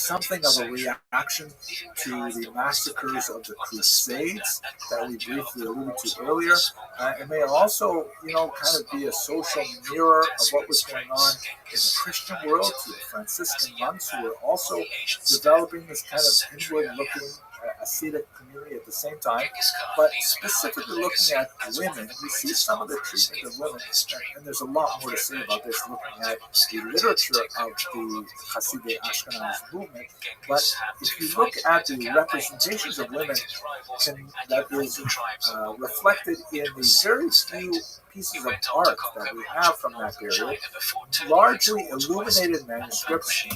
something of a reaction to the massacres of the Crusades that we briefly alluded to earlier. It may also, kind of be a social mirror of what was going on in the Christian world to the Franciscan monks who were also developing this kind of inward-looking ascetic community at the same time. But specifically looking at women, we see some of the treatment of women, and there's a lot more to say about this looking at the literature of the Hasidic Ashkenaz movement. But if you look at the representations of women that is reflected in the very few pieces of art that we have from that period, largely illuminated manuscripts,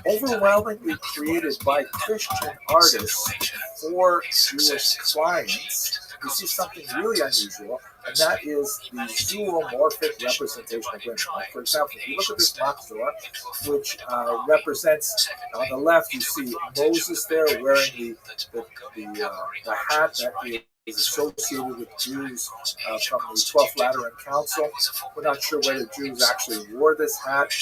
overwhelmingly created by Christian artists for Jewish clients, we see something really unusual, and that is the zoomorphic representation of women. Like, for example, if you look at this machzor, which represents, on the left, you see Moses there wearing the hat that is associated with Jews from the 12th Lateran Council. We're not sure whether Jews actually wore this hat,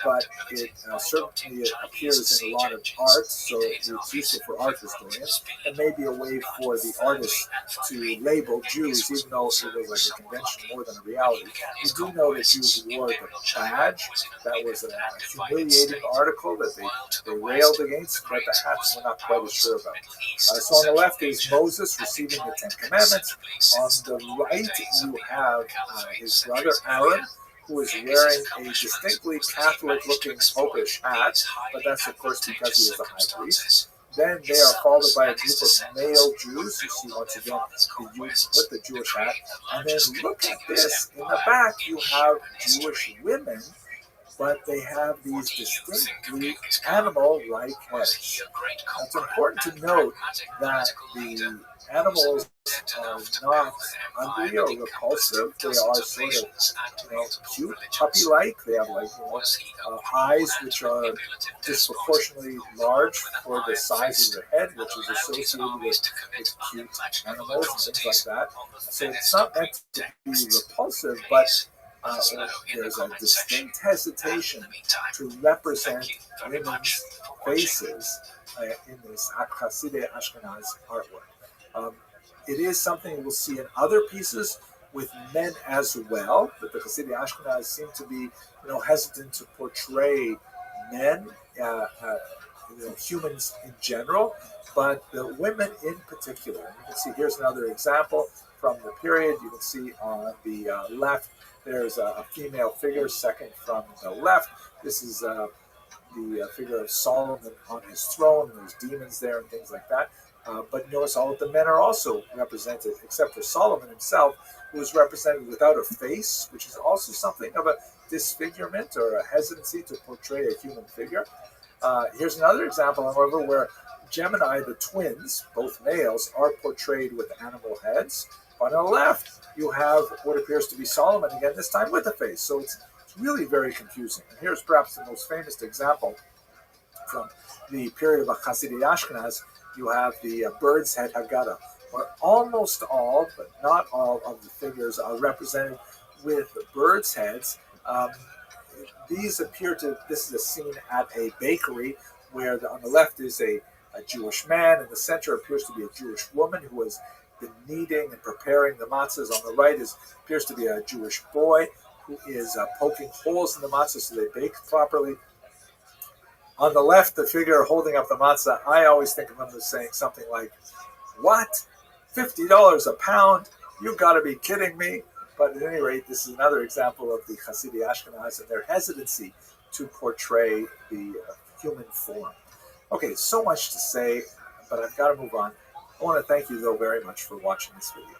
but it certainly appears in a lot of art, so it's useful for art historians. It may be a way for the artists to label Jews, even though it was like a convention more than a reality. We do know that Jews wore the badge. That was a humiliating article that they railed against, but the hats we're not quite as sure about. So on the left is Moses receiving the Ten Commandments. On the right, you have his brother Aaron, who is wearing a distinctly Catholic-looking popish hat, but that's, of course, because he was a high priest. Then they are followed by a group of male Jews. You see, once again, the youth with the Jewish hat. And then look at this. In the back, you have Jewish women, but they have these distinctly animal-like heads. It's important to note that the animals are not ugly or repulsive. They are sort of, cute, puppy-like. They have eyes which are disproportionately large for the size of their head, which is associated with cute animals and things like that. So it's not meant to be repulsive, but there's a distinct hesitation to represent women's faces in this Hasidic Ashkenaz artwork. It is something we'll see in other pieces with men as well, but the Hasidic Ashkenaz seem to be, hesitant to portray men, humans in general, but the women in particular. You can see here's another example from the period. You can see on the left, there's a female figure, second from the left. This is the figure of Solomon on his throne. There's demons there and things like that. But notice all of the men are also represented, except for Solomon himself, who is represented without a face, which is also something of a disfigurement or a hesitancy to portray a human figure. Here's another example, however, where Gemini, the twins, both males, are portrayed with animal heads. On the left, you have what appears to be Solomon again, this time with a face. So it's really very confusing. And here's perhaps the most famous example from the period of Hasidic Ashkenaz. You have the bird's head Haggadah, where almost all, but not all, of the figures are represented with birds' heads. This is a scene at a bakery where on the left is a Jewish man, in the center appears to be a Jewish woman who has been kneading and preparing the matzahs. On the right appears to be a Jewish boy who is poking holes in the matzah so they bake properly. On the left, the figure holding up the matzah, I always think of him as saying something like, "What? $50 a pound? You've got to be kidding me." But at any rate, this is another example of the Hasidic Ashkenaz and their hesitancy to portray the human form. Okay, so much to say, but I've got to move on. I want to thank you, though, very much for watching this video.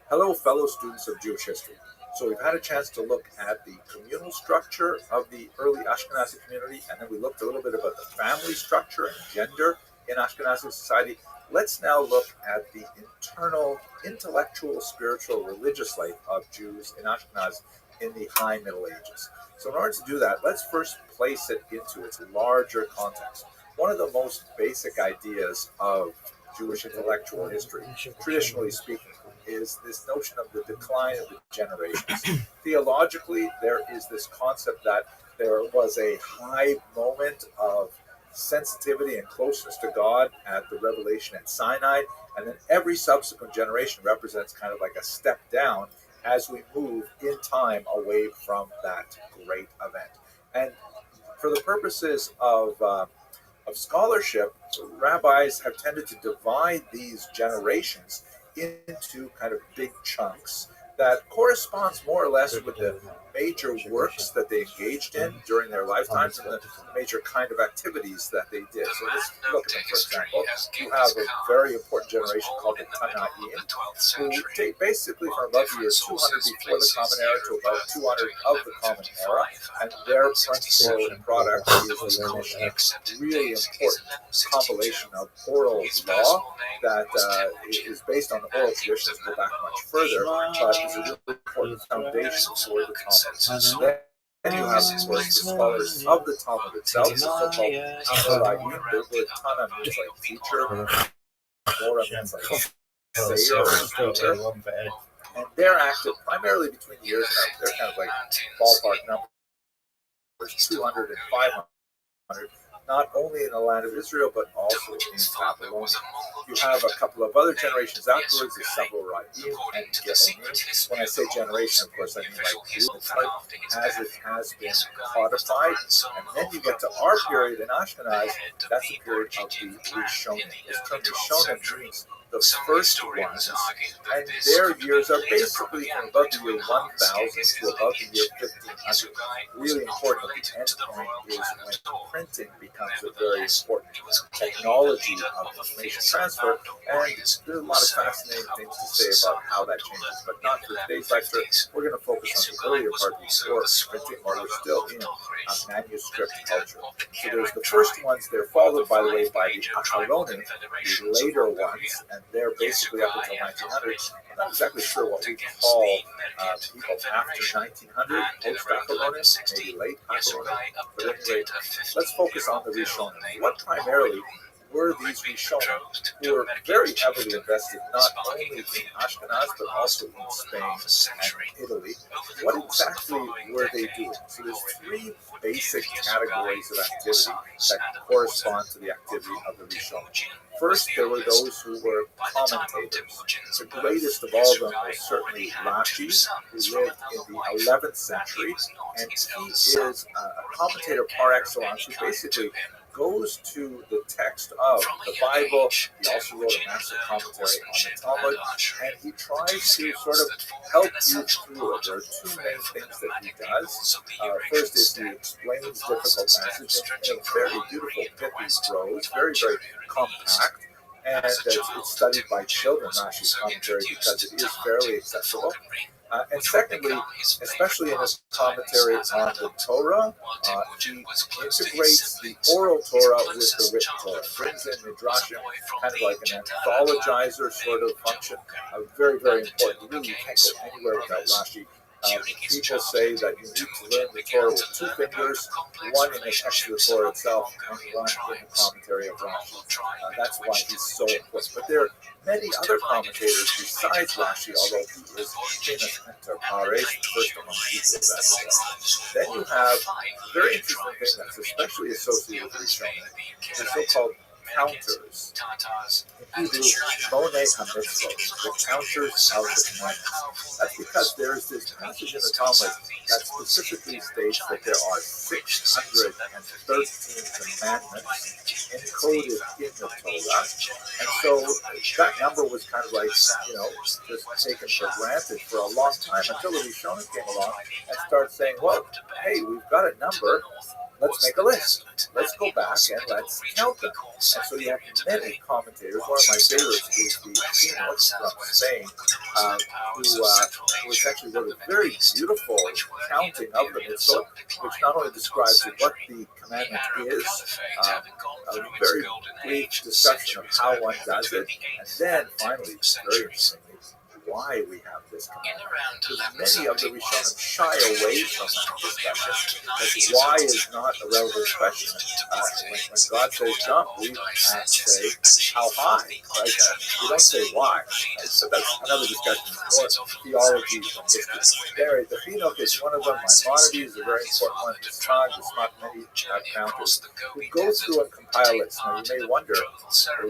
Hello, fellow students of Jewish history. So we've had a chance to look at the communal structure of the early Ashkenazi community, and then we looked a little bit about the family structure and gender in Ashkenazi society. Let's now look at the internal, intellectual, spiritual, religious life of Jews in Ashkenaz in the High Middle Ages. So in order to do that, let's first place it into its larger context. One of the most basic ideas of Jewish intellectual history, traditionally speaking, is this notion of the decline of the generations. Theologically, there is this concept that there was a high moment of sensitivity and closeness to God at the revelation at Sinai, and then every subsequent generation represents kind of like a step down as we move in time away from that great event. And for the purposes of scholarship, rabbis have tended to divide these generations into kind of big chunks that corresponds more or less with the major works that they engaged in during their lifetimes and the major kind of activities that they did. So let's look at them, for example. You have a very important generation called the Tanaim, who take basically from about the year 200 before the Common Era to about 200 of the Common Era, and their principal product is a really important compilation of oral law that is based on the oral traditions, go back much further, but is a really important foundation for the Talmud. Then you have, of course, the scholars of the Talmud itself, the so-called Amoraim. The word Tana means like teacher, Mora means like sayer or teacher. And they're active primarily between the years, they're kind of like ballpark numbers, 200 and 500. Not only in the land of Israel, but also in Babylon. You have a couple of other generations afterwards, the Saboraim and Geonim. When I say generation, of course, I mean like as it has been codified. And then you get to our period in Ashkenaz, that's the period of the Rishonim. This term Rishonim means the first ones, and their years are basically from about the year 1000 to about the year 1500. Really important at the end point is when printing becomes a very important technology of information transfer, and there's a lot of fascinating things to say about how that changes, but not for today's lecture. We're going to focus on the earlier part before printing, or we're still in a manuscript culture. So there's the first ones, they're followed, by the way, by the Acharonim, the later ones, and they're basically up until 1900. I'm not exactly sure what we call people after 1900, post-Acharonim, maybe late Acharonim. But anyway, let's focus on the Rishonim. What primarily were these Rishonim, who were very heavily invested not only in Ashkenaz, but also in Spain and Italy? What exactly were they doing? So there's three basic categories of activity that correspond to the activity of the Rishonim. First, there were those who were commentators. The greatest of all of them was certainly Rashi, who lived in the 11th century, and he is a commentator par excellence, who basically goes to the text of the Bible. He also wrote a massive commentary on the Talmud, and he tries to sort of help you through it. There are two main things that he does. First is he explains difficult passages in a very beautiful, pithy prose, very, very compact, and it's studied by children, Rashi's commentary, because it is fairly accessible. And secondly, especially in his commentary on the Torah, he integrates the oral Torah with the written Torah, brings in Midrashim, kind of like an anthologizer sort of function, very, very important. Really, you can't go anywhere without Rashi. People say that you need to learn the Torah with two fingers, one in the text of the Torah itself, and one in the commentary of Rashi. That's why he's so important. But there are many other commentators besides Rashi, although he is famous for Pares, first among people of that era. Then you have a very interesting thing that's especially associated with Rishonim, the so-called counters. In Hebrew, Monei HaMitzvot, the counters of the commandments. That's because there is this passage in the Talmud that specifically states that there are 613 commandments encoded in the Torah. And so that number was kind of like, just taken for granted for a long time until the Rishonim came along and started saying, well, hey, we've got a number. Let's make a list. Let's go back and let's count them. And so you have many commentators. One of my favorites is the GUINNESS from Spain, who essentially wrote a very beautiful counting of the mitzvot, which not only describes what the commandment is, a very brief discussion of how one does it, and then finally, very interestingly, why we have this commandment. Because many of the Rishonim shy away from that discussion, because why is not a relevant question. When God says jump, we say how high, right? We don't say why. So that's another discussion, more theology than history. The Chinuch is one of them. Maimonides is a very important one. The Smag, many counters. We go through and compile it. Now you may wonder,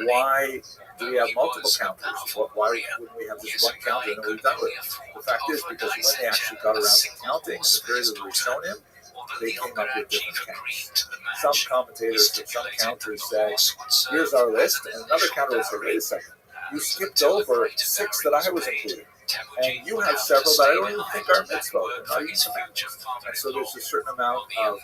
why do we have multiple counters? Why wouldn't we have just one counter and then we're done with it? The fact is, because when they actually got around to counting, in the period of the Rishonim, they came up with different counts. Some commentators or some counters say, here's our list, and another counter will say, wait a second, you skipped over 6 that I was including. And you have several that I don't even think are mitzvot, and not even commandments. And so there's a certain amount of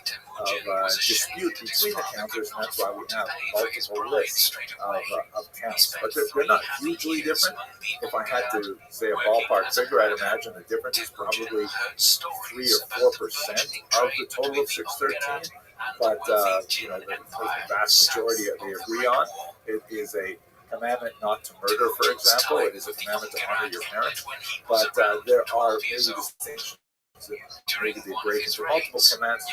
dispute between the counters, and that's why we have multiple lists of counts. But they're not hugely different. If I had to say a ballpark figure, I'd imagine the difference is probably 3 or 4% of the total of 613. But the vast majority they agree on. It is a commandment not to murder, for example. It is a commandment to honor your parents. But there are maybe distinctions. Maybe they break into multiple commands.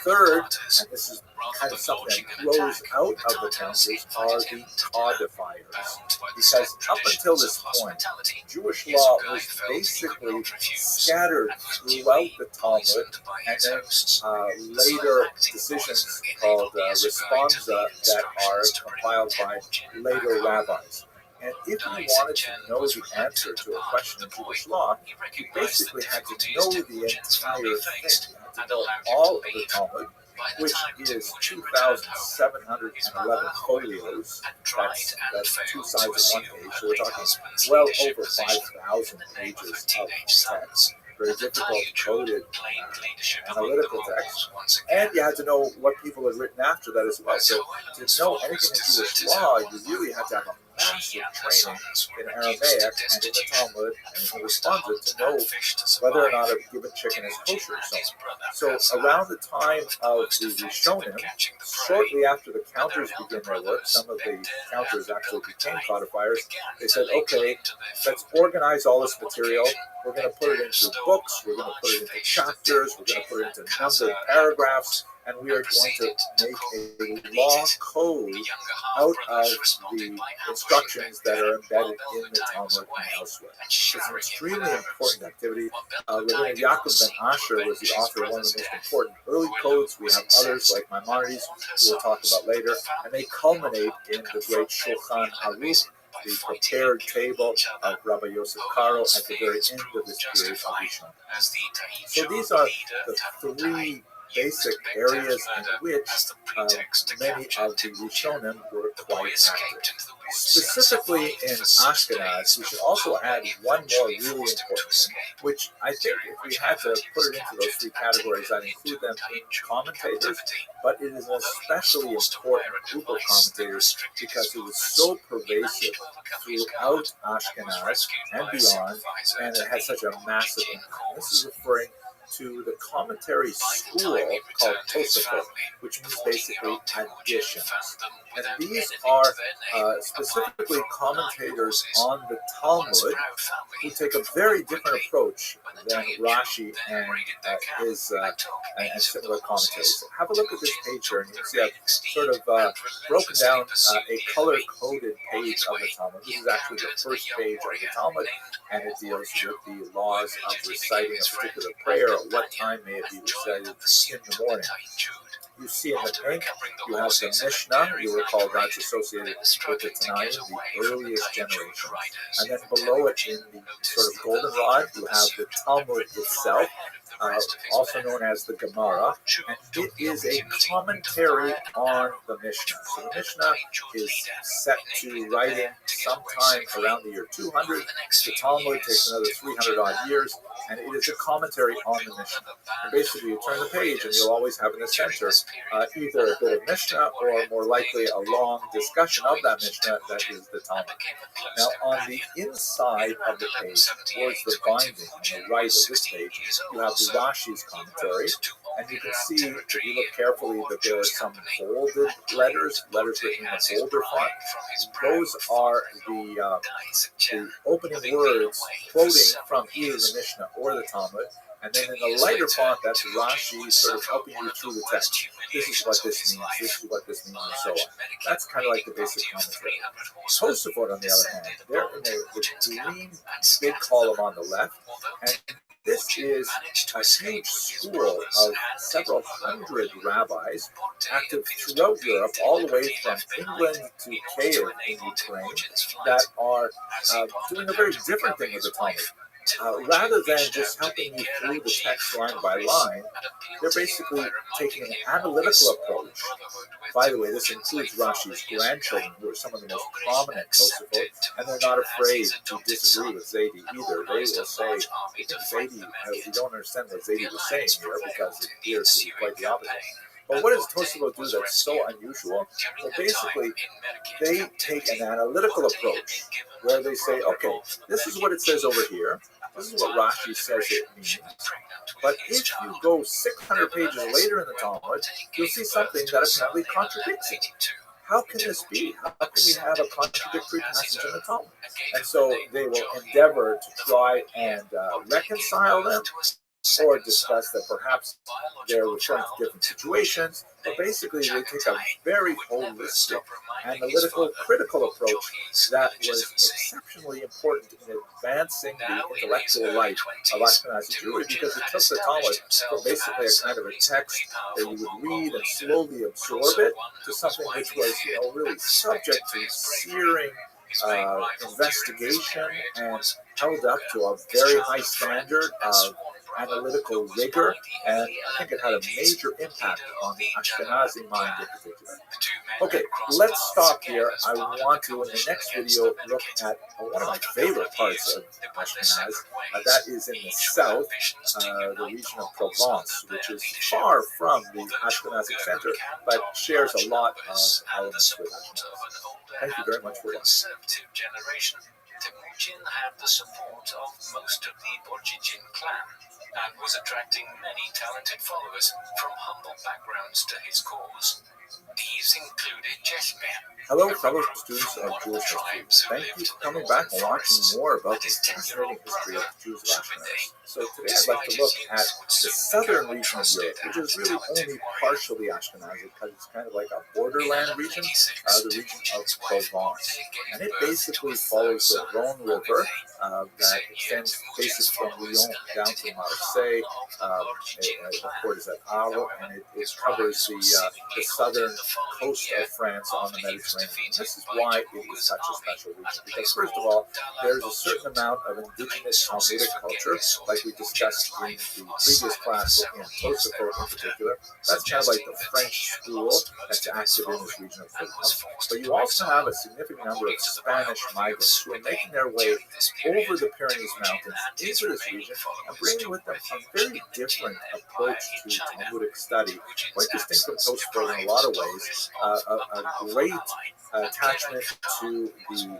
Third, and this is kind of something that grows out of the counters, are the codifiers. Because up until this point, Jewish law was basically scattered throughout the Talmud, and then later decisions called responsa that are compiled by later rabbis. And if you wanted to know the answer to a question in Jewish law, you basically had to know the entire thing. You had to know all of the Talmud, which is 2,711 folios. That's 2 sides of 1 page. So we're talking well over 5,000 pages of text. Very difficult, coded, analytical text. And you had to know what people had written after that as well. So to know anything in Jewish law, you really had to have a massive training in Aramaic and in the Talmud and in the responsa to know whether or not a given chicken is kosher or so. So around the time of the Rishonim, shortly after the counters began their work, some of the counters actually became codifiers. They said, okay, let's organize all this material. We're going to put it into books, we're going to put it into chapters, we're going to put it into numbered paragraphs, and we are going to make a law code out of the instructions that are embedded in the Talmud and elsewhere. It's an extremely important activity. Rabbi Yaakov ben Asher was the author of one of the most important early codes. We have others like Maimonides, who we'll talk about later, and they culminate in the great Shulchan Aruch, the prepared table of Rabbi Yosef Karo at the very end of this period of Rishon. So these are the 3 basic areas in which many of the Rishonim were quite active. Specifically in Ashkenaz, we should also add one more really important thing, which I think if we had to put it into those 3 categories, I'd include them in commentators, but it is an especially important group of commentators because it was so pervasive throughout Ashkenaz and beyond, and it had such a massive impact. This is referring to the commentary school called Tosafot, which means basically additions. And these are specifically commentators on the Talmud who take a very different approach than Rashi and similar commentators. Have a look at this page here, and you can see I've sort of broken down a color-coded page of the Talmud. This is actually the first page of the Talmud, and it deals with the laws of reciting a particular prayer, at what time may it be recited in the morning. You see in the pink, you have the Mishnah. You recall that's associated with the Tanaim, the earliest generation. And then below it in the sort of goldenrod, you have the Talmud itself, also known as the Gemara, and it is a commentary on the Mishnah. So the Mishnah is set to writing sometime around the year 200. The Talmud takes another 300 odd years, and it is a commentary on the Mishnah. And basically, you turn the page, and you'll always have in the center either a bit of Mishnah or more likely a long discussion of that Mishnah that is the Talmud. Now, on the inside of the page, towards the binding on the right of this page, you have Rashi's commentary, and you can see, if you look carefully, that there are some bolded letters written in a bolder font. Those are the opening words quoting from either the Mishnah or the Talmud. And then in the lighter font, that's Rashi sort of helping you through the text. This is what this means, this is what this means, and so on. That's kind of like the basic commentary. Tosafot, on the other hand, they're in the green big column on the left, and this is a huge school of several hundred rabbis active throughout Europe, all the way from England to Kiev in Ukraine, that are doing a very different thing with the Talmud. Rather than just helping you through the text line by line, they're basically taking an analytical approach. By the way, this includes Rashi's grandchildren, who are some of the most prominent Tosafot, and they're not afraid to disagree with Zaidi either. They will say, Zaidi, we don't understand what Zaidi was saying here, because it appears to be quite the opposite. But what does Tosafot do that's so unusual? Well, basically, they take an analytical approach, where they say, okay, this is what it says over here. This is what Rashi says it means. But if you go 600 pages later in the Talmud, you'll see something that apparently contradicts it. How can this be? How can we have a contradictory passage in the Talmud? And so they will endeavor to try and reconcile them, or discuss that perhaps they're referring to different situations, but basically they take a very holistic, analytical, critical approach that was exceptionally important in advancing the intellectual life of Ashkenazi Jewry, because it took the Talmud from basically a kind of a text that you would read and slowly absorb it to something which was, really subject to searing investigation and held up to a very high standard of analytical rigor, and I think it had a major impact on the Ashkenazi mind in particular. Okay, let's stop here. I want to, in the next video, look at one of my favorite parts of Ashkenaz. That is in the south, the region of Provence, which is far from the Ashkenazic center, but shares a lot of elements with Ashkenaz. Thank you very much for watching. Temujin had the support of most of the Borjigin clan and was attracting many talented followers from humble backgrounds to his cause. These included Jesper. Hello, fellow students of Jewish history. Thank you for coming back and watching more about the fascinating history of the Jews of Ashkenaz. So today I'd like to look at the southern region of Europe, which is really only partially Ashkenazi, because it's kind of like a borderland region, the region of Provence. And it basically follows the Rhone River that extends basically from Lyon down to Marseille. The port is at Arles, and it covers the southern coast of France on the Mediterranean. And this is why it is such a special region, because first of all, there's a certain amount of indigenous Talmudic culture, like we discussed in the previous class, looking at Tosafot in particular. That's kind of like the French school that's active in this region of Provence. But you also have a significant number of Spanish migrants who are making their way over the Pyrenees Mountains into this region and bringing with them a very different approach to Talmudic study, quite distinct from Tosafot in a lot of ways, a great attachment to the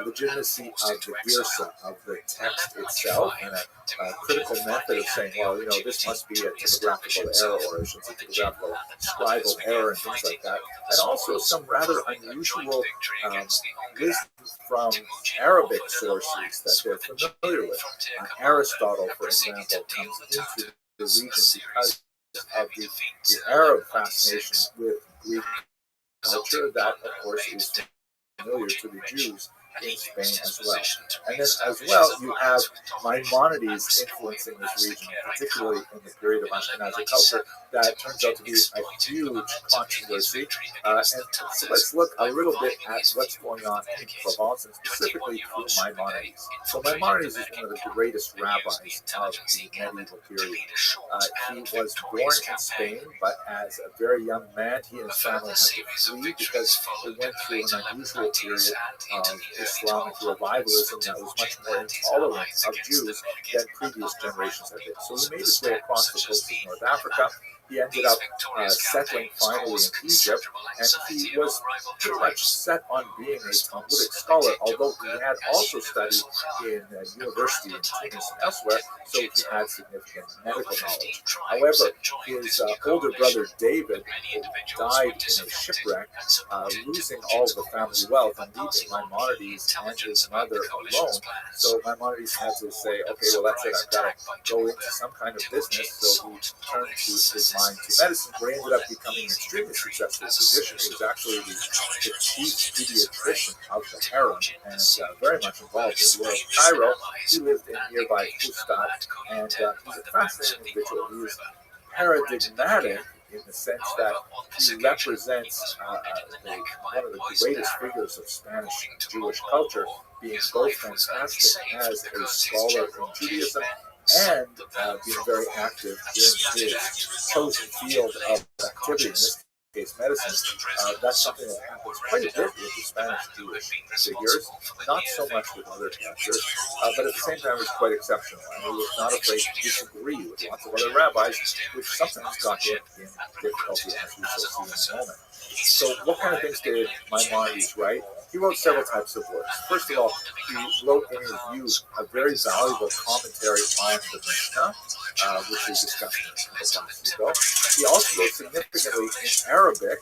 legitimacy of the girsa, of the text itself, and a critical method of saying, well, this must be a typographical error, or I should say typographical scribal error, and things like that. And also some rather unusual wisdom from Arabic sources that they're familiar with. Aristotle, for example, comes into the region because of the Arab fascination with Greek culture that, of course, is familiar to the Jews in Spain as well. And then as well, you have Maimonides influencing this region, particularly in the period of Ashkenazi culture, that turns out to be a huge controversy. And so let's look a little bit at what's going on in Provence, and specifically through Maimonides. So Maimonides is one of the greatest rabbis of the medieval period. He was born in Spain, but as a very young man, he and his family had to flee because they went through an unusual period of Islamic revivalism that was much more intolerant of Jews than previous generations had been. So he made his way across the coast of North Africa. He ended up settling finally in Egypt, and he was pretty much set on being a Talmudic scholar, although he had also studied in university in Tunis and elsewhere, so he had significant medical knowledge. However, his older brother David died in a shipwreck, losing all of the family wealth and leaving Maimonides and his mother alone. So Maimonides had to say, okay, well, that's it, I've got to go into some kind of business. So he turned to his mind to medicine, where he ended up becoming an extremely successful physician. He was actually the chief pediatrician of the harem and very much involved in the world of Cairo. He lived in nearby Fustat, and he's a fascinating individual. He is paradigmatic in the sense that he represents one of the greatest figures of Spanish Jewish culture, being both fantastic as a scholar in Judaism and being very active in his chosen field of activity, in this case medicine. That's something that happens quite a bit with the Spanish Jewish figures, not so much with other cultures, but at the same time it was quite exceptional, and he was not afraid to disagree with lots of other rabbis, which sometimes got him in difficulty, as we shall see in a moment. So what kind of things did Maimonides write? He wrote several types of works. First of all, he wrote in his youth a very valuable commentary on the Mishnah, which we discussed a couple times ago. He also wrote significantly in Arabic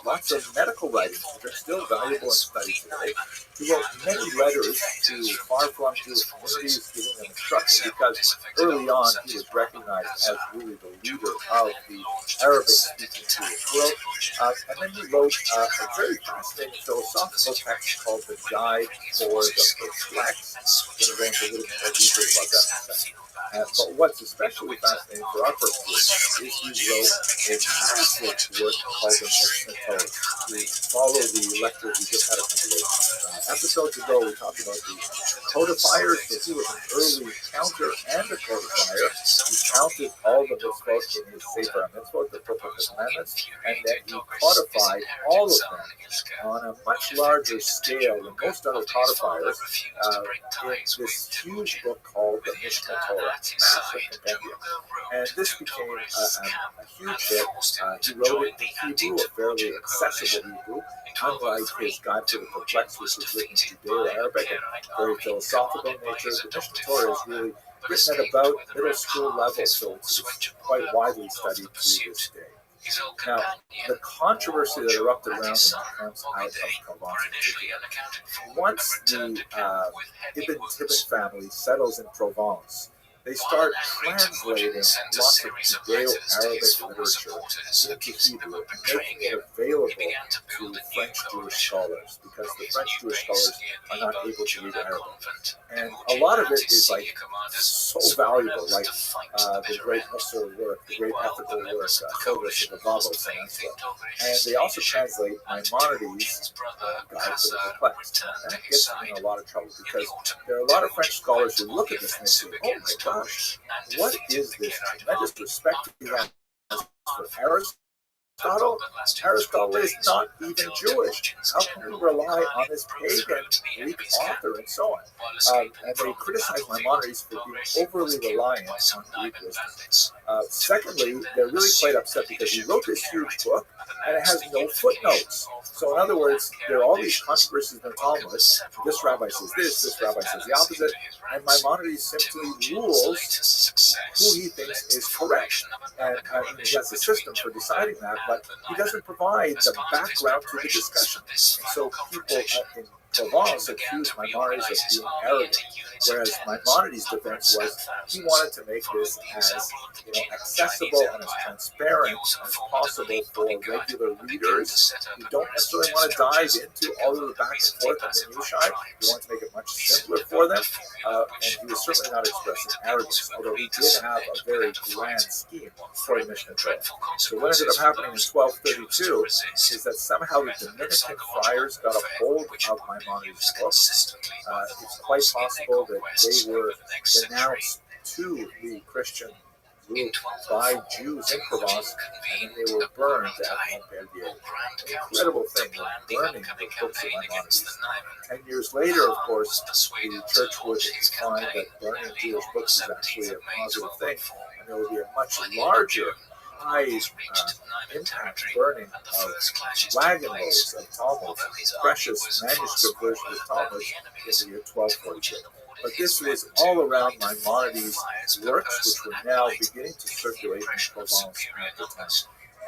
lots of medical writings, which are still valuable and studied today. He wrote many letters to far-flung Jewish communities, giving them instruction, because early on he was recognized as really the leader of the Arabic-speaking Jewish world. And then he wrote a very fascinating philosophical text called the Guide for the Perplexed. I'm going to go into a little bit more detail about that in a second. But what's especially fascinating for our purposes is he wrote a massive work called the Mishnah Torah. We follow the lecture we just had a couple of episodes ago. We talked about the codifiers. So he was an early counter and a codifier. He counted all the mitzvot in his Sefer HaMitzvot, the Book of the Commandments, and then he codified all of them on a much larger scale than most other codifiers in this huge book called the Mishnah Torah, massive compendium. And this became a huge hit. He wrote it in Hebrew, a fairly accessible Hebrew, unlike his Guide to the Perplexed, which was written in Judeo-Arabic and very philosophical in nature. The Mishnah Torah is really written at about middle school level, so it's quite widely studied to this day. Now, the controversy that erupted around him comes out of Provence. Once the Ibn Tibbon family settles in Provence, they start translating lots of Judeo-Arabic literature into Hebrew and making it available to French Jewish scholars, because the French Jewish scholars are not able to read Arabic. And a lot of it is like so valuable, like the great Musar work, the great ethical work, Phobos of the Babos, and they also translate Maimonides' Guide to the Perplexed. And that gets them in a lot of trouble, because there are a lot of French scholars who look at this and say, oh my gosh, what is this tremendous respect we have for Aristotle? Aristotle is not even Jewish. How can we rely on this pagan Greek author and so on? And they criticize Maimonides for being overly reliant on Greek wisdom. Secondly, they're really quite upset because he wrote this huge book and it has no footnotes. So in other words, there are all these controversies in the Talmud. This rabbi says this rabbi says the opposite, and Maimonides simply rules who he thinks is correct. And he has a system for deciding that, but he doesn't provide the background to the discussion. So people in Provence accused Maimonides of being arrogant, whereas Maimonides' defense was he wanted to make this as accessible and as transparent as possible for regular readers who don't necessarily want to dive into all of the back and forth and minutiae. He wanted to make it much simpler for them, and he was certainly not expressing arrogance, although he did have a very grand scheme for the Mishnah Torah. So what ended up happening in 1232 is that somehow the Dominican friars got a hold of Maimonides' book. It's quite possible that they were denounced to the Christian group by Jews in Provence, and then they were burned at Montpellier. An incredible thing, burning the books of Maimonides. 10 years later, of course, the church would find that burning Jewish books is actually a positive thing, and there would be a much larger impact burning of wagon loads of Talmud, precious manuscript versions of Talmud in the year 1242. But this was all around Maimonides' works, which were now beginning to circulate in Provence at the time.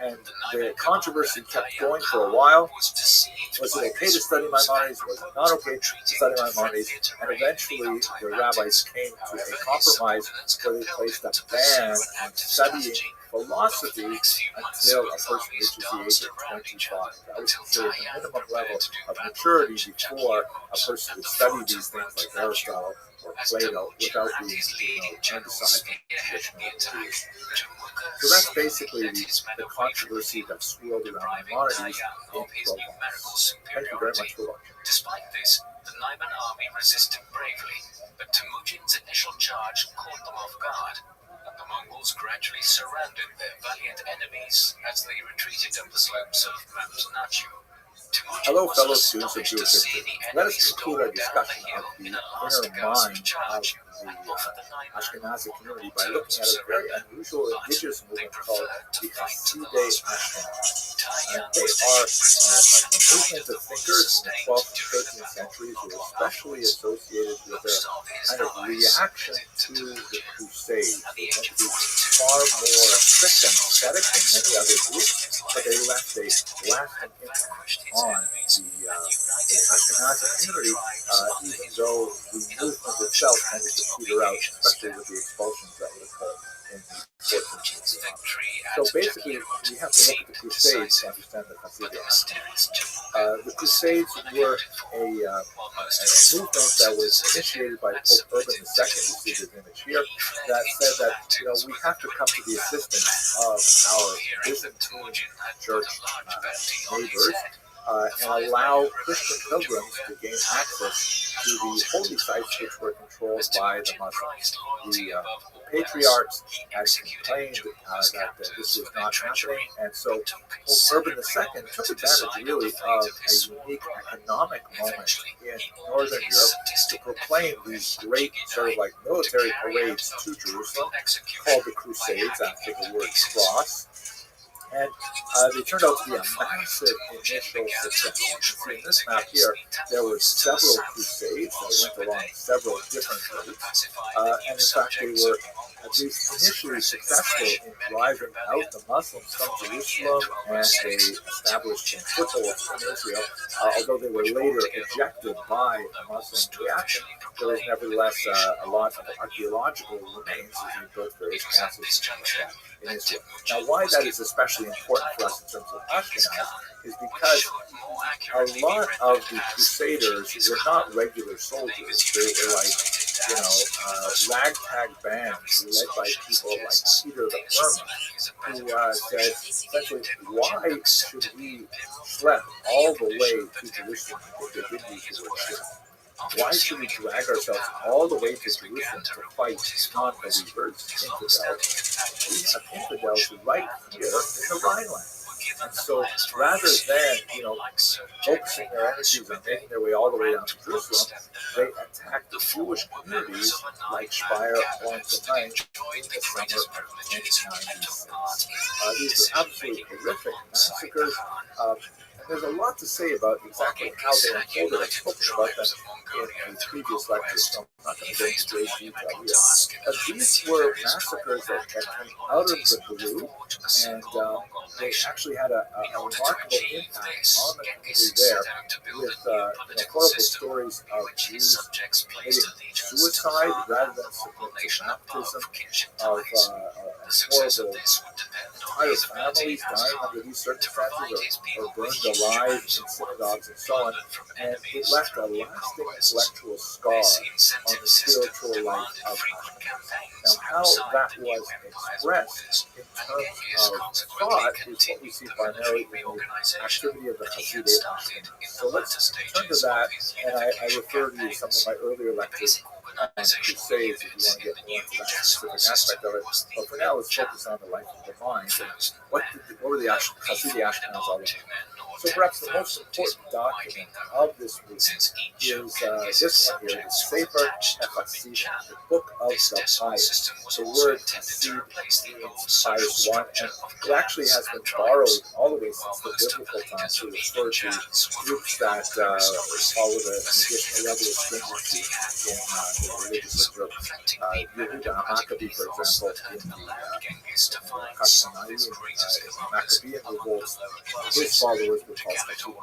And the controversy kept going for a while. Was it okay to study Maimonides? Was it not okay to study Maimonides? And eventually the rabbis came to a compromise where they placed a ban on studying philosophy until a person reaches the age of 25. That was considered the minimum level of maturity before a person would study these things like Aristotle or Plato without being turned aside from traditional views. So that's basically the controversy that swirled around Maimonides in Provence. Thank you very much for watching. Despite this, the Naiman army resisted bravely, but Temujin's initial charge caught them off guard, and the Mongols gradually surrounded their valiant enemies as they retreated up the slopes of Mount Nachu. Hello, fellow students of Jewish history. Let us conclude our discussion of the inner mind of the Ashkenazi community by looking at a very unusual indigenous movement called the Hasidei Ashkenaz. They are a movement of thinkers in the 12th and 13th centuries who are especially associated with a kind of reaction to the Crusades. They tend to be far more strict and ascetic than many other groups, but they left a lasting impact on the Ashkenazi community, even though the movement itself tended to peter out, especially with the expulsions that would occur in the 14th century. So basically, we have to look at the Crusades to understand the Hasidei Ashkenaz. The Crusades were a movement that was initiated by Pope Urban II, you see his image here, that said that we have to come to the assistance of our Byzantine church neighbors, and allow Christian pilgrims to gain access to the holy sites which were controlled by the Muslims. The patriarchs had complained that this was not happening, and so Pope Urban II took advantage really of a unique economic moment in Northern Europe to proclaim these great sort of like military parades to Jerusalem called the Crusades after the word cross. And they turned out to be a massive initial success. You can see in this map here, there were several crusades that went along several different routes. And in fact, they were at least initially successful in driving out the Muslims from Jerusalem, and they established some footholds in Israel. Although they were later ejected by the Muslim reaction, there was nevertheless a lot of archaeological remains as they built various castles in Israel. Now, why that is especially important for us in terms of Ashkenaz is because a lot of the Crusaders were not regular soldiers. They were like, ragtag bands led by people like Peter the Hermit, who said, essentially, why should we schlep all the way to Jerusalem? I think they did use the word schlep. Why should we drag ourselves all the way to Jerusalem to fight non-believers, infidels? We have infidels right here in the Rhineland. And so rather than, focusing their energies on making their way all the way down to Jerusalem, they attacked the Jewish communities like Speyer, Florence, and Mainz in the summer of 1996. These were absolutely horrific massacres. There's a lot to say about exactly how they unfolded. I've spoken about them in a previous lecture, so I'm not going to go into great detail here. But these were massacres that came out of the blue, and they actually had a remarkable impact on the community there with horrible stories of Jews committing suicide rather than submitting to baptism, of horrible entire families dying under these circumstances or burned alive in synagogues and so on. And it left a lasting intellectual scar on the spiritual life of Ashkenaz. Now, how that was expressed in terms of thought is what we see primarily in the activity of the Hasidei Ashkenaz. So let's turn to that, and I refer to some of my earlier lectures on crusades if you want to get more into that specific aspect of it. But for now, let's focus on the life of the mind. What were the Hasidei Ashkenaz all about? So perhaps the most important document of this movement is this one here, the Sefer HaChasidim, the Book of the Pious. The word Hasid means pious one, and it actually has been borrowed all the way since the biblical times to refer to groups that follow an additional level of stringency in the religious observance. Yehuda HaMaccabee, for example, in the Maccabean revolts, his followers were called Hasidim.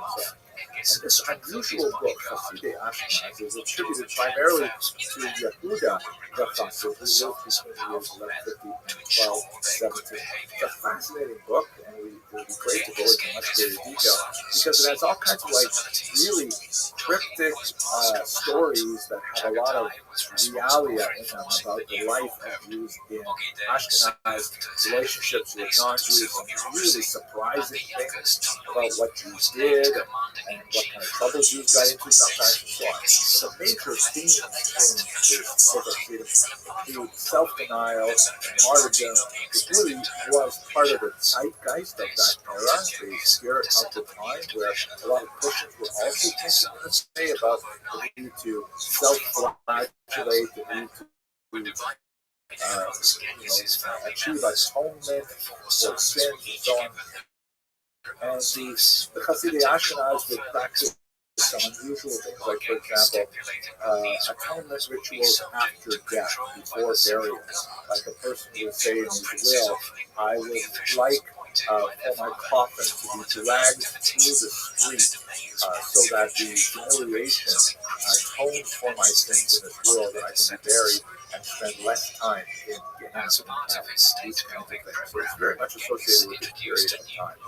And this unusual book, Hasidei Ashkenaz, is attributed primarily to Yehuda the Chassid, who lived between the years 1150 and 1217. It's a fascinating book, and it would be great to go into much greater detail because it has all kinds of really cryptic stories that have a lot of realia in them about the life of Jews in Ashkenaz, relationships with non-Jews, and really surprising things about what Jews did and what kind of trouble Jews got into sometimes and so on. But the major themes in this book of freedom include self-denial and martyrdom. It really was part of the zeitgeist of that era, the spirit of the time, where a lot of Christians were also thinking in this way about the need to self-flagellate, the need to achieve atonement for sins and so on. And the Hasidei Ashkenaz would practice some unusual things, like, for example, atonement rituals after death, before burial. Like a person would say in his will, I would like for my coffin to be dragged through the street so that the humiliation atones for my sins in this world, that I can be buried and spend less time in Gehenna. These kinds of things. So it's very much associated with this period of time.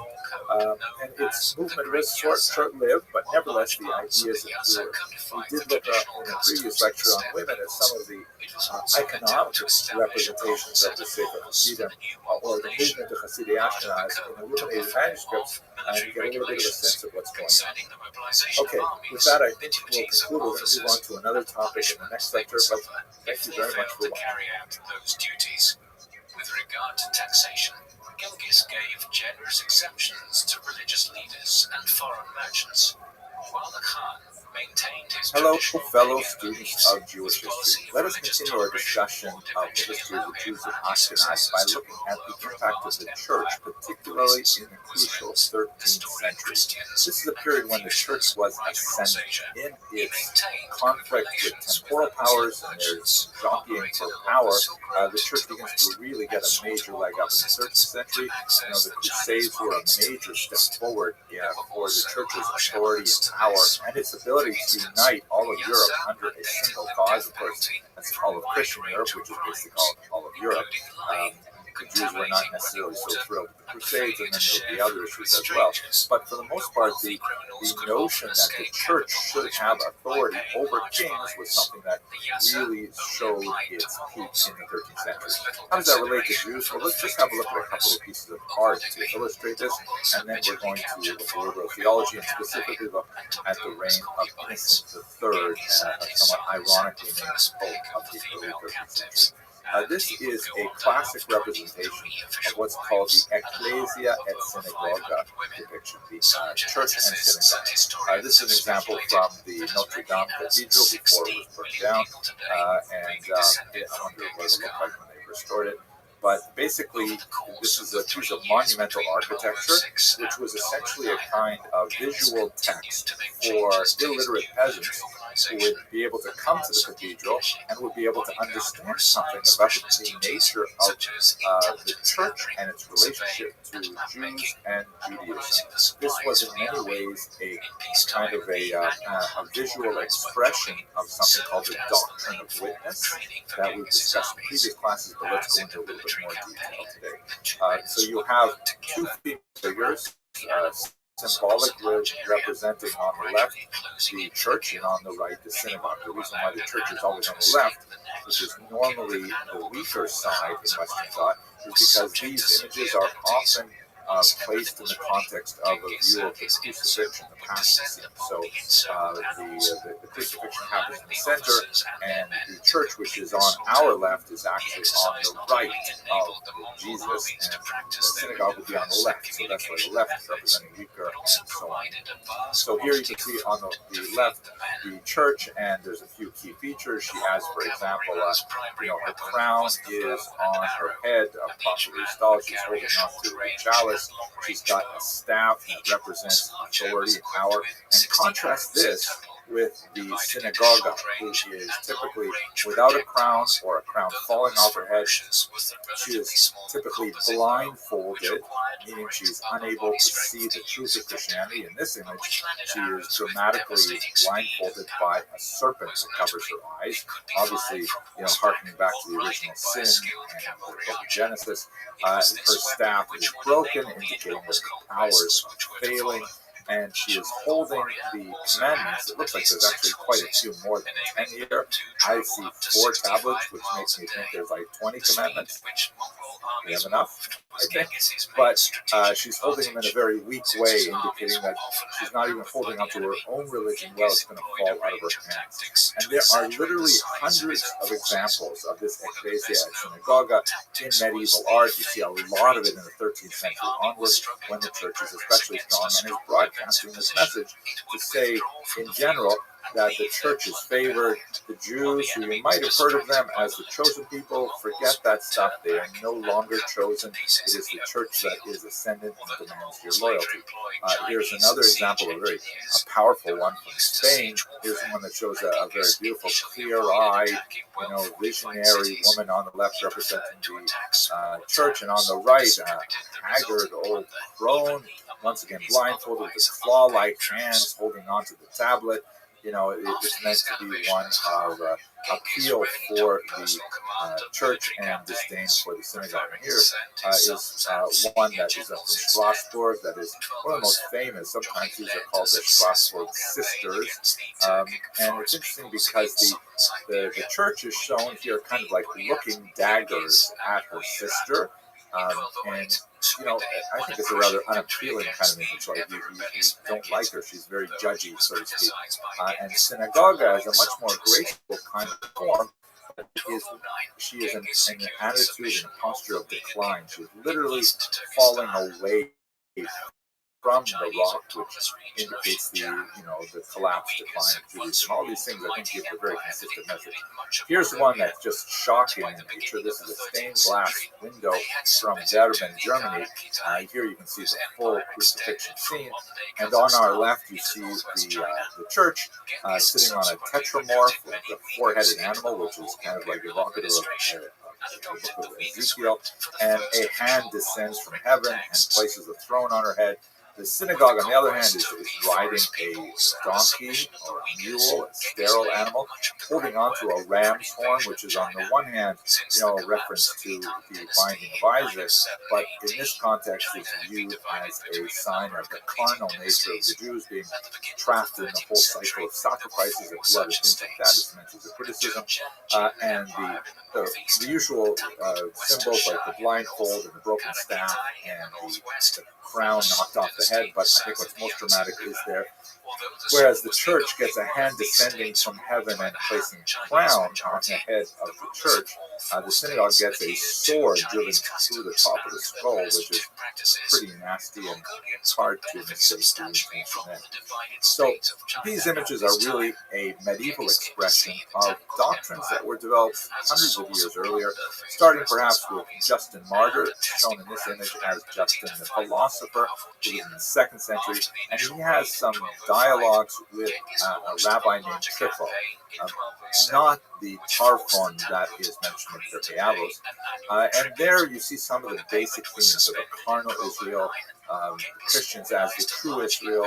And its movement was short-lived, but nevertheless the ideas endured. We did look in a previous lecture on women at some of the iconomic representations of the Sefer Hasidim, or the movement of Hasidei Ashkenaz in illuminated manuscripts, and you get a little bit of a sense of what's going on. Okay, with that I think we'll conclude. We'll move on to another topic in the next lecture, but thank you very much for watching. With regard to taxation, Genghis gave generous exemptions to religious leaders and foreign merchants, while the Khan maintained his Hello, fellow students of Jewish history. Let us continue our discussion of the history of the Jews of Ashkenaz by looking at the impact of the church, particularly in the crucial 13th century. This is a period when the church was ascending in its conflict with temporal powers and their jockeying for power. The church begins to really get a major leg up in the 13th century. The Crusades were a major step forward for the church's authority and power and its ability to unite all of Europe under a single cause. Of course, that's all of Christian Europe, which is basically all of Europe. The Jews were not necessarily so thrilled with the Crusades, and then there would be other issues as well. But for the most part, the notion that the church should have authority over kings was something that really showed its peak in the 13th century. How does that relate to Jews? Well, let's just have a look at a couple of pieces of art to illustrate this, and then we're going to look at liberal theology and specifically look at the reign of Innocent III, somewhat ironically named Pope of the early 13th century. This is a classic representation of what's called the Ecclesia et Synagoga depiction, the church and synagogue. This is an example from the Notre Dame Cathedral before it was burned down, and I wonder what it looked like when they restored it. But basically, this is a piece of monumental architecture, which was essentially a kind of visual text for illiterate peasants who would be able to come to the cathedral and would be able to understand something about the nature of the church and its relationship to Jews and Judaism. This was in many ways a kind of a visual expression of something called the doctrine of witness that we've discussed in previous classes, but let's go into a little bit more detail today. So you have two figures, symbolically representing on the left the church and on the right the synagogue. The reason why the church is always on the left, which is normally the weaker side in Western thought, is because these images are often placed in the context of a view of the crucifixion, the passion scene. So the crucifixion happens in the center, and the church, which is on our left, is actually on the right of Jesus, and the synagogue would be on the left. So that's why the left is representing weaker, and so on. So here you can see on the left the church, and there's a few key features. She has, for example, her crown is on her head, properly installed. She's holding on to a chalice. She's got a staff that represents authority and power. And contrast this with the synagogue, who is typically without a crown or a crown falling off her head. She is typically blindfolded, meaning she's unable to see the truth of Christianity. In this image, she is dramatically blindfolded by a serpent that covers her eyes. Obviously, harkening back to the original sin and the book of Genesis. Her staff is broken, indicating that her powers are failing. And she is holding the commandments. It looks like there's actually quite a few more than 10 here. I see 4 tablets, which makes me think there's like 20 commandments. We have enough, I think. But she's holding them in a very weak way, indicating that she's not even holding onto her own religion well. It's going to fall out of her hands. And there are literally hundreds of examples of this ecclesia at synagoga in medieval art. You see a lot of it in the 13th century onwards, when the church is especially strong and is broadcasting this message to say, in general, that the church is favored. The Jews, who you might have heard of them as the chosen people, forget that stuff. They are no longer chosen. It is the church that is ascendant and demands your loyalty. Here's another example, a very powerful one from Spain. Here's one that shows a very beautiful, clear-eyed, visionary woman on the left representing the church, and on the right, haggard old crone, once again blindfolded with claw-like hands holding onto the tablet. It's meant to be one of appeal for the church and disdain for the synagogue. And here is one that is from Strasbourg, that is one of the most famous. Sometimes these are called the Strasbourg Sisters. And it's interesting because the church is shown here kind of like looking daggers at her sister. And I think it's a rather unappealing kind of image. Like you don't like her; she's very judgy, so to speak. And synagoga is a much more graceful kind of form. She is in an attitude and a posture of decline. She's literally falling away from the rock, which indicates the collapse, decline of Judaism. All these things, I think, give a very consistent message. Here's one that's just shocking in nature. This is a stained glass window from Berben, Germany. Here you can see the full crucifixion scene, and on our left you see the church sitting on a tetramorph with a four-headed animal, which is kind of like evocative of the book of Ezekiel, and a hand descends from heaven and places a throne on her head. The synagogue, on the other hand, is riding a donkey or a mule, a sterile animal, holding onto a ram's horn, which is on the one hand, a reference to the binding of Isaac, but in this context is viewed as a sign of the carnal nature of the Jews being trapped in the whole cycle of sacrifices and blood and things like that. It's meant as a criticism, and the usual symbols like the blindfold and the broken staff and the crown knocked off the head. But I think what's most dramatic is there Whereas the church gets a hand descending from heaven and placing a crown on the head of the church. The synagogue gets a sword driven through the top of the skull, which is pretty nasty and hard to mistake the intention. So these images are really a medieval expression of doctrines that were developed hundreds of years earlier, starting perhaps with Justin Martyr, shown in this image as Justin the philosopher, who was in the 2nd century, and he has some dialogues with a rabbi named Trypho, not the Tarfon that is mentioned in Pirkei Avos. And there you see some of the basic themes of a carnal Israel, Christians as the true Israel,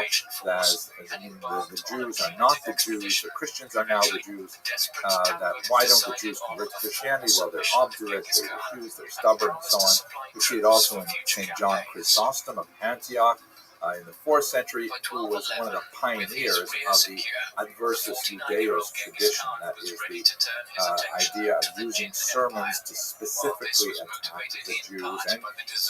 as the Jews are not the Jews, the Christians are now the Jews, that why don't the Jews convert to Christianity? Well, they're obdurate, they refuse, they're stubborn, and so on. We see it also in St. John Chrysostom of Antioch, in the 4th century, who was one of the pioneers of the Adversus Judaeos tradition, that is the idea of using sermons to specifically attack the Jews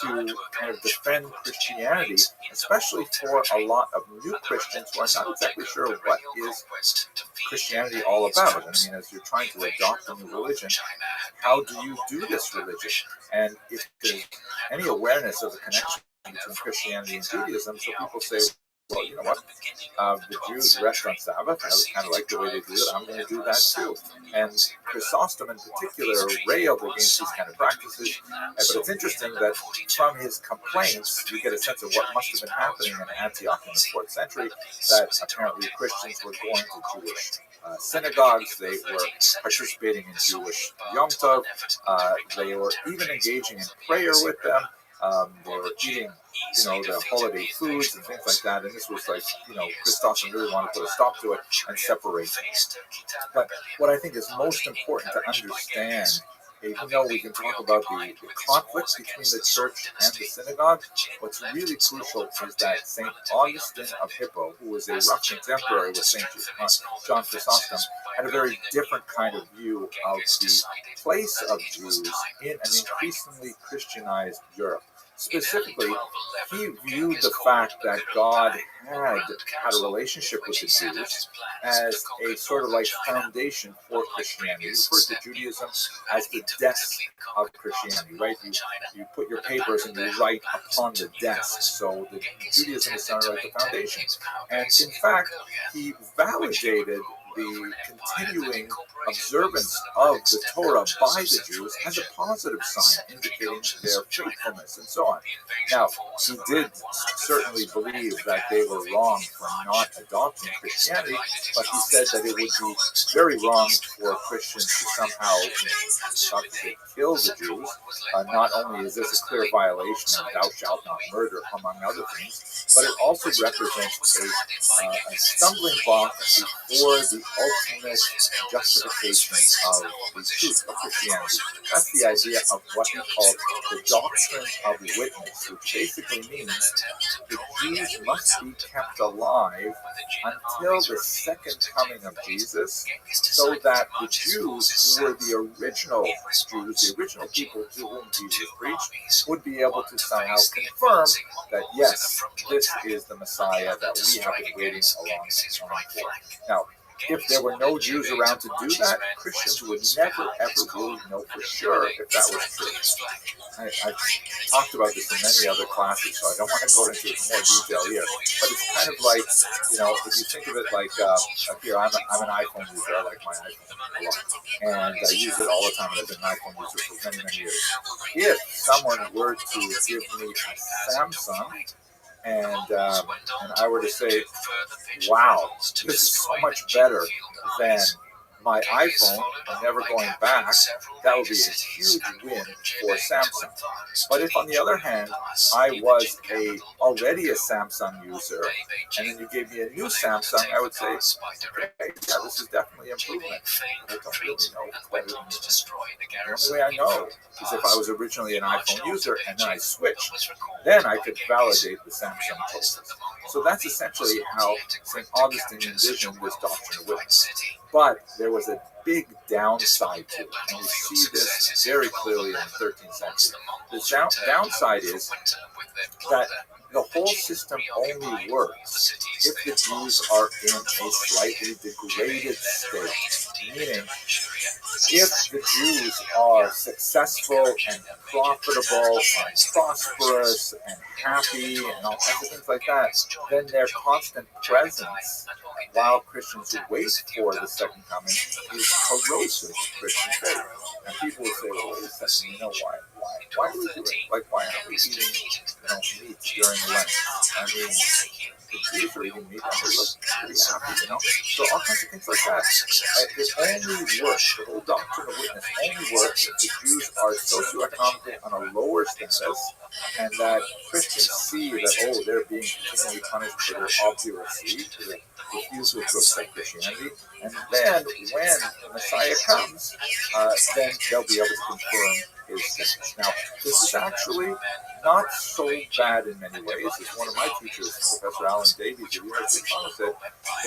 and to kind of defend Christianity, especially for a lot of new Christians who are not exactly sure what is Christianity all about. I mean, as you're trying to adopt a new religion, how do you do this religion? And if there's any awareness of the connection between Christianity and Judaism, so people say, well, you know what, the Jews rest on Sabbath, I kind of like the way they do it, I'm going to do that too. And Chrysostom in particular railed against these kind of practices, but it's interesting that from his complaints, you get a sense of what must have been happening in Antioch in the 4th century, that apparently Christians were going to Jewish synagogues, they were participating in Jewish Yom Tov, they were even engaging in prayer with them. They were eating, the holiday foods and things like that. And this was like, Chrysostom really wanted to put a stop to it and separate them. But what I think is most important to understand, even though we can talk about the conflicts between the church and the synagogue, what's really crucial is that St. Augustine of Hippo, who was a rough contemporary with St. John Chrysostom, had a very different kind of view of the place of Jews in an increasingly Christianized Europe. Specifically, he viewed the fact that God had a relationship with the Jews as a sort of like foundation for Christianity. He refers to Judaism as the desk of Christianity, right? You put your papers and you write upon the desk. So the Judaism is sort of like the foundation. And in fact, he validated the continuing observance of the Torah by the Jews as a positive sign indicating their faithfulness and so on. Now, he did certainly believe that they were wrong for not adopting Christianity, but he said that it would be very wrong for Christians to somehow kill the Jews. Not only is this a clear violation of thou shalt not murder, among other things, but it also represents a stumbling block before the ultimate justification of the truth of Christianity. That's the idea of what he called the doctrine of witness, which basically means the Jews must be kept alive until the second coming of Jesus, so that the Jews, who were the original Jews, the original people to whom Jesus preached, would be able to somehow confirm that, yes, this is the Messiah that we have been waiting a long time for. Now, if there were no Jews around to do that, Christians would never, ever really know for sure if that was true. I've talked about this in many other classes, so I don't want to go into more detail here. But it's kind of like, if you think of it like, here, I'm an iPhone user. I like my iPhone a lot. And I use it all the time, and I've been an iPhone user for many, many years. If someone were to give me a Samsung, and I were to say, wow, this is so much better than my iPhone and never going back, that would be a huge win for Samsung. But if, on the other hand, I was already a Samsung user, and then you gave me a new Samsung, I would say, okay, yeah, this is definitely an improvement. I don't really know what it means. The only way I know is if I was originally an iPhone user and then I switched, then I could validate the Samsung process. So that's essentially how St. Augustine envisioned this doctrine of witness. But there was a big downside to it, and we see this very clearly in the 13th century. The downside is that the whole system only works if the Jews are in a slightly degraded state, meaning if the Jews are successful and profitable and prosperous and happy and all kinds of things like that, then their constant presence while Christians wait for the second coming is corrosive to Christian faith. And people will say, well, wait a second, why do we do it? Like, why aren't we eating, meat during Lent? I mean, the Jews are eating meat and they look pretty happy, So all kinds of things like that. It only works. The whole doctrine of witness only works if the Jews are socioeconomically on a lower status, and that Christians see that, they're being continually punished for their obduracy, for their refusal to accept Christianity, and then when the Messiah comes, then they'll be able to confirm his sentence. Now, this is actually not so bad in many ways. As one of my teachers, Professor Alan Davies at the University of Toronto, said,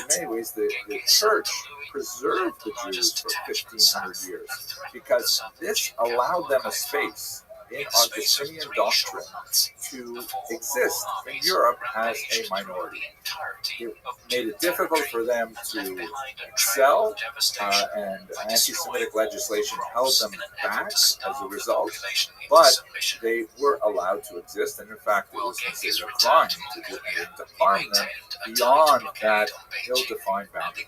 in many ways, the church preserved the Jews for 1,500 years because this allowed them a space in Augustinian doctrine to exist in Europe as a minority. It made it difficult for them to excel, and anti-Semitic legislation held them back as a result, but they were allowed to exist, and in fact it was considered a crime to harm them beyond that ill-defined boundary.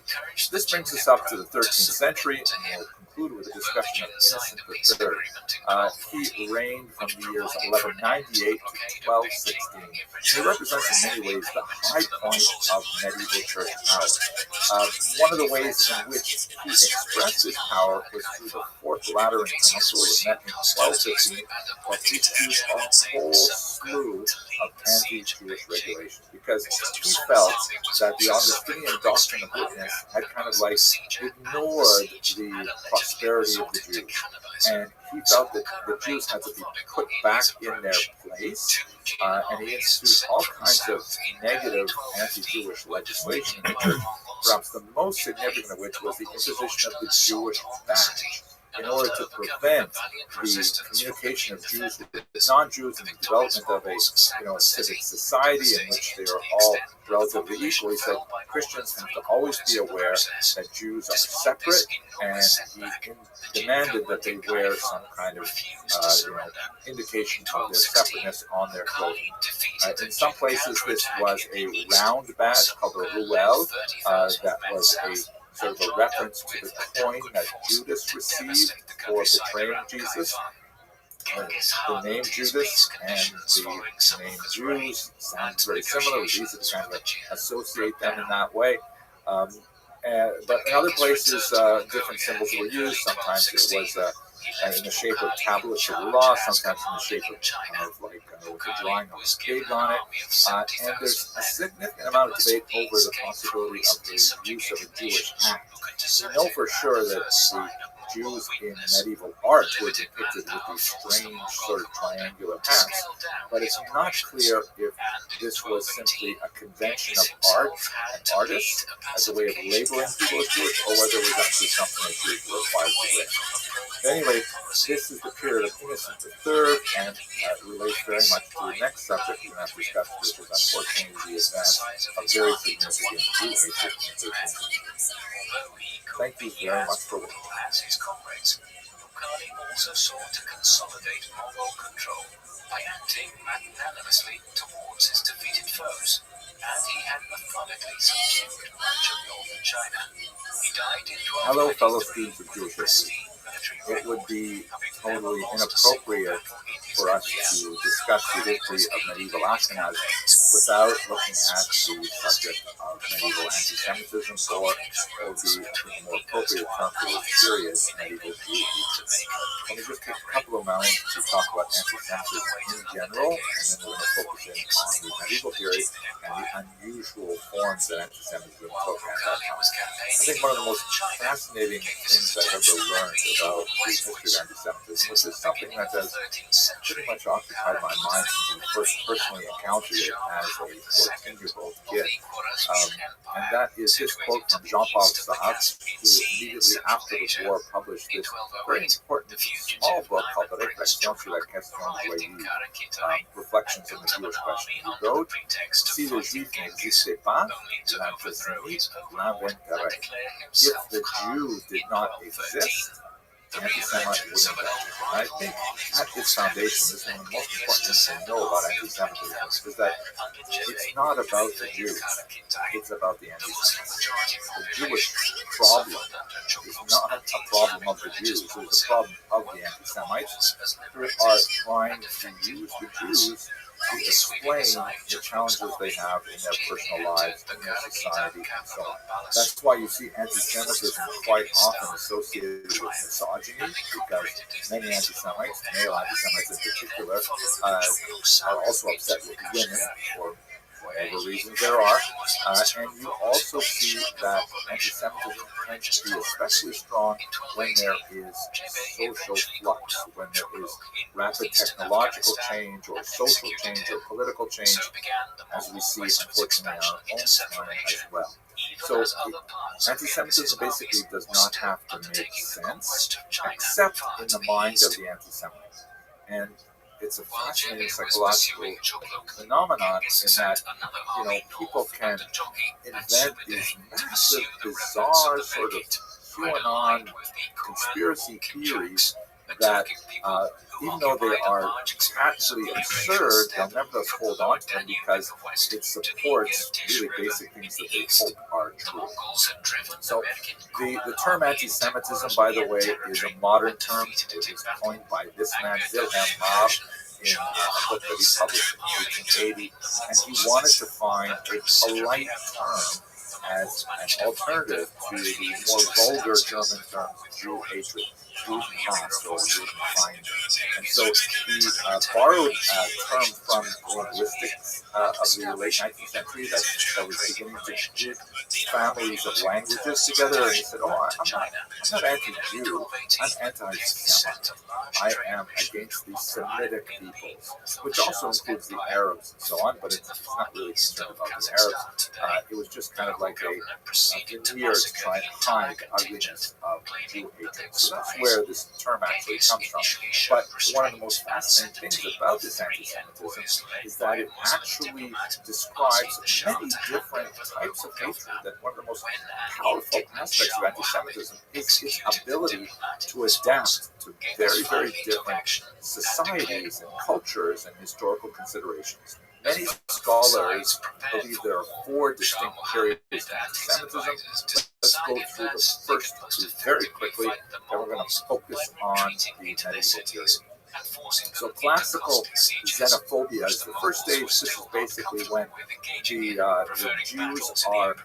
This brings us up to the 13th century, and we'll conclude with a discussion of Innocent III. He reigned from the years 1198 to 1216. He represents in many ways the high point of medieval church power. One of the ways in which he expressed his power was through the Fourth Lateran Council that met in 1215, that issued a whole slew of anti-Jewish regulations, because he felt that the Augustinian doctrine of witness had kind of like ignored the prosperity of the Jews, and he felt that the Jews had to be put back in their place, and he introduced all kinds of negative anti-Jewish legislation in the church, perhaps the most significant of which was the imposition of the Jewish badge, in order to prevent the communication of Jews with non-Jews and the development of a civic society in which they are all relatively equal. He said Christians have to always be aware that Jews are separate, and he demanded that they wear some kind of indication of their separateness on their clothing. In some places, this was a round badge called a ruel, that was a sort of a reference to the coin that Judas received for betraying Jesus. The name Judas and the name Jews sound very similar. It's easy to kind of associate them in that way. But in other places, different symbols were used. Sometimes it was in the shape of tablets of the law, sometimes in the shape of kind of like a drawing of a pig on it. And there's a significant amount of debate over the possibility of the use of a Jewish hat. We know for sure that the Jews in medieval art were depicted with these strange sort of triangular hats, but it's not clear if this was simply a convention of art and artists as a way of labeling people as Jewish, or whether it was actually something that Jews were required to wear. But anyway, this is the period of Innocent III, and it relates very much to the next subject we're going to discuss, which is unfortunately the advance of very significant Jew hatred. Thank you very much for watching. As his comrades, Bukhari also sought to consolidate Mongol control by acting magnanimously towards his defeated foes, and he had methodically subdued much of northern China. He died in 1223. Hello, fellow students of Jewish history. It would be totally inappropriate for us to discuss the history of medieval Ashkenaz without looking at the subject of medieval anti-Semitism, or the more appropriate term for this period, medieval Jews. Let me just take a couple of moments to talk about anti-Semitism in general, and then we're going to focus in on the medieval period and the unusual forms that anti-Semitism took at that time. I think one of the most fascinating things I've ever learned about the history of anti-Semitism, which is something that has pretty much occupied my mind since I first personally encountered it as a 14-year-old kid. And that is his quote from Jean-Paul Sartre, who immediately after the war, published this very important small book called Reflexions sur la question juive, Reflections on the Jewish Question. He wrote, si le juif n'existait pas, l'antisémite l'inventerait. If the Jew did not exist, the anti-Semite wouldn't exist. And I think at its foundation, this is one of the most important things to know about anti-Semitism, is that it's not about the Jews, it's about the anti-Semites. The Jewish problem is not a problem of the Jews, it's a problem of the anti-Semites who are trying to use the Jews to explain the challenges they have in their personal lives, in their society, and so on. That's why you see anti-Semitism quite often associated with misogyny, because many anti-Semites, male anti-Semites in particular, are also upset with women for whatever reasons there are. And you also see that anti-Semitism tends to be especially strong when there is social flux, when there is rapid technological change or social change or political change, as we see unfortunately in our own time as well. So anti-Semitism basically does not have to make sense, except in the mind of the anti-Semite. And it's a fascinating psychological phenomenon in that, people can invent these massive, bizarre sort of QAnon conspiracy theories that, even though they are patently absurd, they'll nevertheless hold on to them because it supports really basic things that they hope are true. So the term anti-Semitism, by the way, is a modern term. It was coined by this man, Wilhelm Marr, in a book that he published in 1880, and he wanted to find a polite term as an alternative to the more vulgar German term Jew hatred, Judenhass, or Judenfeind. And so he borrowed a term from linguistics of the late 19th century that was beginning to group families of languages together, and he said, I'm not anti-Jew, I'm anti-Semite. I am against the Semitic peoples, which also includes the Arabs and so on, but it's not really concerned about the Arabs. It was just kind of like a veneer to try and hide the ugliness of Jew hatred. So that's where this term actually comes from. But one of the most fascinating things about this anti-Semitism is that it actually describes many different types of hatred. That one of the most powerful aspects of anti-Semitism is its ability to adapt to very, very different societies and cultures and historical considerations. Many scholars believe there are 4 distinct periods of anti-Semitism. Let's go through the first 2 very quickly, and we're going to focus on the medieval period. So classical xenophobia is the first stage. This is basically when the Jews are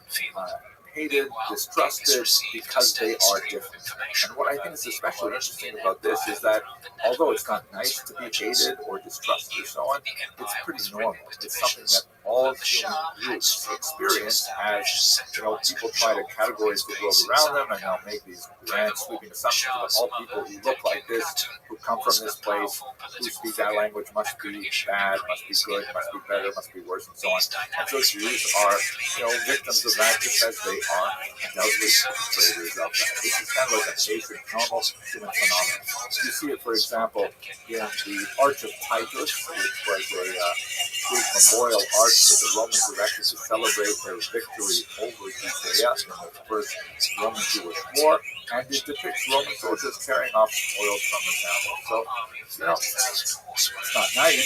hated, distrusted because they are different. And what I think is especially interesting about this is that although it's not nice to be hated or distrusted or so on, it's pretty normal. It's something that all human groups experience as, people try to categorize the world around them, and they'll make these grand sweeping assumptions that all people who look like this, who come from this place, who speak that language must be bad, must be good, must be better, must be worse, and so on. And so Jews are, victims of that just as they are undoubtedly perpetrators of that. This is kind of like a basic, normal human phenomenon. You see it, for example, in the Arch of Titus, which was a big memorial arch that the Romans erected to celebrate their victory over Judea in the First Roman-Jewish War, and it depicts Roman soldiers carrying off spoils from the temple. So, it's not nice,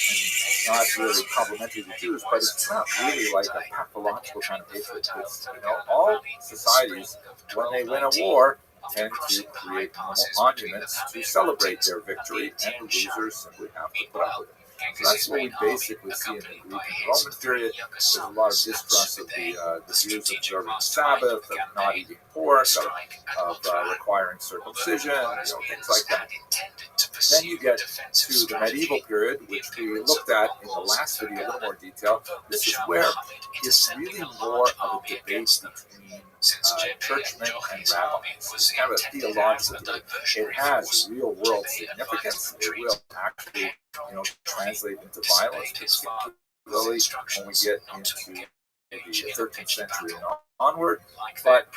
and it's not really complimentary to Jews, but it's not really like a pathological kind of hatred. It's, all societies, when they win a war, tend to create monuments to celebrate their victory, and the losers simply have to put up with it. So that's what we basically see in the Greek and Roman period. There's a lot of distrust of the Jews observing the Sabbath, of not eating pork, of requiring circumcision, things like that. Then you get to the medieval period, which we looked at in the last video in a little more detail. This is where it's really more of a debate between churchmen and rabbis. It's kind of a theological debate. It has real-world significance. It will actually, translate into violence, particularly when we get into the 13th century and onward. But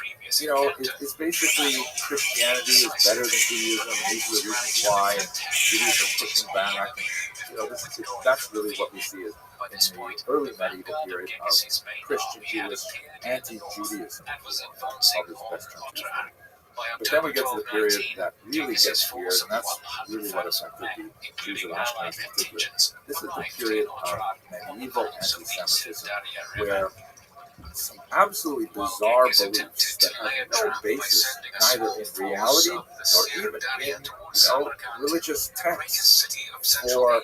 it's basically Christianity is better than Judaism, and these are the reasons why, and Judaism pushing back. And, that's really what we see in the early medieval period of Christian Jewish anti-Judaism. Probably the best term to use. But then we get to the period that really gets weird, and that's really what affected the Jews of Ashkenaz in particular. This is the period of medieval anti-Semitism, where some absolutely bizarre beliefs that have no basis neither in reality nor even in religious texts for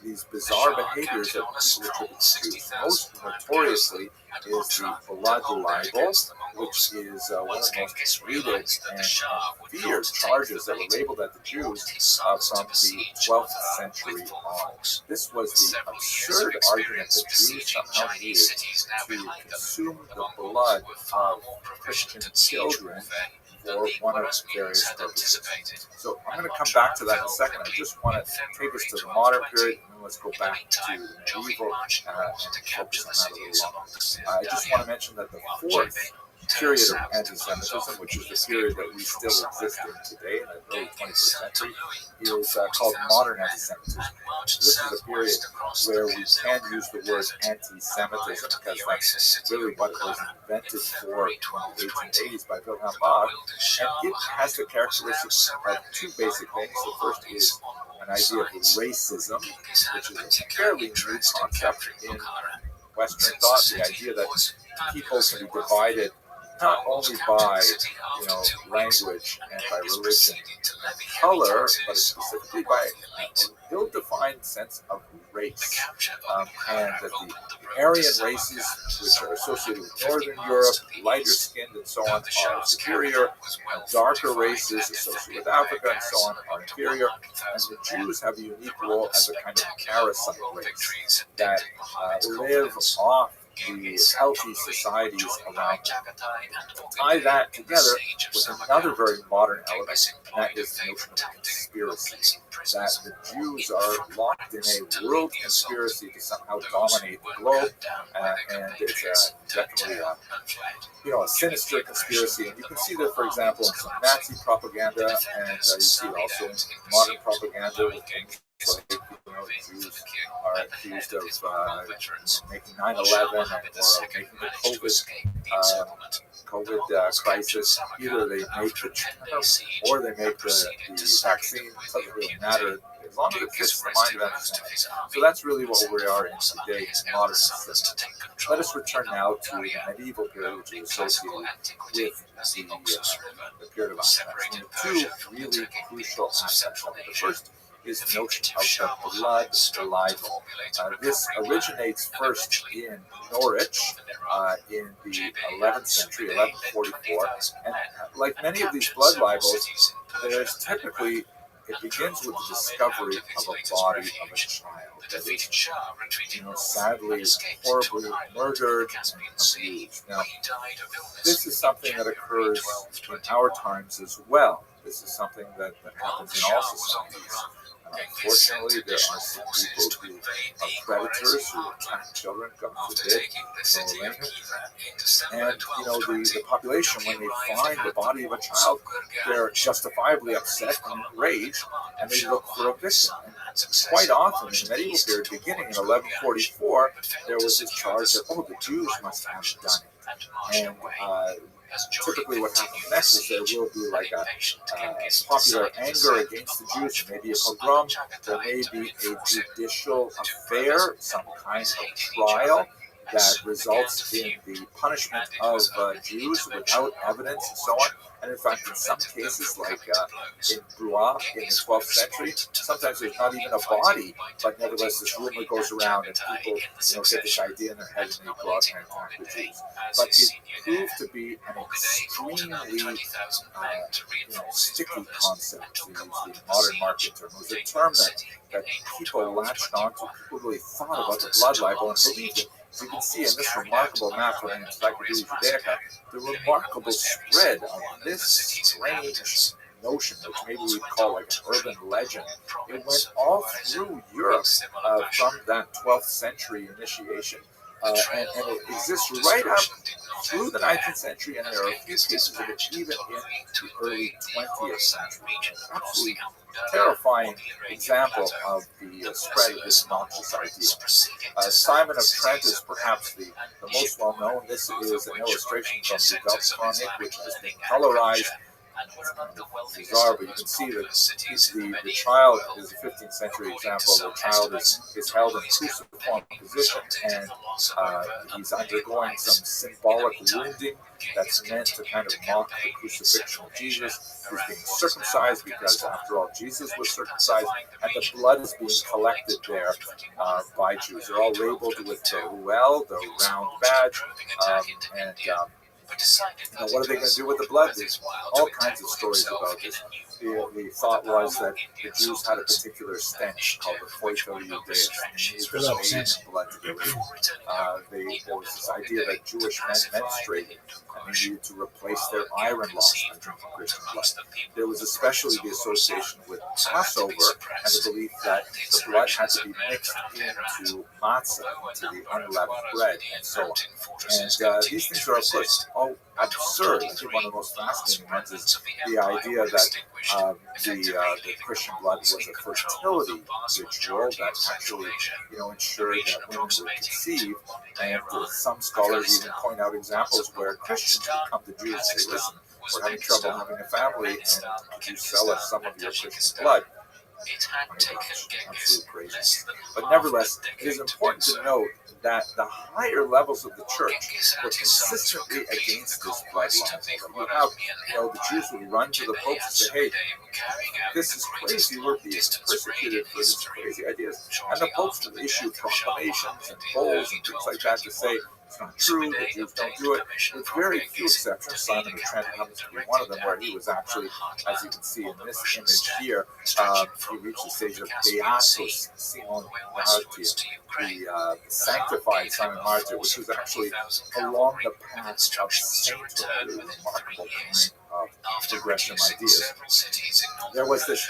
these bizarre behaviors that people attribute to Jews. Most notoriously is the blood libel, which is one of the most hated and feared charges that were labeled at the Jews from the 12th century on. This was the absurd argument that Jews somehow needed to consume the blood of Christian children for one of various purposes. So I'm going to come back to that in a second. I just want to take us to the modern period, and then let's go back to the medieval and focus on that a little longer. I just want to mention that the fourth period of anti-Semitism, which is the period that we still exist in today, in the early 21st century, is called modern anti-Semitism. This is a period where we can use the word anti-Semitism because that's really what it was invented for in the 1880s by Wilhelm Bach, and it has the characteristics of two basic things. The first is an idea of racism, which is a fairly new concept in Western thought, the idea that people can be divided not only by language and by religion and color, but specifically by an ill-defined sense of race, and that the Aryan races, which are associated with Northern Europe, lighter skinned and so on, are superior, and darker races associated with Africa and so on are inferior, and the Jews have a unique role as a kind of parasite race that live off the healthy societies around them. Tie that together with another very modern element, and that is the notion of conspiracy. That the Jews are locked in a world conspiracy to somehow dominate the globe, and it's definitely a sinister conspiracy. And you can see that, for example, in some Nazi propaganda, and you see it also in modern propaganda with things like Jews are accused of making 9/11 or making the COVID crisis. Either they make the term or they make the vaccine. It doesn't really matter as long as it fits the mind of anti-Semitism. So that's really what we are in today in modern system. Let us return now to the medieval period, which is associated with the period of Ashkenaz. Two really crucial aspects of it. The first is the notion of the blood libel. This originates first in Norwich in the 11th century, 1144, and like many of these blood libels, there's typically, it begins with the discovery of a body of a child that is, sadly, horribly murdered and abused. Now, this is something that occurs in our times as well. This is something that happens in all societies. Unfortunately, there are some people who are predators who attack children, God forbid, and the population, when they find the body of a child, they're justifiably upset and enraged, and they look for a victim. And quite often, in the medieval period, beginning in 1144, there was this charge that, the Jews must have done it. And typically what happens next is there will be like a popular anger against the Jews. There may be a pogrom, there may be a judicial affair, some kind of trial that results in the punishment of Jews without evidence and so on. And in fact, in some cases, like in Blois in the 12th century, sometimes there's not even a body, but nevertheless this rumor goes around and people get this idea in their head and they go out and attack the Jews. But it proved to be an extremely sticky concept, to use the modern market term. It was a term that people latched onto, people really thought about the blood libel and believed it. As you can see in this remarkable map from the Encyclopedia Judaica, the remarkable spread of this strange notion, which maybe we'd call like an urban legend. It went all through Europe from that 12th century initiation, and it exists right up through the 19th century, and there are a few cases of it even in the early 20th century. Absolutely terrifying example of the spread of this noxious idea. Simon of Trent is perhaps the most well known. This is an illustration from the Weltchronic, which has been colorized. Bizarre, but you can see that the child is a 15th century example. The child is held in cruciform position, and he's undergoing some symbolic wounding that's meant to kind of mock the crucifixion of Jesus. He's being circumcised because, after all, Jesus was circumcised, and the blood is being collected there by Jews. They're all labeled with the ruel, the round badge, and what are they going to do with the blood? There's all kinds of stories about this. The thought was that the Jews had a particular stench called the Foito Judaeus. They used the maid's blood to get rid of it. There was this idea that Jewish men menstruated and they needed to replace their iron loss by drinking Christian blood. There was especially the association with Passover and the belief that the blood had to be mixed into matzah, into the unleavened bread, and so on. And these things are, of course, all absurd. I think one of the most fascinating ones is the idea that the Christian blood was a fertility ritual that actually, ensured that women would conceive. And some scholars even point out examples where Christians would come to Jews and say, "Listen, we're having trouble having a family, and could you sell us some of your Christian blood?" Absolute crazy. But nevertheless, it is important to note that the higher levels of the church were consistently against this blood law. You have, the Jews would run to the popes and say, "Hey, this is crazy. We're being persecuted for these crazy ideas." And the popes would issue proclamations and bulls and things like that to say, "It's not true, the Jews don't do it," with very few exceptions. Simon of Trent happens to be one of them, where he was actually, as you can see in this image here, he reached the stage of Beatus Simon Martyr, the sanctified Simon Martyr, which was actually along the path of sainthood, a remarkable kind of progressive ideas. There was this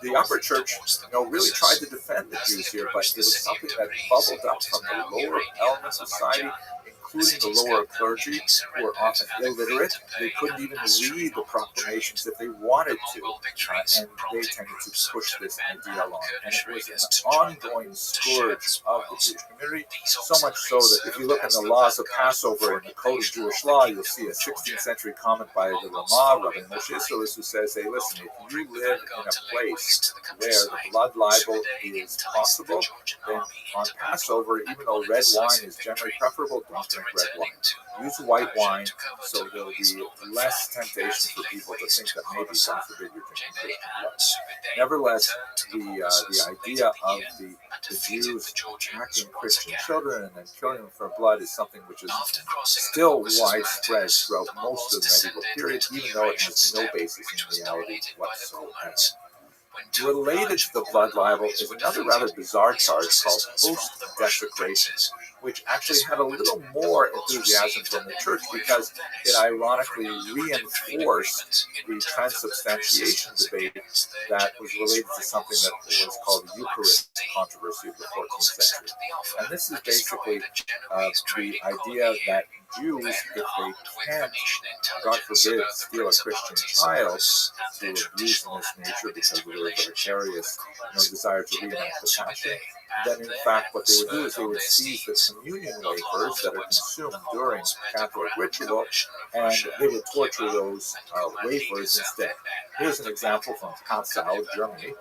the upper church, really tried to defend the Jews here, but it was something that bubbled up from the lower elements of society, including the lower clergy, who were often illiterate. They couldn't even read the proclamations if they wanted to, and they tended to push this idea along. And it was an ongoing scourge of the Jewish community, so much so that if you look in the laws of Passover in the Code of Jewish Law, you'll see a 16th century comment by the Rabbi, Rabbi Moshe Solis, who says, "Hey, listen, if you live in a place where the blood libel is possible, then on Passover, even though red wine is generally preferable, don't drink red wine. Use white wine, so there'll be less temptation for people to think that maybe, God forbid, you're drinking Christian blood." Nevertheless, the idea of the Jews attacking Christian children and then killing them for blood is something which is still widespread throughout most of the medieval period, even though it has no basis in reality whatsoever. Related to the blood libel is another rather bizarre charge called post-desecration, which actually had a little more enthusiasm from the church because it ironically reinforced the transubstantiation debate that was related to something that was called the Eucharist controversy of the 14th century. And this is basically the idea that Jews, if they can, God forbid, steal a Christian child through abuse in this nature because of their vicarious desire to reenact the passion, then in fact what they would do is they would seize the communion wafers that are consumed during Catholic ritual, and they would torture those wafers instead. Here's an example from Passau, Germany.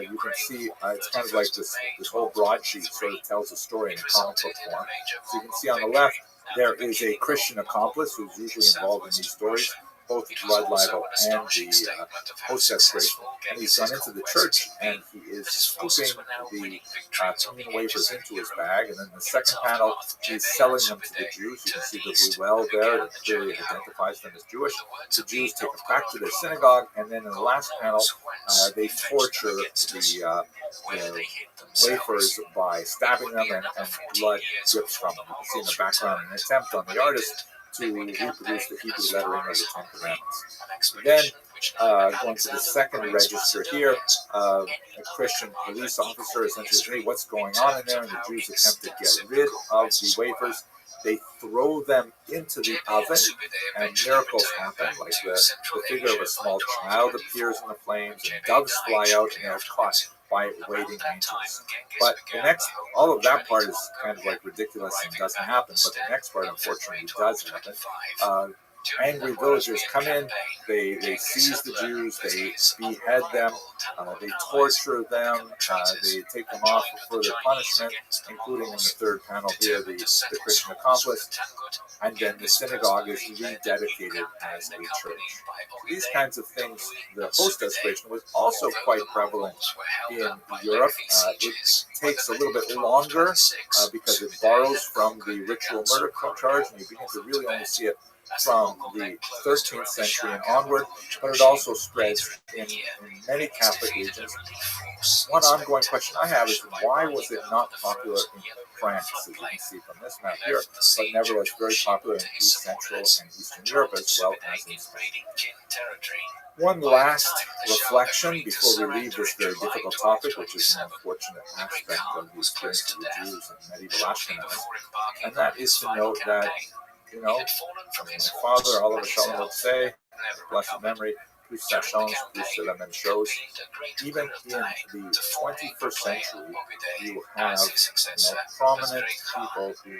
You can see it's kind of like this whole broadsheet sort of tells a story in a comic book form. So you can see on the left, there is a Christian accomplice who's usually involved in these stories, both the blood libel and the post-desecration. And he's gone into the church and he is scooping the communion wafers into his bag. And then the second panel, he's selling them to the Jews. You can see the ruel there that clearly identifies them as Jewish. The Jews take them back to their synagogue. And then in the last panel, they torture the wafers by stabbing them, and blood drips from them. You can see in the background an attempt on the artist to reproduce the Hebrew lettering of the Ten Commandments. Then, going to the second register here, a Christian police officer essentially says, hey, what's going on in there? And the Jews attempt to get rid of the wafers. They throw them into the oven, and miracles happen, like the figure of a small child appears in the flames, and doves fly out, and they're caught by waiting angels. But the next, all of that part is kind of like ridiculous and doesn't happen, but the next part, unfortunately, does happen. Angry villagers come in, they seize the Jews, they behead them, they torture them, they take them off for further punishment, including in the third panel here, the Christian accomplice, and then the synagogue is rededicated as a church. These kinds of things, the post-desecration was also quite prevalent in Europe. It takes a little bit longer because it borrows from the ritual murder charge, and you begin to really only see it from the 13th century and onward, but it also spreads in many Catholic regions. One ongoing question I have is, why was it not popular in France, as you can see from this map here, but nevertheless very popular in East Central and Eastern Europe as well as in Spain? One last reflection before we leave this very difficult topic, which is an unfortunate aspect of the experience of the Jews in medieval Ashkenaz, and that is to note that, you know, my father, Oliver Shalom, would say, blessed memory, plus ça change, plus c'est la même chose. Even in the 21st century, you have prominent people who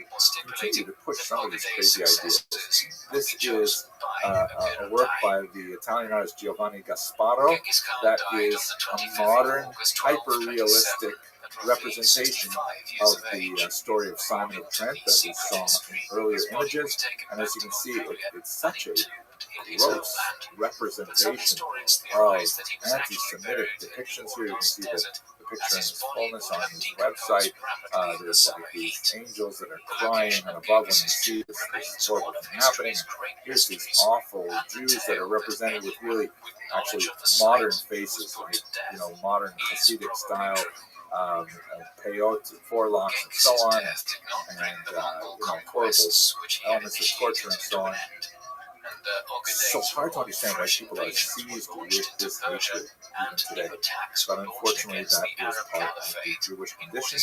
continue to push some of these crazy ideas. This is a work by the Italian artist Giovanni Gasparo that is a modern, hyper-realistic representation of the story of Simon of Trent that we saw in earlier images, and as you can see, it's such a gross representation of anti-Semitic depictions here. You can see the picture in its fullness on his website. There's like these angels that are crying and above when you see this horrible thing happening. Here's these awful Jews that are represented with really actually modern faces, like, you know, modern Hasidic style peyote, forelocks, and so on, and horrible elements of torture and so on. So hard to understand why people are seized with this hatred even today. But unfortunately, that is part of the Jewish condition.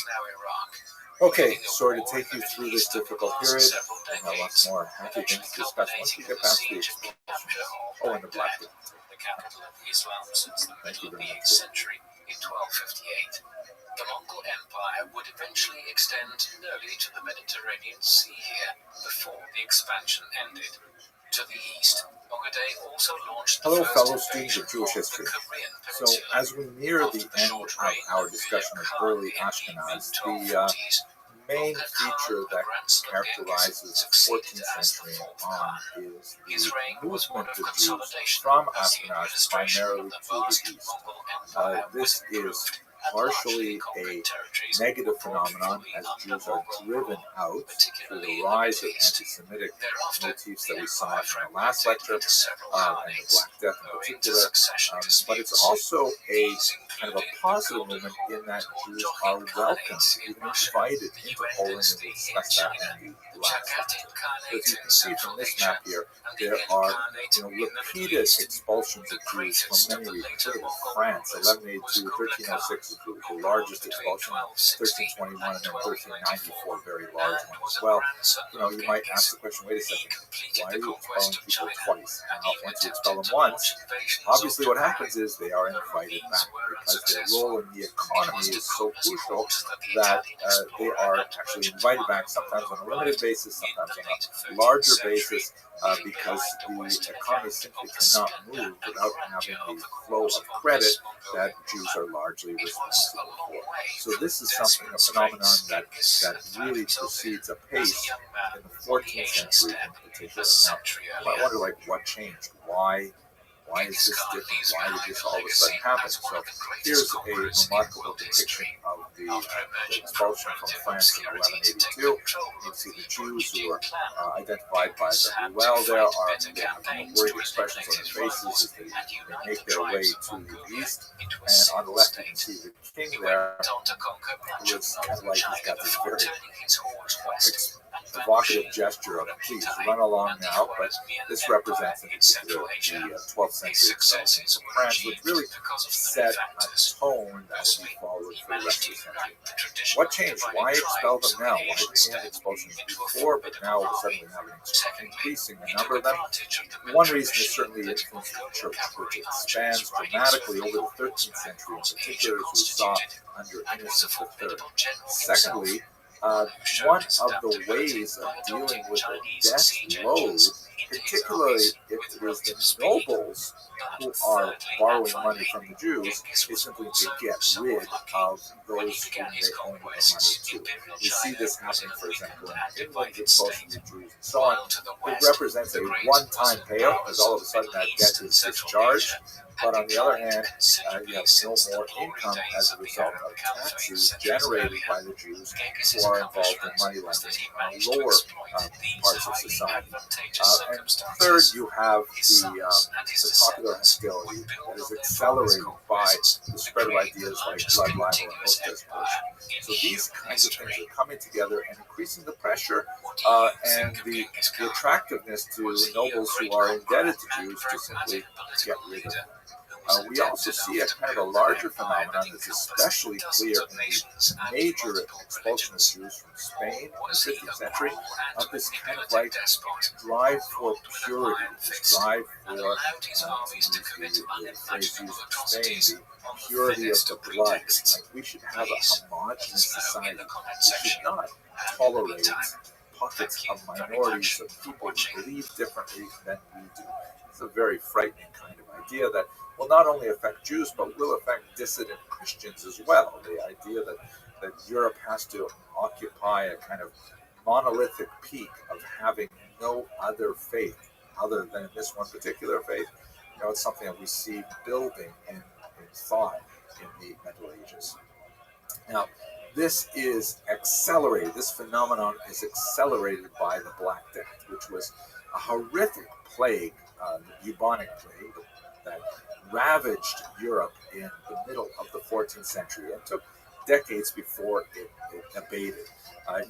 Okay, sorry to take you through this difficult period. I have lots more happy things to discuss once we get past the explosion. Oh, and the black book. Thank you very much. In 1258, the Mongol Empire would eventually extend nearly to the Mediterranean Sea here before the expansion ended. To the east, Ogedei also launched the Hello, first fellow students of Jewish invasion history. of the Korean So, Peninsula. as we near the end of our discussion of early Ashkenaz, the main feature that characterizes the 14th century on is the movement of Jews from Ashkenaz primarily to the east. This is partially a negative phenomenon as Jews are driven out through the rise of anti-Semitic motifs that we saw in the last lecture, and the Black Death in particular, but it's also a kind of a positive movement in that Jews are welcomed, even invited into Poland, and we discussed that in the last lecture. So as you can see from this map here, there are repeated expulsions of Jews from many regions. Look at France, 1182, 1306 is the largest expulsion, 1321, and then 1394, very large one as well. You might ask the question, wait a second, why are you expelling people twice? Once you expel them once, obviously what happens is they are invited back because their role in the economy is so crucial that they are actually invited back, sometimes on a limited basis, sometimes on a larger basis, because the economy simply cannot move without having the flow of credit that Jews are largely responsible for. So this is a phenomenon that really proceeds apace in the 14th century in particular. Now, you might wonder, what changed? Why is this different? Why did this all of a sudden happen? So here's a remarkable depiction of the expulsion from France in 1182. You can see the Jews who are identified by the Ruel there have worried expressions on their faces as they make their way to the east. And on the left, you can see the king there, who is kind of like he's got this very evocative gesture of please run along now, but this represents in particular the 12th century expulsions of France, which really set a tone that would be followed for the rest of the century. What changed? Why expel them now? Why didn't we have expulsions before, but now all of a sudden we have an increasing the number of them? One reason is certainly the influence of the church, which expands dramatically over the 13th century, in particular, as we saw under Innocent III. Secondly, one of the ways of dealing with the debt load, particularly if it is the nobles who are borrowing money from the Jews, is simply to get rid of those whom they owe the money to. We see this happening, for example, in England's expulsions of Jews and so on. It represents a one-time payout, because all of a sudden that debt is discharged. But on the other hand, you have no more income as a result of taxes generated by the Jews who are involved in money lending on lower parts of society. And third, you have the popular hostility that is accelerated by the spread of ideas like blood libel and ROTHSCHILD. So these kinds of things are coming together and increasing the pressure and the attractiveness to nobles who are indebted to Jews to simply get rid of them. We also see a kind of a larger phenomenon that's especially clear in the major expulsion of Jews from Spain in the 15th century, of this kind of like drive for purity, this drive for, to use the phrase used in Spain, the purity of the blood. Like we should have a homogeneous society. We should not tolerate pockets of minorities of people who believe differently than we do. It's a very frightening kind of idea that will not only affect Jews, but will affect dissident Christians as well. The idea that Europe has to occupy a kind of monolithic peak of having no other faith other than this one particular faith, it's something that we see building in thought in the Middle Ages. Now, this is accelerated, this phenomenon is accelerated by the Black Death, which was a horrific plague, the bubonic plague, that ravaged Europe in the middle of the 14th century and took decades before it abated.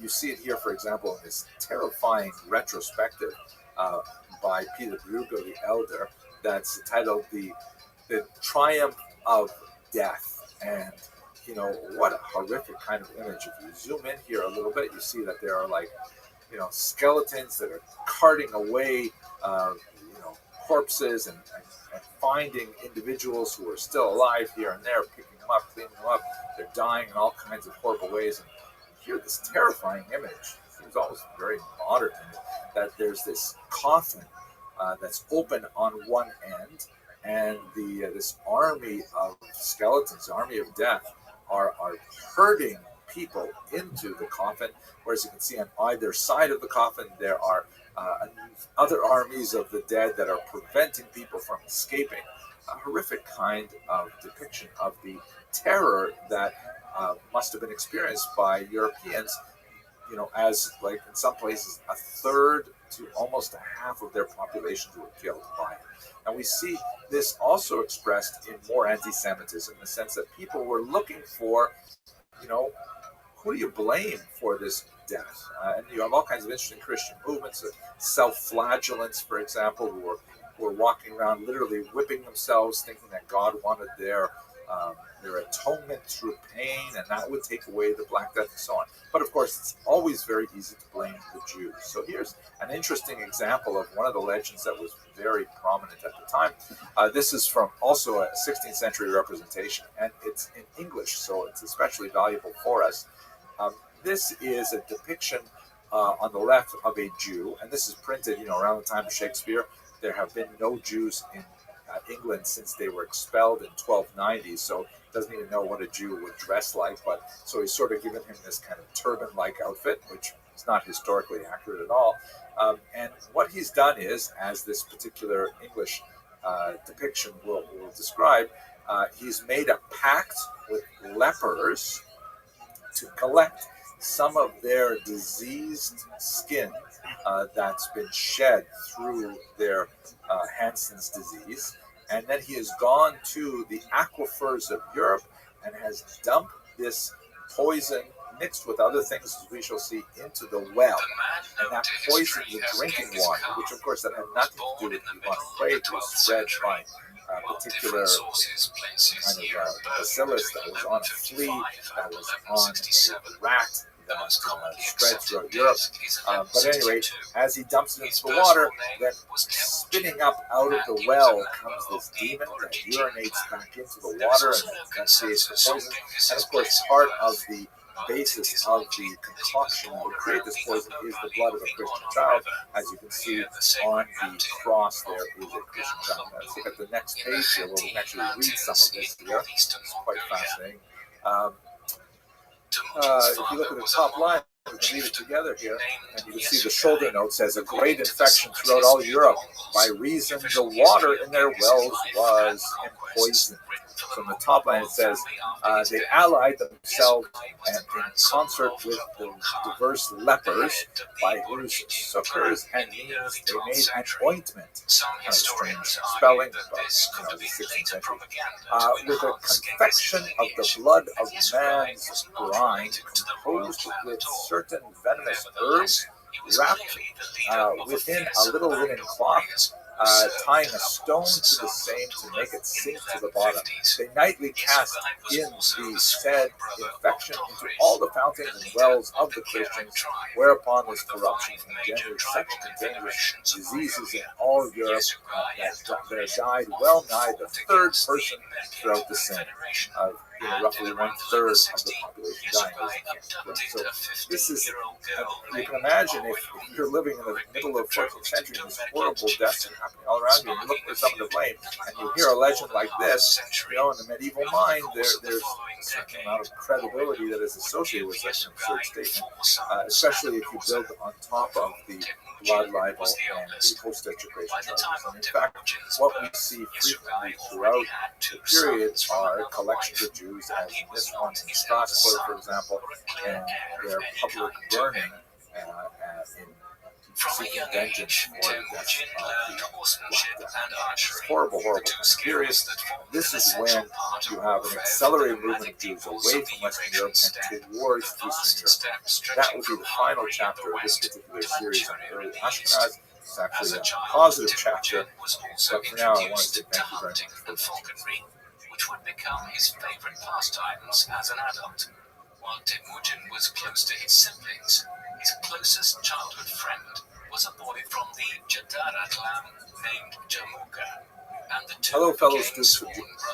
You see it here, for example, in this terrifying retrospective by Peter Brugge the Elder that's titled The Triumph of Death. And, what a horrific kind of image. If you zoom in here a little bit, you see that there are skeletons that are carting away, corpses and finding individuals who are still alive here and there, picking them up, cleaning them up. They're dying in all kinds of horrible ways. And here, this terrifying image, it seems almost very modern, that there's this coffin that's open on one end, and this army of skeletons, army of death, are herding people into the coffin, whereas you can see on either side of the coffin there are other armies of the dead that are preventing people from escaping. A horrific kind of depiction of the terror that must have been experienced by Europeans, as like in some places a third to almost a half of their populations were killed by it. And we see this also expressed in more anti-Semitism, in the sense that people were looking for, who do you blame for this death? And you have all kinds of interesting Christian movements, self-flagellants, for example, who were walking around literally whipping themselves, thinking that God wanted their atonement through pain, and that would take away the Black Death and so on. But of course, it's always very easy to blame the Jews. So here's an interesting example of one of the legends that was very prominent at the time. This is from also a 16th century representation, and it's in English, so it's especially valuable for us. This is a depiction on the left of a Jew, and this is printed, around the time of Shakespeare. There have been no Jews in England since they were expelled in 1290, so doesn't even know what a Jew would dress like, but so he's sort of given him this kind of turban-like outfit, which is not historically accurate at all. And what he's done is, as this particular English depiction will describe, he's made a pact with lepers to collect some of their diseased skin that's been shed through their Hansen's disease. And then he has gone to the aquifers of Europe and has dumped this poison mixed with other things, as we shall see, into the well. And that poisoned the drinking water, which of course that had nothing to do with the bubonic plague. It was spread by a particular kind of bacillus that was on a flea, that was on a rat, that spread throughout Europe. But at any rate, as he dumps it into the water, then spitting up out of the well comes this demon that urinates back into the water, and that creates the poison. And of course, part of the basis of the concoction that would create this poison is the blood of a Christian child. As you can see on the cross, there is a Christian child. Now, let's look at the next page here, where we can actually read some of this here. It's quite fascinating. If you look at the top line, we can read it together here, and you can see the shoulder note says, a great infection throughout all Europe by reason the water in their wells was poisoned. So in the top line it says, they allied themselves and in concert with the diverse lepers, by whose succors and means they made an ointment. Kind of strange spelling, but the 16th century. With a confection of the blood of man's brine, composed with certain venomous herbs, wrapped within a little linen cloth, tying a stone to the same to make it sink to the bottom. They nightly cast in the said infection into all the fountains and wells of the Christians, whereupon this corruption engendered such dangerous diseases in all Europe that there died well nigh the third person throughout the same. Roughly 1/3 of the population dying. So this is, you can imagine if you're living in the middle of the 14th century and these horrible deaths are happening all around you, and you look for someone to blame, and you hear a legend like this, in the medieval mind, there's a certain amount of credibility that is associated with such an absurd statement, especially if you build on top of the blood libel and the post-execution charges. And in fact, what we see frequently throughout the period are collections of Jews, as in this one in Strasbourg, for example, and their public burning in seeking vengeance for the death of the Black Death. It's horrible, horrible period. This is when you have an accelerated movement of Jews away from Western Europe and towards Eastern Europe. That will be the final chapter of this particular series on the early Ashkenaz. It's actually a positive chapter, but for now I want to say thank you very much for listening. Which would become his favorite pastimes as an adult. While Temujin was close to his siblings, his closest childhood friend was a boy from the Jadara clan named Jamuka. And the two Hello, fellow students of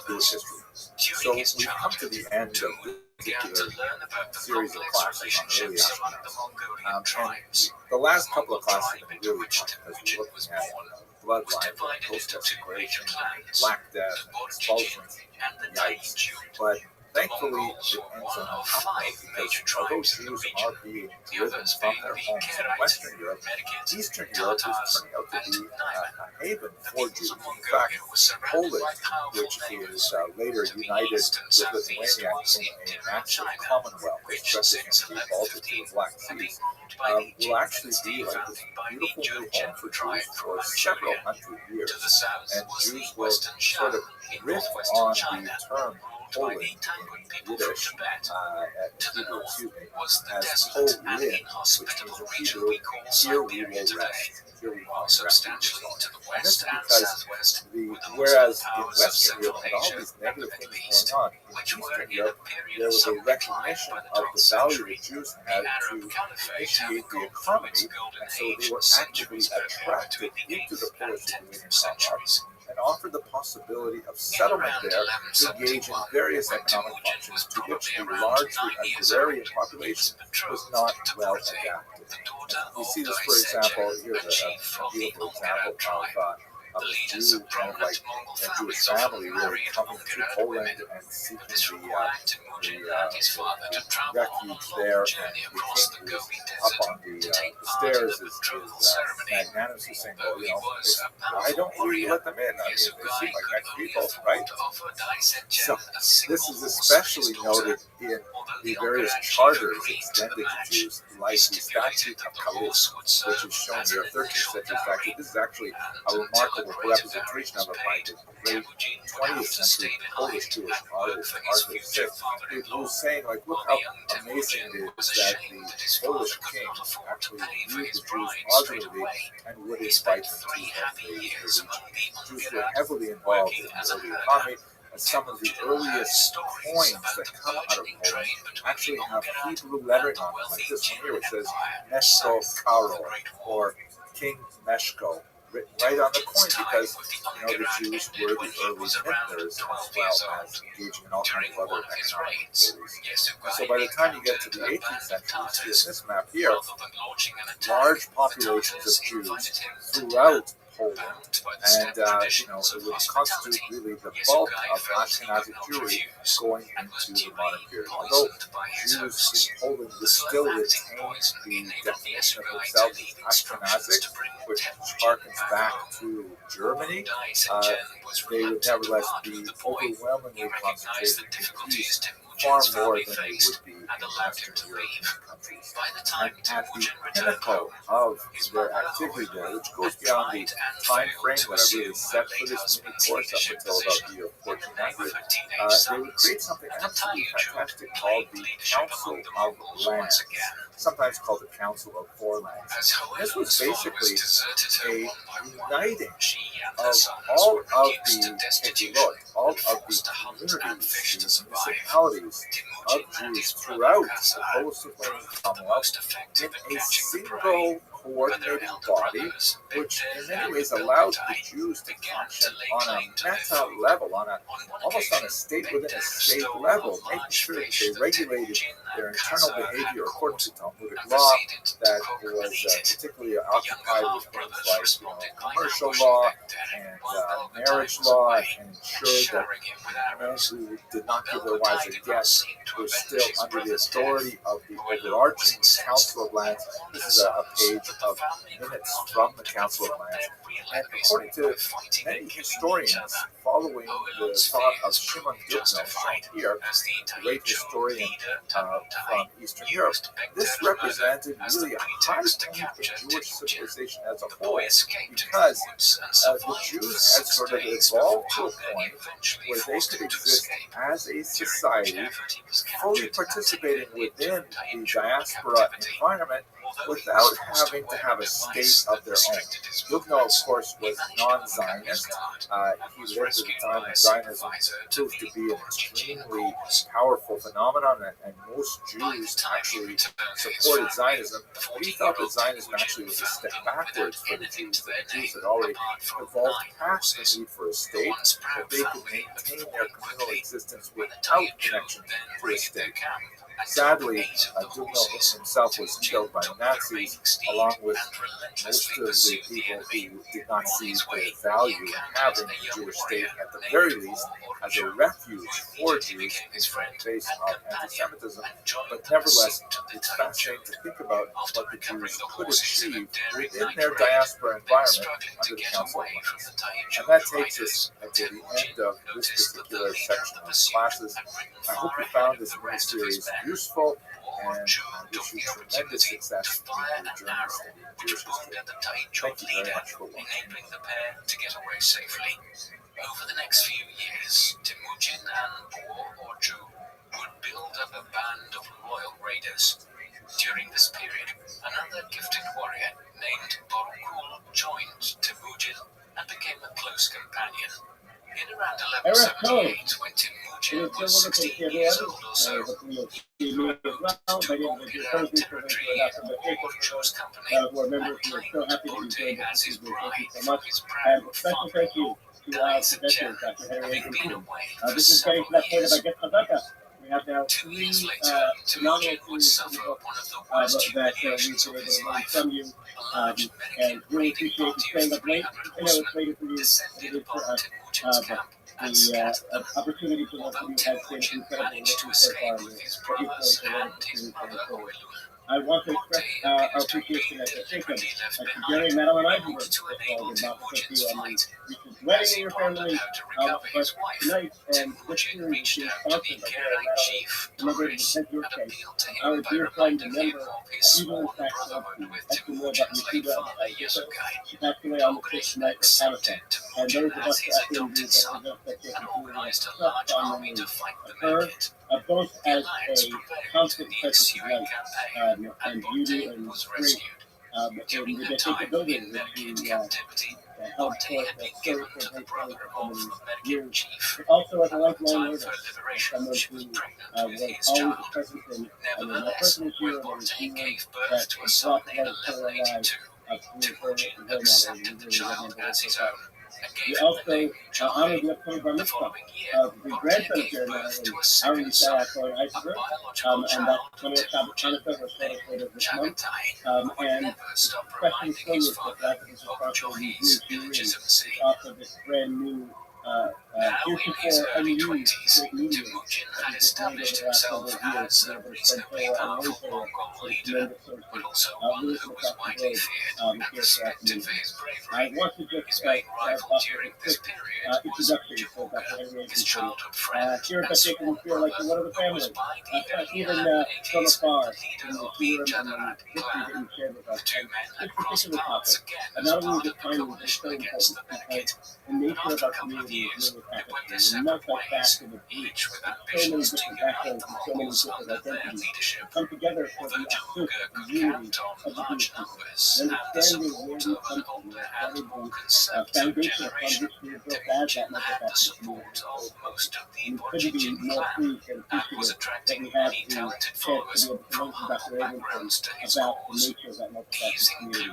Jewish history. So we've come to the end of this particular series of classes on early Ashkenaz. And the last couple of classes have been really fun because we're looking at bloodline, post-desecration, Black Death, expulsions, yikes. But thankfully, it ends on an up note because although Jews are being driven from their homes in Western Europe, Eastern Europe is turning out to be a haven for Jews. In fact, Poland, which is later united with Lithuania in a natural commonwealth that stretches from the Baltic to the Black Seas, will actually be like this beautiful new home for Jews for several hundred years. And Jews will sort of riff on the term Poland in Yiddish, Hebrew, as Polin, which means in Hebrew, here we will rest. Here we will rest. And this is because whereas in Western Europe had all these negative things going on, in Eastern Europe there was a recognition of the value that Jews had to initiate the economy, and so they were actively attracted into the Polish-Lithuanian commonwealth and offered the possibility of settlement there to engage in various economic functions to which the largely agrarian population was not well adapted. And we see this, for example, here's a beautiful example of a Jew, kind of like a Jewish family, really coming to Poland and seeking the refuge there. And the king who's up on the stairs is magnanimously saying, well, why don't we let them in? I mean, they seem like nice people, right? So this is especially noted in the various charters extended to Jews, like the Statute of Kalis, which is shown here, 13th century statute. This is actually a remarkable a representation of it by the great 20th century Polish Jewish artist Arthur Szyk, who was saying, like, look how amazing it is that the Polish king actually viewed the Jews positively and would invite them to the region. Jews were heavily involved in the early economy, and some of the earliest coins that come out of Poland actually have Hebrew lettering on them, like this one here, which says Meshko Karo, or King Meshko, written right on the coin, because the Jews were the early vintners, as well as engaging in all kinds of other economic activities. So by the time you get to the 18th century, you see in this map here, large populations of Jews throughout Poland, and it would constitute really the bulk of Ashkenazic Jewry going into the modern period. Although Jews in Poland would still retain the definition of themselves as Ashkenazic, which harkens back to Germany, they would nevertheless be overwhelmingly concentrated in the East, far more than they would be in Western European countries. And at the pinnacle of their activity there, which goes beyond the time frame that I really set for this mini course up until about the year 1400, they would create something absolutely fantastic called the Council of Lands, sometimes called the Council of Four Lands. This was basically a uniting of all of the Kehilot, all of the communities, the municipalities of Jews throughout the Polish-Lithuanian Commonwealth in a single coordinating body, which in many ways allowed the Jews to function on a meta level, almost on a state within a state level, making sure that they regulated their internal behavior according to Talmudic law that was particularly occupied with things like commercial law and marriage law, and ensured that men who did not give their wives a get were still under the authority of the overarching Council of Lands. This is a page of minutes from the Council of Lands. And according to many historians, following the thought of Shimon Dubno, shown here, a great historian from Eastern Europe, this represented really a high point of Jewish civilization as a whole, because the Jews had sort of evolved to a point where they could exist as a society, fully participating within the diaspora environment without having to have a state of their own. Dubno, of course, was non-Zionist. He lived at the time when Zionism proved to be an extremely powerful phenomenon, and most Jews actually supported Zionism. But he thought that Zionism actually was a step backwards for the Jews. That the Jews had already evolved past the need for a state, that they could maintain their communal existence without connection to a state. Sadly, Dubno himself was killed by Nazis, along with most of the people who did not see the value in having a Jewish state, at the very least, as a refuge for Jews in the face of anti-Semitism. But nevertheless, it's fascinating to think about what the Jews could achieve within their diaspora environment under the Council of Lands. And that takes us to the end of this particular section of classes. I hope you found this mini-series useful, and I wish you tremendous success in your journey studying Jewish history. Thank you very much for watching. Enabling the pair to get away safely. Over the next few years, Temujin and Boer or Jew would build up a band of loyal raiders. During this period, another gifted warrior named Borukul joined Temujin and became a close companion. In around 1178, when Temujin was 16 years old or so, he rode to Bulgaria territory in Boruk's company and claimed Borte as his bride from his proud father-in-law, Daisajan, having been away for several years. 2 years later, Temujin would suffer one of the worst humiliations of his life. A large Mennonite raiding party of 300 horsemen descended upon Temujin's camp and scattered them, although Temujin managed to escape with his brothers and his mother Oilun. I want to express our appreciation at Jacob, Jerry, Madeline Eisenberg, first of all, good not to you on the recent wedding in your family, but tonight and this series is being sponsored by Jerry and Madeline, commemorating the 10th birthday of our dear friend and member, Evelyn Saxon, actually more about Yeshua and Bishop. She passed away on the 6th night of Hanukkah, and those of us who actually do that with us that they continue to trust on memory of her, both as a constant presence of light and beauty and grace, and the capability to help forth the serve for her family for so many years. But also as a lifelong artist, as someone who was always present in my personal year and in the year that brought together her lives through her model. We also honored the upcoming bar mitzvah of the grandson of Jerry Madeline, Aaron Yisrael Eisenberg, and that's coming up Shabbat Hanukkah, or sort of later this month, and especially so with the fact that this is partially Jewish off of this brand new heretofore unused great media that has been made over the last number of years, to be able to spread Torah and learn Torah for the tremendous sources. Really look across the globe here for our community. I want to just start off with a quick introduction for Dr. Henry Eisenberg. Here at Dr. Aiken, we feel like we're one of the family. Even from afar, in the theorem and the history that you shared with us. And this particular topic, not only is it timely, but it's so important because the nature of our community is really fascinating. And multifaceted of each, with so many different backgrounds and so many different identities come together for the assist and unity of the Jewish people. Understanding where we come from, understanding the foundation upon which we have built as that multifaceted community. And we couldn't be more pleased and appreciative that we have the chance to be able to learn from Dr. Abramson about the nature of that multifaceted community.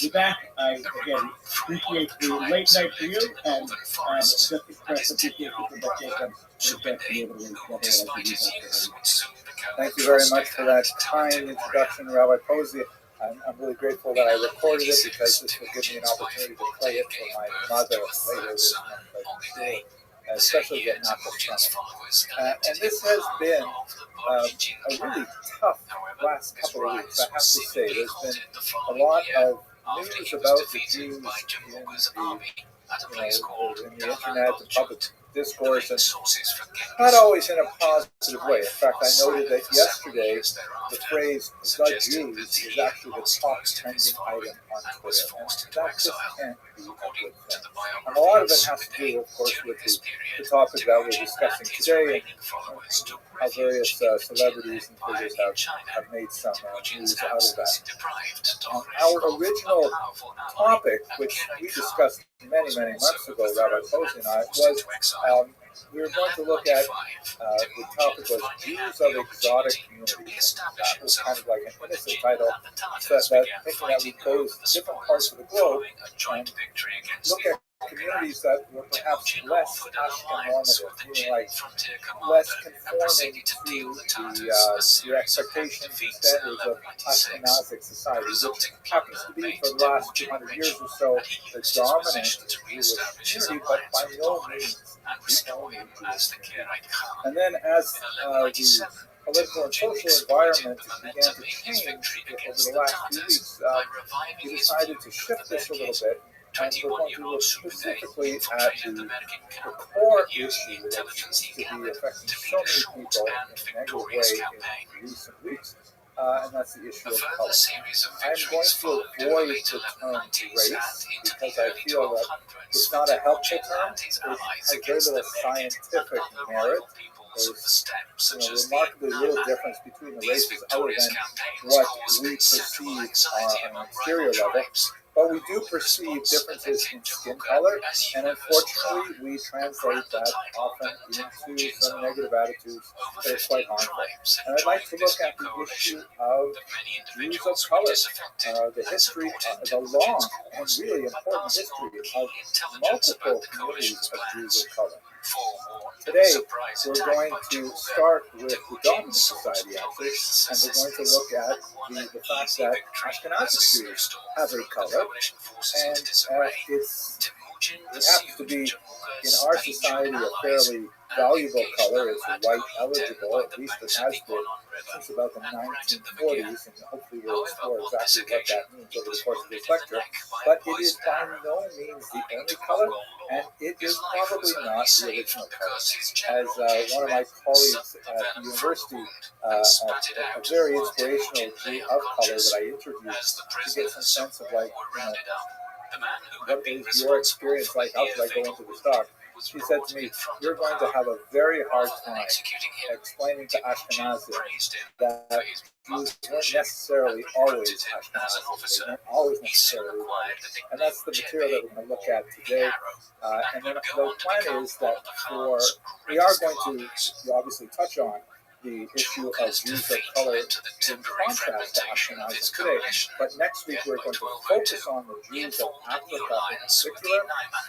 With that, I again appreciate the late night for you, and just express appreciation for Dr. Jacob for the chance to be able to link together like we do. Thank you very much for that kind introduction, Rabbi Posey. I'm really grateful that I recorded it because this will give me an opportunity to play it for my mother later this month, especially getting out the front. And this has been a really tough last couple of weeks, I have to say. There's been a lot of news about the Jews in the internet, the public discourse, and not always in a positive way. In fact, I noted that yesterday the phrase "the Jews" is actually the top trending item on Twitter. And that just can't be a good thing. And a lot of it has to do, of course, with the topic that we're discussing today, and how various celebrities and figures have made some news out of that. Our original topic, which we discussed many months ago, Rabbi Posey and I, was we were going to look at the topic was Jews of exotic communities. That was kind of like an innocent title, so that thinking that we go to different parts of the globe and look at communities that were perhaps less Ashkenazic, meaning like less conforming to the expectations and standards of Ashkenazic society, which happens to be for the last 200 years or so the dominant Jewish community, but by no means the only Jewish community. And then as the political and social environment began to change over the last few weeks, we decided to shift this a little bit. And we're going to look specifically at the core issue that seems to be affecting so many people in a negative way in recent weeks, and that's the issue of color. I'm going to avoid the term race because I feel that it's not a helpful term. It has very little scientific merit. There's remarkably little difference between the races other than what we perceive on an exterior level. But we do perceive differences in skin color, and unfortunately, we translate that often into some negative attitudes that are quite harmful. And I'd like to look at the issue of Jews of color, the history, the long and really important history of multiple communities of Jews of color. Today, we're going to start with the dominant society, actually, and we're going to look at the fact that Ashkenazi Jews have a color, and it happens to be, in our society, a fairly valuable color. It's white eligible, at least it has been since about the 1940s, and hopefully we'll explore exactly what that means over the course of this lecture. But it is by no means the only color, and it is probably not the original color. As one of my colleagues at the university, a very inspirational Jew of color that I interviewed to get some sense of, like, what is your experience like? How should I go into this talk? She said to me, "You're going to have a very hard time explaining to Ashkenazim that Jews weren't necessarily always Ashkenazim. They weren't always necessarily white." And that's the material that we're going to look at today. And then the plan is that we are going to obviously touch on the issue of Jews of color in contrast to Ashkenazim today. But next week we're going to focus on the Jews of Africa in particular,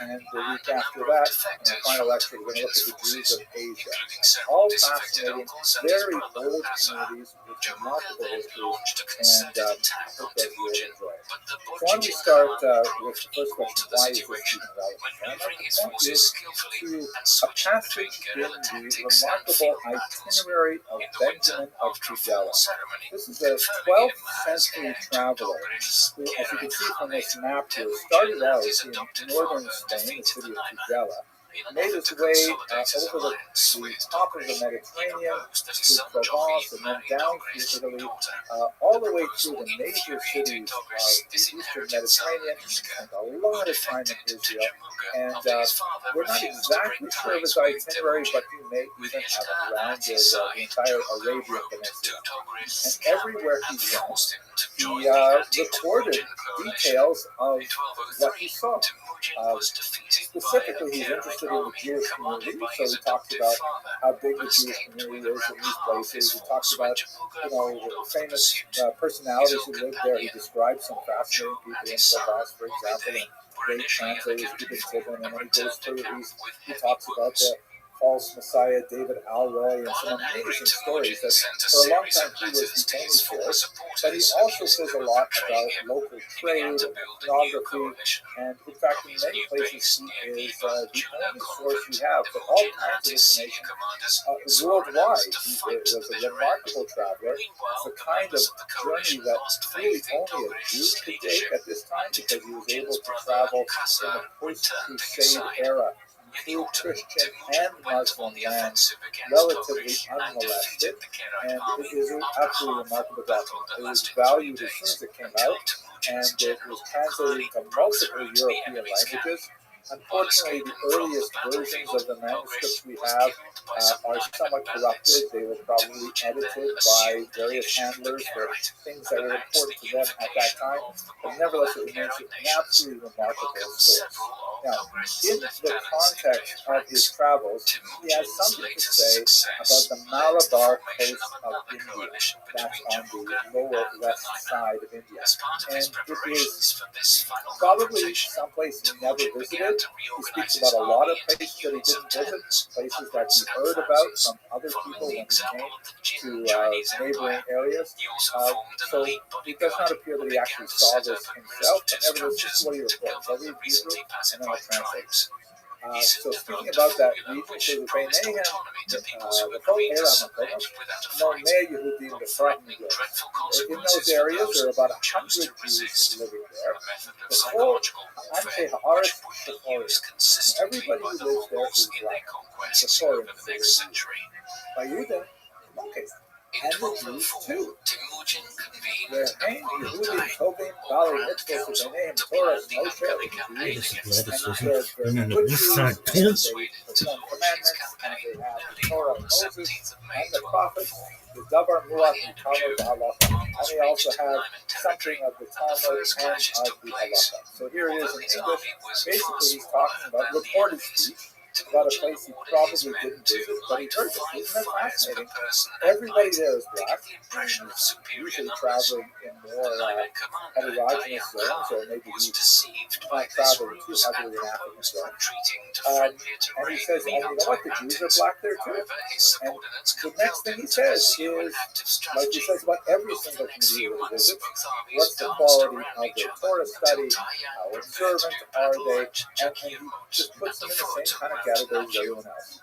and the week after that, in the final lecture, we're going to look at the Jews of Asia. All fascinating, very old communities with remarkable histories, and I hope that you'll enjoy it. So why don't we start with the first question: why is this even relevant? And the point is to a passage in the remarkable itinerary of Benjamin of Tudela. This is a 12th century traveler who, as you can see from this map here, started out in northern Spain, the city of Tudela, made his way over the top of the Mediterranean to Provence, and then down through Italy, all the way through the major cities of the eastern Mediterranean, and a lot of time in Israel. And we're not exactly sure of his itinerary, but he may even have rounded the entire Arabian Peninsula. And everywhere he went, he recorded details of what he saw. Specifically, he's interested in the Jewish community, so he talks about how big the Jewish community is in these places. He talks about, the famous personalities who lived there. He describes some fascinating people in Provence, for example, and great translators, Ibn Tibbon, and when he goes through these, he talks about the false Messiah, David Alroy, and some amazing stories that for a long time he was the only source. But he also says a lot about local trade and ethnography, and in fact in many places he is the only source we have for all kinds of information worldwide. He was a remarkable traveler. It's the kind of journey that really only a Jew could take at this time, because he was able to travel in the post-Crusade era through Christian and Muslim lands, relatively unmolested, and it is an absolutely remarkable document. It was valued as soon as it came out, and it was translated into multiple European languages. Unfortunately, the earliest versions of the manuscripts we have are somewhat corrupted. They were probably edited by various handlers for things that were important to them at that time, but nevertheless it remains an absolutely remarkable source. Now, in the context of his travels, he has something to say about the Malabar coast of India. That's on the lower west side of India. And it is probably someplace he never visited. He speaks about a lot of places that he didn't visit, places that he heard about from other people when he came to neighboring areas. So it does not appear that he actually saw this himself, but nevertheless, this is what he reports. I'll read Hebrew and then I'll translate. So speaking about that region, so ביניהם וכל עיר המקומות, מונה יהודים בפרט מיליון. In those areas, there are about 100 Jews living there. וכל אנשי הארץ שחורים. Everybody who lives there is black. שחורים. והיהודים, okay. And the Jews too. והם יהודים טובים, בעלי מצוות וביניהם תורת משה and they perform commandments, and they have the Torah of Moses and the prophets, the Dabar Muat and Talmud Halacha, and they also have something of the Talmud and of the Halacha. So here it is in English. Basically, he's talking about reported speech about a place he probably didn't visit, but he heard it. Isn't that fascinating? Everybody there is black, usually traveling in more heterogeneous zones, or maybe he's not traveling too heavily in African zones. And he says, and you know what, the Jews are black there too. And the next thing he says is, like he says about every single community that he visits, what's the quality of their Torah study, how observant are they, and he just puts them in the same kind of category as everyone else.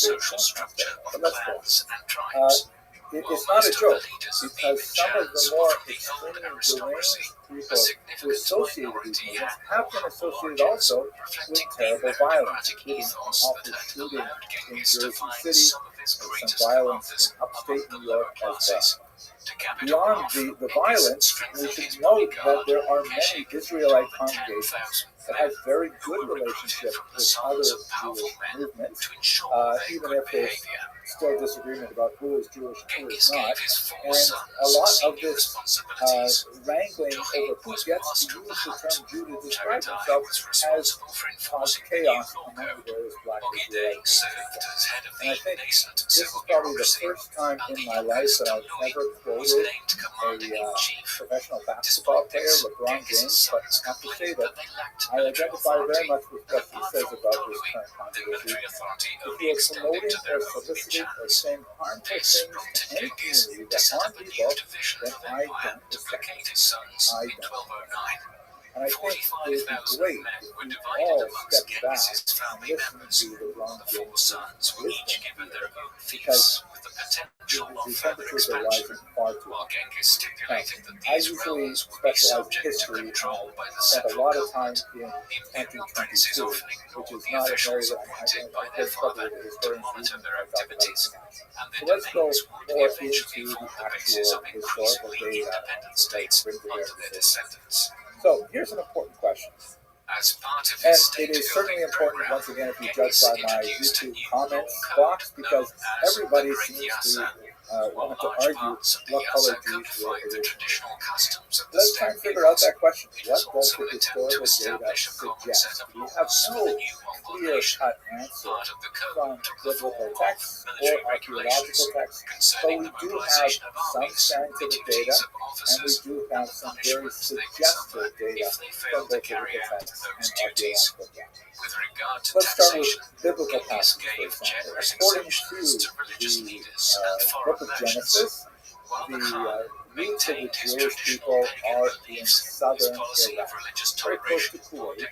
social structure of but let's go. clans and tribes. It's not a joke, because some of the more extreme deranged people who associate with these movements have been associated also with terrible violence, including an awful shooting in Jersey City, and some violence in upstate New York as well. Beyond the violence, we should note that there are many Israelite congregations that have very good relationship with other Jewish movements, even if there's still disagreement about who is Jewish and who is not. And a lot of this wrangling over who gets to use the term Jew to describe himself has caused chaos among the various black Israelites. And I think this is probably the first time in my life that I've ever quoted a professional basketball player, LeBron James, but I have to say that I identify very much with what he says about this current controversy. If you are promoting or soliciting or saying harmful things to any community that harm people, then I don't respect. I don't. And I think it would be great if we all step back and listen to LeBron James' wisdom, because the temperatures are rising far too much. I usually specialize in history, and I spent a lot of time in 1922, which is not a area that I get trouble with historians using when I talk about it. So let's go more into the actual historical data that bring together this. So here's an important question. And it is certainly important, once again, if you judge by my YouTube comments box, because everybody seems to want to argue what color Jews were originally. Let's try and figure out that question. What does the historical data suggest? We have no clear-cut answer from biblical texts or archaeological texts, but we do have some scientific data, and we do have some very suggestive data from both biblical texts and archaeological data. Let's start with biblical passages, for example. According to the book of Genesis, the roots of the Jewish people are in southern Iraq, very close to Kuwait.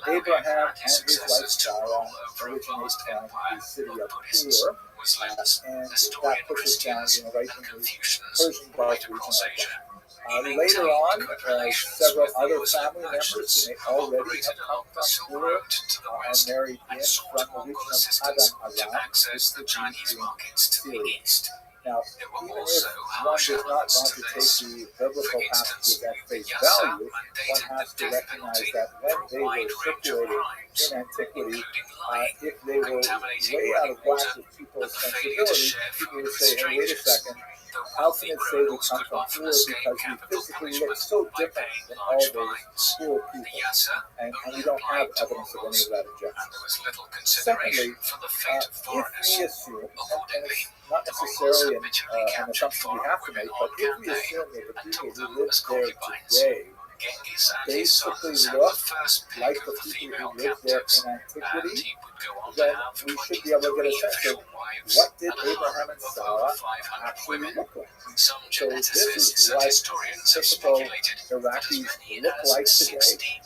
Abraham and his wife Sarah originate from the city of Ur, and that pushes down right in the Persian Gulf region of that. Later on, several other family members who may already have come from Ur are married in from the region of Adam Aram, which would be in Syria. Now, even if one does not want to take the biblical passages at face value, one has to recognize that when they were circulated in antiquity, if they were way out of whack with people's sensibility, people would say, hey, wait a second, how can it say we come from Ur because we physically look so different than all those Ur people? And we don't have evidence of any of that objection. Secondly, if we assume, and it's not necessarily an assumption we have to make, but if we assume that the people who live there today basically look like the people who lived there in antiquity, then we should be able to get a sense of what did Abraham and Sarah actually look like. So this is what typical Iraqis look like today.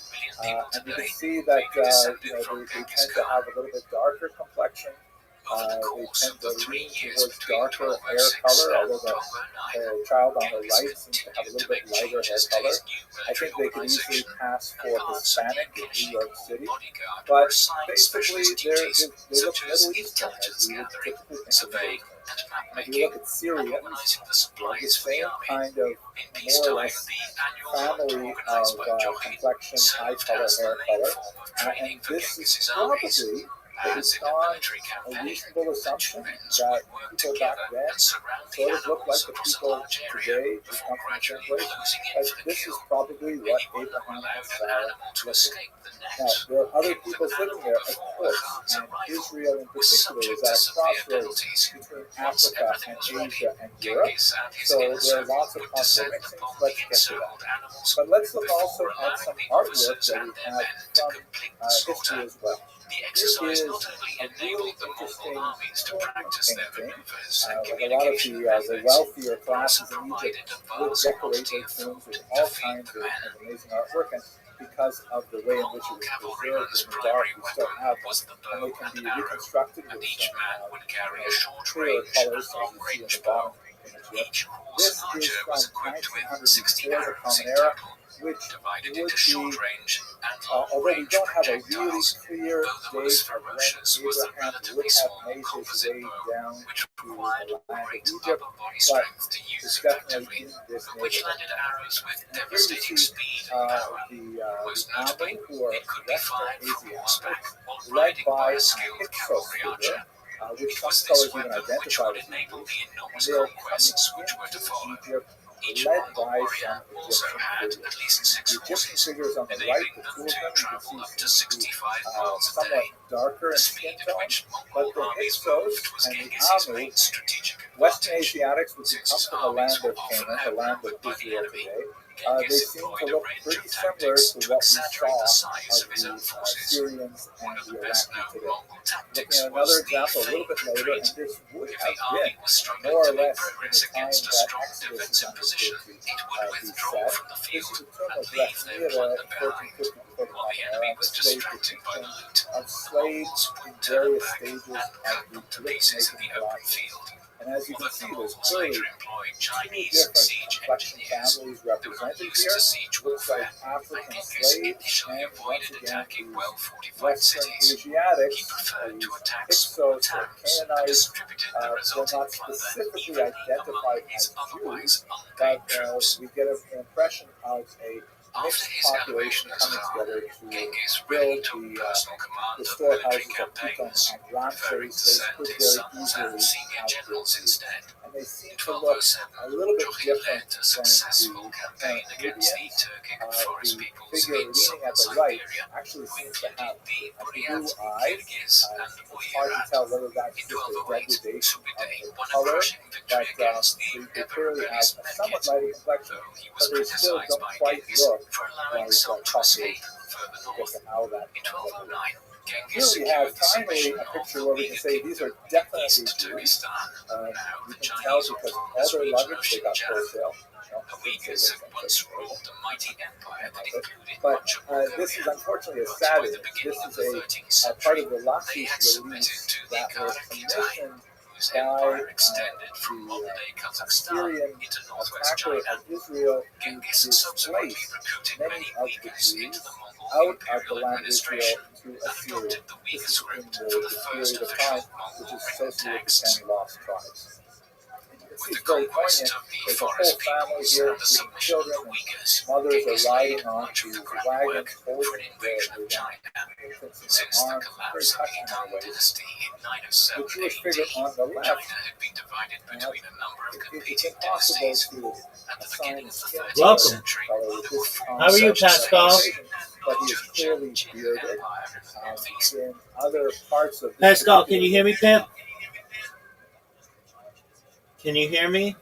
And you can see that they tend to have a little bit darker complexion. They tend to lean towards darker hair color, although the child on the right seems to have a little bit lighter hair color. I think they could easily pass for Hispanic in New York City, but basically they look Middle Eastern, as we would typically think of them. If you look at Syrians, they're the same kind of more or less family of complexion, eye color, hair color, and this is probably based on a reasonable assumption that people back then sort of look like the people today who come from the same place. As this is probably what Abraham and Sarah looked like. Now, there are other peoples living there, of course, and Israel in particular is at a crossroads between Africa and Asia and Europe, so there are lots of possible mixings. Let's get to that. But let's look also at some artwork that we have from history as well. This is a really interesting painting. A lot of the wealthier classes in Egypt would decorate their tombs with all kinds of amazing artwork, and because of the way in which it was preserved in the dark, we still have them, and they can be reconstructed with some clearer colors, as you see in the bottom image here. Each horse This and is archer from was equipped with 1900 60 before the arrows Common in Era, total, which divided would into short range and long although we range don't have a really projectiles. clear Though the date most of when ferocious was the Abraham relatively would have small made his composite way bow, down which to required the land of great Egypt, upper body but strength to use it's definitely effectively, in this but which neighborhood. landed arrows with And here you devastating see speed and power. the Most Amu, notably, who are it could be Western fired from Asiatics, horseback while led riding by by a a skilled Hyksos cavalry figure, archer. which It some was scholars this even weapon which identify would as enable the English, and enormous they are conquests coming which were to into follow. Egypt Each led Mongol by warrior some also Egyptian had figures. at least 6 The Egyptian horses, figures on the right, enabling the them two of to them, you can travel see up to seem to be 65 miles a somewhat day. darker The in speed skin at tone, which but Mongol the armies Hyksos moved was and the Genghis's Amu, main strategic Western advantage. Asiatics, which Since come his from the armies land were of often Canaan, the land of outnumbered by the Israel enemy, today, they Genghis seem to employed a look range pretty of similar tactics to to what we exaggerate the saw size of of his the own forces. Syrians One and of the the Iraqi best-known today. Mongol Looking tactics at another was the example a little feint bit later, retreat. and this would If have the army been was struggling more to or make less in the progress time against a that strong Exodus is defensive position, understood to it would be withdraw set. from the This field tomb and was leave left their near plunder 1450 behind, before the while the Common Era, enemy and was this is a distracted by the depiction loot. of The slaves Mongols in would turn various back stages and of cut the them to pieces in the brick-making open process. field. And as you can Although see, the there's Mongols clearly later employed two Chinese different siege complexion engineers families who were represented used here. to siege Looks like warfare, and African Genghis slaves initially and once avoided again attacking these well-fortified Western cities. He Asiatics, preferred to these attack smaller Hyksos or towns and Canaanites, distributed the they're resulting not plunder specifically evenly identified among as his Jews, otherwise unpaid but troops. we get an impression of a After mixed his population elevation as coming Khan, together to Genghis rarely build took personal the command of storehouses military of Piton campaigns, and preferring Ramses. to They send could his very sons easily and senior have generals their instead. and they seem In to look 1207, a little bit Jochi different led a from successful the campaign against the Libyans. Turkic forest The peoples figure in leaning at southern the right Siberia, actually who seems to have included the blue Buryat, eyes. Kyrgyz, and It's hard to Oirat. tell whether that's In just a 1208, degradation of Subutai the won a color, crushing victory but against the they clearly have ever-rebellious a somewhat Merkit, lighter complexion, though he but was they still criticized don't by quite Genghis look for allowing like some to Caucasian. escape further We'll get north. to how that In 1209, Genghis here we have secured the finally submission a of picture the where we can Uyghur say these are kingdom in definitely East Jews. Turkestan. Now You the can tell Chinese because rule all has their reached luggage they got Xinjiang. wholesale. The Uyghurs had once ruled a mighty empire that included But much of Mongolia. this is unfortunately a But sad by the image. beginning This of is the a 13th part of century, the they Lachish had submitted release to the that was Karakitai, commissioned whose by empire extended the from modern-day Kazakhstan Syrian into northwest attacker China. of Israel to Genghis subsequently displace recruited many many of the Uyghurs into Jews the Mongol out of the imperial land of Israel administration to and Assyria. adopted the This Uyghur is in script for the the first period of official time which Mongol is written associated with the text. 10 lost tribes. With It's the very conquest poignant. of the There's a whole forest family peoples here, and the including submission of children the and Uyghurs, mothers are Genghis riding laid on much of these the groundwork wagons for holding an invasion of the China. infants in Since their the arms. Very collapse of the touching in Tang a way. dynasty in The 907 Jewish AD, figure on the left, China had been divided between a number of it's competing impossible dynasties. to At the assign beginning a of the skin 13th Welcome. century, color there with were this four How are you, such Pascal? civilization, but he is Jochi, clearly Qing bearded. Empire in the northeast, In other parts of this Pascal, can you hear me, particular Pimp? Can you hear me?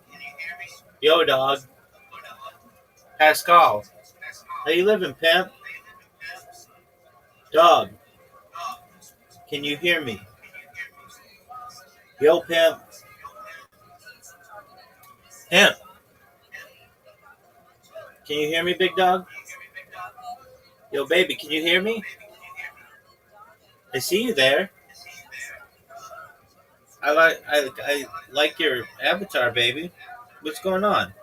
Yo, dog. Pascal. How you living, Pimp? Dog. Can you hear me? Yo, Pimp. Pimp. Can you hear me, big dog? Yo, baby, can you hear me? I see you there. I like your avatar, baby. What's going on?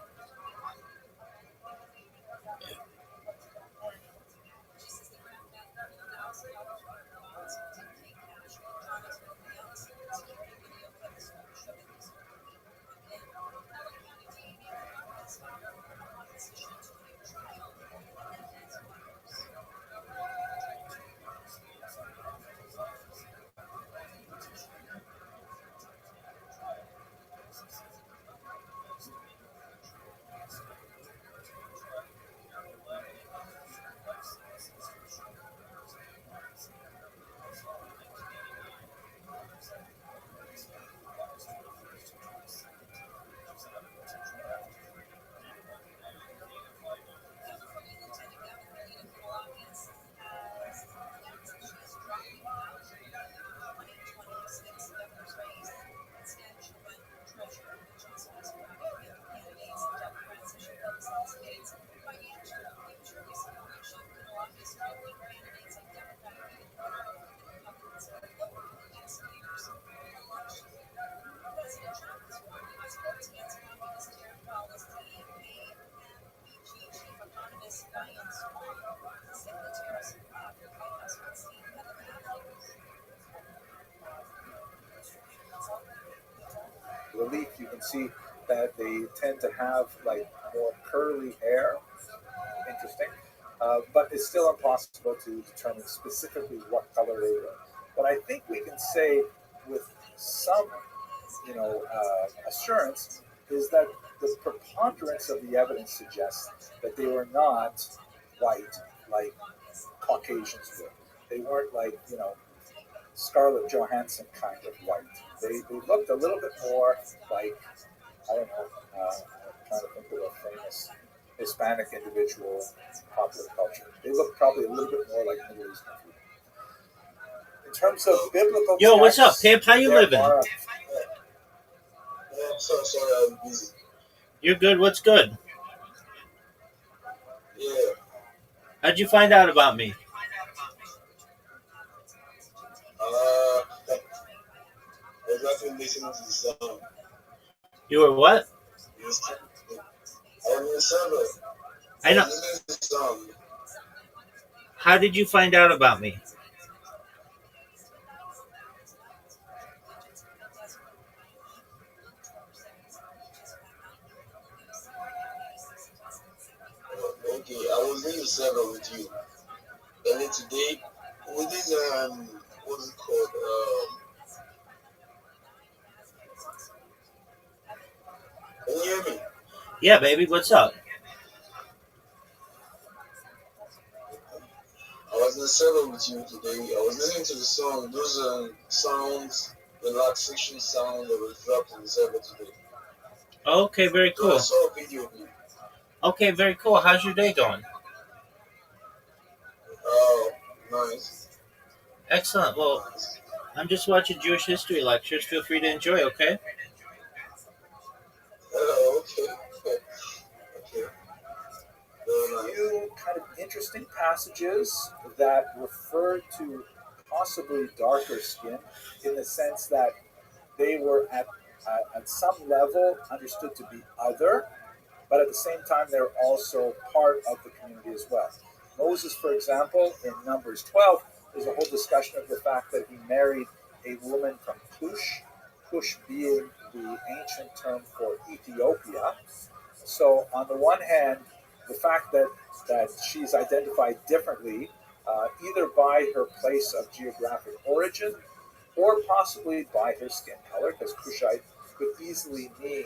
You can see that they tend to have like more curly hair. Interesting. But it's still impossible to determine specifically what color they were. But I think we can say with some, assurance is that the preponderance of the evidence suggests that they were not white like Caucasians were. They weren't like, Scarlett Johansson kind of white. They looked a little bit more like, I don't know, I'm trying to think of a famous Hispanic individual in popular culture. They look probably a little bit more like Middle Eastern people. In terms of biblical Yo, what's up, texts, Pimp? How you there living? are- Yeah, I'm so sorry, I'm busy. You're good. What's good? Yeah. How'd you find out about me? I was actually listening to the song. You were what? Yes. I was in the server. I know. was listening to the song. How did you find out about me? Okay, I was in the server with you. And then today, with this, what's it called? Can you hear me? Yeah, baby. What's up? I was in the server with you today. I was listening to the song. Those sounds, the relaxation sound that was dropped in the server today. Okay, very So I cool. saw a video of you. Okay, very cool. How's your day going? Oh, nice. Excellent. Well, Nice. I'm just watching Jewish history lectures. Feel free to enjoy, okay? Okay. Okay. Very nice. few kind of interesting passages that refer to possibly darker skin in the sense that they were at some level understood to be other, but at the same time they're also part of the community as well. Moses, for example, in Numbers 12, there's a whole discussion of the fact that he married a woman from Cush, Cush being the ancient term for Ethiopia. So on the one hand, the fact that she's identified differently, either by her place of geographic origin or possibly by her skin color, because Cushite could easily mean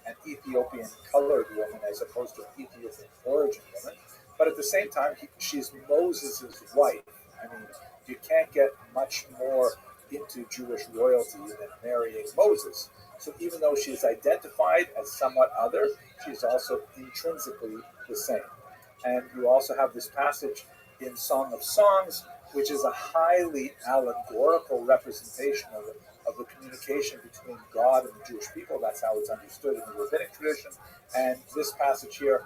an Ethiopian colored woman as opposed to an Ethiopian origin woman. But at the same time, she's Moses' wife. I mean, you can't get much more into Jewish royalty than marrying Moses. So even though she is identified as somewhat other, she's also intrinsically the same. And you also have this passage in Song of Songs, which is a highly allegorical representation of the communication between God and the Jewish people. That's how it's understood in the rabbinic tradition. And this passage here,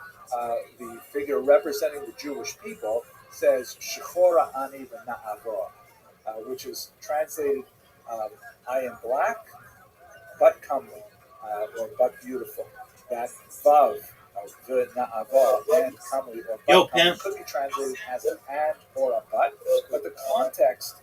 the figure representing the Jewish people says, Shechora ani v'na'avo, which is translated, I am black, but comely, or but beautiful. That vav, the na'ava, and comely, or but Yo, comely, Pimp. could be translated as an and or a but the context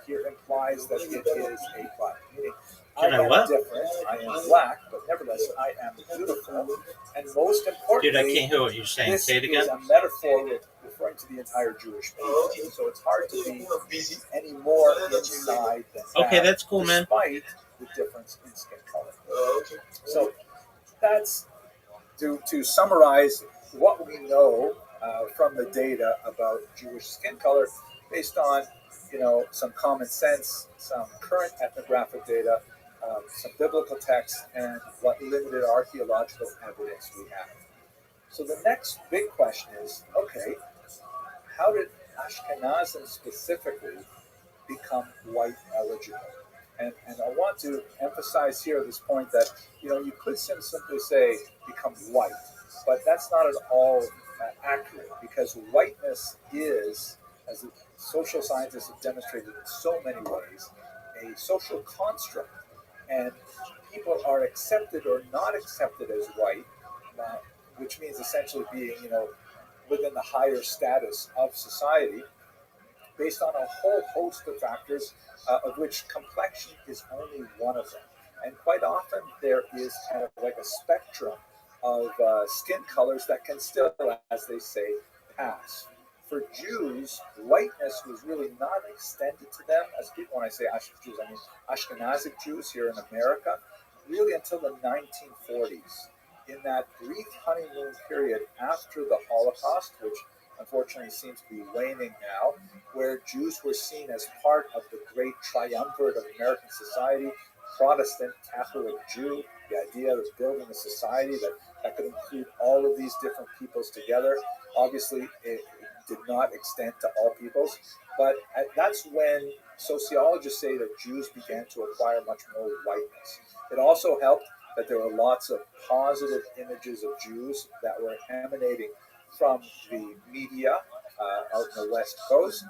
here implies that it is a but, meaning Can I am what? different, I am black, but nevertheless I am beautiful, and most importantly, Dude, I can't hear what you're saying. this Say it is again. a metaphor referring to the entire Jewish people, so it's hard to be any more inside than Okay, that, that's cool, man. despite the difference in skin color. Okay. So that's to summarize what we know from the data about Jewish skin color, based on some common sense, some current ethnographic data, some biblical texts, and what limited archaeological evidence we have. So the next big question is, okay, how did Ashkenazim specifically become white eligible? And I want to emphasize here at this point that you could simply say become white, but that's not at all accurate, because whiteness is, as the social scientists have demonstrated in so many ways, a social construct, and people are accepted or not accepted as white, which means essentially being within the higher status of society, based on a whole host of factors, of which complexion is only one of them. And quite often there is kind of like a spectrum of skin colors that can still, as they say, pass. For Jews, whiteness was really not extended to them as people. When I say Jews, I mean Ashkenazic Jews here in America, really until the 1940s. In that brief honeymoon period after the Holocaust, which unfortunately seems to be waning now, where Jews were seen as part of the great triumvirate of American society, Protestant, Catholic, Jew, the idea of building a society that could include all of these different peoples together. Obviously, it did not extend to all peoples, but that's when sociologists say that Jews began to acquire much more whiteness. It also helped that there were lots of positive images of Jews that were emanating from the media out in the West Coast.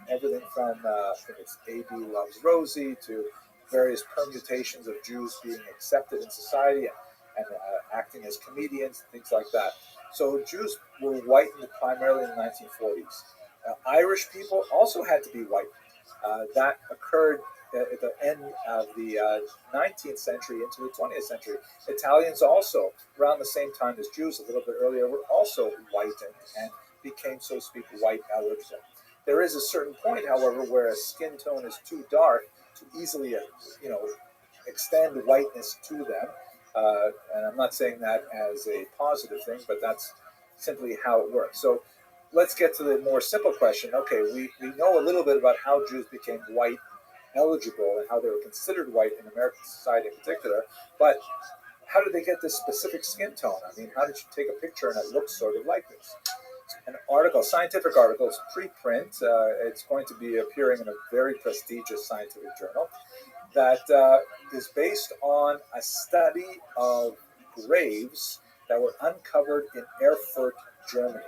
Everything from, I think it's A.B. Loves Rosie, to various permutations of Jews being accepted in society and acting as comedians, things like that. So Jews were whitened primarily in the 1940s. Irish people also had to be whitened. That occurred at the end of the 19th century into the 20th century. Italians also, around the same time as Jews, a little bit earlier, were also whitened and became, so to speak, white eligible. There is a certain point, however, where a skin tone is too dark to easily, extend whiteness to them. And I'm not saying that as a positive thing, but that's simply how it works. So let's get to the more simple question. Okay, we know a little bit about how Jews became white eligible and how they were considered white in American society in particular, but how did they get this specific skin tone? I mean, how did you take a picture and it looks sort of like this? An article, scientific article, it's preprint. It's going to be appearing in a very prestigious scientific journal that is based on a study of graves that were uncovered in Erfurt, Germany.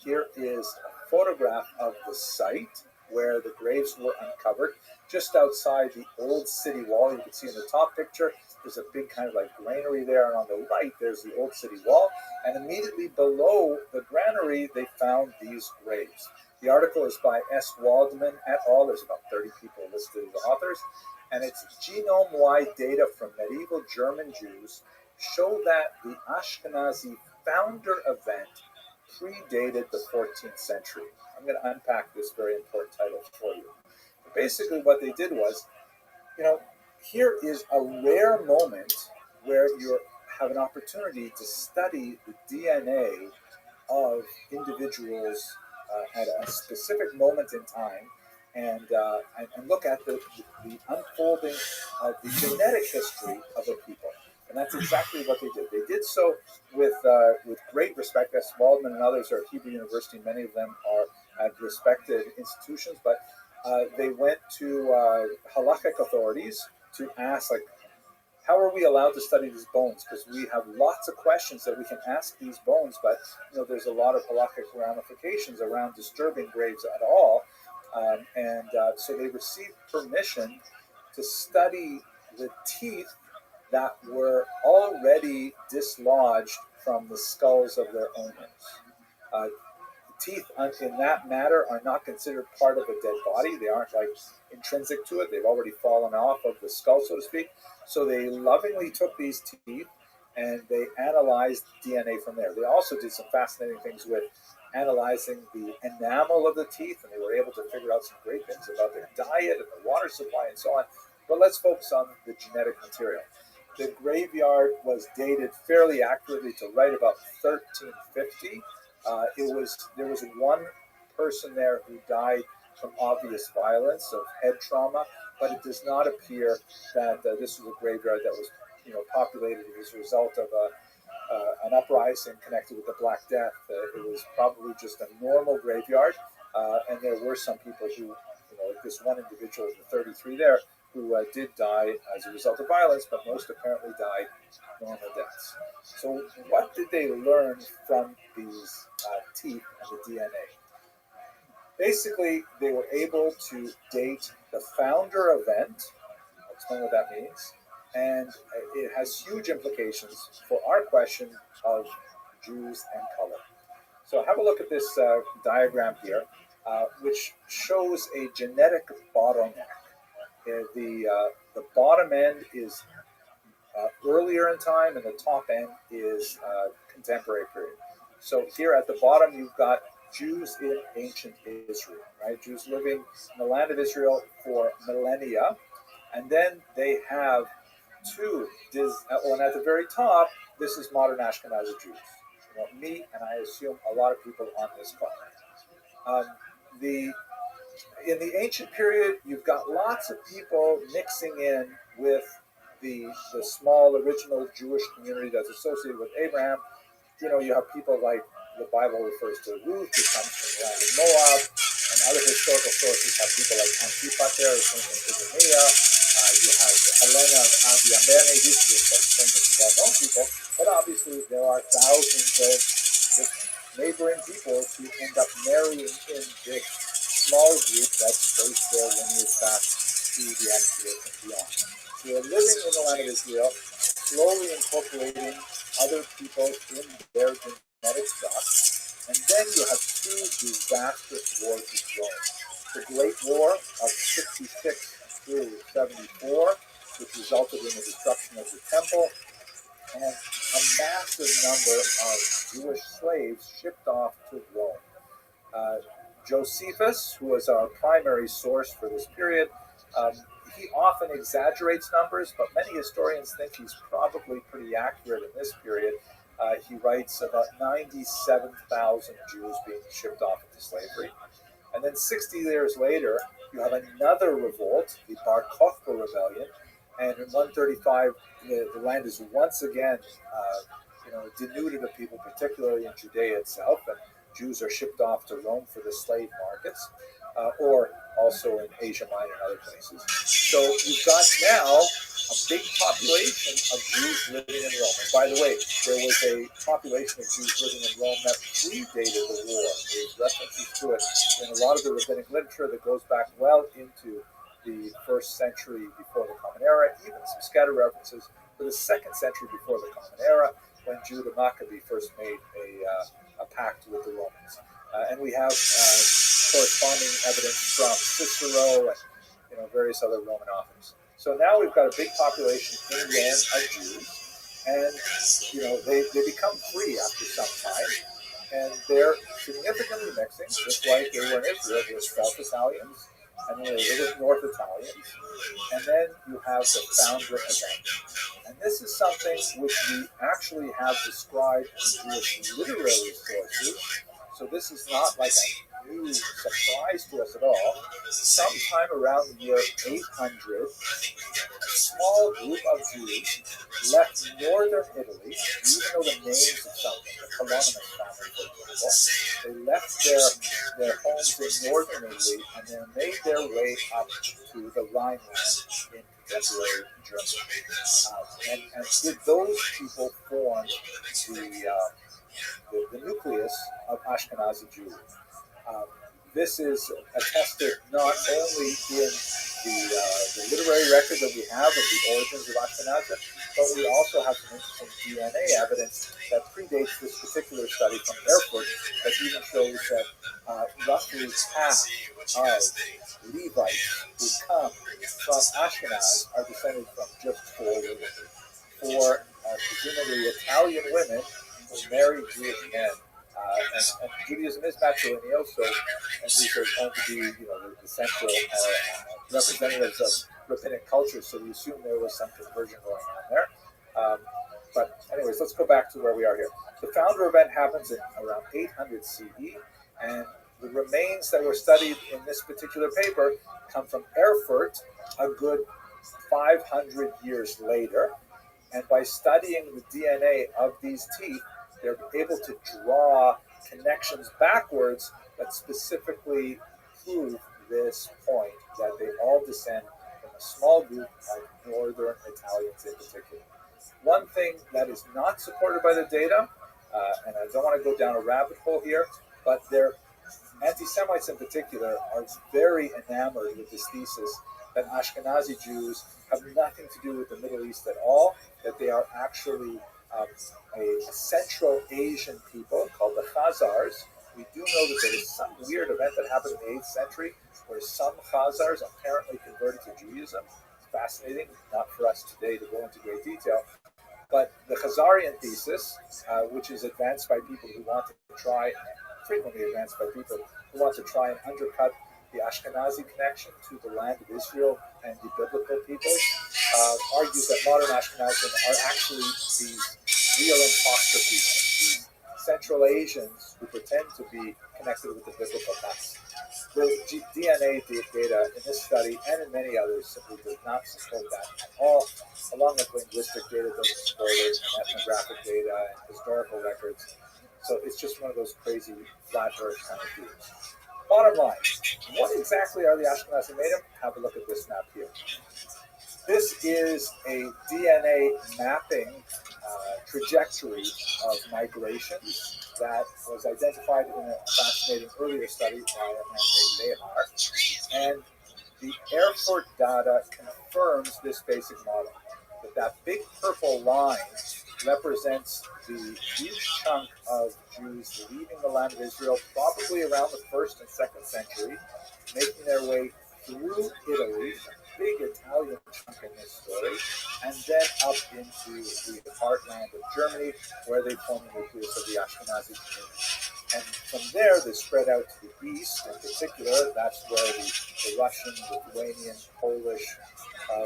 Here is a photograph of the site where the graves were uncovered, just outside the old city wall. You can see in the top picture, there's a big kind of like granary there, and on the right, there's the old city wall. And immediately below the granary, they found these graves. The article is by S. Waldman et al. There's about 30 people listed as authors. And it's genome-wide data from medieval German Jews show that the Ashkenazi founder event predated the 14th century. I'm going to unpack this very important title for you. But basically what they did was, here is a rare moment where you have an opportunity to study the DNA of individuals at a specific moment in time, and look at the unfolding of the genetic history of a people. And that's exactly what they did. They did so with great respect. S. Waldman and others are at Hebrew University. Many of them are at respected institutions, but they went to halakhic authorities to ask, like, how are we allowed to study these bones? Because we have lots of questions that we can ask these bones, but there's a lot of halakhic ramifications around disturbing graves at all. So they received permission to study the teeth that were already dislodged from the skulls of their owners. Teeth in that matter are not considered part of a dead body. They aren't like intrinsic to it. They've already fallen off of the skull, so to speak. So they lovingly took these teeth and they analyzed DNA from there. They also did some fascinating things with analyzing the enamel of the teeth, and they were able to figure out some great things about their diet and the water supply and so on. But let's focus on the genetic material. The graveyard was dated fairly accurately to right about 1350. There was one person there who died from obvious violence of head trauma, but it does not appear that this was a graveyard that was populated as a result of an uprising connected with the Black Death. It was probably just a normal graveyard, and there were some people who, like this one individual, the 33 there, who did die as a result of violence, but most apparently died normal deaths. So what did they learn from these teeth and the DNA? Basically, they were able to date the founder event. I'll explain what that means. And it has huge implications for our question of Jews and color. So have a look at this diagram here, which shows a genetic bottleneck. The the bottom end is earlier in time, and the top end is contemporary period. So here at the bottom, you've got Jews in ancient Israel, right? Jews living in the land of Israel for millennia, and then they have two. And at the very top, this is modern Ashkenazi Jews. Me and I assume a lot of people on this call. In the ancient period, you've got lots of people mixing in with the small original Jewish community that's associated with Abraham. You have people like the Bible refers to Ruth, who comes from the land of Moab, and other historical sources have people like Antipater, who comes from Pisidia. You have Helena of Abiambene. These are just famous, well-known people, but obviously there are thousands of neighboring people who end up marrying in this small group that trace their lineage back to the Exodus and beyond. So they're living in the land of Israel, slowly incorporating other people in their genetic stock. And then you have two disastrous wars with Rome. The Great War of 66 through 74, which resulted in the destruction of the temple, and a massive number of Jewish slaves shipped off to Rome. Josephus, who was our primary source for this period, he often exaggerates numbers, but many historians think he's probably pretty accurate in this period. He writes about 97,000 Jews being shipped off into slavery. And then 60 years later, you have another revolt, the Bar Kokhba rebellion, and in 135, the land is once again denuded of people, particularly in Judea itself, and Jews are shipped off to Rome for the slave markets, or also in Asia Minor and other places. So you've got now a big population of Jews living in Rome. And by the way, there was a population of Jews living in Rome that predated the war. There's references to it in a lot of the rabbinic literature that goes back well into the 1st century before the Common Era, even some scattered references to the 2nd century before the Common Era, when Judah Maccabee first made a pact with the Romans. And we have corresponding evidence from Cicero and various other Roman authors. So now we've got a big population in Rome of Jews, and they become free after some time, and they're significantly mixing, just like they were in Israel. There's South Italians, and then there's North Italians, and then you have the founder event. And this is something which we actually have described in Jewish literary sources. So this is not like a new surprise to us at all. Sometime around the year 800, a small group of Jews left northern Italy, even though the names of some, the Colonna family, for example, they left their homes in northern Italy and then made their way up to the Rhineland in contemporary Germany. And did those people form the nucleus of Ashkenazi Jews? This is attested not only in the literary record that we have of the origins of Ashkenazim, but we also have some interesting DNA evidence that predates this particular study from Erfurt that even shows that roughly half of Levites who come from Ashkenaz are descended from just 4 women. 4 presumably Italian women who married Jewish men. And Judaism is matrilineal, so and these are going to be, the central representatives of rabbinic culture. So we assume there was some conversion going on there. But anyways, let's go back to where we are here. The founder event happens in around 800 CE, and the remains that were studied in this particular paper come from Erfurt, a good 500 years later. And by studying the DNA of these teeth, they're able to draw connections backwards that specifically prove this point, that they all descend from a small group of northern Italians in particular. One thing that is not supported by the data, and I don't want to go down a rabbit hole here, but their anti-Semites in particular are very enamored with this thesis that Ashkenazi Jews have nothing to do with the Middle East at all, that they are actually a Central Asian people called the Khazars. We do know that there was some weird event that happened in the 8th century where some Khazars apparently converted to Judaism. fascinating, not for us today to go into great detail. But the Khazarian thesis, which is advanced by people who want to try, frequently advanced by people who want to try and undercut the Ashkenazi connection to the land of Israel and the biblical peoples, argues that modern Ashkenazim are actually these real imposter people, these Central Asians who pretend to be connected with the biblical past. The DNA data in this study and in many others simply does not support that at all, along with linguistic data doesn't support it, and ethnographic data and historical records. So it's just one of those crazy flat earth kind of views. Bottom line, what exactly are the Ashkenazi made of? Have a look at this map here. This is a DNA mapping trajectory of migration that was identified in a fascinating earlier study by a man named Behar. And the Erfurt data confirms this basic model, that big purple line represents the huge chunk of Jews leaving the land of Israel, probably around the 1st and 2nd century, making their way through Italy, a big Italian chunk in this story, and then up into the heartland of Germany, where they form the nucleus of the Ashkenazi community. And from there, they spread out to the east in particular. That's where the Russian, Lithuanian, Polish,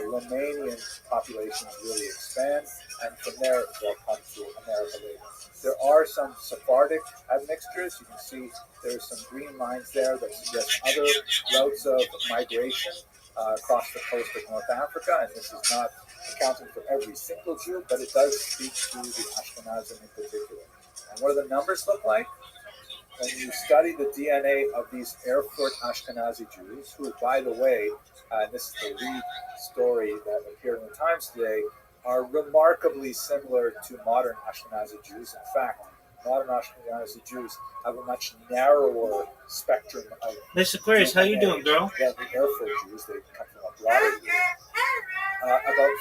Romanian populations really expand. And from there, they'll come to America later. There are some Sephardic admixtures. You can see there's some green lines there that suggest other routes of migration across the coast of North Africa. And this is not accounting for every single Jew, but it does speak to the Ashkenazim in particular. And what do the numbers look like? When you study the DNA of these Erfurt Ashkenazi Jews, who, by the way, and this is the lead story that appeared in the Times today, are remarkably similar to modern Ashkenazi Jews. In fact, modern Ashkenazi Jews have a much narrower spectrum of Miss Aquarius, how you doing, girl? than the Erfurt Jews. They come from a broader group.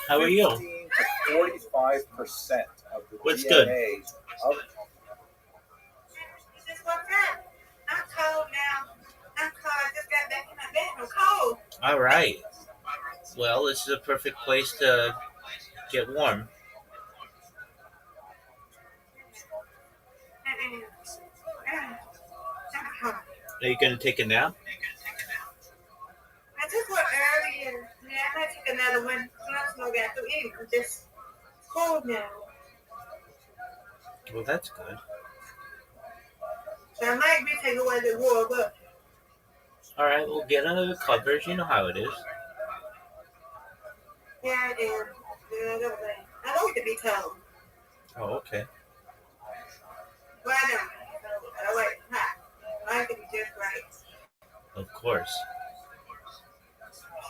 How are About you? 15 to 45% of the What's DNA good? of I'm cold now. I'm cold. I just got back in my bed. I'm cold. All right. Well, this is a perfect place to get warm. I'm cold. Are you going to take a nap? I took one earlier. Yeah, I might take another one. I'm not got to eat. I'm just cold now. Well, that's good. So I might be taking one that warm up. All right, we'll get under the covers. You know how it is. Yeah, I am. Yeah, I don't want to be cold. Oh, okay. Well, I don't. I like it hot. I like it to be just right. Of course.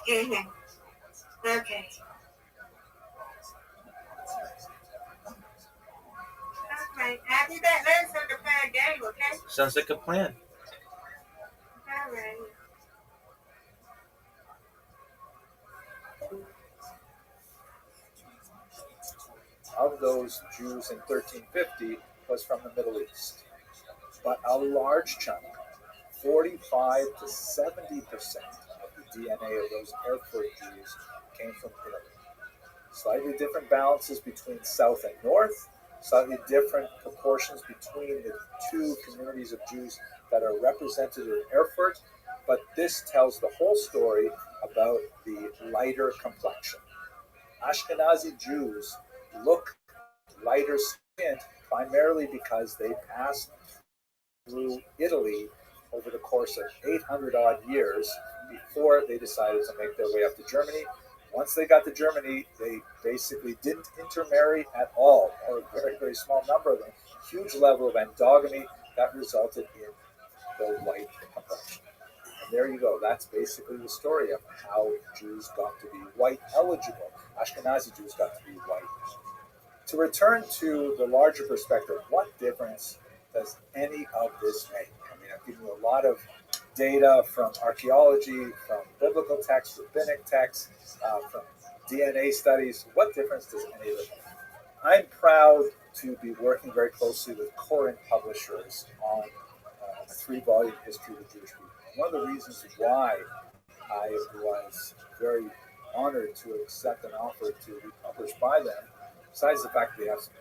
Mm-hmm. Okay. Okay. I'll be back later so we can play a game, okay? Sounds like a plan. All right. of those Jews in 1350 was from the Middle East. But a large chunk, 45 to 70% of the DNA of those Erfurt Jews came from Italy. Slightly different balances between South and North, slightly different proportions between the two communities of Jews that are represented in Erfurt, but this tells the whole story about the lighter complexion. Ashkenazi Jews look lighter skinned primarily because they passed through Italy over the course of 800 odd years before they decided to make their way up to Germany. Once they got to Germany, they basically didn't intermarry at all, or a very, very small number of them. Huge level of endogamy that resulted in the white complexion. And there you go. That's basically the story of how Jews got to be white eligible. Ashkenazi Jews got to be white. To return to the larger perspective, what difference does any of this make? I mean, I've given you a lot of data from archaeology, from biblical texts, rabbinic texts, from DNA studies. What difference does any of it make? I'm proud to be working very closely with Corinth Publishers on a 3-volume history of the Jewish people. One of the reasons why I was very honored to accept an offer to be published by them. Besides the fact that they have some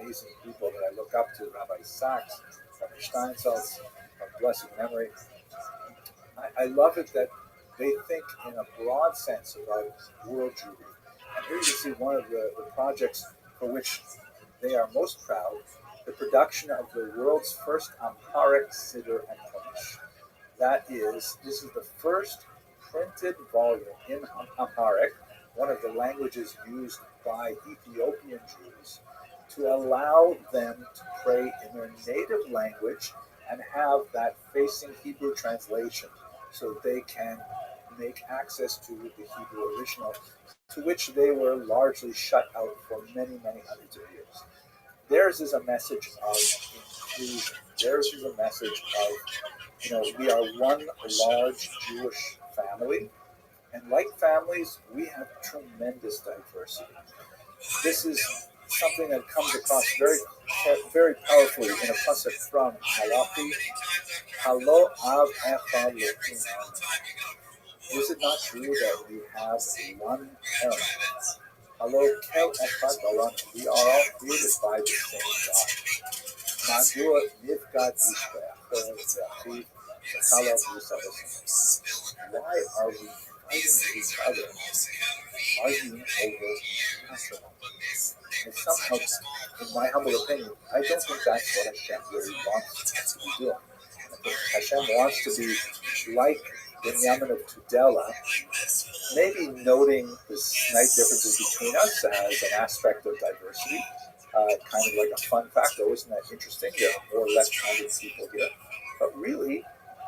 amazing people that I look up to, Rabbi Sachs, Rabbi Steinsaltz, of blessed memory. I love it that they think in a broad sense about world Jewry. And here you see one of the projects for which they are most proud, the production of the world's first Amharic Siddur and Chumash. This is the first printed volume in Amharic, one of the languages used by Ethiopian Jews, to allow them to pray in their native language and have that facing Hebrew translation so that they can make access to the Hebrew original, to which they were largely shut out for many, many hundreds of years. Theirs is a message of inclusion. Theirs is a message of, we are one large Jewish family, and like families, we have tremendous diversity. This is something that comes across very, very powerfully in a pasuk from Malachi. Halo av echad l'kunam. Is it not true that we have one parent? Halo kel echad balam. We are all created by the same God. Madua nivgad ish be'achad ve'achiv v'chalav v'savos. Why are we fighting each other, arguing over Hashem? And somehow, in my humble opinion, I don't think that's what Hashem really wants us to be doing. I think Hashem wants to be like Binyamin of Tudela, maybe noting the slight differences between us as an aspect of diversity, kind of like a fun fact. Oh, isn't that interesting? There are more or less hundred people here. But really,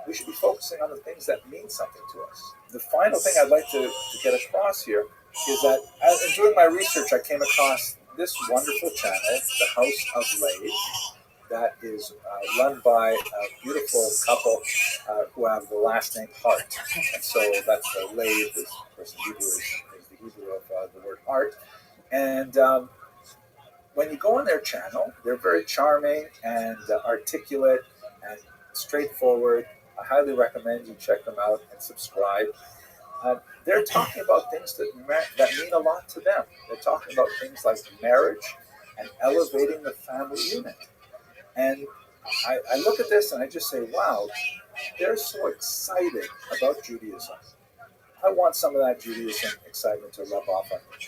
we should be focusing on the things that mean something to us. The final thing I'd like to get across here is that in doing my research, I came across this wonderful channel, the House of Laid, that is run by a beautiful couple who have the last name Hart. And so that's the Laid, this person Hebrew is the Hebrew of the word heart. And when you go on their channel, they're very charming and articulate and straightforward. I highly recommend you check them out and subscribe. They're talking about things that mean a lot to them. They're talking about things like marriage and elevating the family unit. And I look at this and I just say, wow, they're so excited about Judaism. I want some of that Judaism excitement to rub off on me.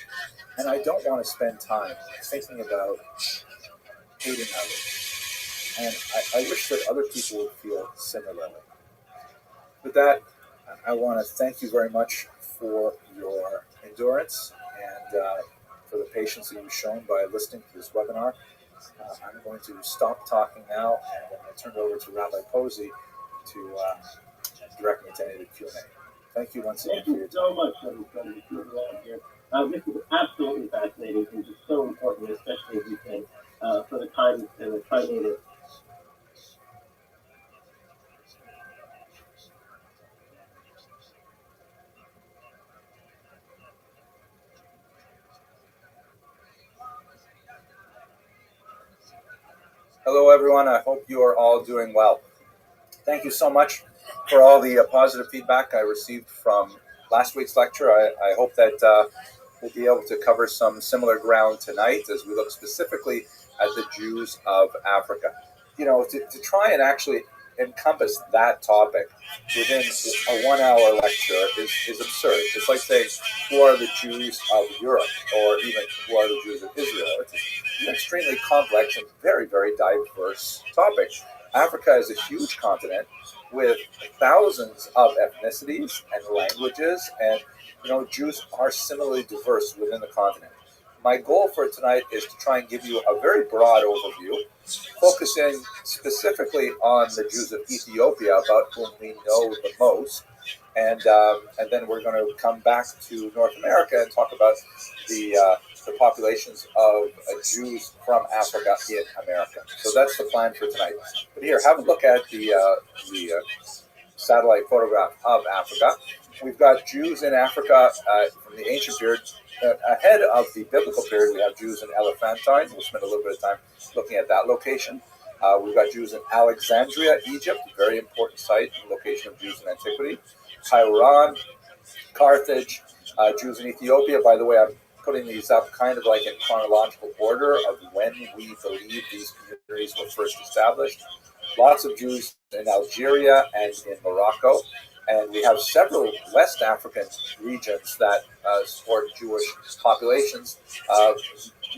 And I don't want to spend time thinking about hating others. And I wish that other people would feel similarly. With that, I want to thank you very much for your endurance and for the patience that you've shown by listening to this webinar. I'm going to stop talking now, and I'm going to turn it over to Rabbi Posey to direct me to any of the Q&A. Thank you once again for your time. Thank you so much for here. This is absolutely fascinating and just so important, especially as you say, for the time and the tri-native. Hello, everyone. I hope you are all doing well. Thank you so much for all the positive feedback I received from last week's lecture. I hope that we'll be able to cover some similar ground tonight as we look specifically at the Jews of Africa. To try and actually encompass that topic within a 1 hour lecture is absurd. It's like saying, who are the Jews of Europe, or even who are the Jews of Israel? It's an extremely complex and very, very diverse topic. Africa is a huge continent with thousands of ethnicities and languages, and Jews are similarly diverse within the continent. My goal for tonight is to try and give you a very broad overview, focusing specifically on the Jews of Ethiopia, about whom we know the most, and then we're going to come back to North America and talk about the populations of Jews from Africa in America. So that's the plan for tonight. But here, have a look at the satellite photograph of Africa. We've got Jews in Africa from the ancient period. Ahead of the biblical period, we have Jews in Elephantine. We'll spend a little bit of time looking at that location. We've got Jews in Alexandria, Egypt, a very important site and location of Jews in antiquity. Hauran, Carthage, Jews in Ethiopia, by the way, I'm putting these up kind of like in chronological order of when we believe these communities were first established. Lots of Jews in Algeria and in Morocco. And we have several West African regions that support Jewish populations.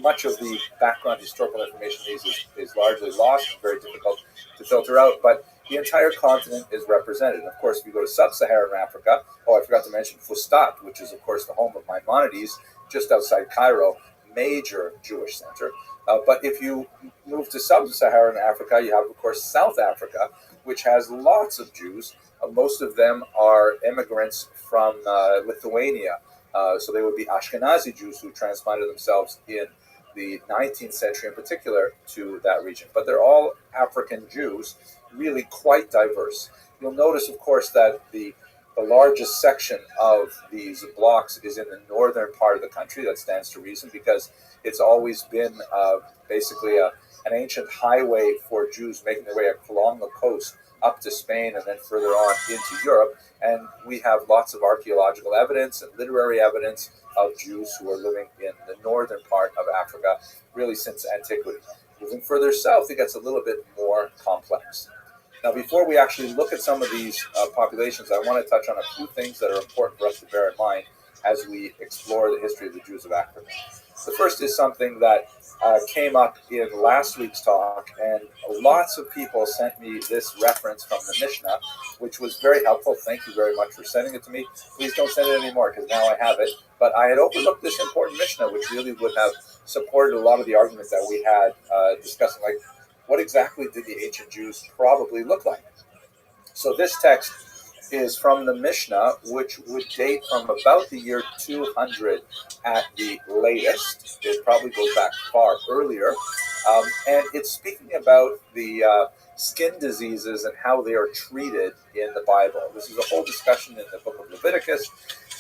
Much of the background historical information in these is largely lost and very difficult to filter out, but the entire continent is represented. And of course, if you go to sub-Saharan Africa, I forgot to mention Fustat, which is, of course, the home of Maimonides, just outside Cairo, major Jewish center. But if you move to sub-Saharan Africa, you have, of course, South Africa, which has lots of Jews. Most of them are immigrants from Lithuania. So they would be Ashkenazi Jews who transplanted themselves in the 19th century in particular to that region. But they're all African Jews, really quite diverse. You'll notice, of course, that the largest section of these blocks is in the northern part of the country. That stands to reason because it's always been basically an ancient highway for Jews making their way along the coast up to Spain and then further on into Europe. And we have lots of archaeological evidence and literary evidence of Jews who are living in the northern part of Africa, really since antiquity. Moving further south, it gets a little bit more complex. Now, before we actually look at some of these populations, I want to touch on a few things that are important for us to bear in mind as we explore the history of the Jews of Africa. The first is something that came up in last week's talk, and lots of people sent me this reference from the Mishnah, which was very helpful. Thank you very much for sending it to me. Please don't send it anymore because now I have it. But I had overlooked this important Mishnah, which really would have supported a lot of the arguments that we had discussing, like what exactly did the ancient Jews probably look like. So this text is from the Mishnah, which would date from about the year 200 at the latest. It probably goes back far earlier. And it's speaking about the skin diseases and how they are treated in the Bible. This is a whole discussion in the book of Leviticus.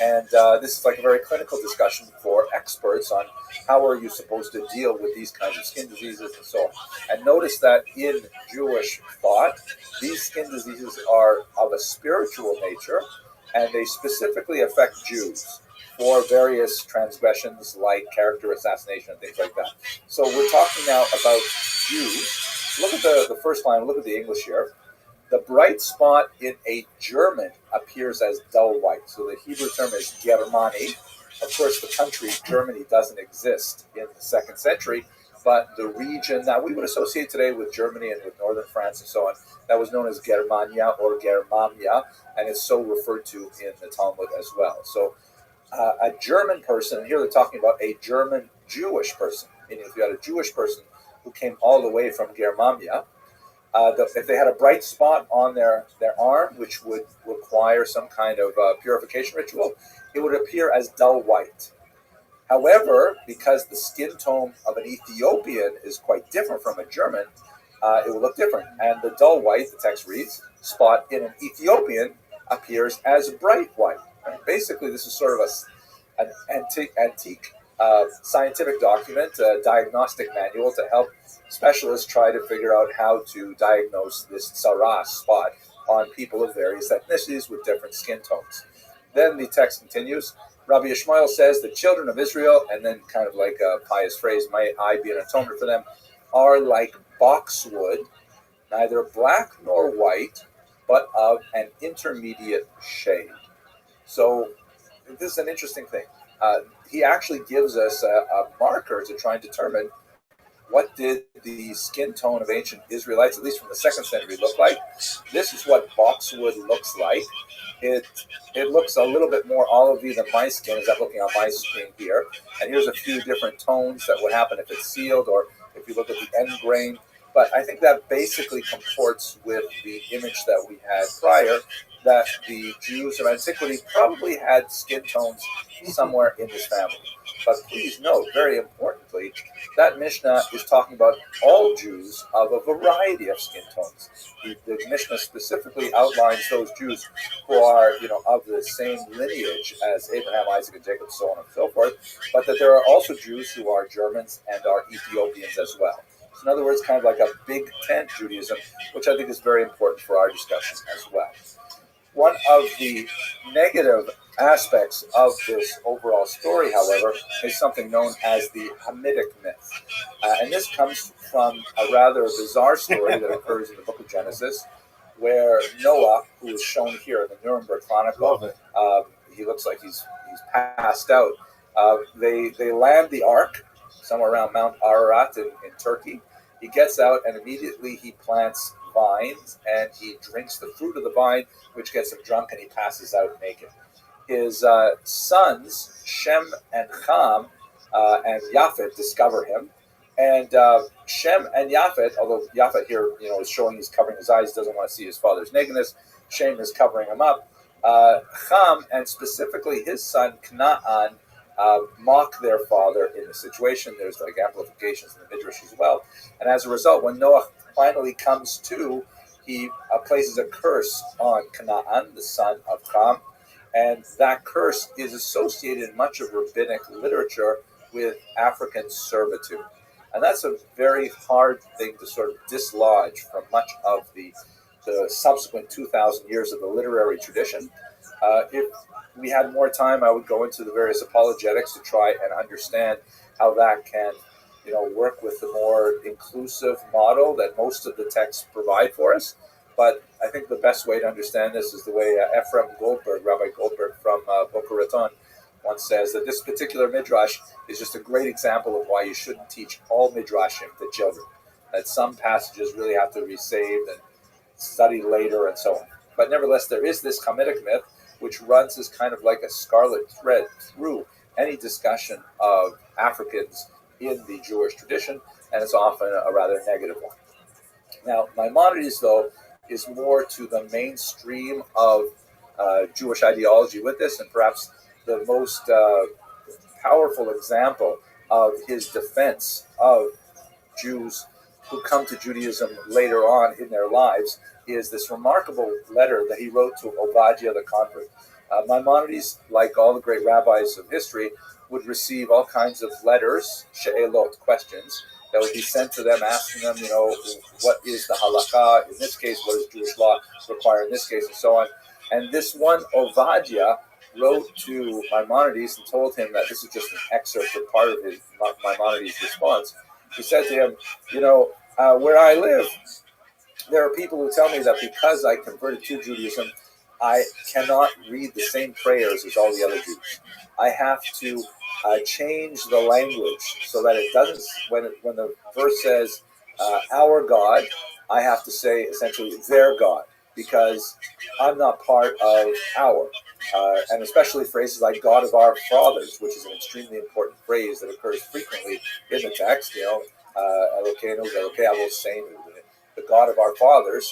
And this is like a very clinical discussion for experts on how are you supposed to deal with these kinds of skin diseases and so on. And notice that in Jewish thought, these skin diseases are of a spiritual nature, and they specifically affect Jews for various transgressions like character assassination and things like that. So we're talking now about Jews. Look at the first line, look at the English here. The bright spot in a German appears as dull white. So the Hebrew term is Germani. Of course, the country Germany doesn't exist in the 2nd century, but the region that we would associate today with Germany and with northern France and so on, that was known as Germania or Germania, and is so referred to in the Talmud as well. So a German person, and here they're talking about a German Jewish person, meaning if you had a Jewish person who came all the way from Germania, if they had a bright spot on their arm, which would require some kind of purification ritual, it would appear as dull white. However, because the skin tone of an Ethiopian is quite different from a German, it will look different. And the dull white, the text reads, spot in an Ethiopian appears as bright white. Right? Basically, this is sort of an antique scientific document, a diagnostic manual to help specialists try to figure out how to diagnose this tzara spot on people of various ethnicities with different skin tones. Then the text continues. Rabbi Ishmael says the children of Israel, and then kind of like a pious phrase, may I be an atonement for them, are like boxwood, neither black nor white, but of an intermediate shade. So this is an interesting thing. He actually gives us a marker to try and determine what did the skin tone of ancient Israelites, at least from the 2nd century, look like. This is what boxwood looks like. It looks a little bit more olivey than my skin, as I'm looking on my screen here. And here's a few different tones that would happen if it's sealed or if you look at the end grain. But I think that basically comports with the image that we had prior, that the Jews of antiquity probably had skin tones somewhere in this family. But please note, very importantly, that Mishnah is talking about all Jews of a variety of skin tones. The Mishnah specifically outlines those Jews who are, of the same lineage as Abraham, Isaac, and Jacob, so on and so forth, but that there are also Jews who are Germans and are Ethiopians as well. So in other words, kind of like a big tent Judaism, which I think is very important for our discussion as well. One of the negative aspects of this overall story, however, is something known as the Hamitic myth. And this comes from a rather bizarre story that occurs in the book of Genesis, where Noah, who is shown here in the Nuremberg Chronicle, he looks like he's passed out. They land the ark somewhere around Mount Ararat in Turkey. He gets out and immediately he plants vines and he drinks the fruit of the vine, which gets him drunk, and he passes out naked. His sons, Shem and Ham and Japhet, discover him. And Shem and Japhet, although Japhet here, is showing he's covering his eyes, doesn't want to see his father's nakedness. Shem is covering him up. Ham, and specifically his son Canaan, mock their father in the situation. There's like amplifications in the Midrash as well. And as a result, when Noah finally comes to, he places a curse on Canaan, the son of Ham. And that curse is associated in much of rabbinic literature with African servitude. And that's a very hard thing to sort of dislodge from much of the subsequent 2,000 years of the literary tradition. If we had more time, I would go into the various apologetics to try and understand how that can, work with the more inclusive model that most of the texts provide for us. But I think the best way to understand this is the way Ephraim Goldberg, Rabbi Goldberg from Boca Raton, once says that this particular midrash is just a great example of why you shouldn't teach all midrashim to children. That some passages really have to be saved and studied later and so on. But nevertheless, there is this Hamitic myth, which runs as kind of like a scarlet thread through any discussion of Africans in the Jewish tradition, and it's often a rather negative one. Now, Maimonides, though, is more to the mainstream of Jewish ideology with this, and perhaps the most powerful example of his defense of Jews who come to Judaism later on in their lives is this remarkable letter that he wrote to Obadiah the convert. Maimonides, like all the great rabbis of history, would receive all kinds of letters, she'elot, questions, that would be sent to them asking them, what is the halakha? In this case, what does Jewish law require in this case, and so on. And this one Obadiah wrote to Maimonides and told him that this is just an excerpt or part of his Maimonides' response. He said to him, where I live, there are people who tell me that because I converted to Judaism, I cannot read the same prayers as all the other Jews. I have to change the language so that it doesn't, when the verse says our God, I have to say essentially their God, because I'm not part of our. And especially phrases like God of our fathers, which is an extremely important phrase that occurs frequently in the text, Elokeinu, Elokei Avoseinu, the God of our fathers.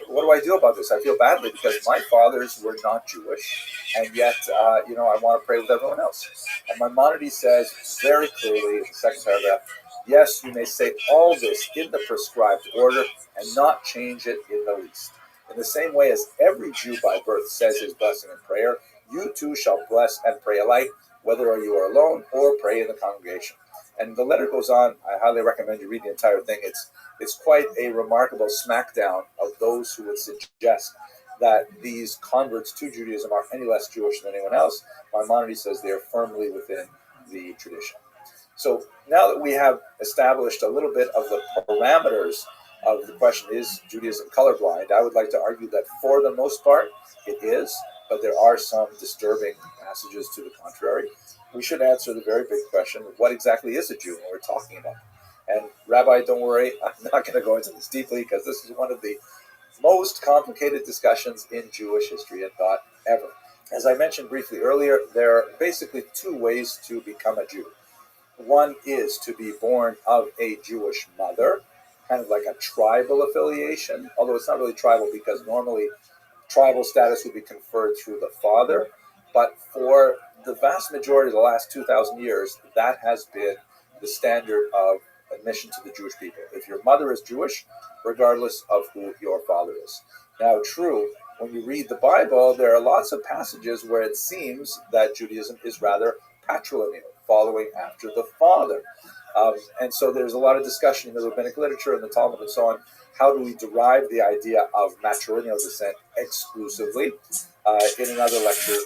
What do I do about this? I feel badly because my fathers were not Jewish, and yet, I want to pray with everyone else. And Maimonides says very clearly in the second paragraph, yes, you may say all this in the prescribed order and not change it in the least. In the same way as every Jew by birth says his blessing and prayer, you too shall bless and pray alike, whether you are alone or pray in the congregation. And the letter goes on. I highly recommend you read the entire thing. It's quite a remarkable smackdown of those who would suggest that these converts to Judaism are any less Jewish than anyone else. Maimonides says they are firmly within the tradition. So now that we have established a little bit of the parameters of the question, is Judaism colorblind? I would like to argue that for the most part it is, but there are some disturbing passages to the contrary. We should answer the very big question, what exactly is a Jew when we're talking about? And Rabbi, don't worry, I'm not going to go into this deeply because this is one of the most complicated discussions in Jewish history and thought ever. As I mentioned briefly earlier, there are basically two ways to become a Jew. One is to be born of a Jewish mother, kind of like a tribal affiliation, although it's not really tribal because normally tribal status would be conferred through the father. But for the vast majority of the last 2,000 years, that has been the standard of admission to the Jewish people. If your mother is Jewish, regardless of who your father is. Now, true, when you read the Bible, there are lots of passages where it seems that Judaism is rather patrilineal, following after the father. And so there's a lot of discussion in the rabbinic literature and the Talmud and so on how do we derive the idea of matrilineal descent exclusively. In another lecture,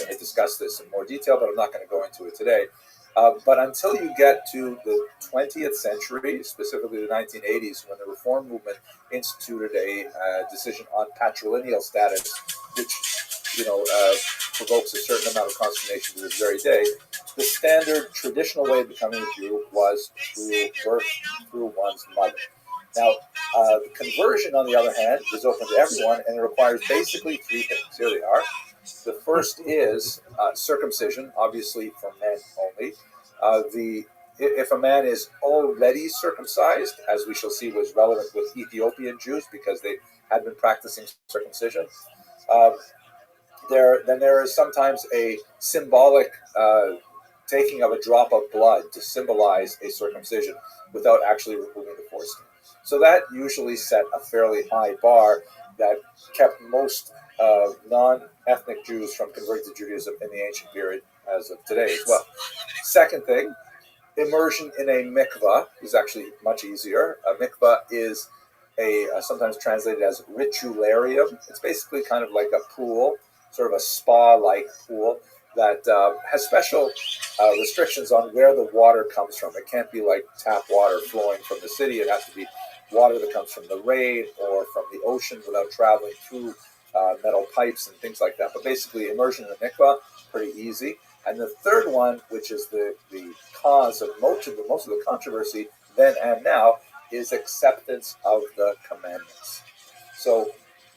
I discussed this in more detail, but I'm not going to go into it today. But until you get to the 20th century, specifically the 1980s, when the Reform movement instituted a decision on patrilineal status, which provokes a certain amount of consternation to this very day, the standard traditional way of becoming a Jew was through birth through one's mother. Now, the conversion, on the other hand, is open to everyone, and it requires basically three things. Here they are. The first is circumcision, obviously for men only. If a man is already circumcised, as we shall see was relevant with Ethiopian Jews because they had been practicing circumcision, there is sometimes a symbolic taking of a drop of blood to symbolize a circumcision without actually removing the foreskin. So that usually set a fairly high bar that kept most non-ethnic Jews from converting to Judaism in the ancient period as of today as well. Second thing, immersion in a mikvah is actually much easier. A mikvah is sometimes translated as ritualarium. It's basically kind of like a pool, sort of a spa-like pool that has special restrictions on where the water comes from. It can't be like tap water flowing from the city. It has to be water that comes from the rain or from the ocean without traveling through metal pipes and things like that. But basically, immersion in the mikvah, pretty easy. And the third one, which is the cause of most of the controversy then and now, is acceptance of the commandments. So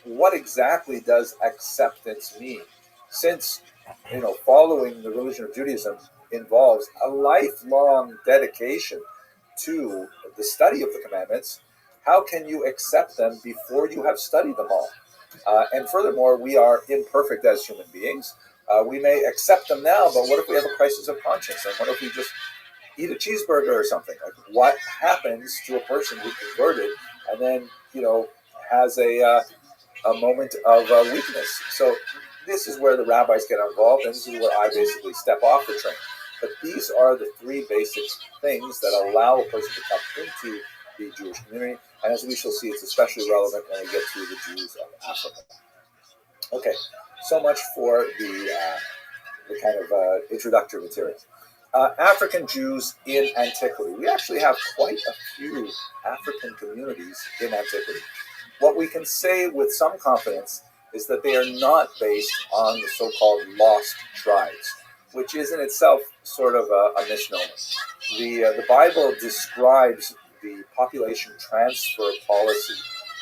what exactly does acceptance mean? Since following the religion of Judaism involves a lifelong dedication to the study of the commandments, how can you accept them before you have studied them all? And furthermore, we are imperfect as human beings. We may accept them now, but what if we have a crisis of conscience? And what if we just eat a cheeseburger or something? Like, what happens to a person who converted and then, has a moment of weakness? So this is where the rabbis get involved, and this is where I basically step off the train. But these are the three basic things that allow a person to come into the Jewish community. And as we shall see, it's especially relevant when we get to the Jews of Africa. Okay, so much for the kind of introductory material. African Jews in antiquity. We actually have quite a few African communities in antiquity. What we can say with some confidence is that they are not based on the so-called lost tribes, which is in itself sort of a misnomer. The Bible describes the population transfer policy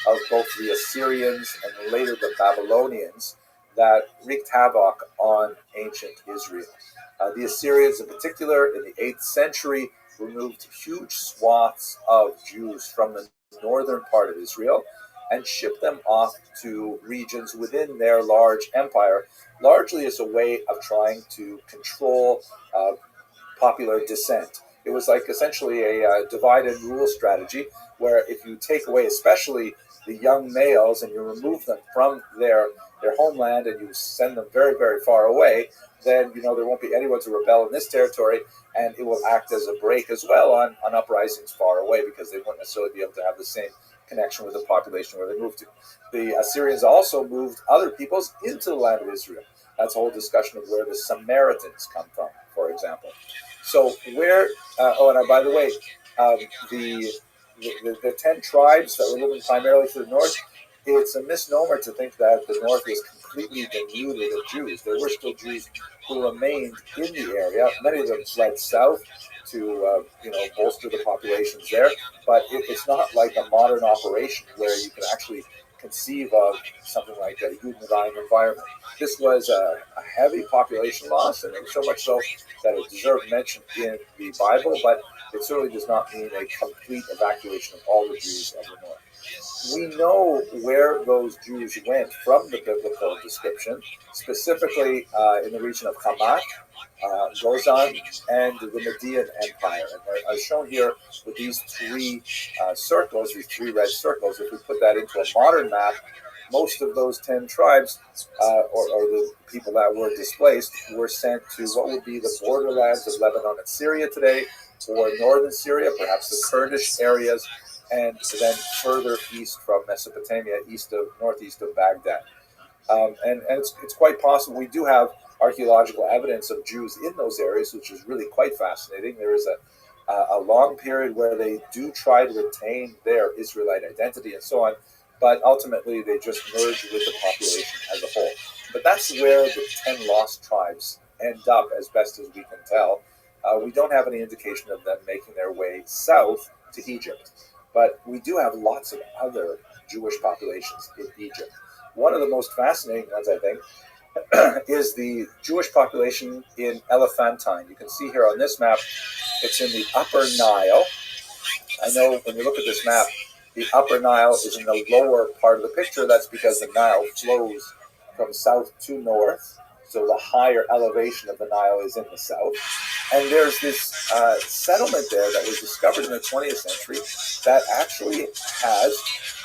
of both the Assyrians and later the Babylonians that wreaked havoc on ancient Israel. The Assyrians in particular in the 8th century removed huge swaths of Jews from the northern part of Israel and shipped them off to regions within their large empire, largely as a way of trying to control popular dissent. It was like essentially a divide and rule strategy, where if you take away especially the young males and you remove them from their homeland and you send them very, very far away, then there won't be anyone to rebel in this territory, and it will act as a break as well on uprisings far away, because they won't necessarily be able to have the same connection with the population where they moved to. The Assyrians also moved other peoples into the land of Israel. That's a whole discussion of where the Samaritans come from, for example. So where, and by the way, the 10 tribes that were living primarily to the north, it's a misnomer to think that the north was completely denuded of Jews. There were still Jews who remained in the area. Many of them fled south to bolster the populations there, but it's not like a modern operation where you can actually conceive of something like a Judenizing environment. This was a heavy population loss, and so much so that it deserved mention in the Bible, but it certainly does not mean a complete evacuation of all the Jews of the north. We know where those Jews went from the biblical description, specifically in the region of Hamath, Gozan, and the Median Empire. And they're shown here with these three circles, these three red circles. If we put that into a modern map, most of those 10 tribes, or the people that were displaced, were sent to what would be the borderlands of Lebanon and Syria today, or northern Syria, perhaps the Kurdish areas, and then further east from Mesopotamia, northeast of Baghdad. And it's quite possible. We do have archaeological evidence of Jews in those areas, which is really quite fascinating. There is a long period where they do try to retain their Israelite identity and so on, but ultimately they just merge with the population as a whole. But that's where the 10 lost tribes end up, as best as we can tell. We don't have any indication of them making their way south to Egypt, but we do have lots of other Jewish populations in Egypt. One of the most fascinating ones, I think, is the Jewish population in Elephantine. You can see here on this map, it's in the Upper Nile. I know when you look at this map, the Upper Nile is in the lower part of the picture. That's because the Nile flows from south to north. So the higher elevation of the Nile is in the south. And there's this settlement there that was discovered in the 20th century that actually has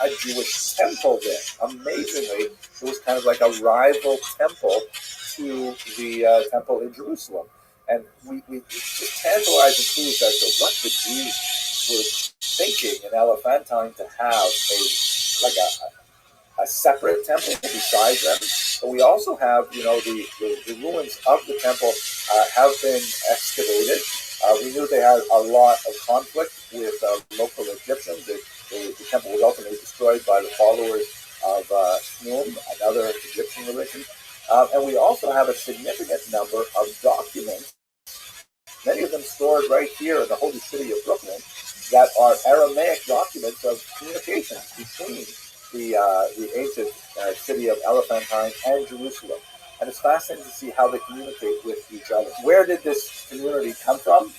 a Jewish temple there. Amazingly, it was kind of like a rival temple to the temple in Jerusalem. And we just tantalized and clues as to what the Jews were thinking in Elephantine to have a separate temple besides them. But we also have, the ruins of the temple have been excavated. We knew they had a lot of conflict with local Egyptians. The temple was ultimately destroyed by the followers of Num, another Egyptian religion. And we also have a significant number of documents, many of them stored right here in the holy city of Brooklyn, that are Aramaic documents of communication between the ancient city of Elephantine and Jerusalem. And it's fascinating to see how they communicate with each other. Where did this community come from?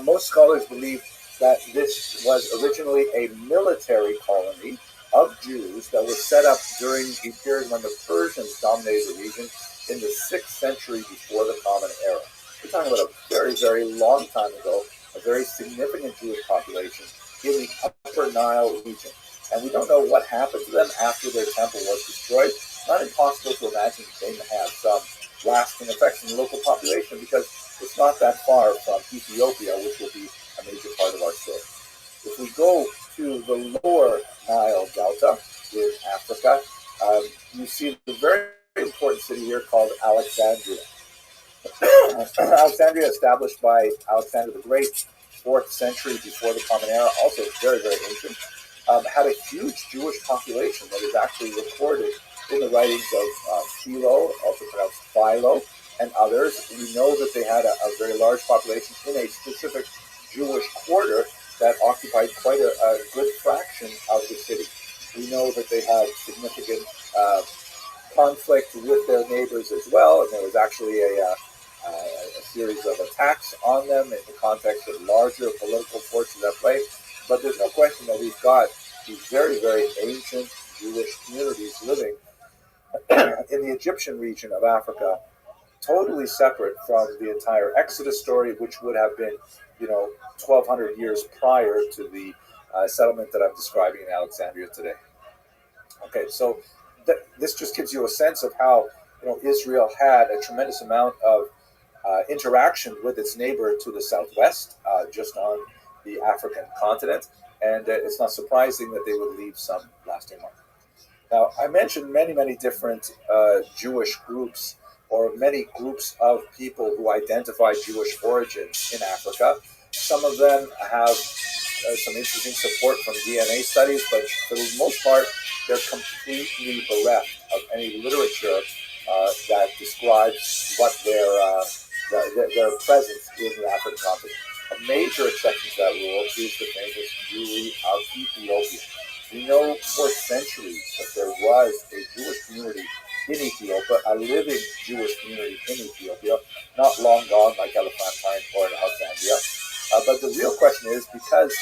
Most scholars believe that this was originally a military colony of Jews that was set up during the period when the Persians dominated the region in the 6th century before the Common Era. We're talking about a very, very long time ago, a very significant Jewish population in the Upper Nile region. And we don't know what happened to them after their temple was destroyed. It's not impossible to imagine they may have some lasting effects in the local population because it's not that far from Ethiopia, which will be a major part of our story. If we go to the lower Nile Delta in Africa, you see the very important city here called Alexandria. Alexandria, established by Alexander the Great, 4th century before the Common Era, also very, very ancient, had a huge Jewish population that is actually recorded in the writings of Philo, also pronounced Philo, and others. We know that they had a very large population in a specific Jewish quarter that occupied quite a good fraction of the city. We know that they had significant conflict with their neighbors as well, and there was actually a series of attacks on them in the context of larger political forces at play. But there's no question that we've got these very, very ancient Jewish communities living in the Egyptian region of Africa, totally separate from the entire Exodus story, which would have been, 1,200 years prior to the settlement that I'm describing in Alexandria today. Okay, so this just gives you a sense of how Israel had a tremendous amount of interaction with its neighbor to the southwest, just on the African continent, and it's not surprising that they would leave some lasting mark. Now, I mentioned many, many different Jewish groups, or many groups of people who identify Jewish origin in Africa. Some of them have some interesting support from DNA studies, but for the most part, they're completely bereft of any literature that describes what their presence in the African continent. A major exception to that rule is the famous Jewry of Ethiopia. We know for centuries that there was a Jewish community in Ethiopia, a living Jewish community in Ethiopia, not long gone like Elephantine or in Alexandria. But the real question is, because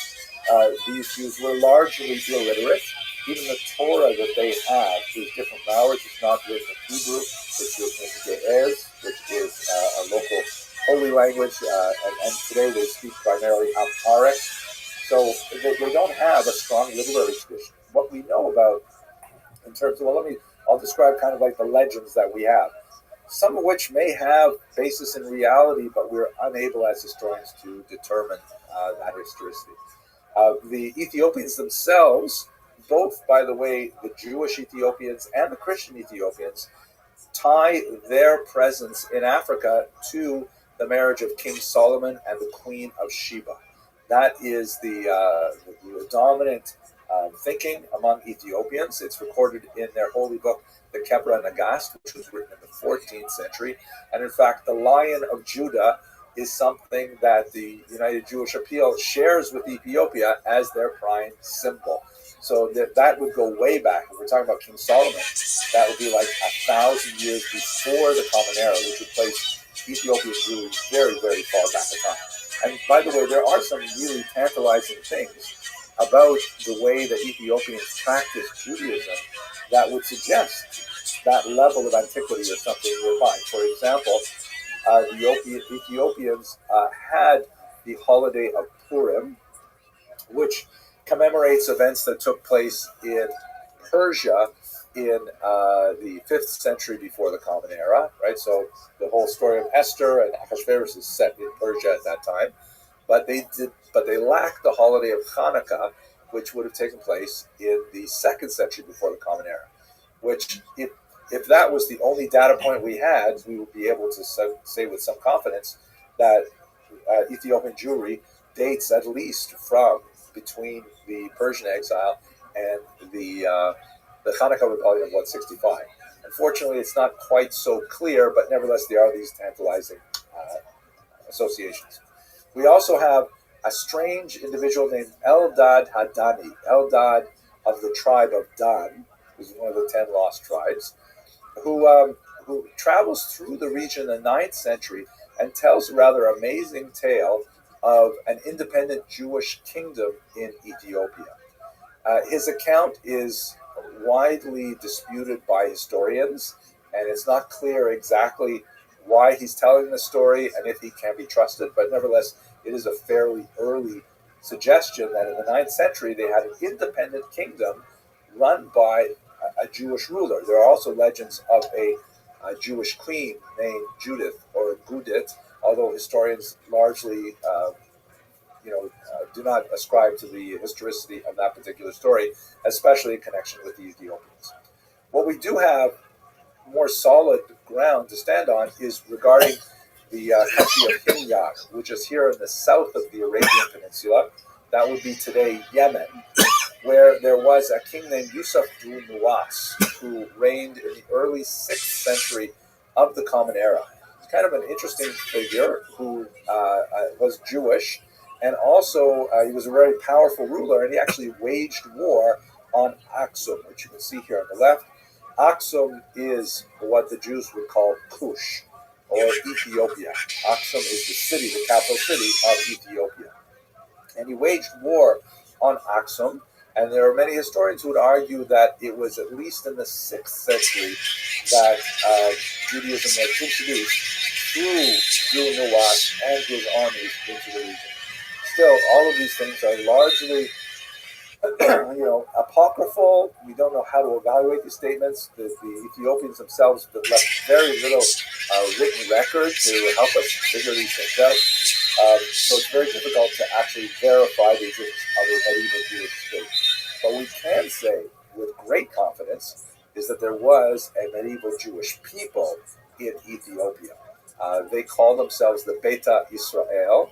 these Jews were largely illiterate, even the Torah that they have is different from ours. It's not written in Hebrew, it's written in Ge'ez, which is a local holy language, and today they speak primarily Amharic. So they don't have a strong literary tradition. What we know about, in terms of, I'll describe kind of like the legends that we have, some of which may have basis in reality, but we're unable as historians to determine that historicity. The Ethiopians themselves, both, by the way, the Jewish Ethiopians and the Christian Ethiopians, tie their presence in Africa to the marriage of King Solomon and the Queen of Sheba. That is the dominant thinking among Ethiopians. It's recorded in their holy book, the Kebra Nagast, which was written in the 14th century. And in fact, the Lion of Judah is something that the United Jewish Appeal shares with Ethiopia as their prime symbol. So that would go way back. If we're talking about King Solomon, that would be like 1,000 years before the Common Era, which would place Ethiopian Jews very, very far back in time. And by the way, there are some really tantalizing things about the way that Ethiopians practice Judaism that would suggest that level of antiquity or something nearby. For example, the Ethiopians had the holiday of Purim, which commemorates events that took place in Persia in the 5th century before the Common Era, right? So the whole story of Esther and Ahasuerus is set in Persia at that time, but they lacked the holiday of Hanukkah, which would have taken place in the 2nd century before the Common Era. Which, if that was the only data point we had, we would be able to say with some confidence that Ethiopian Jewry dates at least from between the Persian exile and the Hanukkah rebellion of 165. Unfortunately, it's not quite so clear, but nevertheless, there are these tantalizing associations. We also have a strange individual named Eldad Hadani, Eldad of the tribe of Dan, who's one of the 10 lost tribes, who travels through the region in the 9th century and tells a rather amazing tale of an independent Jewish kingdom in Ethiopia. His account is widely disputed by historians, and it's not clear exactly why he's telling the story and if he can be trusted, but nevertheless, it is a fairly early suggestion that in the 9th century they had an independent kingdom run by a Jewish ruler. There are also legends of a Jewish queen named Judith or Gudit, although historians largely do not ascribe to the historicity of that particular story, especially in connection with the Ethiopians. What we do have more solid ground to stand on is regarding the country of Himyar, which is here in the south of the Arabian Peninsula. That would be today Yemen, where there was a king named Yusuf Nuwas, who reigned in the early 6th century of the Common Era. He's kind of an interesting figure who was Jewish, and also he was a very powerful ruler, and he actually waged war on Aksum, which you can see here on the left. Aksum is what the Jews would call Kush, or Ethiopia. Aksum is the city, the capital city of Ethiopia. And he waged war on Aksum, and there are many historians who would argue that it was at least in the 6th century that Judaism was introduced through Nuwas and his armies into the region. Still, all of these things are largely apocryphal. We don't know how to evaluate these statements. The Ethiopians themselves have left very little written record to help us figure these things out. So it's very difficult to actually verify the existence of a medieval Jewish state. But we can say with great confidence is that there was a medieval Jewish people in Ethiopia. They call themselves the Beta Israel.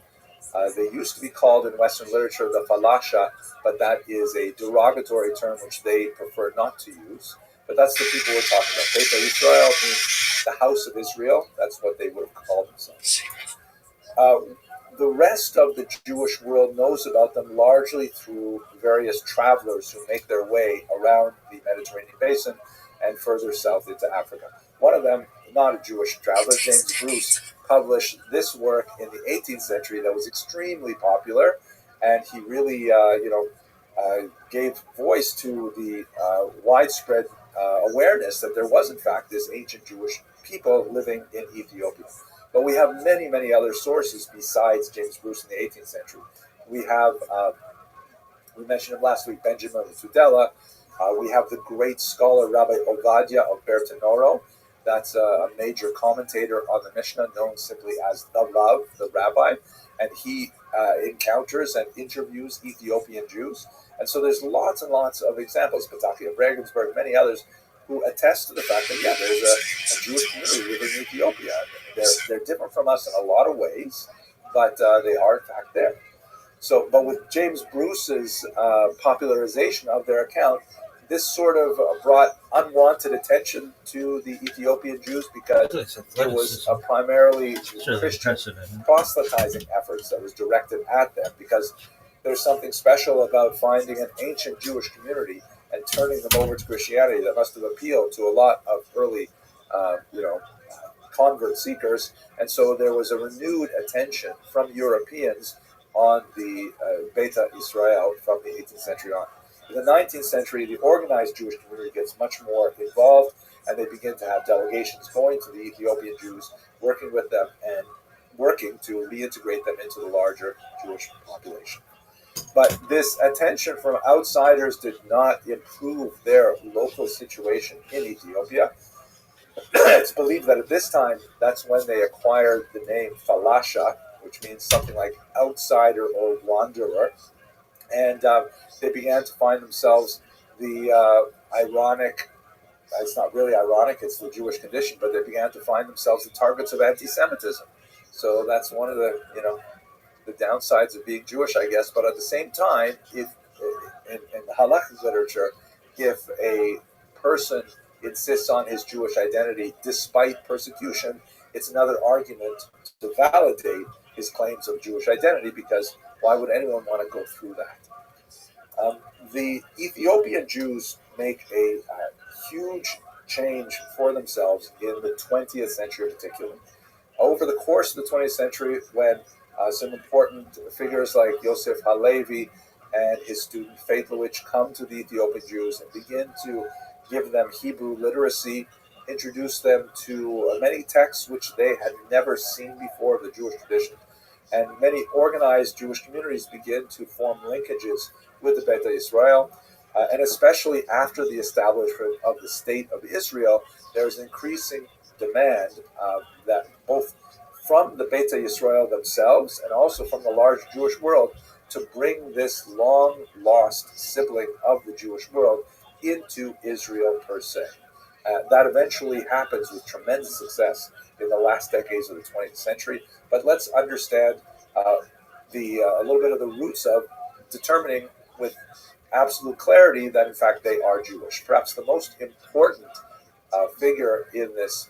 They used to be called in Western literature the Falasha, but that is a derogatory term which they prefer not to use. But that's the people we're talking about. Beta Israel means the house of Israel. That's what they would have called themselves. The rest of the Jewish world knows about them largely through various travelers who make their way around the Mediterranean basin and further south into Africa. One of them, not a Jewish traveler, James Bruce, published this work in the 18th century that was extremely popular, and he really, gave voice to the widespread awareness that there was, in fact, this ancient Jewish people living in Ethiopia. But we have many, many other sources besides James Bruce in the 18th century. We have, we mentioned him last week, Benjamin Tudela. We have the great scholar Rabbi Ovadia of Bertinoro. That's a major commentator on the Mishnah, known simply as the Rav, the Rabbi, and he encounters and interviews Ethiopian Jews. And so there's lots and lots of examples, Pataki of Regensburg, many others, who attest to the fact that, yeah, there's a Jewish community within Ethiopia. They're different from us in a lot of ways, but they are, in fact, there. So, but with James Bruce's popularization of their account, this sort of brought unwanted attention to the Ethiopian Jews because it was a primarily Christian proselytizing efforts that was directed at them, because there's something special about finding an ancient Jewish community and turning them over to Christianity that must have appealed to a lot of early, convert seekers. And so there was a renewed attention from Europeans on the Beta Israel from the 18th century on. In the 19th century, the organized Jewish community gets much more involved, and they begin to have delegations going to the Ethiopian Jews, working with them and working to reintegrate them into the larger Jewish population. But this attention from outsiders did not improve their local situation in Ethiopia. It's believed that at this time, that's when they acquired the name Falasha, which means something like outsider or wanderer. And they began to find themselves the ironic, it's not really ironic, it's the Jewish condition, but they began to find themselves the targets of anti-Semitism. So that's one of the, the downsides of being Jewish, I guess. But at the same time, if in the halakhic literature, if a person insists on his Jewish identity despite persecution, it's another argument to validate his claims of Jewish identity, because why would anyone want to go through that? The Ethiopian Jews make a huge change for themselves in the 20th century in particular. Over the course of the 20th century, when some important figures like Yosef Halevi and his student Faithlovich come to the Ethiopian Jews and begin to give them Hebrew literacy, introduce them to many texts which they had never seen before of the Jewish tradition. And many organized Jewish communities begin to form linkages with the Beta Israel. And especially after the establishment of the State of Israel, there's increasing demand that both from the Beta Israel themselves and also from the large Jewish world to bring this long-lost sibling of the Jewish world into Israel per se. That eventually happens with tremendous success in the last decades of the 20th century. But let's understand a little bit of the roots of determining with absolute clarity that, in fact, they are Jewish. Perhaps the most important figure in this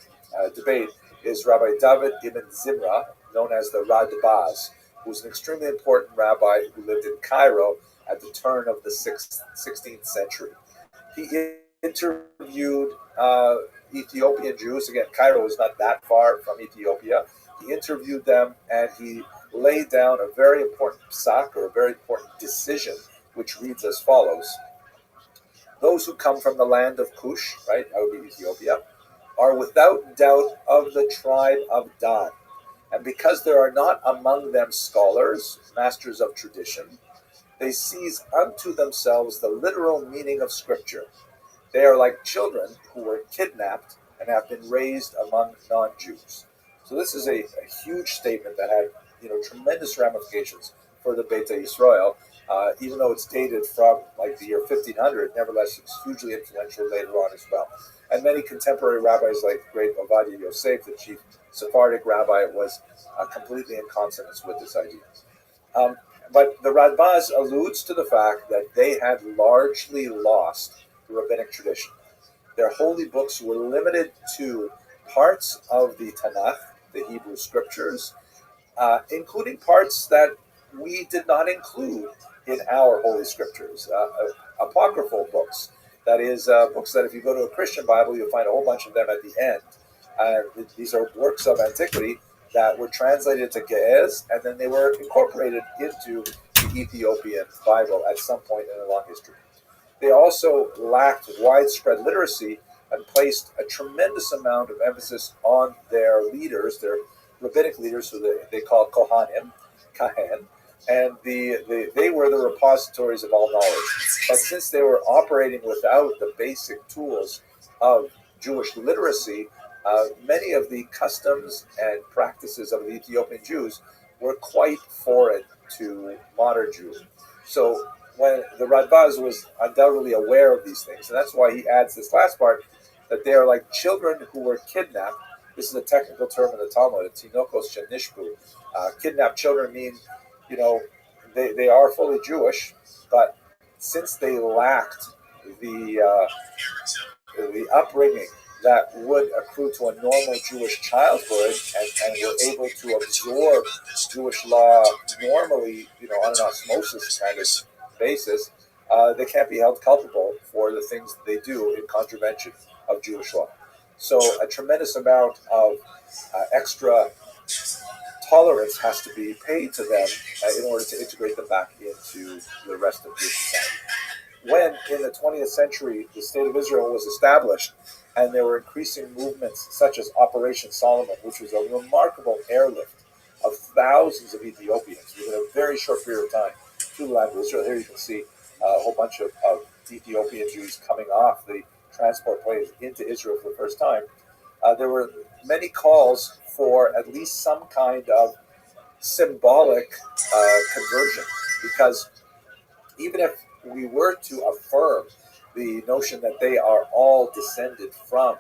debate is Rabbi David ibn Zimra, known as the Radbaz, who was an extremely important rabbi who lived in Cairo at the turn of the 16th century. He interviewed Ethiopian Jews. Again, Cairo is not that far from Ethiopia. He interviewed them, and he laid down a very important psak, or a very important decision, which reads as follows: those who come from the land of Cush, right, that would be Ethiopia, are without doubt of the tribe of Dan. And because there are not among them scholars, masters of tradition, they seize unto themselves the literal meaning of Scripture. They are like children who were kidnapped and have been raised among non-Jews. So this is a huge statement that had tremendous ramifications for the Beta Israel. Even though it's dated from like the year 1500, nevertheless it's hugely influential later on as well. And many contemporary rabbis, like great Ovadia Yosef, the chief Sephardic rabbi, was completely in consonance with this idea. But the Radbaz alludes to the fact that they had largely lost the rabbinic tradition. Their holy books were limited to parts of the Tanakh, the Hebrew scriptures, including parts that we did not include in our holy scriptures, apocryphal books. That is, books that if you go to a Christian Bible, you'll find a whole bunch of them at the end. These are works of antiquity that were translated to Ge'ez, and then they were incorporated into the Ethiopian Bible at some point in a long history. They also lacked widespread literacy and placed a tremendous amount of emphasis on their leaders, their rabbinic leaders, who they call Kohanim, Kahan, and they were the repositories of all knowledge. But since they were operating without the basic tools of Jewish literacy, many of the customs and practices of the Ethiopian Jews were quite foreign to modern Jewry. So when the Radbaz was undoubtedly aware of these things, and that's why he adds this last part, that they are like children who were kidnapped. This is a technical term in the Talmud, tinokos shenishbu. Kidnapped children mean, they are fully Jewish, but since they lacked the upbringing that would accrue to a normal Jewish childhood, and were able to absorb Jewish law normally, on an osmosis kind of basis, they can't be held culpable for the things that they do in contravention of Jewish law. So a tremendous amount of extra tolerance has to be paid to them in order to integrate them back into the rest of Jewish society. When in the 20th century the State of Israel was established, and there were increasing movements such as Operation Solomon, which was a remarkable airlift of thousands of Ethiopians within a very short period of time to the land of Israel. Here you can see a whole bunch of Ethiopian Jews coming off the transport planes into Israel for the first time. There were many calls for at least some kind of symbolic conversion, because even if we were to affirm the notion that they are all descended from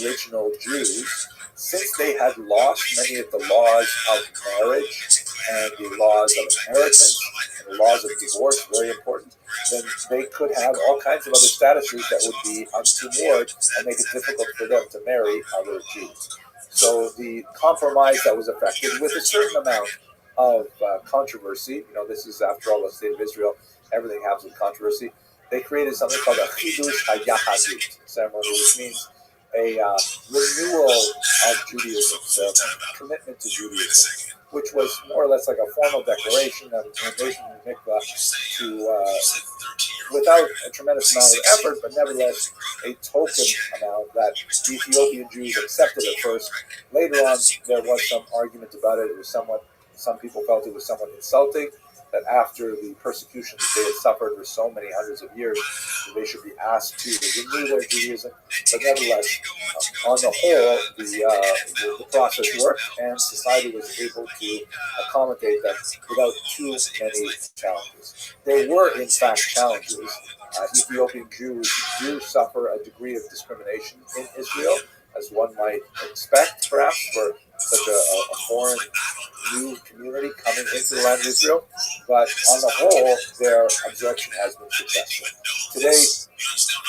original Jews, since they had lost many of the laws of marriage and the laws of inheritance and the laws of divorce, very important, then they could have all kinds of other statuses that would be untoward and make it difficult for them to marry other Jews. So the compromise that was effected, with a certain amount of controversy, this is, after all, the State of Israel, everything happens with controversy. They created something called a chidush hayahadut ceremony, which means a renewal of Judaism ceremony, commitment to Judaism, which was more or less like a formal declaration of invasion of mikvah to, without a tremendous amount of effort, but nevertheless a token amount that the Ethiopian Jews accepted at first. Later on, there was some argument about it. It was some people felt it was somewhat insulting, that after the persecution that they had suffered for so many hundreds of years, they should be asked to renew their Judaism. But nevertheless, on the whole, the process worked, and society was able to accommodate them without too many challenges. There were, in fact, challenges. Ethiopian Jews do suffer a degree of discrimination in Israel, as one might expect, perhaps, for such a foreign new community coming into the land of Israel. But on the whole, their absorption has been successful. Today,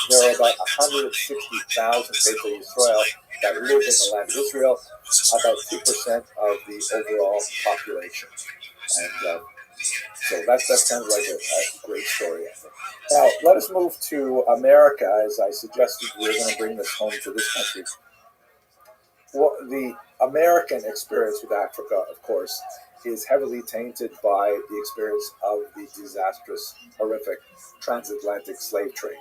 there are about 160,000 Beit Israel that live in the land of Israel, about 2% of the overall population. And so that's kind of like a great story, I think. Now, let us move to America. As I suggested, we're going to bring this home to this country. Well, the American experience with Africa, of course, is heavily tainted by the experience of the disastrous, horrific transatlantic slave trade,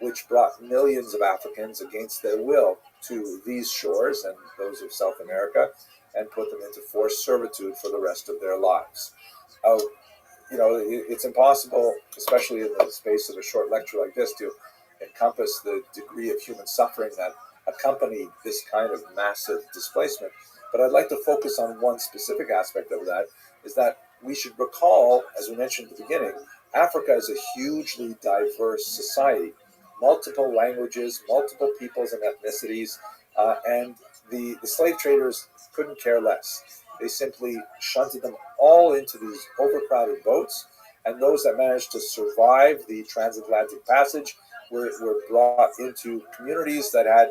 which brought millions of Africans against their will to these shores and those of South America, and put them into forced servitude for the rest of their lives. It's impossible, especially in the space of a short lecture like this, to encompass the degree of human suffering that accompanied this kind of massive displacement. But I'd like to focus on one specific aspect of that, is that we should recall, as we mentioned at the beginning, Africa is a hugely diverse society, multiple languages, multiple peoples and ethnicities, and the slave traders couldn't care less. They simply shunted them all into these overcrowded boats, and those that managed to survive the transatlantic passage were brought into communities that had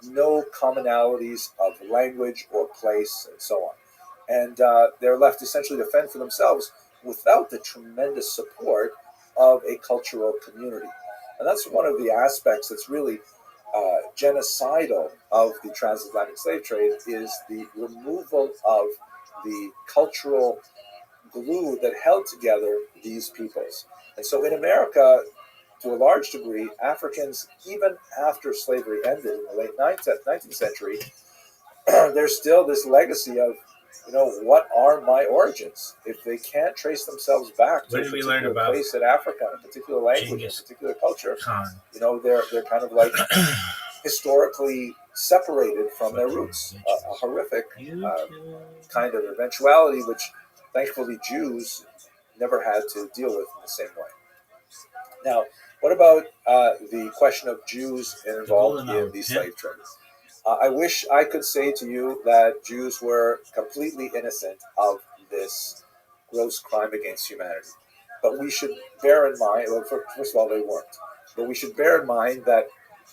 no commonalities of language or place and so on. And they're left essentially to fend for themselves without the tremendous support of a cultural community. And that's one of the aspects that's really genocidal of the transatlantic slave trade, is the removal of the cultural glue that held together these peoples. And so in America, to a large degree, Africans, even after slavery ended in the late 19th century, there's still this legacy of, what are my origins? If they can't trace themselves back to a particular place in Africa, a particular language, a particular culture, they're kind of like historically separated from their roots. A horrific kind of eventuality, which thankfully Jews never had to deal with in the same way. Now, what about the question of Jews involved in the slave trade? I wish I could say to you that Jews were completely innocent of this gross crime against humanity. But we should bear in mind, well, first of all, they weren't. But we should bear in mind that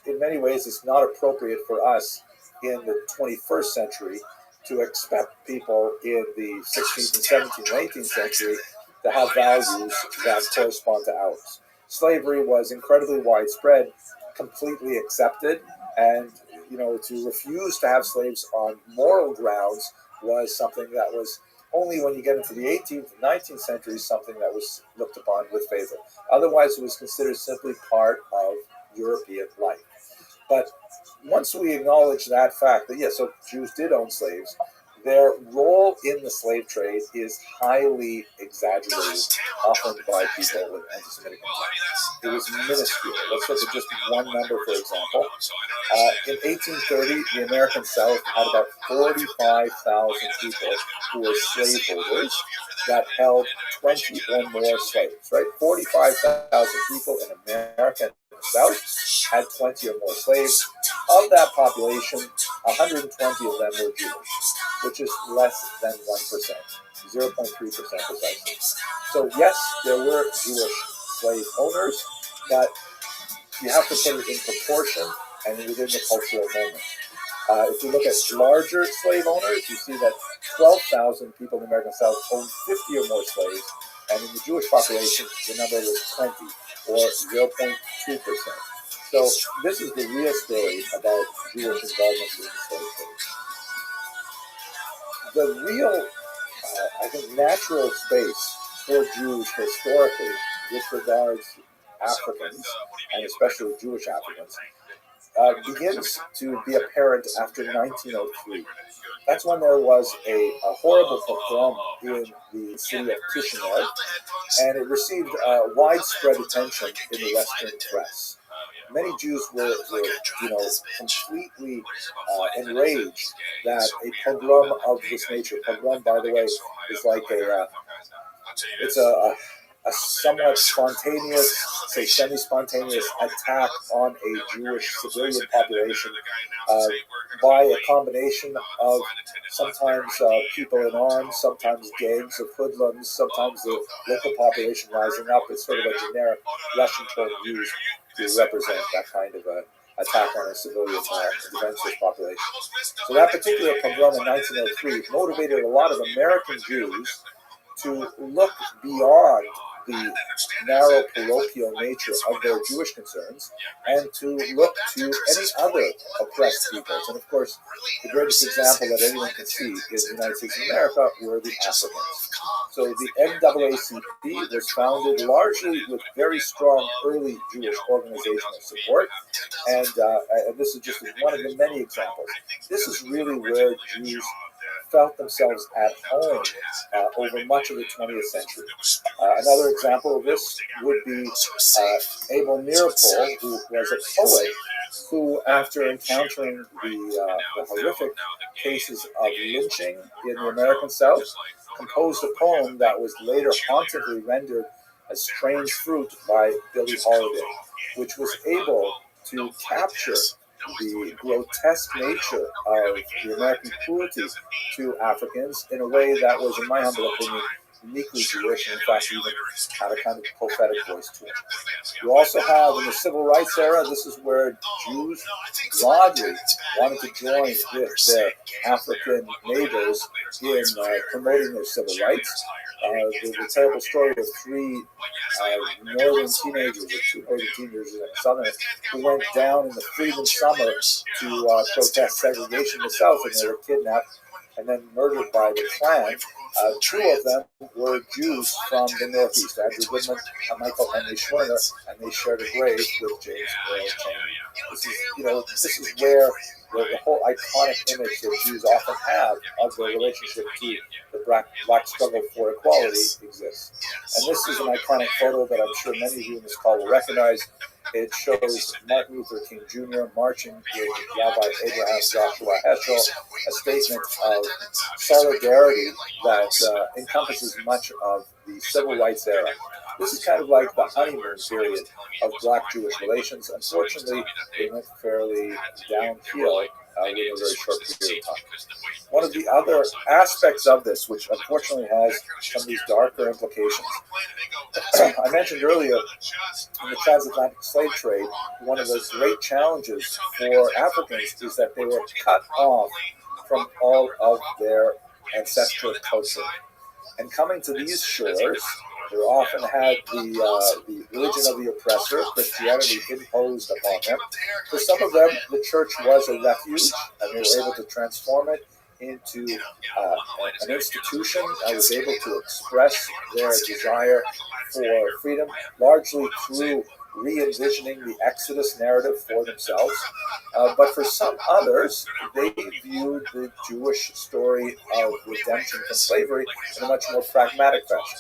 in many ways it's not appropriate for us in the 21st century to expect people in the 16th and 17th and 18th century to have values that correspond to ours. Slavery was incredibly widespread, completely accepted, and to refuse to have slaves on moral grounds was something that was only when you get into the 18th and 19th centuries something that was looked upon with favor. Otherwise, it was considered simply part of European life. But once we acknowledge that fact that, yes, so Jews did own slaves, their role in the slave trade is highly exaggerated, often by people with anti-Semitic intent. It was minuscule. Let's look at just one number, for example. In 1830, the American South had about 45,000 people who were slaveholders that held 20 or more slaves, right? 45,000 people in America South had 20 or more slaves. Of that population, 120 of them were Jewish, which is less than 1%, 0.3% precisely. So yes, there were Jewish slave owners, but you have to put it in proportion and within the cultural moment. If you look at larger slave owners, you see that 12,000 people in the American South owned 50 or more slaves, and in the Jewish population, the number was 20, or 0.2%. So this is the real story about Jewish involvement in the slave trade. The real, I think, natural space for Jews historically with regards to Africans, and especially Jewish Africans, begins to be apparent after 1903. That's when there was a horrible pogrom in the city of Kishinev, and it received widespread attention in the Western press. Many Jews were completely enraged that a pogrom of this nature. Pogrom, by the way, is like it's a somewhat spontaneous, say semi-spontaneous attack on a Jewish civilian population by a combination of sometimes people in arms, sometimes gangs of hoodlums, sometimes the local population rising up. It's sort of a generic Russian term used to represent that kind of attack on a civilian defenseless population. So that particular pogrom in 1903 motivated a lot of American Jews to look beyond the narrow parochial nature of their Jewish concerns and to look to any other oppressed peoples. And of course, the greatest example that anyone can see in the United States of America were the Africans. So the NAACP was founded largely with very strong early Jewish organizational support, and this is just one of the many examples. This is really where Jews felt themselves at home over much of the 20th century. Another example of this would be Abel Meeropol, who was a poet who, after encountering the horrific cases of lynching in the American South, composed a poem that was later hauntingly rendered as Strange Fruit by Billie Holiday, which was able to capture the grotesque nature of the American cruelty to Africans in a way that was, in my humble opinion, uniquely Jewish, and in fact even had a kind of prophetic voice to it. You also have, in the civil rights era, this is where Jews broadly wanted to join with their African neighbors in promoting their civil rights. The terrible story of three northern teenagers, or two northern teenagers in southern, who went down in the Freedom Summer to protest segregation in the South, and they were kidnapped and then murdered by the Klan. Two of them were Jews from the Northeast, Andrew Goodman and Michael Henry Schwerner, and they shared a grave with James Earl Chaney. This is where the whole iconic image that Jews often have of their relationship to the black struggle for equality exists. And this is an iconic photo that I'm sure many of you in this call will recognize. It shows Martin Luther King Jr. marching with Rabbi Abraham Joshua Heschel, a statement of solidarity that encompasses much of the civil rights era. This is kind of like the honeymoon period of Black-Jewish relations. Unfortunately, they went fairly downhill in a very short period of time. One of the other aspects of this, which unfortunately has some of these darker implications, I mentioned earlier in the transatlantic slave trade, one of the great challenges for Africans is that they were cut off from all of their ancestral culture. And coming to these shores, they often had the religion of the oppressor, Christianity, imposed upon them. For some of them, the church was a refuge, and they were able to transform it into an institution that was able to express their desire for freedom, largely through re-envisioning the Exodus narrative for themselves. But for some others, they viewed the Jewish story of redemption from slavery in a much more pragmatic fashion.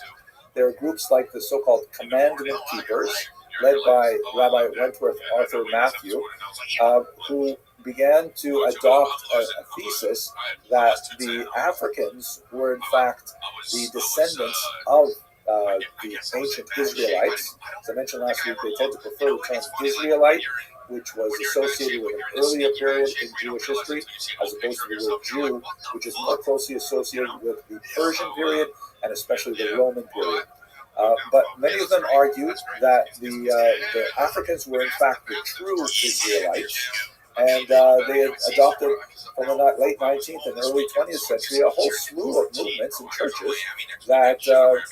There are groups like the so-called Commandment Keepers, led by Rabbi Wentworth Arthur Matthew, who began to adopt a thesis that the Africans were in fact the descendants of the ancient Israelites. As I mentioned last week, they tend to prefer the term Israelite, which was associated with an earlier period in Jewish history, as opposed to the word Jew, which is more closely associated with the Persian period and especially the Roman period. But many of them argued that the Africans were in fact the true Israelites, and they had adopted from the late 19th and early 20th century a whole slew of movements and churches that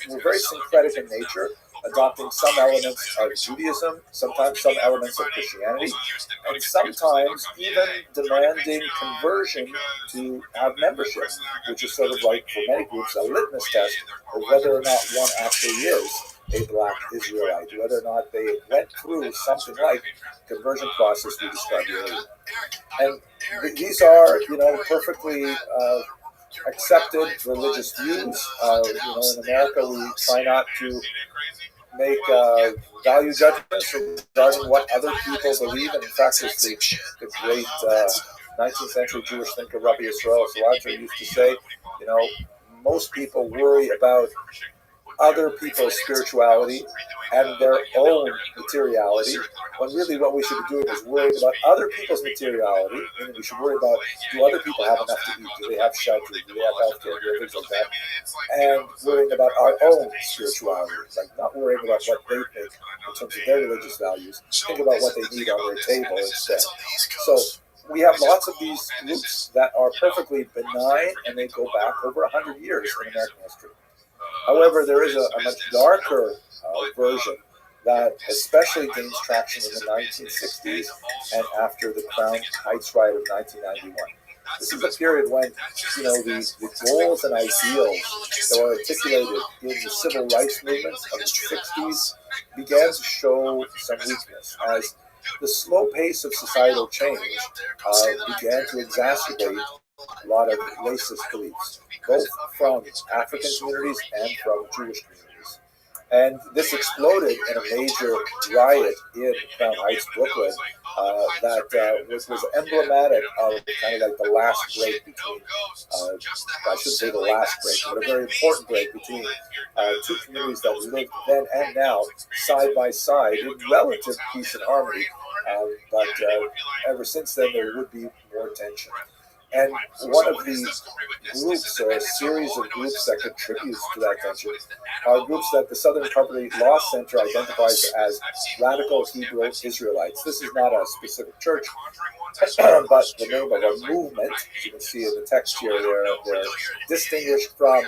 were very syncretic in nature, adopting some elements of Judaism, sometimes some elements of Christianity, and sometimes even demanding conversion to have membership, which is sort of like, for many groups, a litmus test of whether or not one actually is a Black Israelite, whether or not they went through something like the conversion process we described earlier. And these are, perfectly accepted religious views. In America, we try not to make value judgments regarding what other people believe. And in fact, as the great 19th century Jewish thinker Rabbi used to say, most people worry about other people's spirituality and their own materiality, when really what we should be doing is worrying about other people's materiality, and we should worry about, do other people have enough to eat, do they have shelter, do they have health care, do things like that, and worrying about our own spirituality, like not worrying about what they think in terms of their religious values, think about what they need on their table instead. So we have lots of these groups that are perfectly benign, and they go back over 100 years in American history. However, there is a much darker version that especially gains traction in the 1960s and after the Crown Heights riot of 1991. This is a period when, the goals and ideals that were articulated in the civil rights movements of the 60s began to show some weakness, as the slow pace of societal change began to exacerbate a lot of racist beliefs, both from African communities and from Jewish communities. And this exploded in a major riot in Crown Heights, Brooklyn, that was emblematic of kind of like the last break between, I shouldn't say the last break, but a very important break between two communities that lived then and now side by side in relative peace and harmony. But ever since then, there would be more tension. And one of the groups, or a series of groups that contributes to that tension, are groups that the Southern Poverty Law Center identifies as radical Hebrew Israelites. This is not a specific church, but the name of a movement. As you can see in the text here, they're distinguished from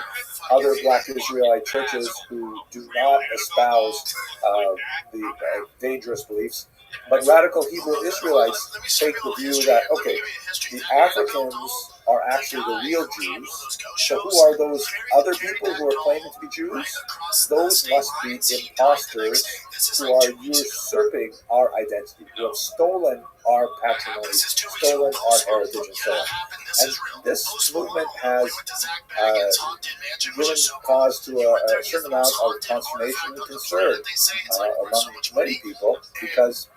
other Black Israelite churches who do not espouse the dangerous beliefs. But radical Hebrew Israelites take the view that, okay, the Africans are actually the real Jews. So who are those other people who are claiming to be Jews? Those must be imposters who are usurping our identity, who have stolen our patrimony, stolen our heritage, and so on. And this movement has given cause to a certain amount of consternation and concern among many people, because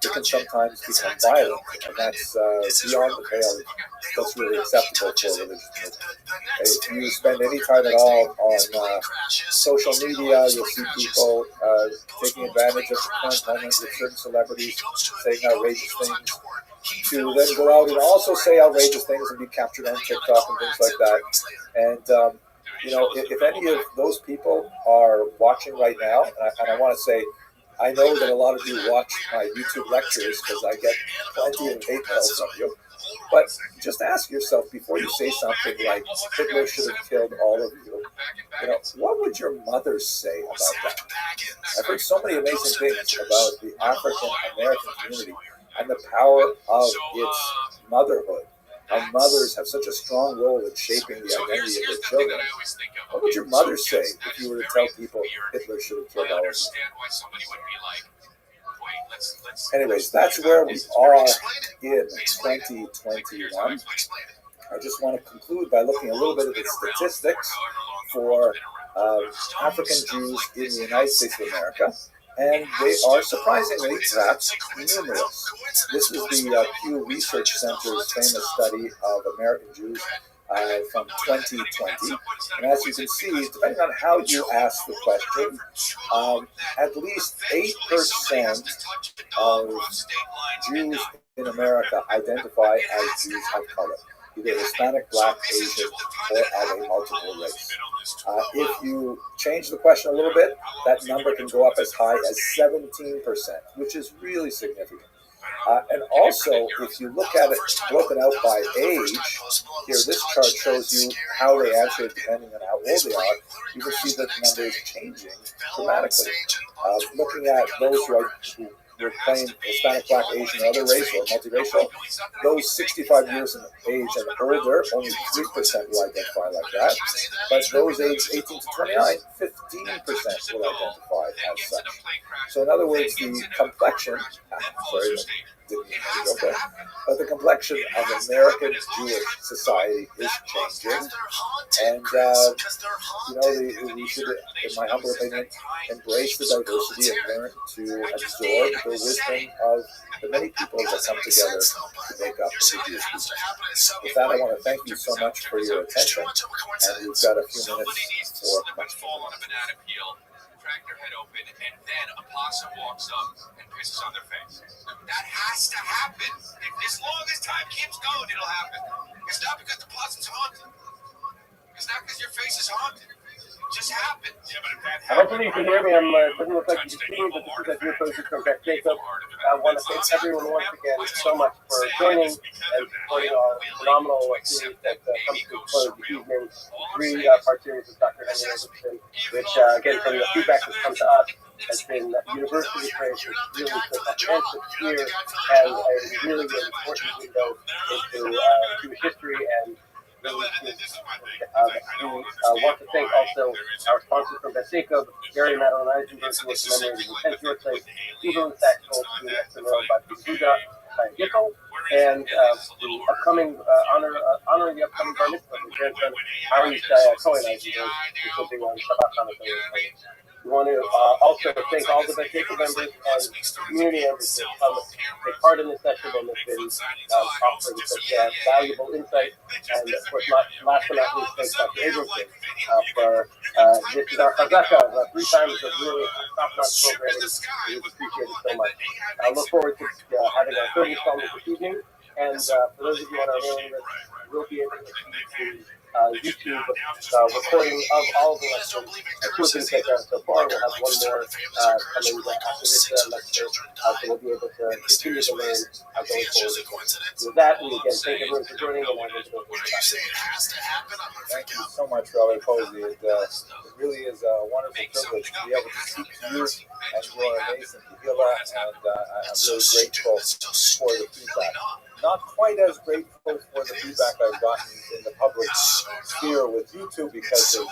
it can sometimes become violent, and that's beyond the pale. That's really acceptable for religious movement. If you spend any time at all on social media, you'll see people taking advantage of the current moment with certain celebrities, saying outrageous things, to then go out and also say outrageous things and be captured on TikTok and things like that. And if any of those people are watching right now, and I want to say, I know that a lot of you watch my YouTube lectures because I get plenty of hate mail from you. But just ask yourself before you say something like Hitler should have killed all of you. What would your mother say about that? I've heard so many amazing things about the African American community and the power of its motherhood. How mothers have such a strong role in shaping the identity of their children. What would your mother say if you were to tell people Hitler should have killed all of you? Anyways, that's where we are in 2021. I just want to conclude by looking a little bit at the statistics for African Jews in the United States of America. And they are surprisingly perhaps numerous. This is the Pew Research Center's famous study of American Jews from 2020. And as you can see, depending on how you ask the question, at least 8% of Jews in America identify as Jews of color, either Hispanic, Black, Asian, or of a multiple race. If you change the question a little bit, that number can go up as high as 17%, which is really significant. And also, if you look at it broken out by age, here this chart shows you how they answer depending on how old they are. You can see that the number is changing dramatically. Looking at those who claim Hispanic, Black, Asian, or other race or multiracial, those 65 years of age and older, only 3% will identify like that. But those aged 18 to 29, 15% will identify as such. So in other words, the complexion, but the complexion of American Jewish society is changing, and we should, in my humble opinion, embrace the diversity and learn to absorb the wisdom of the many people that come together to make up the Jewish people. With that, I want to thank you so much for your attention, and we've got a few minutes for questions. Crack their head open, and then a possum walks up and pisses on their face. That has to happen. As long as time keeps going, it'll happen. It's not because the possum's haunted. It's not because your face is haunted. It just happens. Yeah, but if that happens, hopefully you can hear me. It doesn't look like you can see me, but this is a new person from Jacob. I want to thank everyone once again so much for joining and supporting our phenomenal series that comes to a close this evening. 3-part series with Dr. Henry Anderson, which, again, from the feedback that's come to us, has been universally praised. It's really so comprehensive, clear, and a really important window into Jewish history and we want to thank also our sponsors from Jacob, Gary, Madeline Eisenberg, who was commemorating the 10th birthday, Evelyn Saxel, who is commemorated by Buddha, Gickel, and the upcoming honoring the upcoming bar mitzvah of the grandson, Ari Cohen Eisenberg, which will be on Shabbat Hanukkah. We want to also thank all the Jacob members and community members that come take part in this session and have been offering such valuable insight. And of course, last but not least, thanks Dr. Abramson for this is our chazaka, 3 times of really top-notch programming. We appreciate it so much. I look forward to having our third installment this evening. And for those of you on our mailing list, we'll be able to see YouTube recording of all of the lectures. 2 have been taken out so far. We'll have one more coming after this lecture, so we'll be able to continue to learn going forward. With that, we again thank everyone for joining, and I'm going to go for Thank you so much, Rabbi Posey. It really is a wonderful privilege to be able to speak to you and your amazing Tehillah, and I'm really grateful for the feedback. Not quite as grateful for the feedback I've gotten in the public sphere with YouTube because there's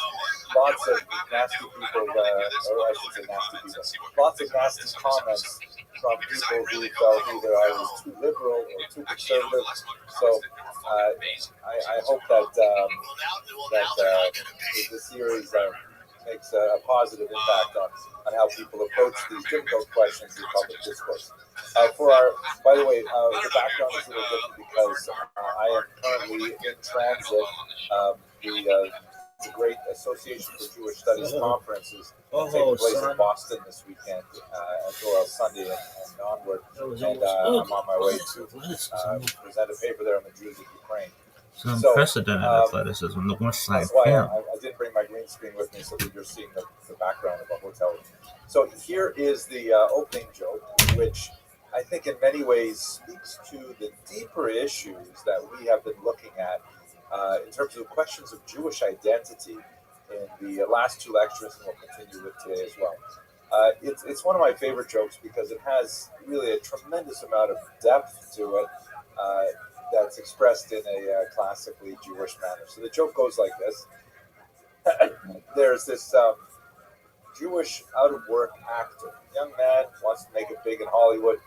lots of nasty people, or I should say nasty people, lots of nasty comments from people who felt either I was too liberal or too conservative. So I hope that the series makes a positive impact on how people approach these difficult questions in public discourse. By the way, the background is a little different because I am currently in transit. The Great Association for Jewish Studies conferences taking place in Boston this weekend until Sunday and onward. And I'm on my way to present a paper there on the Jews of Ukraine. Some unprecedented athleticism on the west side. That's why I didn't bring my green screen with me, so that you're seeing the background of a hotel. So here is the opening joke, which I think in many ways speaks to the deeper issues that we have been looking at in terms of questions of Jewish identity in the last two lectures, and we'll continue with today as well. It's one of my favorite jokes because it has really a tremendous amount of depth to it that's expressed in a classically Jewish manner. So the joke goes like this. There's this Jewish out-of-work actor, young man, wants to make it big in Hollywood,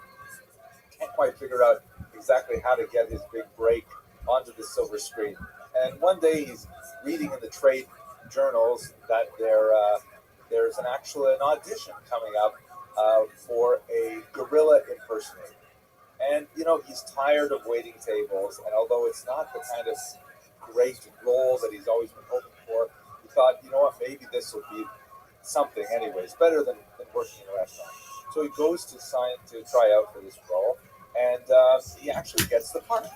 can't quite figure out exactly how to get his big break onto the silver screen. And one day he's reading in the trade journals that there's an audition coming up for a gorilla impersonator. And, he's tired of waiting tables, and although it's not the kind of great role that he's always been hoping for, he thought, maybe this will be something anyways, better than working in a restaurant. So he goes to try out for this role, and he actually gets the part.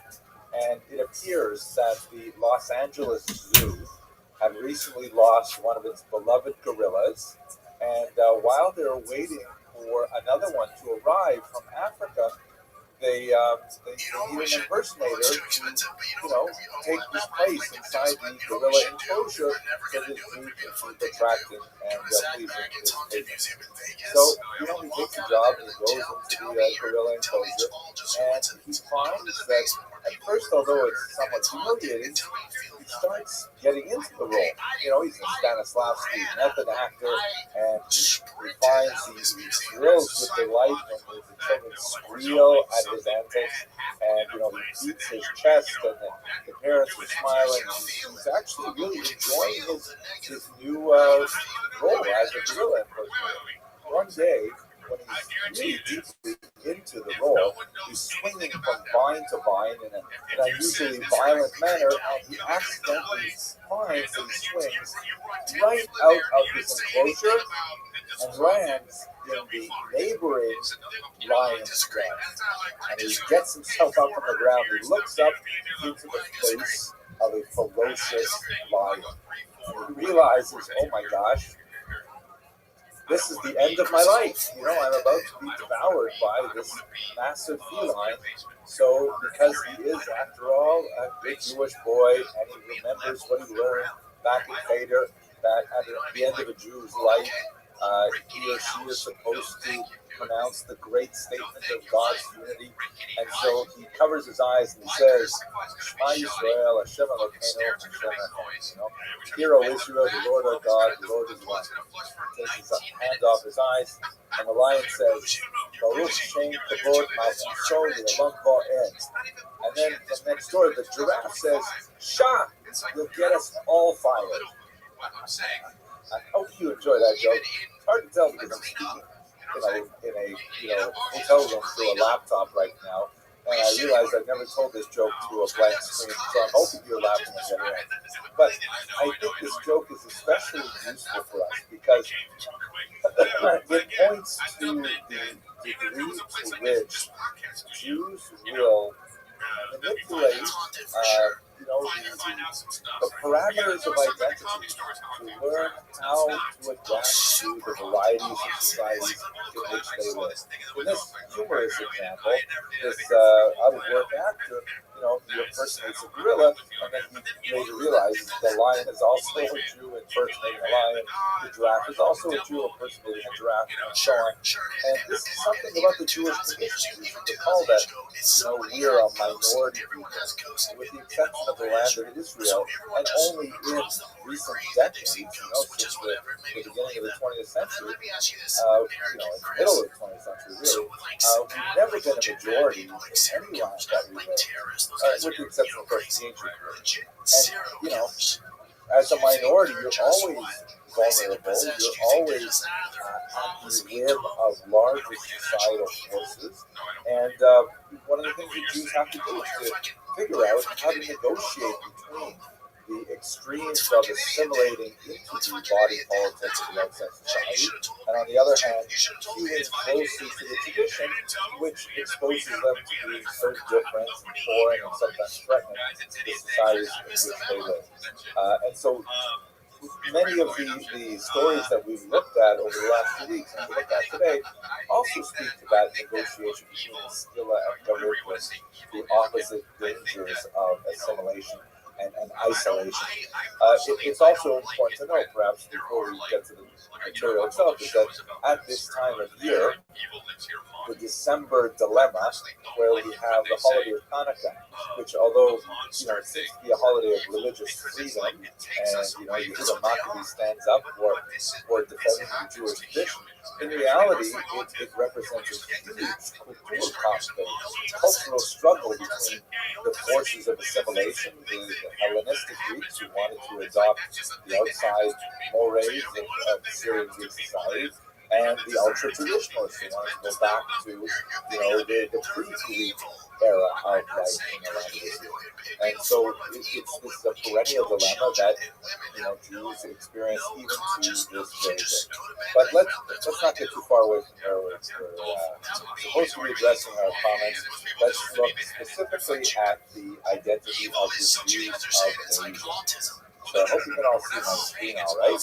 And it appears that the Los Angeles Zoo had recently lost one of its beloved gorillas, and while they're waiting for another one to arrive from Africa, they need an impersonator to, take his place inside the gorilla enclosure so that he can keep attracting and pleasing his patrons. So, he takes a job and he goes into the gorilla enclosure, and he finds that at first, although it's somewhat humiliating, he starts getting into the role. He's a Stanislavski method actor, and he finds he thrills with delight when the children squeal at his antics, and he beats his chest, and the parents are smiling. He's actually really enjoying his new role as a gorilla impersonator. One day, when he's really deeply into the role, he's swinging from vine to vine in an unusually violent manner, and he accidentally finds that he swings right out of his enclosure and lands in the neighboring lion's den. And he gets himself up from the ground. He looks up into the face of a ferocious lion. And he realizes, oh my gosh, this is the end of my life. I'm about to be devoured by this massive feline. So, because he is, after all, a big Jewish boy, and he remembers what he learned back in Cheder, that at the end of a Jew's life, he or she is supposed to pronounce the great statement of God's unity. And so he covers his eyes and he says, Shema Yisrael, Hashem Elokeinu, Hashem Echad. Hear, O Israel, the Lord our God, the Lord is one. He takes his hand off his eyes, and the lion says, Baruch Shem Kavod Malchusho L'Olam Va'ed. And then from next door, the giraffe says, Shah, you'll get us all fired. I hope you enjoy that joke. It's hard to tell because I'm speaking in a hotel room through a laptop right now, and I realize I've never told this joke to a blank screen, so I'm hoping you're laughing at the other end. But I think this joke is especially useful for us because it points to the degree to which Jews will manipulate the parameters of identity to learn how to adapt to the varieties of societies in which they live. In this humorous example, this out-of-work actor, he impersonates a gorilla, and then he later realizes the lion is also a Jew impersonating a lion, the giraffe is also a Jew impersonating a giraffe, and so on. And this is something about the Jewish tradition. You should recall that, we are a minority people, with the exception of the land of Israel, and only in recent decades, since the beginning of the 20th century, in the middle of the 20th century, really, we've never been a majority in any land that we live, with the exception of, course, the ancient world. And, as a minority, you're always vulnerable. You're always at the whim of larger societal forces. And one of the things that Jews have to do is to figure out how to negotiate between the extremes of assimilating into the body politics of the outside society, and on the other hand, hewing closer to the tradition, which exposes them to being so different and foreign and sometimes threatening to the societies in which they live. And so many of the stories that we've looked at over the last 2 weeks and we look at today also speak to that negotiation between the Scylla and Charybdis, the opposite dangers of assimilation and isolation. It's also important to note, perhaps, before we get to the material itself, is that at this time of year, the December dilemma, where we have the holiday of Hanukkah, which, although it seems to be a holiday of religious freedom, and Yehuda Maccabi stands up for defending the Jewish tradition, in reality, it represents a huge cultural struggle between the forces of assimilation, the Hellenistic Greeks who wanted to adopt the outside mores of Syrian Greek society, and the ultra-traditionalists who wanted to go back to, the pre-Greek era of life in the land of Israel. And so this is a perennial dilemma that, Jews experience even to this very day. But let's not get too far away from where we're supposed to be addressing our comments. Let's look specifically at the identity of the Jews of Asia. So I hope you can all see my screen all right.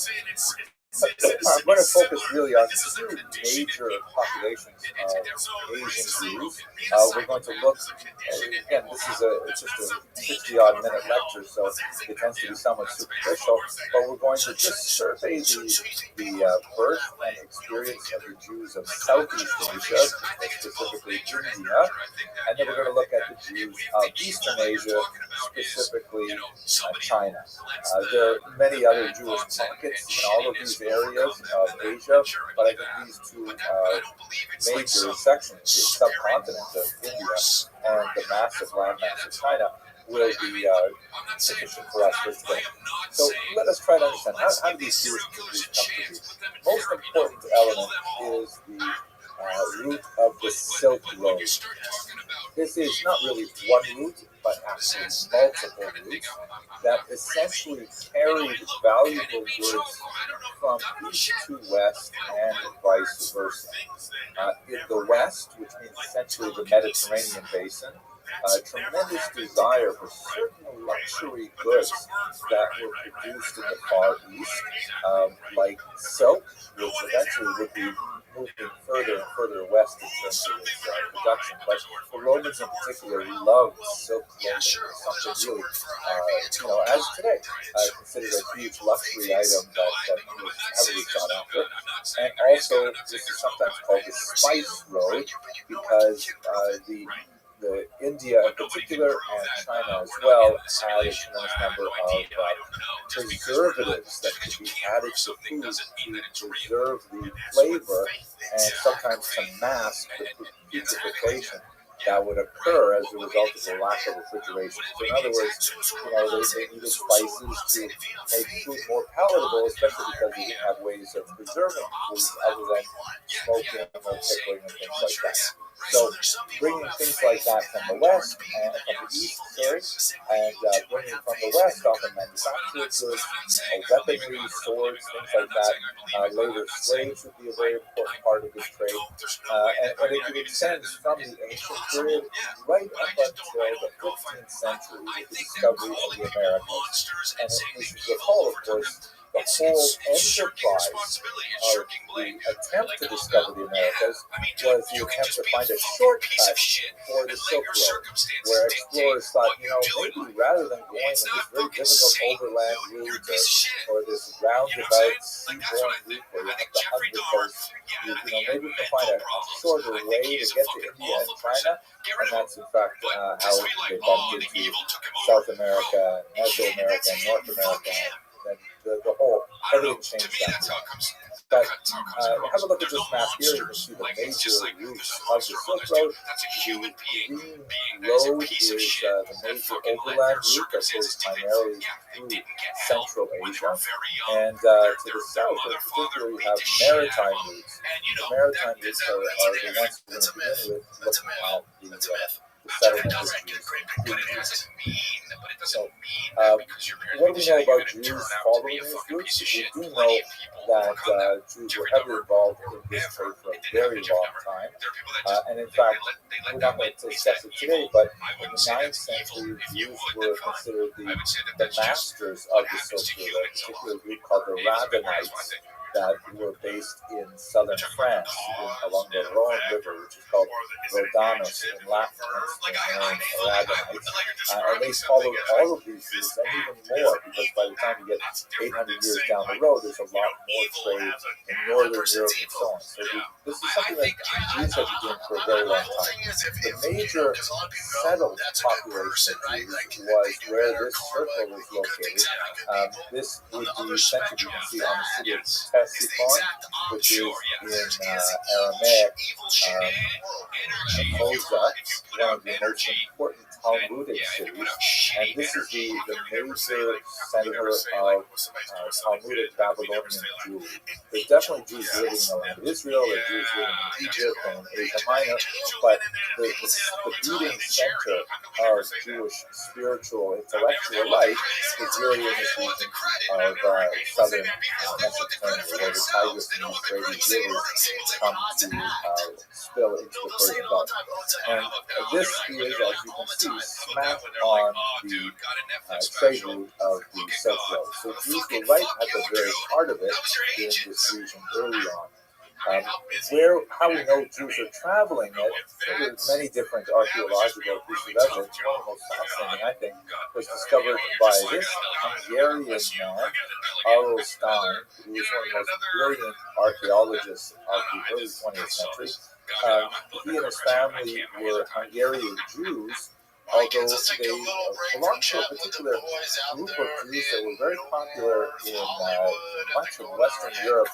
I'm going to focus really on two major populations of Asian Jews. We're going to look, again, this is just a 60-odd minute lecture, so it tends to be somewhat superficial, but we're going to just survey the birth and experience of the Jews of Southeast Asia, specifically India, and then we're going to look at the Jews of Eastern Asia, specifically China. There are many other Jewish pockets in all of these areas of Asia, but I think these two major sections, the subcontinent of India and the massive landmass of China, will be sufficient for us for today. So let us try to understand how do these Jewish communities come to be. Most important element is the route of the Silk Road. This is not really one route, but actually multiple routes that essentially carried valuable goods from east to west and vice versa. In the west, which means essentially the Mediterranean basin, tremendous desire for certain luxury goods that were produced in the Far East, like silk, which eventually would be moving further and further west in terms of its production. But the Romans in particular loved silk clothing, something really, as today, considered a huge luxury item that was heavily sought after. And also, this is sometimes called the Spice Road, because the India in particular and China as well had a tremendous number of preservatives that could be added to food to preserve the flavor and sometimes to mask the putrefaction that would occur as a result of the lack of refrigeration. So in other words, they needed spices to make food more palatable, especially because they didn't have ways of preserving foods other than smoking or pickling and things like that. So bringing things like that from the west and from the east, and bringing from the west often manufactured goods, weaponry, swords, things like that. Later slaves would be a very important part of this trade, and it extends from the ancient period right up until the 15th century with the discovery of the Americas. And we should recall, of course, the whole enterprise of the attempt to discover the Americas was the attempt to find a shortcut for the Silk Road, where explorers thought, maybe rather than going on this very difficult overland route or this roundabout seaborne route where you have to hug the coast, maybe we can find a shorter way to get to India and China, and that's in fact how they bumped into South America, Mesoamerica, and North America. And the whole, everything changed that. But have a look at this map here. You can see the major routes of the Silk Road. The Green Road is the major overland route that goes primarily through Central Asia. And to the south, in particular, you have maritime routes. The maritime routes are the ones we're going to begin with, looking at the settlement of Jews. So, what do we know about Jews following these routes? We do know that Jews were heavily involved in this trade for a very long time. And in fact, we're not going to discuss it today, but in the 9th century, Jews were considered the masters of the Silk Road, a particular group called the Rabbinites that were based in southern France, along the Rhone River, which is called Rhodanus in Latin, and they followed all of these routes and even more, because by the time you get 800 years down the road, there's a lot more trade in Northern Europe and so on. So this is something that Jews have been doing for a very long time. The major settled population of Jews was where this circle is located. This would be centered, you can see, on the city of Ctesiphon, which is in Aramaic, Mosa, one of the most important Talmudic cities, and this is the major center of Talmudic Babylonian Jewry. There's definitely Jews living in the land of Israel, there's Jews living in Egypt and Asia Minor, but the beating center of Jewish spiritual, intellectual life is really in this region of southern Mesopotamia, where the Tigris and Euphrates rivers come to spill into the Persian Gulf. And this is, as you can see, smack on the trade route of the Silk Road. So Jews were right at the very heart of it in this region early on. How we know Jews are traveling it, there's many different archaeological pieces of evidence. One of the most fascinating, I think, was discovered by this Hungarian man, ROTHSCHILD, who was one of the most brilliant archaeologists of the early 20th century. He and his family were Hungarian Jews, although they belonged to a particular group of Jews that were very popular in much of Western Europe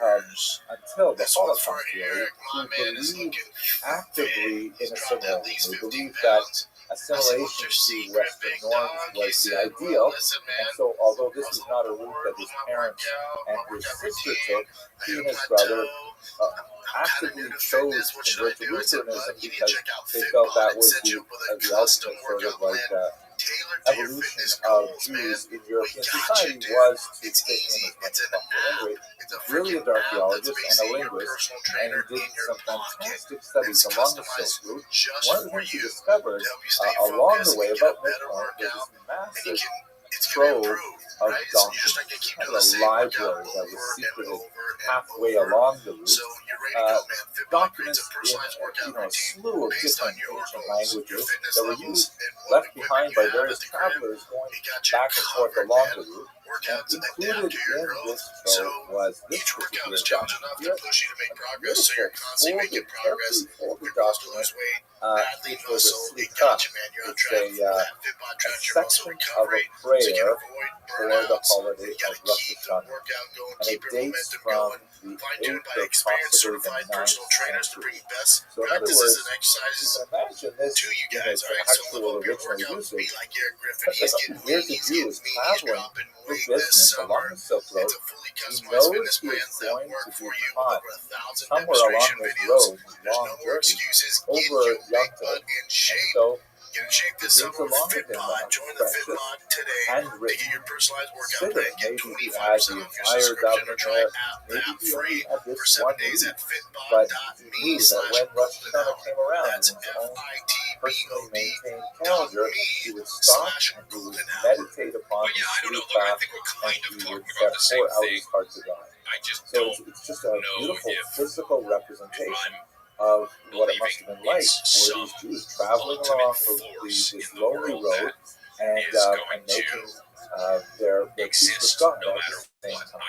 until the Holocaust, really, who believed actively in assimilation. They believed that assimilation to Western norms was the ideal, and so although this is not a route that his parents and his sister took, he and his brother actively chose to convert to Lutheranism because they felt that was the ultimate sort of like evolution of Jews in European society was to fit in as much as possible. Anyway, brilliant archaeologist and a linguist, and he did some fantastic studies along the Silk Route. One of the things he discovered along the way, about midpoint, was this massive trove of documents, kind of a library that was secreted halfway along the route. Documents in a slew of different ancient languages that were used, left behind by various travelers going back and forth along the route. And included in this trove was this particular document here, a beautiful, carefully folded document, which was a slika. It's a section of a prayer for the holiday of ROTHSCHILD, and it dates from the 8th of possibly the 9th century. So in other words, you can imagine this in its actual original usage. Here's a Jew is traveling for business along the Silk Road. He knows he is going to be caught somewhere along this road, long journey, over Yom, and so brings along with him a precious handwritten siddur. Maybe he had the entire document there, maybe he only had this one leaf, but he knew that when Rosh Hashanah came around in his own personally maintained calendar, he would stop and he would meditate upon the slika, and he would pour out his heart to God. So it's just a beautiful physical representation of what it must have been like for these Jews traveling along this lonely road and making their peace with God at the same time.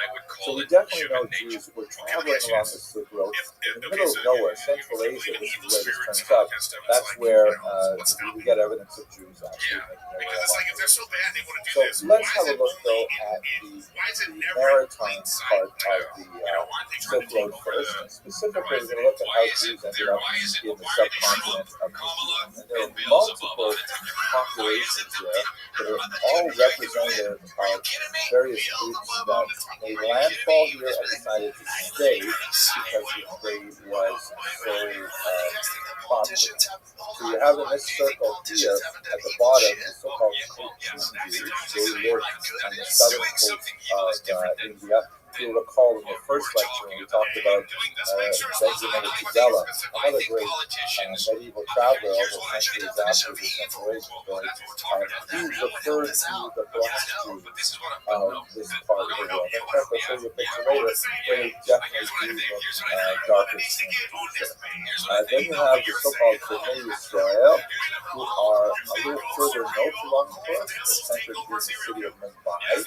So we definitely know Jews were traveling along the Silk Road in the middle of nowhere, Central Asia. This is where this turns up. That's where we get evidence of Jews actually making their Because it's like if they're so bad, they want to do this. So let's have a look though at the maritime part of the Silk Road first. And specifically, we're going to look at how Jews ended up in the subcontinent of Islam. And there are multiple populations there that are all representative of various groups that made landfall here and decided to stay because the trade was so popular. So you have in this circle here at the bottom the so-called Cochin Jews. They lived on the southern coast of India. You'll recall in the first lecture when we talked about Benjamin of Tudela, another great medieval traveler over centuries after the Central Asian story. He referred to the black Jews of this part of the world. In fact, I'll show you a picture later where they definitely do look darker skin. Then you have the so-called Bnei Israel, who are a little further north along the coast, centered in the city of Mumbai.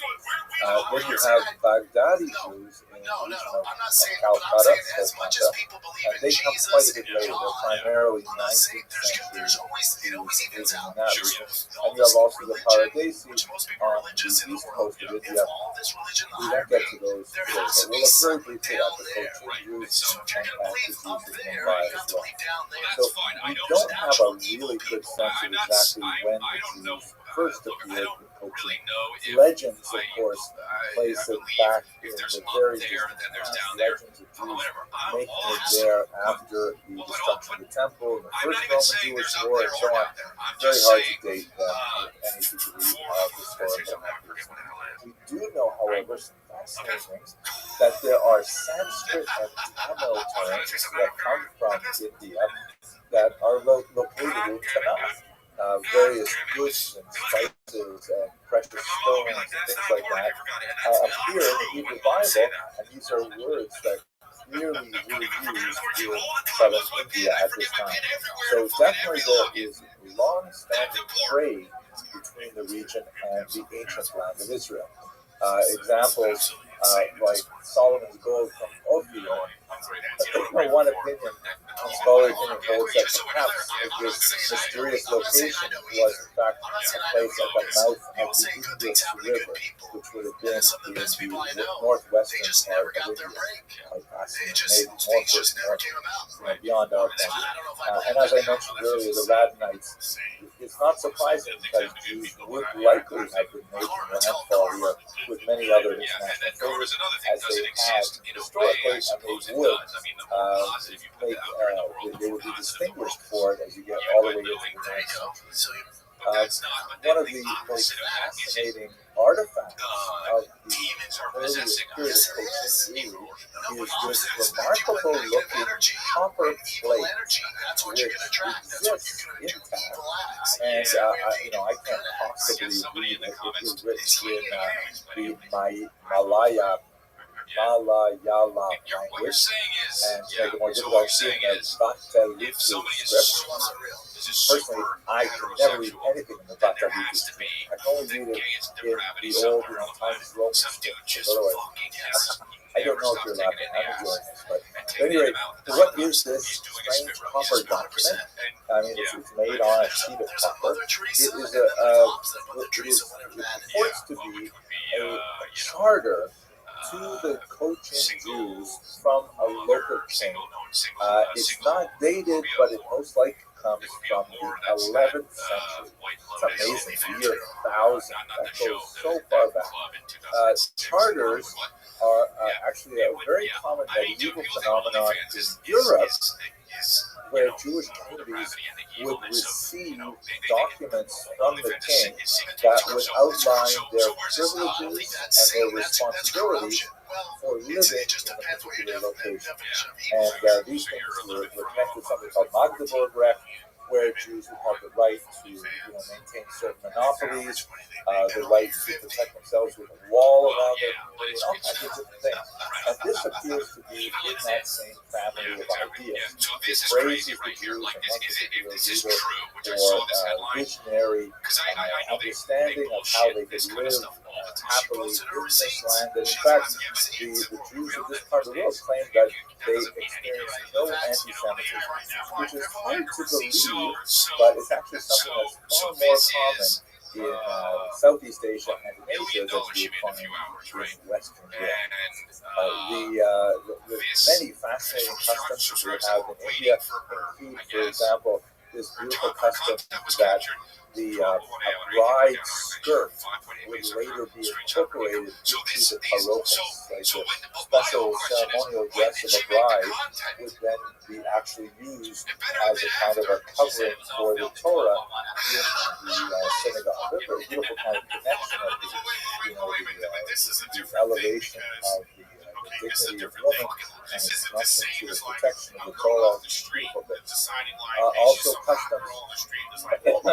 Then you have Baghdadi Jews in the region of Calcutta, and they come quite a bit later. They're primarily 19th century Jews in that region. And you have also the Paradesi on the east coast of India. We won't get to those today, but we'll look very briefly at the Cochin Jews and at the Jews in Mumbai as well. So we don't have a really good sense of exactly when the Jews first appeared in Cochin. Legends, of course, place it back in the very distant past. Legends of Jews making it there after the destruction of the temple, the first Roman-Jewish war, and so on. Very hard to date them with any degree of historical accuracy. We do know, however, some fascinating things, that there are Sanskrit and Tamil terms that come from India that are located in Tanakh. Various goods and spices and precious stones and things like that appear in the Hebrew Bible, and these are words that clearly were used in southern India at this time. So definitely there is long-standing trade between the region and the ancient land of Israel. Examples like Solomon's gold from Ophir. One opinion, scholarly opinion holds that perhaps this mysterious location was in fact a place at the mouth of the Indus River, which would have been in the northwestern part of India, like maybe north, beyond our country. And as I mentioned earlier, the Radhanites, it's not surprising because Jews would likely have been making landfall here with many other international traders, as they had historically, and they would they would be distinguished for it as you get all the way into the 19th century. One of the most fascinating artifacts of the earliest period of Cochin is this remarkable looking copper plate which exists intact. And I can't possibly read it. It is written in the Malayalam language, and to make it more difficult, seeing a Vattelutsu script. Personally, I can never read anything in the Vattelutsu script. I can only read it in the old, Times Roman script. Otherwise, I don't know if you're laughing. I'm enjoying this, but at any rate, what is this strange copper document? I mean, it's made on a sheet of copper. It purports to be a charter to the Cochin Jews from a local king. It's not dated, but it most likely comes from the 11th century. It's amazing, the year 1000. That goes so far back. Charters are actually a very common medieval phenomenon in Europe, where Jewish communities would receive documents from the king that would outline their privileges and their responsibilities for living in a particular location. And these things were connected with something called Magdeburg Recht, where Jews would have the right to maintain certain monopolies, the right to protect themselves with a wall around their community, all kinds of different things. And this appears to be in that same family of ideas. It praises the Jews and one particular leader for visionary understanding of how they could live happily in this land. And in fact, the Jews of this part of the world claim that they experienced no anti-Semitism, which is hard to believe, but it's actually something that's far more common in Southeast Asia and in Asia than you would find in Western Europe. The many fascinating customs that we have in India include, for example, this beautiful custom that a bride's skirt would later be incorporated into the parokas. Like the special ceremonial dress of a bride would then be actually used as a kind of a covering for the Torah in the synagogue. A very beautiful kind of connection of the elevation of the dignity of woman and its connection to the protection of the Torah. Beautiful things. Also customs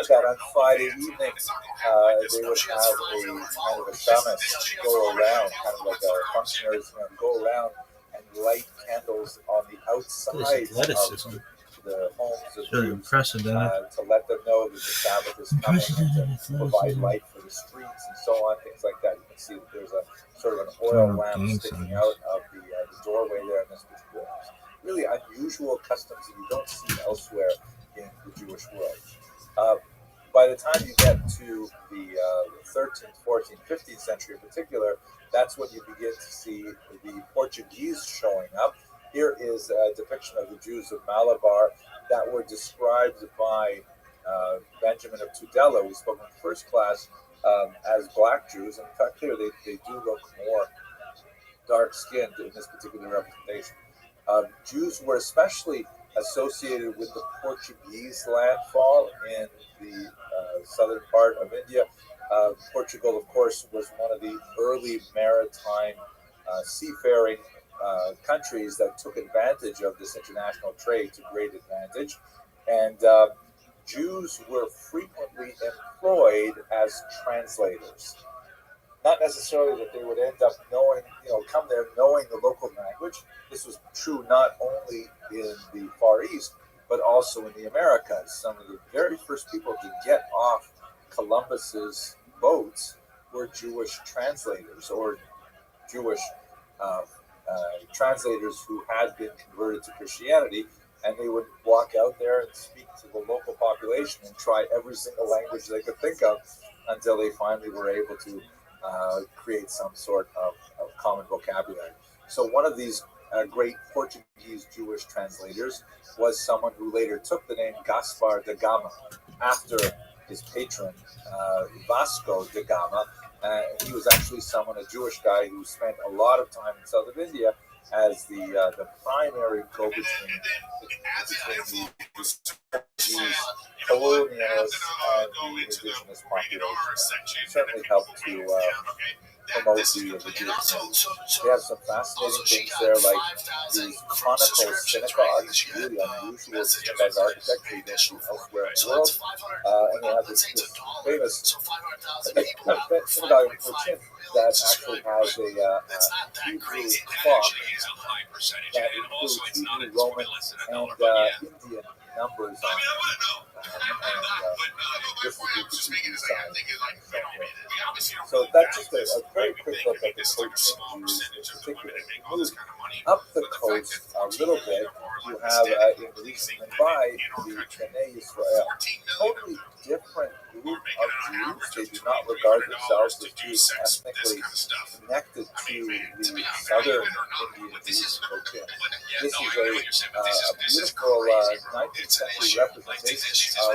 that on Friday evening they would have a kind of a shamus go around, kind of like a functionaries go around and light candles on the outside of the homes of Jews to let them know that the Sabbath is coming and to provide light for the streets and so on, things like that. You can see that there's a sort of an oil lamp sticking out of the doorway there in this particular house. Really unusual customs that you don't see elsewhere in the Jewish world. By the time you get to the 13th, 14th, 15th century in particular, that's when you begin to see the Portuguese showing up. Here is a depiction of the Jews of Malabar that were described by Benjamin of Tudela, we spoke in first class, as black Jews. And in fact, here they do look more dark-skinned in this particular representation. Jews were especially associated with the Portuguese landfall in the southern part of India. Portugal, of course, was one of the early maritime seafaring countries that took advantage of this international trade to great advantage. And Jews were frequently employed as translators. Not necessarily that they would end up knowing, come there knowing the local language. This was true not only in the Far East, but also in the Americas. Some of the very first people to get off Columbus's boats were Jewish translators or Jewish translators who had been converted to Christianity, and they would walk out there and speak to the local population and try every single language they could think of until they finally were able to create some sort of common vocabulary. So one of these great Portuguese Jewish translators was someone who later took the name Gaspar da Gama after his patron Vasco da Gama. He was actually a Jewish guy who spent a lot of time in southern India as the primary go-between between the Portuguese colonialists and the indigenous population. Certainly helped to promote the Jewish community. They have some fascinating things there, like these conical synagogues, really unusual synagogue architecture you don't see elsewhere in the world. And they have this famous synagogue in Cochin that actually has a Hebrew clock that includes Hebrew, Roman, and Indian numbers on it. This is the Hebrew side. So that's just a very quick look at the Cochin Jews in particular. Move up the coast a little bit, you have in recent by the Bnei Israel, totally different group of Jews. They do not regard themselves as Jews ethnically connected to the southern Indian Jews of Cochin. This is a beautiful 19th century representation of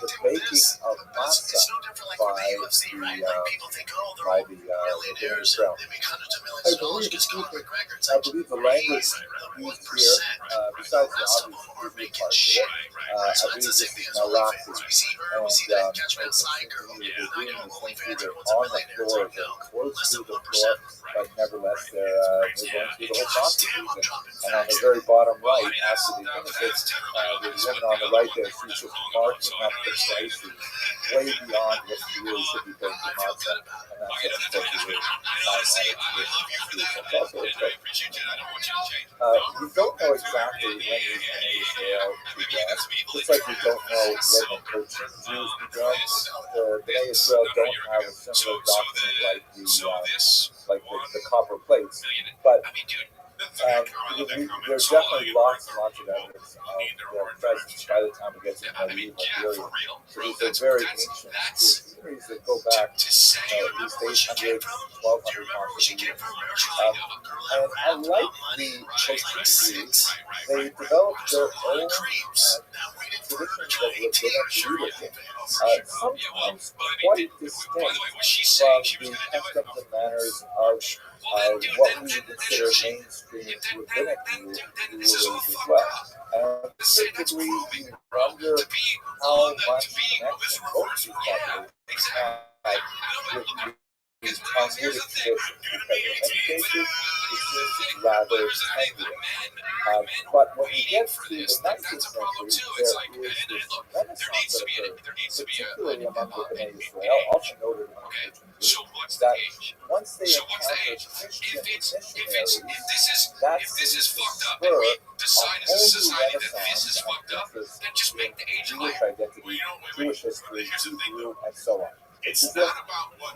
the baking of matzah by the Bnei Israel. I believe the language used here, besides the obvious Hebrew part of it, I believe this is Marathi. And it's interesting to me that they're doing this thing either on the floor or close to the floor, but nevertheless they're going through the whole process. And on the very bottom right, after they finish it, the woman on the right there, she's just marking up the slices way beyond what she really should be putting to matzah. And that's what it's supposed to do. We don't know exactly when these Bnei Israel began, just like we don't know when the Cochin Jews began. The Bnei Israel don't have a similar doctrine like the copper plates, but there's definitely lots and lots of evidence of their presence by the time we get to the medieval period. So these are very ancient Jews. missionaries that go back, at least 800, 1200 contributions. And unlike the Hasidic they developed their own traditions of rabbinic leadership, sometimes quite distinct from the customs and manners of what we would consider mainstream rabbinic rulers as well. And to a certain degree, you wonder how much connection both these populations had with the Talmudic tradition, because in many cases it seems rather tenuous. But when you get to the 19th century, there is this renaissance that occurred, particularly among the Bnei Israel, also noted among the Jews, that once they encountered Christian missionaries, that seems to spur a whole new renaissance of interest in Jewish identity, Jewish history, Hebrew, and so on. It's as if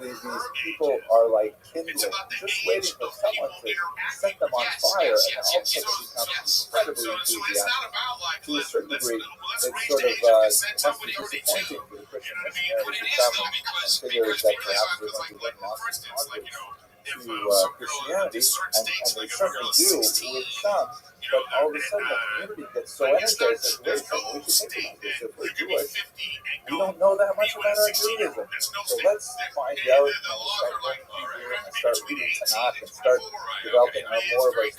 these people are like kindling, just waiting for someone to set them on fire, and all of a sudden become incredibly enthusiastic. To a certain degree, it's sort of must be disappointing for the Christian missionaries to come and figure that perhaps they're going to win lots of converts to Christianity, and they certainly do with some. But all of a sudden, the community gets so energized that wait a second, we should think about this. If we're Jewish, we don't know that much about our Judaism. So let's find out and start learning Hebrew and start reading Tanakh and start developing more of our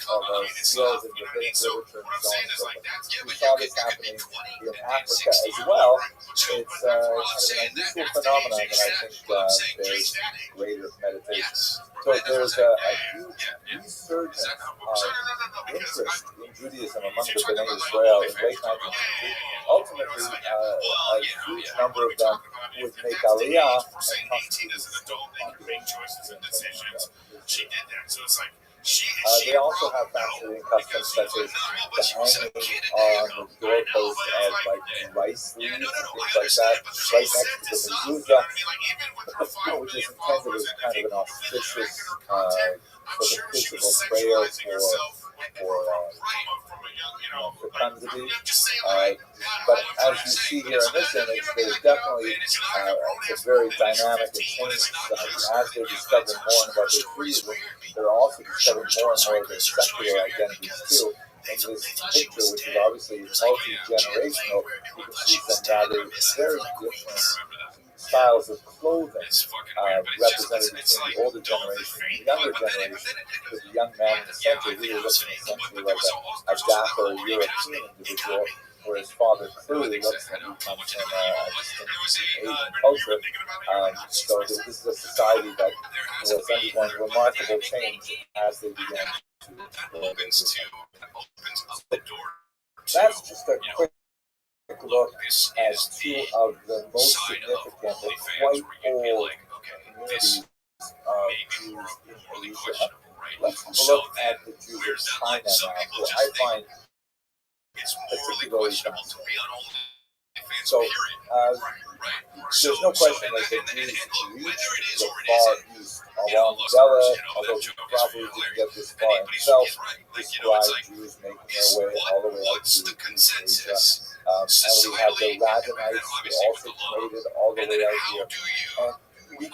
skills in rabbinic literature and so on and so forth. We saw this happening in Africa as well. It's kind of an unusual phenomenon that I think bears greater meditation. So there's a huge resurgence of interest in Judaism among the Bnei Israel in late 19th century. Ultimately, a huge number of them would make Aliyah and constitute a population in decisions. She did that, so it's like they also have fascinating customs such as the hanging on the doorpost of like rice leaves and things like that, right next to the mezuzah, which is intended as kind of an auspicious sort of physical prayer for fecundity. But as you see here in this image, there's definitely it's a very dynamic and changing as they discover more and more about their freedom, they're also discovering more and more of their secular identities too. In this picture, which is obviously multi-generational, you can see some rather very different styles of clothing represented between the older generation and the younger generation, with the young man in the center really looking essentially like a dapper European individual, where his father clearly looks like he comes from a distinct Asian culture. So this is a society that was undergoing remarkable change as they began to explore. That's just a quick look at two of the most significant and quite old communities of Jews in Asia. Let's have a look at the Jews of China now, who I find particularly fascinating. So, there's no question that the Jews reached the far east along Dela, although he probably didn't get this far himself, described Jews making their way all the way out to East Asia. And we have the Rabbinites who also traded all the way out here. And we can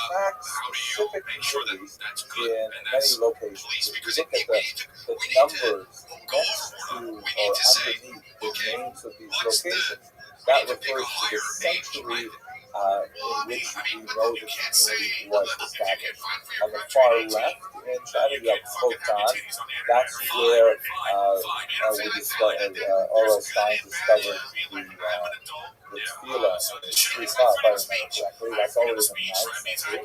track specific communities in many locations. If you look at the numbers next to or underneath the names of these locations, that refers to the century in which we know the community was established. On the far left in China, you have Khotan. That's where R.O. Stein discovered the tefillah, if I remember correctly. That's already in the 9th century.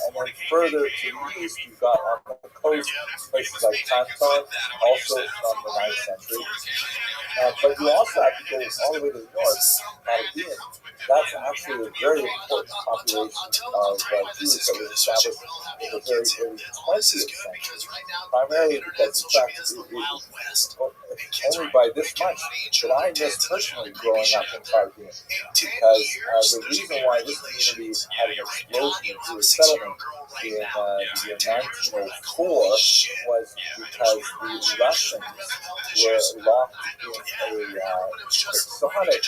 And then further to the east, you've got on the coast places like Canton, also from the 9th century. But you also have to go all the way to the north, Chaldean. That's actually a very important population of Jews that was established in the very early 20th century, primarily because, in fact, only by this much did I miss personally growing up in Chaldean, because the reason why this community had an explosion of Jewish settlement in the year 1904 was because the Russians were locked in a quixotic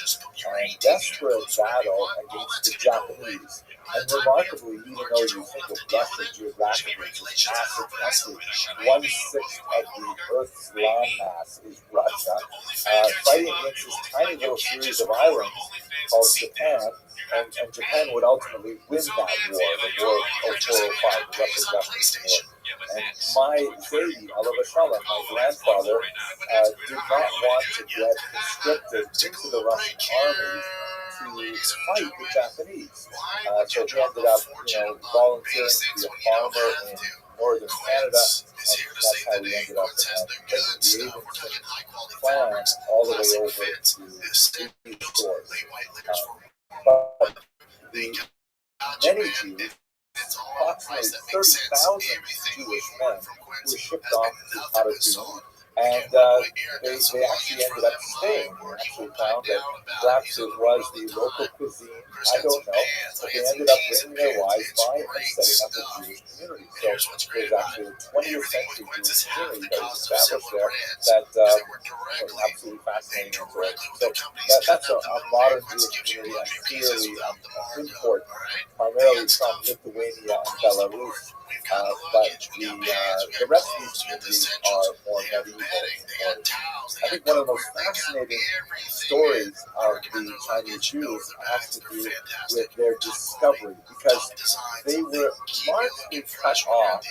and desperate battle against the Japanese. And remarkably, even though you think of Russia geographically, it's a massive country, 1/6 of the Earth's landmass is Russia, fighting against this tiny little series of islands called Japan, and Japan would ultimately win that war, the War of 405, the Russo-Japanese War. And my baby, Alava Shalom, my grandfather, did not want to get conscripted into the Russian army to fight the Japanese. So he ended up, volunteering to be a farmer in northern Canada, and that's how we ended up taking the Abramson plan all the way over to these shores. But many Jews, approximately 30,000 Jewish men, were shipped off to Khartoum, and they actually ended up staying. We actually found that perhaps it was the local cuisine, I don't know, but they ended up bringing their wives by and setting up a Jewish community. So there's actually a 20th century Jewish community that was established there that was absolutely fascinating and great. So that's a modern Jewish community, and clearly an import primarily from Lithuania and Belarus. But the rest of these communities are more medieval. I think one of the most fascinating stories of the Chinese Jews has to do with their discovery, because they were largely cut off,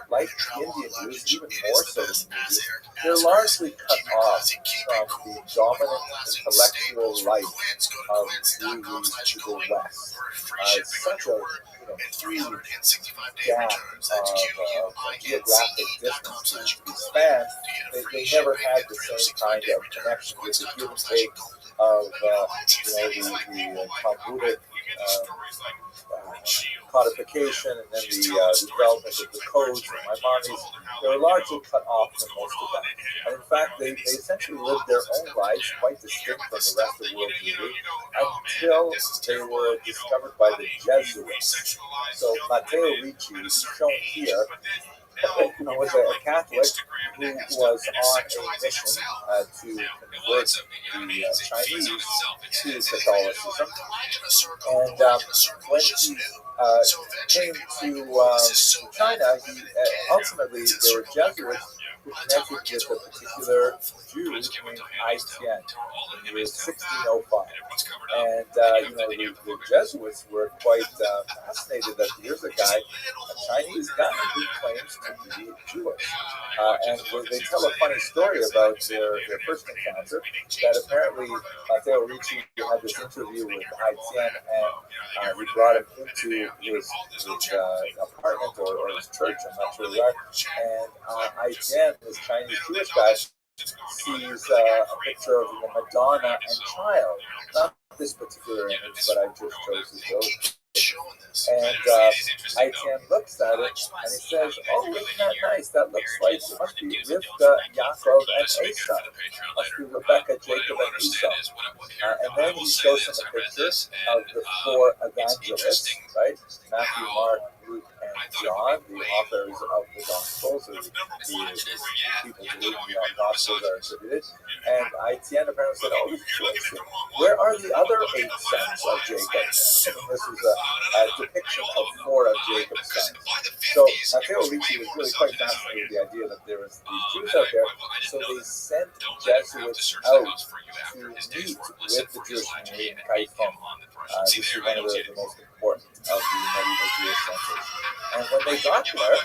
like Indian Jews, even more so than Jews. They're largely cut off from the dominant intellectual life of Jews to the West. It's such a huge gap of geographic distance to be spanned. They never had the same kind of connection with the give and take of the Talmudic codification, and then the development of the codes and Maimonides. They were largely cut off from most of that. And in fact, they essentially lived their own lives quite distinct from the rest of the world really, until they were discovered by the Jesuits. So Matteo Ricci, who's shown here, was a Catholic who was on a mission to convert the Chinese to Catholicism. And when he came to China, ultimately there were Jesuits who connected with a particular Jew named Ai Tian in the year 1605. And the Jesuits were quite fascinated that here's a guy, a Chinese guy, who claims to be Jewish. And they tell a funny story about their first encounter, that apparently Matteo Ricci had this interview with Ai Tian, and he brought him into his apartment or his church, I'm not sure where. And Ai Tian, this Chinese Jewish guy, sees a picture of the Madonna and Child. Not this particular image, but I just chose this illusion. And Ai Tian looks at it and he says, "Oh, isn't that nice? That looks like it must be Rivka, Yaakov, and Esau. Must be Rebecca, Jacob, and Esau." And then he shows him a picture of the four evangelists, right? Matthew, Mark, Luke, and John, the authors of the Gospels, or the people who read the Gospels are attributed. And Ai Tian apparently said, "Oh, this is interesting. Where are the other 8 sons of Jacob?" And this is a depiction of 4 of Jacob's sons. So Matteo Ricci was really quite fascinated with the idea that there was these Jews out there. So they sent Jesuits out to meet with the Jewish community in Kaifeng. This is one of the most important of the medieval Jewish centers. And when they got there,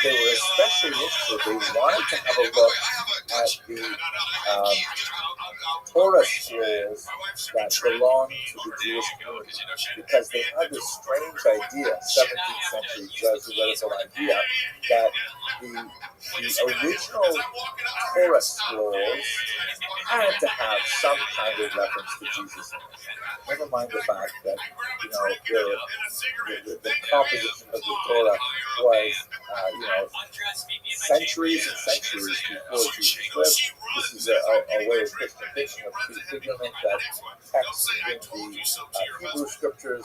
they were especially interested. They wanted to have a look at the Torah scrolls that belonged to the Jewish community, because they had this strange idea, 17th century Jesuitical idea, that the original Torah scrolls had to have some kind of reference to Jesus. Never mind the fact that the composition of the Torah was centuries and centuries before Jesus lived, this is a way of Christian thinking of prefigurement that texts in the Hebrew scriptures,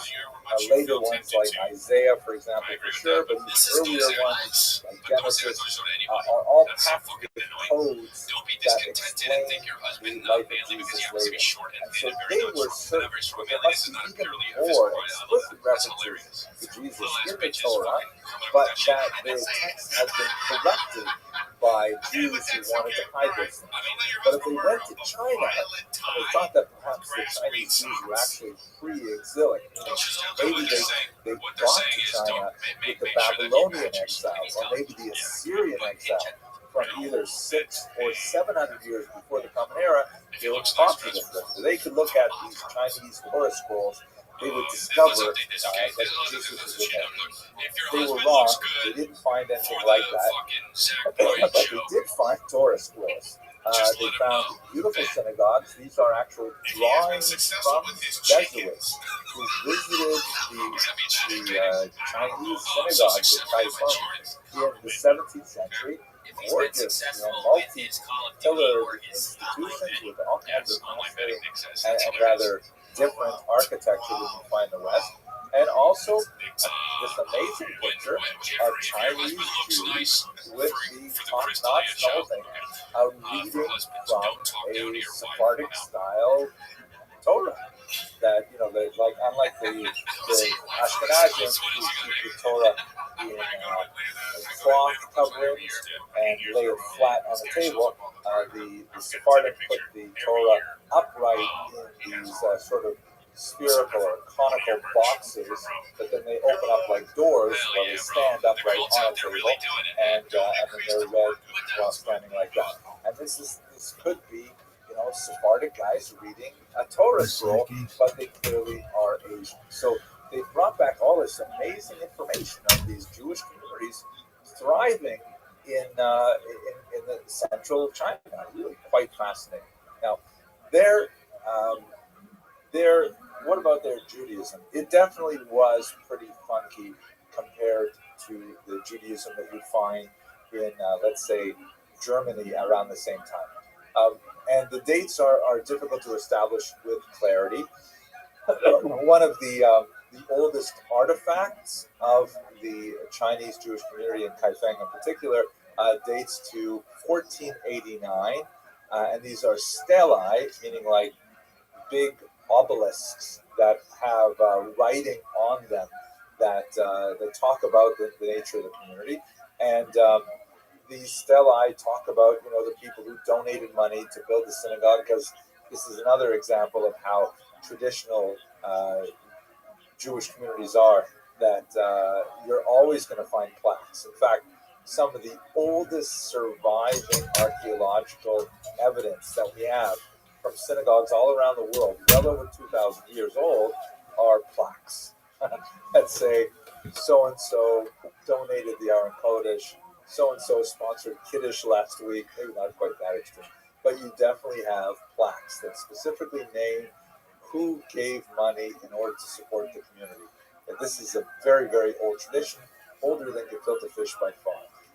later ones like Isaiah, for example, for sure, but even earlier ones like Genesis are all packed with codes that explain the life of Jesus later. And so they were certain that there must be even more explicit references to Jesus in the Torah, but that the text had been corrupted by Jews who wanted to hide those things. But if they went to China, and they thought that perhaps the Chinese Jews were actually pre-exilic, maybe they got to China with the Babylonian exile, or maybe the Assyrian exile from either 600 or 700 years before the Common Era, they would talk to them. They could look at these Chinese Torah scrolls. They would discover that Jesus was in there. They were wrong. They didn't find anything like that. But they did find Torah scrolls. They found beautiful synagogues. These are actual drawings from Jesuits who visited the Chinese synagogues in Kaifeng in the 17th century. Gorgeous, multi-pillared institutions with all kinds of fascinating and rather different architecture than you find in the West. And also this amazing picture of Chinese Jews with the top-notch nose reading from a Sephardic style Torah. That, like unlike the Ashkenazim who keep the Torah in cloth coverings and lay it flat on the table, the Sephardim put the Torah upright in these sort of spherical or conical boxes, but then they open up like doors where they stand upright on a table, and then they're read while standing like that. And this could be Sephardic guys reading a Torah scroll, but they clearly are Asian. So they brought back all this amazing information of these Jewish communities thriving in the central China. Really quite fascinating. Now, what about their Judaism? It definitely was pretty funky compared to the Judaism that you'd find in, let's say, Germany around the same time. And the dates are difficult to establish with clarity. One of the oldest artifacts of the Chinese Jewish community in Kaifeng in particular dates to 1489. And these are stelae, meaning like big obelisks that have writing on them that talk about the nature of the community. And these stelae talk about the people who donated money to build the synagogue, because this is another example of how traditional Jewish communities are, that you're always going to find plaques. In fact, some of the oldest surviving archaeological evidence that we have from synagogues all around the world, well over 2,000 years old, are plaques that say so-and-so donated the Aron Kodesh, so-and-so sponsored Kiddush last week, maybe not quite that extreme, but you definitely have plaques that specifically name who gave money in order to support the community. And this is a very, very old tradition, older than gefilte fish by far.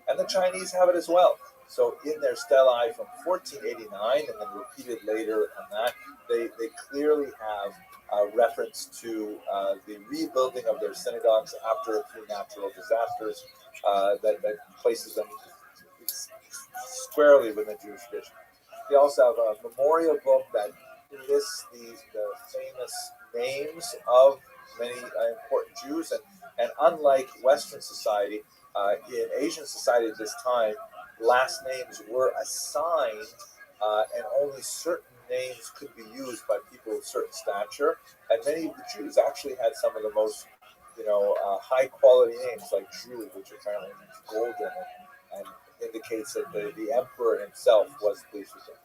And the Chinese have it as well. So in their stelae from 1489, and then repeated later on that, they clearly have reference to the rebuilding of their synagogues after a few natural disasters that places them squarely within the Jewish tradition. They also have a memorial book that lists the famous names of many important Jews, and unlike Western society, in Asian society at this time, last names were assigned, and only certain names could be used by people of certain stature. And many of the Jews actually had some of the most, high quality names, like Jew, which apparently means golden, and indicates that the emperor himself was pleased with him.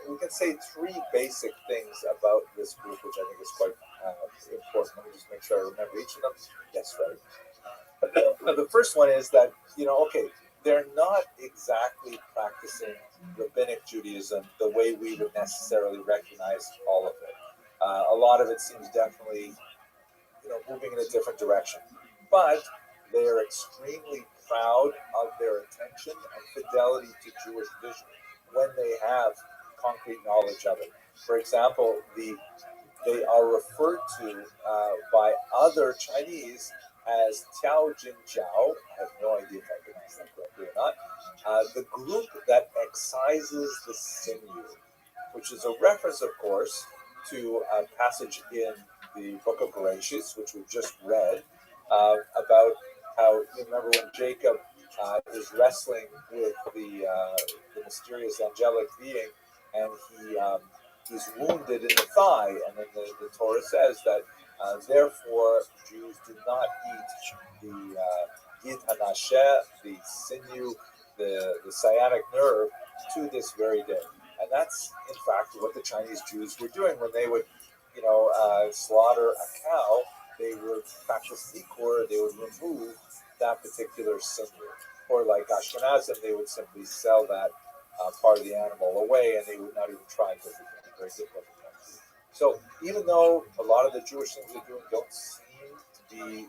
We can say three basic things about this group, which I think is quite important. Let me just make sure I remember each of them. Yes, right. The first one is that, they're not exactly practicing rabbinic Judaism the way we would necessarily recognize all of it. A lot of it seems definitely, moving in a different direction. But they are extremely proud of their attention and fidelity to Jewish vision. when they have concrete knowledge of it. For example, they are referred to by other Chinese as Tiao Jin Jiao. I have no idea if I pronounced that correctly or not. The group that excises the sinew, which is a reference, of course, to a passage in the book of Bereshit, which we've just read, about how, you remember when Jacob is wrestling with the mysterious angelic being, and he's wounded in the thigh, and then the Torah says that therefore Jews do not eat the Gid Hanasheh, the sinew, the sciatic nerve, to this very day. And that's, in fact, what the Chinese Jews were doing when they would, slaughter a cow. They would practice nikur, they would remove that particular sinew. Or like Ashkenazim, they would simply sell that part of the animal away, and they would not even try because it would be very difficult for them. So even though a lot of the Jewish things they're doing don't seem to be,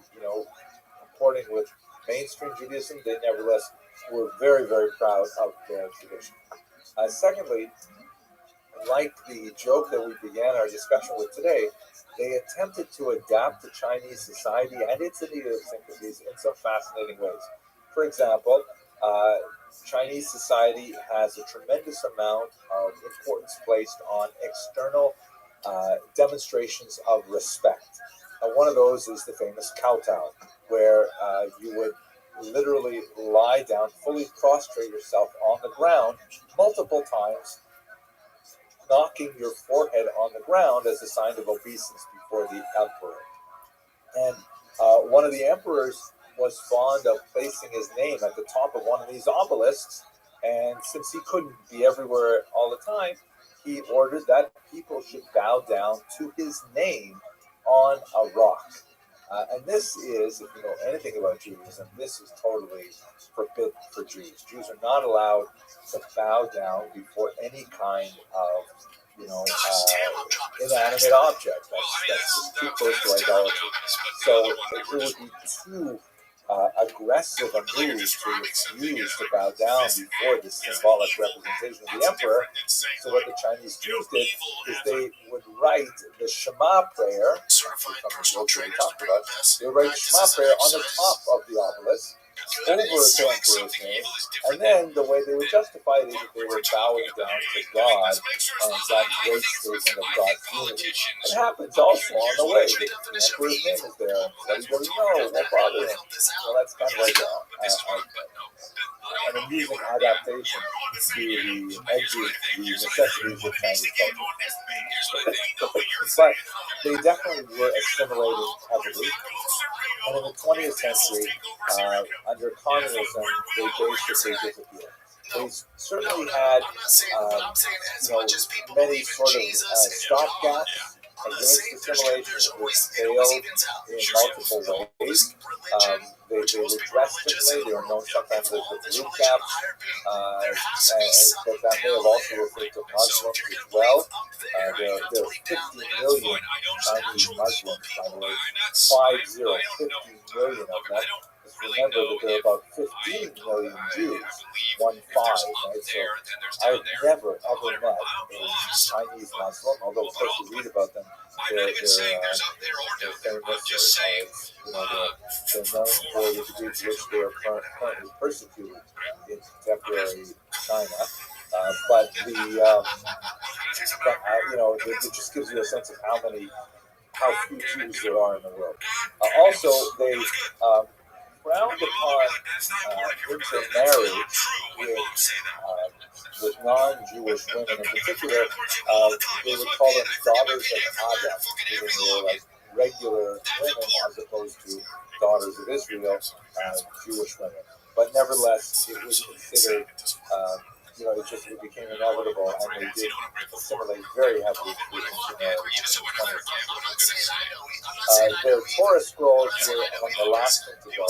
comporting with mainstream Judaism, they nevertheless were very, very proud of their tradition. Secondly, like the joke that we began our discussion with today, they attempted to adapt to Chinese society and its idiosyncrasies in some fascinating ways. For example, Chinese society has a tremendous amount of importance placed on external demonstrations of respect. One of those is the famous kowtow, where you would literally lie down, fully prostrate yourself on the ground multiple times, knocking your forehead on the ground as a sign of obeisance before the emperor. And one of the emperors was fond of placing his name at the top of one of these obelisks, and since he couldn't be everywhere all the time, he ordered that people should bow down to his name on a rock. And this is, if you know anything about Judaism, this is totally forbidden for Jews. Jews are not allowed to bow down before any kind of, inanimate object. That's just too close to idolatry. So it would be too aggressive a move to refuse to bow down before this symbolic representation of the emperor. So what the Chinese Jews did is they would write the Shema prayer, they would write the Shema prayer on the top of the obelisk, over the emperor's name, and then the way they would justify it is that they were bowing down to God and that great statement of God's unity. It happens also on the way. The emperor's name is there. Everybody knows, won't bother him. Well, that's kind of like an amusing adaptation to the necessities of Chinese culture. But they definitely were assimilating heavily. And in the 20th century, under communism, they basically disappeared. They certainly had, many sort of stopgaps against assimilation, which failed in multiple ways. They were dressed differently. They were known sometimes as the blue caps, but that may have also referred to Muslims as well. There are 50 million Chinese Muslims, by the way, 50 million of them. Remember that there are about 15 million Jews, 1-5, right? So I've never, ever met a Chinese Muslim, although of course you read about them. They're famous, they're known for the degree to which they are currently persecuted in contemporary China. But it just gives you a sense of how few Jews there are in the world. Also, they frowned upon intermarriage with non-Jewish women. In particular, they would call them daughters of Adam, meaning they were like regular women as opposed to daughters of Israel, Jewish women. But nevertheless, it was considered, it became inevitable, and they did assimilate very heavily to their Torah scrolls were among the last things to go.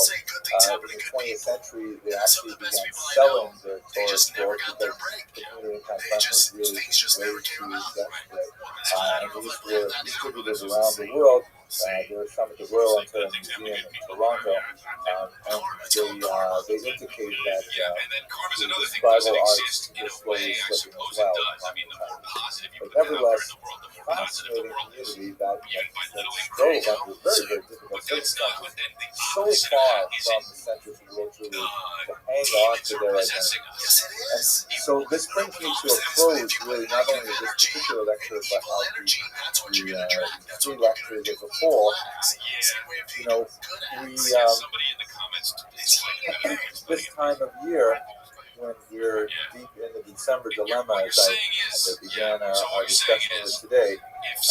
In the 20th century, they actually began selling their Torah scrolls because the community in Pakistan was really way too desperate. And these were distributed around the world There's some at the Royal Ontario Museum in Toronto, and they indicate that this Bible art displays living as well. But nevertheless, fascinating community that drove under very, very difficult circumstances so far from the centers of world truly to hang on to their identity. And so this brings me to a close, really, not only of this particular lecture, but of the three lectures as a whole. You know, this time of year, when we're deep in the December dilemma, as I began our discussion with today, it's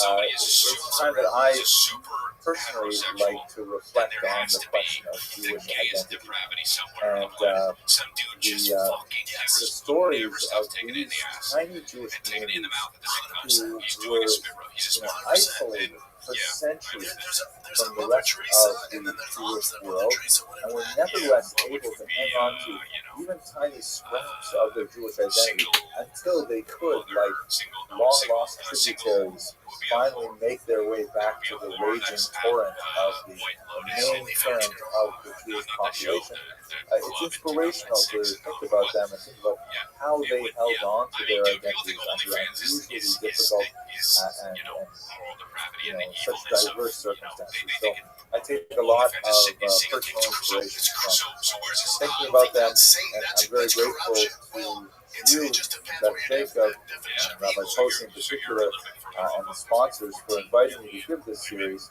time that I personally like to reflect on the question of Jewish identity and the stories of these tiny Jewish communities who were isolated for centuries from the rest of the Jewish world, and were nevertheless able to hang on to even tiny scraps of their Jewish identity until they could, like long-lost tributaries, finally make their way back to the raging torrent of the main current of the Jewish population. It's inspirational to think about them and think about how they held on to their identities under unusually difficult and such diverse circumstances. So I take a lot of personal inspiration from thinking about them, and I'm very grateful to you, Dr. Jacob, and Rabbi Posey in particular, and the sponsors for inviting me to give this series.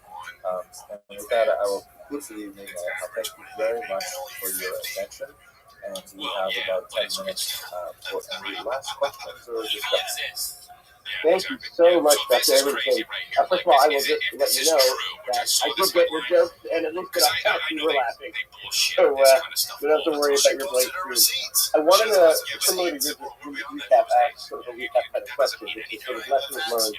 And with that, I will conclude for the evening. Thank you very much for your attention. And we have about 10 minutes for any last questions or discussions. Thank you so much, Dr. Everything. First of all, I will just let you know that I did get your jokes, and at least that you were laughing. So you don't have to worry about your breakthroughs. I wanted to, similar to your recap, ask sort of a recap kind of question, which is sort of lessons learned,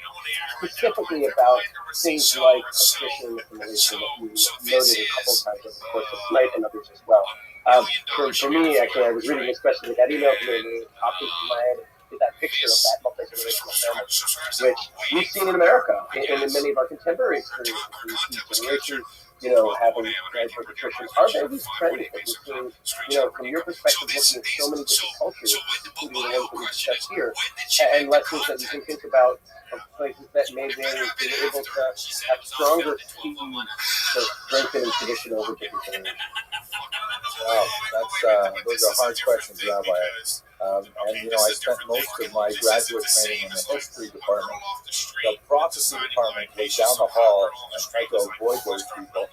specifically about things like attrition assimilation that you noted a couple of times over the course of tonight and others as well. For me, actually, I was reading this question that got emailed to me, and it popped into my head. That picture of that multi-generational family, which we've seen in America and in many of our contemporary experiences in generations, having grandparent attrition. Are there these trends that we're seeing, from your perspective, looking at so many different cultures, including the ones that we discussed here, and lessons that you can think about of places that maybe been able to have stronger keys to strengthening tradition over different generations? Wow, those are hard questions, Rabbi. And I spent most of my graduate training in the history department. The prophecy department was down the hall and tried to avoid those people.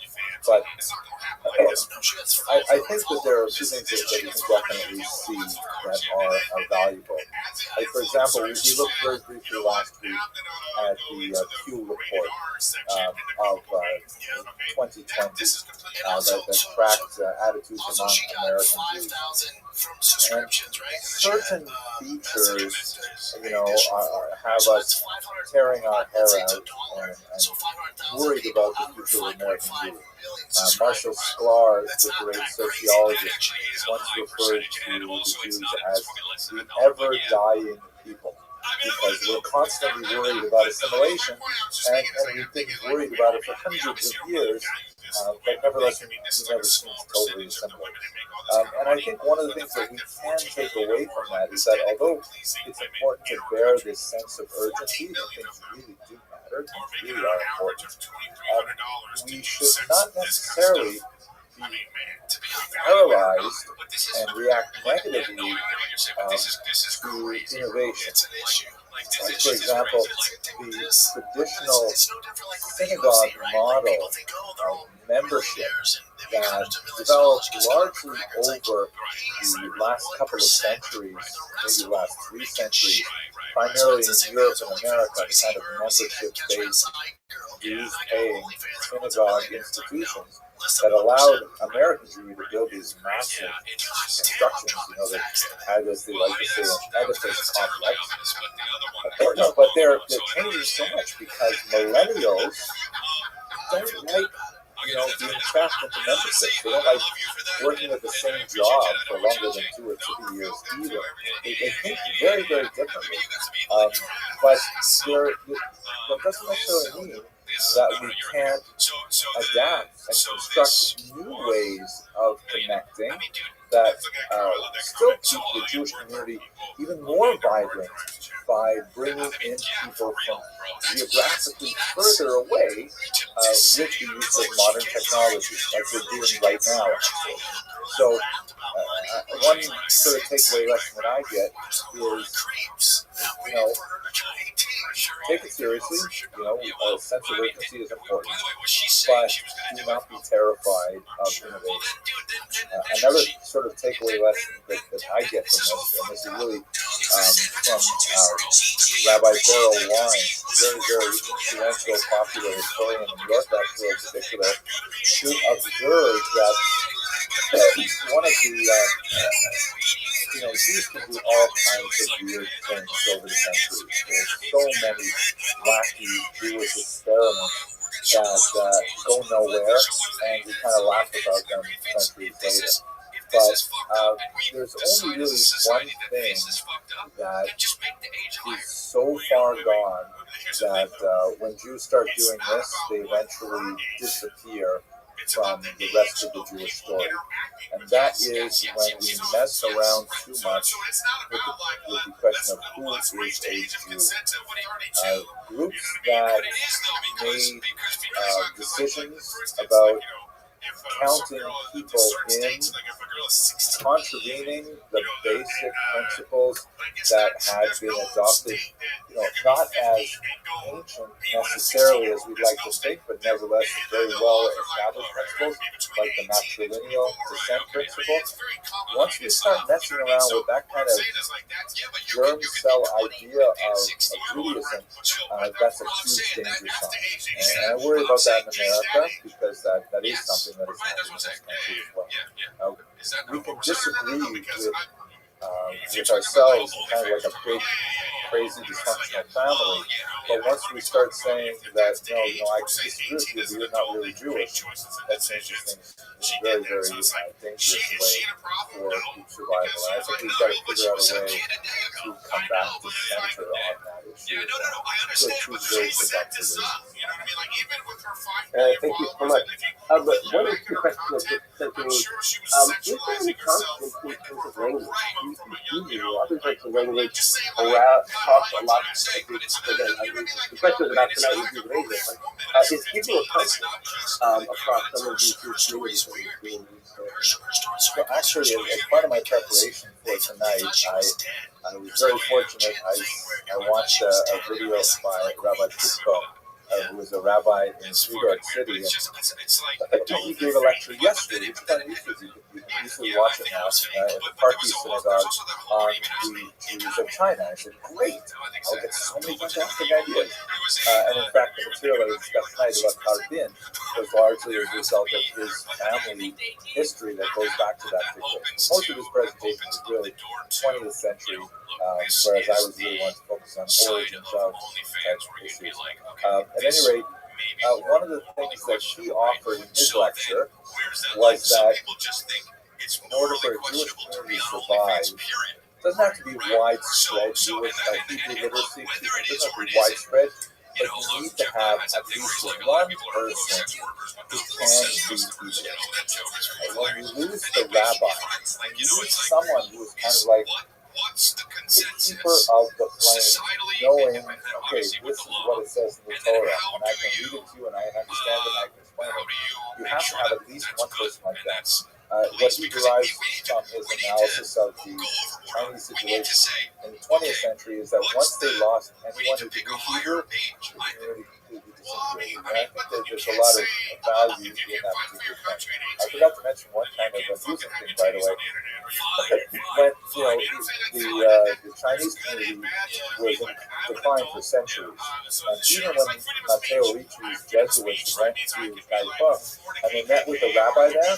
But I think that there are two things that you can definitely see that are valuable. Like, for example, we looked very briefly last week at the Pew report of 2020 that tracked attitudes among American Jews. And certain features, have us tearing our hair out and worried about the future of American Jews. Marshall Sklar, the great sociologist, once referred to the Jews as the ever-dying people, because we're constantly worried about assimilation, and we've been worried about it for hundreds of years, but nevertheless, we never seem to totally assimilate. And I think one of the things that we can take away from that is that although it's important to bear this sense of urgency, that things really do matter, things really are important, we should not necessarily be paralyzed and react negatively to innovation. Like, for example, the traditional synagogue model of membership that developed largely over the last couple of centuries, maybe the last 3 centuries, primarily in Europe and America, the kind of membership-based, dues-paying synagogue institutions that allowed American Jewry to build these massive constructions, that had, as they like to say, an edifice complex. But they're changing so much because millennials don't like being trapped into membership. They don't like working at the same job for longer than 2 or 3 years either. They think very, very differently. But that doesn't necessarily mean that we can't adapt and construct new ways of connecting that still keep the Jewish community even more vibrant by bringing in people from geographically further away with the use of modern technology, like we're doing right now, actually. So one sort of takeaway lesson that I get is, take it seriously. A sense of urgency is important, but do not be terrified of innovation. Another sort of takeaway lesson that I get from this, and this is really from Rabbi Beryl Wine, very, very influential, popular historian in New York, actually, in particular, who observed that one of the, Jews can do all kinds of weird things over the centuries. There's so many wacky Jewish experiments that go nowhere, and we kind of laugh about them centuries later. But there's only really one thing that is so far gone that when Jews start doing this, they eventually disappear from the rest of the Jewish story. And that is when we mess around too much with the question of who is a Jew. Groups that made decisions about counting people in, contravening the basic principles that had been adopted, not as ancient necessarily as we'd like to think, but nevertheless very well established principles, like the matrilineal descent principle. Once we start messing around with that kind of germ cell idea of Judaism, that's a huge danger sign. And I worry about that in America, because that is something that is happening in this country as well. We can disagree with ourselves, kind of like a big, crazy, dysfunctional family, but once we start saying that, no, I can disagree with you, but you're not really Jewish, that changes things in a very, very dangerous way for group survival. And I think we've got to figure out a way to come back to center on that issue. So it's very productive. Thank you so much. But one of the questions that to me, is there any conflict in terms of language? Other types of language around talk a lot. Again, the question is about tonight is English, but is Hebrew a conflict across some of these communities? So actually, as part of my preparation for tonight, I was very fortunate. I watched a video by Rabbi Kutko, who was a rabbi in New York City. He gave a lecture yesterday, which kind of you can easily watch it now, at the Parkview Synagogue on the Jews of China. I said, great, I'll get so many fantastic ideas. And in fact, the material I discussed tonight about Harbin was largely as a result of his family history that goes back to that particular. Most of his presentation is really 20th century, whereas I was really wanting to focus on origins of issues. At any rate, one of the things that he offered in his lecture was that in order for a Jewish community to survive, it doesn't have to be widespread Jewish Hebrew literacy, it doesn't have to be widespread, but you need to have at least one person who can be Hebrew. When you lose the rabbi, you need someone who is kind of like the keeper of the flame, knowing, okay, this is what it says in the Torah, and I can read it to you, and I understand it, and I can explain it. You have to have at least one person like that. What he derives from his analysis of the Chinese situation in the 20th century is that once they lost anyone who could read Hebrew, the community completely disintegrated. And I think that there's a lot of value in that particular thing. I forgot to mention one kind of amusing thing, by the way. When the Chinese community was in decline for centuries, and even when Matteo Ricci's Jesuits went to Taiwan and they met with the rabbi there,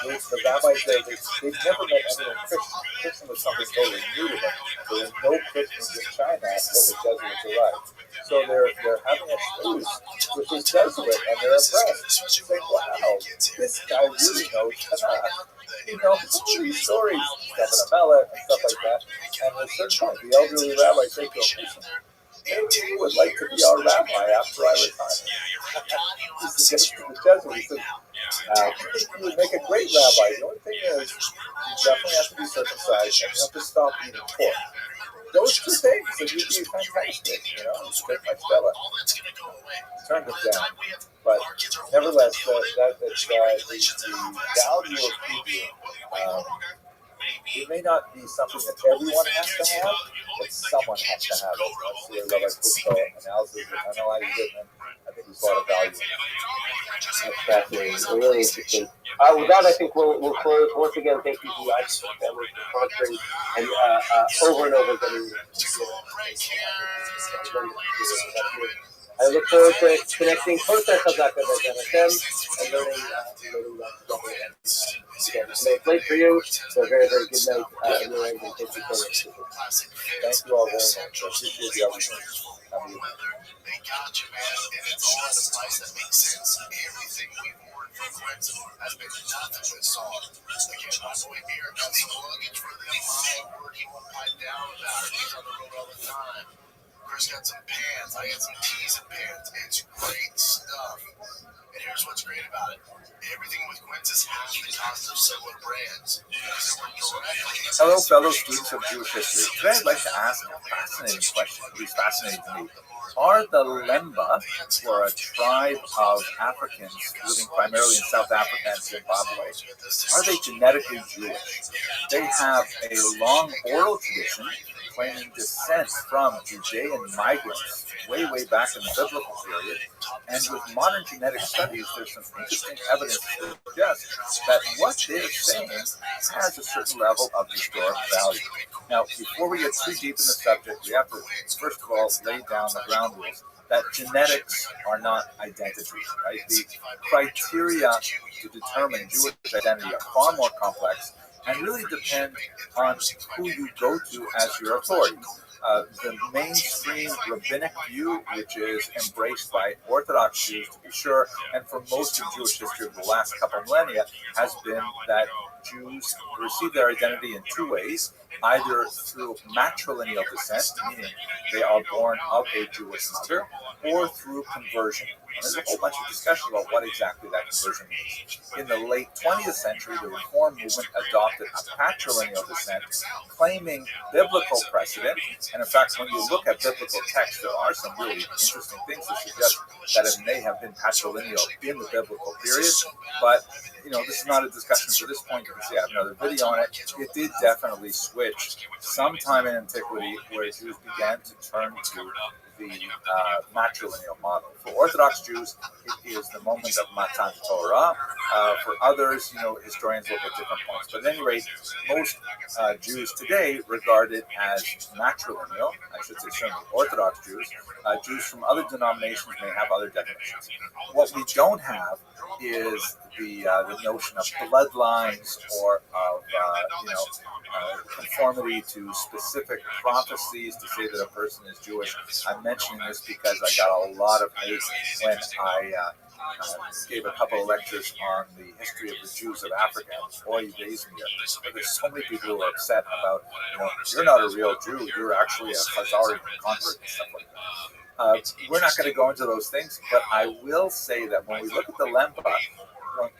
the rabbis there, they never met anyone Christian. Christian was something totally new to them. There were no Christians in China until the Jesuits arrived. So they're having a truce with this Jesuit, and they're impressed. They say, wow, this guy really knows Tanakh. He knows all these stories, Stephen Amela and stuff like that. And at a certain point, the elderly rabbi said to him, listen, maybe you would like to be our rabbi after I retire. He suggested to the Jesuit, he said, I think you would make a great rabbi. The only thing is, you definitely have to be circumcised and you have to stop eating pork. Those two things, and you'd be fantastic, it's pretty much stellar. Turned them down. But nevertheless, the value of Hebrew, it may not be something that everyone has to have, but someone has to have it. That's the Rabbi Kusko analysis of analyzing it, and I think there's a lot of value in it. That's fascinating. Really interesting. With that, I think we'll close. Once again, thank you to the ICE family for sponsoring and over and over getting. I look forward to connecting closer to Chazaka and learning again. It's late for you, so a very, very good night. And thank you so much. Thank you all very much. I appreciate the opportunity. They got you, man, and it's all at a price that makes sense. Everything we've ordered from Quentin has been nothing but solid. Again, my boy here got some luggage for them. My word, he won't pipe down about it. He's on the road all the time. Chris got some pants. I got some tees and pants. It's great stuff. And here's what's great about it. Everything with Quince is half the cost of similar brands. Hello, fellow students of Jewish history. Today I'd like to ask a fascinating question, at least fascinating to me. Are the Lemba, who are a tribe of Africans living primarily in South Africa and Zimbabwe, are they genetically Jewish? They have a long oral tradition claiming descent from Judean migrants way, way back in the biblical period. And with modern genetic studies, there's some interesting evidence to suggest that what they're saying has a certain level of historic value. Now, before we get too deep in the subject, we have to, first of all, lay down the ground rules that genetics are not identity, right? The criteria to determine Jewish identity are far more complex and really depend on who you go to as your authority. The mainstream rabbinic view, which is embraced by Orthodox Jews to be sure, and for most of Jewish history of the last couple of millennia, has been that Jews receive their identity in two ways, either through matrilineal descent, meaning they are born of a Jewish mother, or through conversion. And there's a whole bunch of discussion about what exactly that conversion means. In the late 20th century, the Reform movement adopted a patrilineal descent, claiming biblical precedent. And in fact, when you look at biblical texts, there are some really interesting things that suggest that it may have been patrilineal in the biblical period. But, this is not a discussion for this point. You can see I have another video on it. It did definitely switch sometime in antiquity where Jews began to turn to the matrilineal model. For Orthodox Jews, it is the moment of Matan Torah. For others, historians look at different points. But at any rate, most Jews today regard it as matrilineal. I should say certainly Orthodox Jews. Jews from other denominations may have other definitions. What we don't have is the notion of bloodlines or of conformity to specific prophecies to say that a person is Jewish. I'm mentioning this because I got a lot of hate when I gave a couple of lectures on the history of the Jews of Africa. Boy, there's so many people who are upset about, you're not a real Jew, you're actually a Khazari convert and stuff like that. We're not going to go into those things, but I will say that when we look at the Lemba,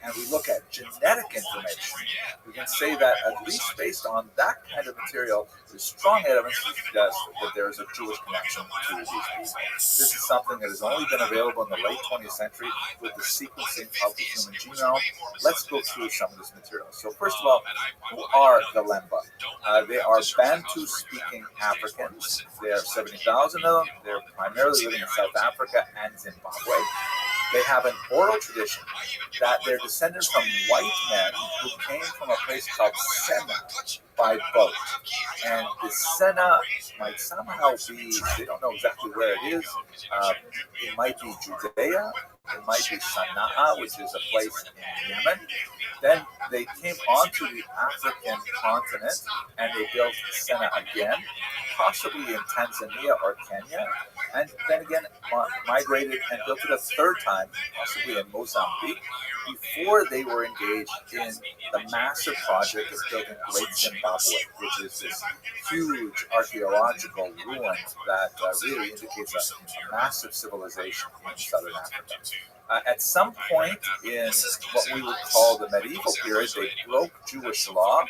and we look at genetic information, we can say that at least based on that kind of material, there's strong evidence to suggest that there is a Jewish connection to these people. This is something that has only been available in the late 20th century with the sequencing of the human genome. Let's go through some of this material. So first of all, who are the Lemba? They are Bantu-speaking Africans. There are 70,000 of them. They're primarily living in South Africa and Zimbabwe. They have an oral tradition that they're descended from white men who came from a place called Senna by boat. And the Senna might somehow be, they don't know exactly where it is. It might be Judea. It might be Sana'a, which is a place in Yemen. Then they came onto the African continent and they built Senna again, possibly in Tanzania or Kenya. and then again migrated and built it a third time, possibly in Mozambique, before they were engaged in the massive project of building Great Zimbabwe, which is this huge archaeological ruin that really indicates a massive civilization in southern Africa. At some point in what we would call the medieval period, they broke Jewish law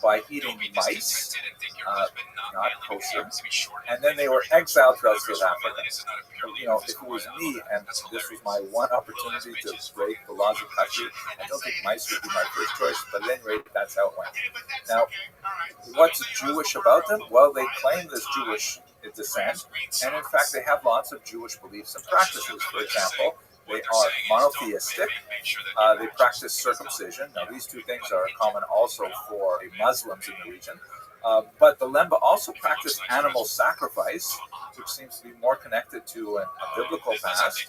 by eating mice, not kosher, and then they were exiled throughout South Africa. If it was me and this was my one opportunity to break the laws of country, I don't think mice would be my first choice, but at any rate, that's how it went. Now, what's Jewish about them? Well, they claim this Jewish descent, and in fact, they have lots of Jewish beliefs and practices. For example, they are monotheistic. They practice circumcision. Now, these two things are common also for Muslims in the region. But the Lemba also practice animal sacrifice, which seems to be more connected to a biblical past.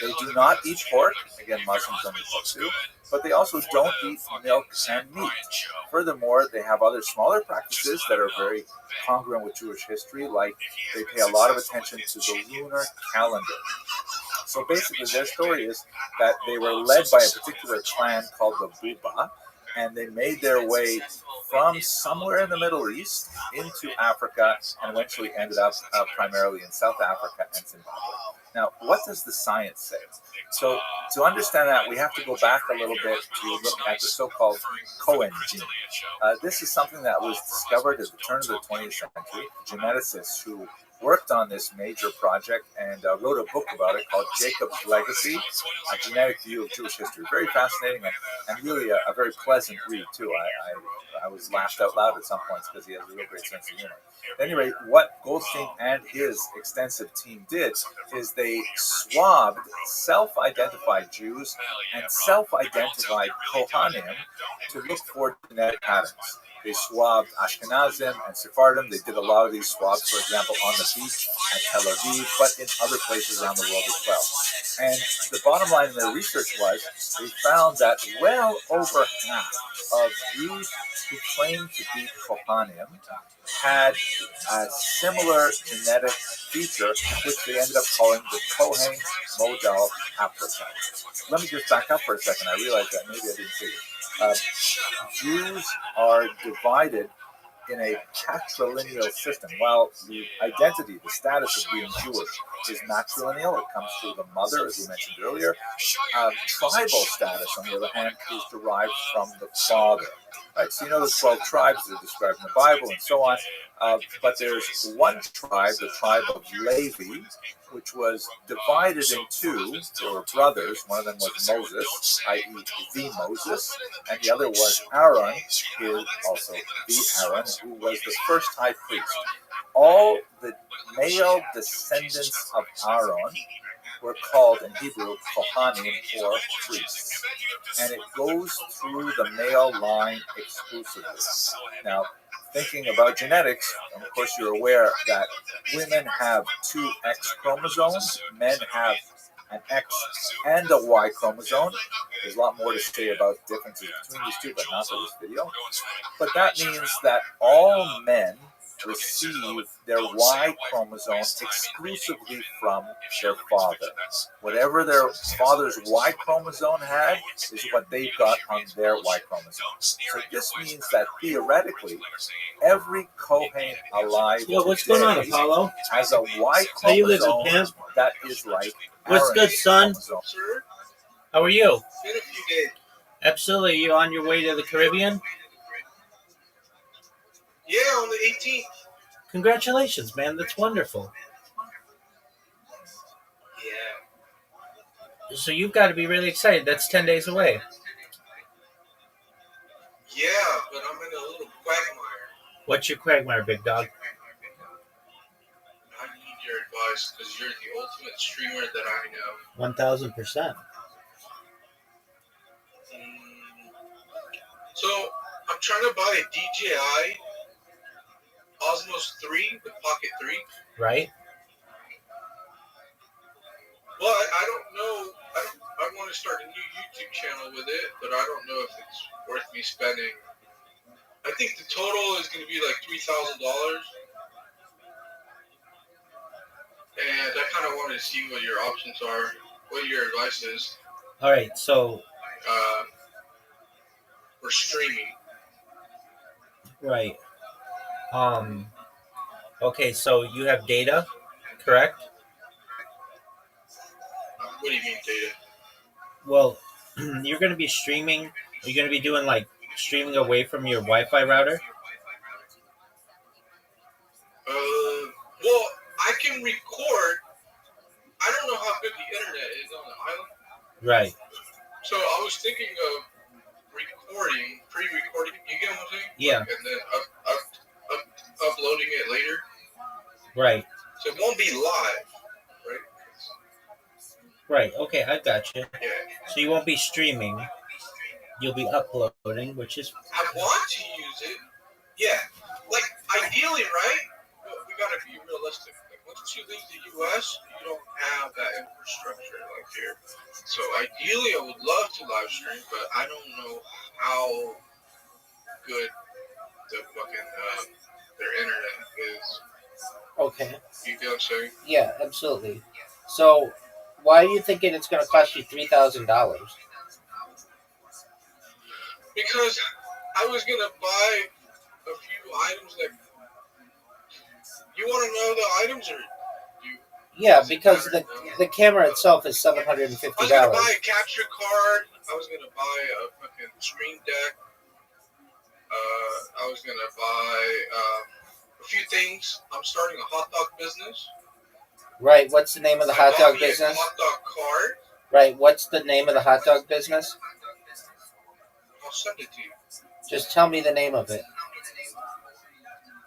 They do not eat pork. Again, Muslims don't eat pork too. But they also don't eat milk and meat. Furthermore, they have other smaller practices that are very congruent with Jewish history, like they pay a lot of attention to the lunar calendar. So basically, their story is that they were led by a particular clan called the Buba, and they made their way from somewhere in the Middle East into Africa and eventually ended up primarily in South Africa and Zimbabwe. Now, what does the science say? So to understand that, we have to go back a little bit to look at the so-called Cohen gene. This is something that was discovered at the turn of the 20th century. Geneticists who worked on this major project and wrote a book about it called Jacob's Legacy, A Genetic View of Jewish History. Very fascinating and really a very pleasant read, too. I was laughed out loud at some points because he has a real great sense of humor. At any rate, what Goldstein and his extensive team did is they swabbed self-identified Jews and self-identified Kohanim to look for genetic patterns. They swabbed Ashkenazim and Sephardim. They did a lot of these swabs, for example, on the beach at Tel Aviv, but in other places around the world as well. And the bottom line in their research was they found that well over half of Jews who claimed to be Kohanim had a similar genetic feature, which they ended up calling the Cohen modal haplotype. Let me just back up for a second. I realized that maybe I didn't say it. Jews are divided in a patrilineal system. While the identity, the status of being Jewish is matrilineal, it comes through the mother, as we mentioned earlier. Tribal status, on the other hand, is derived from the father. Right, so the 12 tribes that are described in the Bible and so on. But there's one tribe, the tribe of Levi, which was divided in two. There were brothers. One of them was Moses, i.e. the Moses, and the other was Aaron, who also the Aaron, who was the first high priest. All the male descendants of Aaron were called in Hebrew Kohanim, or priests. And it goes through the male line exclusively. Now, thinking about genetics, and of course you're aware that women have two X chromosomes, men have an X and a Y chromosome. There's a lot more to say about differences between these two, but not for this video. But that means that all men receive their Y chromosome exclusively from their father. Whatever their father's Y chromosome had is what they've got on their Y chromosome. So this means that theoretically, every Kohen alive today has a Y chromosome that is like What's good, son? Sir, How are you? it's been a few days. Absolutely. You on your way to the Caribbean? Yeah, on the 18th. Congratulations, man. That's wonderful. Yeah. So you've got to be really excited. That's 10 days away. Yeah, but I'm in a little quagmire. What's your quagmire, big dog? I need your advice because you're the ultimate streamer that I know. 1,000%. So I'm trying to buy a DJI Osmos 3 with Pocket 3. Right? Well, I don't know. I want to start a new YouTube channel with it, but I don't know if it's worth me spending. I think the total is going to be like $3,000. And I kind of wanted to see what your options are, what your advice is All right, so for streaming. right. Okay, so you have data, correct? What do you mean data? Well, you're going to be streaming. You're going to be doing like streaming away from your Wi-Fi router. Well, I can record. I don't know how good the internet is on the island. Right. So I was thinking of recording, pre-recording. You get what I'm saying? Yeah. And then uploading it later. Right. So it won't be live, right? Right. Okay, I got you. Yeah. So you won't be streaming. You'll be uploading, which is I want to use it. Yeah. Like, ideally, right? We gotta be realistic. Like, once you leave the U.S., you don't have that infrastructure like here. So ideally, I would love to live stream, but I don't know how good the fucking their internet is. okay. You get what I'm saying? Yeah, absolutely. So, why are you thinking it's going to cost you $3,000? Because I was gonna buy a few items that. You want to know the items, or you? Yeah, because the camera itself is $750. I was gonna buy a capture card. I was gonna buy a fucking screen deck. I was gonna buy a few things. I'm starting a hot dog business. Right. What's the name of the hot dog business? A hot dog card. Right. What's the name of the hot dog business? I'll send it to you. Just tell me the name of it.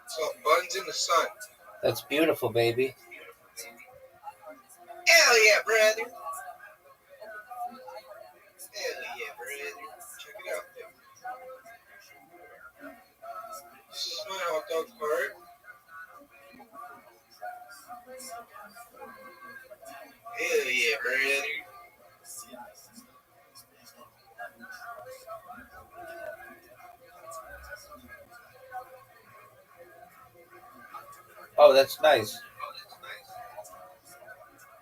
It's called Buns in the Sun. That's beautiful, baby. Hell yeah, brother. Hell yeah, brother. Check it out. This is my hot dog card. Hell yeah, brother. Oh, that's nice.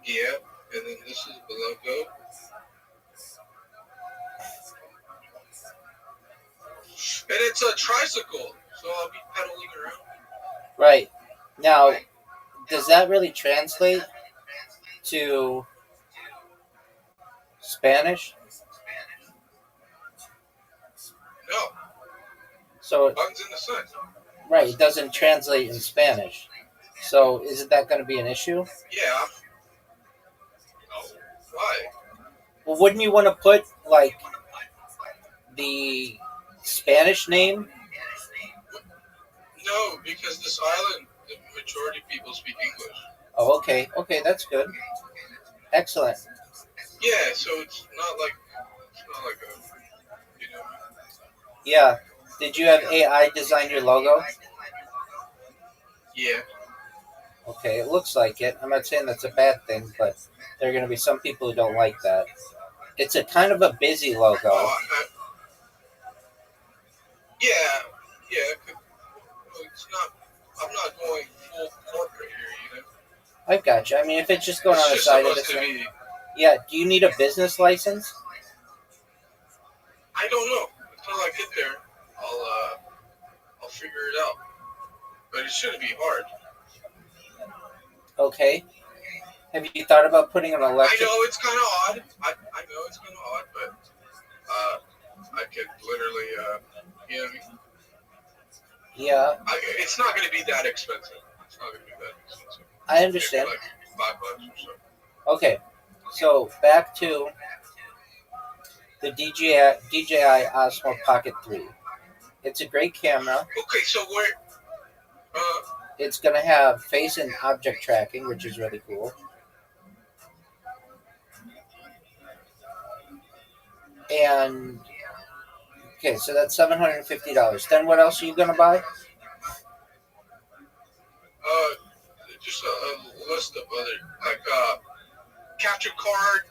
Yeah, and then this is the logo. And it's a tricycle, so I'll be pedaling around. Right. Now, does that really translate to Spanish? No. So, Buns in the Sun. right, it doesn't translate in Spanish. So, isn't that going to be an issue? Yeah. No. Why? Well, wouldn't you want to put, like, the Spanish name? No, because this island, the majority of people speak English. Oh, okay. Okay, that's good. Excellent. Yeah, so it's not like a, you know. Yeah. Did you have AI design your logo? Yeah. Okay, it looks like it. I'm not saying that's a bad thing, but there are going to be some people who don't like that. It's a kind of a busy logo. Yeah. It's not. I'm not going full corporate here, you know. I got you. I mean, if it's just going on the just side of the supposed to thing. be. Yeah. Do you need a business license? I don't know. Until I get there, I'll figure it out. But it shouldn't be hard. Okay. Have you thought about putting an electric? I know it's kind of odd. I know it's kind of odd, but I could literally, you know what I mean? Yeah. It's not going to be that expensive. It's not going to be that expensive. I understand. Maybe like $5 or so. Okay. So back to the DJI Osmo Pocket 3. It's a great camera. Okay, so where? It's going to have face and object tracking, which is really cool. And okay, so that's $750. Then what else are you going to buy? Just a list of other, like, capture card,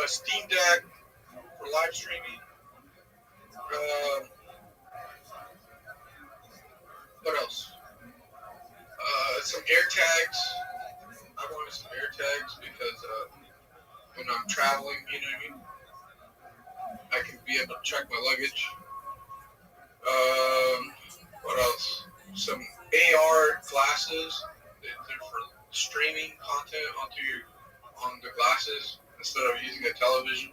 Steam Deck for live streaming. What else? Some air tags. traveling, you know what I mean? I can be able to check my luggage. What else? Some AR glasses. They're for streaming content on the glasses instead of using a television.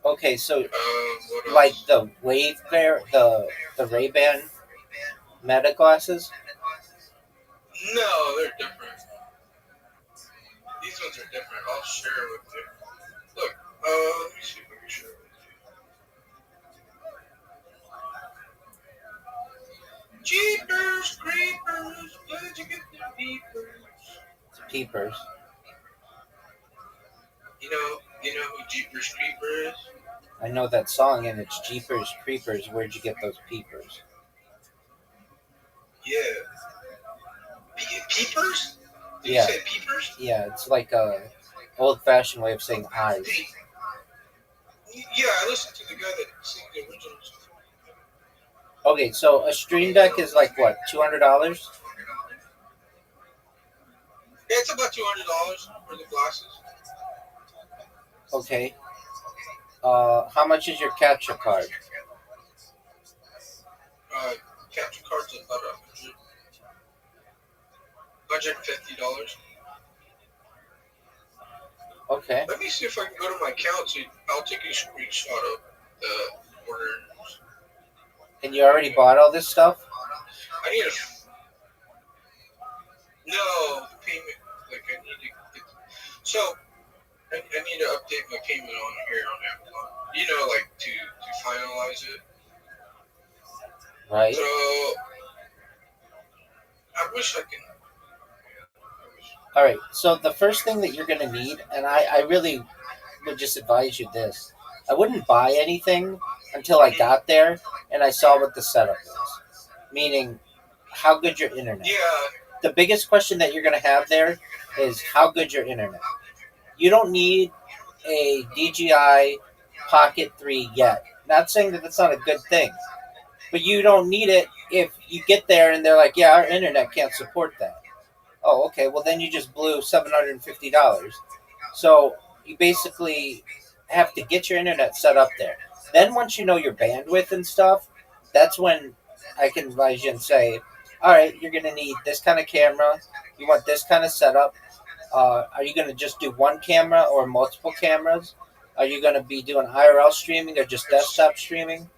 Okay, so What like else? the Wave Bear, the Ray-Ban Meta glasses. No, they're different. These ones are different. I'll share it with you. Look, let me see if I can share it with you. Jeepers creepers, where'd you get the peepers? Peepers. You know who Jeepers Creeper is? I know that song, and it's Jeepers Creepers. Where'd you get those peepers? Yeah. Peepers? Did Yeah. you say peepers? Yeah, it's like a old-fashioned way of saying eyes. Yeah, I listened to the guy that sings the original song. Okay, so a Stream Deck is like what, $200? Yeah, it's about $200 for the glasses. Okay. How much is your capture card? Capture card's about $150. Okay. Let me see if I can go to my account. So I'll take a screenshot of the order. And you already bought all this stuff? I need no the payment. Like I need to get, so I need to update my payment on here on Amazon. You know, like to finalize it. Right. So I wish I can. All right, so the first thing that you're going to need, and I really would just advise you this, I wouldn't buy anything until I got there and I saw what the setup is, meaning how good your internet. Yeah. The biggest question that you're going to have there is how good your internet. You don't need a DJI Pocket 3 yet. Not saying that that's not a good thing, but you don't need it if you get there and they're like, yeah, our internet can't support that. Oh, okay. Well, then you just blew $750. So you basically have to get your internet set up there. Then once you know your bandwidth and stuff, that's when I can advise you and say, all right, you're going to need this kind of camera. You want this kind of setup. Are you going to just do one camera or multiple cameras? Are you going to be doing IRL streaming or just desktop streaming?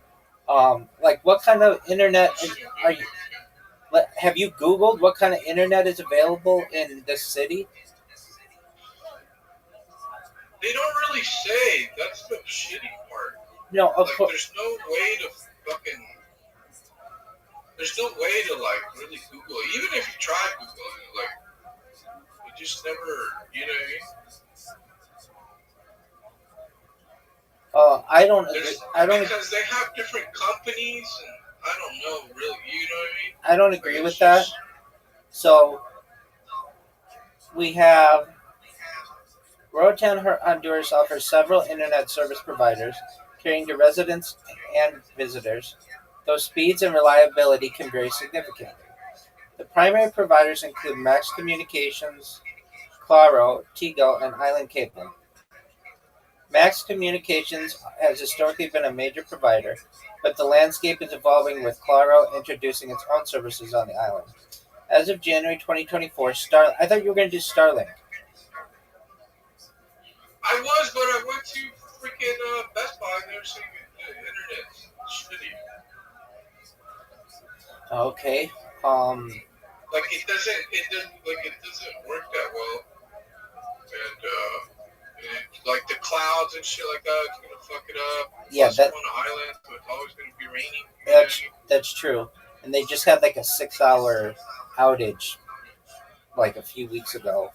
Like what kind of internet are you? Have you Googled what kind of internet is available in this city? They don't really say. That's the shitty part. No, of like, course. There's no way to fucking. There's no way to like really Google it. Even if you try Googling it, like you just never. You know what I mean? I don't agree. Because they have different companies, and I don't know really. You know what I mean? I don't agree with that. So we have Roatan Honduras offers several internet service providers, catering to residents and visitors, though speeds and reliability can vary significantly. The primary providers include Max Communications, Claro, Tigo, and Island Cable. Max Communications has historically been a major provider, but the landscape is evolving with Claro introducing its own services on the island. As of January 2024, I thought you were going to do Starlink. I was, but I went to freaking Best Buy and they were saying the internet's shitty. Okay. Like it doesn't work that well, and like the clouds and shit like that, it's gonna fuck it up. Yeah, I'm on an island, so it's always gonna be raining. That's true. And they just had like a 6-hour outage like a few weeks ago.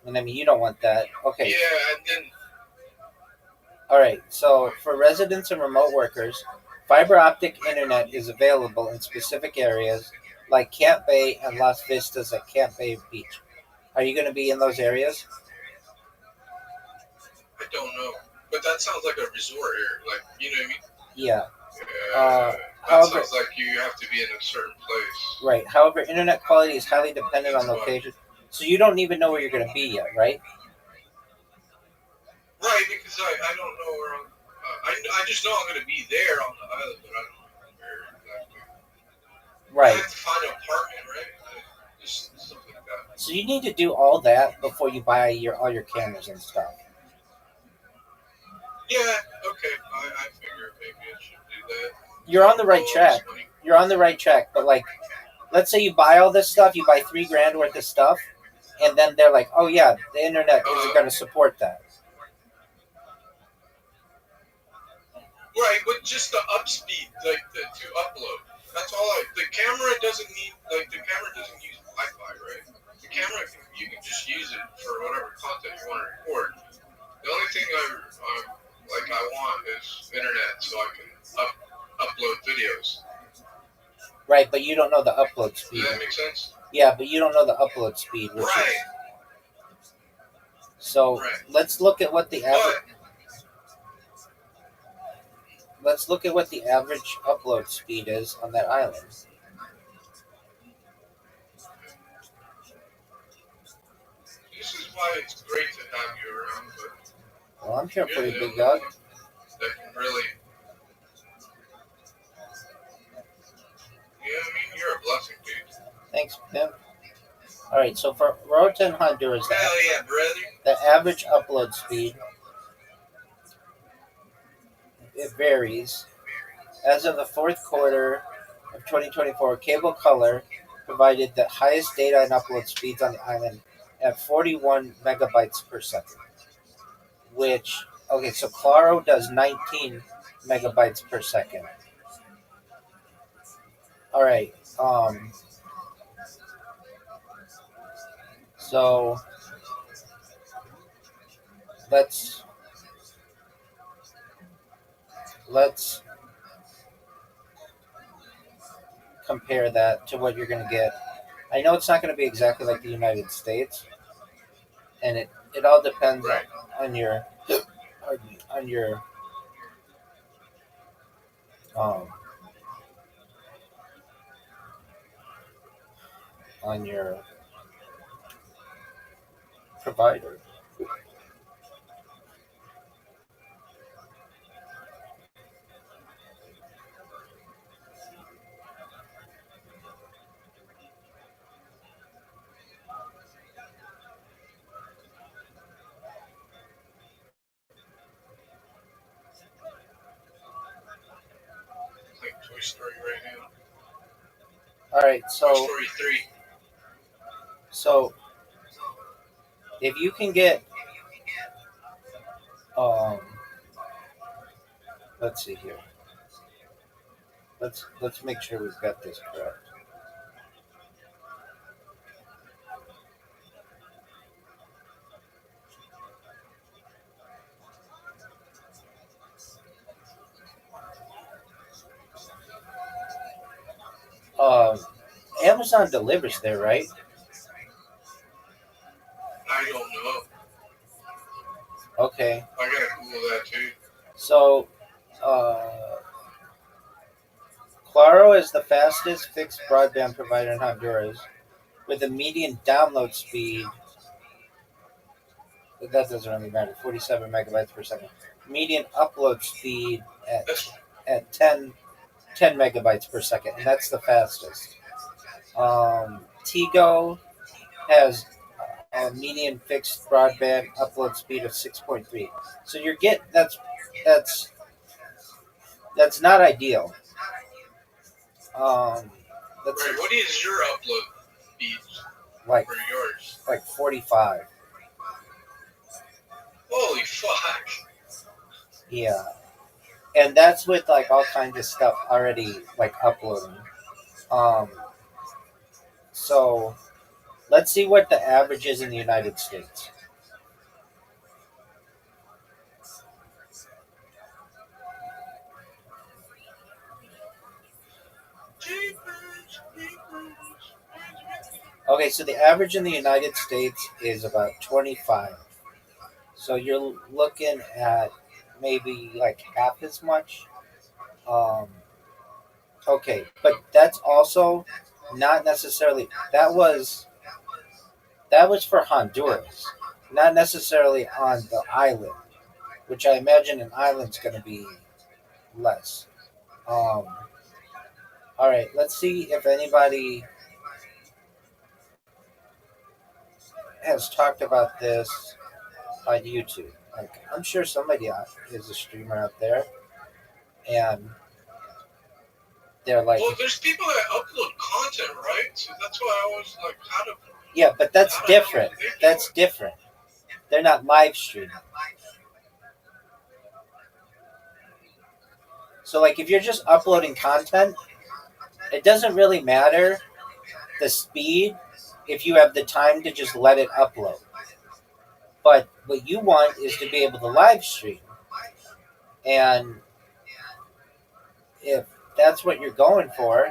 And I mean, you don't want that. Okay. Yeah, and then. All right. So for residents and remote workers, fiber optic internet is available in specific areas like Camp Bay and Las Vistas at Camp Bay Beach. Are you going to be in those areas? I don't know, but that sounds like a resort area. Like, you know what I mean? Yeah. That sounds like you have to be in a certain place. Right. However, internet quality is highly dependent on location, so you don't even know where you're going to be yet, right? Right, because I don't know where I just know I'm going to be there on the island, but I don't know where exactly. I Right. have to find an apartment, right? Just something like that. So you need to do all that before you buy all your cameras and stuff. Yeah, okay. I figure maybe I should do that. You're on the right track. You're on the right track, but like, let's say you buy all this stuff, you buy $3,000 worth of stuff, and then they're like, "Oh yeah, the internet isn't going to support that." Right, but just the up speed, like to upload. That's all. The camera doesn't need use Wi-Fi, right? The camera you can just use it for whatever content you want to record. The only thing I want is internet so I can upload videos. Right, but you don't know the upload speed. Does that make sense? Yeah, but you don't know the upload speed, which Right. So Right. let's look at what the average. But Let's look at what the average upload speed is on that island. this is why it's great to have you around. But Well, I'm here for you're you, the big only dog. one that can really. Yeah, I mean you're a blessing, dude. Thanks, Pim. All right, so for Rota and Honduras, Hell yeah, brother. the average upload speed, it varies. As of the fourth quarter of 2024, Cable Color provided the highest data and upload speeds on the island at 41 megabytes per second. So Claro does 19 megabytes per second. All right. So let's compare that to what you're going to get. I know it's not going to be exactly like the United States, and it all depends Right. on your um, on your provider. Like Toy Story right now. All right, Toy so Story 3. so if you can get um, let's see here. Let's make sure we've got this correct. Um, Amazon delivers there, right? I don't know. Okay. I gotta Google that too. So, Claro is the fastest fixed broadband provider in Honduras, with a median download speed. That doesn't really matter. 47 megabytes per second. Median upload speed at 10 megabytes per second, and that's the fastest. Tigo has a median fixed broadband upload speed of 6.3. So that's not ideal. Let's Right. What is your upload speed like for yours? 45. Holy fuck. Yeah, and that's with like all kinds of stuff already like uploading. So let's see what the average is in the United States. Okay, so the average in the United States is about 25. So you're looking at maybe like half as much. Um, okay, but that's also not necessarily that was for Honduras, not necessarily on the island. which I imagine an island's going to be less. All right, let's see if anybody has talked about this on YouTube. Like, I'm sure somebody is a streamer out there, and they're like, Well, there's people that upload content, right? So that's why I was like, how to. yeah, but that's different. That's different. They're not live streaming. So, like, if you're just uploading content, it doesn't really matter the speed if you have the time to just let it upload. But what you want is to be able to live stream. And if that's what you're going for,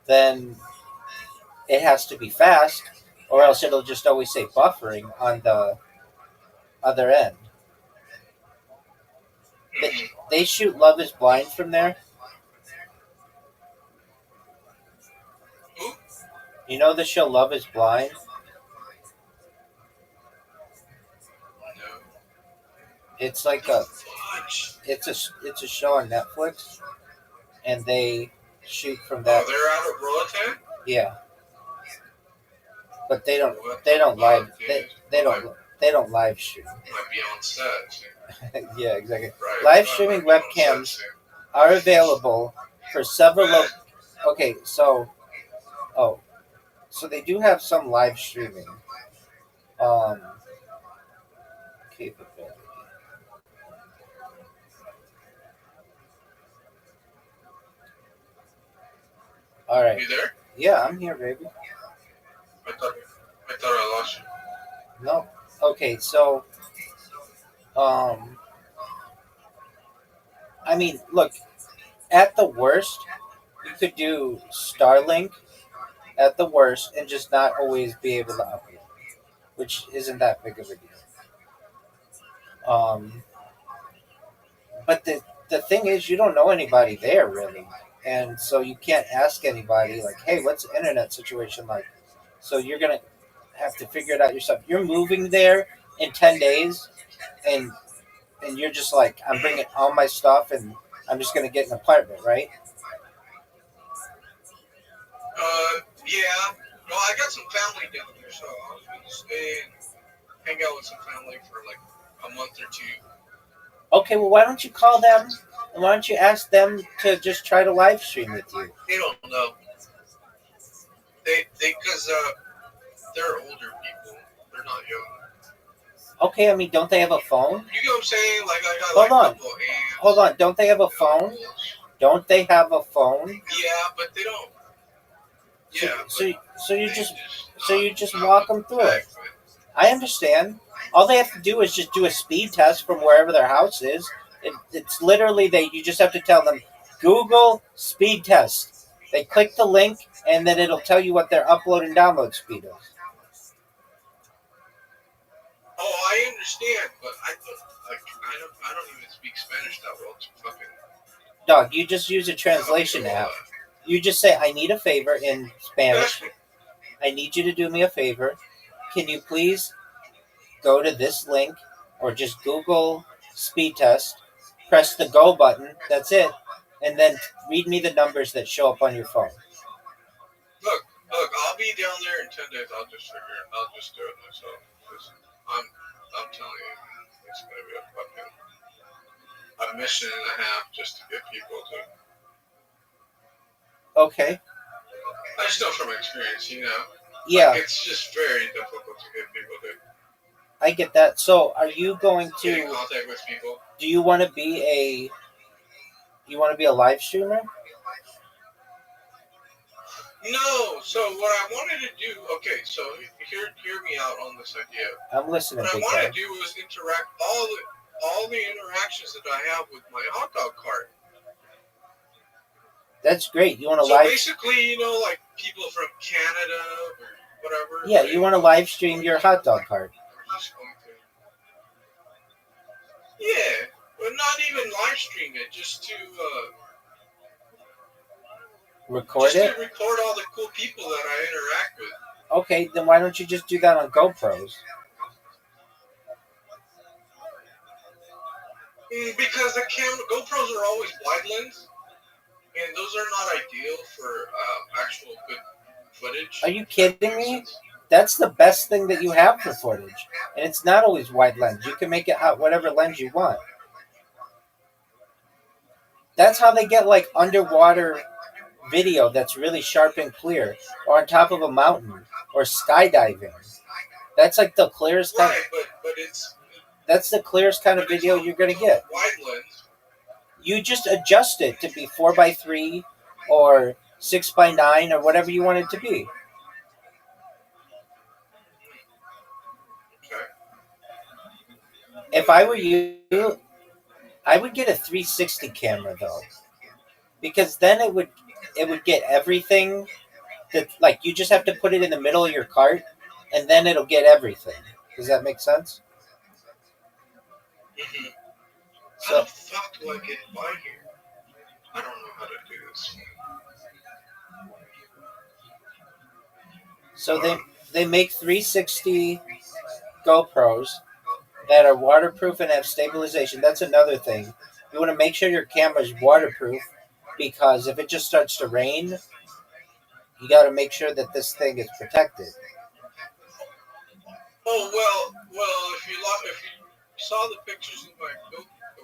then it has to be fast, or else it'll just always say buffering on the other end. They shoot Love is Blind from there. You know the show Love is Blind? No. It's like it's a show on Netflix, and they shoot from that. Oh, they're out of Roatan? Yeah. But they don't live they don't live stream. Might be on set. Yeah, exactly. Right. Live streaming webcams are available for several okay, so they do have some live streaming capability. All right. You there? Yeah, I'm here, baby. I thought I lost you. No. Okay, so I mean, look, at the worst, you could do Starlink at the worst and just not always be able to upload, which isn't that big of a deal. But the thing is, you don't know anybody there really, and so you can't ask anybody like, "Hey, what's the internet situation like?" So you're gonna have to figure it out yourself. You're moving there in 10 days, and you're just like, I'm bringing all my stuff, and I'm just gonna get an apartment, right? Yeah. Well, I got some family down there, so I was going to stay and hang out with some family for like a month or two. Okay, well, why don't you call them, and why don't you ask them to just try to live stream with you? They don't know. Because they're older people. They're not young. Okay, I mean, don't they have a phone? You know what I'm saying? Like, I got Hold on. a couple aunts. Hold on, don't they have a phone? Don't they have a phone? Yeah, but they don't. Yeah. So you just not walk them through it. I understand. All they have to do is just do a speed test from wherever their house is. It's literally you just have to tell them, Google speed test. They click the link, and then it'll tell you what their upload and download speed is. Oh, I understand, but I don't even speak Spanish that well to fucking. Dog, you just use a translation app. You just say, I need a favor in Spanish. I need you to do me a favor. Can you please go to this link or just Google speed test, press the go button, that's it, and then read me the numbers that show up on your phone. Look, I'll be down there in 10 days. I'll just do it myself. I'm telling you, it's going to be a mission and a half just to get people to. Okay. I just know from experience, you know. Yeah. Like, it's just very difficult to get people to. I get that. So, are you going Get in to? contact with people. Do you want to be a? You want to be a live streamer? No. So what I wanted to do. Okay. So hear me out on this idea. I'm listening. What I big wanted guy. to do was interact all the interactions that I have with my hot dog cart. That's great. You want to So live? basically, you know, like people from Canada or whatever. Yeah, you want to live stream your hot dog cart. Yeah, but not even live stream it, just to Record just it. to record all the cool people that I interact with. Okay, then why don't you just do that on GoPros? Because the GoPros are always wide lens, and those are not ideal for actual good footage. Are you kidding me? That's the best thing that you have for footage. And it's not always wide lens. You can make it out whatever lens you want. That's how they get like underwater video that's really sharp and clear, or on top of a mountain, or skydiving. That's like the clearest kind. Right, but it's. That's the clearest kind of video you're gonna get. Wide lens. You just adjust it to be 4x3 or 6x9 or whatever you want it to be. Okay. If I were you, I would get a 360 camera though, because then it would get everything. That like you just have to put it in the middle of your cart, and then it'll get everything. Does that make sense? Mm-hmm. So, how the fuck do I get by here? I don't know how to do this. So they make 360 GoPros that are waterproof and have stabilization. That's another thing. You want to make sure your camera is waterproof, because if it just starts to rain, you got to make sure that this thing is protected. Oh well, if you saw the pictures in my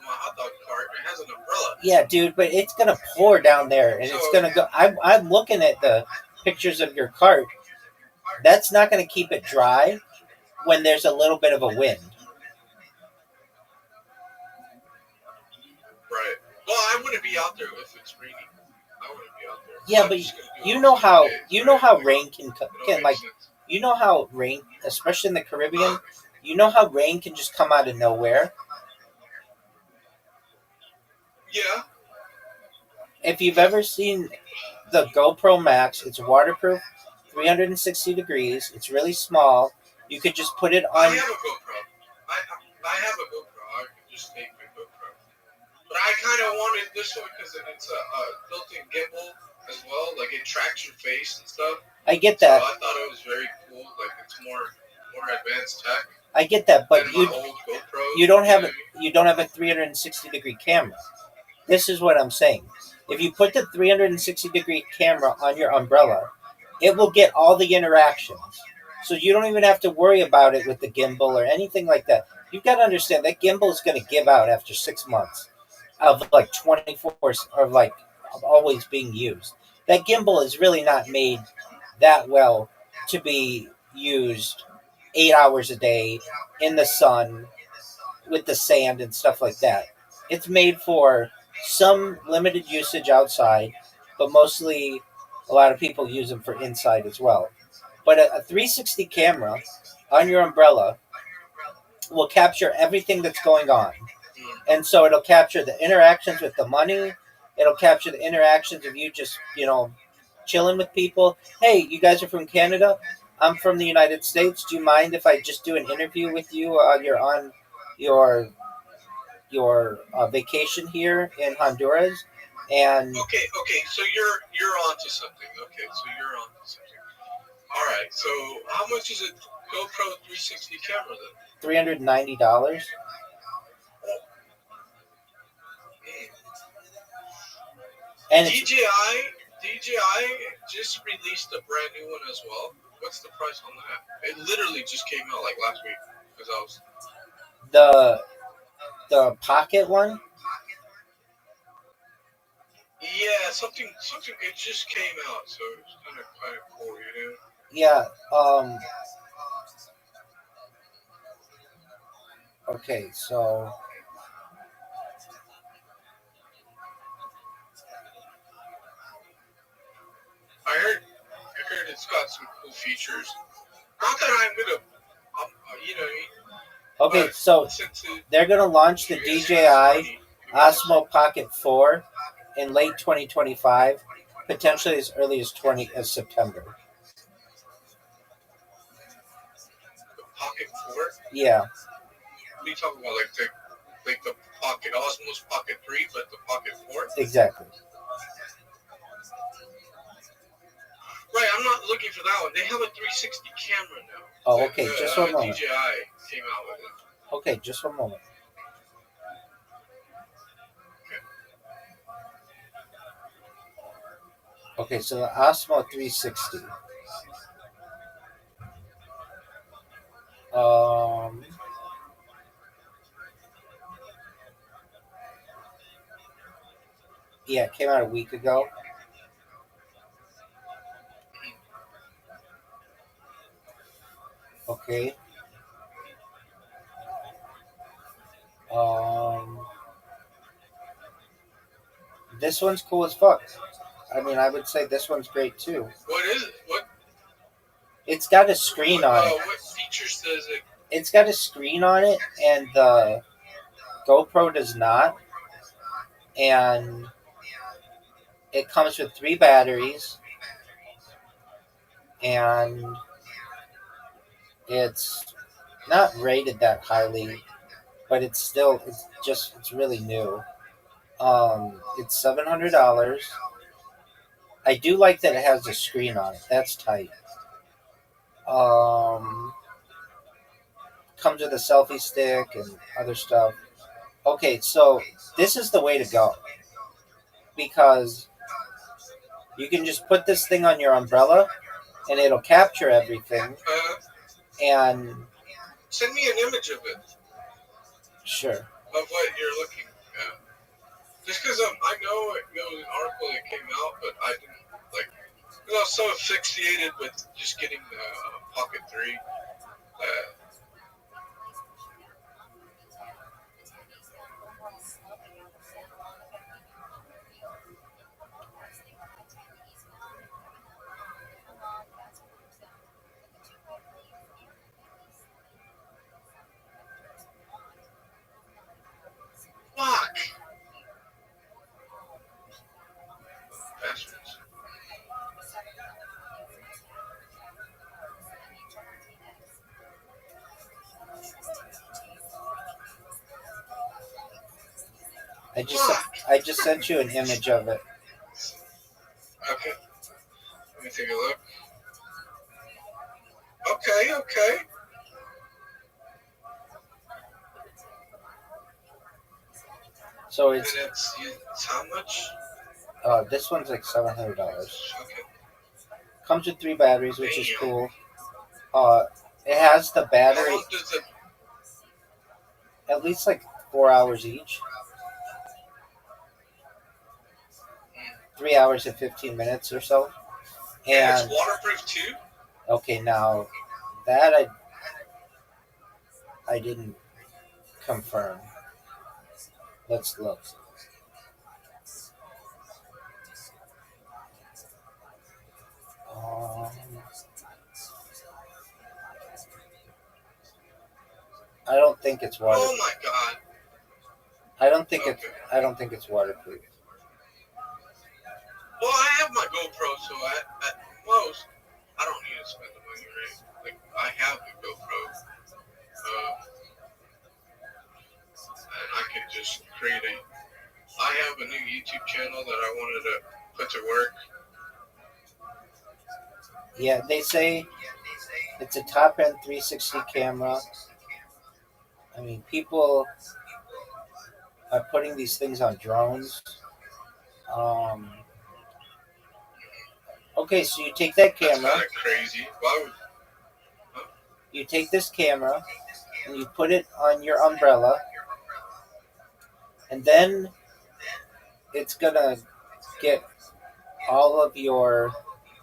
hot dog cart, it has an umbrella. Yeah, dude, but it's gonna pour down there, and it's gonna go. I'm looking at the pictures of your cart. That's not gonna keep it dry when there's a little bit of a wind. Right. Well, I wouldn't be out there if it's raining. I wouldn't be out there. Yeah, but you know how rain can like sense. you know how rain, especially in the Caribbean, you know how rain can just come out of nowhere. Yeah. If you've ever seen the GoPro Max, it's waterproof, 360 degrees. It's really small. You could just put it I on. have a GoPro. I have a GoPro. I could just take my GoPro. But I kind of wanted this one because it's a built-in gimbal as well. Like it tracks your face and stuff. I get that. So I thought it was very cool. Like it's more advanced tech. I get that, but than my old GoPro. you don't have a 360 degree camera. This is what I'm saying. If you put the 360 degree camera on your umbrella, it will get all the interactions. So you don't even have to worry about it with the gimbal or anything like that. You've got to understand that gimbal is going to give out after 6 months of like 24 or like of always being used. That gimbal is really not made that well to be used 8 hours a day in the sun with the sand and stuff like that. It's made for some limited usage outside, but mostly a lot of people use them for inside as well. But a 360 camera on your umbrella will capture everything that's going on. And so it'll capture the interactions with the money. It'll capture the interactions of you just, chilling with people. Hey, you guys are from Canada? I'm from the United States. Do you mind if I just do an interview with you on your vacation here in Honduras? And Okay. So you're onto something. Okay, so you're onto something. All right. So how much is a GoPro 360 camera then? $390. And DJI just released a brand new one as well. What's the price on that? It literally just came out like last week. Because the Pocket one. Yeah, something. It just came out, so it's kind of cool, Yeah. Okay, so I heard it's got some cool features. Not that I'm gonna, okay, so they're gonna launch the DJI Osmo Pocket 4 in late 2025, potentially as early as September. The Pocket 4? Yeah. What are you talking about? Like the Pocket Osmo's Pocket 3, but the Pocket 4? Exactly. Right, I'm not looking for that one. They have a 360 camera now. Oh, okay, just one moment. DJI came out with it. Okay, just one moment. Okay, so the Osmo 360. Um, yeah, it came out a week ago. Okay. Um, this one's cool as fuck. I mean, I would say this one's great too. What is it? What? It's got a screen on it. What features does it? It's got a screen on it, and the GoPro does not. And it comes with 3 batteries, and it's not rated that highly, but it's really new. It's $700. I do like that it has a screen on it. That's tight. Comes with a selfie stick and other stuff. Okay, so this is the way to go, because you can just put this thing on your umbrella and it'll capture everything. And send me an image of it. Sure. Of what you're looking at. Just because I know it was an article that came out, but I didn't like. I was so asphyxiated with just getting the Pocket 3. Fuck. Bastards. I just sent you an image of it. Okay. Let me take a look. Okay. So it's how much? This one's like $700. Okay. Comes with 3 batteries, which is cool. It has the battery. How long does it? At least like 4 hours each. 3 hours and 15 minutes or so. And it's waterproof too? Okay, now that I didn't confirm. Let's look. I don't think it's waterproof. Oh my god. I don't think it's waterproof. Well, I have my GoPro, so at most I don't need to spend the money, right? Like I have the GoPro, and I can just create I have a new YouTube channel that I wanted to put to work. Yeah, they say it's a top-end 360 camera. I mean, people are putting these things on drones. Okay, so you take that camera. That's kind of crazy. Why would? Huh? You take this camera and you put it on your umbrella, and then it's gonna get all of your.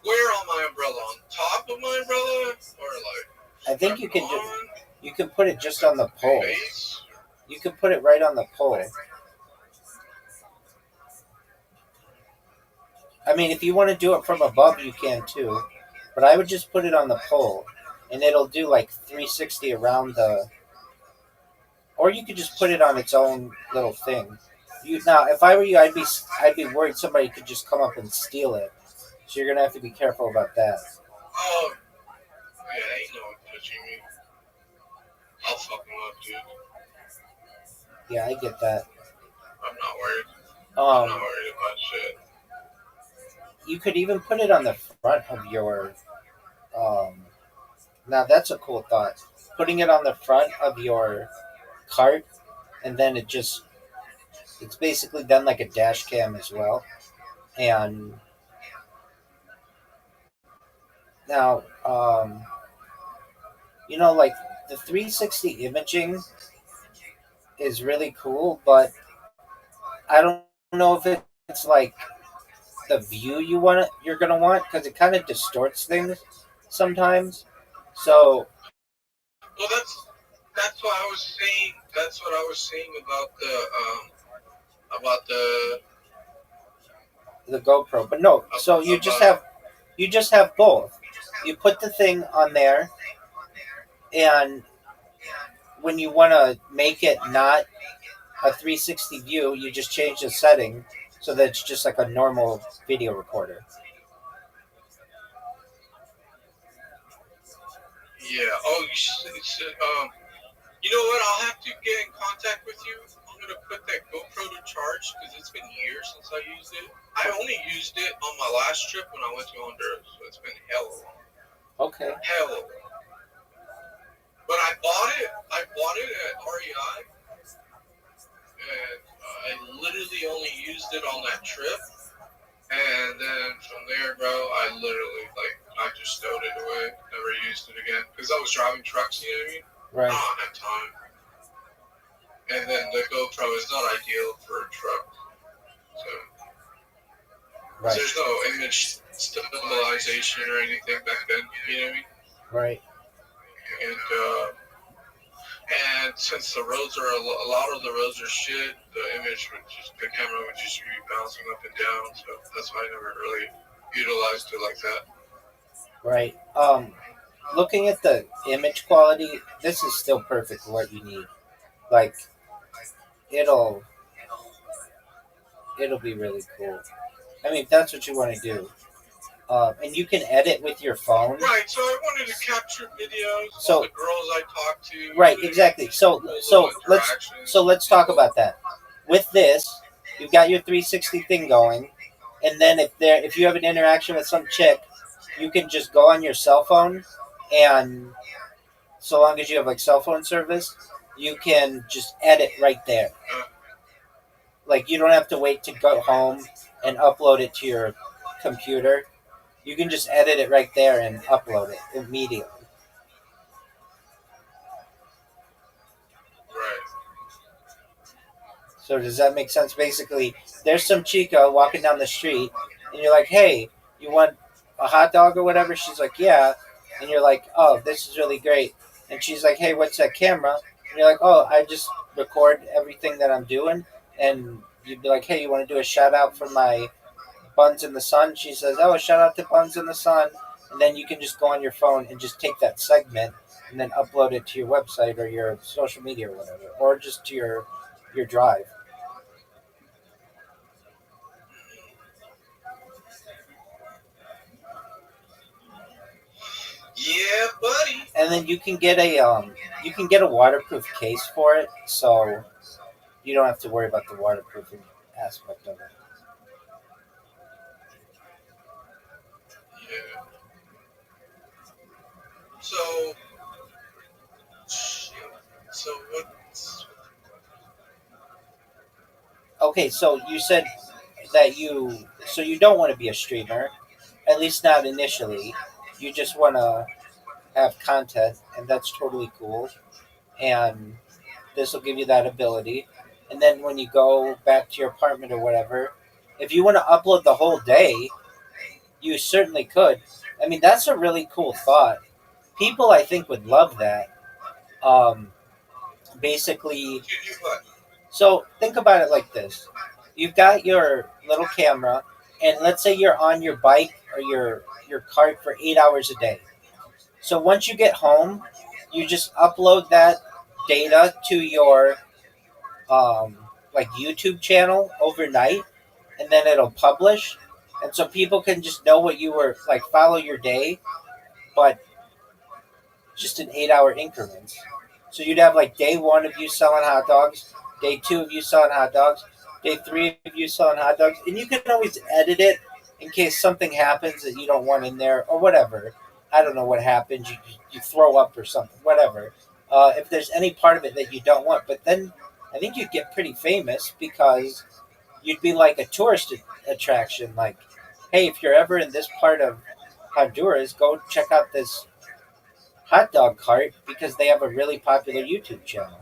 Where on my umbrella? On top of my umbrella, or like? I think you can put it just on the pole. Base? You can put it right on the pole. I mean, if you want to do it from above, you can too. But I would just put it on the pole, and it'll do like 360 around the. Or you could just put it on its own little thing. Now, if I were you, I'd be worried somebody could just come up and steal it. So you're gonna have to be careful about that. Oh, yeah, ain't no one touching me. I'll fuck him up, dude. Yeah, I get that. I'm not worried. I'm not worried about shit. You could even put it on the front of your. Now that's a cool thought. Putting it on the front of your cart, and then it's basically done like a dash cam as well, and Now, like the 360 imaging is really cool, but I don't know if it's like the view you're gonna want because it kind of distorts things sometimes. So Well, that's what I was saying. That's what I was saying about the GoPro, but no. So you just have both. You put the thing on there, and when you want to make it not a 360 view, you just change the setting so that it's just like a normal video recorder. yeah. Oh, you know what? I'll have to get in contact with you. I'm gonna put that GoPro to charge because it's been years since I used it. I only used it on my last trip when I went to Honduras, so it's been hella long. Okay. Hella long. But I bought it. I bought it at REI, and I literally only used it on that trip. And then from there, bro, I just stowed it away. Never used it again because I was driving trucks. You know what I mean? Right. I don't have time. And then the GoPro is not ideal for a truck. So Right. there's no image stabilization or anything back then. You know what I mean? Right. And since the roads are a lot of the roads are shit, the camera would just be bouncing up and down. So that's why I never really utilized it like that. Right. Looking at the image quality, this is still perfect for what you need. Like, it'll be really cool. I mean, if that's what you want to do. And you can edit with your phone. Right. So I wanted to capture videos So of the girls I talked to. Right. Exactly. So let's talk about that. With this, you've got your 360 thing going, and then if you have an interaction with some chick, you can just go on your cell phone, and so long as you have like cell phone service, you can just edit right there. Like, you don't have to wait to go home and upload it to your computer. You can just edit it right there and upload it immediately. Right. So does that make sense? Basically, there's some chica walking down the street, and you're like, "Hey, you want a hot dog or whatever?" She's like, "Yeah," and you're like, "Oh, this is really great." And she's like, "Hey, what's that camera?" And you're like, "Oh, I just record everything that I'm doing." And you'd be like, "Hey, you want to do a shout out for my Buns in the Sun?" She says, "Oh, shout out to Buns in the Sun." And then you can just go on your phone and just take that segment and then upload it to your website or your social media or whatever, or just to your drive. Yeah, buddy. And then you can get a waterproof case for it, so you don't have to worry about the waterproofing aspect of it. Yeah. So what? Okay, so you said that you don't want to be a streamer, at least not initially. You just want to have content, and that's totally cool. And this will give you that ability. And then when you go back to your apartment or whatever, if you want to upload the whole day, you certainly could. I mean, that's a really cool thought. People, I think, would love that. Um, Basically, so think about it like this: you've got your little camera, and let's say you're on your bike or your cart for 8 hours a day. So once you get home, you just upload that data to your like YouTube channel overnight, and then it'll publish, and so people can just know what you were like, follow your day, but just in 8 hour increments. So you'd have like day one of you selling hot dogs, day two of you selling hot dogs, day three of you selling hot dogs, and you can always edit it in case something happens that you don't want in there or whatever. I don't know what happens. You throw up or something, whatever. If there's any part of it that you don't want, but then I think you'd get pretty famous because you'd be like a tourist attraction. Like, hey, if you're ever in this part of Honduras, go check out this hot dog cart because they have a really popular YouTube channel.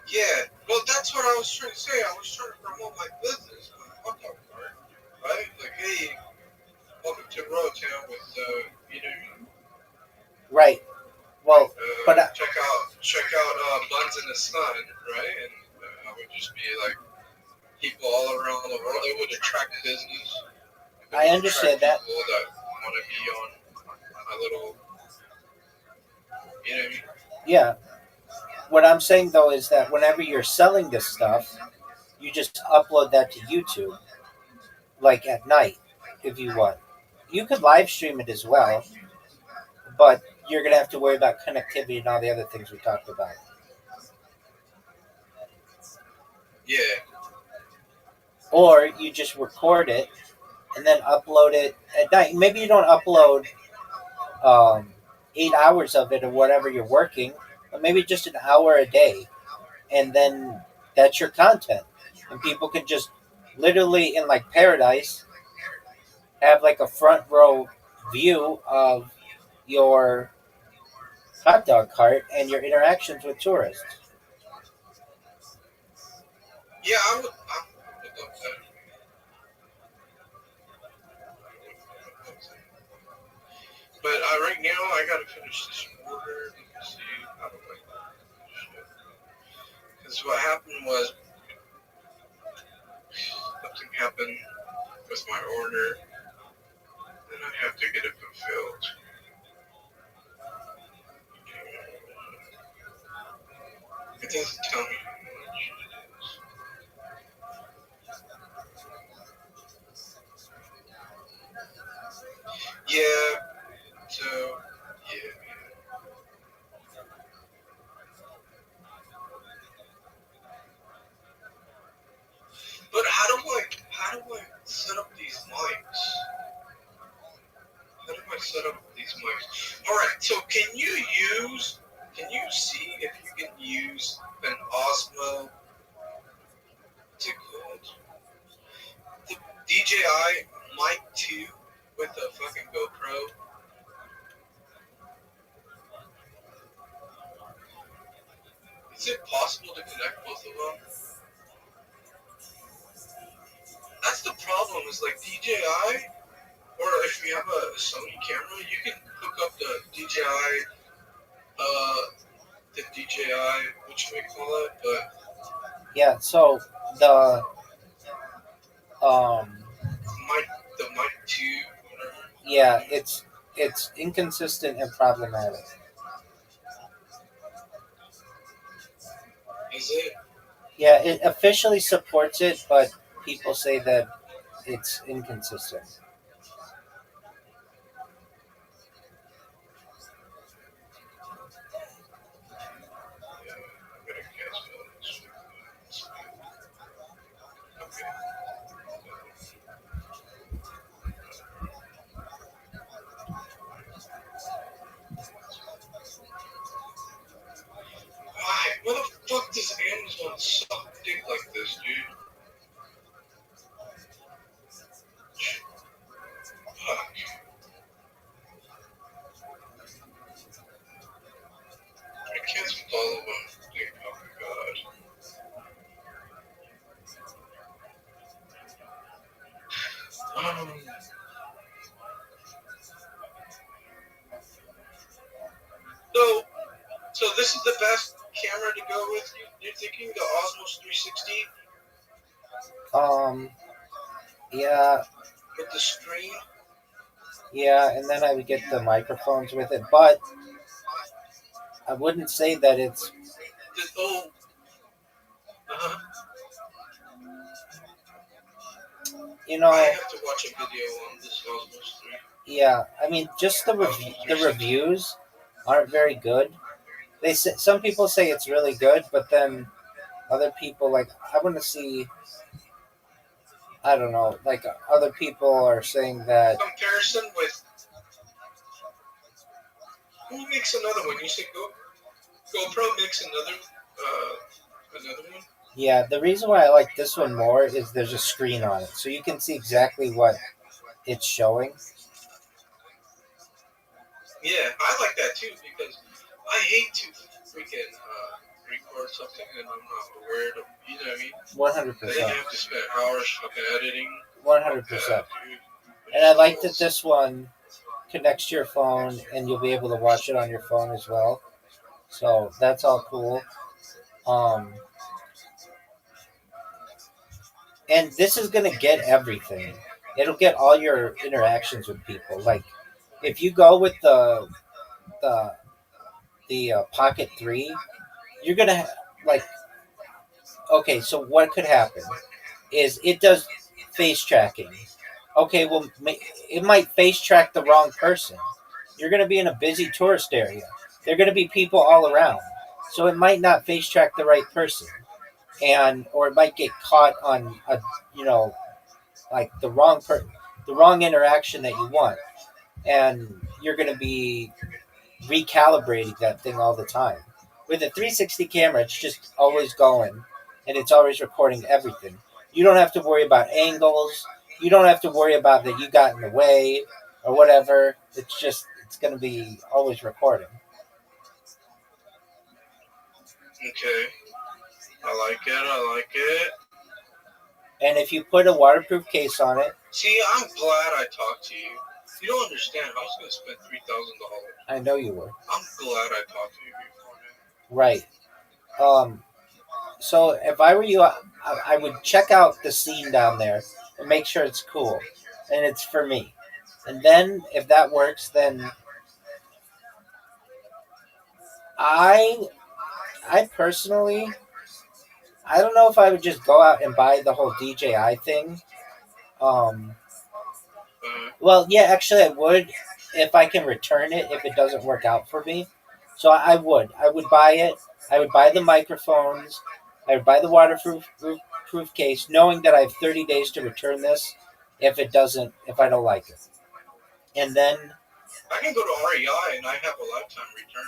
Yeah, well, that's what I was trying to say. I was trying to promote my business on the hot dog cart, right? Like, hey, welcome to Rotown with, Right. Well, but check out Buns in the Sun, right? And I would just be like, people all around the world. It would attract business. I understand that. People that want to be on a little, you know what I mean? Yeah. What I'm saying though is that whenever you're selling this stuff, you just upload that to YouTube, like at night, if you want. You could live stream it as well, but you're gonna have to worry about connectivity and all the other things we talked about. Yeah. Or you just record it and then upload it at night. Maybe you don't upload 8 hours of it or whatever you're working, but maybe just an hour a day, and then that's your content, and people can just literally in like paradise have like a front row view of your hot dog cart and your interactions with tourists. Yeah, I would love that. But right now, I gotta finish this order. Let me see. How do I finish it? Because what happened was something happened with my order, and I have to get it fulfilled. It doesn't tell me how much it is. Yeah. So yeah. But how do I set up these mics? How do I set up these mics? All right. So can you see if you can use an Osmo? What's it called? The DJI Mic 2 with a fucking GoPro. Is it possible to connect both of them? That's the problem. Is like DJI, or if you have a Sony camera, you can hook up the DJI, what should we call it? But Yeah, so the the Mic 2, whatever. yeah, it's inconsistent and problematic. Is it? Yeah, it officially supports it, but people say that it's inconsistent. Yeah, I'm gonna cancel this. Okay. Why? What the fuck does Amazon suck dick like this, dude? Fuck. I canceled all of them. Dude, oh my god. So this is the best camera to go with. You're thinking the Osmos 360 Yeah, with the screen? yeah, and then I would get the microphones with it, but I wouldn't say that it's Oh. Uh-huh. I have to watch a video on this Osmos 3. Yeah, I mean, just the reviews aren't very good. They say, some people say it's really good, but then other people like I want to see. I don't know, like other people are saying that Comparison with who makes another one? You said GoPro makes another one. Yeah, the reason why I like this one more is there's a screen on it, so you can see exactly what it's showing. Yeah, I like that too because I hate to freaking record something and I'm not aware of, you know what I mean? 100%. Then you have to spend hours fucking editing. 100%. Dude. And I like that this one connects to your phone, and you'll be able to watch it on your phone as well. So that's all cool. Um, and this is gonna get everything. It'll get all your interactions with people. Like if you go with the Pocket 3, you're gonna like okay. So what could happen is it does face tracking. Okay, well it might face track the wrong person. You're gonna be in a busy tourist area. There are gonna be people all around, so it might not face track the right person, and or it might get caught on a you know like the wrong interaction that you want, and you're gonna be recalibrating that thing all the time. With a 360 camera, it's just always going, and it's always recording everything. You don't have to worry about angles. You don't have to worry about that you got in the way or whatever. It's going to be always recording. Okay. I like it. I like it. And if you put a waterproof case on it, see, I'm glad I talked to you. You don't understand. I was going to spend $3,000. I know you were. I'm glad I talked to you before, man. Right. So if I were you, I would check out the scene down there and make sure it's cool and it's for me. And then if that works, then I I personally I don't know if I would just go out and buy the whole DJI thing. Um, well, yeah, actually I would if I can return it if it doesn't work out for me. So I would. I would buy it. I would buy the microphones. I would buy the waterproof case, knowing that I have 30 days to return this if I don't like it. And then, I can go to REI and I have a lifetime return.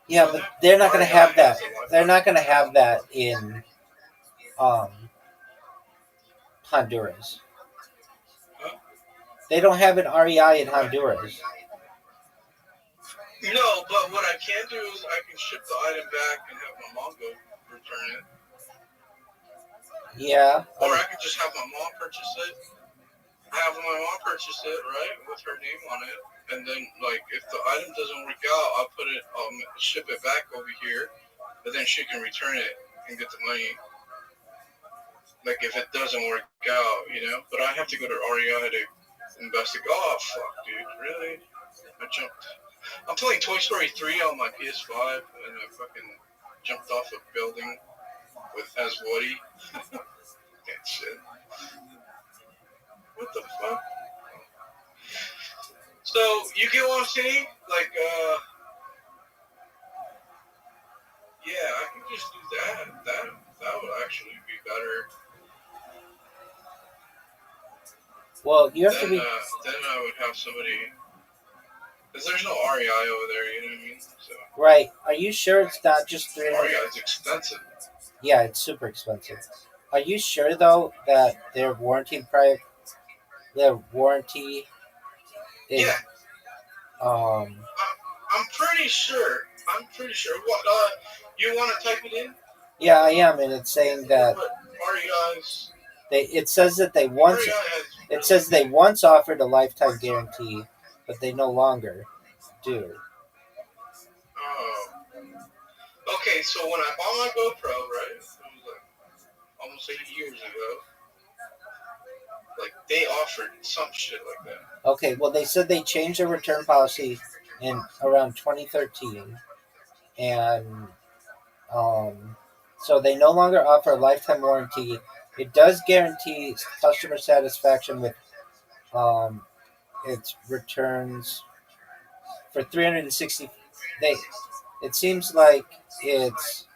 yeah, but they're not going to have that. They're not going to have that in um, Honduras. Huh? They don't have an REI in Honduras. No, but what I can do is I can ship the item back and have my mom go return it. Yeah. Or I can just have my mom purchase it. Have my mom purchase it, right, with her name on it. And then, like, if the item doesn't work out, I'll ship it back over here. But then she can return it and get the money. Like, if it doesn't work out, you know. But I have to go to REI to investigate. Oh, fuck, dude. Really? I jumped. I'm playing Toy Story 3 on my PS5, and I fucking jumped off a building as Woody. That shit. What the fuck? So, you get what I'm saying? Like, yeah, I can just do that. That would actually be better. Well, you have then, to be. Then I would have somebody. Because there's no REI over there, you know what I mean? So, Right. Are you sure it's not just 300? REI is expensive. Yeah, it's super expensive. Are you sure though that their warranty is Yeah. I'm pretty sure. What? You want to type it in? Yeah, I am, and it's saying that REI's. it says that they once offered a lifetime guarantee, but they no longer do. Oh. Okay, so when I bought my GoPro, right, it was like almost 8 years ago. Like they offered some shit like that. Okay, well they said they changed their return policy in around 2013, and so they no longer offer a lifetime warranty. It does guarantee customer satisfaction with its returns for 360. It seems like it's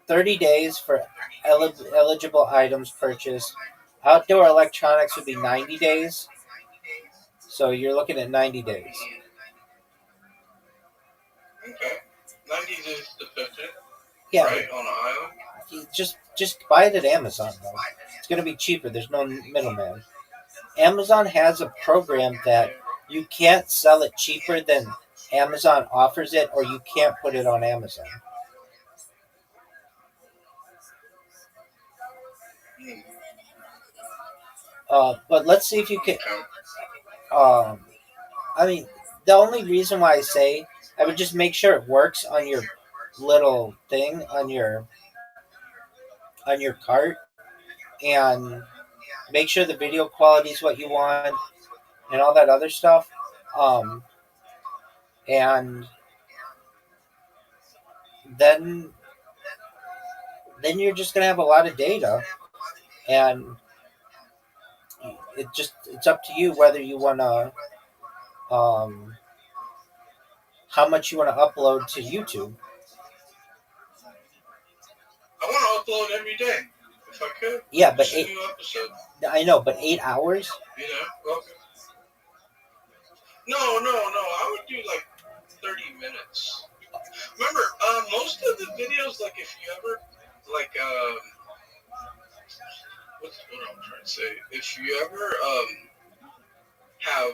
30 days for eligible items purchased. Outdoor electronics would be 90 days. So you're looking at 90 days. Okay. 90 days sufficient. Yeah, right, on an island. you just buy it at Amazon though. It's gonna be cheaper. There's no middleman. Amazon has a program that you can't sell it cheaper than Amazon offers it, or you can't put it on Amazon. Hmm. But let's see if you can. Okay. I mean, the only reason why I say I would just make sure it works on your little thing on your cart, and make sure the video quality is what you want and all that other stuff. Um, and then you're just gonna have a lot of data, and it's up to you whether you wanna um, how much you want to upload to YouTube. I want to upload every day, if I could. Yeah, but Just a new episode. I know, but 8 hours. You know. Okay. No. I would do like 30 minutes. Remember, most of the videos, like if you ever, like, what I'm trying to say, if you ever have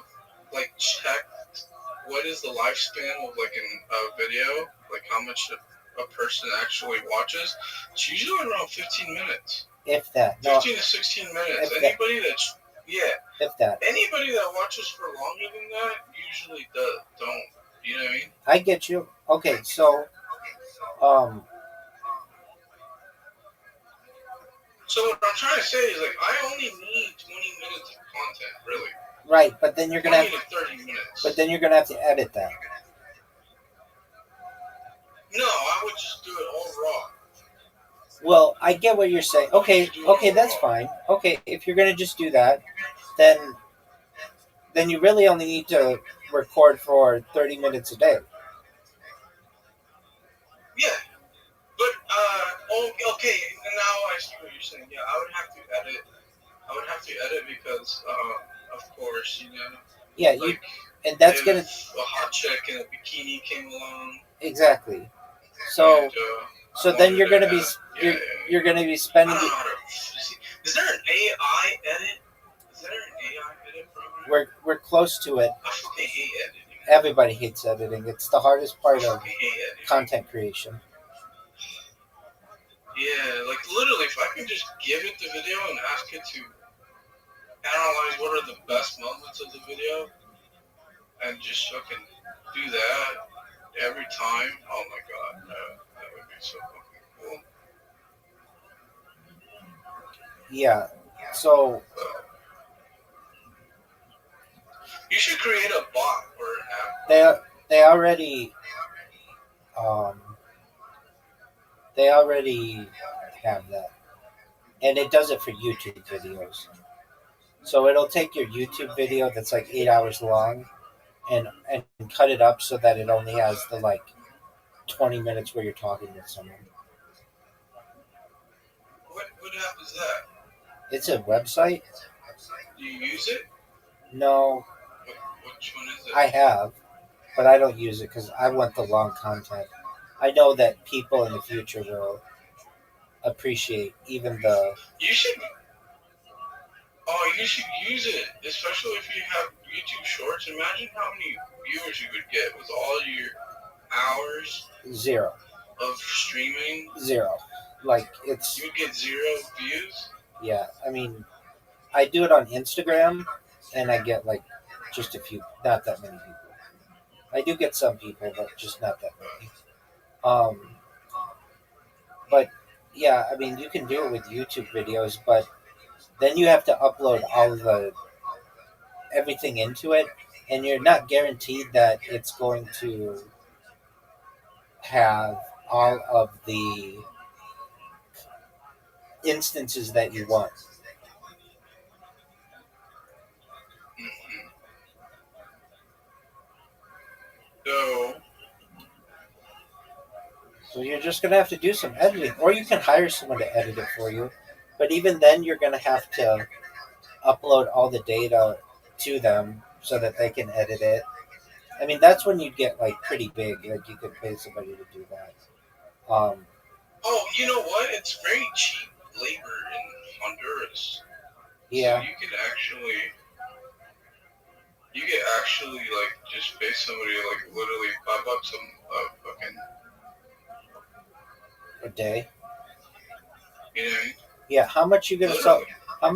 like checked what is the lifespan of like a video, like how much a person actually watches, it's usually around 15 minutes. If that. 15 to 16 minutes. Anybody that's if that. Anybody that watches for longer than that usually don't. You know what I mean? I get you. Okay, so So what I'm trying to say is, like, I only need 20 minutes of content, really. right, but then you're gonna 20 have to 30 minutes. but then you're gonna have to edit that. No, I would just do it all raw. Well, I get what you're saying. Okay, that's fine. Okay, if you're gonna just do that, then you really only need to record for 30 minutes a day. Yeah. But, okay, now I see what you're saying. Yeah, I would have to edit because, of course, you know. Yeah, like, and that's if gonna a hot chick in a bikini came along. exactly. So and, then you're gonna be yeah. you're gonna be I spending. don't know how to. Is there an AI edit? Is there an AI edit program? We're close to it. I fucking hate editing. Everybody hates editing. It's the hardest part I of fucking hate editing. content creation. Yeah, like literally, if I could just give it the video and ask it to analyze what are the best moments of the video, and just fucking do that every time. Oh my god, that would be so fucking cool. Yeah. So you should create a bot or an app. they already have that, and it does it for YouTube videos. So it'll take your YouTube video that's like 8 hours long, and cut it up so that it only has the like 20 minutes where you're talking with someone. What app is that? It's a website. Do you use it? No, Which one is it? I have, but I don't use it because I want the long content. I know that people in the future will appreciate even the. You should use it, especially if you have YouTube Shorts. Imagine how many viewers you would get with all your hours Zero. of streaming. Zero. Like it's. You would get 0 views. Yeah, I mean, I do it on Instagram, and I get like just a few, not that many people. I do get some people, but just not that many. But yeah, I mean, you can do it with YouTube videos, but then you have to upload all the everything into it, and you're not guaranteed that it's going to have all of the instances that you want. So you're just going to have to do some editing, or you can hire someone to edit it for you. But even then, you're going to have to upload all the data to them so that they can edit it. I mean, that's when you get like pretty big. Like you could pay somebody to do that. Oh, you know what? It's very cheap labor in Honduras. Yeah. So you could actually like just pay somebody like literally $5 a fucking, A day. you know what I mean? Yeah. How much you gonna sell? Literally. How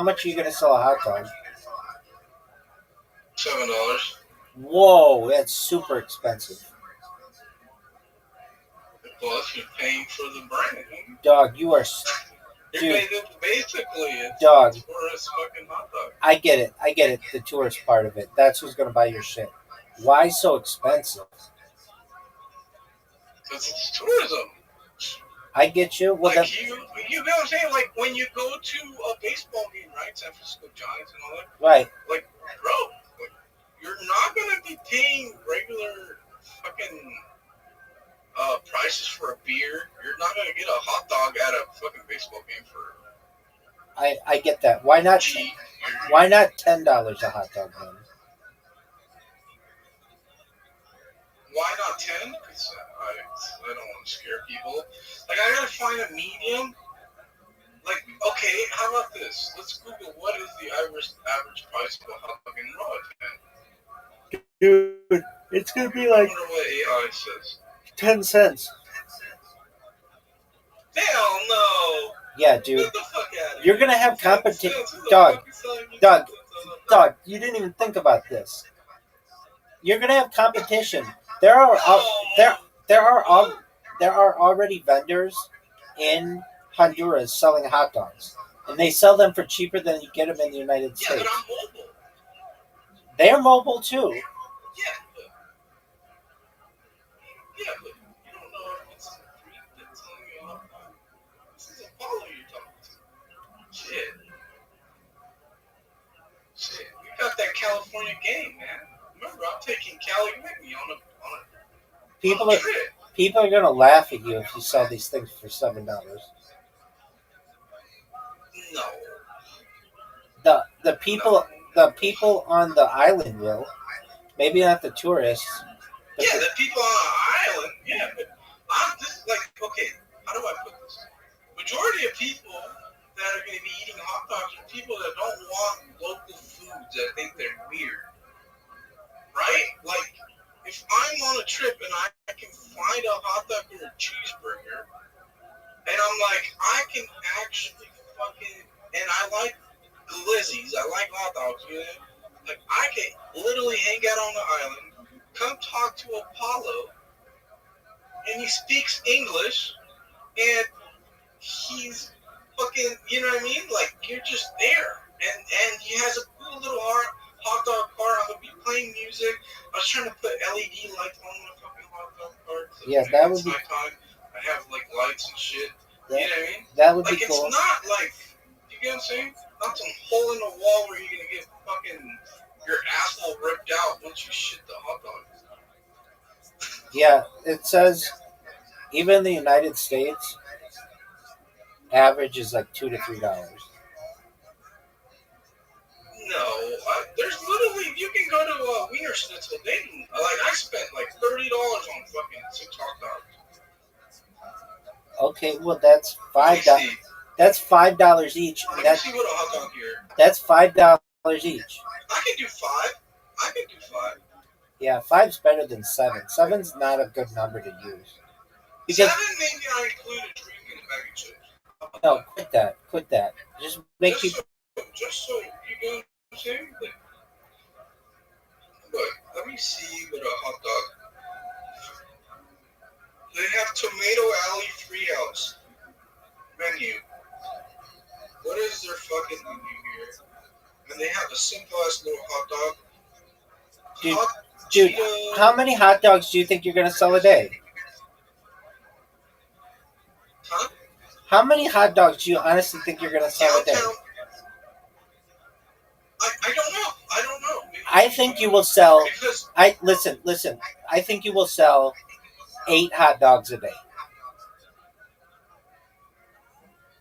much you gonna sell a hot dog? $7. Whoa, that's super expensive. Plus, you're paying for the brand. Dog, you are. You're Dude, paying, basically, it's dog. a tourist fucking hot dog. I get it. The tourist part of it. That's who's gonna buy your shit. Why so expensive? Because it's tourism. I get you. Well, Like you know what I'm saying? Like when you go to a baseball game, right? San Francisco Giants and all that. right. Like, bro, like, you're not gonna be paying regular fucking prices for a beer. You're not gonna get a hot dog at a fucking baseball game for I get that. Why not? cheap. Why not $10 a hot dog then? Why not 10? Because I don't want to scare people. Like I gotta find a medium. Like, okay, how about this? Let's Google what is the average price of a hot dog in raw 10. Dude, it's gonna be I like wonder what AI says. 10 cents. Hell no! Yeah, dude. Get the fuck out of You're here. gonna have 10 competition. cents? Who the Dog, fuck is selling you dog, 10 cents on a hot dog. You didn't even think about this. You're gonna have competition. There are already vendors in Honduras selling hot dogs, and they sell them for cheaper than you get them in the United Yeah, States. but I'm mobile. They're mobile too. Yeah, but you don't know if it's a freak that's telling you a hot dog. This is a follower you're talking to. Shit. We got that California game, man. Remember, I'm taking Cali with me on a trip. People are gonna laugh at you if you sell these things for $7. No. The people on the island will. Maybe not the tourists. But Yeah, the people on the island. Yeah, but I'm just like, okay, how do I put this? Majority of people that are going to be eating hot dogs are people that don't want local foods that think they're weird, right? Like, if I'm on a trip and I can find a hot dog or a cheeseburger, and I'm like, I can actually and I like glizzies, I like hot dogs, you know? Like, I can literally hang out on the island, come talk to Apollo, and he speaks English, and he's fucking, you know what I mean? Like, you're just there. And he has a cool little hot dog car. I'm going to be playing music. I was trying to put LED lights on my fucking hot dog car. So yeah, that would be. nighttime, I have, like, lights and shit. That, you know what I mean? That would like, be cool. It's not like, you get what I'm saying? Not some hole in the wall where you're going to get fucking your asshole ripped out once you shit the hot dog. Yeah, it says even in the United States, average is like $2 to $3. No, there's literally, you can go to Wiener Schnitzel. I spent like $30 on fucking 6 hot dogs. Okay, well that's $5. That's $5 each. Let me see what a hot dog here. That's $5 each. I can do 5. Yeah, 5's better than 7. 7's not a good number to use. Because 7, maybe I include a drink and a bag of chips. No, quit that. Just make people. Just so you know what I'm saying. But let me see what a hot dog. They have Tomato Alley Treehouse menu. What is their fucking menu here? And they have a simple ass little hot dog. Dude, how many hot dogs do you think you're gonna sell a day? Huh? How many hot dogs do you honestly think you're gonna sell a day? I don't know. I think you will sell. Listen. I think you will sell 8 hot dogs a day.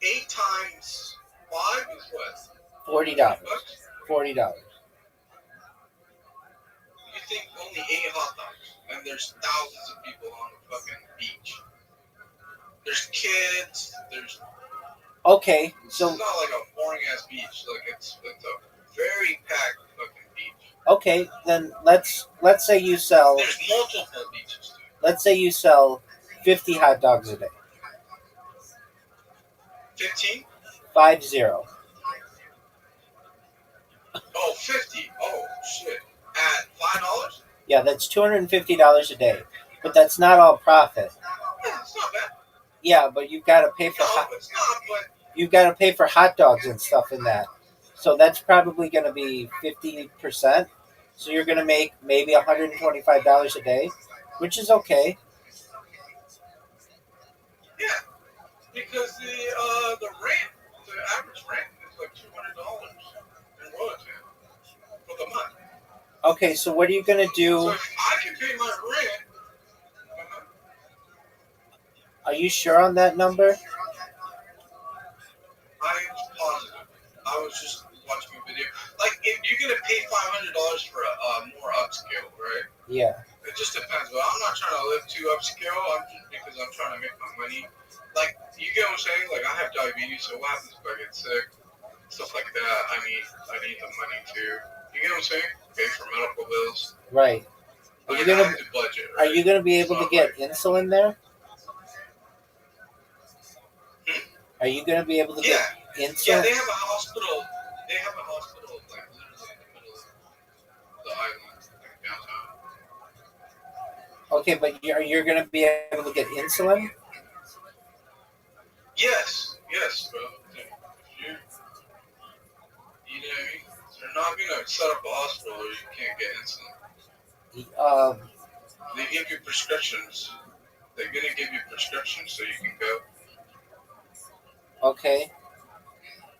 8 times 5 is what? $40. $40. You think only 8 hot dogs, and there's thousands of people on the fucking beach. There's kids. There's. Okay, It's so not like a boring ass beach. Like it's a very packed fucking beach. okay, then let's say you sell. There's multiple beaches too. Let's say you sell 50 hot dogs a day. 15? 50. Oh, 50. Oh shit. At $5? Yeah, that's $250 a day, but that's not all profit. Yeah, it's not bad. Yeah, but you've got to pay for No, it's not. But you've got to pay for hot dogs and stuff in that. So that's probably going to be 50%. So you're going to make maybe $125 a day, which is okay. yeah, because the rent, the average rent is like $200 in Royalton for the month. Okay, so what are you going to So do? if I can pay my rent, Are you sure on that number? I'm positive. I was just watching a video. Like, if you're gonna pay $500 for a more upscale, right? Yeah. It just depends. But I'm not trying to live too upscale. I'm just because I'm trying to make my money. Like, you get what I'm saying? Like, I have diabetes, so what happens if I get sick? Stuff like that. I need the money too. You get what I'm saying? Pay for medical bills. Right. I have to budget. Right? Are you going to be able to get insulin there? Are you going to be able to get insulin? Yeah, they have a hospital. They have a hospital like literally in the middle of the island, like downtown. Okay, but you're going to be able to get insulin? Yes, bro. If you know what I mean? They're not gonna set up a hospital where you can't get insulin. They give you prescriptions. They're gonna give you prescriptions so you can go. Okay.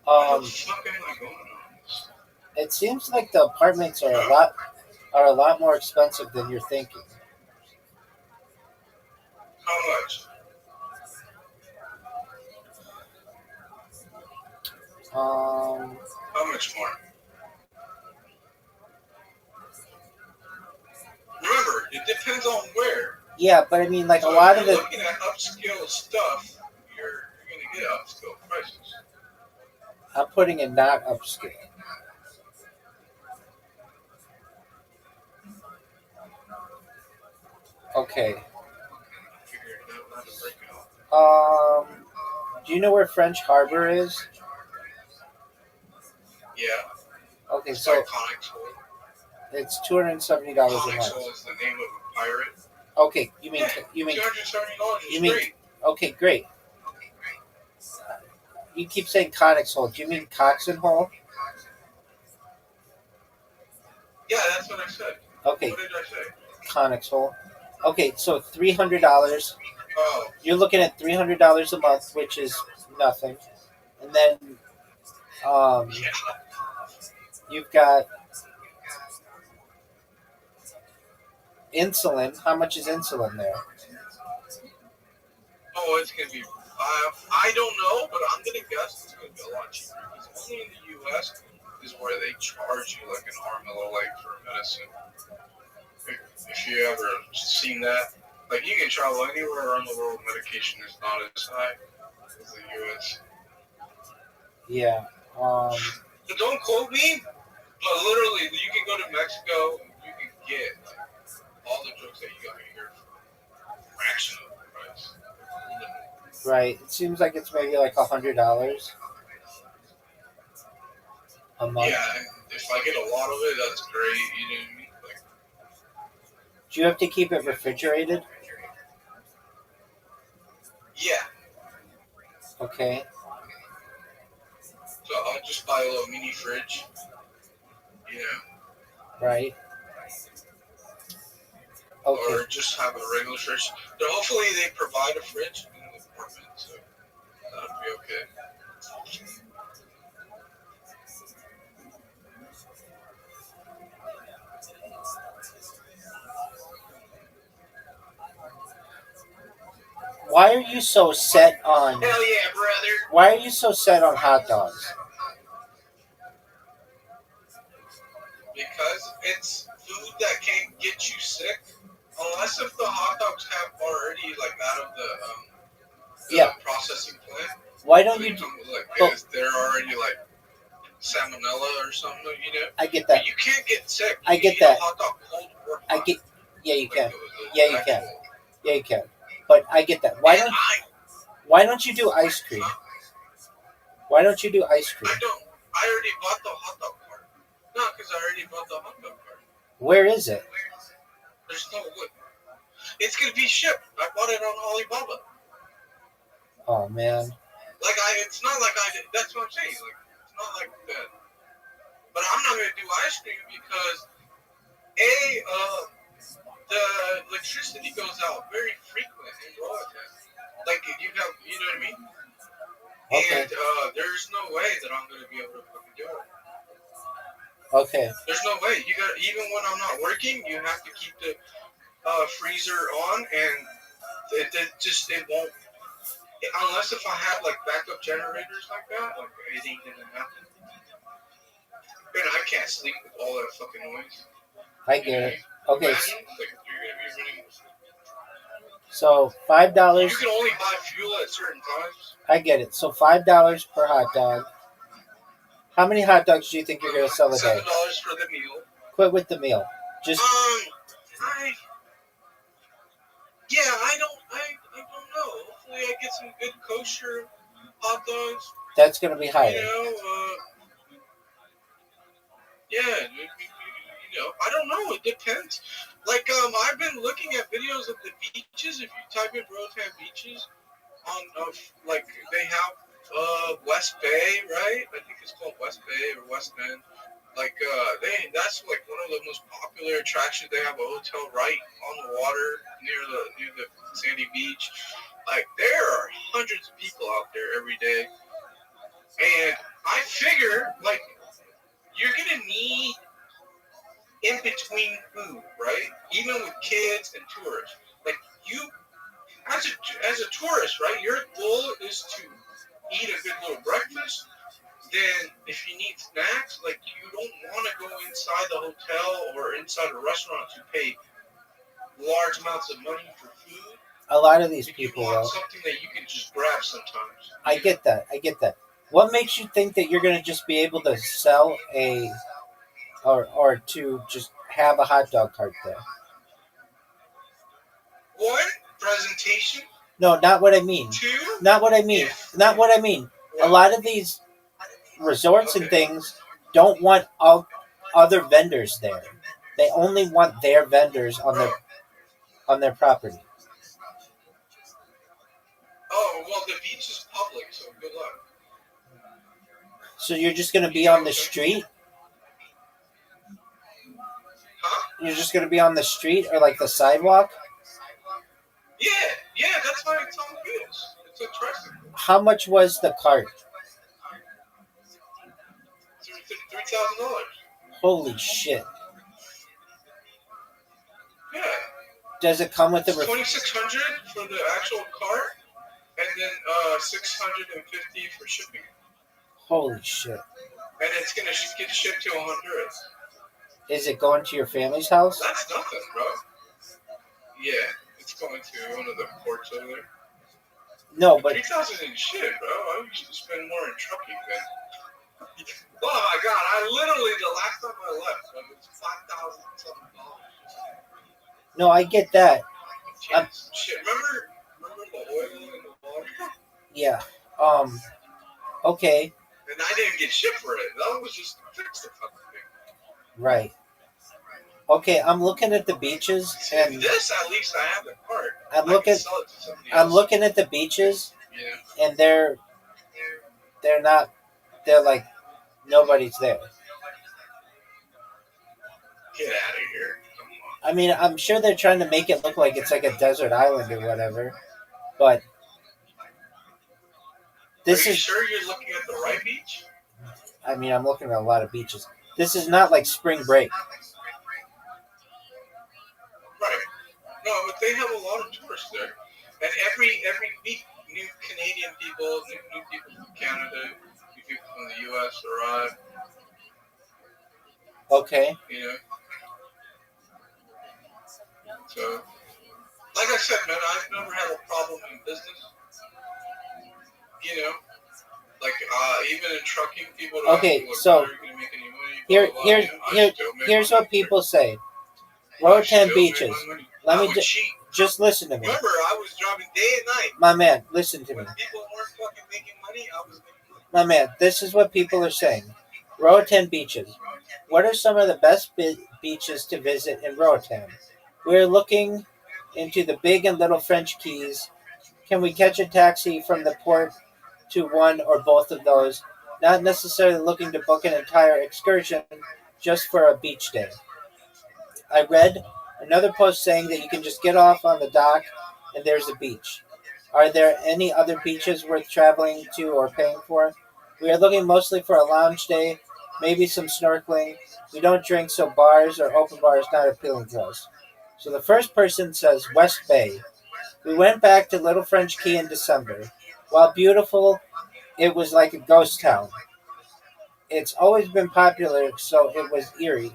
What the fuck am I going on? It seems like the apartments are a lot more expensive than you're thinking. How much? How much more? Remember, it depends on where. Yeah, but I mean, like so a lot of the. the. Looking at upscale stuff, you're gonna get upscale prices. I'm putting it not upscale. Okay. Do you know where French Harbor is? Yeah. Okay, it's so like Conex Hole. It's $270 a month. Conex Hole is the name of a pirate. Okay, you mean $270 okay, great. You keep saying Conex Hole. Do you mean Coxon Hole? Yeah, that's what I said. Okay. What did I say? Conex Hole. Okay, so $300. Oh. You're looking at $300 a month, which is nothing. And then you've got insulin. How much is insulin there? Oh, it's going to be... I don't know, but I'm going to guess it's going to be a lot cheaper. Because only in the U.S. is where they charge you like an arm and a leg for medicine. If you ever seen that. Like, you can travel anywhere around the world, medication is not as high as the U.S. Yeah. But don't quote me, but literally, you can go to Mexico, you can get like, all the drugs that you got here for a fraction of the price. Right. It seems like it's maybe like $100 a month. Yeah, if I get a lot of it, that's great. You know what I mean? Like, do you have to keep it refrigerated? Yeah. Okay. So I'll just buy a little mini fridge. You know? Right. Okay. Or just have a regular fridge. But hopefully they provide a fridge in the apartment, so that'll be okay. Why are you so set on... Hell yeah, brother! Why are you so set on hot dogs? Because it's food that can't get you sick. Unless if the hot dogs have already, like, out of the Yeah. processing plant. Why don't They you? come with, like, Oh. they're already like salmonella or something, you know. I get But that. you can't get sick. I You get eat that. A hot dog cold or I hot. get. Yeah, you Like can. the Yeah, you can. actual. Yeah, you can. But I get that. Why And don't? Why don't you do ice cream? Why don't you do ice cream? I don't. I already bought the hot dog cart. No, because I already bought the hot dog cart. Where is it? There's no wood. It's gonna be shipped. I bought it on Alibaba. Oh man. Like it's not like I. That's what I'm saying. Like it's not like that. But I'm not gonna do ice cream because the electricity goes out very frequent in Rotterdam. Like you have, you know what I mean? Okay. And there's no way that I'm gonna be able to fucking do it. Okay. There's no way. You got even when I'm not working, you have to keep the freezer on, and it won't. Unless if I have like backup generators like that, like it ain't gonna happen. And I can't sleep with all that fucking noise. I get it. Okay. Imagine, like you're gonna be running. So $5. You can only buy fuel at certain times. I get it. So $5 per hot dog. How many hot dogs do you think you're gonna sell a day? $7 for the meal. Quit with the meal. Just I don't know. Hopefully I get some good kosher hot dogs. that's gonna be higher. You know, I don't know. It depends. Like, I've been looking at videos of the beaches. If you type in Rotan beaches, like they have West Bay, right? I think it's called West Bay or West End. Like, that's like one of the most popular attractions. They have a hotel right on the water near the sandy beach. Like, there are hundreds of people out there every day, and I figure like you're gonna need in between food, right? Even with kids and tourists. Like you, as a tourist, right? Your goal is to eat a good little breakfast. Then, if you need snacks, like you don't want to go inside the hotel or inside a restaurant to pay large amounts of money for food. A lot of these You people, want though. something that you can just grab sometimes. I get that. What makes you think that you're gonna just be able to sell or to just have a hot dog cart there? One, presentation. No, not what I mean. Two, Not what I mean. Not what I mean. A lot of these resorts and things don't want other vendors there. They only want their vendors on their property. Oh, well, the beach is public, so good luck. So you're just gonna be on the street? Huh? You're just gonna be on the street or like the sidewalk? Yeah, that's why it's on wheels. It's a tricycle. How much was the cart? $3,000. Holy shit! Yeah. Does it come with the? $2,600 for the actual cart, and then $650 for shipping. Holy shit! And it's gonna get shipped to Honduras. Is it going to your family's house? That's nothing, bro. Yeah, it's going to one of the ports over there. No, but 3,000 in shit, bro. I used to spend more in trucking than. Oh my god! I literally the last time I left, it was $5,000 something. no, I get that. Shit, remember the oil in the water? Yeah. Okay. And I didn't get shit for it. That was just to fix the fucking thing. Right. Okay, I'm looking at the beaches, and this at least I have the cart. I'm looking at the beaches, yeah. and they're like nobody's there. Get out of here. Come on. I mean, I'm sure they're trying to make it look like it's like a desert island or whatever, but this Are you is. sure you're looking at the right beach? I mean, I'm looking at a lot of beaches. This is not like spring break. Right. No, but they have a lot of tourists there, and every week, new Canadian people, new people from Canada, new people from the U.S. arrive. Okay. You know. So, like I said, man, I've never had a problem in business. you know, like even in trucking, people don't Okay, ask me, like, so are you going to make any money? here, Blah, blah, here, you know, I here, still make here's money. what people say. I Roatan still beaches. make my money. Let I me would cheat. just listen to me. Remember, I was driving day and night. My man, listen to me. When people weren't fucking making money, I was making money. My man, this is what people are saying. Roatan beaches. What are some of the best beaches to visit in Roatan? We're looking into the big and little French Keys. Can we catch a taxi from the port to one or both of those? Not necessarily looking to book an entire excursion, just for a beach day. I read another post saying that you can just get off on the dock and there's a beach. Are there any other beaches worth traveling to or paying for? We are looking mostly for a lounge day, maybe some snorkeling. We don't drink, so bars or open bar is not appealing to us. So the first person says West Bay. We went back to Little French Key in December. While beautiful, it was like a ghost town. It's always been popular, so it was eerie.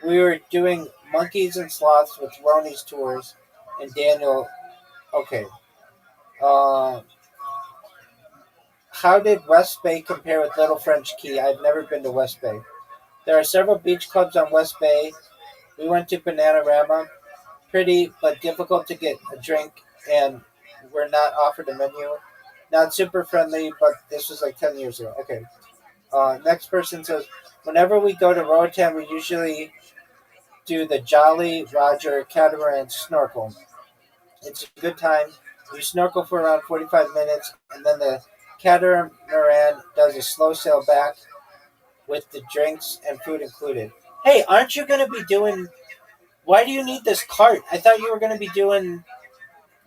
We were doing monkeys and sloths with Ronnie's tours, and Daniel. Okay. Uh, how did West Bay compare with Little French Key? I've never been to West Bay. There are several beach clubs on West Bay. We went to Bananarama. Pretty, but difficult to get a drink, and we're not offered a menu. Not super friendly, but this was like 10 years ago. Okay. Next person says, whenever we go to Roatan, we usually do the Jolly Roger catamaran snorkel. It's a good time. We snorkel for around 45 minutes, and then the catamaran does a slow sail back with the drinks and food included. Hey, aren't you going to be doing. Why do you need this cart? I thought you were going to be doing,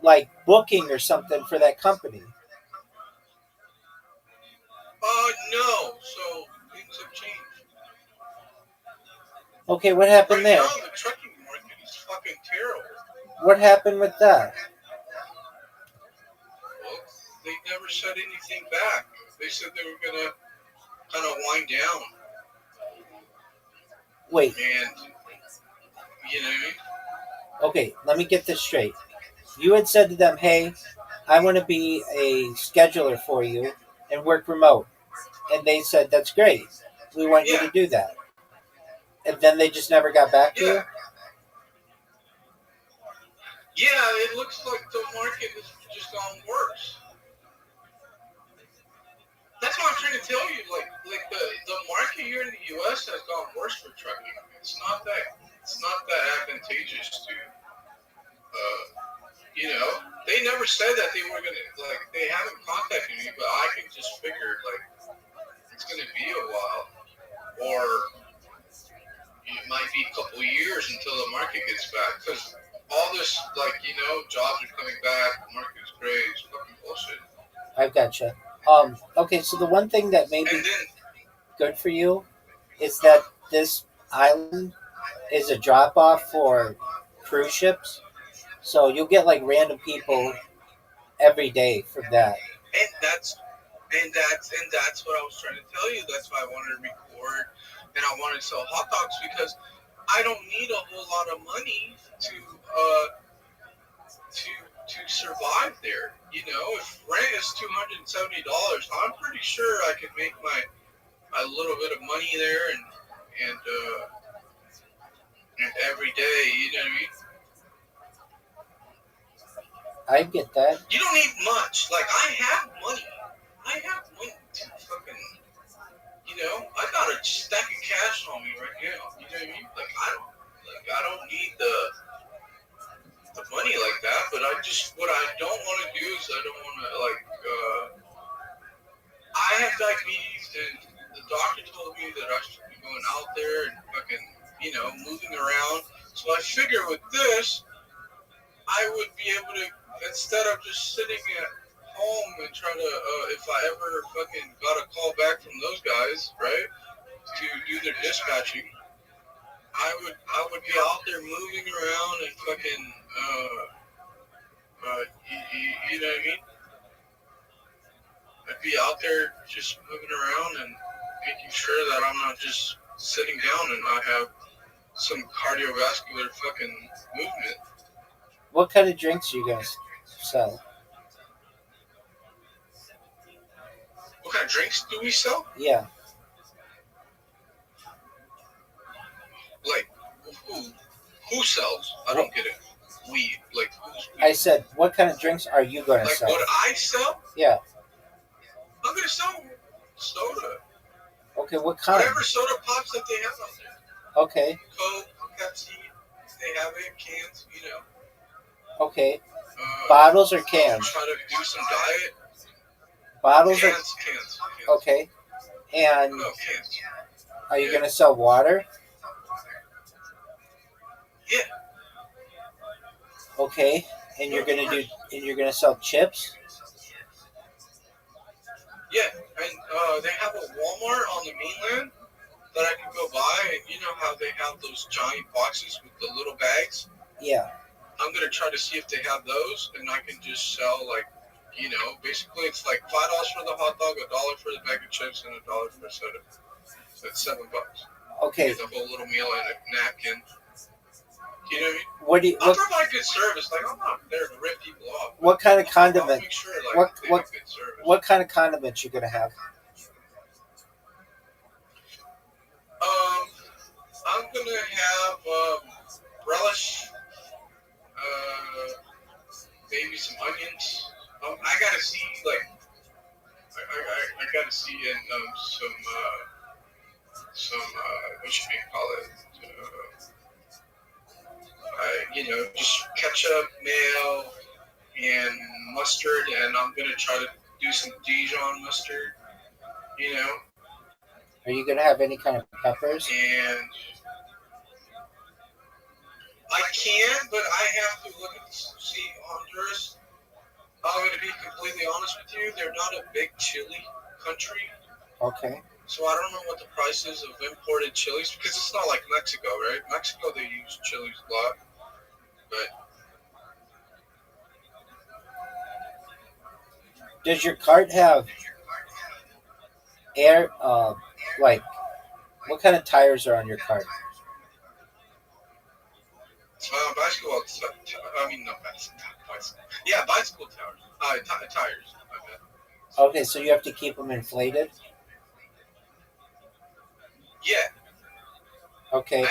like, booking or something for that company. No. So things have changed. Okay, what happened Right there? now, the trucking market is fucking terrible. What happened with that? Well, they never said anything back. They said they were gonna kind of wind down, Wait, and you know what I mean? okay, let me get this straight. You had said to them, hey, I want to be a scheduler for you and work remote. And they said, that's great. We want you Yeah, to do that. And then they just never got back to you? yeah, yeah. It looks like the market has just gone worse. That's what I'm trying to tell you. Like the market here in the U.S. has gone worse for trucking. It's not that advantageous to. You know, they never said that they were gonna like. They haven't contacted me, but I can just figure like it's gonna be a while, or it might be a couple of years until the market gets back. Because all this, like jobs are coming back. The market's great. It's fucking bullshit. I've gotcha. Okay, so the one thing that may And be then, good for you is that this island is a drop off for cruise ships. So you'll get like random people every day from that. and that's what I was trying to tell you. That's why I wanted to record, and I wanted to sell hot dogs because I don't need a whole lot of money to survive there. You know, if rent is $270, I'm pretty sure I could make my little bit of money there, and every day. You know what I mean? I get that. You don't need much. Like I have money. I have money to fucking. I got a stack of cash on me right now. You know what I mean? Like I don't need the money like that. But what I don't want to do is I don't want to I have diabetes and the doctor told me that I should be going out there and fucking moving around. So I figure with this I would be able to, instead of just sitting at home and trying to, if I ever fucking got a call back from those guys, right, to do their dispatching, I would be out there moving around and fucking, you know what I mean? I'd be out there just moving around and making sure that I'm not just sitting down and I have some cardiovascular fucking movement. What kind of drinks do you guys sell? What kind of drinks do we sell? Yeah. Like, who sells? I don't get it. We, like, who's we? I said, what kind of drinks are you going to Like, sell? what I sell? Yeah. I'm going to sell soda. Okay, what kind? Whatever soda pops that they have out there. Okay. Coke, Pepsi, they have it, cans, you know. Okay. Bottles or cans? Try to do some diet. Bottles Cans. Okay. And No, cans. are you going to sell water? Yeah. Okay. And you're going to sell chips? Yeah, and they have a Walmart on the mainland that I can go buy, and you know how they have those giant boxes with the little bags? Yeah. I'm going to try to see if they have those, and I can just sell, like, you know, basically it's like $5 for the hot dog, $1 for the bag of chips, and $1 for the soda. So it's $7. Okay. Get the whole little meal and a napkin. You know what I mean? I'll provide good service. Like, I'm not there to rip people off. What kind of condiment? I'll make sure, like, they have good service. What kind of condiments you going to have? I'm going to have relish, maybe some onions. I got to see, like, I got to see in some what you may call it, you know, just ketchup, mayo, and mustard, and I'm going to try to do some Dijon mustard, you know. Are you going to have any kind of peppers? And I can, but I have to look at, see, Honduras, I'm going to be completely honest with you, they're not a big chili country. Okay. So I don't know what the price is of imported chilies, because it's not like Mexico, right? Mexico, they use chilies a lot. But does your cart have air, like, what kind of tires are on your cart? bicycle, I mean, no, bicycle. Yeah, bicycle tires. Tires, I bet. Okay, so you have to keep them inflated? Yeah. Okay. And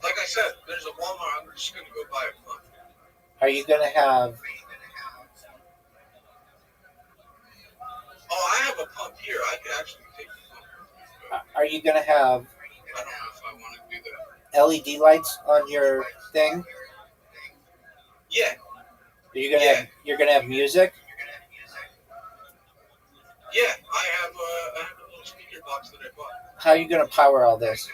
like I said, there's a Walmart. I'm just going to go buy a pump. Are you going to have... Oh, I have a pump here. I can actually take the pump. Are you going to have... I don't know if I want to do that. LED lights on your thing? Yeah. Are you going to have... You're going to have music? Yeah, I have a little speaker box that I bought. How are you going to power all this?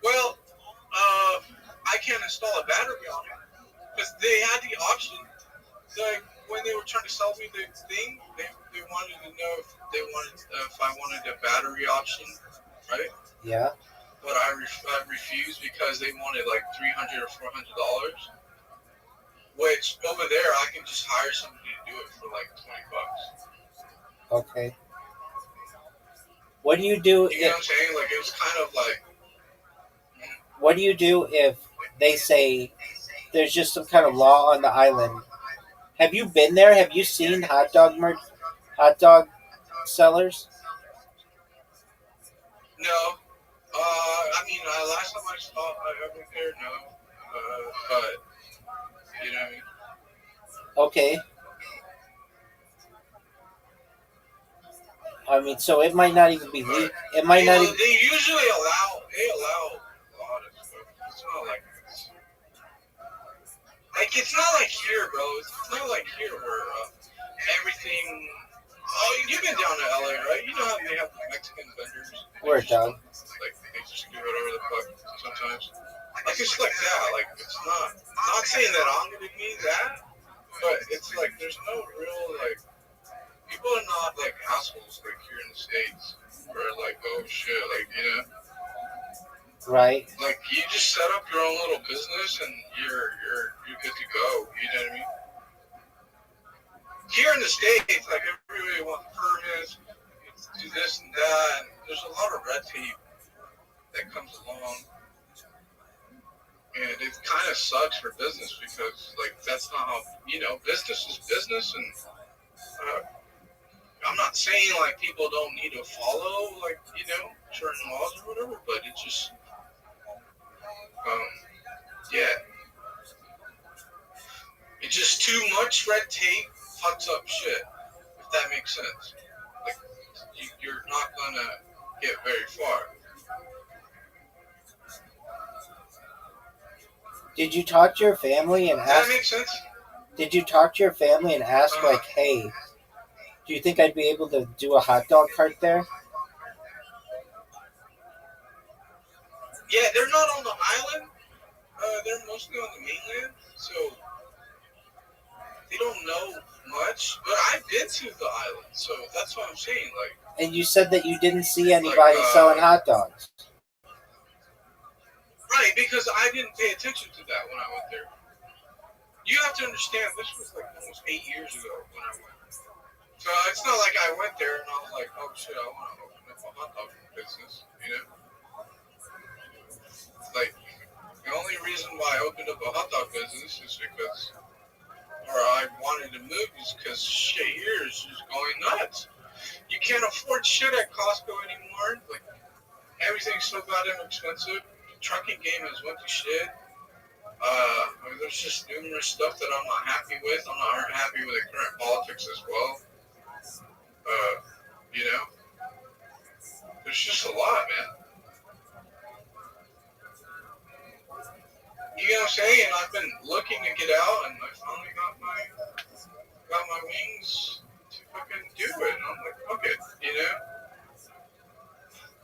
Well, I can't install a battery on it because they had the option. Like when they were trying to sell me the thing, they wanted to know if I wanted a battery option, right? Yeah. But I refused because they wanted like $300 or $400. Which over there I can just hire somebody to do it for like $20. Okay. What do you do? You know what I'm saying? Like it was kind of like. What do you do if they say there's just some kind of law on the island? Have you been there? Have you seen hot dog sellers? No. I mean, last time I went there, no. But you know what I mean? Okay. I mean, so it might not even be legal. It might not even. They usually allow a lot of stuff. It's not like this. Like it's not like here, bro. It's not like here where everything. Oh, you've been down to LA, right? You know how they have Mexican vendors. Where, dog? Like they just do whatever the fuck sometimes. Like it's like that. Like it's not saying that I'm gonna be that, but it's like there's no real like. People are not like assholes like here in the States where like, oh shit, like, you know. Right. Like you just set up your own little business and you're good to go, you know what I mean? Here in the States, like everybody wants permits, do this and that, and there's a lot of red tape that comes along. And it kind of sucks for business because like that's not how, you know, business is business and I'm not saying like people don't need to follow like certain laws or whatever, but it's just yeah, it's just too much red tape fucks up shit. If that makes sense, like you're not gonna get very far. Did you talk to your family and Does that ask? make sense? Did you talk to your family and ask like, hey, do you think I'd be able to do a hot dog cart there? Yeah, they're not on the island. They're mostly on the mainland, so they don't know much. But I've been to the island, so that's what I'm saying. Like, And you said that you didn't see anybody selling hot dogs. right, because I didn't pay attention to that when I went there. You have to understand, this was like almost 8 years ago when I went. So it's not like I went there and I was like, oh shit, I want to open up a hot dog business, Like, the only reason why I opened up a hot dog business is because, or I wanted to move, is because shit here is just going nuts. You can't afford shit at Costco anymore. Like, everything's so goddamn expensive. The trucking game has went to shit. There's just numerous stuff that I'm not happy with. I'm not happy with the current politics as well. Uh, you know, there's just a lot, man. You know what I'm saying? And I've been looking to get out, and I finally got my wings to fucking do it. And I'm like, fuck it,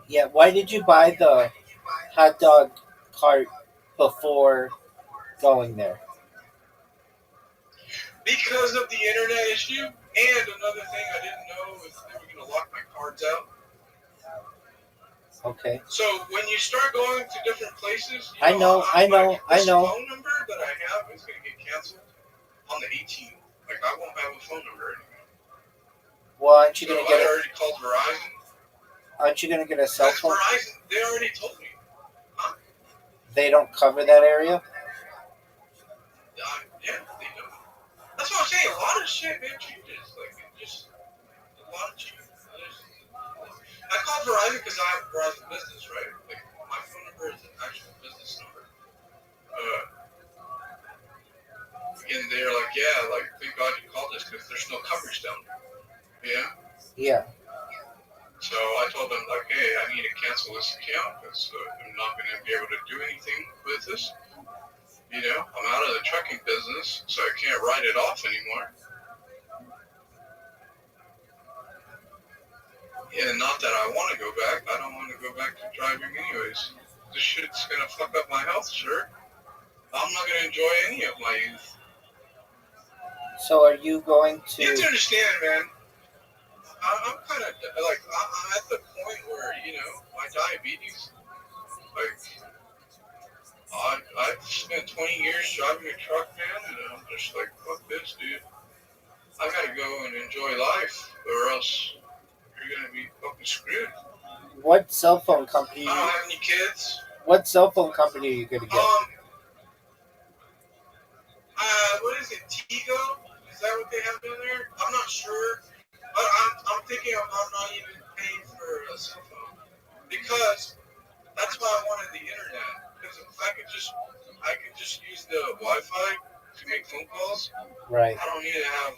Yeah, why did you buy the hot dog cart before going there? Because of the internet issue, and another thing I didn't know is they were gonna lock my cards out. Okay. So when you start going to different places, I know. This phone number that I have is gonna get canceled on the 18th. Like, I won't have a phone number anymore. Well, aren't you gonna get I already called Verizon. Aren't you gonna get a cell phone? Verizon, they already told me. Huh? They don't cover that area. Yeah, they do. That's what I'm saying. A lot of shit, man, changes. Like, just a lot of changes. I called Verizon because I have Verizon Business, right? Like, my phone number is an actual business number. And they're like, yeah, like, thank God you called us because there's no coverage down there. Yeah? Yeah. So I told them, like, hey, I need to cancel this account because I'm not going to be able to do anything with this. I'm out of the trucking business, so I can't write it off anymore. And not that I want to go back. I don't want to go back to driving anyways. This shit's going to fuck up my health, sure. I'm not going to enjoy any of my youth. So are you going to... You have to understand, man. I'm kind of, like, I'm at the point where, my diabetes, like, I've spent 20 years driving a truck, man, and I'm just like, fuck this, dude. I gotta go and enjoy life, or else you're gonna be fucking screwed. What cell phone company? I don't have any kids. What cell phone company are you gonna get? What is it, Tigo? Is that what they have down there? I'm not sure, but I'm thinking I'm not even paying for a cell phone because that's why I wanted the internet. Because if I could just use the Wi-Fi to make phone calls. Right. I don't need to have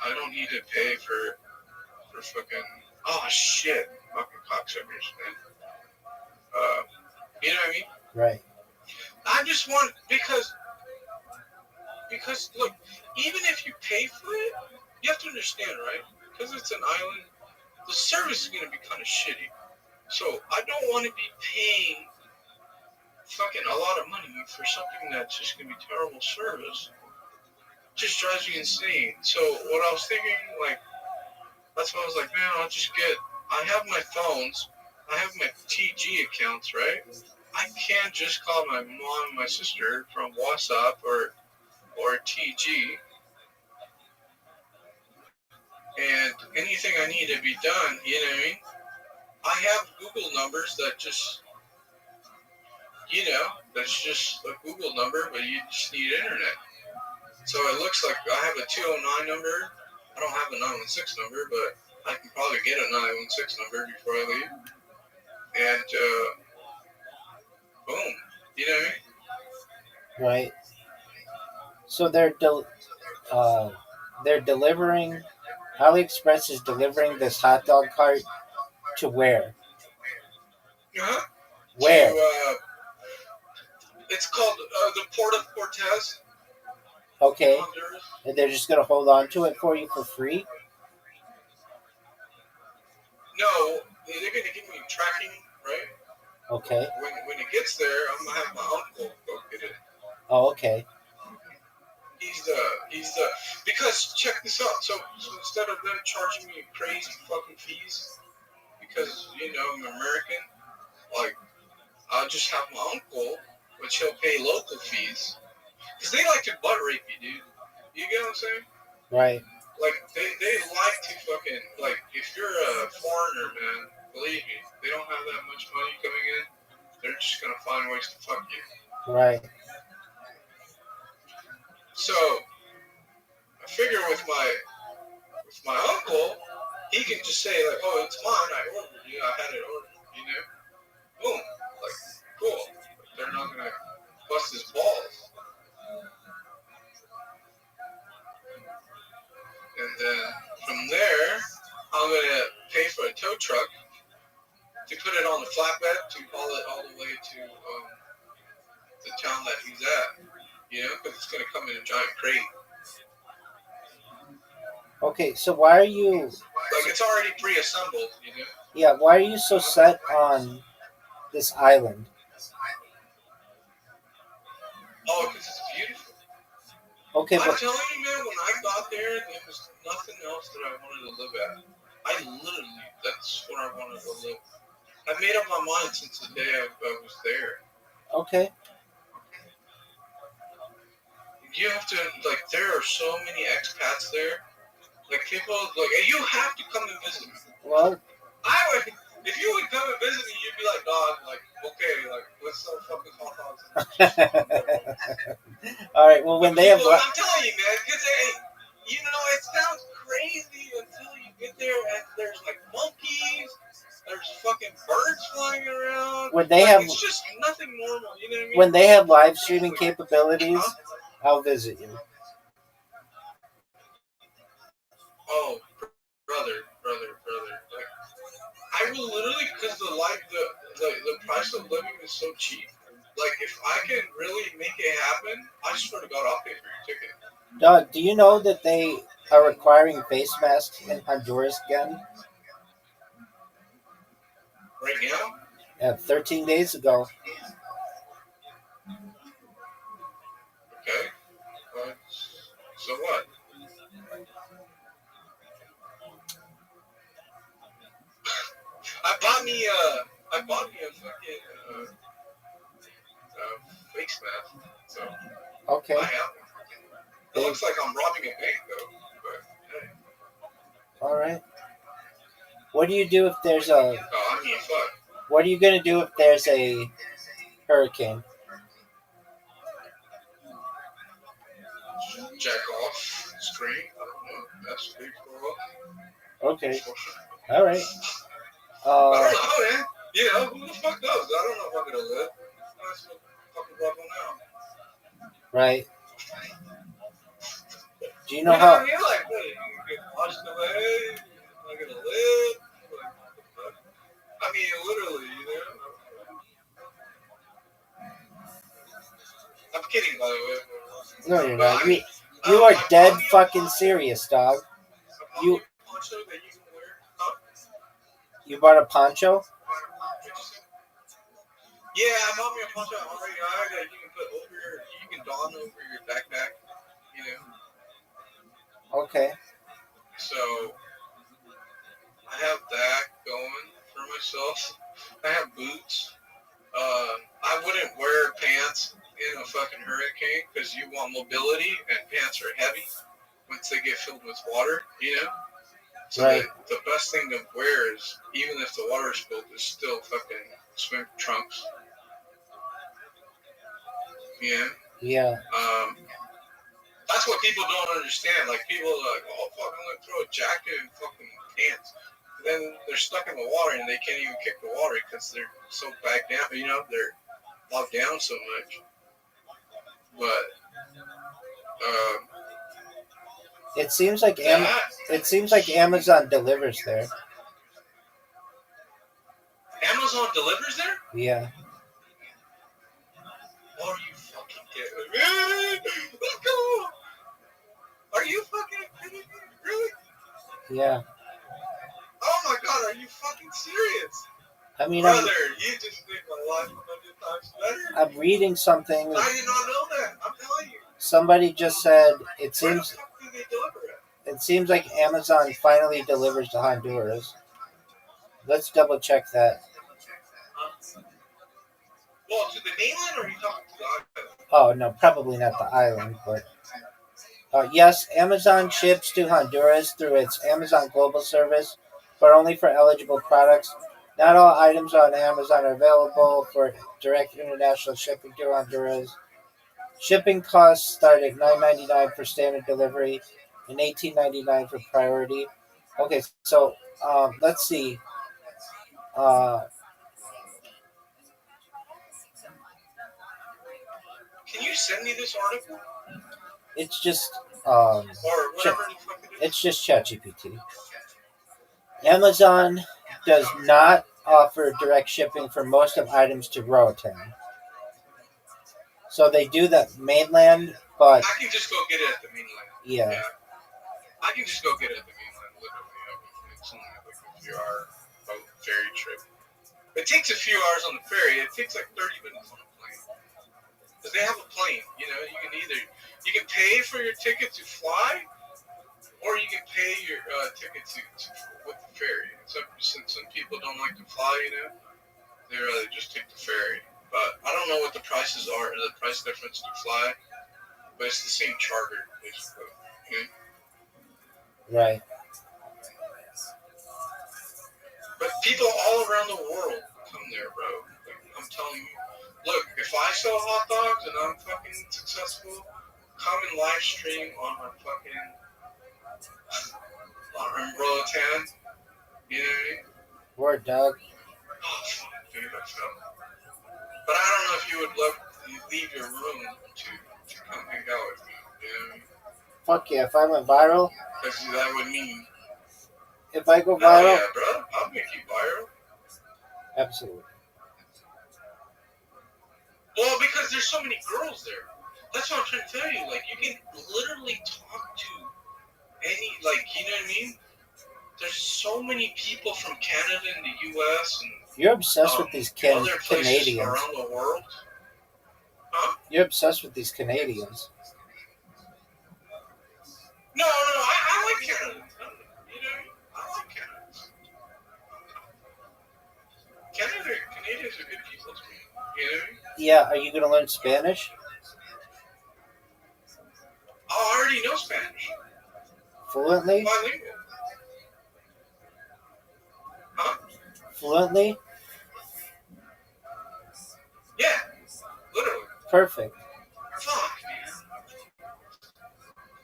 I don't need to pay for fucking. Oh shit, fucking cocksuckers, man. You know what I mean? Right. I just want because look, even if you pay for it, you have to understand, right? Because it's an island, the service is gonna be kind of shitty. So I don't want to be paying fucking a lot of money for something that's just gonna be terrible service. Just drives me insane. So what I was thinking, like, that's why I was like, man, I have my phones, I have my TG accounts, right? I can't just call my mom and my sister from WhatsApp or TG, and anything I need to be done, you know what I mean? I have Google numbers that just, that's just a Google number, but you just need internet. So it looks like I have a 209 number, I don't have a 916 number, but I can probably get a 916 number before I leave. And boom, you know what I mean? Right. So they're delivering. AliExpress is delivering this hot dog cart to where? Uh-huh. Where? To, it's called the Port of Cortez, Okay. Honduras. And they're just gonna hold on to it for you for free? No, they're going to give me tracking, right? Okay. When it gets there, I'm going to have my uncle go get it. Oh, okay. He's the, because check this out. So instead of them charging me crazy fucking fees, because, you know, I'm American, like, I'll just have my uncle, which he'll pay local fees. Because they like to butt rape you, dude. You get what I'm saying? Right. Like, they like to fucking, like, if you're a foreigner, man, believe me, they don't have that much money coming in. They're just gonna find ways to fuck you. Right. So, I figure with my uncle, he can just say, like, oh, it's mine, I ordered it, I had it ordered, you know? Boom. Like, cool. They're not gonna bust his balls. And then from there, I'm gonna pay for a tow truck to put it on the flatbed to haul it all the way to the town that he's at, you know, because it's gonna come in a giant crate. Okay, so why are you? Like, it's already pre-assembled, you know. Yeah, why are you so set on this island? Oh, because it's beautiful. Okay, I'm but telling you, man, when I got there was nothing else that I wanted to live at. That's what I wanted to live. I made up my mind since the day I was there. okay. You have to, like, there are so many expats there. Like, people, like, you have to come and visit me. Well, If you would come and visit me, you'd be like, dog, like, okay, like, let's sell fucking hot dogs. all right. Well, when they have, I'm telling you, man, because, you know, it sounds crazy until you get there and there's, like, monkeys, there's fucking birds flying around. When they have, it's just nothing normal, you know what I mean? When they have live streaming capabilities, I'll visit you. Oh, brother. Like, I will literally, because the price of living is so cheap. Like, if I can really make it happen, I swear to God, I'll pay for your ticket. Doug, do you know that they are requiring face masks in Honduras again? Right now? 13 days ago. Okay. So what? I bought me a fucking face mask. So Okay. I have one. It looks like I'm robbing a bank though. But hey. All right. What do you do if there's a? Oh, I mean, fuck. What are you gonna do if there's a hurricane? Jack off, scream. I don't know. That's big for us. Okay. All right. I don't know, man. You know, who the fuck knows? I don't know if I'm gonna live. That's what fucking level now. Right. Do you know how? I mean, like, what, you get washed away? Am I gonna live? Like, I mean, literally, you know. I'm kidding, by the way. No, you're not. You are dead fucking serious, dog. You Poncho that you can wear? Huh? You bought a poncho? Yeah, I bought me a poncho already that you can put over you can don over your backpack, you know. Okay. So I have that going for myself. I have boots. I wouldn't wear pants in a fucking hurricane because you want mobility and pants are heavy once they get filled with water, you know? So right. the best thing to wear is, even if the water is spilled, is still fucking swim trunks. Yeah? Yeah. That's what people don't understand. Like, people are like, oh, fuck, I'm going to throw a jacket and fucking pants. And then they're stuck in the water and they can't even kick the water because they're so back down, you know, they're locked down so much. But, it seems like Amazon delivers there. Amazon delivers there? Yeah. Are you fucking kidding me? Let's go! Are you fucking kidding me? Really? Yeah. Oh my god, are you fucking serious? I mean, brother, you just make my life 100 times better. I'm reading something. I did not know that. I'm telling you. Somebody just said it Where the seems fuck do they deliver it? it seems like Amazon finally delivers to Honduras. Let's double check that. Well, to the mainland, or are you talking to the island? Oh no, probably not the island, but yes, Amazon ships to Honduras through its Amazon Global Service, but only for eligible products. Not all items on Amazon are available for direct international shipping to Honduras. Shipping costs start at $9.99 for standard delivery and $18.99 for priority. Okay, so let's see. Can you send me this article? It's just Or whatever the fuck it is? it's just ChatGPT. Amazon does not offer direct shipping for most of items to Roatan. So they do the mainland, but I can just go get it at the mainland. yeah. I can just go get it at the mainland, literally. It's only like a few hour boat ferry trip. It takes a few hours on the ferry. It takes like 30 minutes on a plane. Because they have a plane, you know, you can pay for your ticket to fly, or you can pay your ticket with the ferry. Since some people don't like to fly, you know, they rather just take the ferry. But I don't know what the prices are, the price difference to fly, but it's the same charter, basically. Okay? Right. But people all around the world come there, bro. Like, I'm telling you. Look, if I sell hot dogs and I'm fucking successful, come and live stream on my fucking Roatan. You know what I mean? Word, dog. Oh, fuck, dude, I felt. But I don't know if you would leave your room to come hang out with me. You know what I mean? Fuck yeah, if I went viral. Because that would mean. If I go Oh, viral. yeah, bro. I'll make you viral. Absolutely. Well, because there's so many girls there. That's what I'm trying to tell you. Like, you can literally talk to any, like, you know what I mean? There's so many people from Canada and the U.S. and You're obsessed with these other places Canadians. around the world. Huh? You're obsessed with these Canadians. No, I like Canada. You know, I like Canada. Canadians are good people to me. You know? Yeah, are you going to learn Spanish? I already know Spanish. Fluently? Bilingual. Huh? Fluently? Yeah, literally. Perfect. Fuck, man.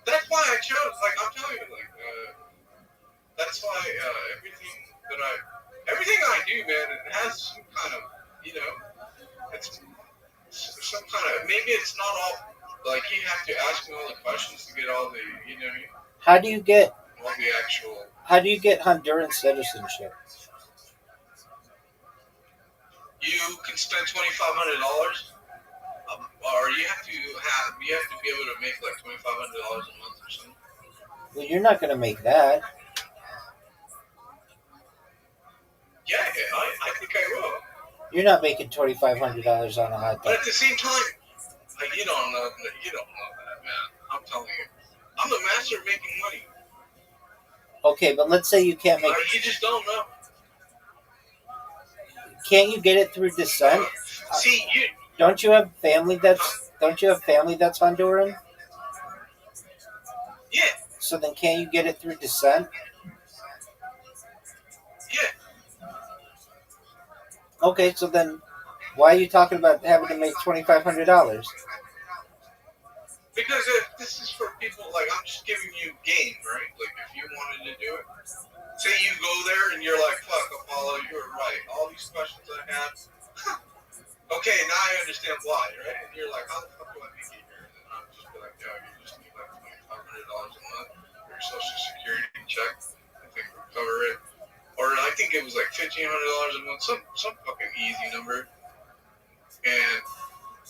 That's why I chose, like, I'm telling you, like, that's why everything I do, man, it has some kind of, you know, it's some kind of, maybe it's not all, like, you have to ask me all the questions to get all the, you know what I mean? How do you get Honduran citizenship? You can spend $2,500, or you have to be able to make like $2,500 a month or something. Well, you're not going to make that. Yeah, I think I will. You're not making $2,500 on a hot dog. But at the same time, like, you don't know that, man. I'm telling you, I'm the master of making money. Okay, but let's say you can't make. You just don't know. Can't you get it through descent? See, Don't you have family that's Honduran? Yeah. So then can't you get it through descent? Yeah. Okay, so then why are you talking about having to make $2,500? Because this is for like, I'm just giving you game, right? Like, if you wanted to do it, say you go there and you're like, fuck, Apollo, you were right. All these questions I had, okay, now I understand why, right? And you're like, how the fuck do I make it here? And then I'll just be like, yo, you just need like $2,500 a month for your Social Security check. I think we'll cover it. Or I think it was like $1,500 a month, some fucking easy number. And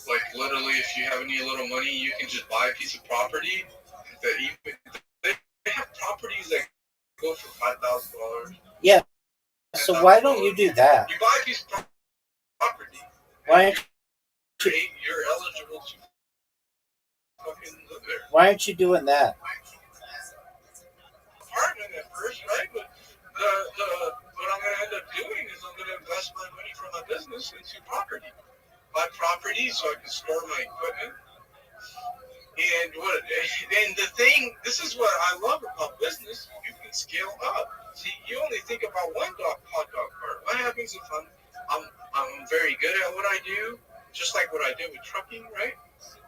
like literally, if you have any little money, you can just buy a piece of property. That even they have properties that go for $5,000. Yeah. So why don't you do that? You buy a piece of property. Why You're eligible to fucking live there. Why aren't you doing that? Apartment at first, right? But what I'm going to end up doing is I'm going to invest my money from my business into property. Buy property so I can store my equipment. And the thing, this is what I love about business. You can scale up. See, you only think about one hot dog cart. What happens if I'm very good at what I do, just like what I did with trucking, right?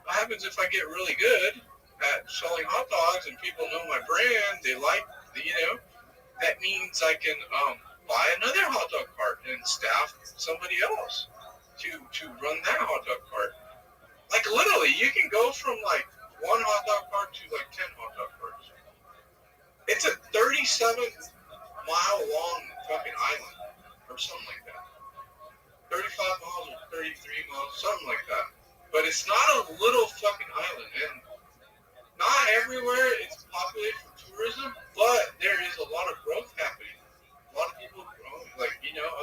What happens if I get really good at selling hot dogs and people know my brand, they like, that means I can buy another hot dog cart and staff somebody else to run that hot dog cart. Like literally, you can go from like one hot dog cart to like 10 hot dog carts. It's a 37-mile long fucking island or something like that. 35 miles or 33 miles, something like that. But it's not a little fucking island, and not everywhere it's populated for tourism, but there is a lot of growth happening. A lot of people are growing,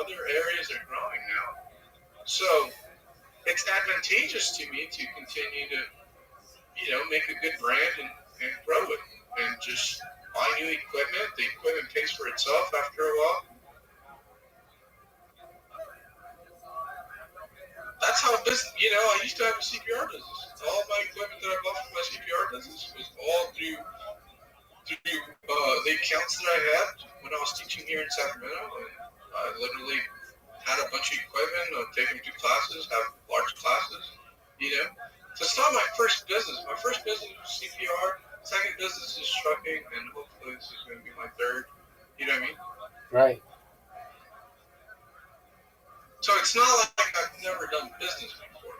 other areas are growing now. So it's advantageous to me to continue to, make a good brand and grow it. And just buy new equipment. The equipment pays for itself after a while. That's how business, I used to have a CPR business. All my equipment that I bought for my CPR business was all through the accounts that I had when I was teaching here in Sacramento. And I literally had a bunch of equipment, take them to classes, have large classes, So it's not my first business. My first business was CPR. Second business is trucking, and hopefully this is going to be my third. You know what I mean? Right. So it's not like I've never done business before.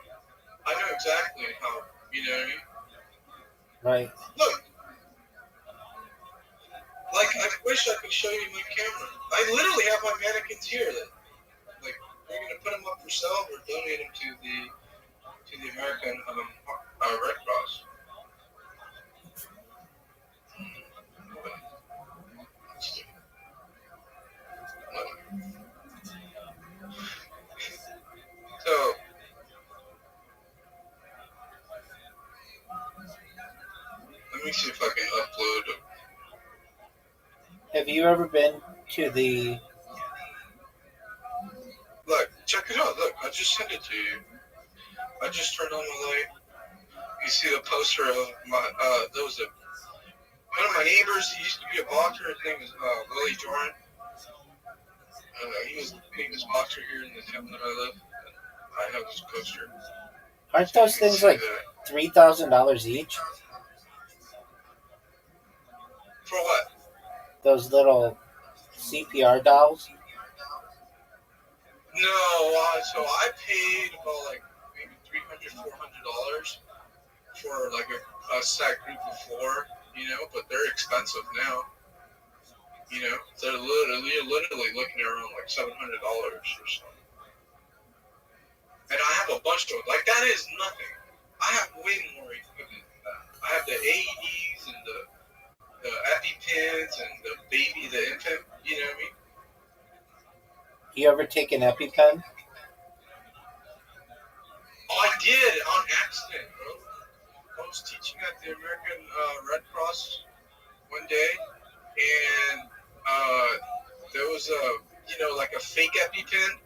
I know exactly how, you know what I mean? Right. Look, like I wish I could show you my camera. I literally have my mannequins here that, like, we're going to put them up for sale or donate them to the American Red Cross. So, let me see if I can upload. Have you ever been to the... Look, check it out. Look, I just sent it to you. I just turned on my light. You see the poster of my, there was one of my neighbors, he used to be a boxer. His name is Willie Jordan. He was the biggest boxer here in the town that I live. I have this poster. Aren't those things like $3,000 each? For what? Those little CPR dolls? No, so I paid about like maybe $300, $400 for like a set group of 4, but they're expensive now. They're literally looking around like $700 or something. And I have a bunch of them. Like, that is nothing. I have way more equipment than that. I have the AEDs and the EpiPens and the infant, you know what I mean? You ever take an EpiPen? Oh, I did on accident, bro. I was teaching at the American Red Cross one day, and there was like a fake EpiPen.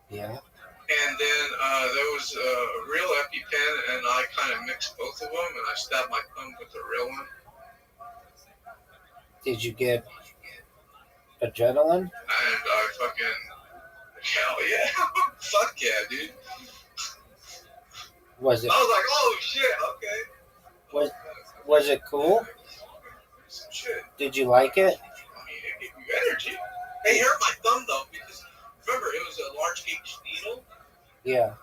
Yeah. And then there was a real EpiPen, and I kind of mixed both of them, and I stabbed my thumb with the real one. Did you get adrenaline? And I fucking, hell yeah. Fuck yeah, dude. Was it? I was like, oh shit, okay. Was it cool? Some shit. Did you like it? I mean, it gave you energy. It hurt my thumb though because remember it was a large gauge needle. Yeah.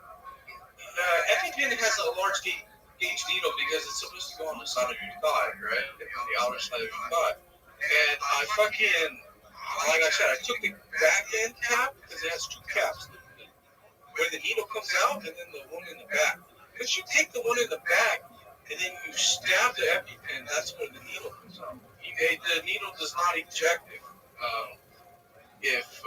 EpiPen has a large gauge needle because it's supposed to go on the side of your thigh, right? On the outer side of your thigh. And I fucking, like I said, I took the back end cap because it has two caps. Where the needle comes out and then the one in the back. Because you take the one in the back and then you stab the EpiPen, that's where the needle comes out. The needle does not eject if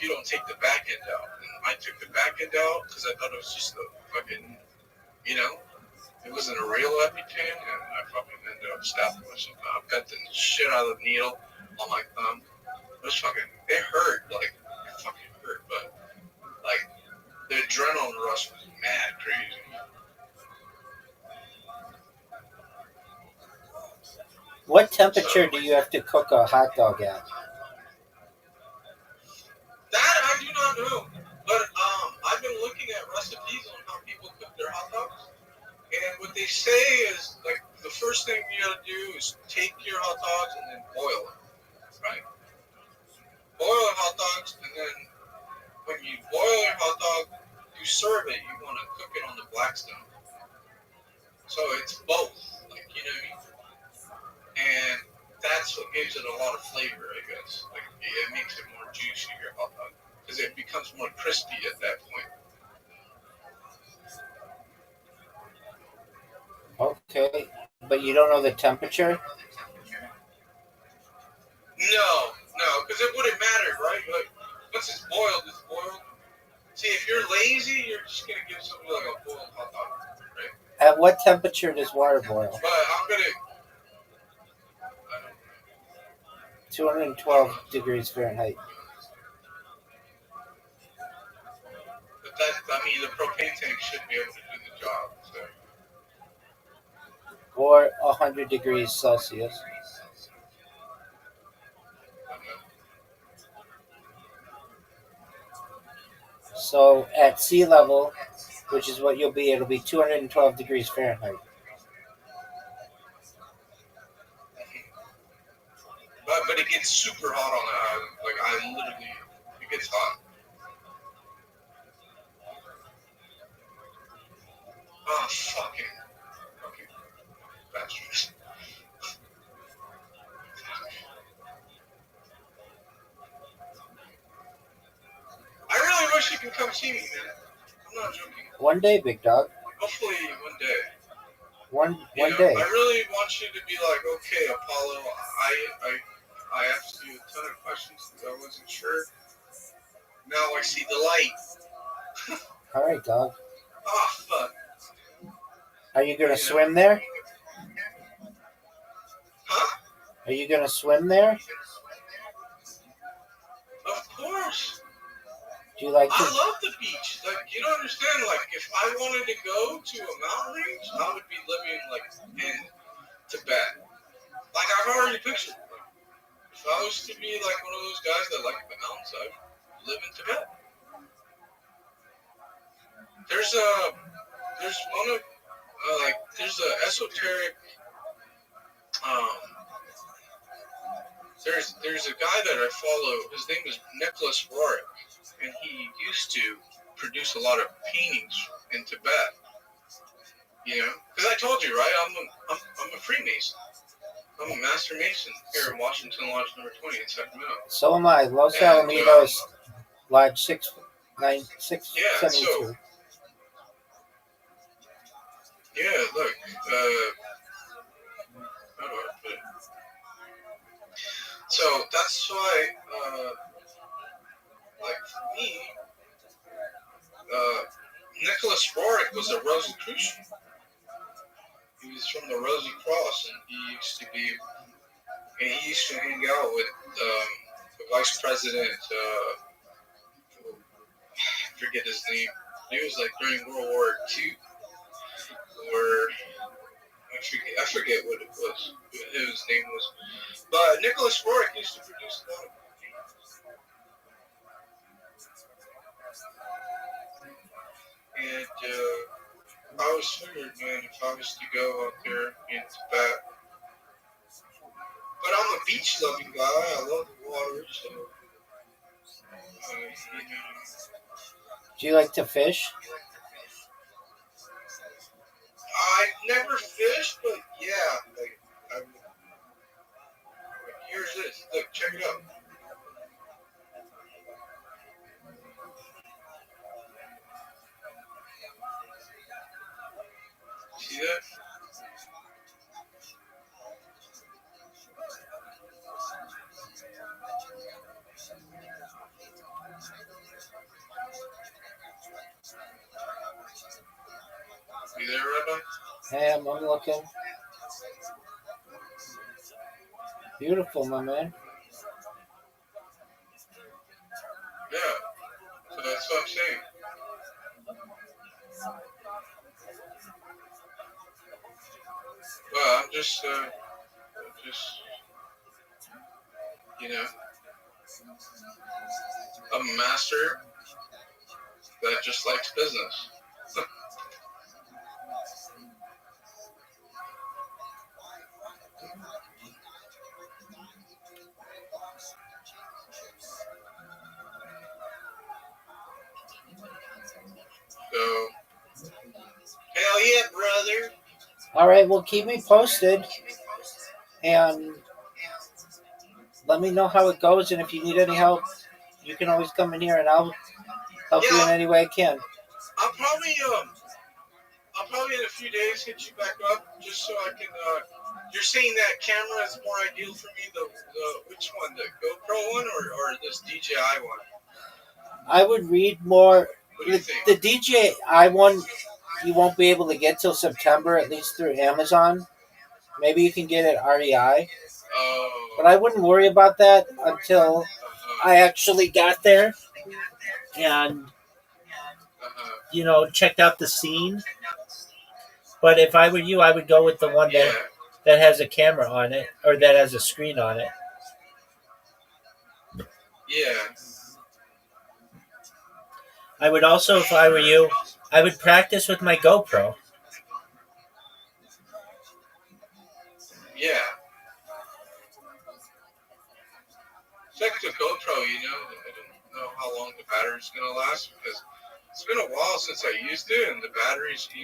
you don't take the back end out. And I took the back end out because I thought it was just a fucking, it wasn't a real EpiPen, and I fucking ended up stabbing myself. I cut the shit out of the needle on my thumb. It hurt, it fucking hurt, but the adrenaline rush was mad crazy. What temperature do you have to cook a hot dog at? That I do not know, but I've been looking at recipes on how people cook their hot dogs, and what they say is the first thing you gotta do is take your hot dogs and then boil them, right? Boil your hot dogs, and then when you boil your hot dog, you serve it. You want to cook it on the Blackstone, so it's both, you know what I mean? And that's what gives it a lot of flavor, I guess. It makes it more juicy, your hot dog, because it becomes more crispy at that point. Okay, but you don't know the temperature? No, because it wouldn't matter, right? Once it's boiled, it's boiled. See, if you're lazy, you're just going to give somebody a boiled hot dog, right? At what temperature does water boil? But I'm going to... 212 degrees Fahrenheit. But the propane tank should be able to do the job, so... Or 100 degrees Celsius. So at sea level, which is what it'll be 212 degrees Fahrenheit. But it gets super hot on that island. It gets hot. Oh, fucking bastards. I really wish you could come see me, man. I'm not joking. One day, big dog. Hopefully one day. One day. I really want you to be okay, Apollo, I asked you a ton of questions because I wasn't sure. Now I see the light. All right, dog. Oh, fuck. Are you going to swim there? Huh? Are you going to swim there? Of course. Do you like I to... love the beach. You don't understand. If I wanted to go to a mountain range, I would be living in Tibet. I've already pictured. If I was to be one of those guys that like the mountains, I would live in Tibet. There's a esoteric. There's a guy that I follow. His name is Nicholas Roerich, and he used to produce a lot of paintings in Tibet. Because I told you, right? I'm a Freemason. I'm a Master Mason here in Washington Lodge number 20 in Sacramento. So am I. Los Alamitos, Lodge 672. Yeah, look. How do I put it? So that's why, for me, Nicholas Roerich was a Rosicrucian. He was from the Rosy Cross, and he used to hang out with the Vice President. I forget his name. He was during World War II, or I forget what it was, what his name was. But Nicholas Roerich used to produce a lot of and I always figured, man, if I was to go out there in Tibet. But I'm a beach loving guy. I love the water, so Do you like to fish? I never fished, but yeah, like here's this. Look, check it out. See that? You there, Rabbi? Hey, I'm looking. Beautiful, my man. Yeah. So that's what I'm saying. Well, I'm just, you know, I'm a master that just likes business. So, hell yeah, brother. All right, well, keep me posted and let me know how it goes. And if you need any help, you can always come in here and I'll help you in any way I can. I'll probably in a few days hit you back up just so I can. You're saying that camera is more ideal for me. The which one, the GoPro one or this DJI one? I would read more. What do you think? The DJI one, you won't be able to get till September, at least through Amazon. Maybe you can get it REI. Oh. But I wouldn't worry about that until I actually got there and, checked out the scene. But if I were you, I would go with the one that has a camera on it or that has a screen on it. Yeah. I would also, if I were you, I would practice with my GoPro. Yeah. It's like the GoPro, I don't know how long the battery's going to last because it's been a while since I used it, and the batteries, they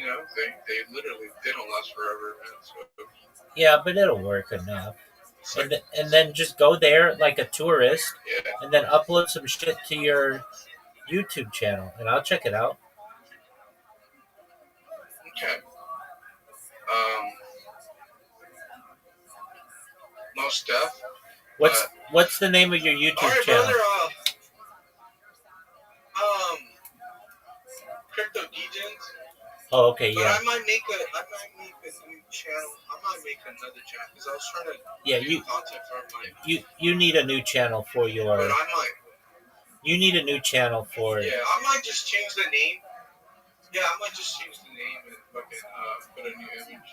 literally, they don't last forever, man. So, yeah, but it'll work enough. And then just go there like a tourist and then upload some shit to your YouTube channel, and I'll check it out. Okay. Most stuff. What's the name of your YouTube all right, channel? Brother, Crypto Degens. Oh, okay, but yeah. I might make a new channel. I might make another channel because I was trying to you content for my. You need a new channel for your. But I might. You need a new channel for. Yeah, I might just change the name. Yeah, I might just change the name and fucking put a new image.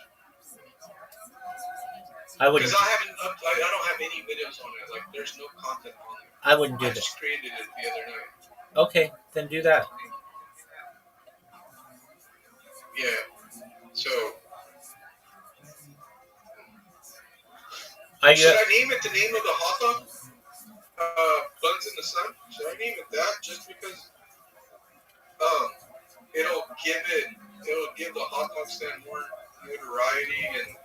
I wouldn't. Because I don't have any videos on it. Like, there's no content on it. I wouldn't do that. I just created it the other night. Okay, then do that. Yeah. So. Should I name it the name of the hot dog? Buns in the Sun? Should I name it that just because it'll give the hot dog stand more notoriety and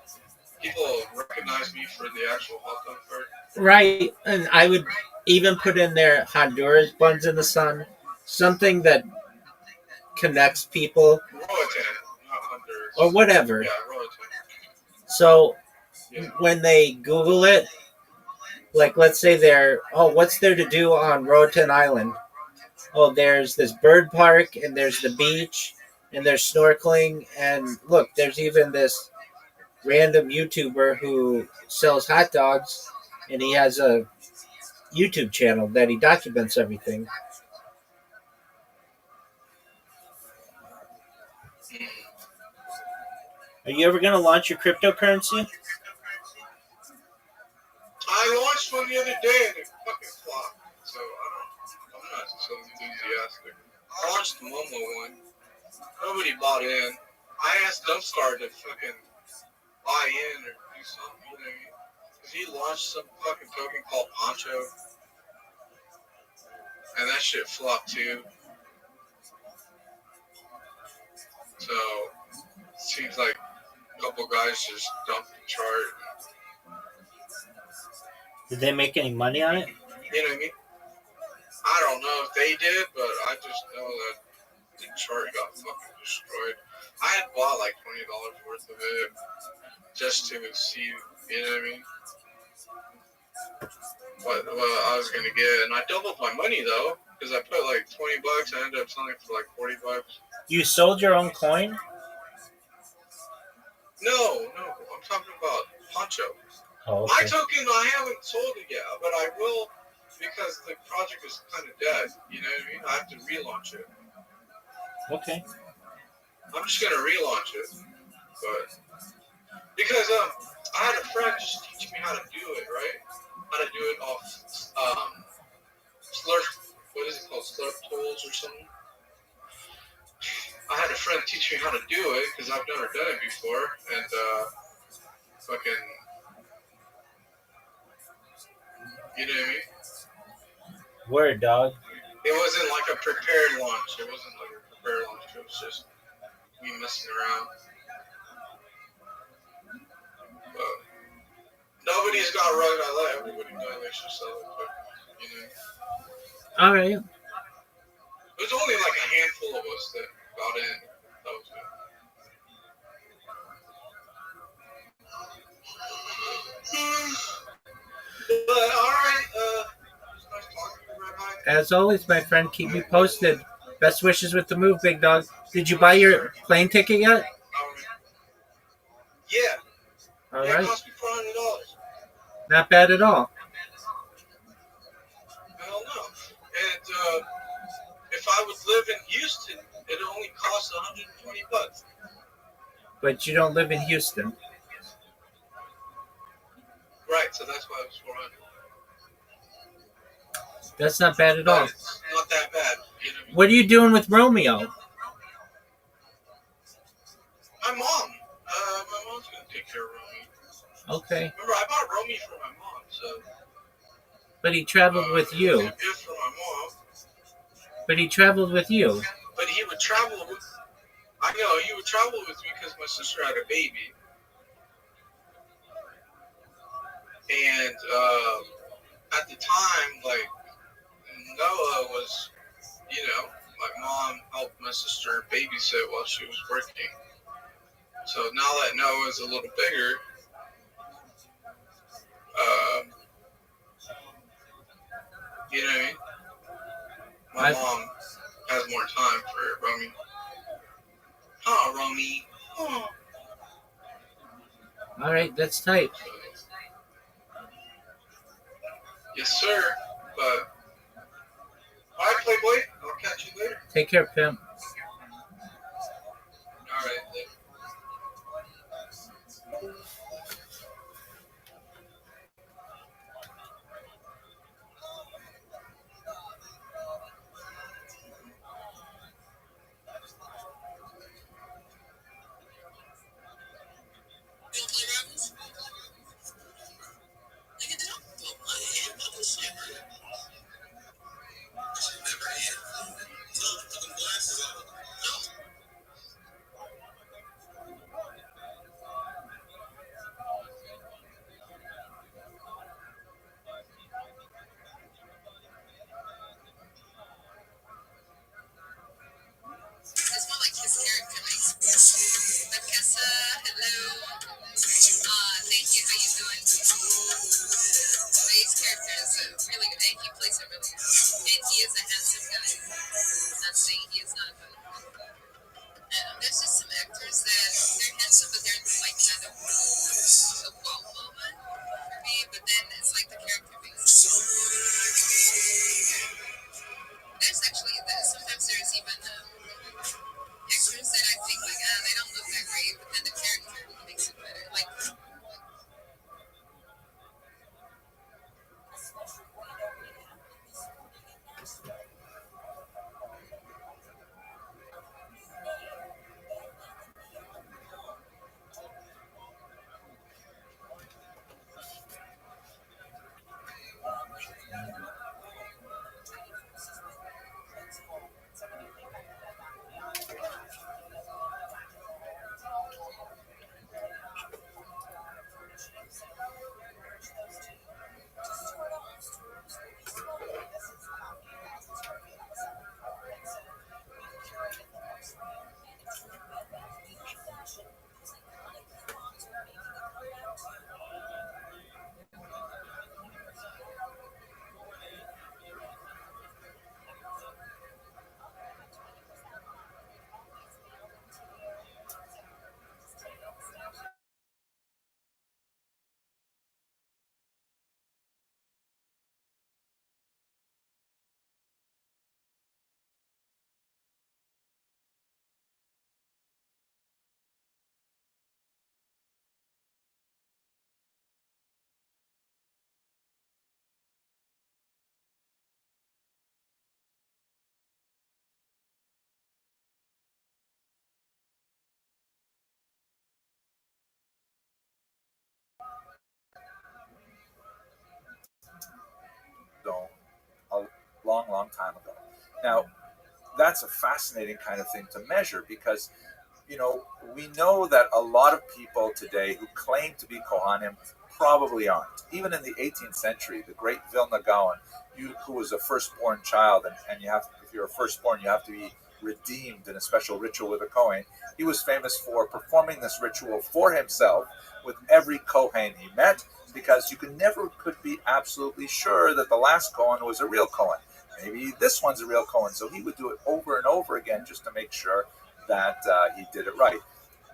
people will recognize me for the actual hot dog part? Right, and I would even put in there Honduras Buns in the Sun, something that connects people. Roatan, not Honduras. Or whatever. Yeah, Roatan. So when they Google it, like let's say what's there to do on Roatan Island? Oh, there's this bird park and there's the beach and there's snorkeling and look, there's even this random YouTuber who sells hot dogs and he has a YouTube channel that he documents everything. Are you ever going to launch your cryptocurrency? I launched one the other day and it fucking flopped. So I'm not so enthusiastic. I launched the Momo one. Nobody bought in. I asked Dumpstar to fucking buy in or do something, you know what I mean? Because he launched some fucking token called Poncho, and that shit flopped too. So, it seems like a couple guys just dumped the chart. Did they make any money on it? You know what I mean? I don't know if they did, but I just know that the chart got fucking destroyed. I had bought like $20 worth of it just to see, you know what I mean? What I was gonna get, and I doubled my money though, because I put like $20. I ended up selling it for like $40. You sold your own coin? No, I'm talking about Poncho. Oh, My okay. token, I haven't sold it yet, but I will because the project is kind of dead. You know what I mean? I have to relaunch it. Okay. I'm just gonna relaunch it, but because I had a friend just teach me how to do it, right? How to do it off Slurp. What is it called? Slurp tools or something. I had a friend teach me how to do it because I've never done it before, and fucking, you know what I mean? Word, dog. It wasn't like a prepared launch. It wasn't like a prepared launch. It was just me messing around. But nobody's got rug. I let everybody know they should sell it. But, you know, All right. there's only like a handful of us that got in. That was it. But all right. It's nice talking to you, Rabbi. As always, my friend, keep me posted. Best wishes with the move, big dog. Did you buy your plane ticket yet? Yeah. All It right. cost me $400. Not bad at all. Hell no. And if I would live in Houston, it only costs $120. But you don't live in Houston. Right, so that's why it was 400. That's not bad at But all. it's not that bad. You know what I mean? What are you doing with Romeo? My mom. My mom's gonna take care of Romy. Okay. Remember, I bought Romy for my mom, so. But he traveled with It was you. a gift for my mom. But he traveled with you. But he would travel with. I know he would travel with me because my sister had a baby. And at the time, like Noah was, you know, my mom helped my sister babysit while she was working. So now that Noah's a little bigger, you know what I mean? My mom has more time for Romy. Huh, Romy? Oh. All right, that's tight. So, yes, sir. But all right, Playboy. I'll catch you later. Take care, pimp. All right, later. Never had. Put them glasses on. long, long time ago. Now, that's a fascinating kind of thing to measure because, we know that a lot of people today who claim to be Kohanim probably aren't. Even in the 18th century, the great Vilna Gaon, who was a firstborn child, and if you're a firstborn, you have to be redeemed in a special ritual with a Kohen. He was famous for performing this ritual for himself with every Kohen he met, because you could be absolutely sure that the last Kohen was a real Kohen. Maybe this one's a real Kohen, so he would do it over and over again just to make sure that he did it right.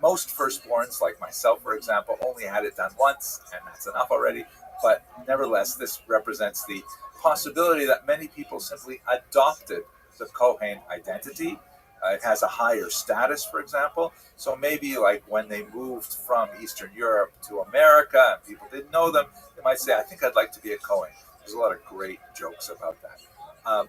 Most firstborns, like myself, for example, only had it done once, and that's enough already. But nevertheless, this represents the possibility that many people simply adopted the Kohen identity. It has a higher status, for example. So maybe like when they moved from Eastern Europe to America and people didn't know them, they might say, I think I'd like to be a Kohen. There's a lot of great jokes about that.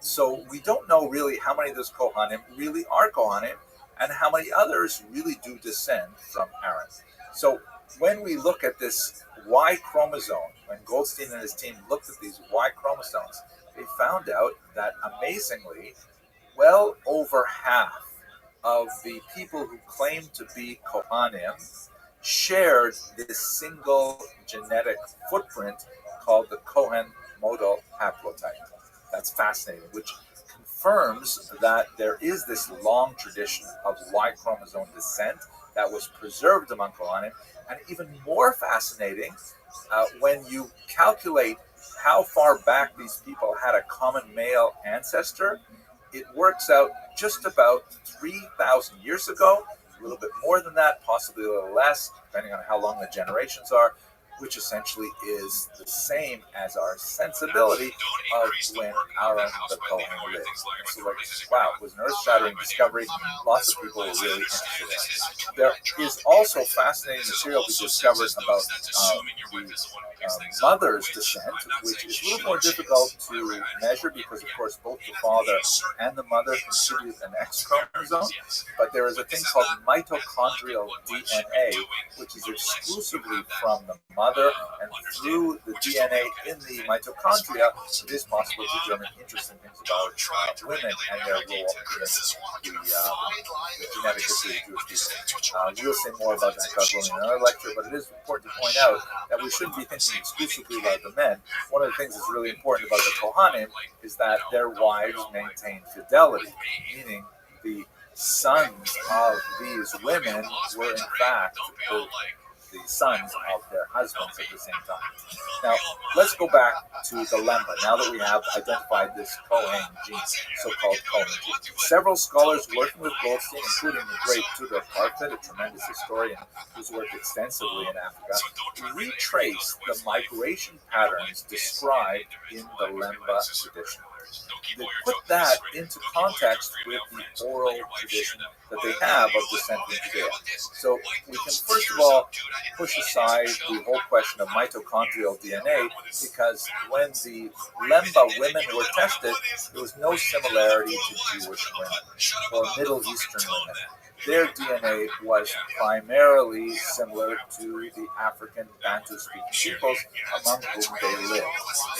So we don't know really how many of those Kohanim really are Kohanim and how many others really do descend from Aaron. So when we look at this Y chromosome, when Goldstein and his team looked at these Y chromosomes, they found out that amazingly, well over half of the people who claim to be Kohanim shared this single genetic footprint called the Cohen modal haplotype. That's fascinating, which confirms that there is this long tradition of Y chromosome descent that was preserved among Kohanim. And even more fascinating, when you calculate how far back these people had a common male ancestor, it works out just about 3,000 years ago, a little bit more than that, possibly a little less, depending on how long the generations are, which essentially is the same as our sensibility of when Aaron the Kohen lived. So wow, it was an earth-shattering discovery. Lots of people were really interested in it. There is also fascinating material we discovered about the mother's descent, which is a little more difficult to measure because, of course, both the father and the mother contribute an X chromosome. But there is a thing called mitochondrial DNA, which is exclusively from the mother, and through the DNA in the mitochondria, it is possible to determine interesting things about women and their role in the genetic history of Jewish people. We'll say more about that, God willing, in another lecture, but it is important to point out that we shouldn't be thinking exclusively about the men. One of the things that's really important about the Kohanim is that their wives maintain fidelity, meaning the sons of these women were in fact the sons of their husbands at the same time. Now, let's go back to the lemba, now that we have identified this Kohen gene, so-called Kohen gene. Several scholars working with Goldstein, including the great Tudor Parfit, a tremendous historian who's worked extensively in Africa, retrace the migration patterns described in the lemba tradition. They put that into context with the oral tradition that they have of descent from Judea. So we can first of all push aside the whole question of mitochondrial DNA, because when the lemba women were tested, there was no similarity to Jewish women or Middle Eastern women. Their DNA was primarily similar to the African Bantu-speaking peoples among whom they lived.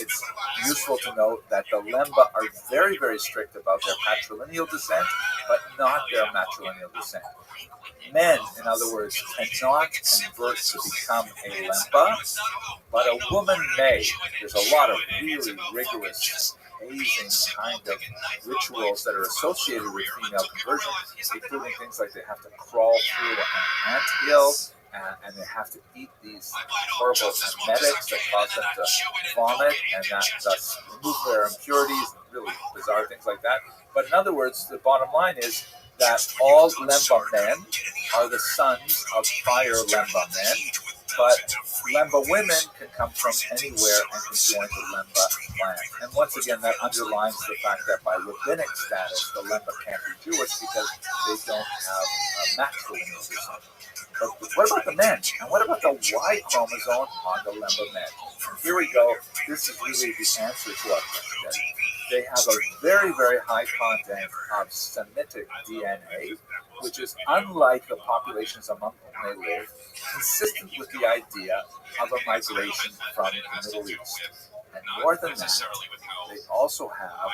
It's useful to note that the Lemba are very, very strict about their patrilineal descent, but not their matrilineal descent. Men, in other words, cannot convert to become a Lemba, but a woman may. There's a lot of really rigorous, amazing kind of rituals that are associated with female conversion, including things like they have to crawl through an anthill, and they have to eat these horrible emetics that cause them to vomit, and that thus remove their impurities, and really bizarre things like that. But in other words, the bottom line is that all Lemba men are the sons of prior Lemba men, but Lemba women can come from anywhere and can join the Lemba clan. And once again, that underlines the fact that by rabbinic status, the Lemba can't be Jewish because they don't have a matrilineal descent. But what about the men? And what about the Y chromosome on the Lemba men? Here we go. This is really the answer to our question. They have a very, very high content of Semitic DNA, which is unlike the populations among whom they live, consistent with the idea of a migration from the Middle East. And more than that, they also have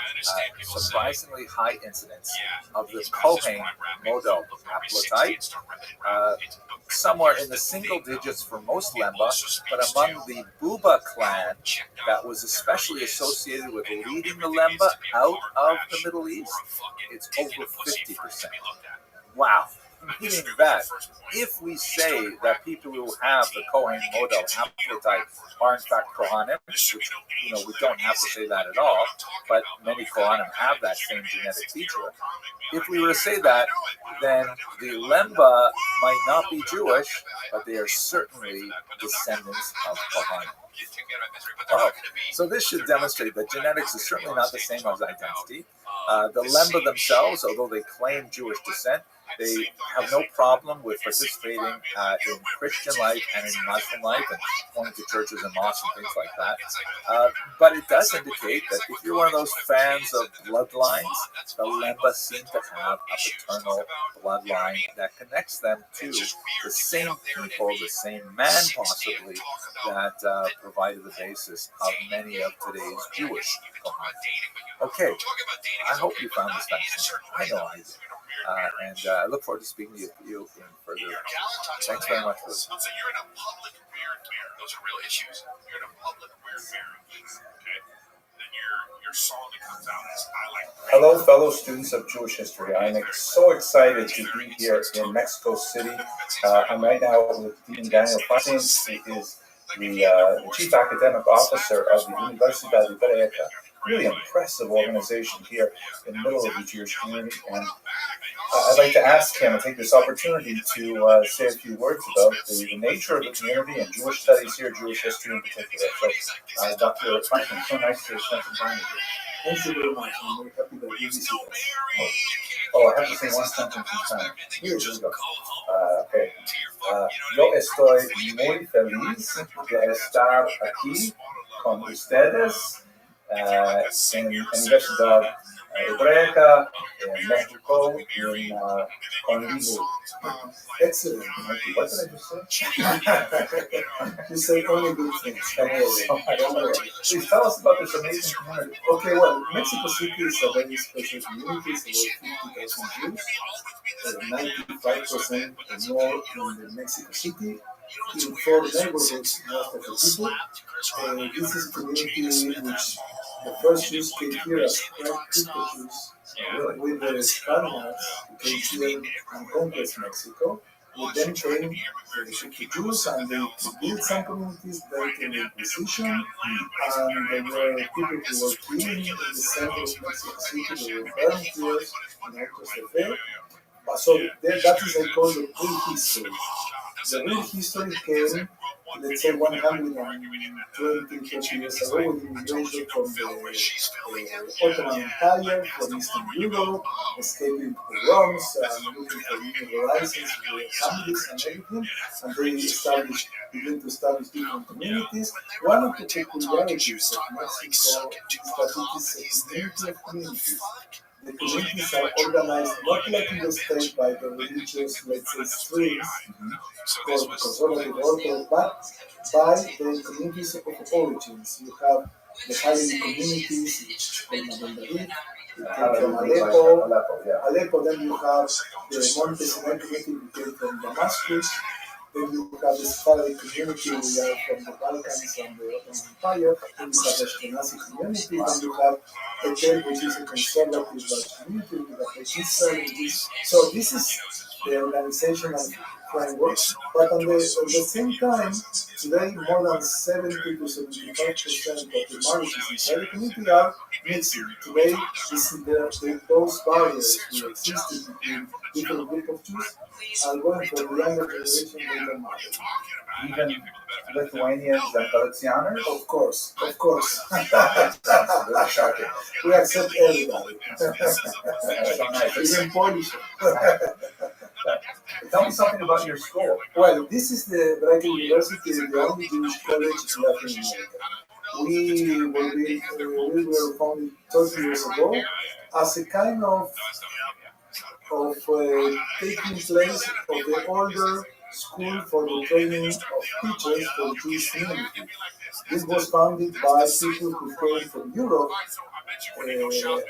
surprisingly high incidence of the Kohen model haplotype, somewhere in the single digits for most Lemba, but among the Buba clan that was especially associated with leading the Lemba out of the Middle East, it's over 50%. Wow. Meaning that if we say that people who have the Kohen model haplotype are in fact Kohanim, which we don't have to say that at all, but many Kohanim have that same genetic feature. If we were to say that, then the Lemba might not be Jewish, but they are certainly descendants of Kohanim. So this should demonstrate that genetics is certainly not the same as identity. The Lemba themselves, although they claim Jewish descent, they have no problem with participating in Christian life and in Muslim life and going to churches and mosques and things like that. But it does indicate that if you're one of those fans of bloodlines, the Lemba seem to have a paternal bloodline that connects them to the same people, the same man possibly, that provided the basis of many of today's Jewish Kohanim. Okay, I hope you found this fascinating. I know I did. And I look forward to speaking to you in further. Thanks very much for this. So you're in a public weird mirror. Those are real issues. You're in a public weird mirror. Okay? Then your song that comes out is I like. Hello, fellow students of Jewish history. I'm so excited to be here in Mexico City. I'm right now with Dean Daniel Fassin, who is the Chief Academic Officer of the Universidad Hebreca. Really impressive organization here in the middle of the Jewish community. And I'd like to ask him and take this opportunity to say a few words about the nature of the community and Jewish studies here, Jewish history in particular. So, Dr. Franklin, so nice to spend some time with you. Thank you very much. I'm very happy that you visited us. Oh, I have to say one sentence in time. Here we go. Okay. Yo estoy muy feliz de estar aquí con ustedes en Universidad Hebreca, in Mexico, conmigo. Excellent. What did I just say? You say only good things. Please tell us about this amazing community. Okay, well, Mexico City is a very special community. It's about 50,000 Jews, 95% or more in the Mexico City. In 4 neighborhoods, most of the people. This is a community which the first Jews came here as crypto Jews. With the Spaniards who came here and conquered Mexico. With them came the Jews and they built some communities, they came the Inquisition, and there were people who were killed in the center of Mexico City, they were volunteers in actos de fe. So that is I call the prehistory. The real history came, let's say, 120 years ago with immigration from the Ottoman Empire, from Eastern Europe, escaping pogroms, looking for new horizons with families and everything, and they began to establish different communities. One of the peculiarities of Mexico is that it is a community of communities. The communities are organized not like in the state by the religious, let's say, streams, called conservative order, but by the communities of origins. You have the Hallelujah communities called Magendarit, from Aleppo, then you have the Monte Sinai community who came from Damascus, then you have the Sephardic community who are from the Balkans and the Ottoman Empire, then you have the Ashkenazi community, then you have Betel, which is a conservative community with a Israel. So this is the organizational framework, but on the same time, today more than 70 to 75% of the marriages inside the community are mixing. Today, those barriers that existed between different groups of Jews are going for the younger generation with the marriage. Even Lithuanians and Galicianers? Of course. That's really shocking. We accept everybody. That's so nice. Even Polish. Tell me something about your school. Well, this is the Hebreca University, the only Jewish college in Latin America. We were founded 30 years ago as a kind of taking place of the older school for the training of teachers for the Jewish community. This was founded by people who came from Europe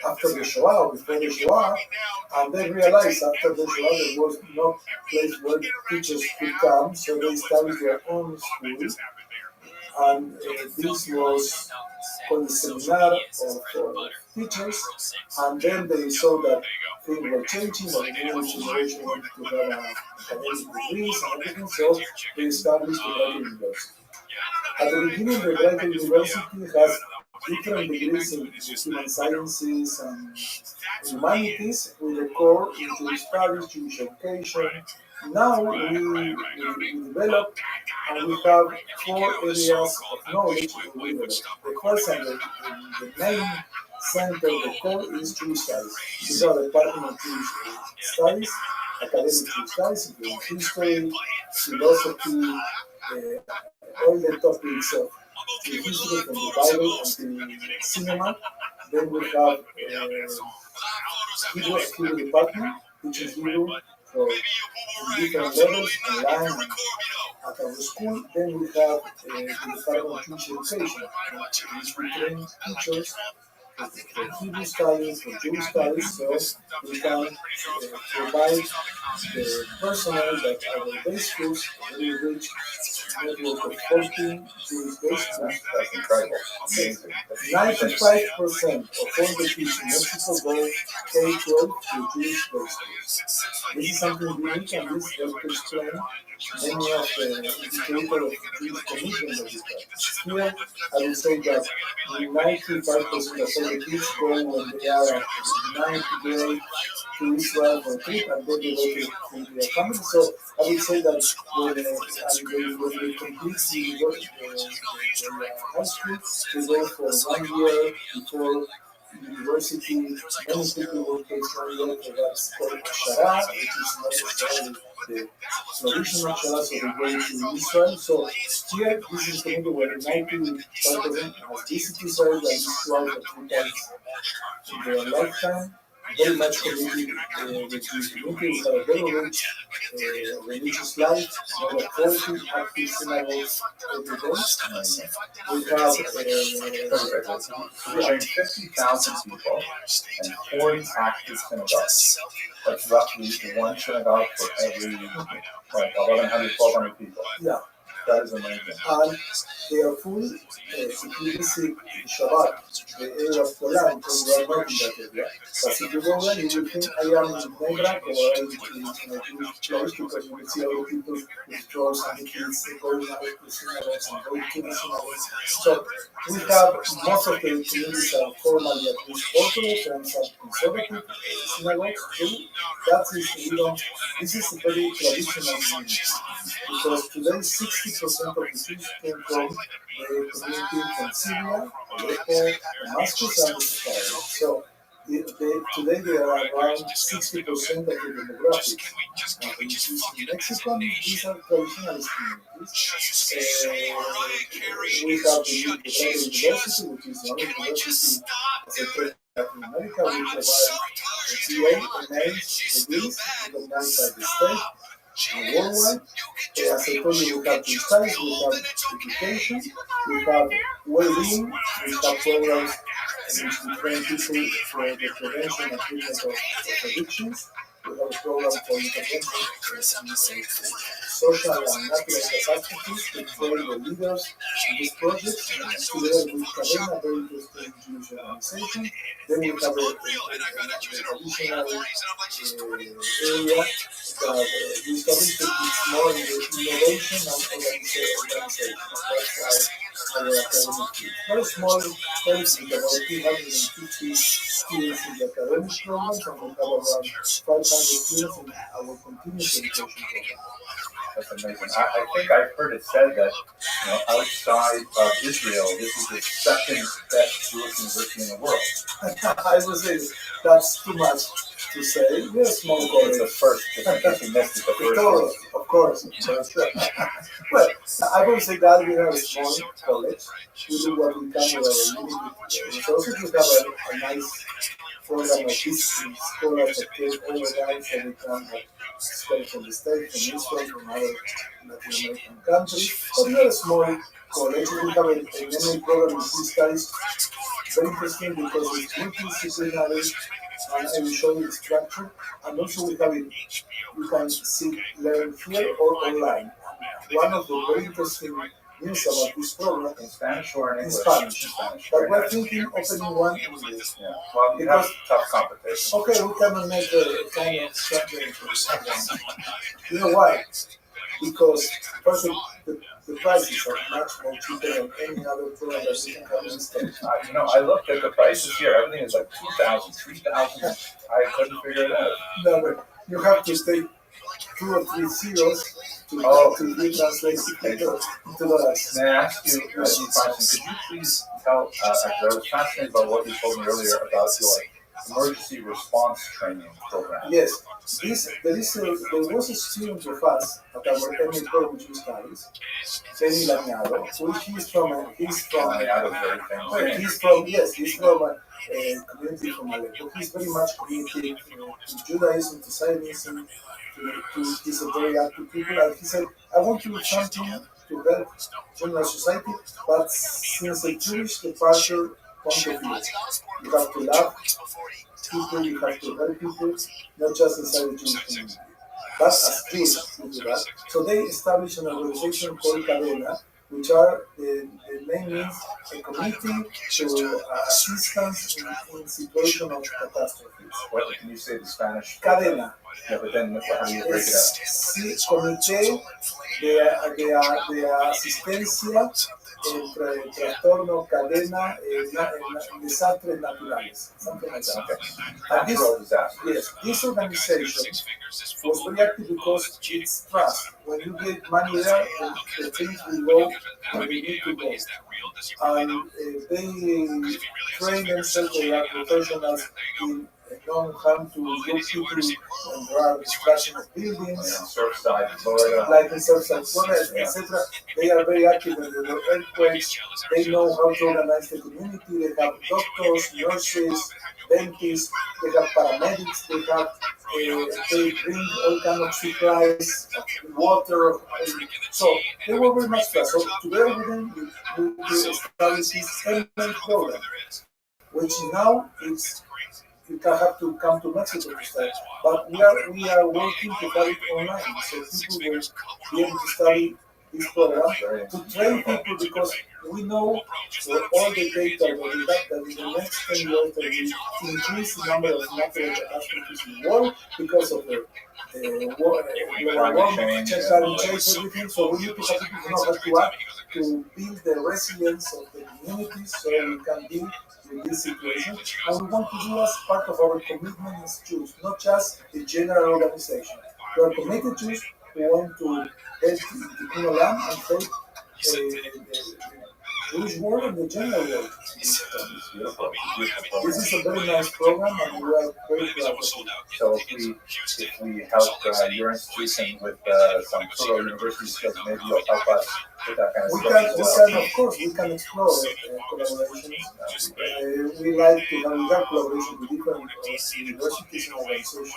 after the Shoah or before the Shoah, and they realized after the Shoah there was no place where teachers could come, so they established their own school, and this was called the Seminar of Teachers, and then they saw that things were changing, that the new generation wanted to have academic degrees and everything, so they established the graduate university. At the beginning, the graduate university has different degrees in human sciences and humanities, with a core in Jewish studies, Jewish education. Now we develop and we have 4 areas of knowledge in we develop. The first and the main center, the core is Jewish studies. We have a department of Jewish studies, academic Jewish studies, including history, philosophy, all the topics of the history from the Bible and the cinema. Then we have Hebrew department, which is Hebrew for different levels, online and at our school. Then we have the department of Jewish education, which we train teachers for Hebrew studies, for Jewish studies, so we can provide the personnel that our base schools really rich network of 14 Jewish base schools. That's incredible. Amazing. 95% of all the kids in Mexico go K-12 to Jewish base schools. This is something unique, and this helps to explain many of the indicators of Jewish commitment that we have. Here, I will say that 95% of all the kids go when they are at 9th grade to Israel for a trip, and then they go to their family. So I would say that when they complete the high school, they go for 1 year before university. Many people will take 1 year for what's called Shara, which is not necessarily the traditional Shara, so they go to Israel. So here, this is a community where 95% has visited Israel and Israel for 3 times in their lifetime. Very much committed with the community. We have a very rich religious life, more than 40 active synagogues every day. We have Reaching 50,000 people and 40 active synagogues. That's roughly 1 synagogue for every 1,100, 1,200 people. Yeah. That is amazing. And they are full security Shabbat, the area of Poland, because we are not in that area. But if you go there, you will think I am in Nebrak or I am in a Jewish place, because you will see all the people with drawers and the kids going out to synagogues and going to the synagogues. So we have most of the communities are formally at least Orthodox and some conservative synagogues. This is a very traditional community, because today 60% of the Jews came from the community from Syria, Aleppo, Damascus, and Israel. So today they are around 60% of the demographic. Which is in Mexico, these are traditionalist communities. We have the Rabbi University, which is the only university, as I told you, in America. We provide GA and A degrees recognized by the state and worldwide. As I told you, we have the studies, we have education, we have well-being, we have programs in which we train people for the prevention and treatment of addictions. We have a program for intervention in social and natural catastrophes to train the leaders in these projects, together with Cadena, a very interesting Jewish organization. Then we have a traditional area that we established, which is more in the innovation and organization. That's our academic team. Very small place with about 250 students in the academic programs, and we have around 500 students in our continuous education program. That's amazing. I think I've heard it said that outside of Israel, this is the second best Jewish university in the world. I would say that's too much to say. We're a small college. It's the first, just in case you missed it, the first. Of course. Well, I would say that we are a small college. We do what we can with our limited resources. We have a nice program of visiting scholars that came overnight so we can have scholars from the States, from Israel, from other Latin American countries. But we are a small college. We have an MA program in peace studies. Very interesting because it's multidisciplinary, and I will show you the structure. And also we have it, you can see, learn here or online. One of the very interesting news about this program In Spanish or in in English? Spanish. Spanish. But Very we're nice. thinking opening one in English. Yeah. Well, you have tough competition. Okay, we cannot make a kind of champion. You know why? Because first the prices are much more cheaper than any other program that we can have in the States. I looked at the prices here. Everything is like 2,000, 3,000. I couldn't figure it out. No, but you have to stay 2 or 3 zeros to be translated into dollars. May I ask you a question? Could you please tell, I was fascinated by what you told me earlier about your emergency response training program. Yes, there was a student of us at our MA program which is studies, Benny Laniado, which he's from he's from a community from Aleppo. He's very much committed to Judaism, to Zionism, he's a very active people, and he said, I want to do something to help general society, but since a Jewish departure point of view, you have to love people, you have to help people, not just inside the Jewish community. But as Jews, we do that. So they established an organization called Cadena, which are the name means a committee to assistance in situation of catastrophes. What can you say the Spanish? Cadena. Yeah, but then how do you break it out? Sí, comité de asistencia entre trastorno, cadena, desastres naturales, something like that. Okay. And Natural disaster. yes, this organization was very active because it's trust. When you get money there, the things will go where they need to go. And they train themselves, they are professionals in non-harm to young people when there are destruction of buildings, Surfside, Florida. like in Surfside, Florida, etc. They are very active when there are earthquakes. They know how to organize the community. They have doctors, nurses, dentists. They have paramedics. They bring all kind of supplies, water. So they were very much fast. So together with them, we established this MA program, which now it's. You can have to come to Mexico to study, but we are working to have it online, so people will be able to study this program to train people, because we know for all the data that we have that in the next 10 years there will increase the number of natural catastrophes in the world because of the global warming, climate change, everything. So we need to have people who know how to act to build the resilience of the communities so we can deal in this situation, and we want to do as part of our commitment as Jews, not just the general organization. We are committed Jews who want to help the Tikkun Olam and help the Jewish world and the general world. This is a very nice program, and we are very proud of it. So if we help your institution with some sort of university skills, maybe you'll help us with that kind of stuff. Of course, we can explore collaborations. We like to have collaboration with different universities and organizations.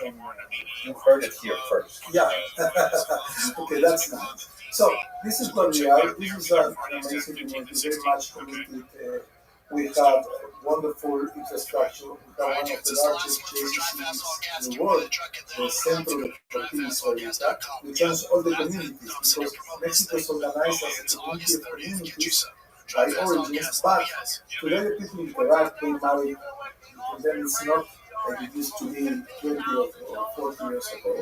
You've heard it here first. Yeah. Okay, that's nice. So this is what we are. This is an amazing community, very much committed. We have wonderful infrastructure. We have one of the largest JCCs in the world, the Centro de Fertilidad, which joins all the communities, because Mexico is organized as a community of communities by origins, but today the people interact, they marry, and then it's not like it used to be 20 or 40 years ago.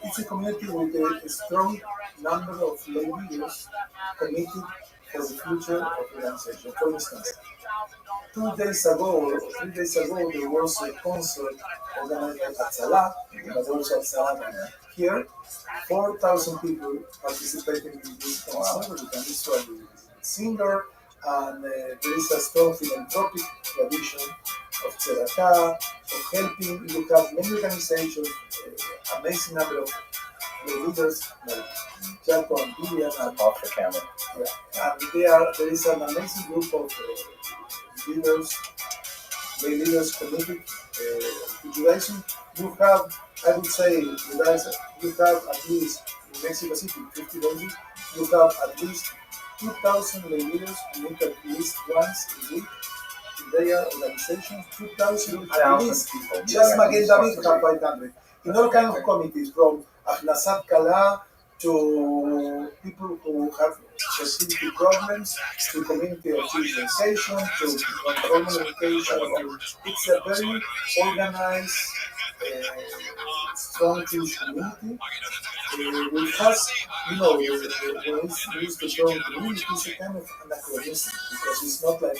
It's a community with a strong number of lay leaders committed for the future of the organization. For instance, 2 days ago or 3 days ago, there was a concert organized at Salah, but also at Salah here. 4,000 people participating in this concert with an Israeli singer, and there is a strong philanthropic tradition of tzedakah, of helping. You have many organizations, amazing number of leaders like Jaco and Billion and Off the camera. yeah. And there is an amazing group of leaders the leaders committed to Judaism. You have, I would say, Judaism, you have at least, in Mexico City, 50 ladies, you have at least 2,000 leaders who meet at least once a week in their organization, 2,000 at least. people. Just Magen David have 500. In all kinds of committees, from Achnasat Kala to people who have fertility problems, to community of civilization, to informal education. It's a very organized, strong Jewish community. Which has, when we use the term community, it's a kind of anachronism because it's not like a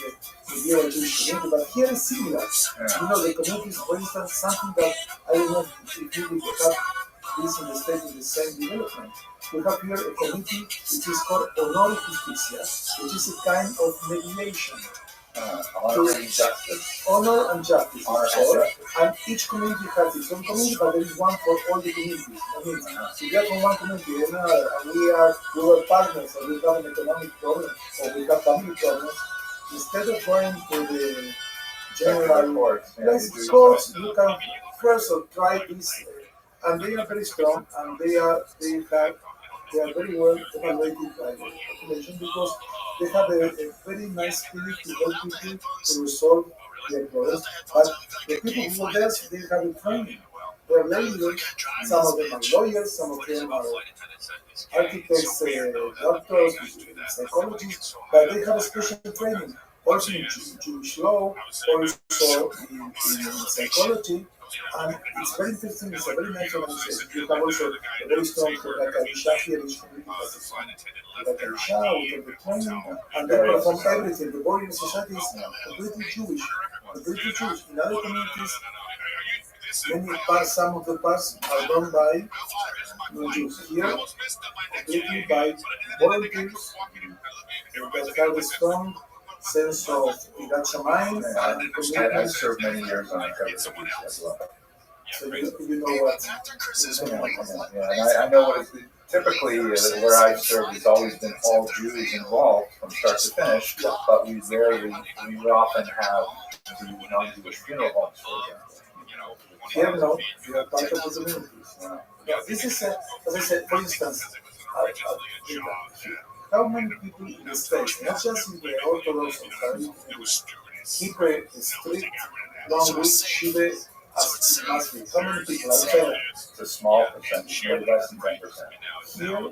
medieval Jewish community, but here it's similar. The community is, for instance, something that I don't know if you would have this in the state in the same development. We have here a committee which is called Honor y Justicia, which is a kind of mediation. Honor and justice. Honor and justice. Honor and justice. And each community has its own community, but there is one for all the communities. I mean, if you are from one community and another, and we were partners, or we have an economic problem, or we have family problems, instead of going to the general courts, you can first try this, and they are very strong, and they are very well evaluated by the population because they have a very nice spirit to help people to resolve their problems. But the people who are there, they have a training. They are leaders. Some of them are lawyers, some of them are architects, doctors, psychologists, but they have a special training. Also in Jewish law, also in psychology. And it's very interesting, it's a very nice organization. You have also a very strong Kadisha here in Kadisha, we have the training, and they perform everything. The body in society is completely Jewish. In other communities, some of the parts are done by non-Jews. Here, completely by volunteers that have a strong sense of Irat Shamayim and commitment. I served many years on the as well. So you know what? And I know what it's typically where I've served. It's always been all Jews involved from start to finish, but we often have the non-Jewish funeral homes, for example. Here, no, we are part of the communities. This is, as I said, for instance, how many people in the States, not just in the Orthodox keep a strict, long week, Shiva, as it must be? How many people? It's a small percentage, maybe less than 10%. Here,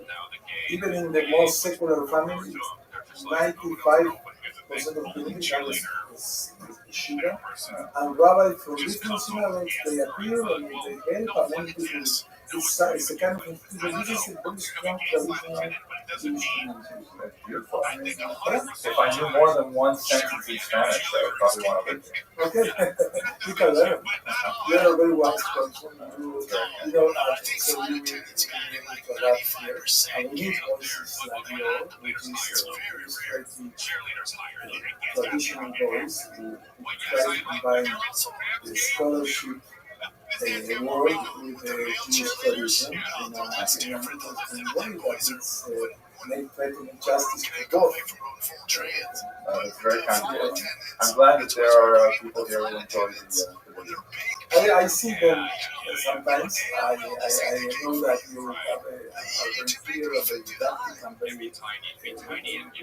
even in the most secular families, 95% of the community is Shiva. And Rabbi from different synagogues, they appear and they help, and many people. It's a kind of institution. This is a very strong traditional Jewish community. That's beautiful. If I knew more than one sentence in Spanish, I would probably want to live there. Okay, you can learn. You are a very wise person. So you need to adapt here. And we need voices like yours, which is traditional voice to try to combine the scholarship world with the Jewish tradition in an interesting way that it's making justice to both. It's very kind of you. I'm glad that there are people here who enjoy the I see them sometimes. I know that you have a very clear, very didactic, and very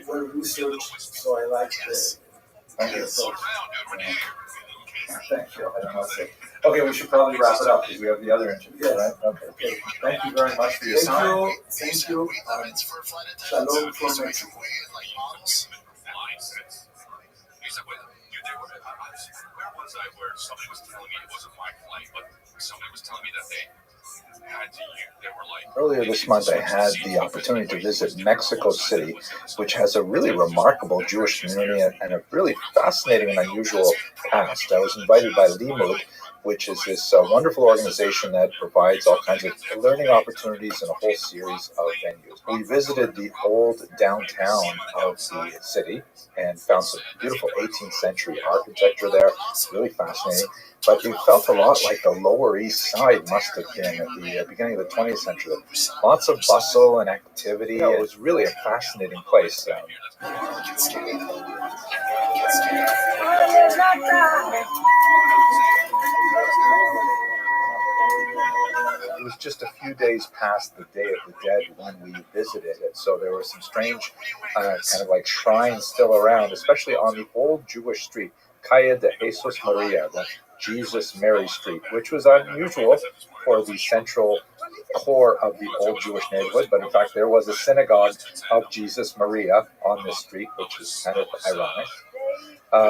well researched, so I like the approach. Thank you. I don't know what to say. Okay, we should probably wrap it up because we have the other interview, right? Okay. Thank you very much for your time. Thank you. Shalom from Mexico. Where was I where somebody was telling me it wasn't my flight, but somebody was telling me that they had to use, they were like... Earlier this month, I had the opportunity to visit Mexico City, which has a really remarkable Jewish community and a really fascinating and unusual past. I was invited by Limud, which is this wonderful organization that provides all kinds of learning opportunities in a whole series of venues. We visited the old downtown of the city and found some beautiful 18th century architecture there, really fascinating. But it felt a lot like the Lower East Side must have been at the beginning of the 20th century. Lots of bustle and activity. It was really a fascinating place. It was just a few days past the Day of the Dead when we visited it, so there were some strange kind of like shrines still around, especially on the old Jewish street, Calle de Jesus Maria, the Jesus Mary Street, which was unusual for the central core of the old Jewish neighborhood, but in fact there was a synagogue of Jesus Maria on this street, which is kind of ironic.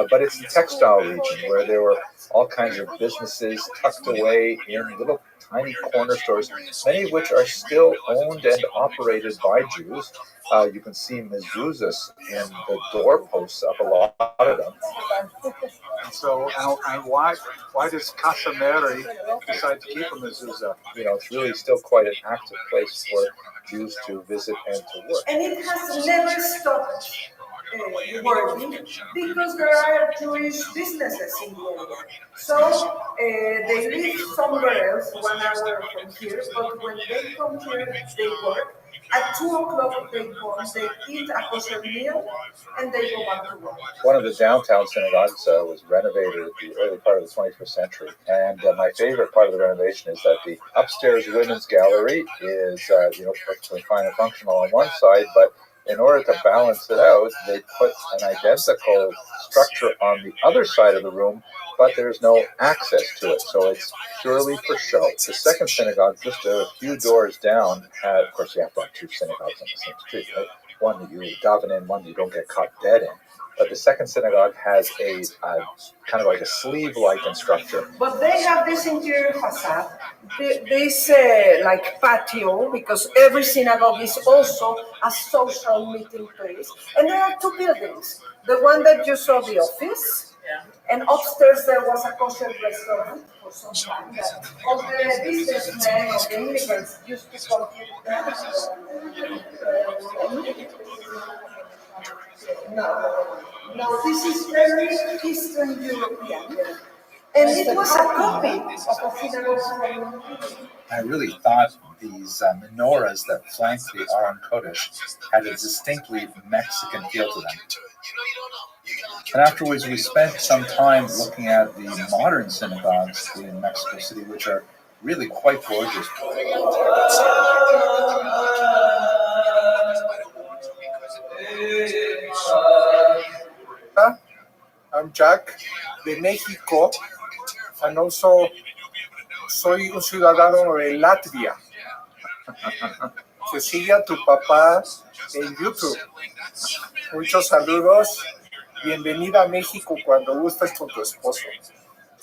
But it's the textile region where there were all kinds of businesses tucked away in little tiny corner stores, many of which are still owned and operated by Jews. You can see mezuzahs in the doorposts of a lot of them. So, and why does Casa Mary decide to keep a mezuzah? It's really still quite an active place for Jews to visit and to work. And it has never stopped working because there are Jewish businesses in the area. So they live somewhere else, 1 hour from here, but when they come here, they work. At 2 o'clock they come, they eat a kosher meal, and they go back to work. One of the downtown synagogues was renovated at the early part of the 21st century. And my favorite part of the renovation is that the upstairs women's gallery is, perfectly fine and functional on one side, but in order to balance it out, they put an identical structure on the other side of the room, but there's no access to it, so it's purely for show. The second synagogue, just a few doors down, of course you have to have 2 synagogues on the same street, right? One that you daven in, one that you don't get caught dead in. But the second synagogue has a kind of like a sleeve-like structure. But they have this interior facade, this like patio, because every synagogue is also a social meeting place. And there are 2 buildings. The one that you saw, the office, and upstairs there was a kosher restaurant for some time. That all the businessmen or the immigrants used to come here. No, this is very Eastern European. And it was a copy of a synagogue. I really thought these menorahs that flanked the Aron Kodesh had a distinctly Mexican feel to them. And afterwards, we spent some time looking at the modern synagogues in Mexico City, which are really quite gorgeous. I'm Jack, de México, and also soy un ciudadano de Latvia. Que sigue a tu papá en YouTube. Muchos saludos. Bienvenida a México cuando gustes con tu esposo.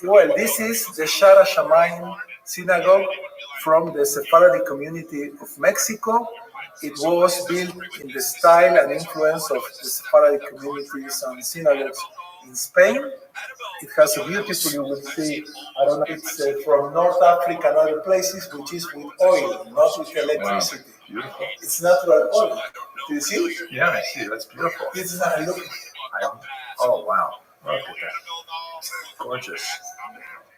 Well, this is the Shara Shamayim synagogue from the Sephardic community of Mexico. It was built in the style and influence of the Sephardic communities and synagogues in Spain. It has a beautiful, you will see, I don't know, it's from North Africa and other places, which is with oil, not with electricity. Wow, beautiful. It's natural oil. Do you see? Yeah, I see. That's beautiful. It's not, look. Oh, wow. Look at that. Gorgeous.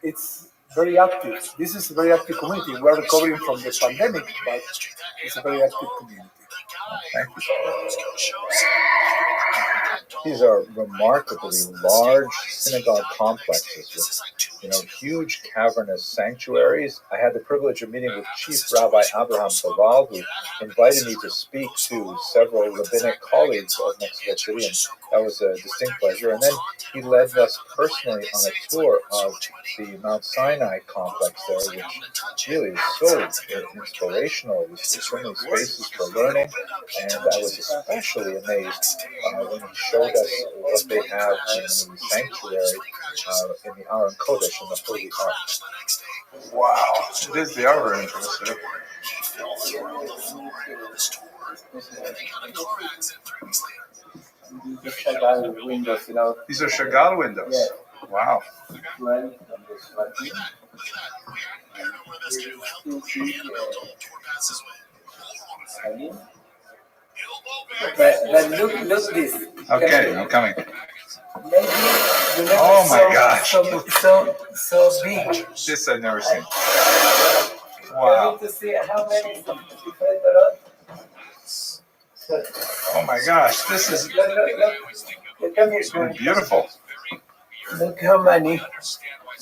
It's very active. This is a very active community. We're recovering from the pandemic, but it's a very active community. Thank you. These are remarkably large synagogue complexes with, huge cavernous sanctuaries. I had the privilege of meeting with Chief Rabbi Abraham Toval, who invited me to speak to several rabbinic colleagues of Mexico City, and that was a distinct pleasure. And then he led us personally on a tour of the Mount Sinai complex there, which really is so inspirational. There's so many spaces for learning, and I was especially amazed when he showed us what they have in the sanctuary in the Aron Kodesh, in the Holy Ark. Wow, they are very interesting. Chagall windows, These are Chagall windows. Yeah. Wow. 12 on this one. But look this. Okay, I'm coming. Maybe you never Oh my saw gosh. so big. This I've never seen. You Wow. need to see how many different are. Oh my gosh. This is Look at this one. beautiful. Look how many.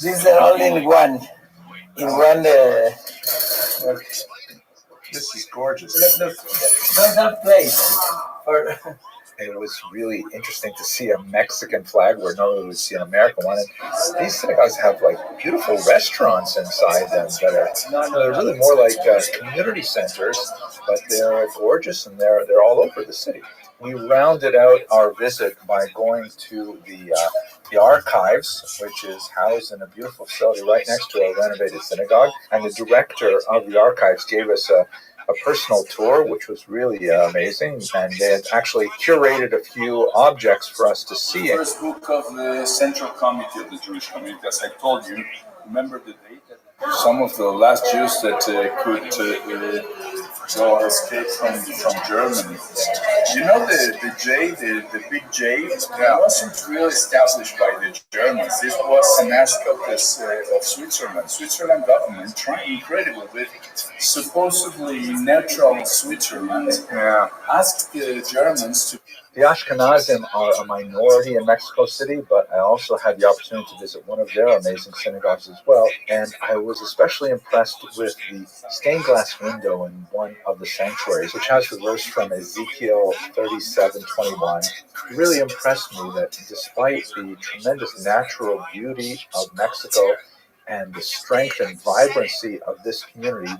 These are all in one. In one. This is gorgeous. Look, don't have place. Or, It was really interesting to see a Mexican flag where normally we would see an American one. And these synagogues have like beautiful restaurants inside them that are they're really more like community centers, but they're gorgeous and they're all over the city. We rounded out our visit by going to the archives, which is housed in a beautiful facility right next to a renovated synagogue. And the director of the archives gave us a personal tour, which was really amazing. And they had actually curated a few objects for us to see. The first book of the Central Committee of the Jewish Community, as I told you, remember the date? Some of the last Jews that could go or escape from Germany. You know the J, the big J, wasn't really established by the Germans. This was an ask of Switzerland. Switzerland government trying incredible with supposedly neutral Switzerland asked the Germans to. The Ashkenazim are a minority in Mexico City, but I also had the opportunity to visit one of their amazing synagogues as well. And I was especially impressed with the stained glass window in one of the sanctuaries, which has a verse from Ezekiel 37:21. It really impressed me that despite the tremendous natural beauty of Mexico and the strength and vibrancy of this community,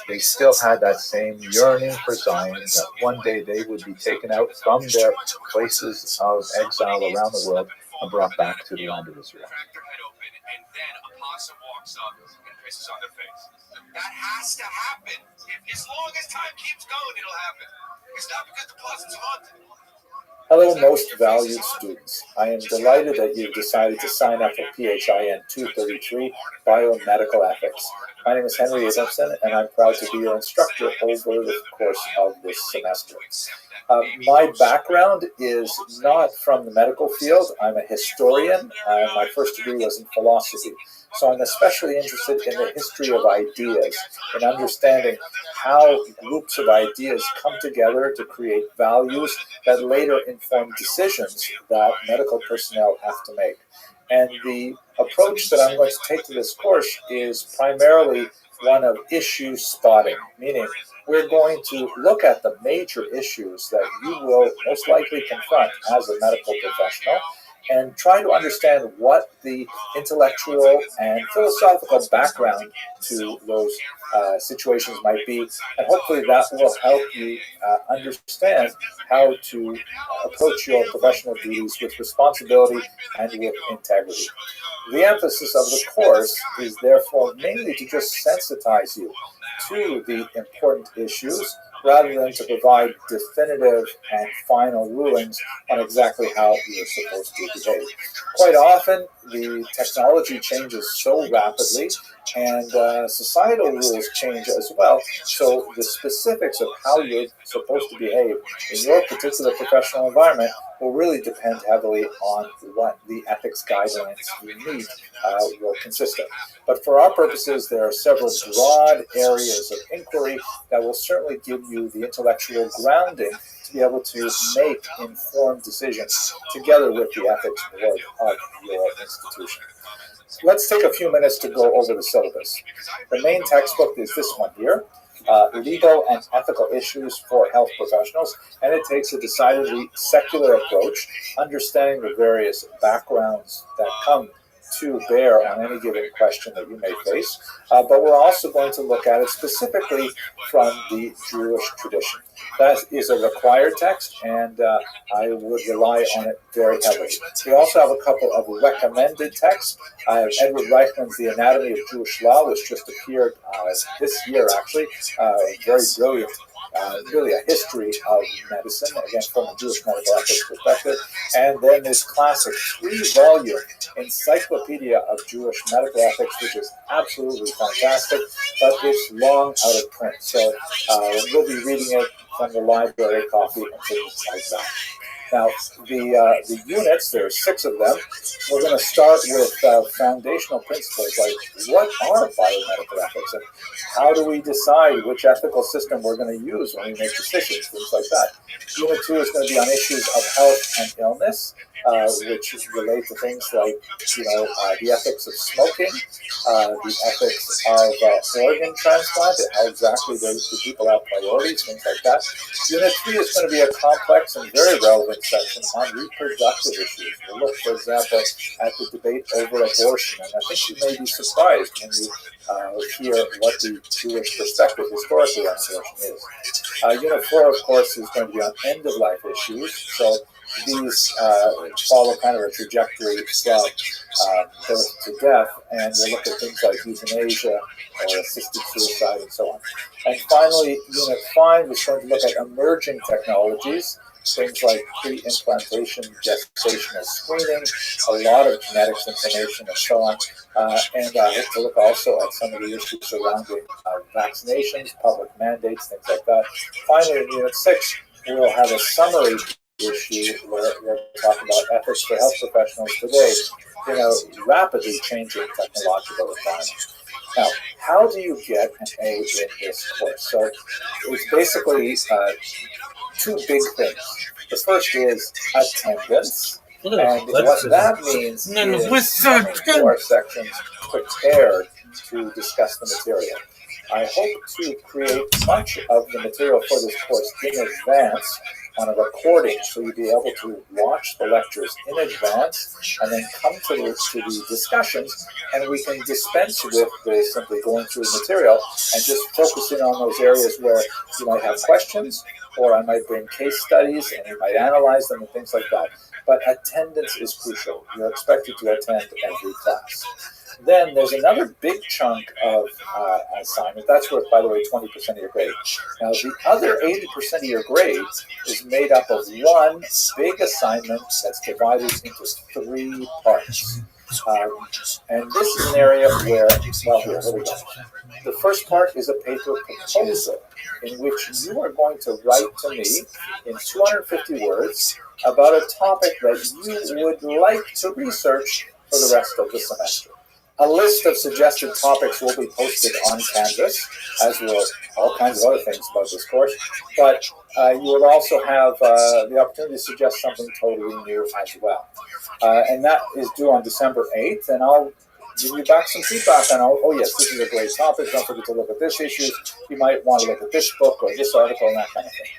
they still had that same yearning for Zion, that one day they would be taken out from their places of exile around the world and brought back to the land of Israel. And then a possum walks up and pisses on their face. That has to happen. As long as time keeps going, it'll happen. It's not because the possum's haunted. Hello, most valued students. I am delighted that you've decided to sign up for PHIN 233 Biomedical Ethics. My name is Henry Abramson, and I'm proud to be your instructor over the course of this semester. My background is not from the medical field. I'm a historian. My first degree was in philosophy. So I'm especially interested in the history of ideas and understanding how groups of ideas come together to create values that later inform decisions that medical personnel have to make. And the approach that I'm going to take to this course is primarily one of issue spotting, meaning we're going to look at the major issues that you will most likely confront as a medical professional and try to understand what the intellectual and philosophical background to those situations might be, and hopefully that will help you understand how to approach your professional duties with responsibility and with integrity. The emphasis of the course is therefore mainly to just sensitize you to the important issues rather than to provide definitive and final rulings on exactly how you're supposed to behave. Quite often, the technology changes so rapidly, and societal rules change as well, so the specifics of how you're supposed to behave in your particular professional environment will really depend heavily on what the ethics guidelines you need will consist of. But for our purposes, there are several broad areas of inquiry that will certainly give you the intellectual grounding to be able to make informed decisions together with the ethics board of your institution. Let's take a few minutes to go over the syllabus. The main textbook is this one here, Legal and Ethical Issues for Health Professionals, and it takes a decidedly secular approach, understanding the various backgrounds that come to bear on any given question that you may face, but we're also going to look at it specifically from the Jewish tradition. That is a required text, and I would rely on it very heavily. We also have a couple of recommended texts. I have Edward Reichman's The Anatomy of Jewish Law, which just appeared this year, actually. Very brilliant really a history of medicine, again from a Jewish medical ethics perspective, and then this classic 3-volume encyclopedia of Jewish medical ethics, which is absolutely fantastic, but it's long out of print. So we'll be reading it from the library copy and things like that. Now, the units, there are 6 of them. We're going to start with foundational principles like what are biomedical ethics and how do we decide which ethical system we're going to use when we make decisions, things like that. Unit 2 is going to be on issues of health and illness, which relate to things like, the ethics of smoking, the ethics of organ transplant, and how exactly do people have priorities, things like that. Unit 3 is going to be a complex and very relevant section on reproductive issues. We'll look, for example, at the debate over abortion, and I think you may be surprised when you hear what the Jewish perspective historically on abortion is. Unit 4, of course, is going to be on end-of-life issues, so these follow kind of a trajectory from birth to death, and we'll look at things like euthanasia or assisted suicide and so on. And finally, Unit 5 is going to look at emerging technologies, things like pre-implantation, gestational screening, a lot of genetics information, and so on. And I hope to look also at some of the issues surrounding vaccinations, public mandates, things like that. Finally, in Unit 6, we'll have a summary issue where we'll talk about ethics for health professionals today in a rapidly changing technological environment. Now, how do you get an A in this course? So it's basically 2 big things. The first is attendance, and what that means is coming to our sections prepared to discuss the material. I hope to create much of the material for this course in advance on a recording, so you'll be able to watch the lectures in advance and then come to the discussions, and we can dispense with simply going through the material and just focusing on those areas where you might have questions, or I might bring case studies and you might analyze them and things like that. But attendance is crucial. You're expected to attend every class. Then there's another big chunk of assignment. That's worth, by the way, 20% of your grade. Now, the other 80% of your grade is made up of one big assignment that's divided into 3 parts. And this is an area where, here we go. The first part is a paper proposal in which you are going to write to me in 250 words about a topic that you would like to research for the rest of the semester. A list of suggested topics will be posted on Canvas, as will all kinds of other things about this course, but you will also have the opportunity to suggest something totally new as well. And that is due on December 8th, and I'll give you back some feedback on, oh yes, this is a great topic, don't forget to look at this issue, you might want to look at this book or this article and that kind of thing.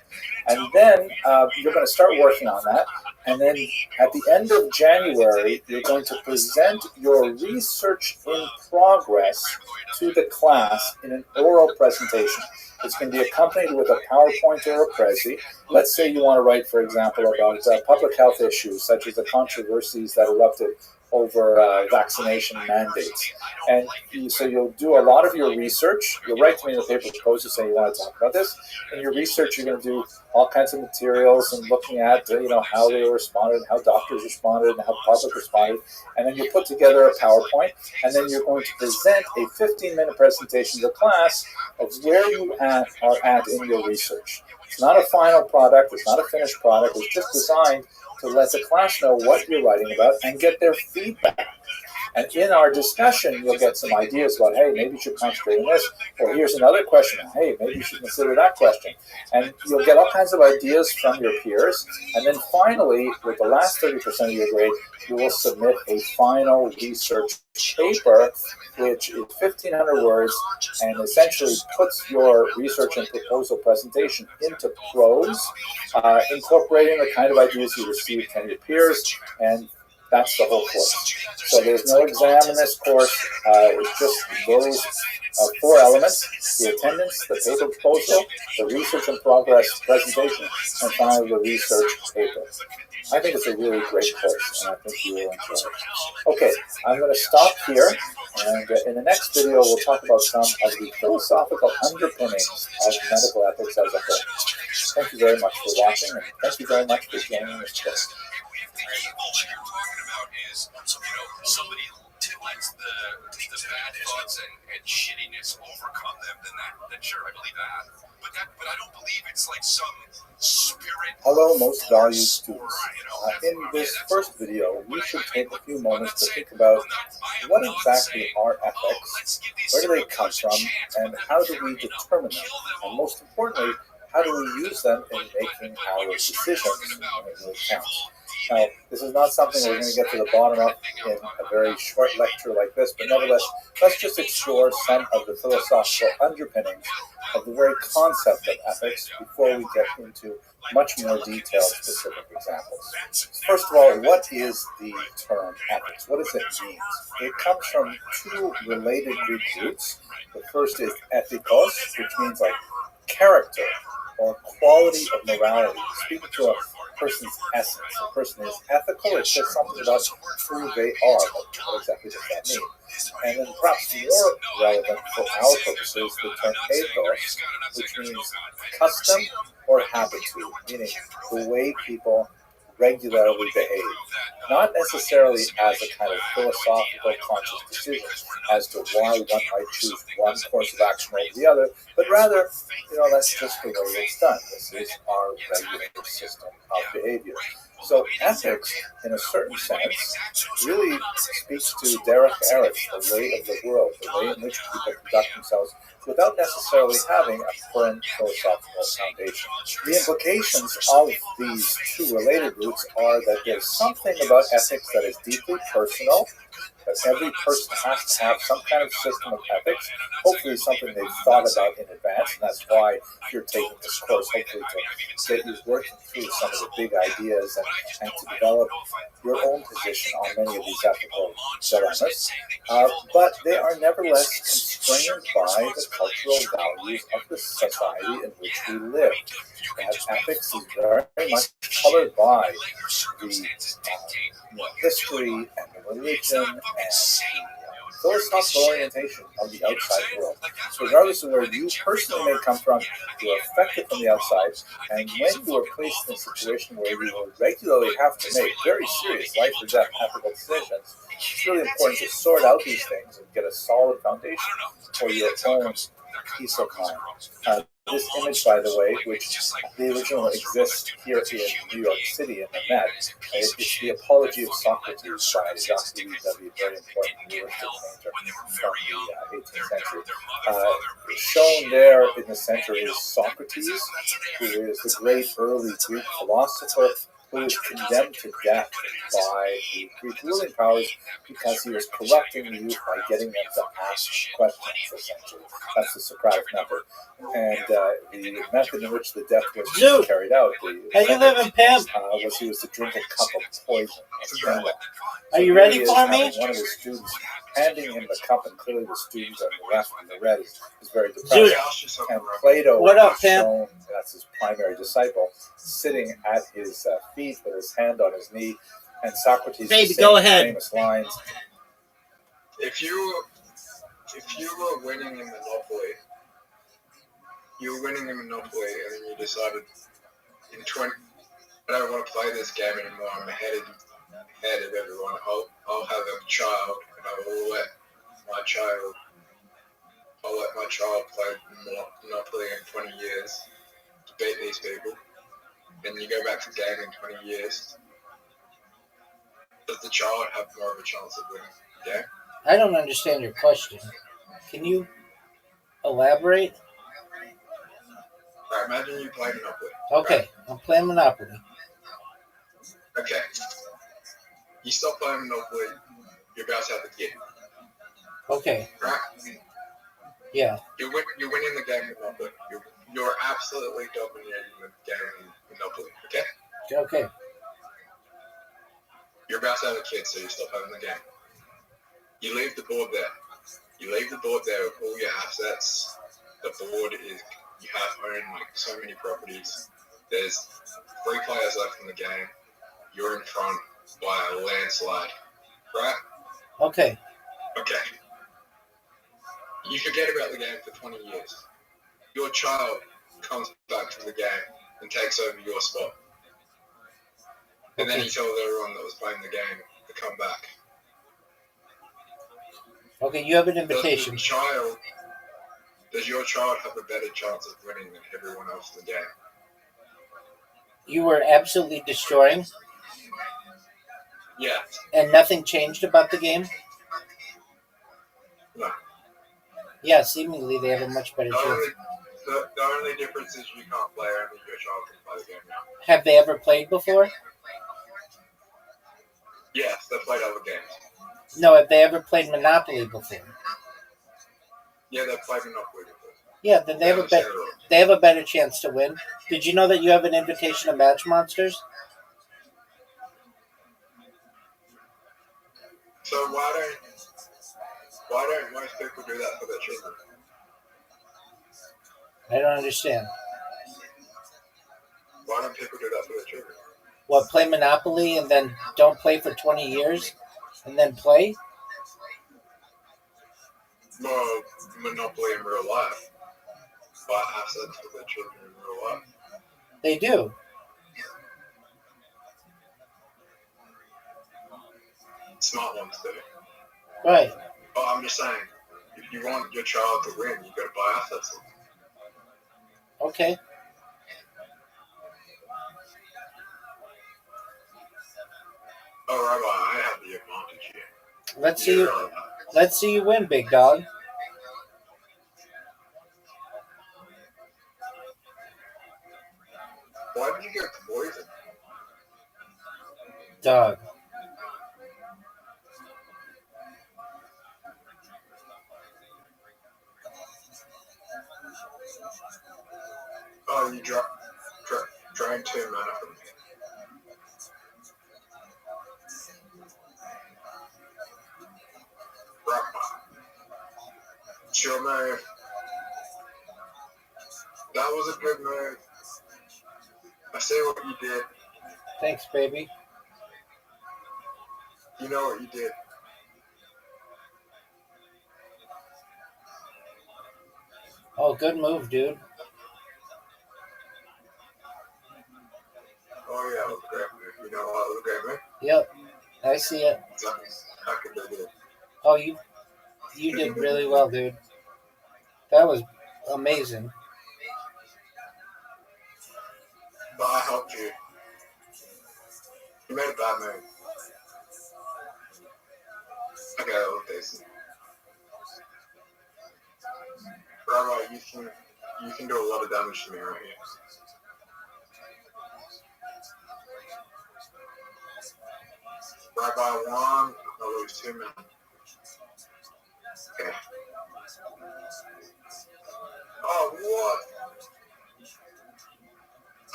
And then you're going to start working on that. And then at the end of January, you're going to present your research in progress to the class in an oral presentation. It's going to be accompanied with a PowerPoint or a Prezi. Let's say you want to write, for example, about public health issues, such as the controversies that erupted over vaccination mandates. And so you'll do a lot of your research. You'll write to me in the paper proposal saying you want to talk about this. In your research, you're going to do all kinds of materials and looking at how they responded, and how doctors responded, and how the public responded. And then you put together a PowerPoint, and then you're going to present a 15-minute presentation to the class of where you are at in your research. It's not a final product. It's not a finished product. It's just designed to let the class know what you're writing about and get their feedback. And in our discussion, you'll get some ideas about, hey, maybe you should concentrate on this, or here's another question, hey, maybe you should consider that question. And you'll get all kinds of ideas from your peers. And then finally, with the last 30% of your grade, you will submit a final research paper, which is 1,500 words and essentially puts your research and proposal presentation into prose, incorporating the kind of ideas you received from your peers, and that's the whole course. So there's no exam in this course. It's just those 4 elements: the attendance, the paper proposal, the research in progress presentation, and finally the research paper. I think it's a really great course, and I think you will enjoy it. Okay, I'm going to stop here, and in the next video we'll talk about some of the philosophical underpinnings of medical ethics as a whole. Thank you very much for watching, and thank you very much for joining this course. If the evil that you're talking about is, somebody lets the bad thoughts and shittiness overcome them, then sure, I believe that. But I don't believe it's like some spirit. Hello, most valued students. In this first video, we should take a few moments to think about what exactly are ethics, where do they come from, and how do we determine them, and most importantly, how do we use them in making our decisions when it really counts. Now, this is not something we're going to get to the bottom of in a very short lecture like this, but nevertheless, let's just explore some of the philosophical underpinnings of the very concept of ethics before we get into much more detailed specific examples. First of all, what is the term ethics? What does it mean? It comes from two related Greek roots. The first is ethikos, which means like character or quality of morality, speaking to a person's essence. A person is ethical, it says something about who they are, but what exactly does that mean? And then perhaps more relevant for our purposes, the term ethos, which means custom or habitude, meaning the way people regularly behave. Not necessarily as a kind of philosophical conscious decision as to why one might choose one course of action over the other, but rather, that's just the way it's done. This is our regular system of behavior. So ethics, in a certain sense, really speaks to derech eretz, the way of the world, the way in which people conduct themselves without necessarily having a firm philosophical foundation. The implications of these two related roots are that there's something about ethics that is deeply personal, that every person has to have some kind of system of ethics, hopefully something they've thought about in advance, and that's why you're taking this course, hopefully to get you working through some of the big ideas and to develop your own position on many of these ethical dilemmas. But they are nevertheless constrained by the cultural values of the society in which we live. And ethics is very much colored by the history and the religion and the philosophical orientation of the outside world. So regardless of where you personally may come from, you're affected from the outside, and when you are placed in a situation where you will regularly have to make very serious life or death ethical decisions, it's really important to sort out these things and get a solid foundation for your own peace of mind. This image, by the way, which the original exists here in New York City in the Met, it's the Apology of Socrates by Jacques Louis David, very important Jewish painter from the 18th century. Shown there in the center is Socrates, who is the great early Greek philosopher who was condemned to death by the Greek ruling powers because he was corrupting the youth by getting them to ask questions, essentially. That's the Socratic method. And the method in which the death was carried out, was he was to drink a cup of poison. Are you ready for me? One of his students handing him the cup, and clearly the student on the left and the red is very depressed. And Plato is shown, that's his primary disciple, sitting at his feet with his hand on his knee, and Socrates is saying famous lines. If you were winning in Monopoly, and then you decided in 20, I don't want to play this game anymore, I'm ahead of everyone, I'll have a child, and I will let my child play Monopoly in 20 years to beat these people. Then you go back to gaming in 20 years. Does the child have more of a chance of winning the game? I don't understand your question. Can you elaborate? Alright, imagine you play Monopoly. Okay, right? I'm playing Monopoly. Okay. You stop playing Monopoly, you're about to have a kid. Okay. Right? Yeah. You're winning the game with Monopoly. You're absolutely dominating the game with Monopoly. Okay? Okay. You're about to have a kid, so you stop having the game. You leave the board there. With all your assets. The board is, you have owned like so many properties. There's 3 players left in the game. you're in front by a landslide, right? Okay. Okay. You forget about the game for 20 years. Your child comes back to the game and takes over your spot. And then he tells everyone that was playing the game to come back. Okay, you have an invitation. Does your child have a better chance of winning than everyone else in the game? You were absolutely destroying? Yeah. And nothing changed about the game? No. Yeah, seemingly they have a much better chance. The only difference is you can't play, only your child can play the game now. Have they ever played before? Yes, they played other games. No, have they ever played Monopoly before? Yeah, they played Monopoly before. Yeah, then they have a better chance to win. Did you know that you have an invitation to Match Monsters? So why don't most people do that for their children? I don't understand. Why don't people do that for their children? What, play Monopoly and then don't play for 20 years and then play? Well, Monopoly in real life. Buy assets for their children in real life. They do. Smart ones do. Right. But I'm just saying, if you want your child to win, you got to buy assets. Okay. Oh, Rabbi, I have the advantage here. Let's see you win, big dog. Why did you get poisoned? Dog. Oh, you drained 2 mana from me. Rabbi. It's your move. That was a good move. I see what you did. Thanks, baby. You know what you did. Oh, good move, dude. Oh, yeah, it was a great move. You know what? It was a great move. Yep, I see it. I could do it. Oh, you did really well, dude. That was amazing. But I helped you. You made a bad move. Okay, that was decent. Rabbi, you can do a lot of damage to me right here. Rabbi 1, I lose 2 men. Okay. Oh, what?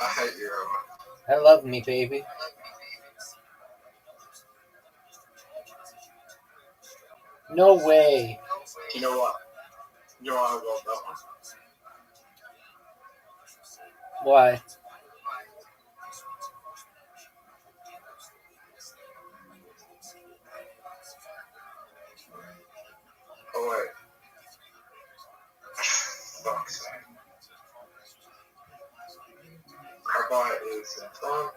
I hate you, Rabbi. I love me, baby. No way. You know what? You know why I love that one? Why? Oh, wait. Fuck's sake. Rabbi is in front.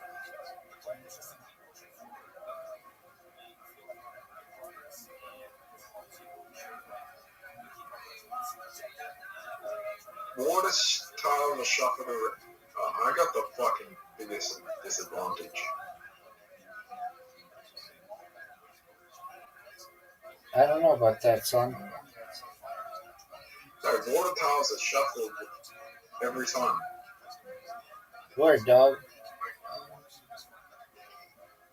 What is time to shuffle the... I got the fucking biggest disadvantage. I don't know about that, son. So water tiles are shuffled every time. Word, dog.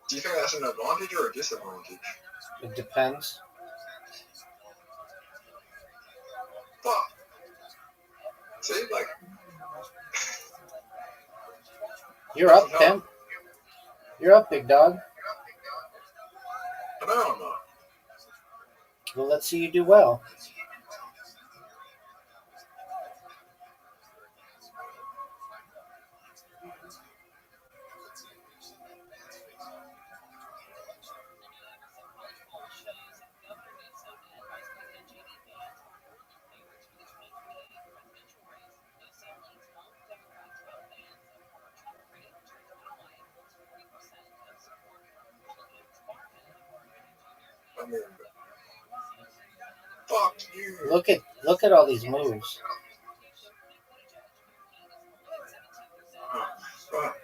Do you think that's an advantage or a disadvantage? It depends. Fuck. See, like... You're up, pimp. You're up, big dog. I know I'm not. Well, let's see you do well. mean, fuck you. Look at all these moves. Fuck.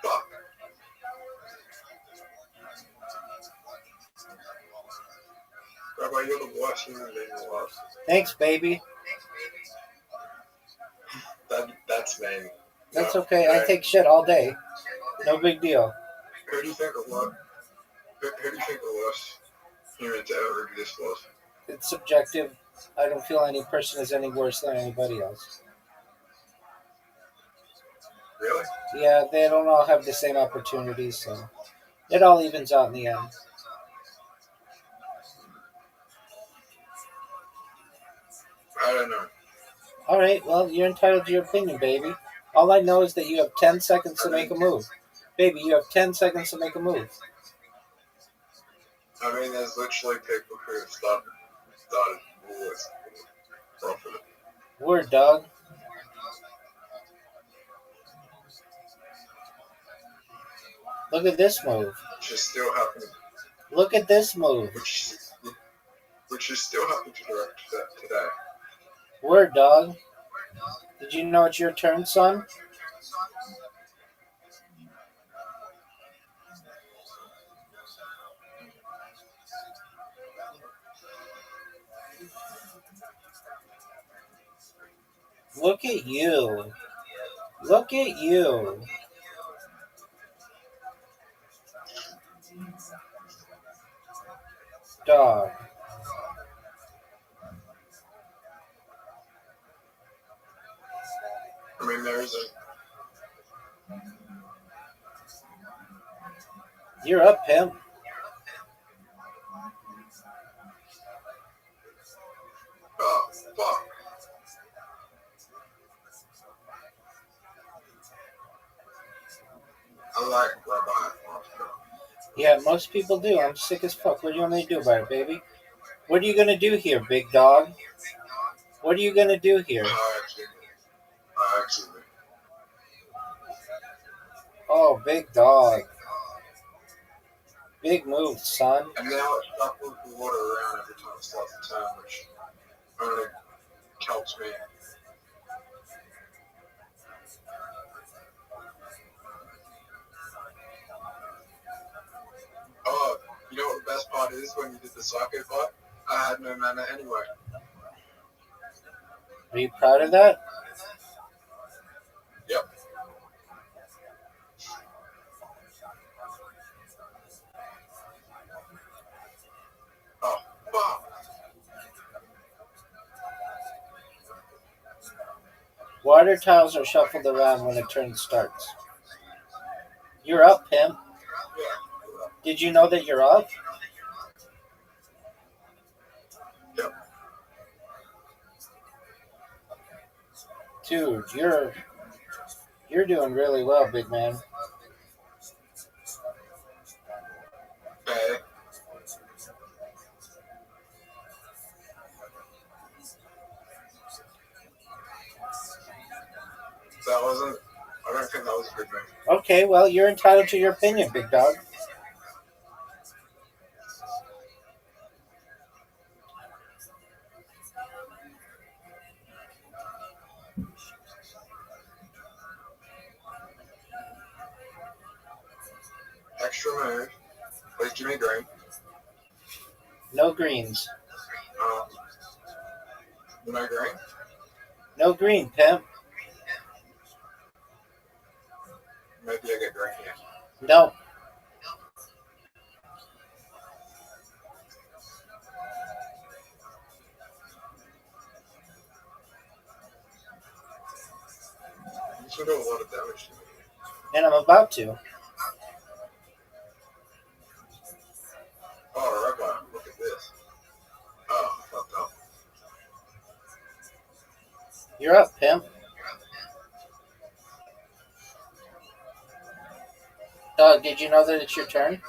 Fuck. Rabbi, you're the worst human being in the world. Thanks, baby. That's mean. That's No, okay. no. I take shit all day. No big deal. Who do you think of what? Who do you think the worst human to ever exist was? It's subjective. I don't feel any person is any worse than anybody else. Really? Yeah, they don't all have the same opportunities, so it all evens out in the end. I don't know. All right, well, you're entitled to your opinion, baby. All I know is that you have 10 seconds to make a move. Baby, you have 10 seconds to make a move. I mean, there's literally people who have started wars for profit. Word, dog. Look at this move. Which is still happening. Look at this move. Which is still happening today. Word, dog. Did you know it's your turn, son? Look at you. Look at you. Dog. I mean, there's You're up, pimp. oh, fuck. I like Rabbi. Yeah, most people do. I'm sick as fuck. What do you want me to do about it, baby? What are you gonna do here, big dog? What are you gonna do here? I actually. Oh, big dog. Big move, son. And now it shuffles the water around every time it starts to turn, which only helps me. Oh, you know what the best part is when you did the psycho part? I had no mana anyway. Are you proud of that? Yep. Oh, fuck. Water tiles are shuffled around when a turn starts. You're up, pimp. Yeah. Did you know that you're up? Yep. Dude, you're doing really well, big man. Okay. I don't think that was a good move. Okay, well, you're entitled to your opinion, big dog. Extra move. Please give me green. No greens. No green? No green, pimp. Maybe I get green here. No. This will do a lot of damage to me. And I'm about to. Oh, Rabbi, look at this. Oh, fucked up. You're up, pimp. Dog, did you know that it's your turn?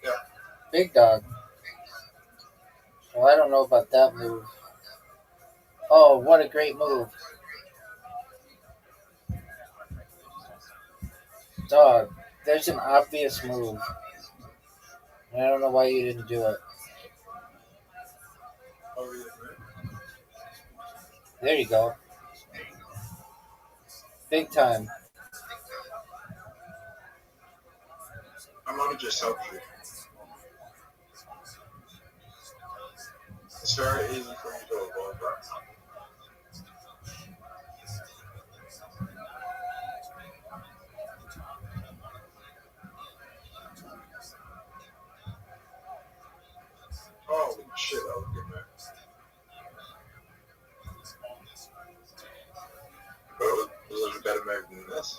Yeah. Big dog. Well, I don't know about that move. Oh, what a great move. Dog, there's an obvious move. I don't know why you didn't do it. There you go. Big time. I'm gonna just help you. It's very easy for you to evolve that. Holy shit, I was getting there. But it was a better move than this.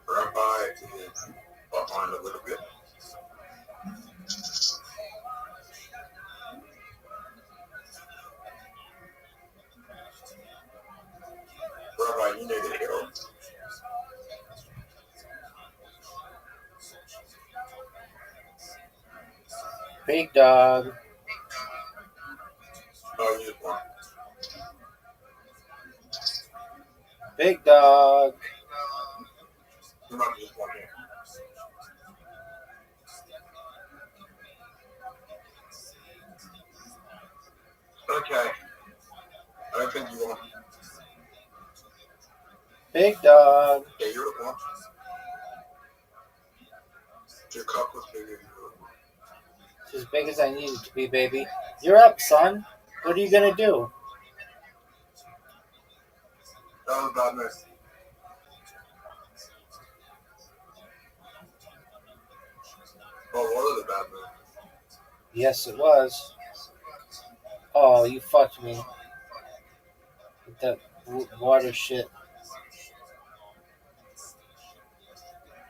Rabbi is behind a little bit. Rabbi, you need to heal. Big dog. Oh, you just want. Big dog. You might just want here. Okay. I don't think you want. Big dog. Yeah, you're the one. Your cup was bigger than yours. It's as big as I need it to be, baby. You're up, son. What are you gonna do? That was a bad move. Oh, what was a bad move? Yes, it was. Oh, you fucked me. With that water shit.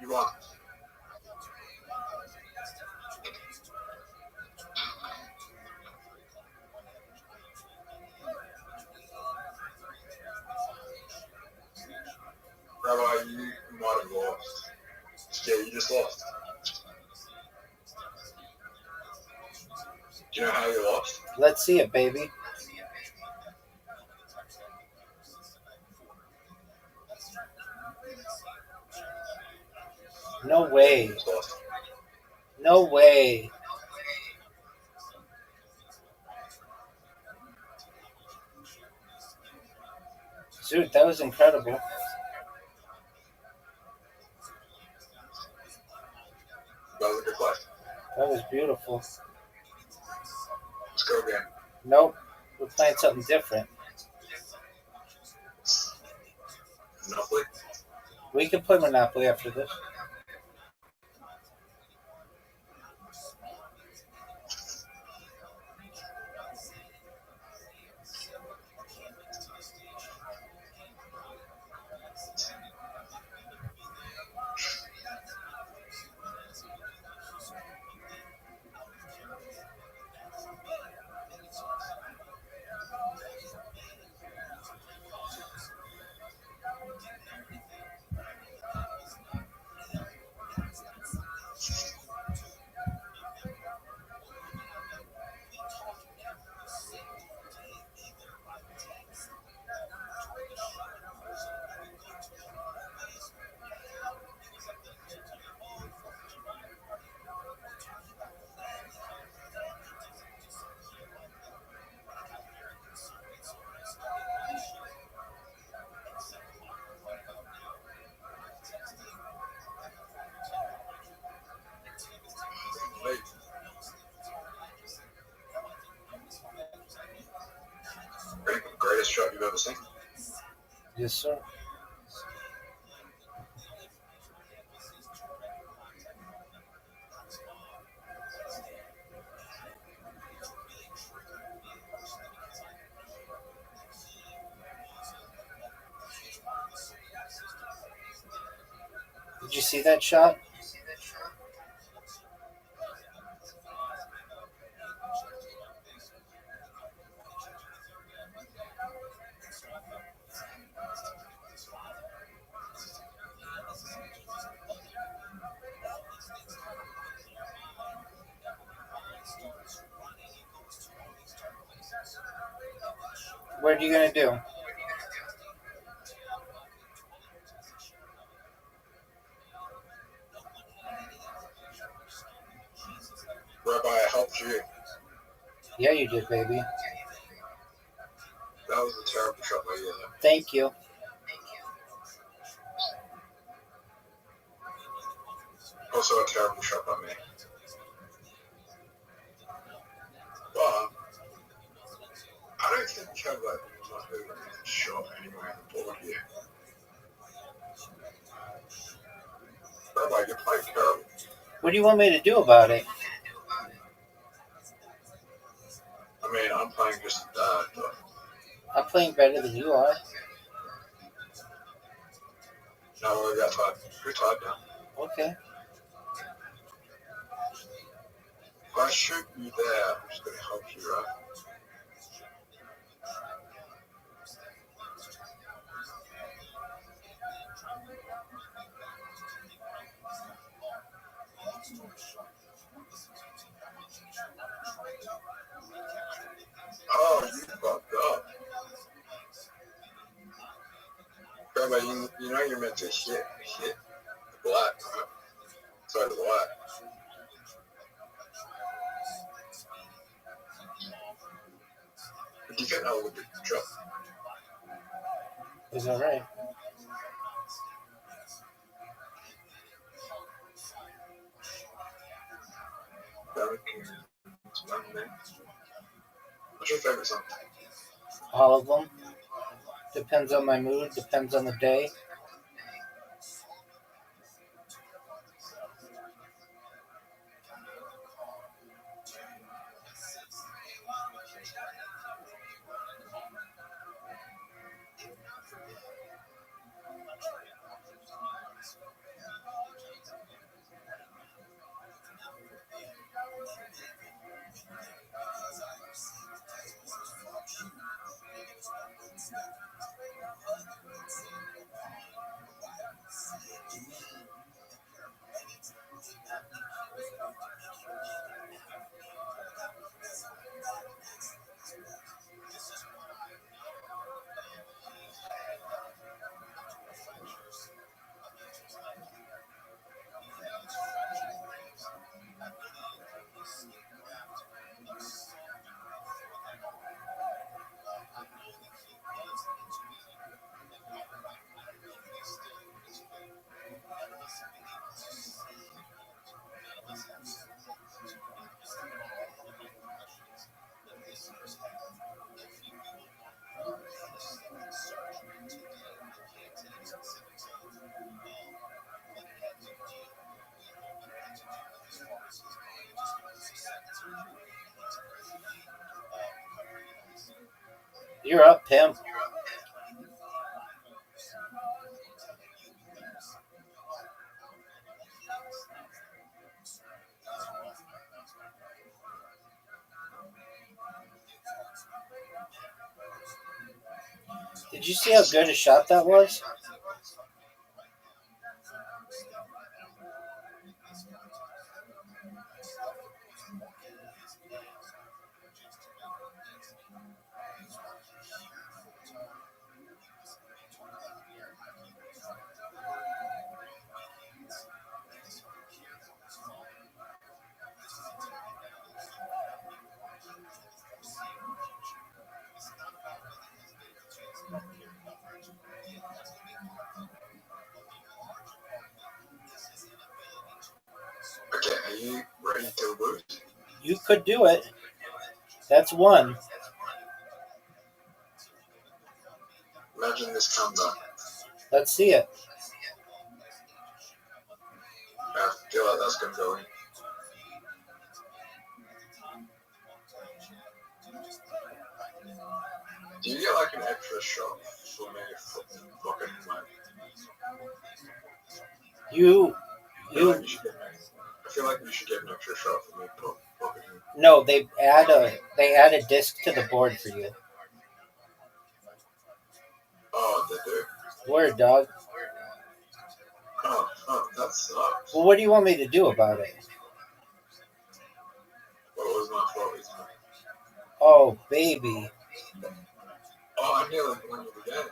You want. Rabbi, you might have lost. Yeah, you just lost. Do you know how you lost? Let's see it, baby. No way. You just lost. No way. Dude, that was incredible. That was a good play. That was beautiful. Let's go again. Nope. We're playing something different. Monopoly? We can play Monopoly after this. Wait. Greatest shot you've ever seen. Yes, sir. Did you see that shot? What are you gonna do? Rabbi, I helped you. Yeah, you did, baby. That was a terrible shot by you. Thank you. Also a terrible shot by me. But I don't think you have like much of a shot anywhere on the board here. Rabbi, you're playing terrible. What do you want me to do about it? I mean, I'm playing just I'm playing better than you are. no, we got tied. We're tied now. Okay. If I shoot you there, I'm just going to help you, right? Oh, you fucked up. Rabbi, you know you're meant to hit the black, right? Sorry, the black. But you get out with the drop. It's alright. What's your favorite song? All of them. Depends on my mood. Depends on the day. You're up, Pim. Did you see how good a shot that was? Okay, are you ready to lose? You could do it. That's one. Imagine this comeback. Let's see it. I feel like that's going to go in. Do you get like an extra shot for me fucking like? I feel like you should get an extra shot for me fucking. No, they add a disc to the board for you. Oh, they do? Word, dog. Oh, that sucks. Well, what do you want me to do about it? What was my fault? Oh, baby. Oh, I nearly won you again.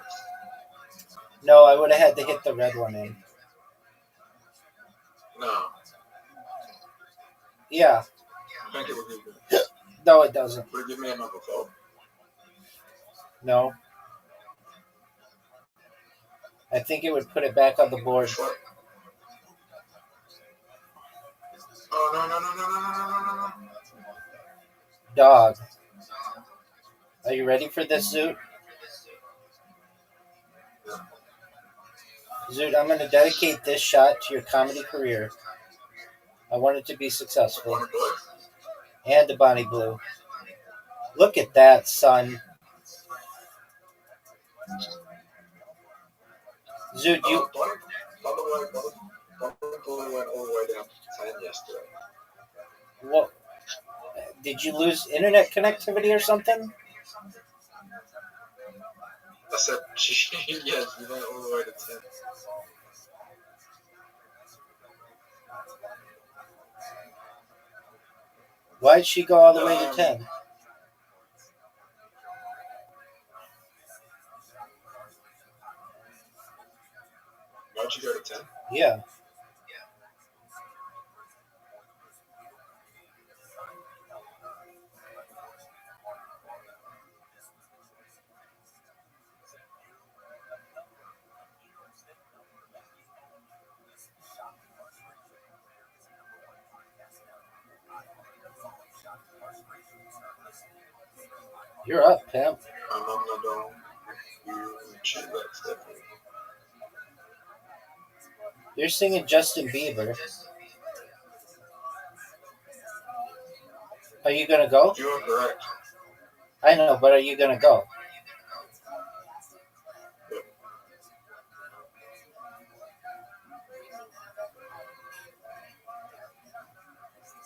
No, I would have had to hit the red one in. No, Yeah. I think it would be good. No, it doesn't. Would it give me a number 4? No. I think it would put it back on the board. What? Oh, no. Dog. Are you ready for this, Zoot? Zoot, I'm going to dedicate this shot to your comedy career. I want it to be successful. And the Bonnie Blue. Look at that, son. Zoot, you... By the way, Bonnie went all the way down to 10 yesterday. What? Did you lose internet connectivity or something? I said, yes, we went all the way to 10. Why'd she go all the way to 10? Why'd you go to 10? Yeah. You're up, pimp. I'm on the dome. You shit that stuff. You're singing Justin Bieber. Are you gonna go? You are correct. I know, but are you gonna go?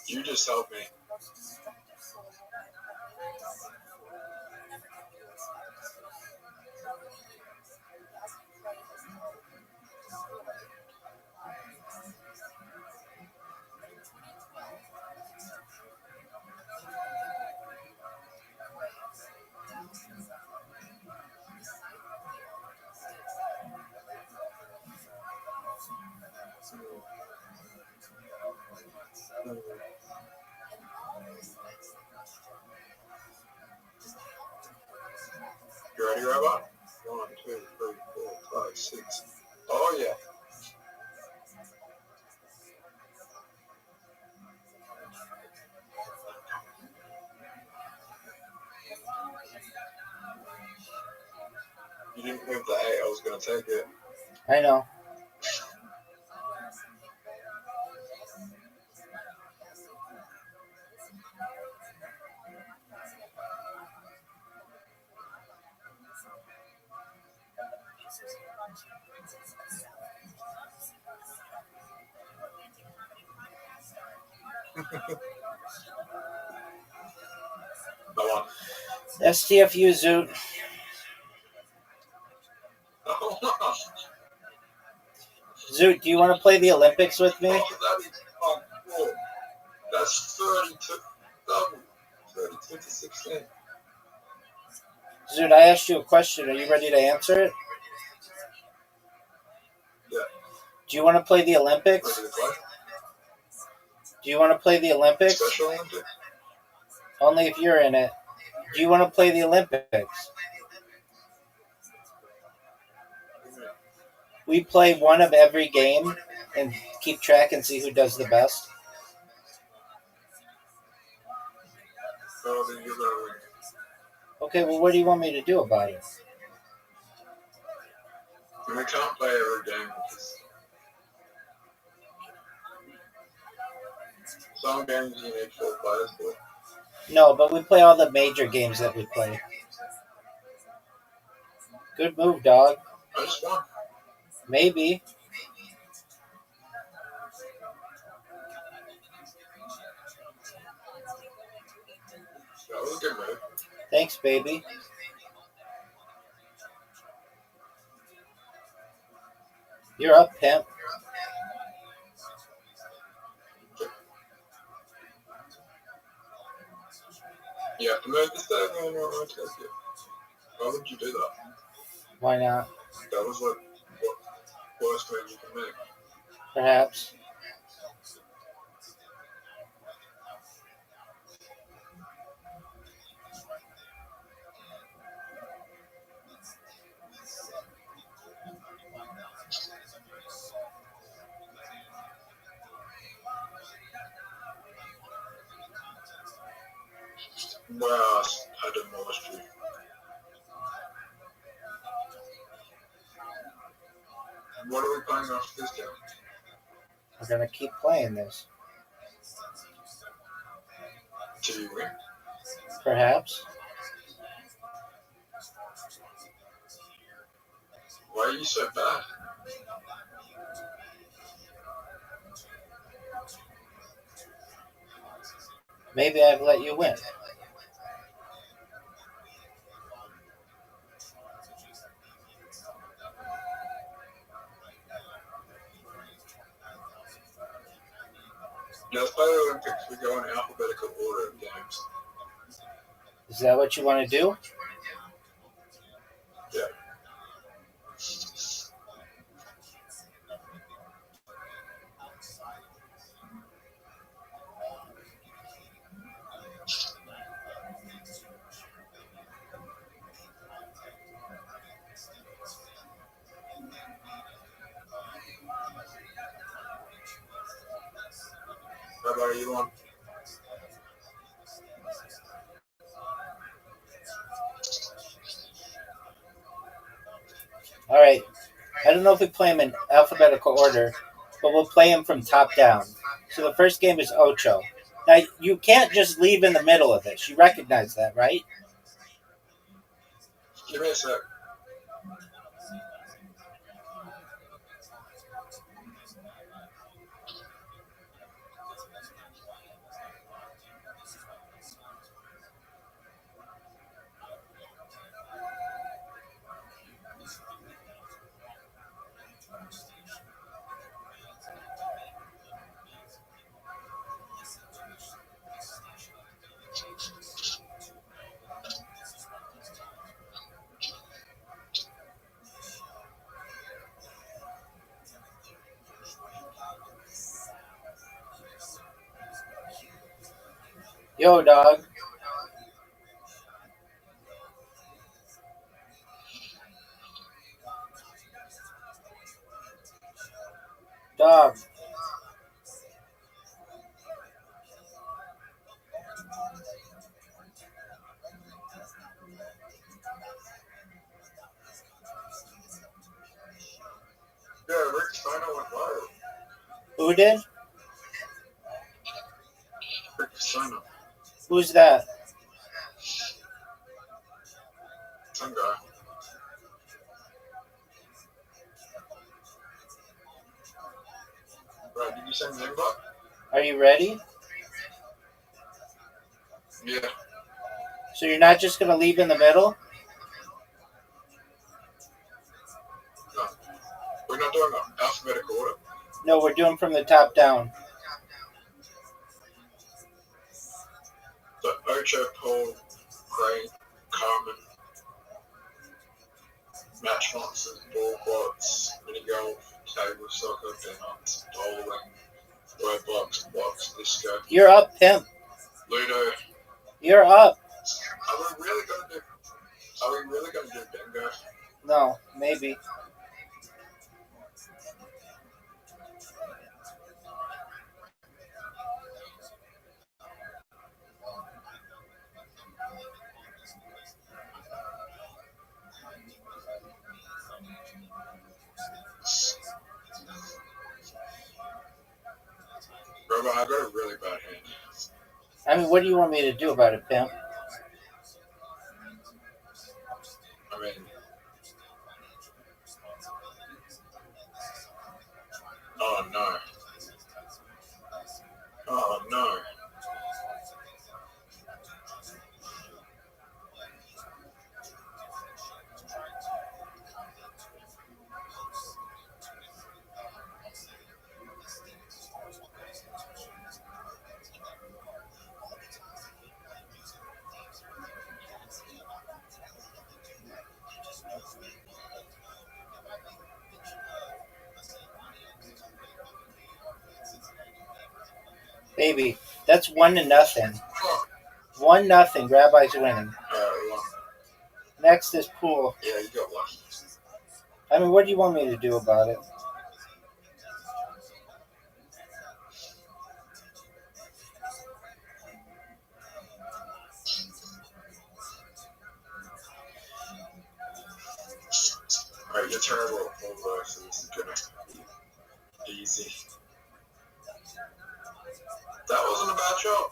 You just helped me. You ready, Rabbi? 1, 2, 3, 4, 5, 6. Oh, yeah. You didn't move the 8. I was going to take it. I know. No one. STFU, Zoot. Oh, Zoot, do you want to play the Olympics with me? cool. That's 32. Double. 32 to 16. Zoot, I asked you a question. Are you ready to answer it? Yeah. Do you want to play the Olympics? Ready to play? Do you want to play the Olympics? Special Olympics? Only if you're in it. Do you want to play the Olympics? We play one of every game and keep track and see who does the best. Oh, then you're going to win. Okay, well, what do you want me to do about it? And we can't play every game. Some games you need 4 players for. No, but we play all the major games that we play. Good move, dog. I just won. Maybe. That was a good move. Thanks, baby. You're up, pimp. You have to move the 7 or I'll take it. Why would you do that? Why not? That was like what worst way you can make. Perhaps. Well, I didn't know that's true. What are we playing after this game? We're gonna keep playing this. Till you win? Perhaps. Why are you so bad? Maybe I've let you win. Yeah, let's play the Olympics. We go in alphabetical order of games. Is that what you want to do? Yeah. Rabbi, are you on? All right. I don't know if we play them in alphabetical order, but we'll play them from top down. So the first game is Ocho. Now, you can't just leave in the middle of this. You recognize that, right? Give me a sec. Yo, dog. Dog. Yeah, Rick Steiner went viral. Who did? Rick Steiner. Who's that? Some guy. Right, did you send the invite? Are you ready? Yeah. So you're not just going to leave in the middle? No. We're not doing alphabetical order. No, we're doing from the top down. So Ocho, Paul, Crane, Carmen, match monsters, ball quads, mini golf, table soccer, donuts, bowling, Roblox, box, disco, You're up, pimp. Ludo. You're up. Are we really gonna do bingo? No, maybe. Rabbi, I got a really bad hand. I mean, what do you want me to do about it, pimp? I mean, oh no. Oh no. Baby, that's 1-0. Oh, 1-0. Rabbi's winning. well, Next is pool. yeah, you got one. I mean, what do you want me to do about it? Alright, your turn will over, so this is gonna be easy. That wasn't a bad shot.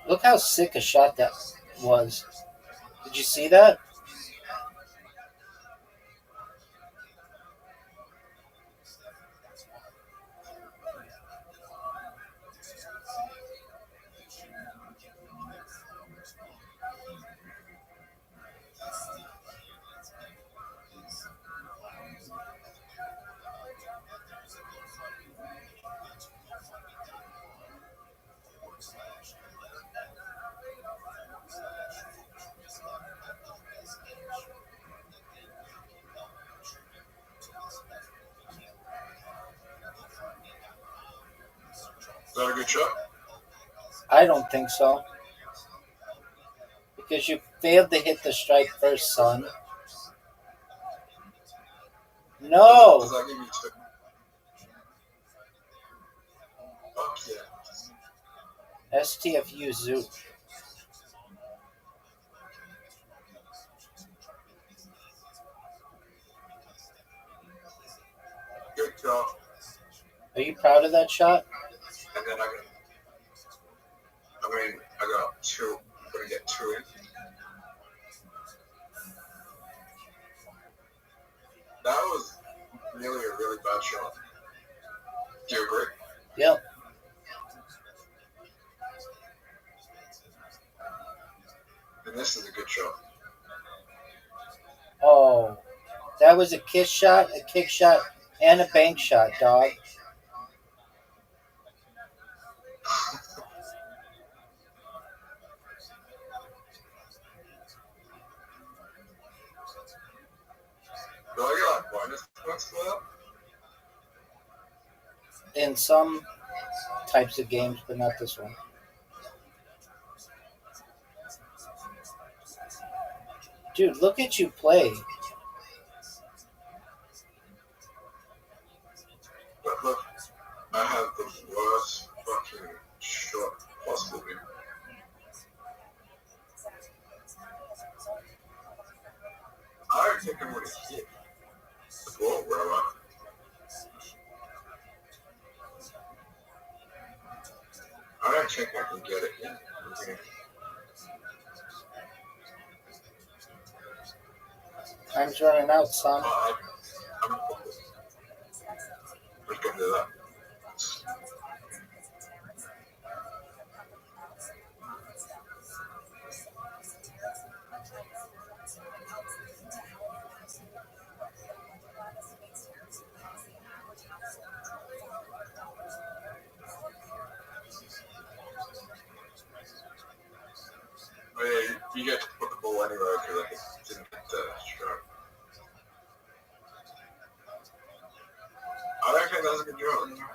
Look how sick a shot that was. Did you see that? Is that a good shot? I don't think so. Because you failed to hit the strike first, son. Does No! that give you two? Fuck yeah. STFU Zoot. Good shot. Are you proud of that shot? And then I got two. I'm gonna get two in. That was really a really bad shot. Do you agree? Yep. And this is a good shot. Oh. That was a kiss shot, a kick shot, and a bank shot, dog. Do I get like bonus points for that? In some types of games, but not this one. Dude, look at you play. But look, I have the worst fucking shot possible here. I don't think I'm gonna hit the ball, bro. I don't think I can get it in. Time's running out, son. I'm gonna do that. Oh, yeah, you get to put the ball anywhere because I didn't get the shot. I don't think that's a good job.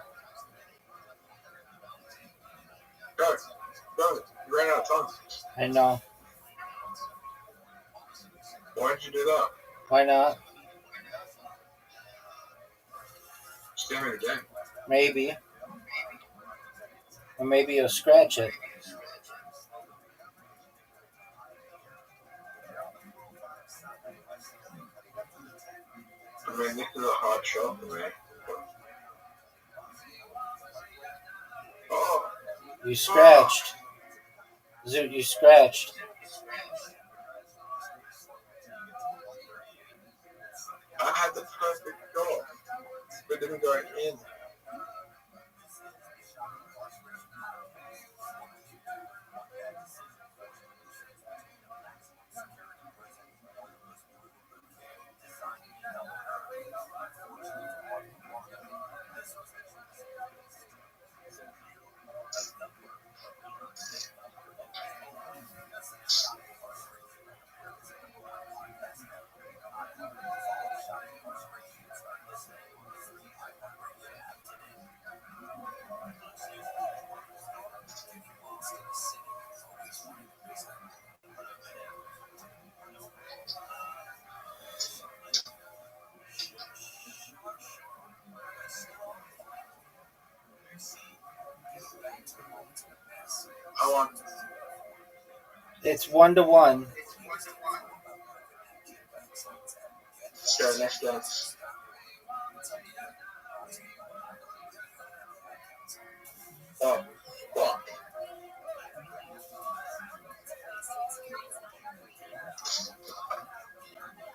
Go. You ran out of time. I know. Why did you do that? Why not? Just give me the game. Maybe. Or maybe you'll scratch it. I mean, this is a hard shot for me. Oh, You scratched. Zoot, you scratched. didn't go in. I want. It's 1-1. Okay, next dance. Oh, fuck.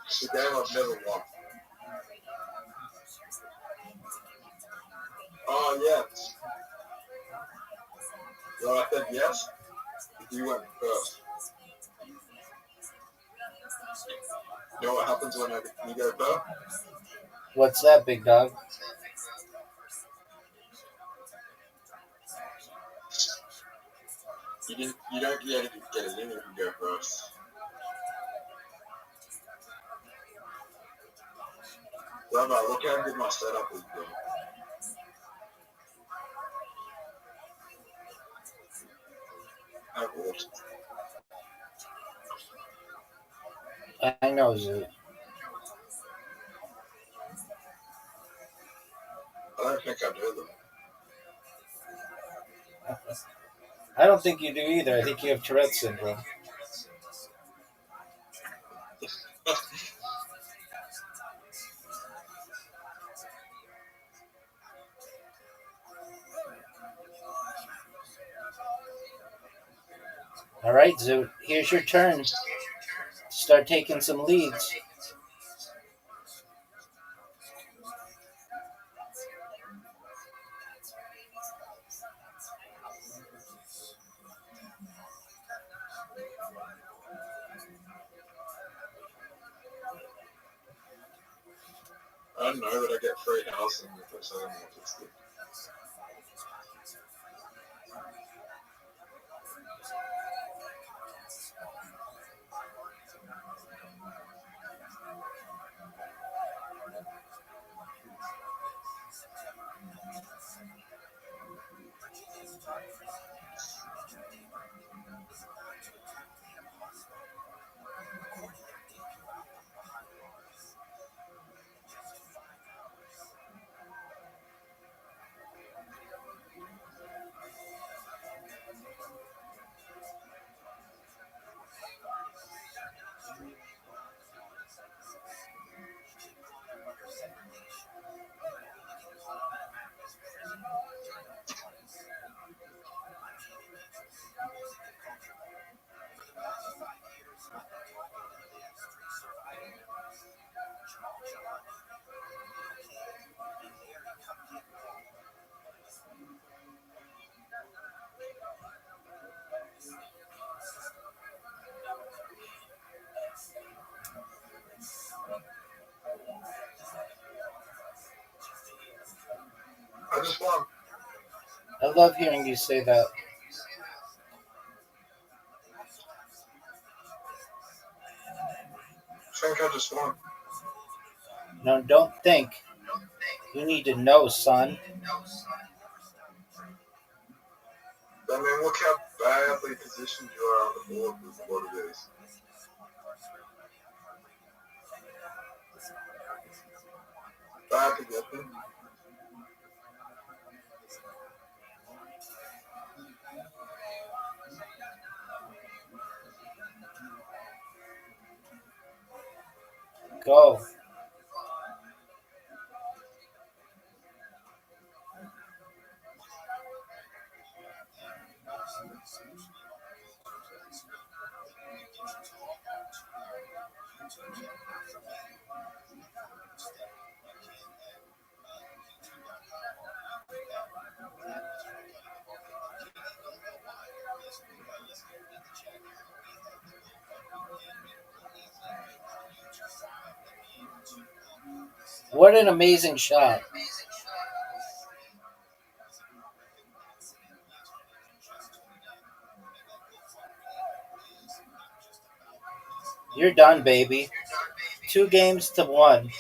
It's a game I've never won. Oh, yes. Well, I said yes. You went first. You know what happens when you go first? What's that, big dog? You don't get it in if you go first. Rabbi, look how good my setup is, bro. I've watched. I know, Zoo. I don't think I do them. I don't think you do either. I think you have Tourette's syndrome. All right, Zoo. Here's your turn. Start taking some leads. I don't know that I get free housing if I say I'm autistic. I just won. I love hearing you say that. I think I just won. No, don't think. You need to know, son. I mean, look how badly positioned you are on the board with what it is. Bad to get them. Go. What an amazing shot. You're done, baby. 2-1.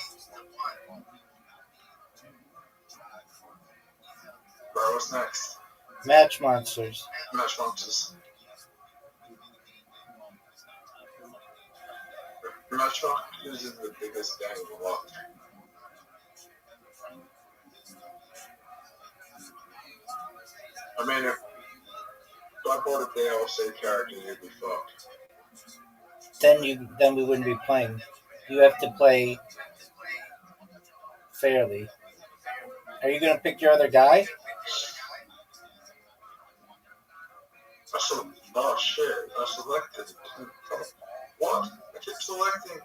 Bro, what's next? Match Monsters. Match Monsters. Match Monsters is the biggest game of the lot. I mean, if I bought a DLC character, you'd be fucked. Then we wouldn't be playing. You have to play fairly. Are you gonna pick your other guy? Oh shit, I selected. What? I keep selecting.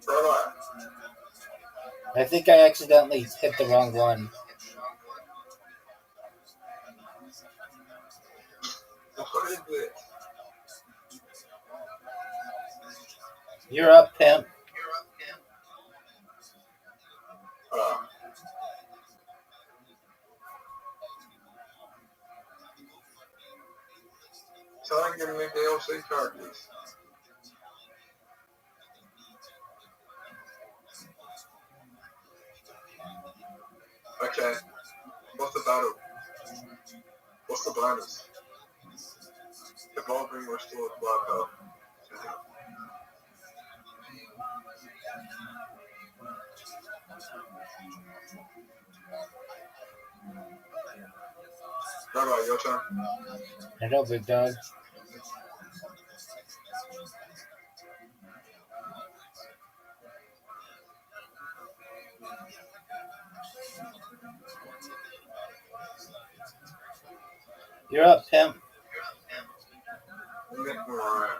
Rabbi. I think I accidentally hit the wrong one. What is it? You're up, pimp. Tell him to give me DLC characters. Okay. What's the battle? What's the bonus? Evolving restored blood health. Rabbi, your turn. Hello, big dog. You're up, pimp. Alright.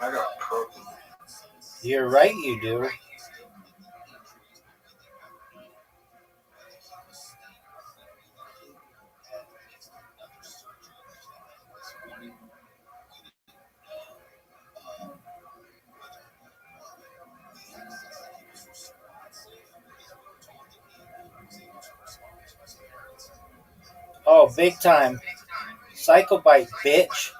I got purple. You're right, you do. Oh, big time. Psycho Bite, bitch.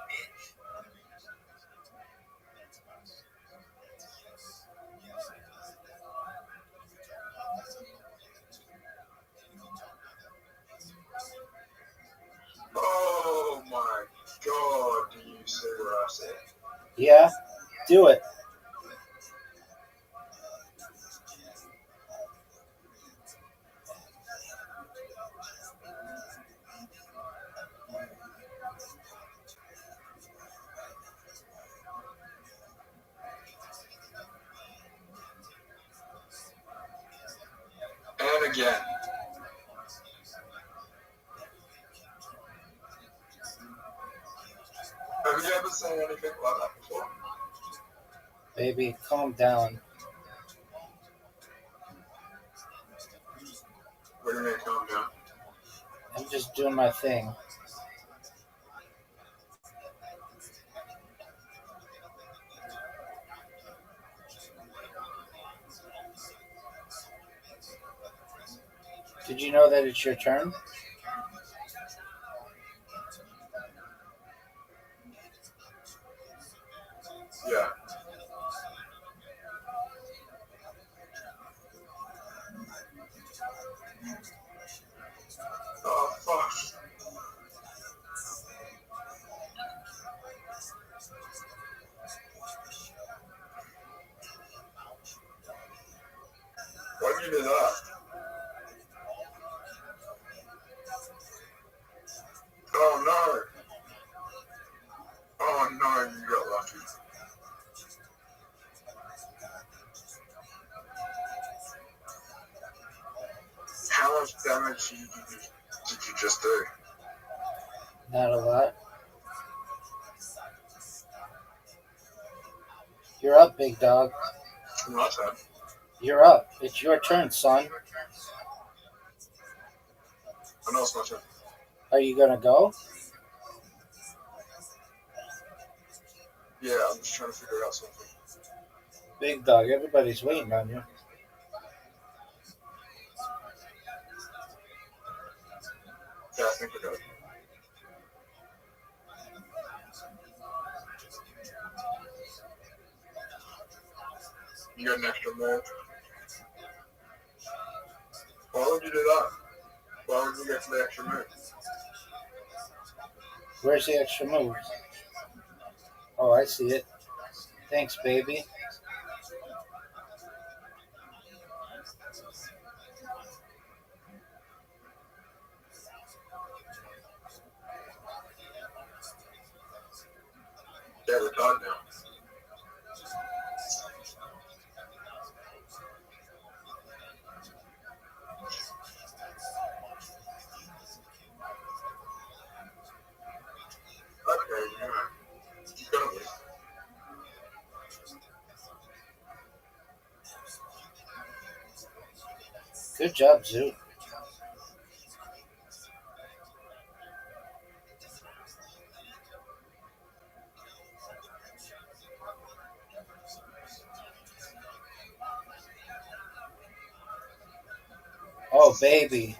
Oh my god, do you see what I said? Yeah, do it. And again. Have you ever seen anything like that before? Baby, calm down. What do you mean, calm down? I'm just doing my thing. Did you know that it's your turn? Yeah. Oh, fuck. Why did you do that? Oh no. Oh no, you got lucky. How much damage did you just do? Not a lot. You're up, big dog. My time. You're up. It's your turn, son. I know it's my turn. Are you gonna go? Yeah, I'm just trying to figure out something. Big dog, everybody's waiting on you. Yeah, I think I got it. You got an extra move. Why would you do that? Why would you get to the extra move? Where's the extra move? Oh, I see it. Thanks, baby. Yeah, we're done now. Okay, yeah. You're gonna win. Good job, Zoo. Oh, baby.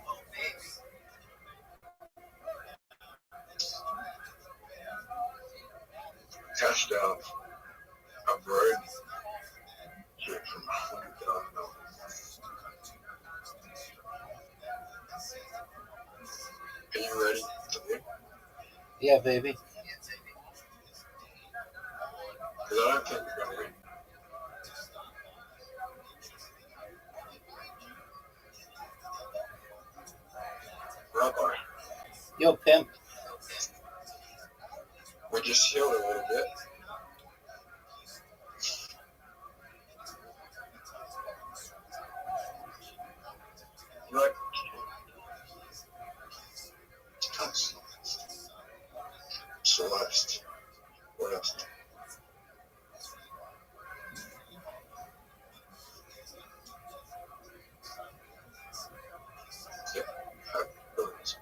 Touchdown. A bird. Shit from no. Are you ready to win? Yeah, baby. Because I don't think we're gonna win. Rabbi. Yo, pimp. We just healed a little bit. Right. Touch. Celeste. What else? Yeah. Birds.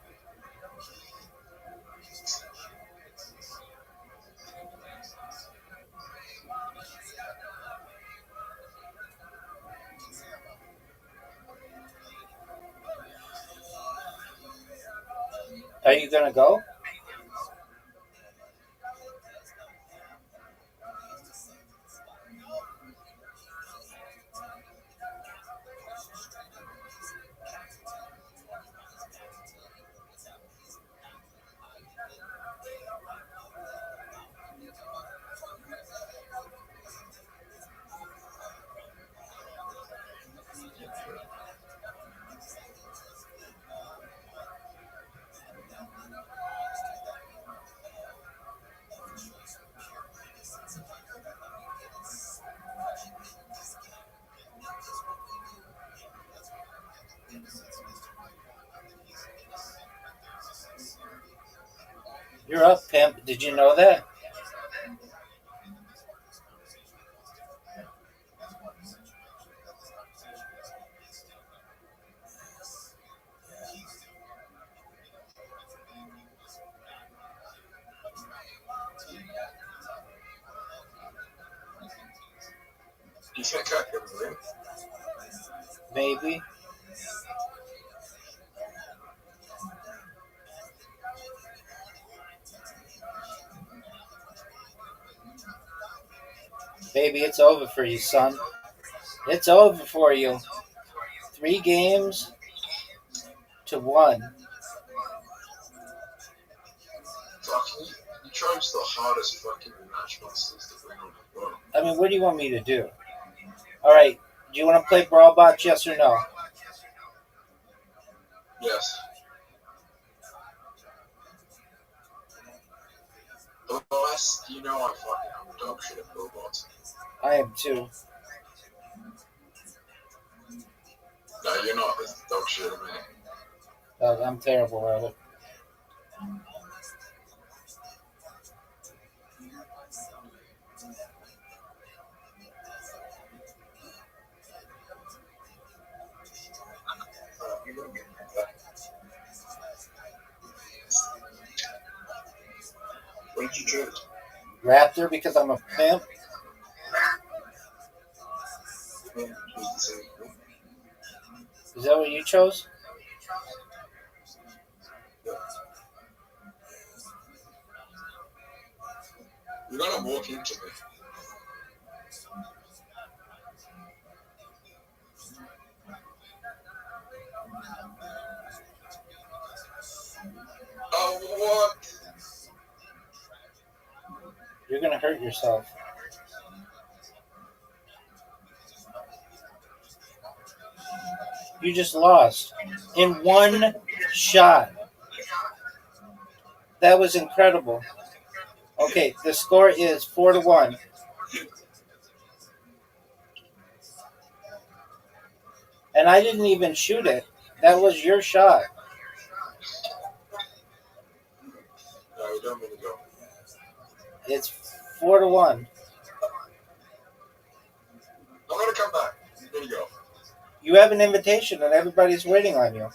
Are you gonna go? You're up, pimp. Did you know that? Do you think I can win? Maybe. Baby, it's over for you, son. It's over for you. 3 games to 1. Fucking, you chose the hardest fucking matchmasters to bring on the world. I mean, what do you want me to do? All right. Do you want to play Brawl Box, yes or no? Yes. Otherwise, you know I'm dog shit at robots. I am too. No, you're not as dog shit at me. I'm terrible at it. Raptor because I'm a pimp? Is that what you chose? You're gonna walk into me. Oh, what? You're gonna hurt yourself. You just lost in one shot. That was incredible. Okay, the score is 4-1. And I didn't even shoot it. That was your shot. No, you don't mean to go. It's 4-1. I'm gonna come back. There you go. You have an invitation and everybody's waiting on you. I'm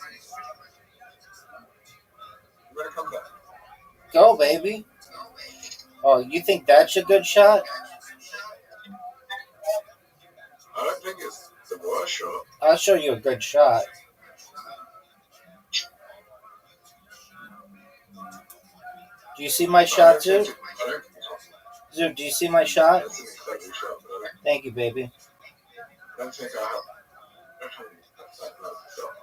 gonna come back. Go, baby. Oh, you think that's a good shot? I don't think it's the worst shot. I'll show you a good shot. Do you see my shot, Zoo? Zoo, do you see my shot? That's an incredible shot, but Thank you, baby. I don't think I have. That's that bad shot.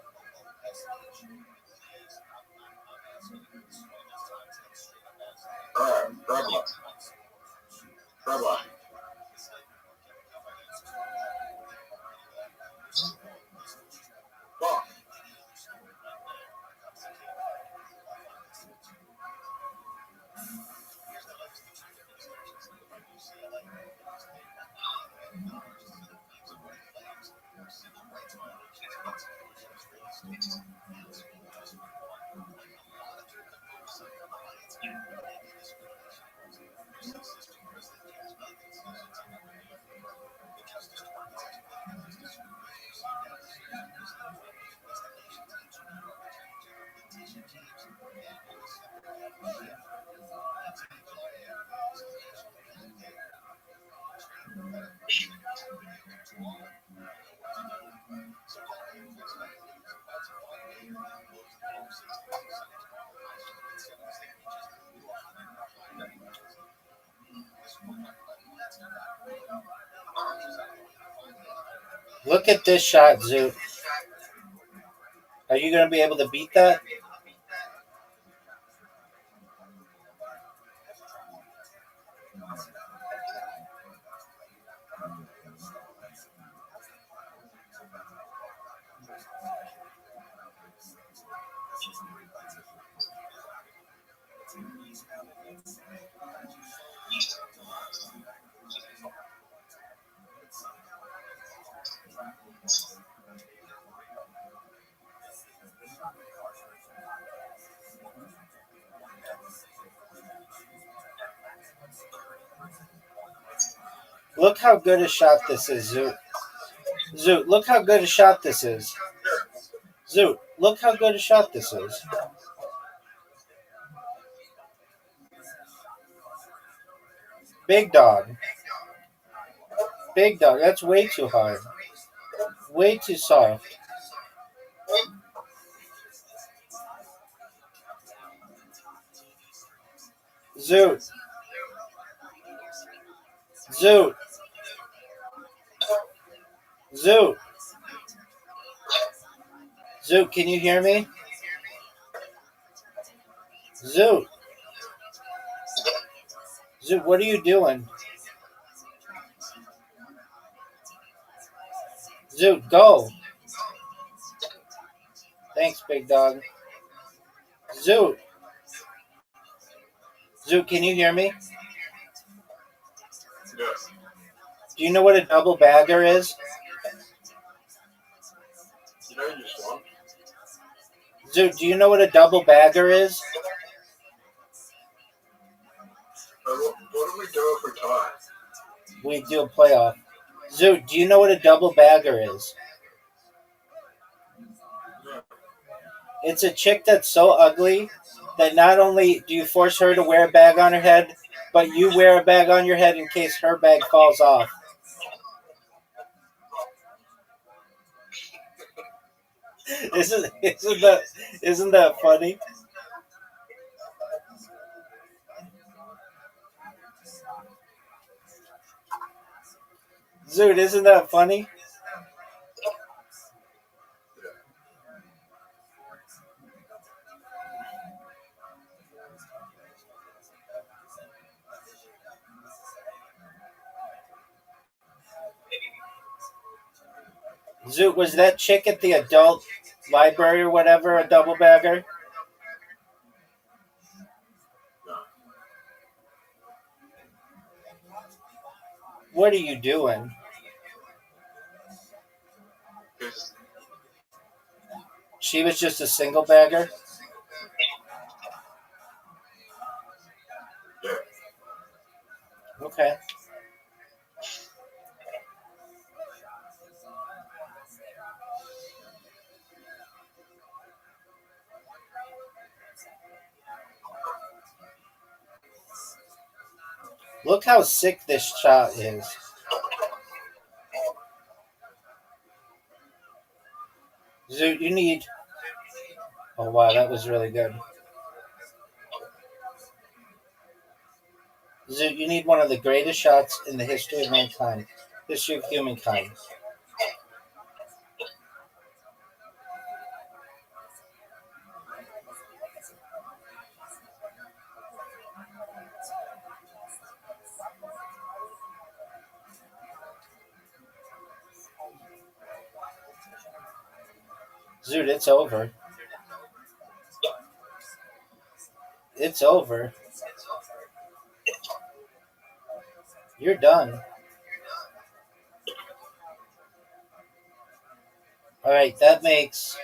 Alright, Rabbi. Fuck. Look at this shot, Zoo. Are you going to be able to beat that? Look how good a shot this is, Zoo. Zoo, look how good a shot this is. Zoo, look how good a shot this is. Big dog. Big dog, that's way too hard. Way too soft. Zoot. Zoot. Zoot. Zoot, can you hear me? Zoot. Zoot, what are you doing? Zoot, go. Thanks, big dog. Zoot. Zoot, can you hear me? Yes. Do you know what a double bagger is? You know you just won. Zoot, do you know what a double bagger is? What do we do if we tie? We do a playoff. Zoot, do you know what a double bagger is? Yeah. It's a chick that's so ugly that not only do you force her to wear a bag on her head, But you wear a bag on your head in case her bag falls off. Isn't that funny? Dude, isn't that funny? Zoot, was that chick at the adult library or whatever a double bagger? What are you doing? She was just a single bagger? Okay. Look how sick this shot is. Zoot, you need... Oh, wow, that was really good. Zoot, you need one of the greatest shots in the history of mankind. History of humankind. Zoot, it's over. It's over. You're done. Alright, that makes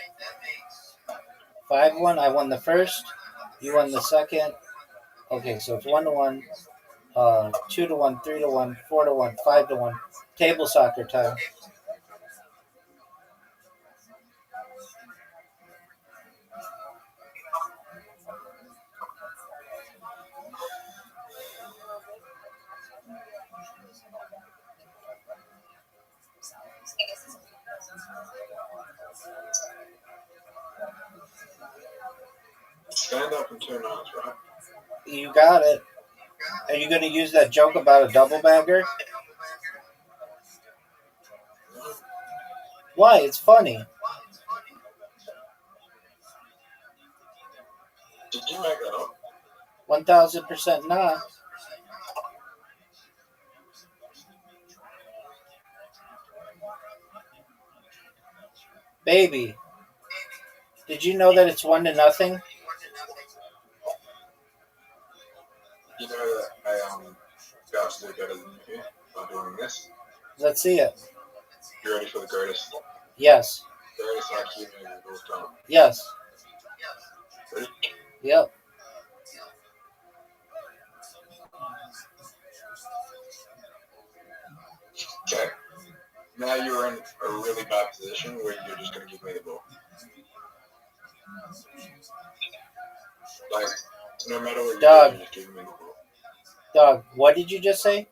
5-1. I won the first. You won the second. Okay, so it's 1-1, 2-1, 3-1, 4-1, 5-1. Table soccer time. Stand up and turn on, right? You got it. Are you going to use that joke about a double bagger? Why? It's funny. Did you make that up? 1000% not. Baby, did you know that it's 1-0? You know that I got to do better than you here by doing this. Let's see it. You ready for the greatest? Yes. Greatest IQ movie of all time. Yes. Ready? Yep. Okay. Now you're in a really bad position where you're just going to give me the ball. Like, no matter what you do, you're just giving me the ball. Dog, what did you just say?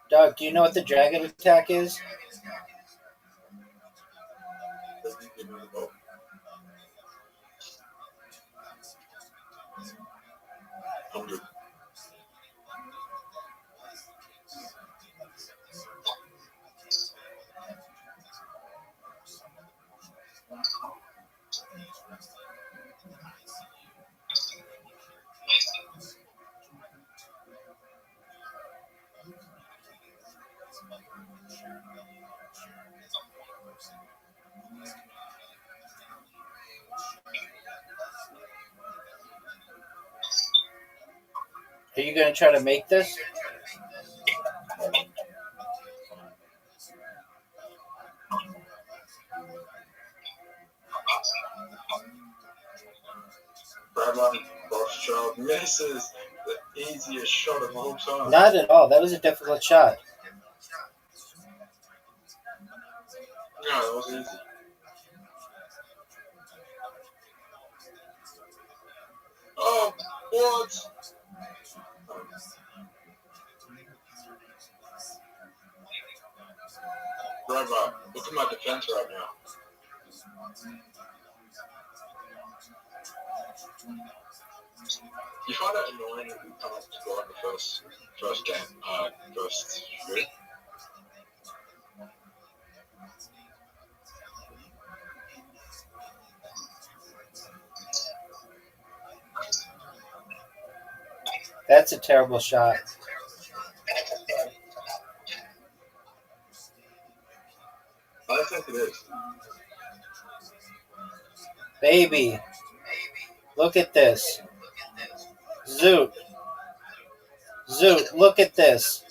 Dog, do you know what the dragon attack is? Give me the ball. Are you going to try to make this? Rabbi, ROTHSCHILD misses the easiest shot of all time. Not at all. That was a difficult shot. easy. Oh, what? Rabbi, look at my defense right now. You find it annoying when you can't score in the first game, first shoot? That's a terrible shot. I think it is. Baby, look at this. Zoot, look at this.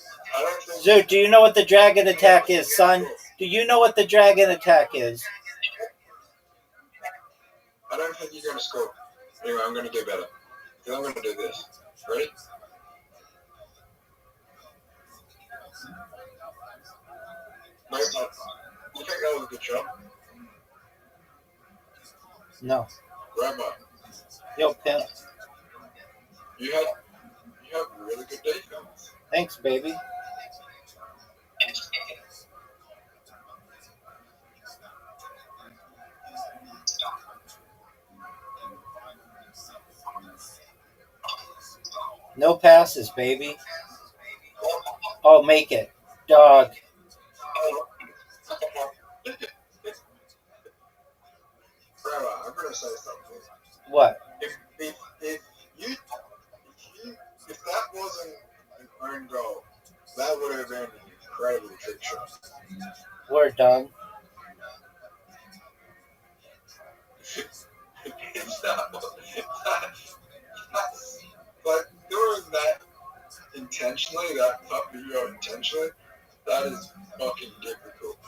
Zoot, do you know what the dragon attack is, son? Do you know what the dragon attack is? I don't think you're going to score. Anyway, I'm going to do better. Then I'm going to do this. Ready? No, you think that was a good shot? No. Rabbi, Yo, pimp. you have really good defense. Thanks, baby. No passes, baby. Oh, make it. Dog. Rabbi, I'm going to say something. What? If that wasn't an own goal, that would have been an incredible trick shot. Word, dog. But doing that intentionally, that video intentionally, that is fucking difficult.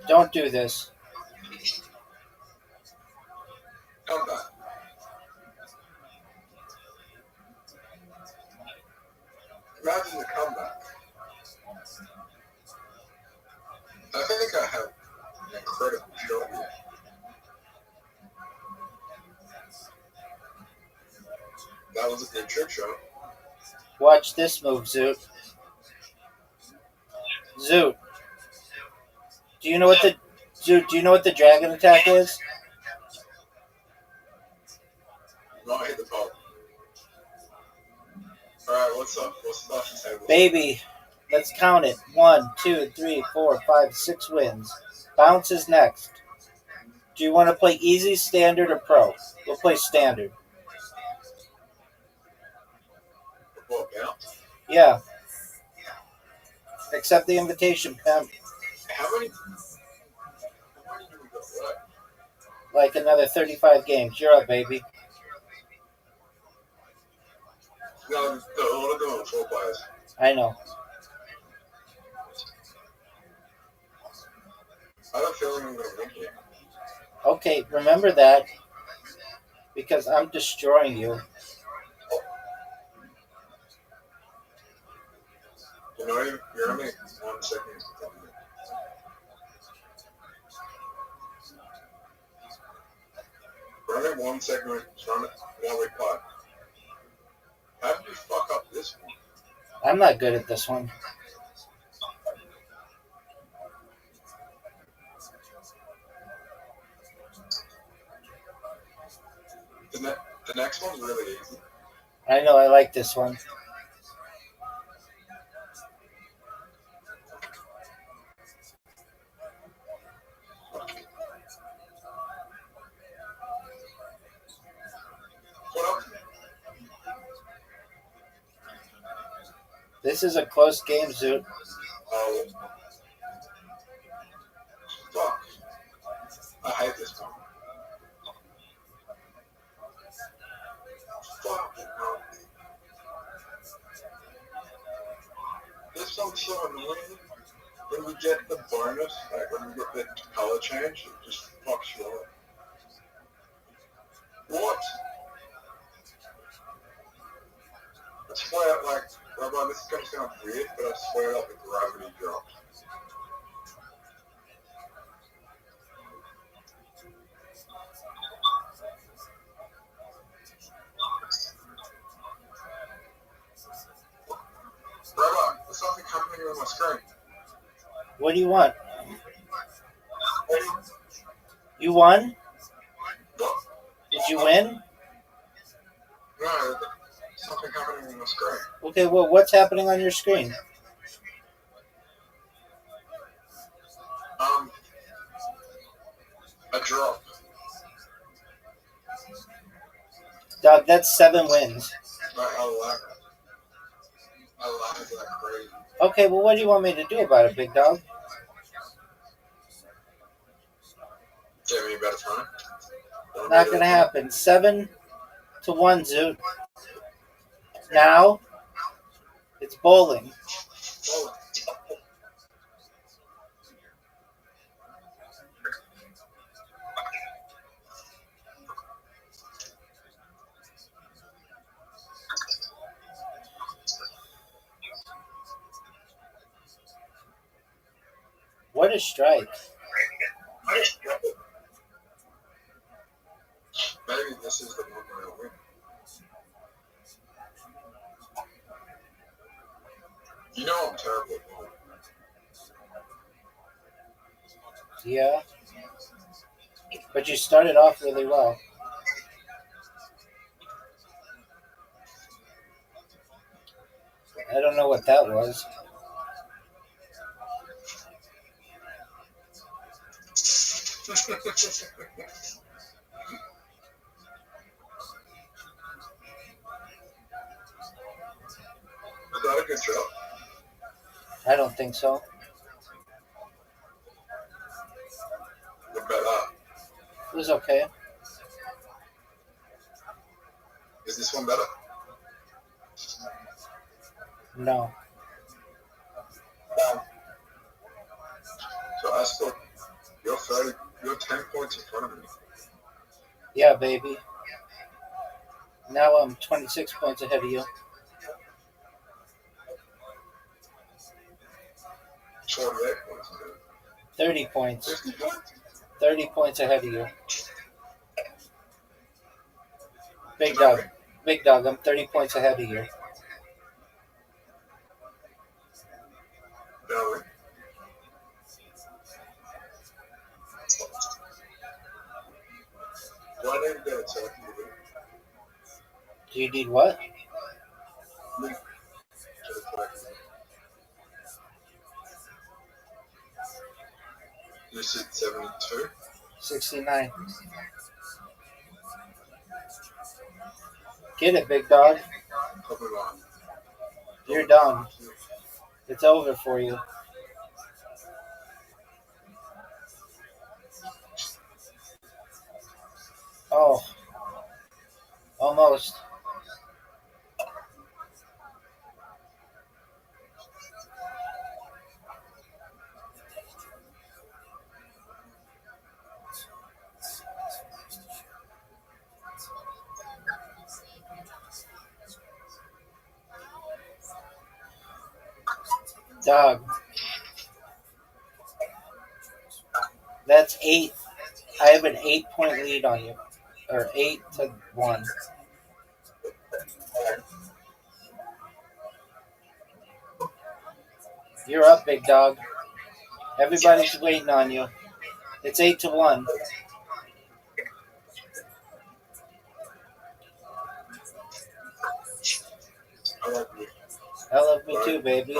Don't do this. Come back. Imagine the comeback. I think I have an incredible shot here. That was a good trick shot. Watch this move, Zoot. Zoot. Do you know what the dragon attack is? Not hit the ball. Alright, what's up? What's the off the table? Baby, let's count it. 1, 2, 3, 4, 5, 6 wins. Bounce is next. Do you want to play easy, standard, or pro? We'll play standard. Football bounce? Yeah. Accept the invitation, pimp. How many do we got left? Like another 35 games. You're up, baby. No, the order going with 4 players. I know. I have a feeling I'm going to win here. Okay, remember that. Because I'm destroying you. You know, you're only 1 second from me. We're only 1 second from it. Now we putt. How did you fuck up this one? I'm not good at this one. The next one's really easy. I know, I like this one. What up? This is a close game, Zoot. Oh. Fuck. I hate this one. Fuck. This one's so annoying. When we get the bonus, like when we get the color change, it just fucks you up. weird, but I swear that the gravity dropped. Rabbi, there's something happening on my screen. What do you want? You won? What? Did you win? No, something happening on my screen. Okay, well, what's happening on your screen? A drop. Dog, that's 7 wins. I like it. I like it like crazy. Okay, well, what do you want me to do about it, big dog? Do you have any better time? Not gonna happen. 7-1, Zoot. Now, it's bowling. What a strike. Maybe this is the one where I win. You know I'm terrible at bowling. Yeah. But you started off really well. I don't know what that was. Is that a good job? I don't think so. What about that? It was okay. Is this one better? No. So I scored. You're 30. You're 10 points in front of me. Yeah, baby. Now I'm 26 points ahead of you. 48 points. 30 points. 50 points? 30 points ahead of you. Big dog. Big dog, I'm 30 points ahead of you. No. Do I need to get a turkey with it? Do you need what? You said 72? 69. Get it, big dog. Probably not. You're done. It's over for you. Oh. Almost. Dog. That's 8. I have an 8-point lead on you. Or 8-1. You're up, big dog. Everybody's waiting on you. It's 8-1. I like you. I love me too, baby.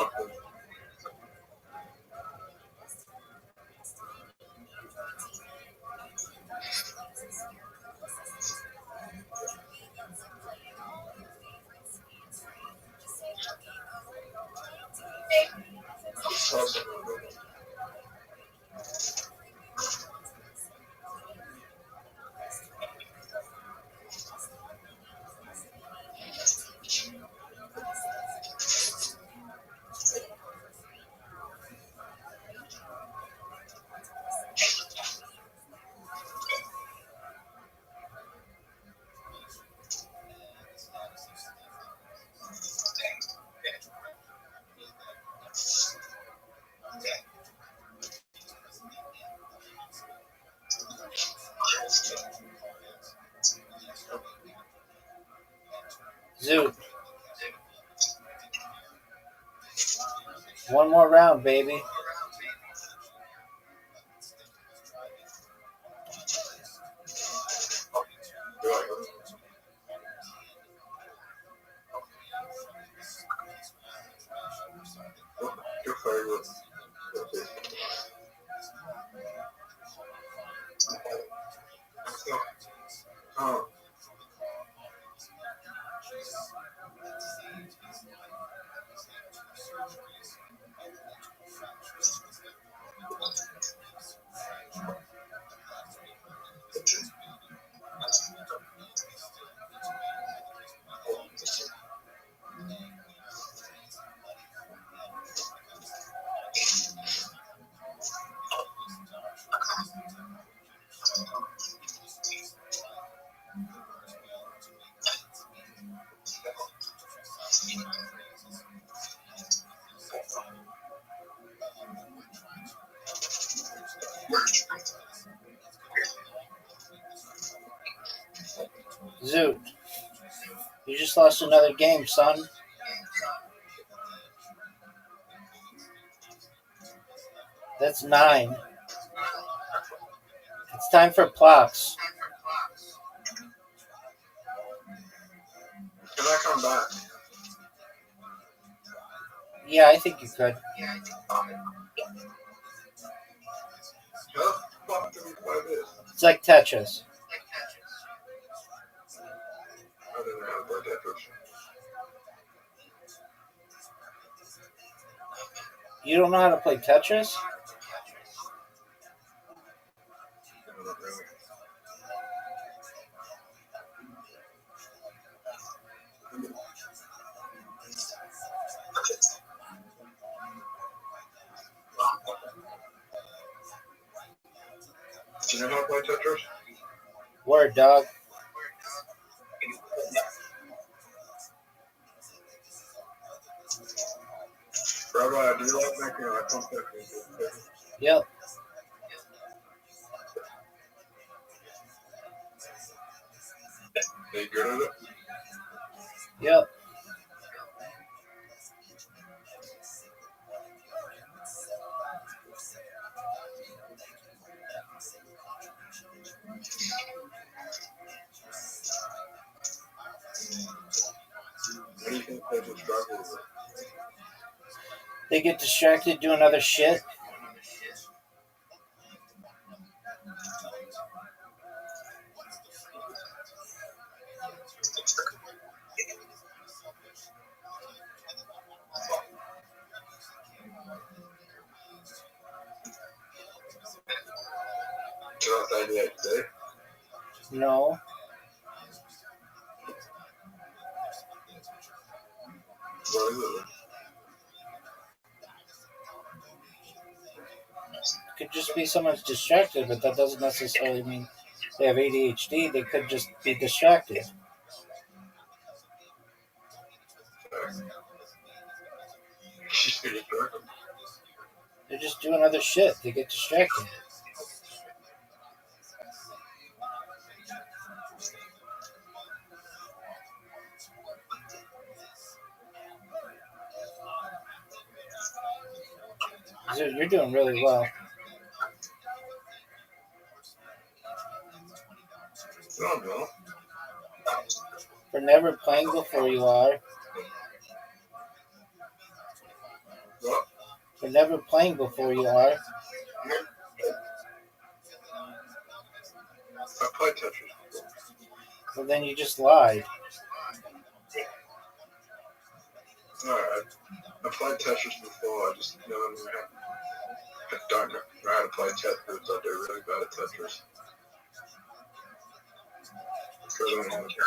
Zoot. One more round, baby. Zoot. You just lost another game, son. That's 9. It's time for plots. Can I come back? Yeah, I think you could. How the fuck do we play this? It's like Tetris. I don't know how to play Tetris. You don't know how to play Tetris? Not really. Do you know how to play Tetris? Word, dog. Rabbi, do you like making eye contact with your kids? Yep. Are you good at it? Yep. What do you think they would struggle with? They get distracted doing other shit. Do you know what they do? No. What is it? Could just be someone's distracted, but that doesn't necessarily mean they have ADHD. They could just be distracted. They're just doing other shit. They get distracted. Dude, you're doing really well. No. For never playing before you are. What? For never playing before you are. I played Tetris before. Well, then you just lied. Alright. I played Tetris before. I just know I don't know how to play Tetris. I do really bad at Tetris. Because I don't know how to play.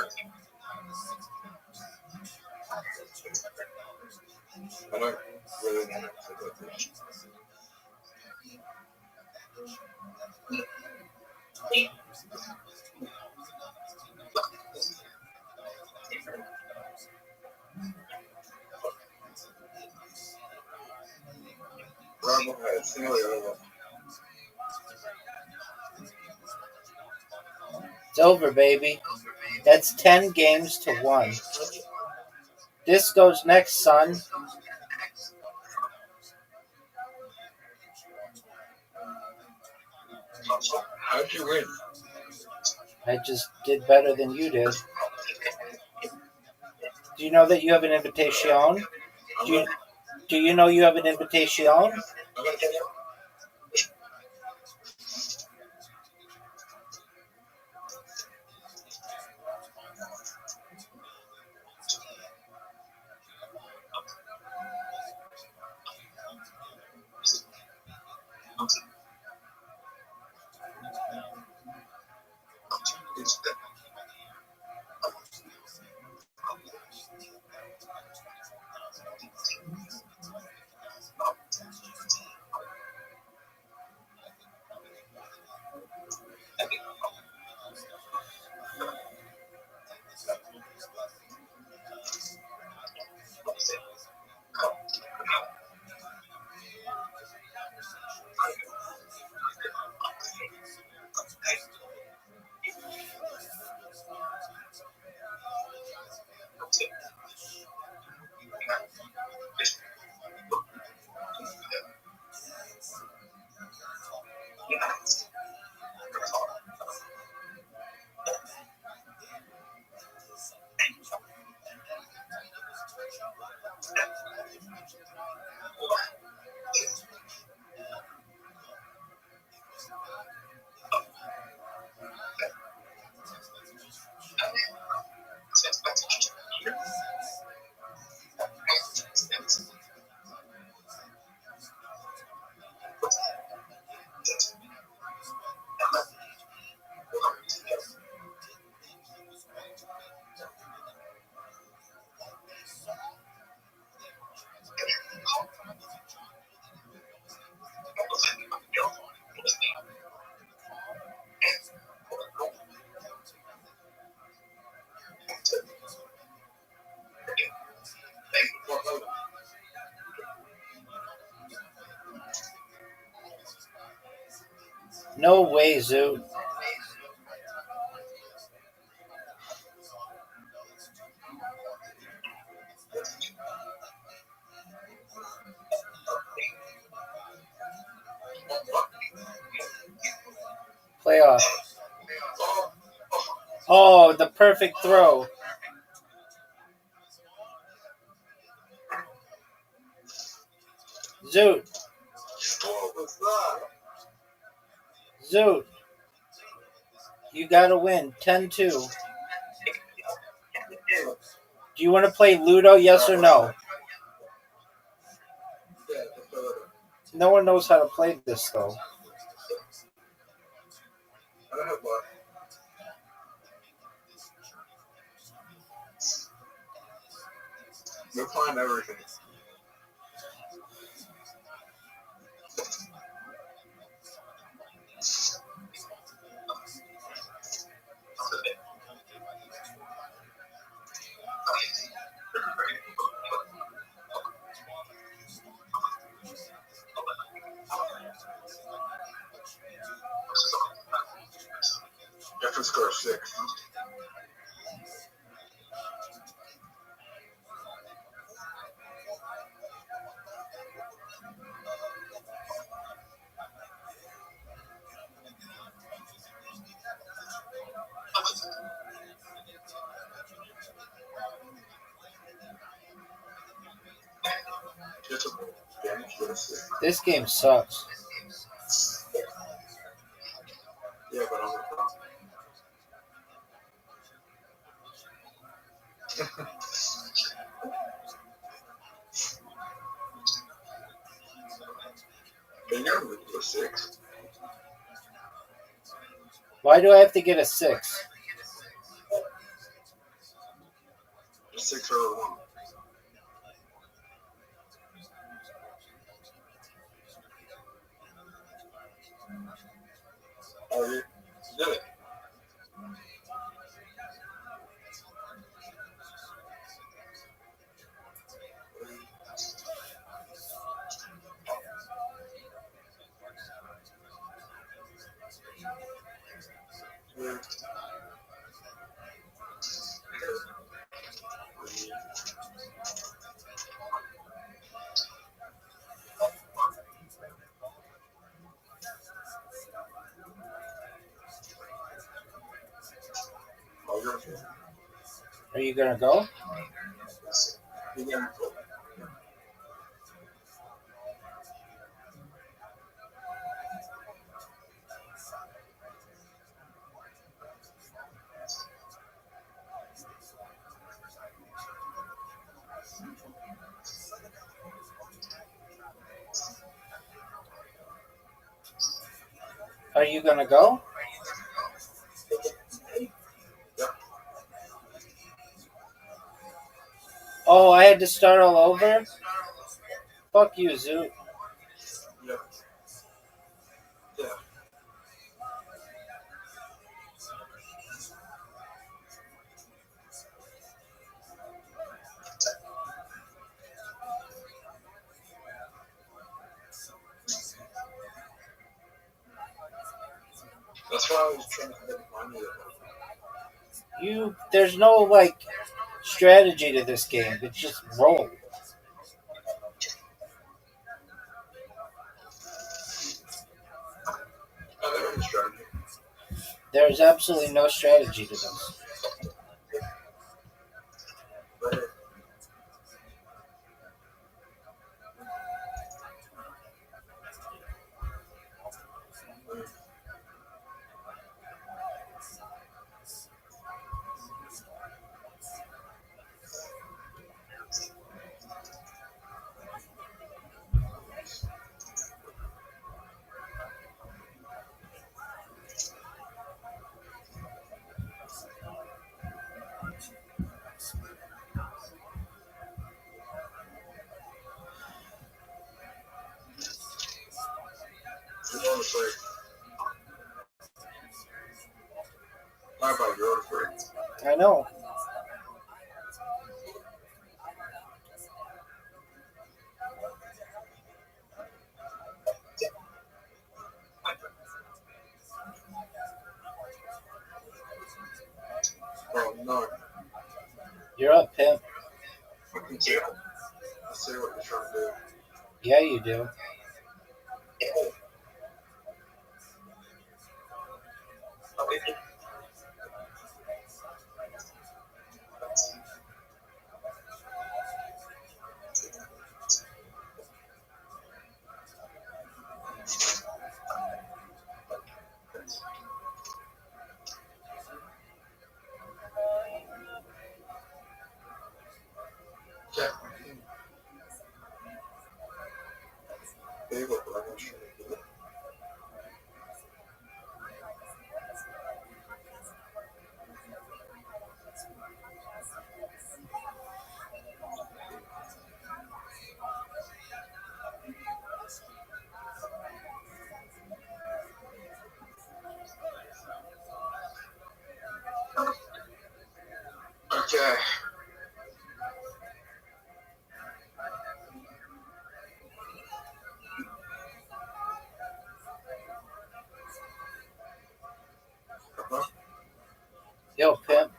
I don't really know how to play Tetris. Rabbi, it's nearly over. It's over, baby. That's 10 games to 1. This goes next, son. How'd you win? I just did better than you did. Do you know that you have an invitation? Do you know you have an invitation? I'm gonna take it. No way, Zoo. Playoff. Oh, the perfect throw. Zoot. What was that? Zoot. You gotta win. 10-2. Do you want to play Ludo, yes or no? No one knows how to play this, though. I don't have one. We're playing everything. Different score 6. This game sucks. Yeah, but I'm They never would do a 6. Why do I have to get a 6? A 6 or a 1. Oh, you did it. Are you gonna go? Are you gonna go? Oh, I had to start all over? Fuck you, Zoo. That's why I was trying to find it. There's no, like, strategy to this game. It's just roll. There's absolutely no strategy to this. I know. No. You're up, pimp. I see what you're trying to do. Yeah, you do. Okay. Yo, pimp.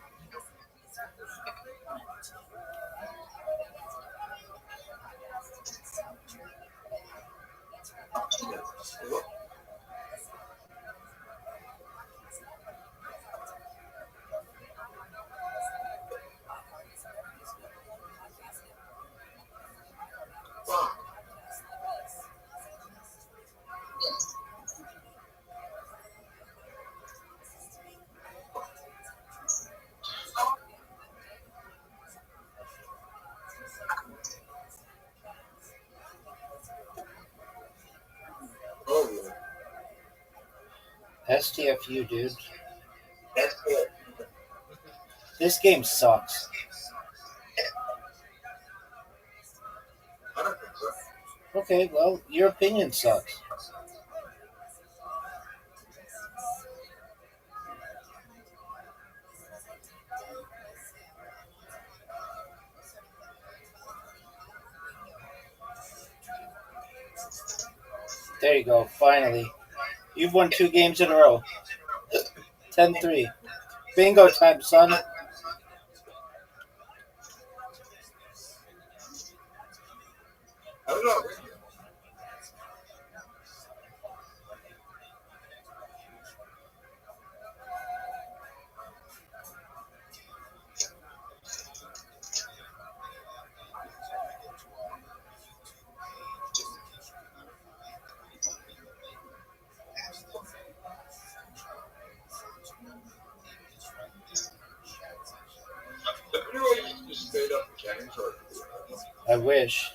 STFU, dude. This game sucks. Okay, well, your opinion sucks. There you go, finally. You've won 2 games in a row. 10-3. Bingo time, son. I wish.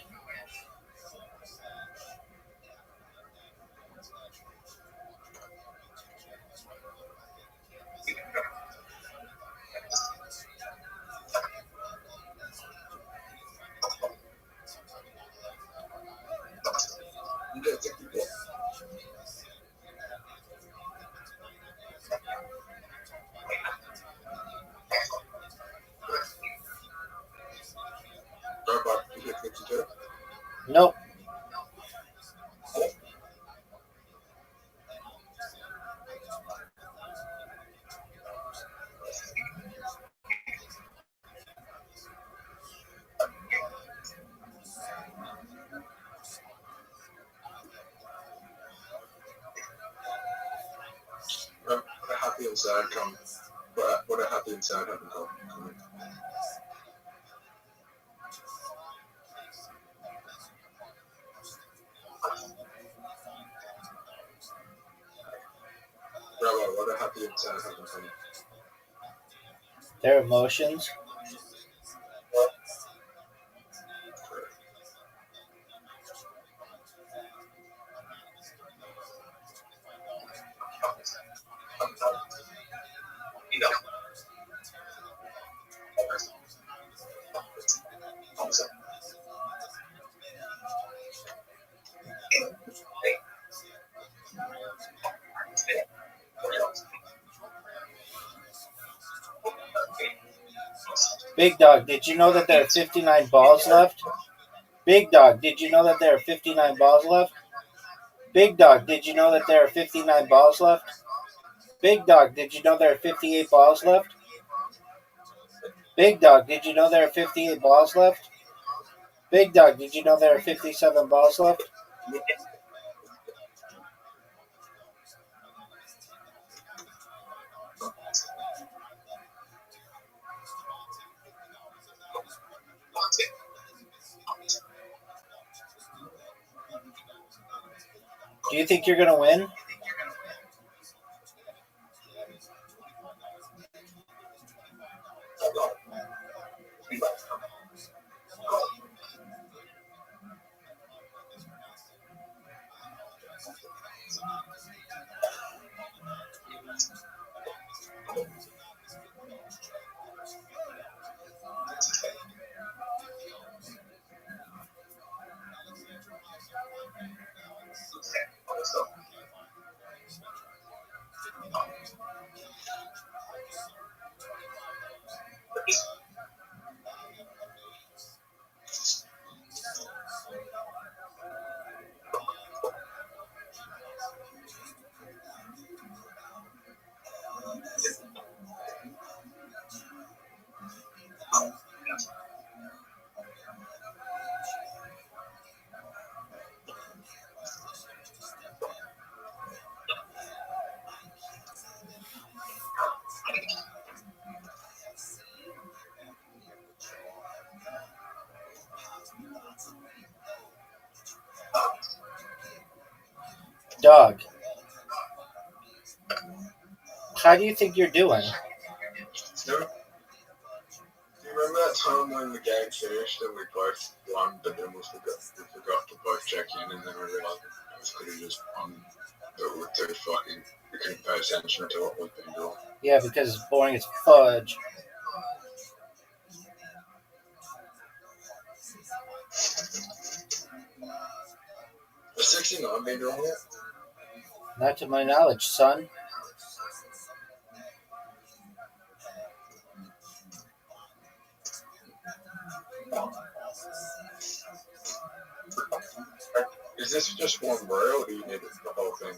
Nope. What a happy and sad come. What a happy and sad haven't come. Rabbi, what a happy and sad haven't come. Their emotions. Big Dog, did you know that there are 59 balls left? Big Dog, did you know that there are 59 balls left? Big Dog, did you know that there are 59 balls left? Big Dog, did you know there are 58 balls left? Big Dog, did you know there are 58 balls left? Big Dog, did you know there are 57 balls left? Do you think you're going to win? Dog, how do you think you're doing? Do you remember that time when the game finished and we both won, but then we forgot to both check in, and then we realized we could have just won, but we couldn't pay attention to what we've been doing. Yeah, because it's boring as fudge. Has 69 been doing it? Not to my knowledge, son. Is this just one word, or do you need the whole thing?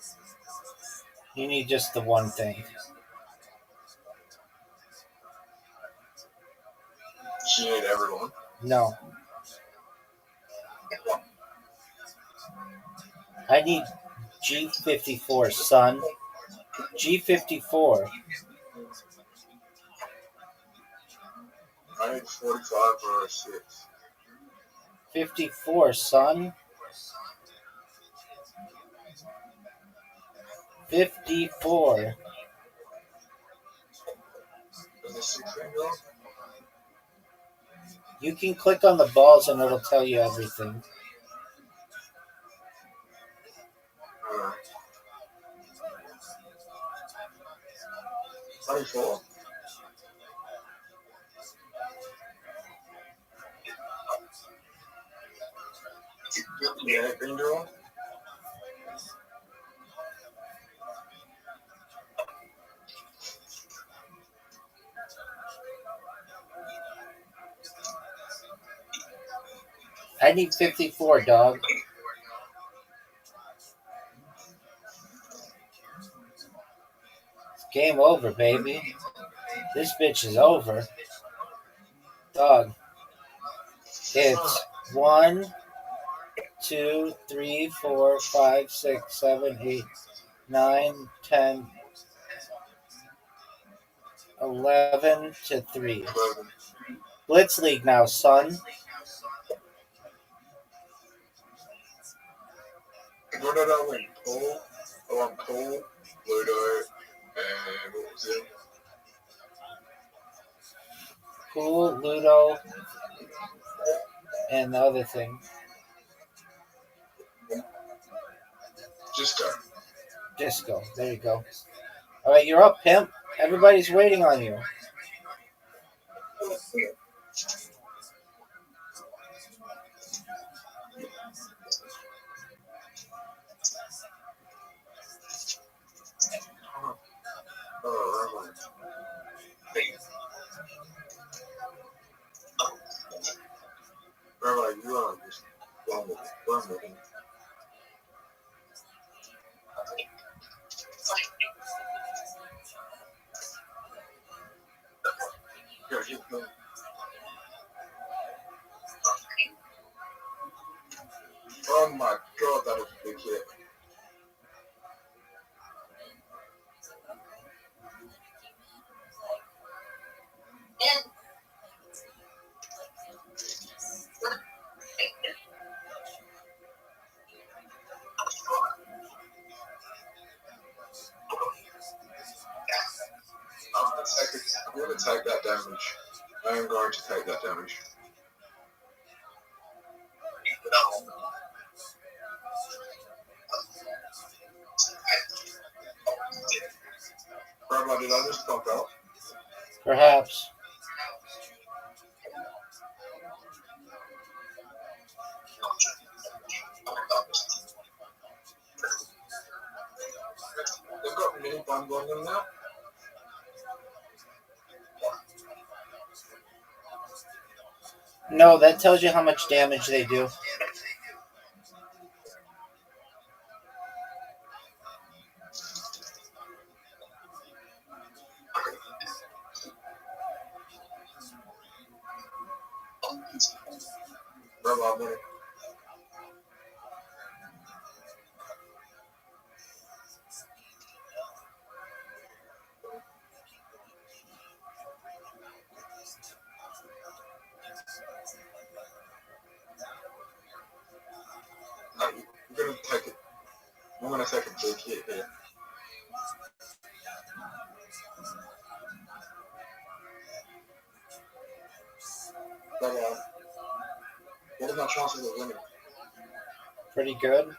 You need just the one thing. Do you need everyone? No. I need G54, son. G54. I need 45 or 6. 54, son. 54. Is this 6 thing going? You can click on the balls and it'll tell you everything. Honey full. Yeah, green girl. I need 54, dog. It's game over, baby. This bitch is over. Dog. It's 1, 2, 3, 4, 5, 6, 7, 8, 9, 10, 11 to 3. Blitz League now, son. What did I win? Cole. Oh, I'm Cole. Ludo. And what was it? Cool, Ludo, and the other thing. Disco. There you go. All right, you're up, pimp. Everybody's waiting on you. Rabbi, you are just wonderful. Oh my god, that is a big hit. I'm going to take that damage. I am going to take that damage. Rabbi, did I just fuck up? Perhaps. They've got mini bomb on them now. No, that tells you how much damage they do. Rabbi, I'm winning. I'm going to take it. I'm going to take a big hit here. Rabbi, what are my chances of winning? Pretty good.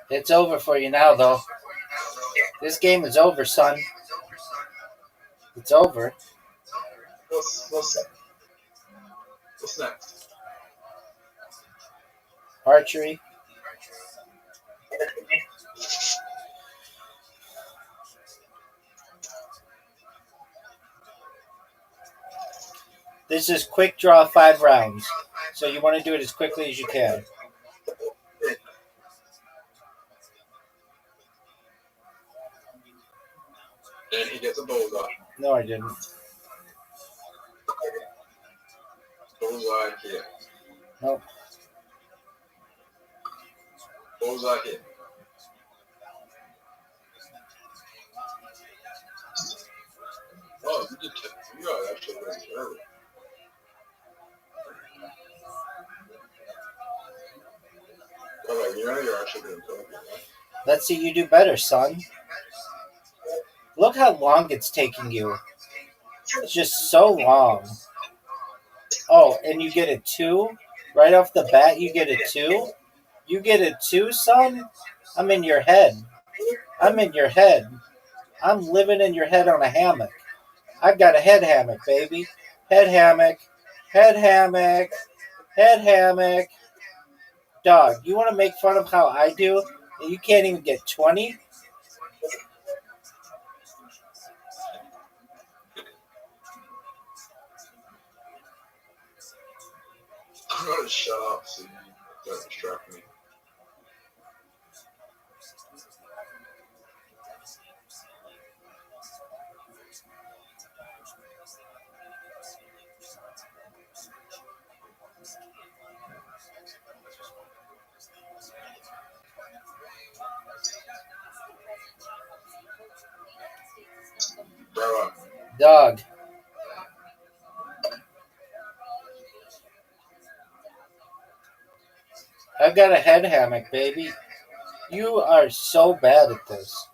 It's over for you now, though. This game is over, son. It's over. What's next? Archery. This is quick draw 5 rounds. So you want to do it as quickly as you can. And he gets a bullseye. No, I didn't. Bullseye hit. Nope. Bullseye hit. Oh, you are actually very early. Oh, like, you're actually doing good. Let's see you do better, son. Look how long it's taking you. It's just so long. Oh, and you get a 2? Right off the bat, you get a 2? You get a 2, son? I'm in your head. I'm in your head. I'm living in your head on a hammock. I got a head hammock, baby. Head hammock. Head hammock. Head hammock. Dog, you want to make fun of how I do? And you can't even get 20? I'm gonna shut up so you don't distract me. Bro, Dog. I've got a head hammock, baby. You are so bad at this.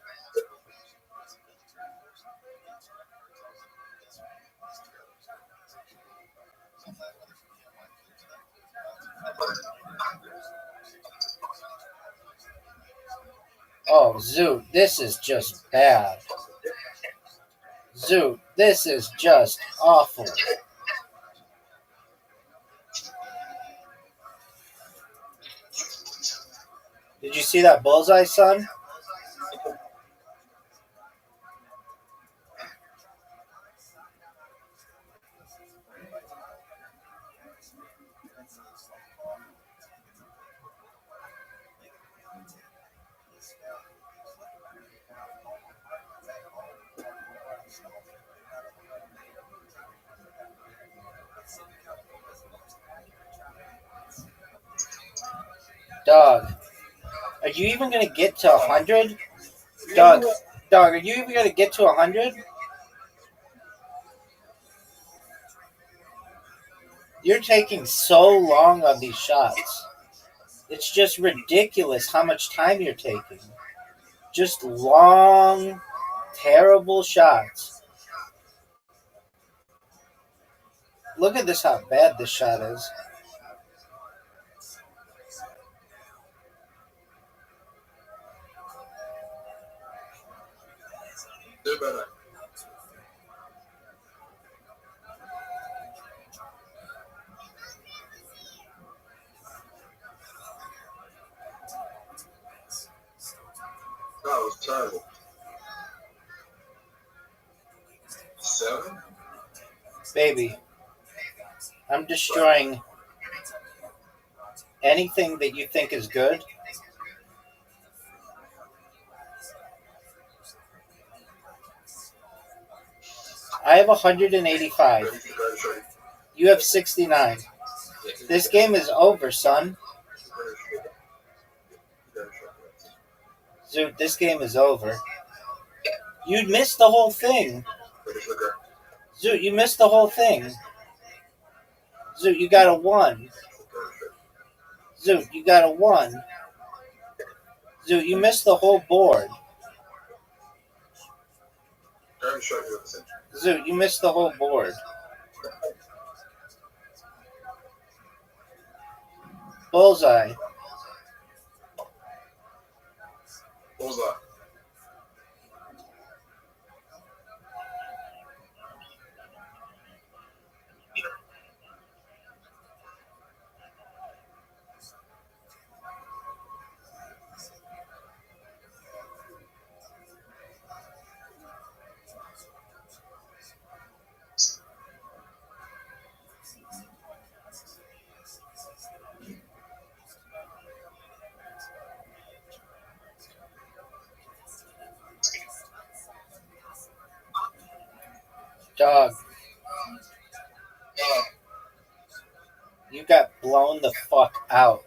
Oh, Zoot, this is just bad. Zoot, this is just awful. Did you see that bullseye, son? Dog, are you even going to get to 100? Dog, are you even going to get to 100? You're taking so long on these shots. It's just ridiculous how much time you're taking. Just long, terrible shots. Look at this, how bad this shot is. do better. That was terrible. 7? Baby, I'm destroying anything that you think is good. I have 185. You have 69. This game is over, son. Dude, this game is over. You missed the whole thing. Zoot, you missed the whole thing. Zoot, you got a 1. Zoot, you got a 1. Zoot, you missed the whole board. Zoot, you missed the whole board. Bullseye. Bullseye. Dog. You got blown the fuck out.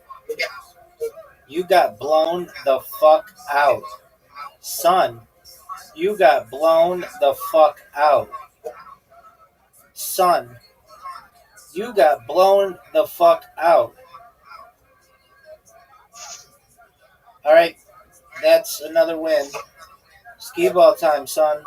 You got blown the fuck out. Son, you got blown the fuck out. Son, you got blown the fuck out. All right, that's another win. Skee ball time, son.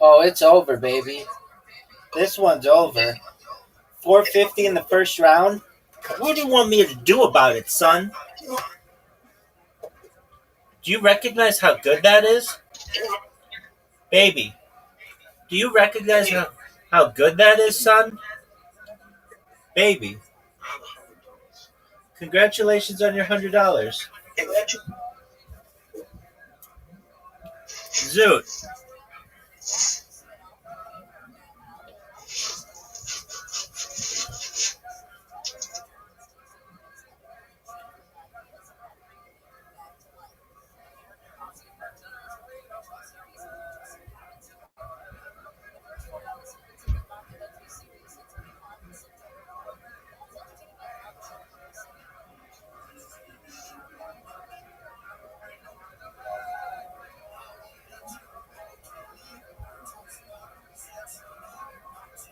Oh, it's over, baby. This one's over. 450 in the first round. What do you want me to do about it, son? Do you recognize how good that is? Baby, do you recognize how good that is, son? Baby, congratulations on your $100. Zoot.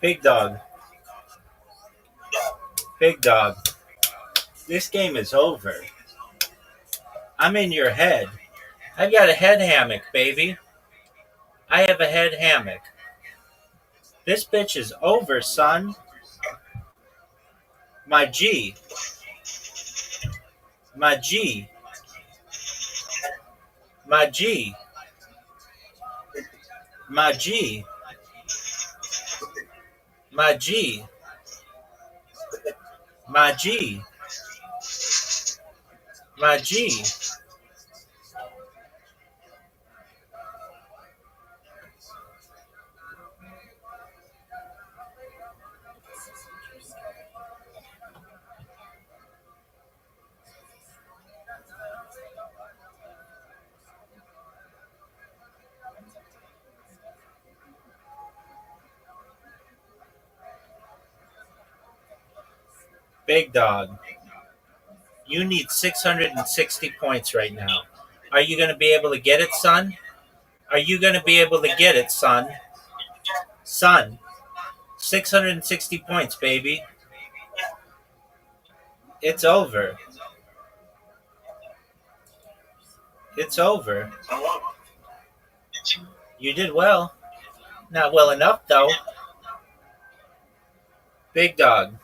Big dog. Big dog. This game is over. I'm in your head. I've got a head hammock, baby. I have a head hammock. This bitch is over, son. My G. My G. My G. My G. My G. My G. My G. Big dog. You need 660 points right now. Are you going to be able to get it, son? Are you going to be able to get it, son? Son. 660 points, baby. It's over. It's over. You did well. Not well enough, though. Big dog.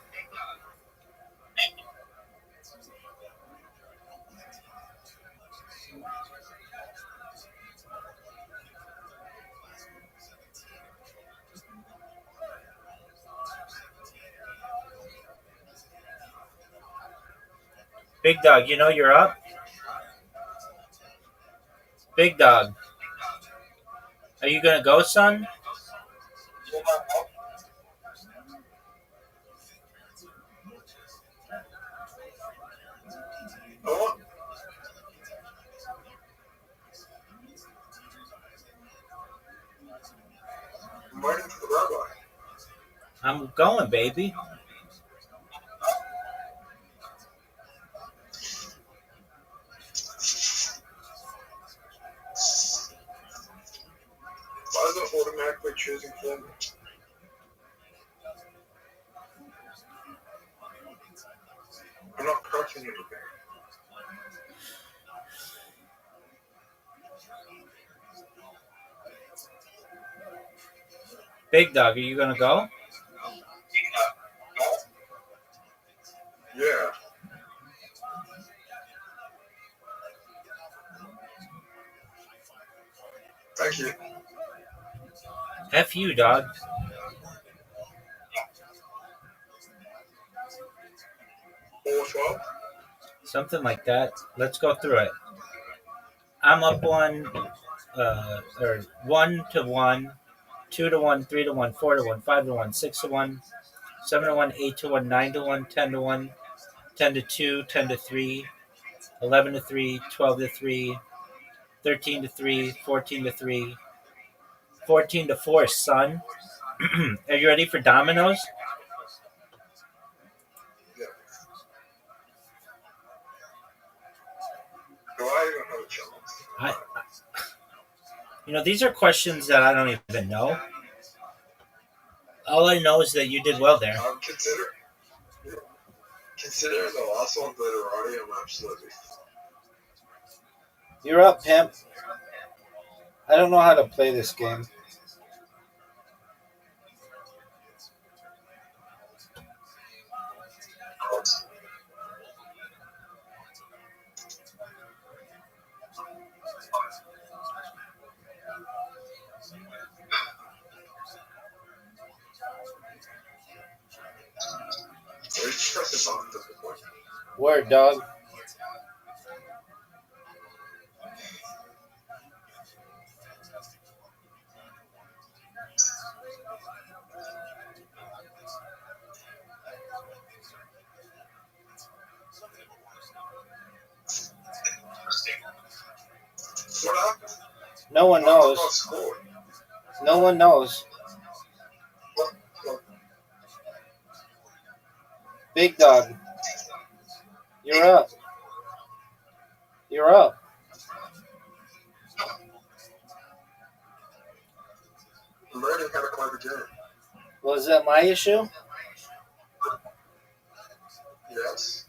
Big dog, you know you're up? Big dog. Are you going to go, son? I'm waiting for the rabbi. I'm going, baby. Why is it automatically choosing for me? I'm not pressing anything. Big dog, are you going to go? Yeah. Thank you. F you, dog. Something like that. Let's go through it. I'm up one, or 1-1, 2-1, 3-1, 4-1, 5-1, 6-1, 7-1, 8-1, 9-1, 10-1, 10-2, 10-3, 11-3, 12-3, 13-3, 14-3, 14-4, son. Are you ready for dominoes? Do I even have a chance? These are questions that I don't even know. All I know is that you did well there. Considering the last one literati, I'm absolutely. You're up, pimp. I don't know how to play this game. Word, dog. No one knows. No one knows. Big dog. You're up. You're up. I'm learning how to play the game. Was that my issue? Yes.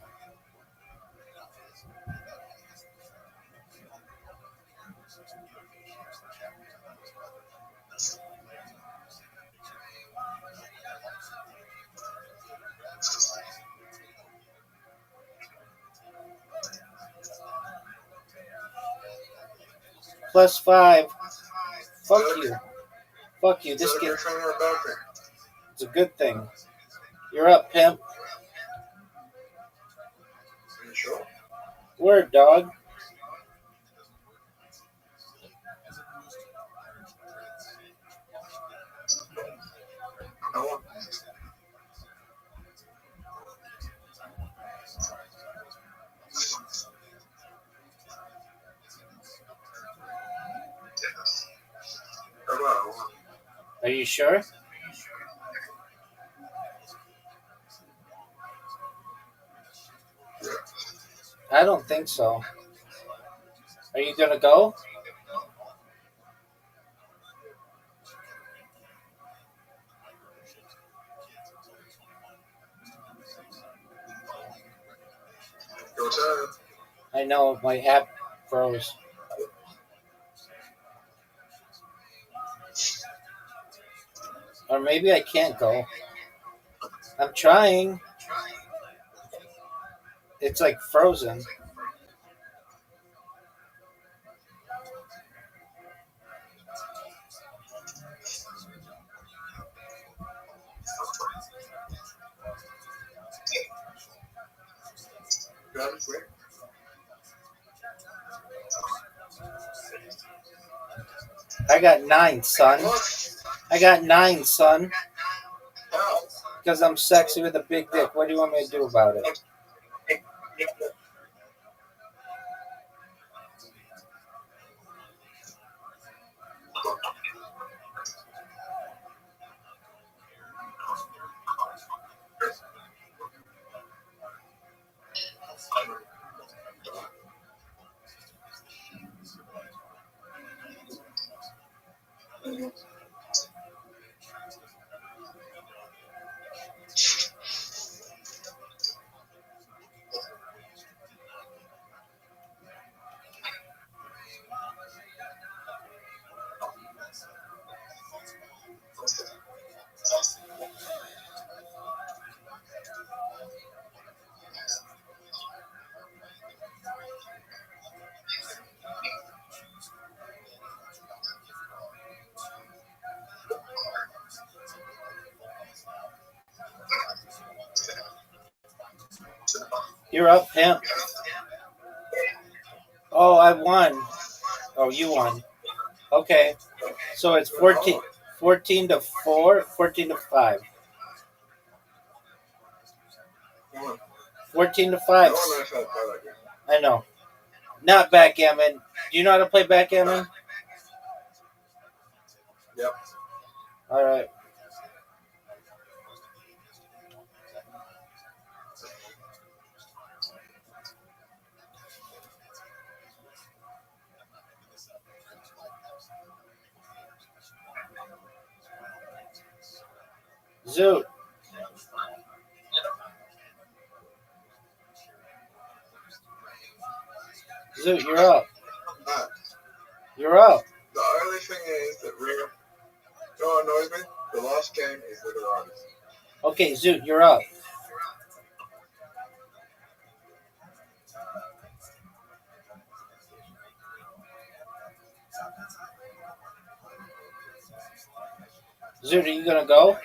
+5. Fuck you. Fuck you. This game. It's a good thing. You're up, pimp. Are you sure? Word, dog. I want. Are you sure? I don't think so. Are you gonna go? Your turn. I know, my app froze. Or maybe I can't go. I'm trying. It's like frozen. I got 9, son. I got 9, son. Because I'm sexy with a big dick. What do you want me to do about it? You're up, pimp. Oh, I won. Oh, you won. Okay. So it's 14-4, 14-5. 14-5. I know. Not backgammon. Do you know how to play backgammon? Yep. All right. Zoot. Zoot, you're up. You're up. The only thing is that you know what annoys me? The last game is literati. Okay, Zoot, you're up. Zoot, are you gonna go?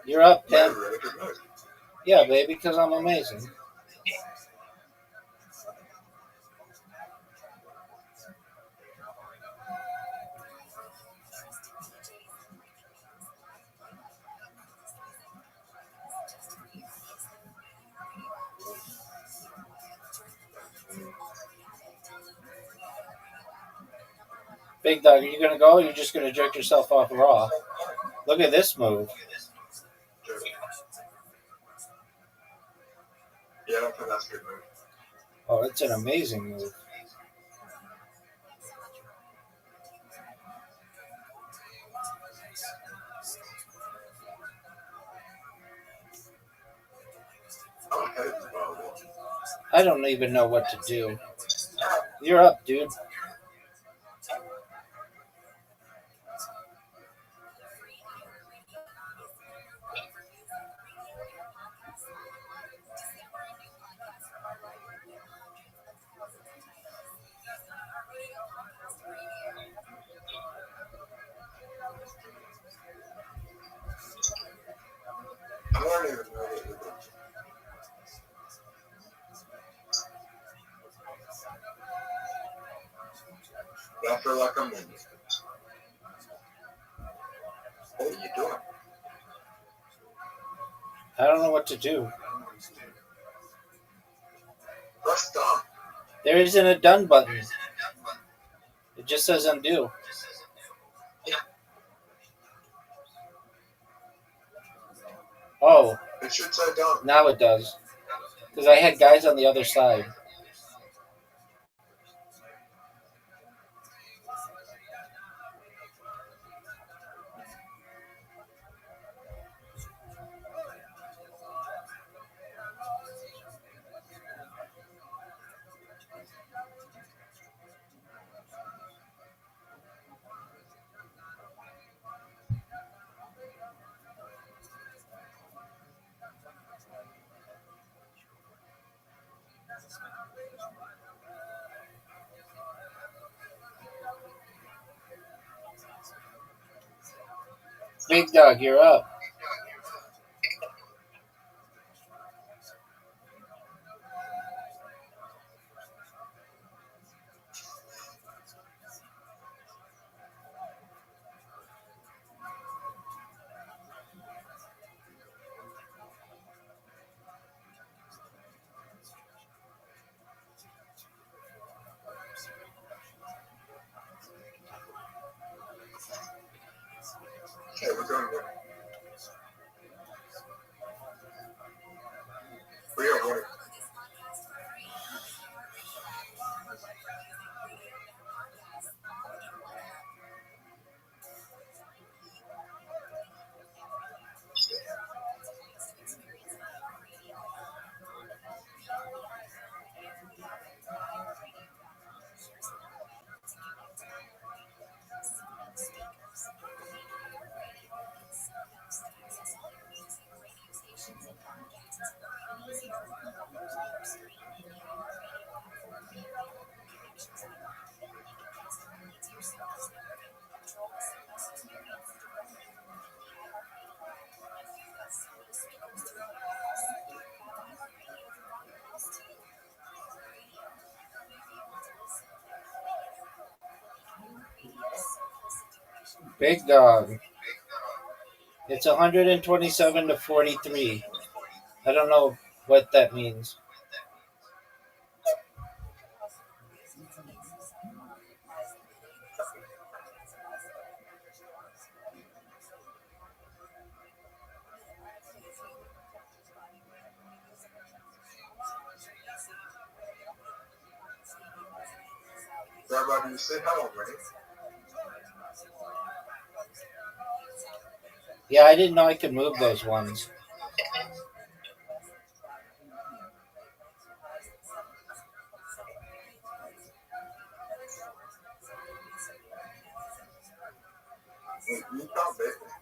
You're up, Tim. Really good move. Yeah, baby, because I'm amazing. Big Dog, are you gonna go or are you just gonna jerk yourself off raw? Look at this move. Yeah, I don't think that's a good move. Oh, it's an amazing move. I don't even know what to do. You're up, dude. I don't even know what to do. But I feel like I'm winning. What are you doing? I don't know what to do. Press done. There isn't a done button. It just says undo. Oh, It should say done. now it does. Because I had guys on the other side. Big Dog, you're up. Okay, we're doing good. We are winning. Big Dog. It's 127 to 43. I don't know what that means. Rabbi, you say hello, right? Yeah, I didn't know I could move those ones. You can't bet.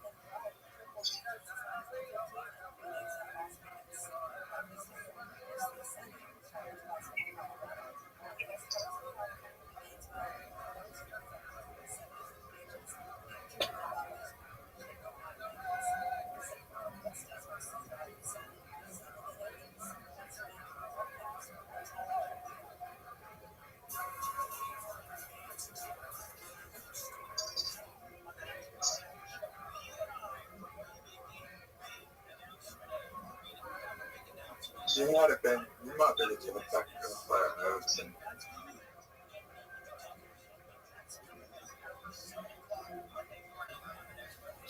You might have been to the technical fire notes and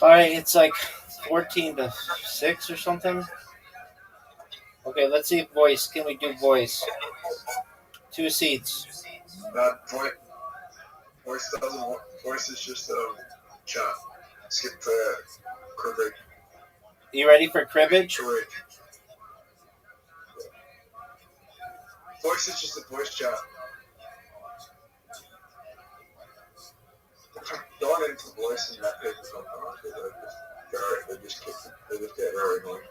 All right, it's like 14-6 or something. Okay, let's see voice. Can we do voice? 2 seats. that voice doesn't work. Voice is just a chat. Skip the cribbage. You ready for cribbage? Voice is just a voice chat. Going into voice and that paper sometimes they just kick it. They just get very annoying.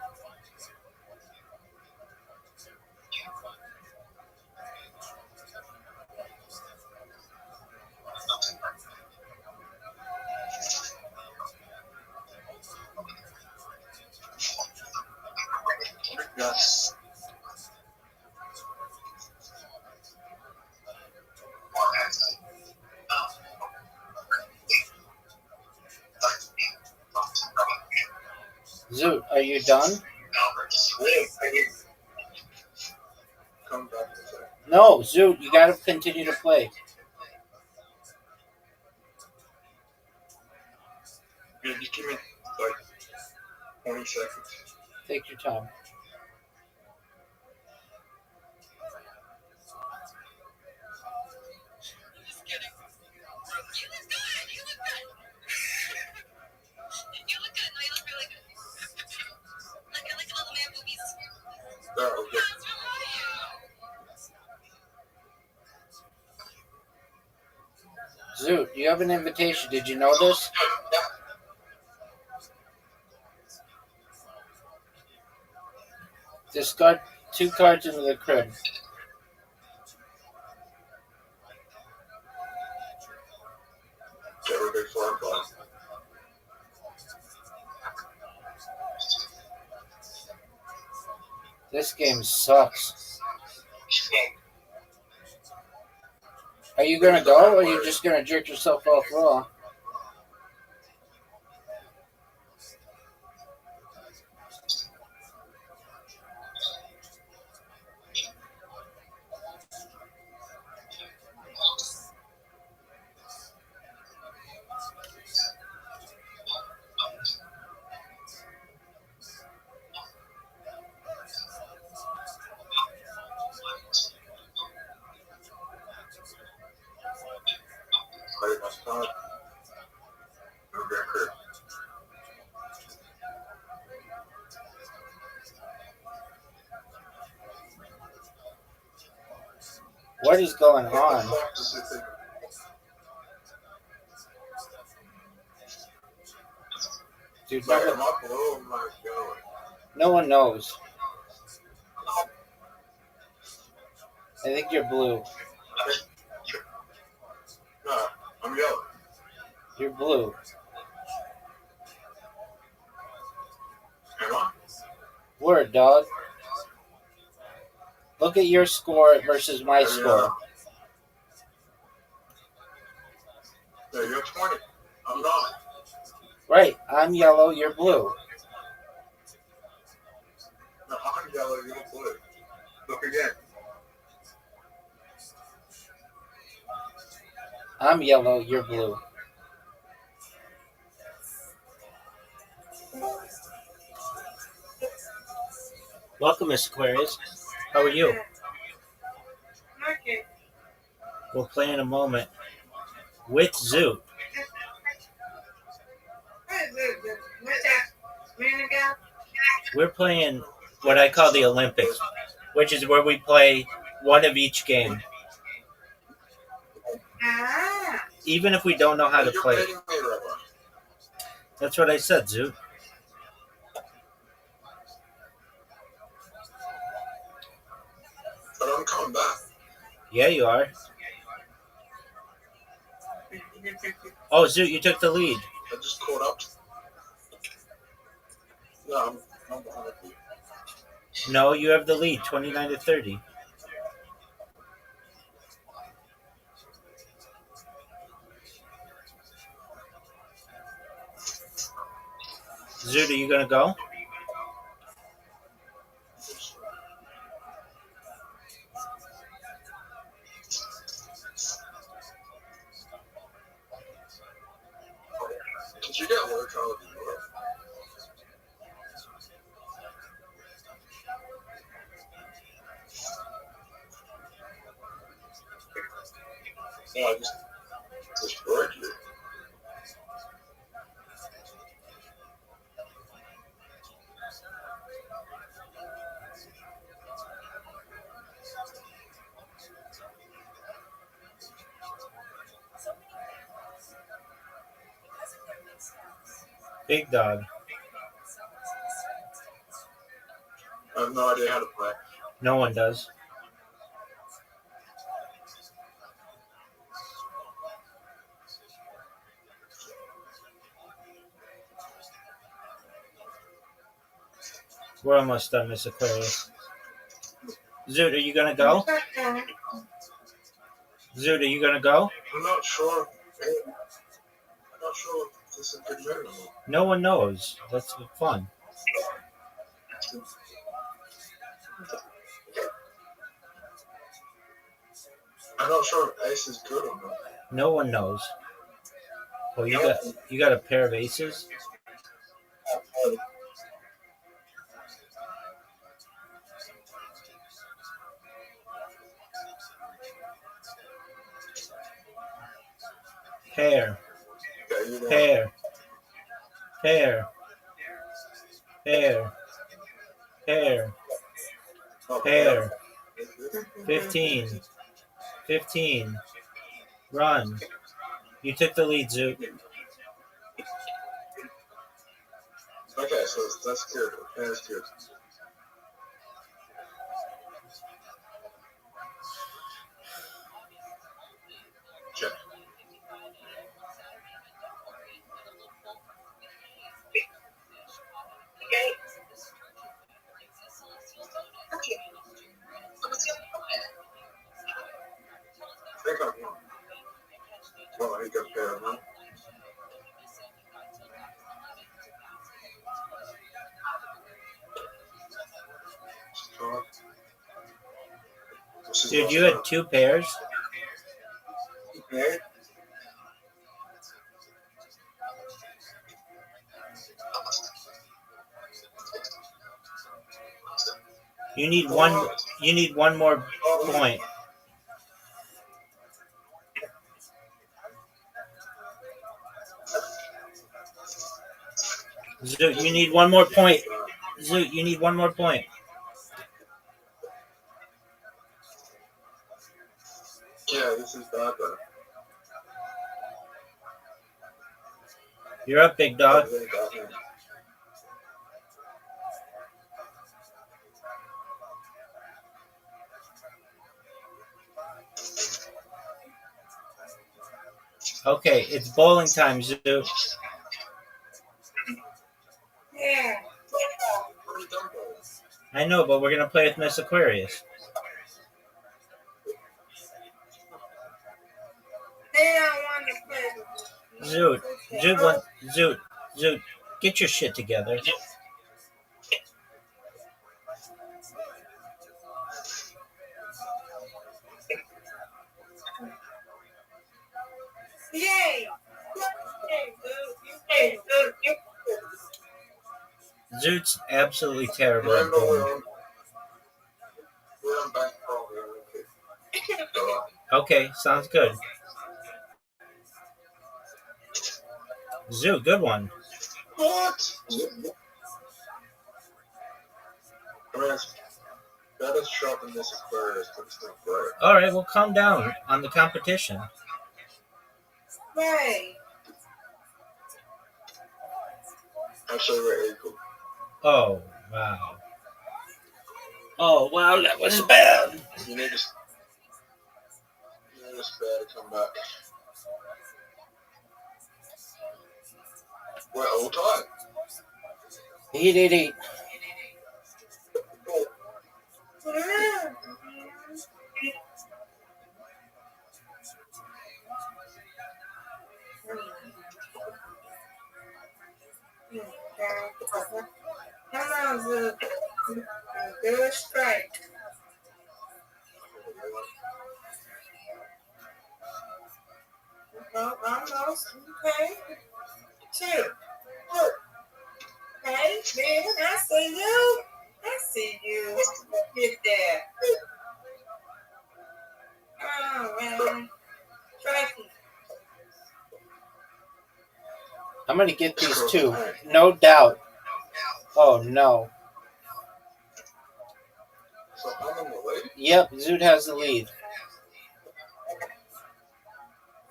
Yes. Zoot, are you done? Come back in a second. No, Zoot, you gotta continue to play. Yeah, just give me like 20 seconds. Take your time. There, okay. Zoot, you have an invitation. Did you know this? Discard 2 cards into the crib. Get ready for it, This game sucks. Are you gonna go, or are you just gonna jerk yourself off raw? Play my spot. Move that crib. What is going on? Dude, Am I blue or am I yellow? no one knows. I think you're blue. No, I'm yellow. You're blue. Am I? Word, dog. Look at your score versus my Yeah. score. Yeah, you're 20. I'm not. Right, I'm yellow, you're blue. No, I'm yellow, you're blue. Look again. I'm yellow, you're blue. Welcome, Miss Aquarius. How are you? Okay. We'll play in a moment with Zoot. We're playing what I call the Olympics, which is where we play one of each game. Even if we don't know how to play it. That's what I said, Zoot. But I'm coming back. Yeah, you are. Oh, Zoot, you took the lead. I just caught up. No, I'm behind you. No, you have the lead, 29-30. Zoot, are you going to go? Did you get work out of the work? No, I just worked you. Big dog. I have no idea how to play. No one does. We're almost done, Miss Aquarius. Zoot, are you going to go? Zoot, are you going to go? I'm not sure. I'm not sure if this is a good minute. No one knows. That's fun. I'm not sure if ace is good or not. No one knows. Oh, you got a pair of aces? Pair. Pair. Pair. Pair. Pair. Pair. 15. 15. Run. You took the lead, Zoot. Okay, so that's good. That's good. Check. I think I won. Well, I got pair, huh? Dude, you had two pairs? Okay. You need one more point. Zoot, you need one more point. Zoot, you need one more point. Yeah, this is bad, but You're up, big dog. Okay, it's bowling time, Zoot. Yeah. I know, but we're gonna play with Miss Aquarius. They don't want to play. Zoot, get your shit together. Zoot's absolutely terrible I at know bowling. we're on bank probably. Okay, sounds good. Zoot, good one. What? I mean, it's better shot than this Aquarius, but it's not great. All right, well, calm down on the competition. Right. Actually, we're equal. Oh, wow. Oh, wow, that was bad. You need to spare to come back. We're all tied. 888. Come on, Zoot. Do it straight. Oh, almost. Okay. 2. Okay, man, I see you. I see you. Get there. Oh, man. Strike. I'm going to get these two. No doubt. Oh, no. So I'm in the lead. Yep, Zoot has the lead.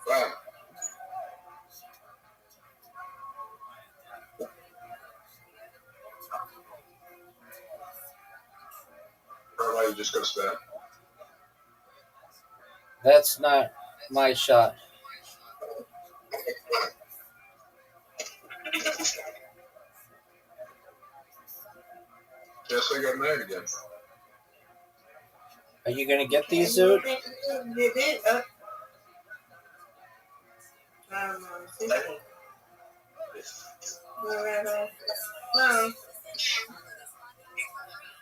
Wow. Or are you just gonna spare? That's not my shot. Yes, I got married again. Are you going to get these, Zoot? No.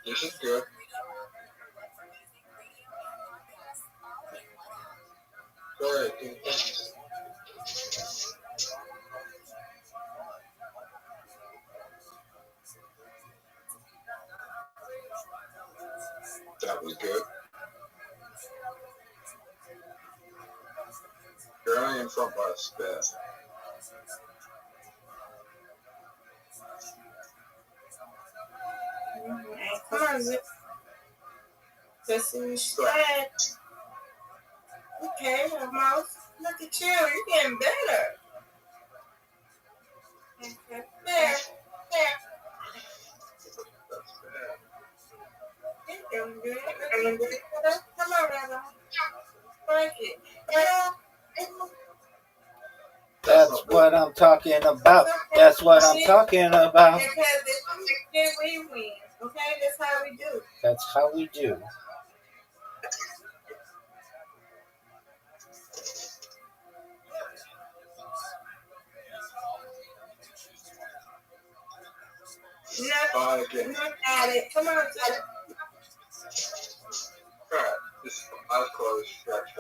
This is good. Go ahead. That was good. You're only in front by a spare. Come on, Zoot. This is straight. Okay, almost. Look at you. You're getting better. Okay. There. There. That's bad. You're doing good. Come on, Rabbi. Strike it. That's what I'm talking about. That's what I'm talking about. Because if we win, okay? That's how we do. That's how we do. Look at it. Come on, Zoot. Alright, just eyes closed, strike.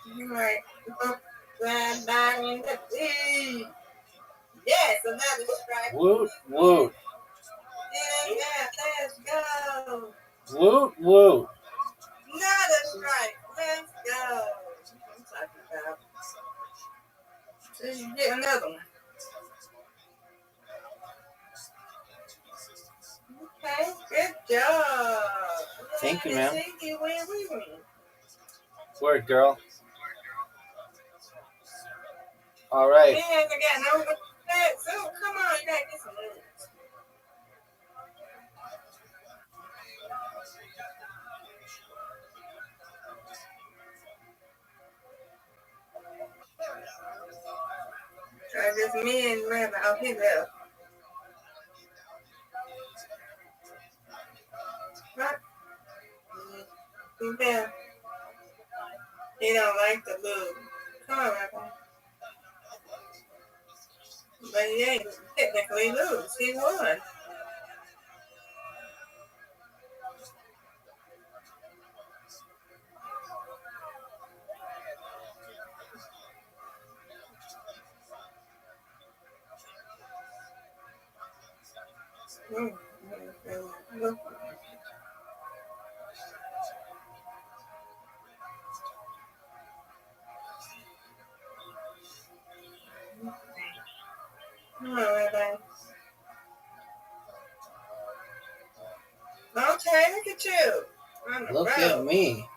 All right. Grab back in the lead. Yes, another strike. Woot, woot. Yeah, let's go. Woot, woot. Another strike. Let's go. I'm talking about. So you get another one. Okay, good job. Thank you, ma'am. Thank you. We win. Word, girl. All right. Man, I got no that. So come on, you gotta get some moves. Try this me and Rabbi. Oh, he left. What? He's there. He don't like the move. Come on, Rabbi. But he ain't technically lose. He won. Rabbi. Okay, look at you. On the Look road. at me.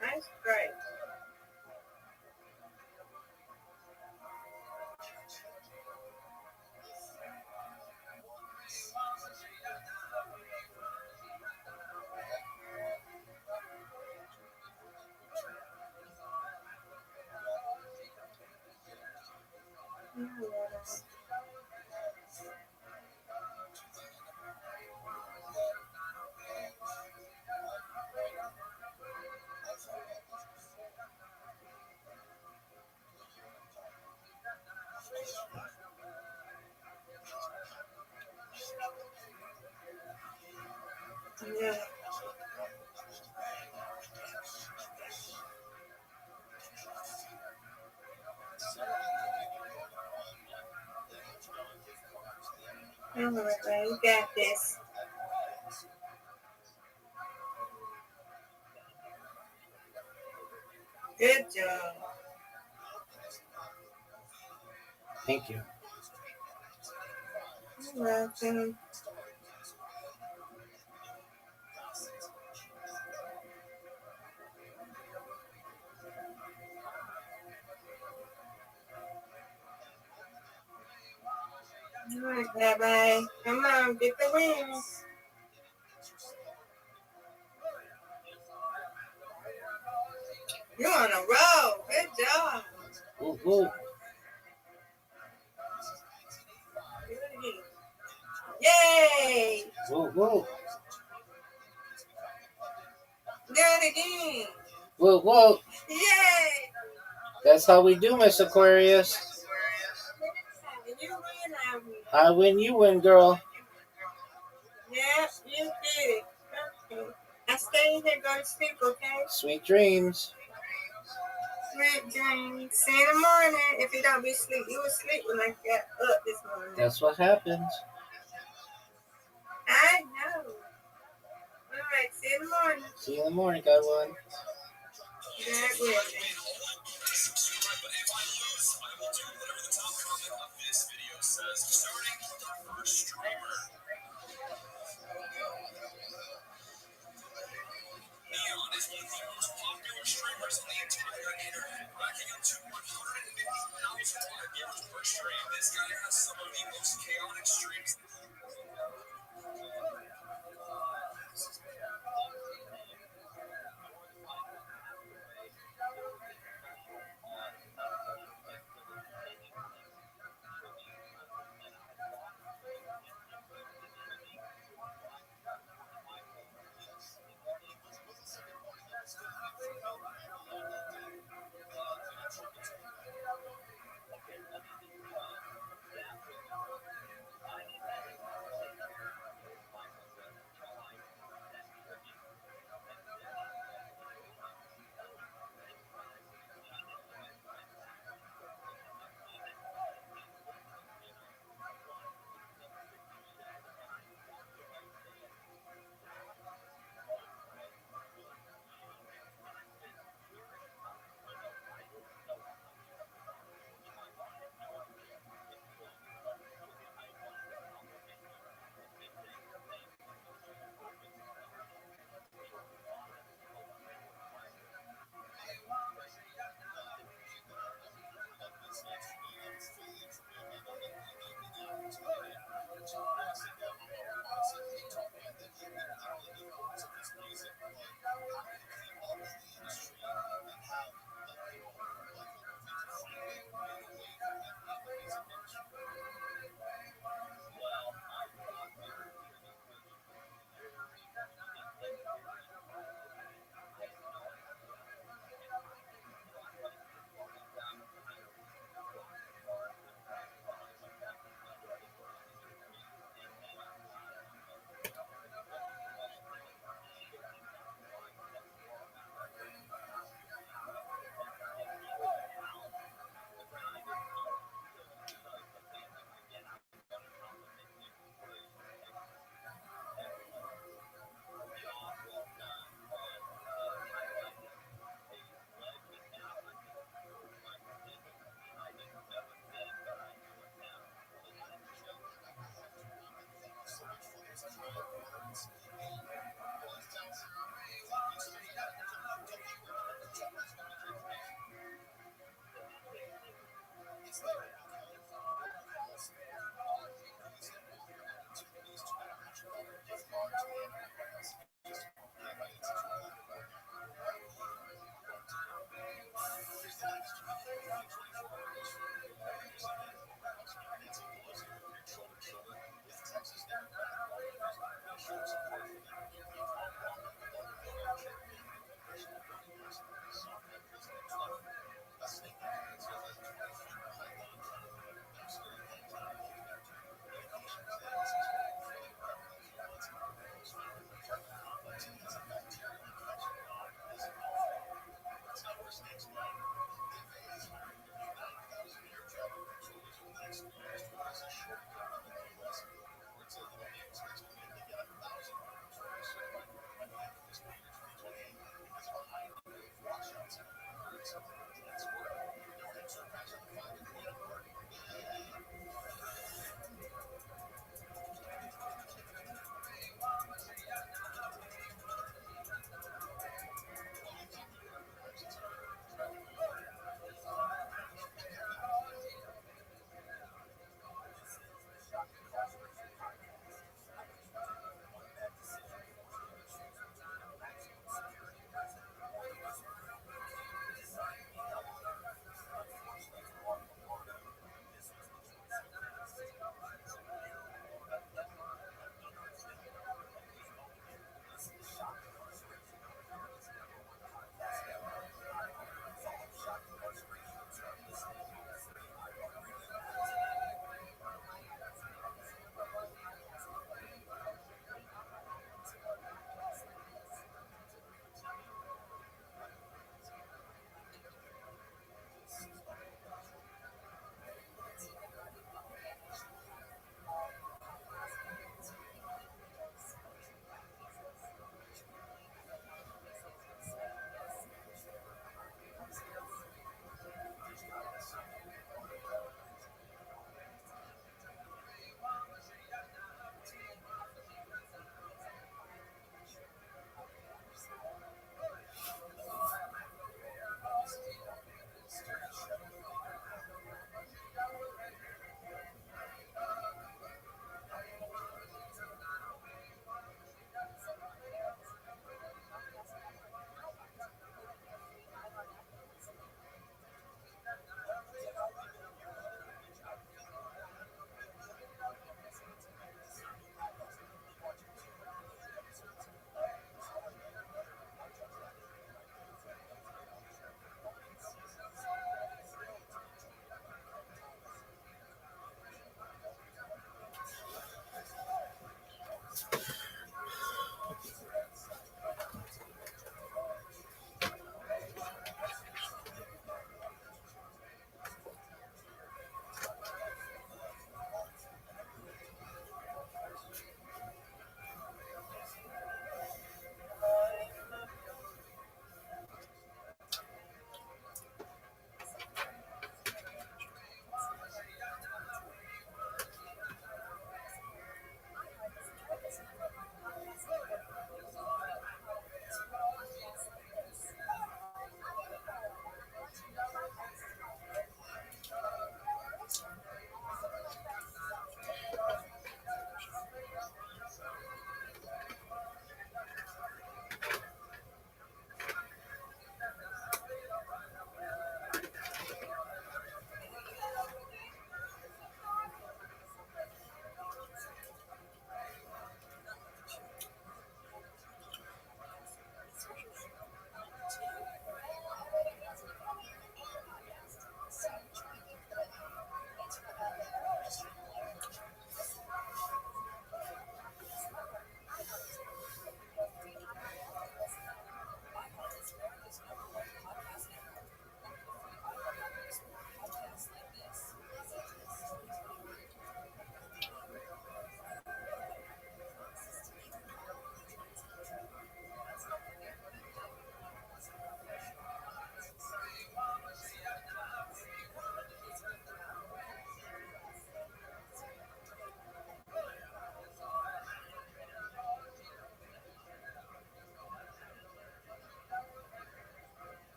That's great. Yeah. All right, you got this. Good job. Thank you. You're welcome. All right, Rabbi. Come on, get the wings. You're on a roll. Good job. Ooh, ooh. Do it again. Yay! Ooh, ooh. Do it again. Whoa, whoa. Yay! That's how we do, Miss Aquarius. And you win, I win. I win, you win, girl. Yeah, you did it. Okay. I stay in here, go to sleep, okay? Sweet dreams. Sweet dreams. See you in the morning. If you don't be asleep, you was sleep when I got up this morning. That's what happens. I know. All right, see you in the morning. See you in the morning, God willing. God willing.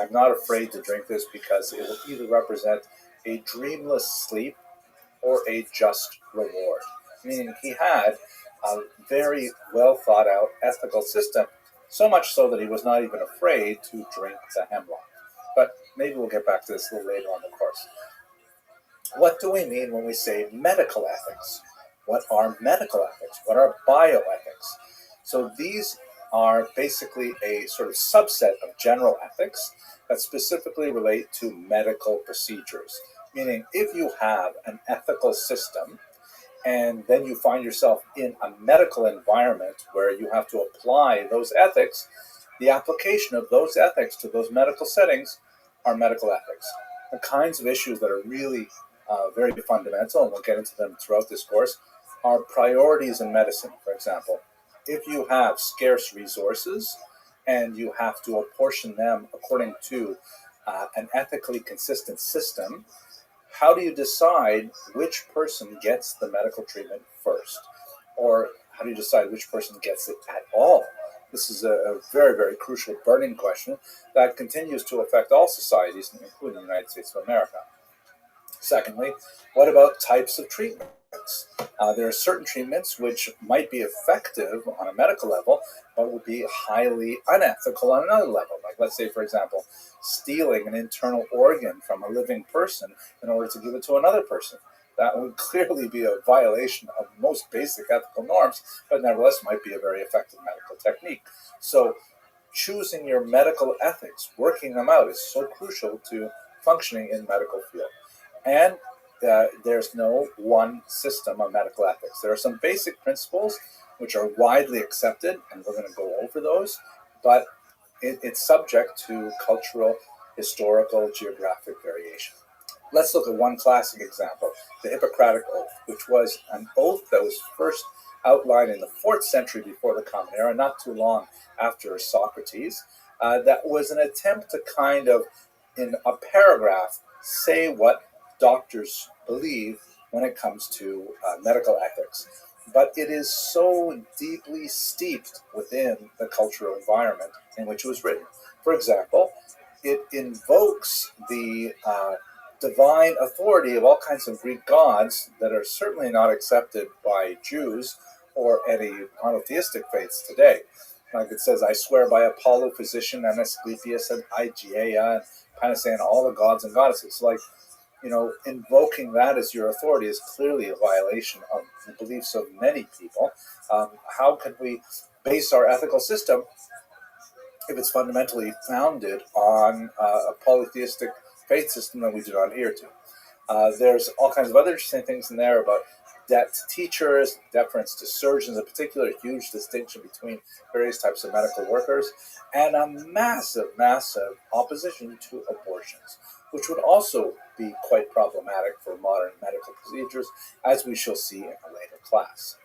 I'm not afraid to drink this because it will either represent a dreamless sleep or a just reward. Meaning he had a very well thought out ethical system, so much so that he was not even afraid to drink the hemlock. But maybe we'll get back to this a little later on the course. What do we mean when we say medical ethics? What are medical ethics? What are bioethics? So these are basically a sort of subset of general ethics that specifically relate to medical procedures. Meaning, if you have an ethical system and then you find yourself in a medical environment where you have to apply those ethics, the application of those ethics to those medical settings are medical ethics. The kinds of issues that are really very fundamental, and we'll get into them throughout this course, are priorities in medicine, for example. If you have scarce resources and you have to apportion them according to an ethically consistent system, how do you decide which person gets the medical treatment first? Or how do you decide which person gets it at all? This is a very, very crucial burning question that continues to affect all societies, including the United States of America. Secondly, what about types of treatments? There are certain treatments which might be effective on a medical level, but would be highly unethical on another level. Like, let's say, for example, stealing an internal organ from a living person in order to give it to another person. That would clearly be a violation of most basic ethical norms, but nevertheless might be a very effective medical technique. So choosing your medical ethics, working them out, is so crucial to functioning in the medical field. And there's no one system of medical ethics. There are some basic principles which are widely accepted, and we're going to go over those, but it's subject to cultural, historical, geographic variation. Let's look at one classic example, the Hippocratic Oath, which was an oath that was first outlined in the 4th century before the Common Era, not too long after Socrates. That was an attempt to kind of, in a paragraph, say what doctors believe when it comes to medical ethics. But it is so deeply steeped within the cultural environment in which it was written. For example, it invokes the divine authority of all kinds of Greek gods that are certainly not accepted by Jews or any monotheistic faiths today. Like it says, I swear by Apollo, physician, and Asclepius, and Hygeia, and kind of saying all the gods and goddesses. Like, invoking that as your authority is clearly a violation of the beliefs of many people. How can we base our ethical system if it's fundamentally founded on a polytheistic faith system that we do not adhere to? There's all kinds of other interesting things in there about debt to teachers, deference to surgeons, in particular, a huge distinction between various types of medical workers, and a massive, massive opposition to abortions, which would also be quite problematic for modern medical procedures, as we shall see in a later class.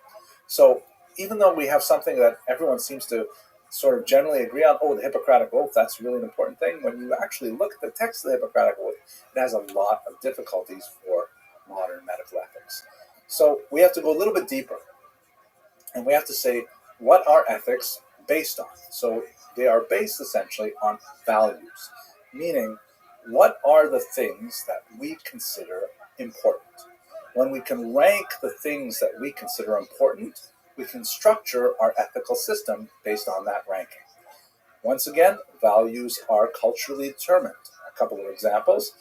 So even though we have something that everyone seems to sort of generally agree on, the Hippocratic Oath, that's really an important thing, when you actually look at the text of the Hippocratic Oath, it has a lot of difficulties for modern medical ethics. So we have to go a little bit deeper, and we have to say, what are ethics based on? So they are based essentially on values, meaning what are the things that we consider important? When we can rank the things that we consider important, we can structure our ethical system based on that ranking. Once again, values are culturally determined. A couple of examples.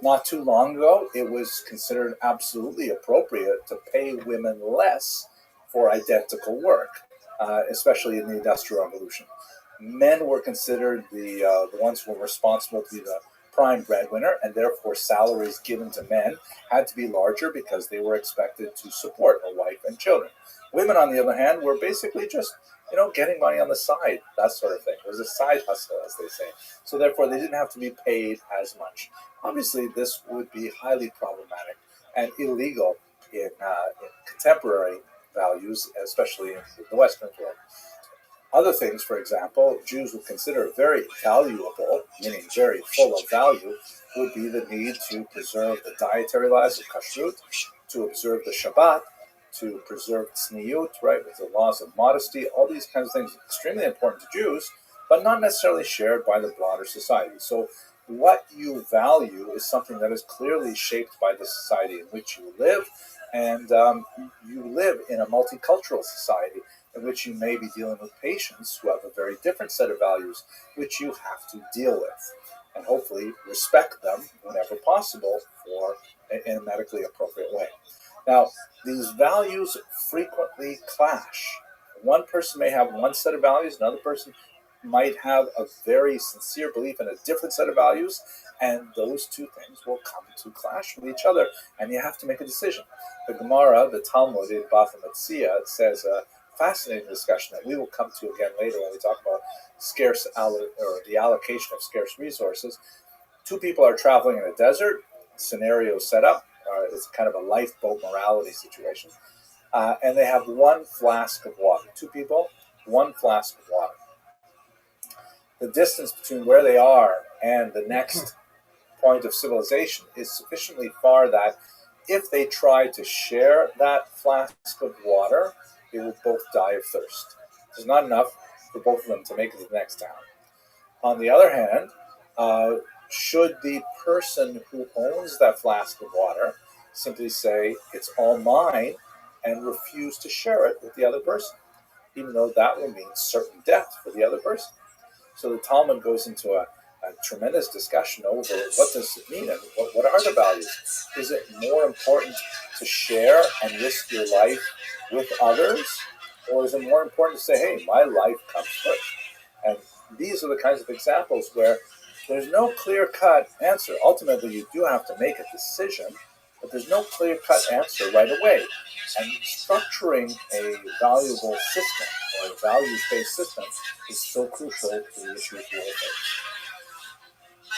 Not too long ago, it was considered absolutely appropriate to pay women less for identical work, especially in the Industrial Revolution. Men were considered the ones who were responsible to be the prime breadwinner, and therefore salaries given to men had to be larger because they were expected to support a wife and children. Women, on the other hand, were basically just getting money on the side, that sort of thing. It was a side hustle, as they say. So therefore, they didn't have to be paid as much. Obviously, this would be highly problematic and illegal in contemporary values, especially in the Western world. Other things, for example, Jews would consider very valuable, meaning very full of value, would be the need to preserve the dietary laws of kashrut, to observe the Shabbat, to preserve tzniut, right, with the laws of modesty. All these kinds of things are extremely important to Jews, but not necessarily shared by the broader society. So what you value is something that is clearly shaped by the society in which you live, and you live in a multicultural society in which you may be dealing with patients who have a very different set of values, which you have to deal with, and hopefully respect them whenever possible in a medically appropriate way. Now, these values frequently clash. One person may have one set of values, another person might have a very sincere belief in a different set of values, and those two things will come to clash with each other, and you have to make a decision. The Gemara, the Talmud in Bava Metzia, says a fascinating discussion that we will come to again later when we talk about the allocation of scarce resources. Two people are traveling in a desert, scenario set up. It's kind of a lifeboat morality situation. And they have one flask of water. Two people, one flask of water. The distance between where they are and the next point of civilization is sufficiently far that if they try to share that flask of water, they will both die of thirst. There's not enough for both of them to make it to the next town. On the other hand, should the person who owns that flask of water simply say, it's all mine, and refuse to share it with the other person, even though that will mean certain death for the other person? So the Talmud goes into a tremendous discussion over what does it mean and what are the values. Is it more important to share and risk your life with others, or is it more important to say, hey, my life comes first? And these are the kinds of examples where there's no clear-cut answer. Ultimately, you do have to make a decision, but there's no clear-cut answer right away. And structuring a valuable system or a values-based system is so crucial to the issues we face.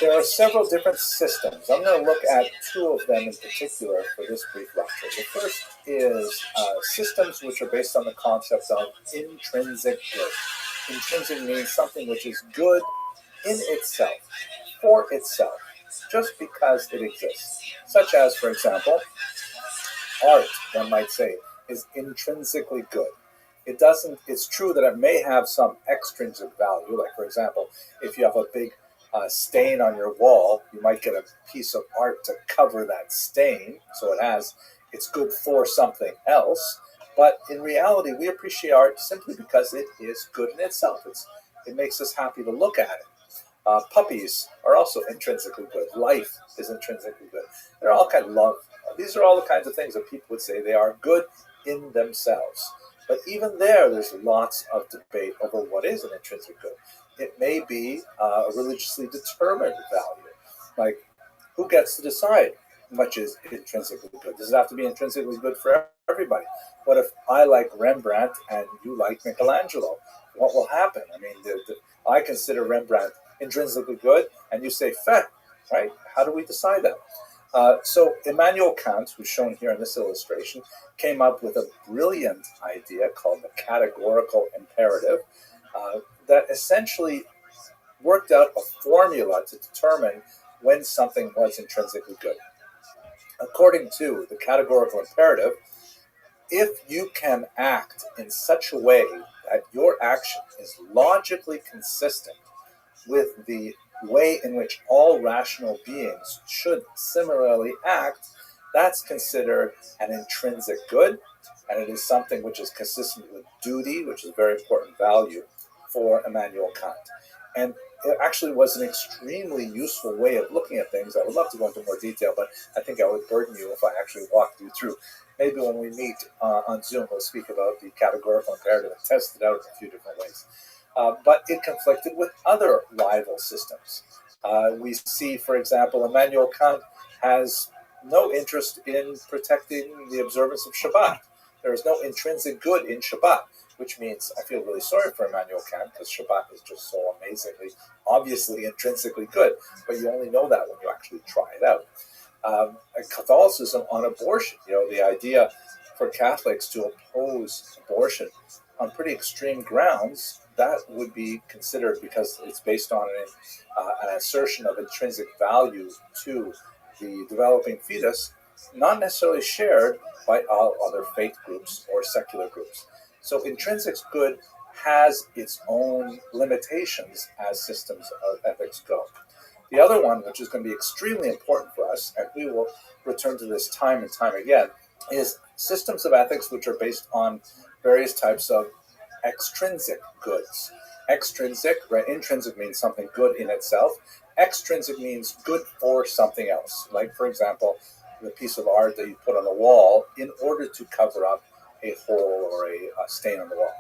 There are several different systems. I'm going to look at two of them in particular for this brief lecture. The first is systems which are based on the concept of intrinsic good. Intrinsic means something which is good in itself, for itself, just because it exists. Such as, for example, art, one might say, is intrinsically good. It's true that it may have some extrinsic value, like, for example, if you have a big stain on your wall, you might get a piece of art to cover that stain, so it's good for something else. But in reality, we appreciate art simply because it is good in itself. It makes us happy to look at it. Puppies are also intrinsically good. Life is intrinsically good. They're all kind of love. These are all the kinds of things that people would say they are good in themselves. But even there's lots of debate over what is an intrinsic good. It may be a religiously determined value. Like, who gets to decide much is intrinsically good? Does it have to be intrinsically good for everybody? What if I like Rembrandt and you like Michelangelo? What will happen? I mean, I consider Rembrandt intrinsically good, and you say feh, right? How do we decide that? So Immanuel Kant, who's shown here in this illustration, came up with a brilliant idea called the categorical imperative that essentially worked out a formula to determine when something was intrinsically good. According to the categorical imperative, if you can act in such a way that your action is logically consistent with the way in which all rational beings should similarly act, that's considered an intrinsic good, and it is something which is consistent with duty, which is a very important value for Immanuel Kant. And it actually was an extremely useful way of looking at things. I would love to go into more detail, but I think I would burden you if I actually walked you through. Maybe when we meet on Zoom, we'll speak about the categorical imperative and test it out in a few different ways. But it conflicted with other rival systems. We see, for example, Immanuel Kant has no interest in protecting the observance of Shabbat. There is no intrinsic good in Shabbat, which means I feel really sorry for Immanuel Kant because Shabbat is just so amazingly, obviously intrinsically good, but you only know that when you actually try it out. Catholicism on abortion, the idea for Catholics to oppose abortion on pretty extreme grounds, that would be considered, because it's based on an assertion of intrinsic value to the developing fetus, not necessarily shared by all other faith groups or secular groups. So intrinsic good has its own limitations as systems of ethics go. The other one, which is going to be extremely important for us, and we will return to this time and time again, is systems of ethics which are based on various types of extrinsic goods. Extrinsic, right? Intrinsic means something good in itself. Extrinsic means good for something else. Like, for example, the piece of art that you put on the wall in order to cover up a hole or a stain on the wall.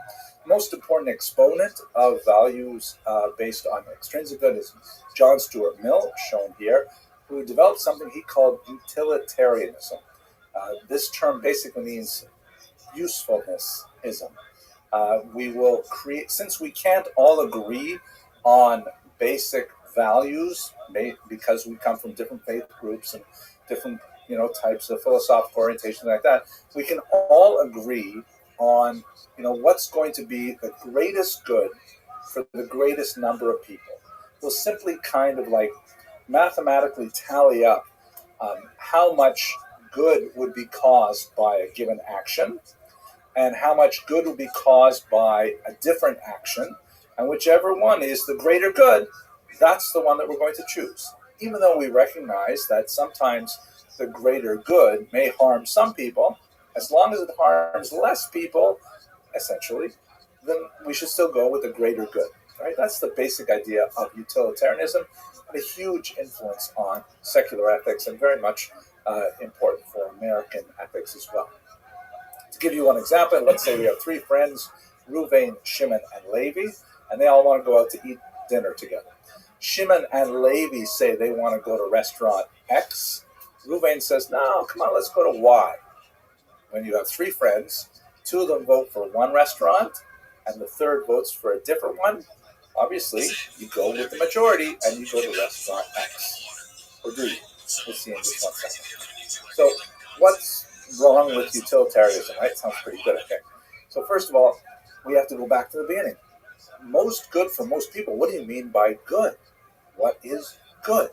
Most important exponent of values based on extrinsic good is John Stuart Mill, shown here, who developed something he called utilitarianism. This term basically means usefulnessism. We will create, since we can't all agree on basic values, because we come from different faith groups and different types of philosophical orientation like that, we can all agree on what's going to be the greatest good for the greatest number of people. We'll simply kind of like mathematically tally up how much good would be caused by a given action and how much good would be caused by a different action, and whichever one is the greater good, that's the one that we're going to choose. Even though we recognize that sometimes the greater good may harm some people, as long as it harms less people, essentially, then we should still go with the greater good. Right? That's the basic idea of utilitarianism, and a huge influence on secular ethics, and very much important for American ethics as well. To give you one example, let's say we have three friends, Reuven, Shimon, and Levi, and they all want to go out to eat dinner together. Shimon and Levi say they want to go to restaurant X. Reuven says, no, come on, let's go to Y. When you have three friends, two of them vote for one restaurant, and the third votes for a different one, obviously, you go with the majority, and you go to restaurant X. Or do you? We'll see in just 1 second. So, what's wrong with utilitarianism, right? Sounds pretty good, okay. So first of all, we have to go back to the beginning. Most good for most people, what do you mean by good? What is good?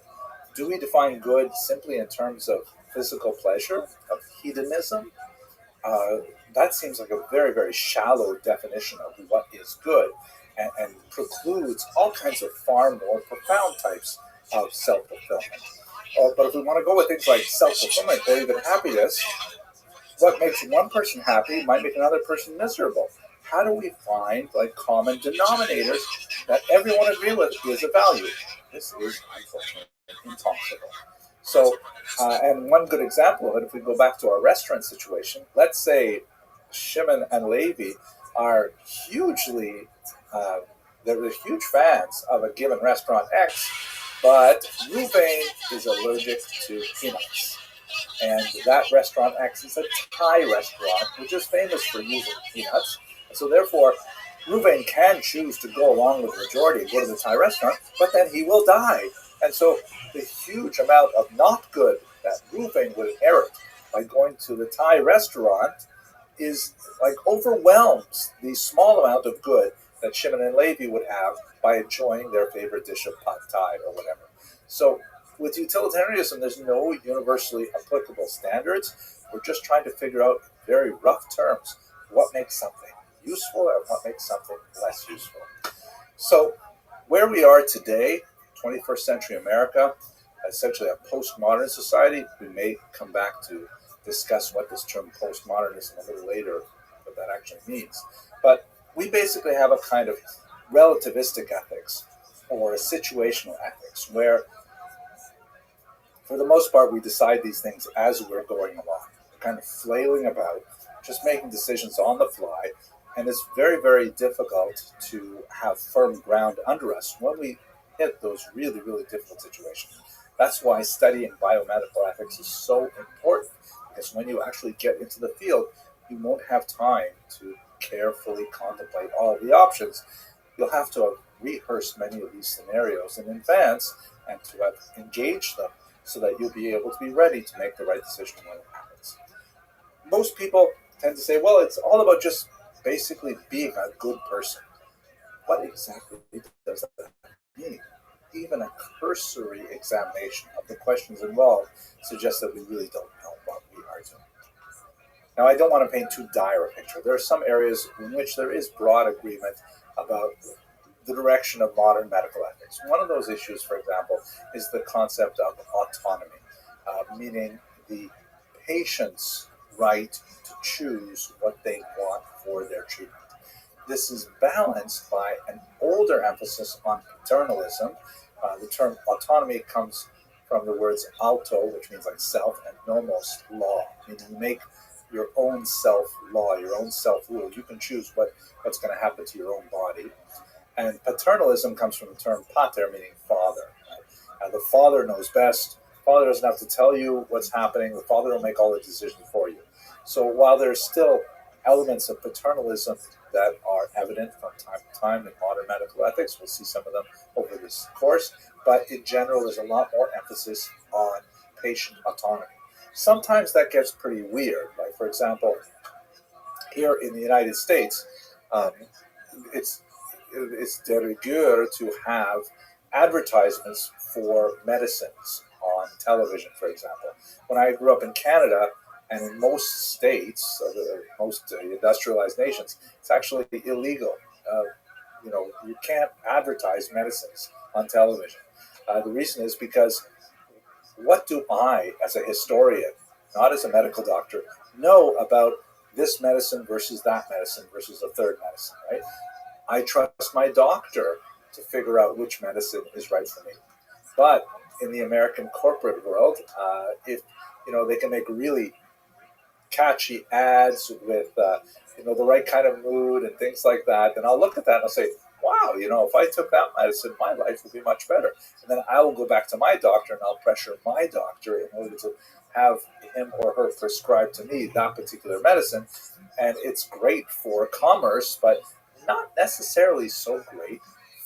Do we define good simply in terms of physical pleasure, of hedonism? That seems like a very, very shallow definition of what is good, and precludes all kinds of far more profound types of self-fulfillment. But if we want to go with things like self-fulfillment or even happiness, what makes one person happy might make another person miserable. How do we find common denominators that everyone agrees with is a value? This is unfortunately impossible. So, and one good example of it, if we go back to our restaurant situation, let's say Shimon and Levi are hugely, they're huge fans of a given restaurant X, but Reuven is allergic to peanuts. And that restaurant acts as a Thai restaurant, which is famous for using peanuts. So therefore, Ruvain can choose to go along with the majority and go to the Thai restaurant, but then he will die. And so the huge amount of not good that Ruvain would inherit by going to the Thai restaurant is like overwhelms the small amount of good that Shimon and Levi would have by enjoying their favorite dish of pad Thai or whatever. So with utilitarianism, there's no universally applicable standards. We're just trying to figure out in very rough terms what makes something useful and what makes something less useful. So where we are today, 21st century America, essentially a postmodern society. We may come back to discuss what this term postmodernism a little later, what that actually means. But we basically have a kind of relativistic ethics or a situational ethics where, for the most part, we decide these things as we're going along. We're kind of flailing about, just making decisions on the fly, and it's very, very difficult to have firm ground under us when we hit those really, really difficult situations. That's why studying biomedical ethics is so important, because when you actually get into the field, you won't have time to carefully contemplate all the options. You'll have to have rehearsed many of these scenarios in advance and to have engaged them so that you'll be able to be ready to make the right decision when it happens. Most people tend to say, well, it's all about just basically being a good person. What exactly does that mean? Even a cursory examination of the questions involved suggests that we really don't know what we are doing. Now, I don't want to paint too dire a picture. There are some areas in which there is broad agreement about the direction of modern medical ethics. One of those issues, for example, is the concept of autonomy, meaning the patient's right to choose what they want for their treatment. This is balanced by an older emphasis on paternalism. The term autonomy comes from the words auto, which means like self, and nomos, law, meaning you make your own self-law, your own self-rule. You can choose what's going to happen to your own body. And paternalism comes from the term pater, meaning father. Right? The father knows best. The father doesn't have to tell you what's happening. The father will make all the decisions for you. So while there's still elements of paternalism that are evident from time to time in modern medical ethics, we'll see some of them over this course, but in general there's a lot more emphasis on patient autonomy. Sometimes that gets pretty weird. Like, for example, here in the United States, it's de rigueur to have advertisements for medicines on television, for example. When I grew up in Canada, and in most states, most industrialized nations, it's actually illegal. You can't advertise medicines on television. The reason is because what do I, as a historian, not as a medical doctor, know about this medicine versus that medicine versus a third medicine, right? I trust my doctor to figure out which medicine is right for me. But in the American corporate world, if they can make really catchy ads with the right kind of mood and things like that, then I'll look at that and I'll say, wow, if I took that medicine, my life would be much better. And then I will go back to my doctor and I'll pressure my doctor in order to have him or her prescribe to me that particular medicine. And it's great for commerce, but not necessarily so great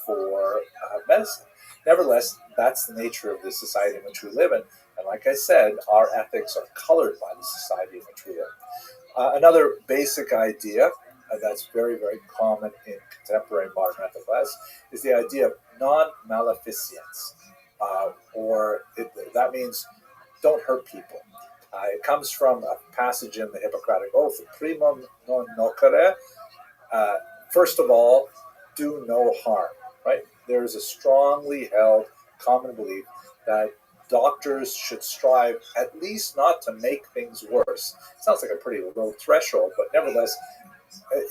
for medicine. Nevertheless, that's the nature of the society in which we live in. And like I said, our ethics are colored by the society in which we live. Another basic idea that's very, very common in contemporary modern ethical ethics is the idea of non-maleficence, that means don't hurt people. It comes from a passage in the Hippocratic Oath, primum non nocere. First of all, do no harm, right? There is a strongly held common belief that doctors should strive at least not to make things worse. It sounds like a pretty low threshold, but nevertheless,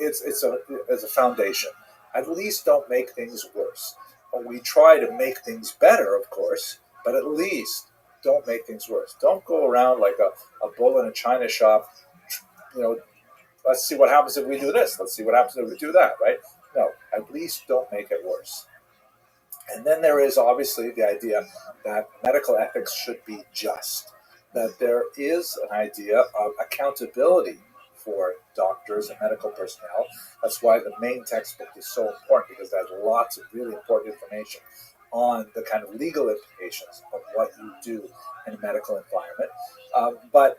it's a foundation. At least don't make things worse. We try to make things better, of course, but at least don't make things worse. Don't go around like a bull in a china shop, let's see what happens if we do this. Let's see what happens if we do that, right? No, at least don't make it worse. And then there is obviously the idea that medical ethics should be just. that there is an idea of accountability for doctors and medical personnel. That's why the main textbook is so important, because it has lots of really important information on the kind of legal implications of what you do in a medical environment. But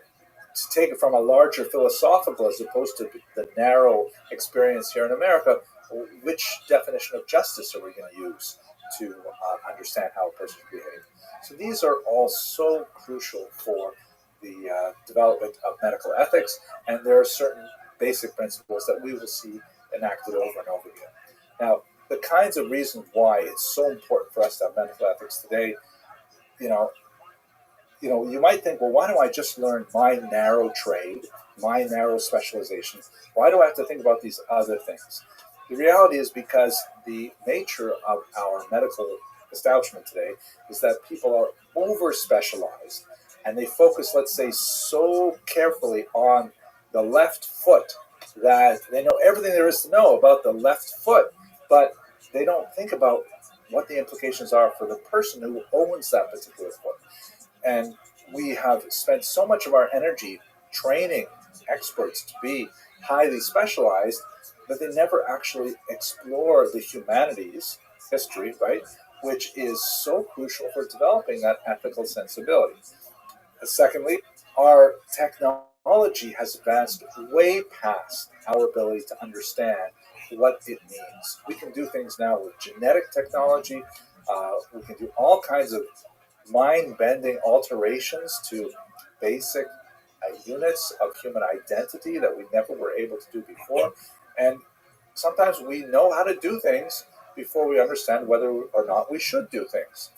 to take it from a larger philosophical as opposed to the narrow experience here in America, which definition of justice are we going to use to understand how a person should behave? So these are all so crucial for the development of medical ethics, and there are certain basic principles that we will see enacted over and over again. Now, the kinds of reasons why it's so important for us to have medical ethics today, you might think, well, why don't I just learn my narrow trade, my narrow specialization? Why do I have to think about these other things? The reality is because the nature of our medical establishment today is that people are over-specialized, and they focus, let's say, so carefully on the left foot that they know everything there is to know about the left foot, but they don't think about what the implications are for the person who owns that particular foot. And we have spent so much of our energy training experts to be highly specialized that they never actually explore the humanities, history, right, which is so crucial for developing that ethical sensibility. Secondly, our technology has advanced way past our ability to understand what it means. We can do things now with genetic technology. We can do all kinds of mind-bending alterations to basic units of human identity that we never were able to do before. And sometimes we know how to do things before we understand whether or not we should do things.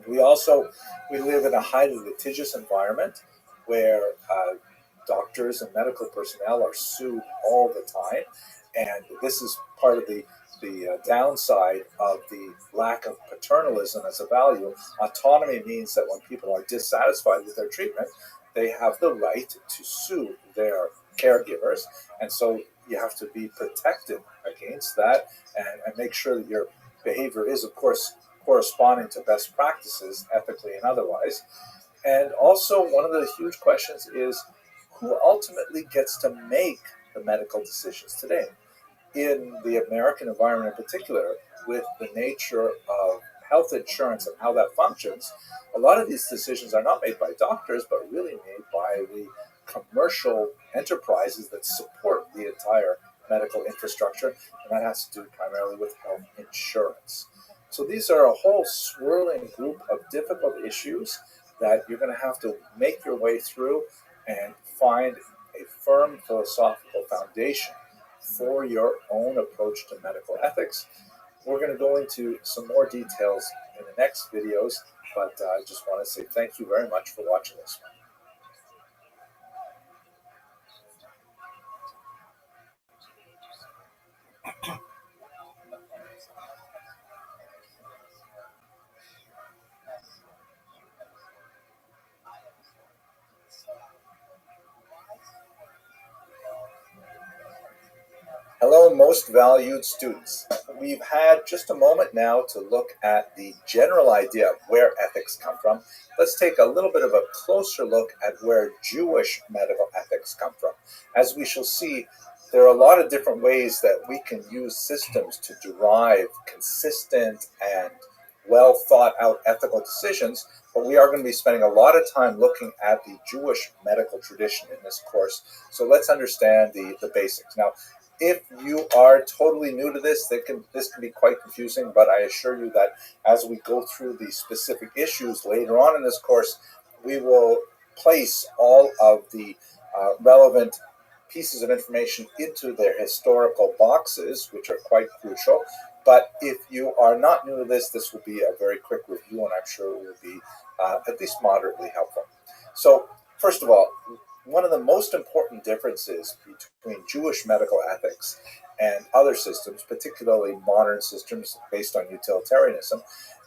We live in a highly litigious environment where doctors and medical personnel are sued all the time, and this is part of the downside of the lack of paternalism as a value. Autonomy means that when people are dissatisfied with their treatment, they have the right to sue their caregivers, and so you have to be protected against that and make sure that your behavior is, of course, corresponding to best practices, ethically and otherwise. And also, one of the huge questions is who ultimately gets to make the medical decisions today? In the American environment in particular, with the nature of health insurance and how that functions, a lot of these decisions are not made by doctors, but really made by the commercial enterprises that support the entire medical infrastructure, and that has to do primarily with health insurance. So these are a whole swirling group of difficult issues that you're going to have to make your way through and find a firm philosophical foundation for your own approach to medical ethics. We're going to go into some more details in the next videos, but I just want to say thank you very much for watching this one. Hello, most valued students. We've had just a moment now to look at the general idea of where ethics come from. Let's take a little bit of a closer look at where Jewish medical ethics come from. As we shall see, there are a lot of different ways that we can use systems to derive consistent and well thought out ethical decisions, but we are going to be spending a lot of time looking at the Jewish medical tradition in this course. So let's understand the basics. Now, if you are totally new to this, this can be quite confusing, but I assure you that as we go through the specific issues later on in this course, we will place all of the relevant pieces of information into their historical boxes, which are quite crucial. But if you are not new to this will be a very quick review, and I'm sure it will be at least moderately helpful. So, first of all, one of the most important differences between Jewish medical ethics and other systems, particularly modern systems based on utilitarianism,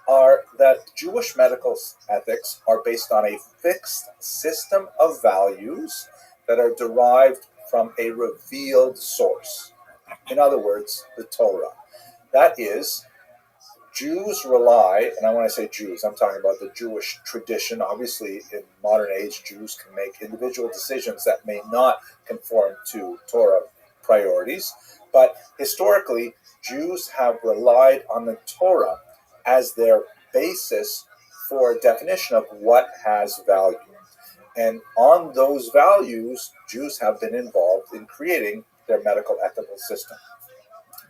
are that Jewish medical ethics are based on a fixed system of values that are derived from a revealed source. In other words, the Torah. That is, Jews rely, and I want to say Jews, I'm talking about the Jewish tradition. Obviously, in modern age, Jews can make individual decisions that may not conform to Torah priorities, but historically, Jews have relied on the Torah as their basis for a definition of what has value. And on those values, Jews have been involved in creating their medical ethical system.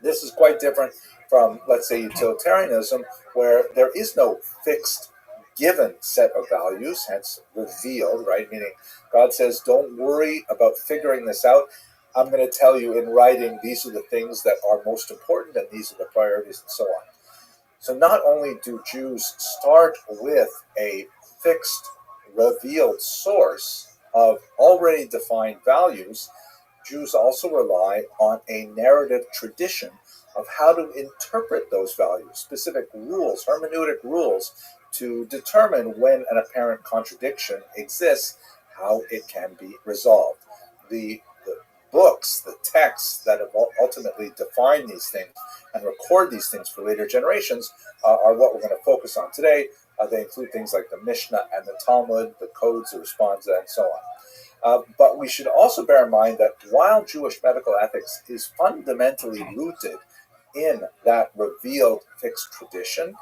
This is quite different from, let's say, utilitarianism, where there is no fixed given set of values, hence revealed, right? Meaning God says, don't worry about figuring this out. I'm going to tell you in writing, these are the things that are most important, and these are the priorities, and so on. So not only do Jews start with a fixed, revealed source of already defined values, Jews also rely on a narrative tradition of how to interpret those values, specific rules, hermeneutic rules, to determine when an apparent contradiction exists, how it can be resolved. The books, the texts that have ultimately defined these things and record these things for later generations are what we're going to focus on today. They include things like the Mishnah and the Talmud, the codes, the responsa, and so on. But we should also bear in mind that while Jewish medical ethics is fundamentally rooted in that revealed fixed tradition,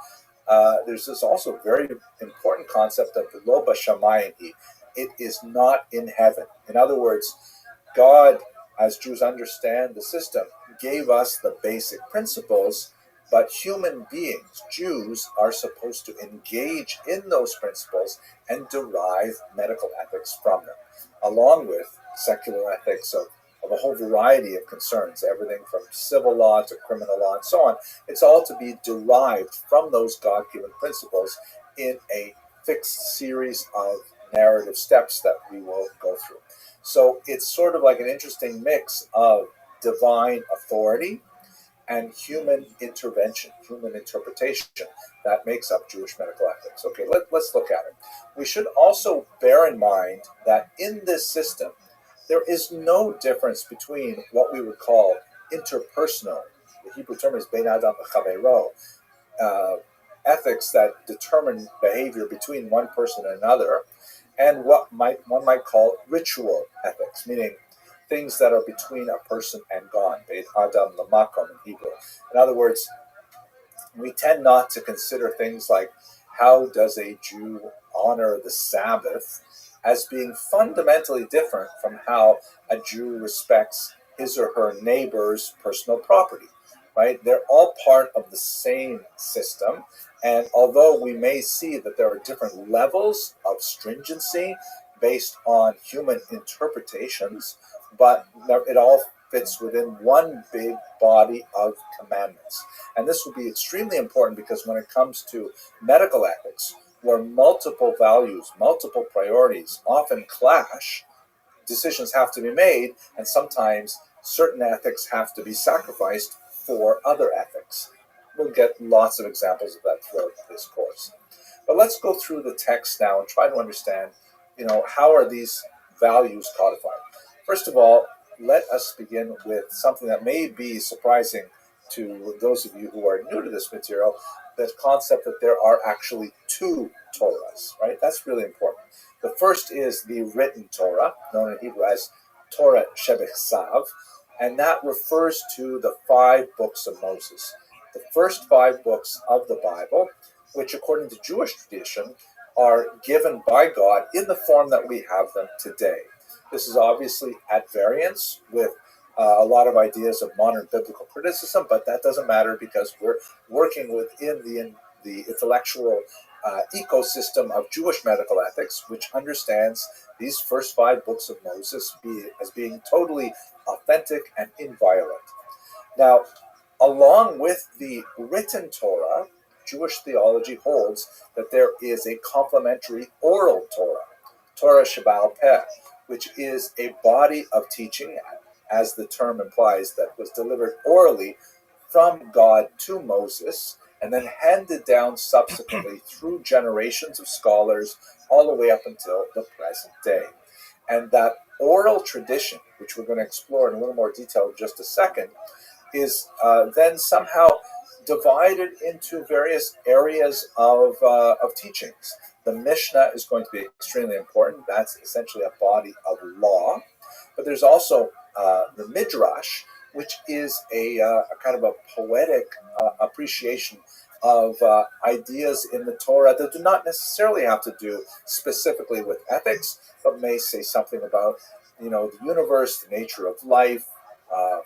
there's this also very important concept of the lo b'shamayim. It is not in heaven. In other words, God, as Jews understand the system, gave us the basic principles, but human beings, Jews, are supposed to engage in those principles and derive medical ethics from them, along with secular ethics of a whole variety of concerns, everything from civil law to criminal law and so on. It's all to be derived from those God-given principles in a fixed series of narrative steps that we will go through. So it's sort of like an interesting mix of divine authority and human intervention, human interpretation that makes up Jewish medical ethics. Okay, let's look at it. We should also bear in mind that in this system, there is no difference between what we would call interpersonal, the Hebrew term is bein adam v'chaveiro, ethics that determine behavior between one person and another, and what one might call ritual ethics, meaning things that are between a person and God, bein adam l'makom in Hebrew. In other words, we tend not to consider things like how does a Jew honor the Sabbath as being fundamentally different from how a Jew respects his or her neighbor's personal property, right? They're all part of the same system. And although we may see that there are different levels of stringency based on human interpretations, but it all fits within one big body of commandments. And this will be extremely important because when it comes to medical ethics, where multiple values, multiple priorities often clash, decisions have to be made, and sometimes certain ethics have to be sacrificed for other ethics. We'll get lots of examples of that throughout this course. But let's go through the text now and try to understand, how are these values codified? First of all, let us begin with something that may be surprising to those of you who are new to this material, the concept that there are actually two Torahs, right? That's really important. The first is the written Torah, known in Hebrew as Torah Shebechsav, and that refers to the 5 books of Moses. The first 5 books of the Bible, which according to Jewish tradition, are given by God in the form that we have them today. This is obviously at variance with a lot of ideas of modern biblical criticism, but that doesn't matter because we're working within the intellectual ecosystem of Jewish medical ethics, which understands these first 5 books of Moses as being totally authentic and inviolate. Now, along with the written Torah, Jewish theology holds that there is a complementary oral Torah, Torah Sheba'al Peh, which is a body of teaching, as the term implies, that was delivered orally from God to Moses and then handed down subsequently through generations of scholars all the way up until the present day. And that oral tradition, which we're going to explore in a little more detail in just a second, is then somehow divided into various areas of teachings. The Mishnah is going to be extremely important. That's essentially a body of law. But there's also the Midrash, which is a kind of a poetic appreciation of ideas in the Torah that do not necessarily have to do specifically with ethics, but may say something about, the universe, the nature of life,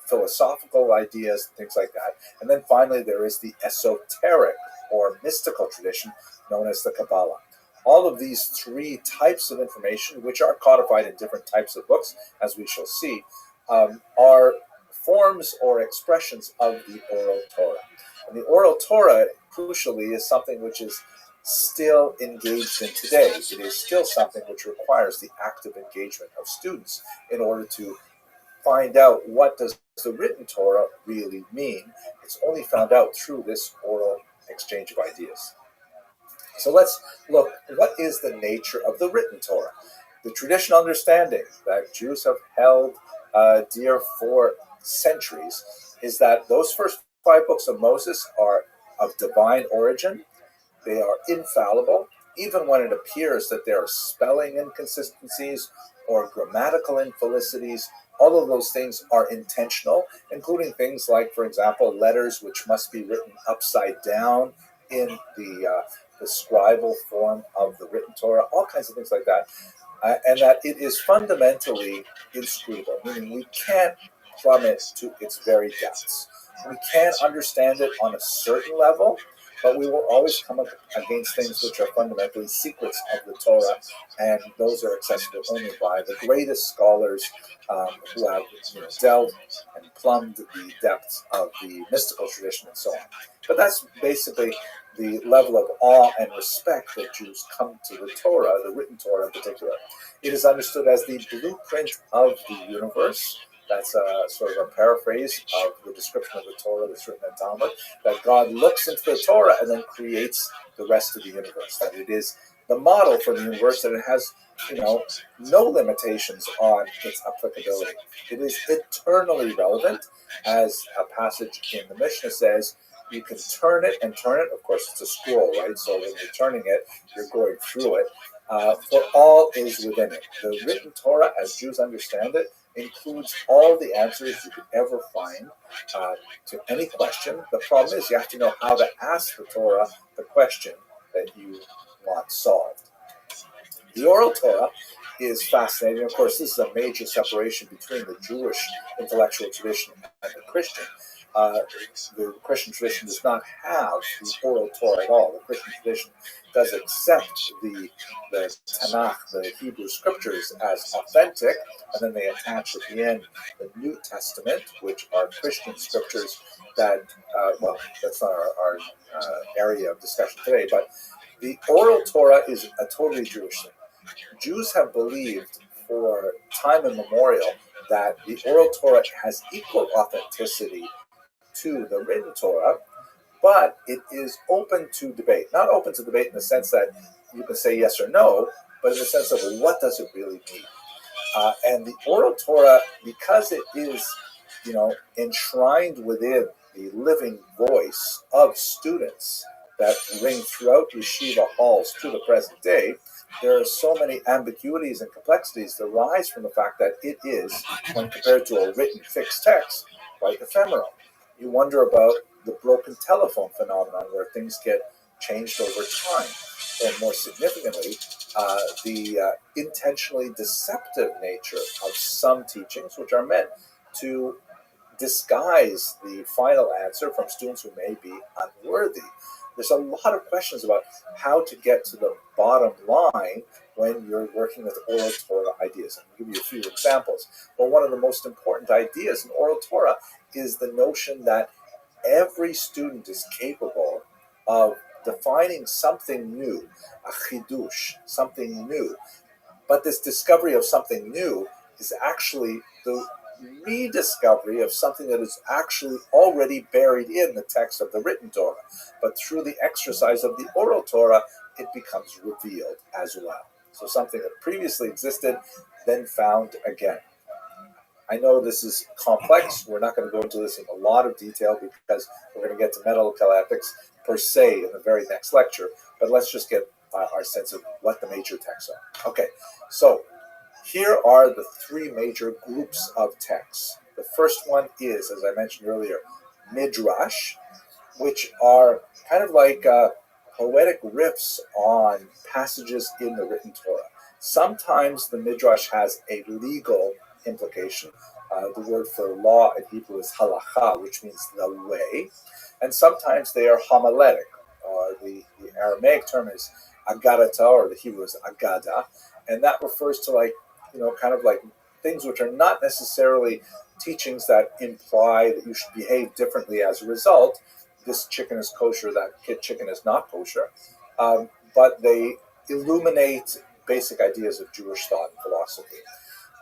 philosophical ideas, things like that. And then finally, there is the esoteric or mystical tradition known as the Kabbalah. All of these three types of information, which are codified in different types of books, as we shall see, are forms or expressions of the oral Torah. And the oral Torah, crucially, is something which is still engaged in today. It is still something which requires the active engagement of students in order to find out what does the written Torah really mean. It's only found out through this oral exchange of ideas. So let's look, what is the nature of the written Torah? The traditional understanding that Jews have held dear for centuries is that those first 5 books of Moses are of divine origin. They are infallible, even when it appears that there are spelling inconsistencies or grammatical infelicities. All of those things are intentional, including things like, for example, letters which must be written upside down in the scribal form of the written Torah, all kinds of things like that, and that it is fundamentally inscrutable, meaning we can't plumb it to its very depths. We can understand it on a certain level, but we will always come up against things which are fundamentally secrets of the Torah, and those are accessible only by the greatest scholars who have delved and plumbed the depths of the mystical tradition and so on. But that's basically the level of awe and respect that Jews come to the Torah, the written Torah in particular. It is understood as the blueprint of the universe. That's a sort of a paraphrase of the description of the Torah that's written in Talmud, that God looks into the Torah and then creates the rest of the universe, that it is the model for the universe, that it has no limitations on its applicability. It is eternally relevant, as a passage in the Mishnah says. You can turn it and turn it. Of course, it's a scroll, right? So when you're turning it, you're going through it. For all is within it. The written Torah, as Jews understand it, includes all the answers you could ever find to any question. The problem is you have to know how to ask the Torah the question that you want solved. The oral Torah is fascinating. Of course, this is a major separation between the Jewish intellectual tradition and the Christian. The Christian tradition does not have the oral Torah at all. The Christian tradition does accept the Tanakh, the Hebrew scriptures, as authentic, and then they attach at the end the New Testament, which are Christian scriptures that, that's not our area of discussion today, but the oral Torah is a totally Jewish thing. Jews have believed for time immemorial that the oral Torah has equal authenticity to the written Torah, but it is open to debate. Not open to debate in the sense that you can say yes or no, but in the sense of, well, what does it really mean? And the oral Torah, because it is, enshrined within the living voice of students that ring throughout yeshiva halls to the present day, there are so many ambiguities and complexities that arise from the fact that it is, when compared to a written fixed text, quite ephemeral. You wonder about the broken telephone phenomenon, where things get changed over time, or more significantly, the intentionally deceptive nature of some teachings, which are meant to disguise the final answer from students who may be unworthy. There's a lot of questions about how to get to the bottom line when you're working with oral Torah ideas. I'll give you a few examples. Well, one of the most important ideas in oral Torah is the notion that every student is capable of defining something new, a chidush, something new. But this discovery of something new is actually the rediscovery of something that is actually already buried in the text of the written Torah. But through the exercise of the oral Torah, it becomes revealed as well. So something that previously existed, then found again. I know this is complex. We're not going to go into this in a lot of detail because we're going to get to medical ethics per se in the very next lecture. But let's just get our sense of what the major texts are. Okay, so here are the three major groups of texts. The first one is, as I mentioned earlier, midrash, which are kind of like poetic riffs on passages in the written Torah. Sometimes the midrash has a legal implication. The word for law in Hebrew is halacha, which means the way. And sometimes they are homiletic. The Aramaic term is agadata, or the Hebrew is agada. And that refers to kind of like things which are not necessarily teachings that imply that you should behave differently as a result. This chicken is kosher, that chicken is not kosher. But they illuminate basic ideas of Jewish thought and philosophy.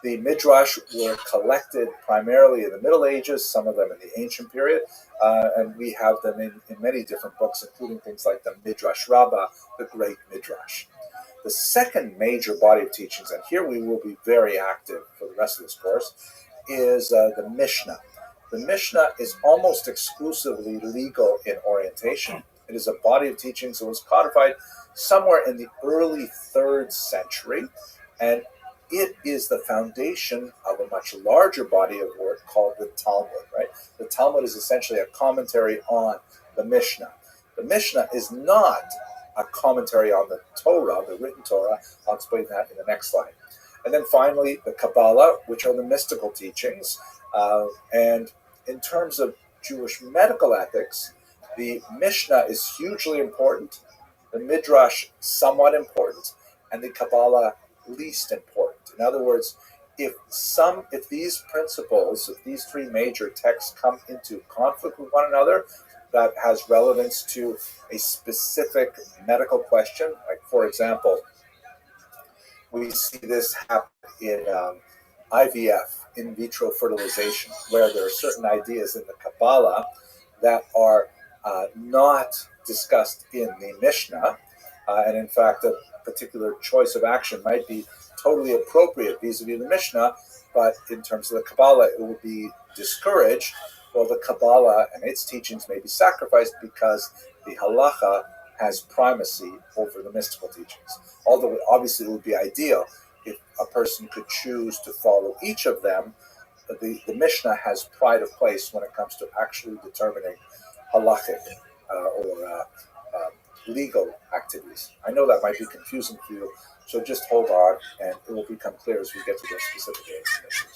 The midrash were collected primarily in the Middle Ages, some of them in the ancient period, and we have them in many different books, including things like the Midrash Rabbah, the Great Midrash. The second major body of teachings, and here we will be very active for the rest of this course, is the Mishnah. The Mishnah is almost exclusively legal in orientation. It is a body of teachings that was codified somewhere in the early 3rd century, and it is the foundation of a much larger body of work called the Talmud, right? The Talmud is essentially a commentary on the Mishnah. The Mishnah is not a commentary on the Torah, the written Torah. I'll explain that in the next slide. And then finally, the Kabbalah, which are the mystical teachings. And in terms of Jewish medical ethics, the Mishnah is hugely important, the Midrash somewhat important, and the Kabbalah least important. In other words, if these principles, if these three major texts come into conflict with one another, that has relevance to a specific medical question, like for example, we see this happen in IVF, in vitro fertilization, where there are certain ideas in the Kabbalah that are not discussed in the Mishnah, and in fact, a particular choice of action might be totally appropriate vis-a-vis the Mishnah, but in terms of the Kabbalah, it would be discouraged. Well, the Kabbalah and its teachings may be sacrificed because the halacha has primacy over the mystical teachings. Although obviously it would be ideal if a person could choose to follow each of them, the Mishnah has pride of place when it comes to actually determining halachic or legal activities. I know that might be confusing for you, so just hold on and it will become clear as we get to those specific issues.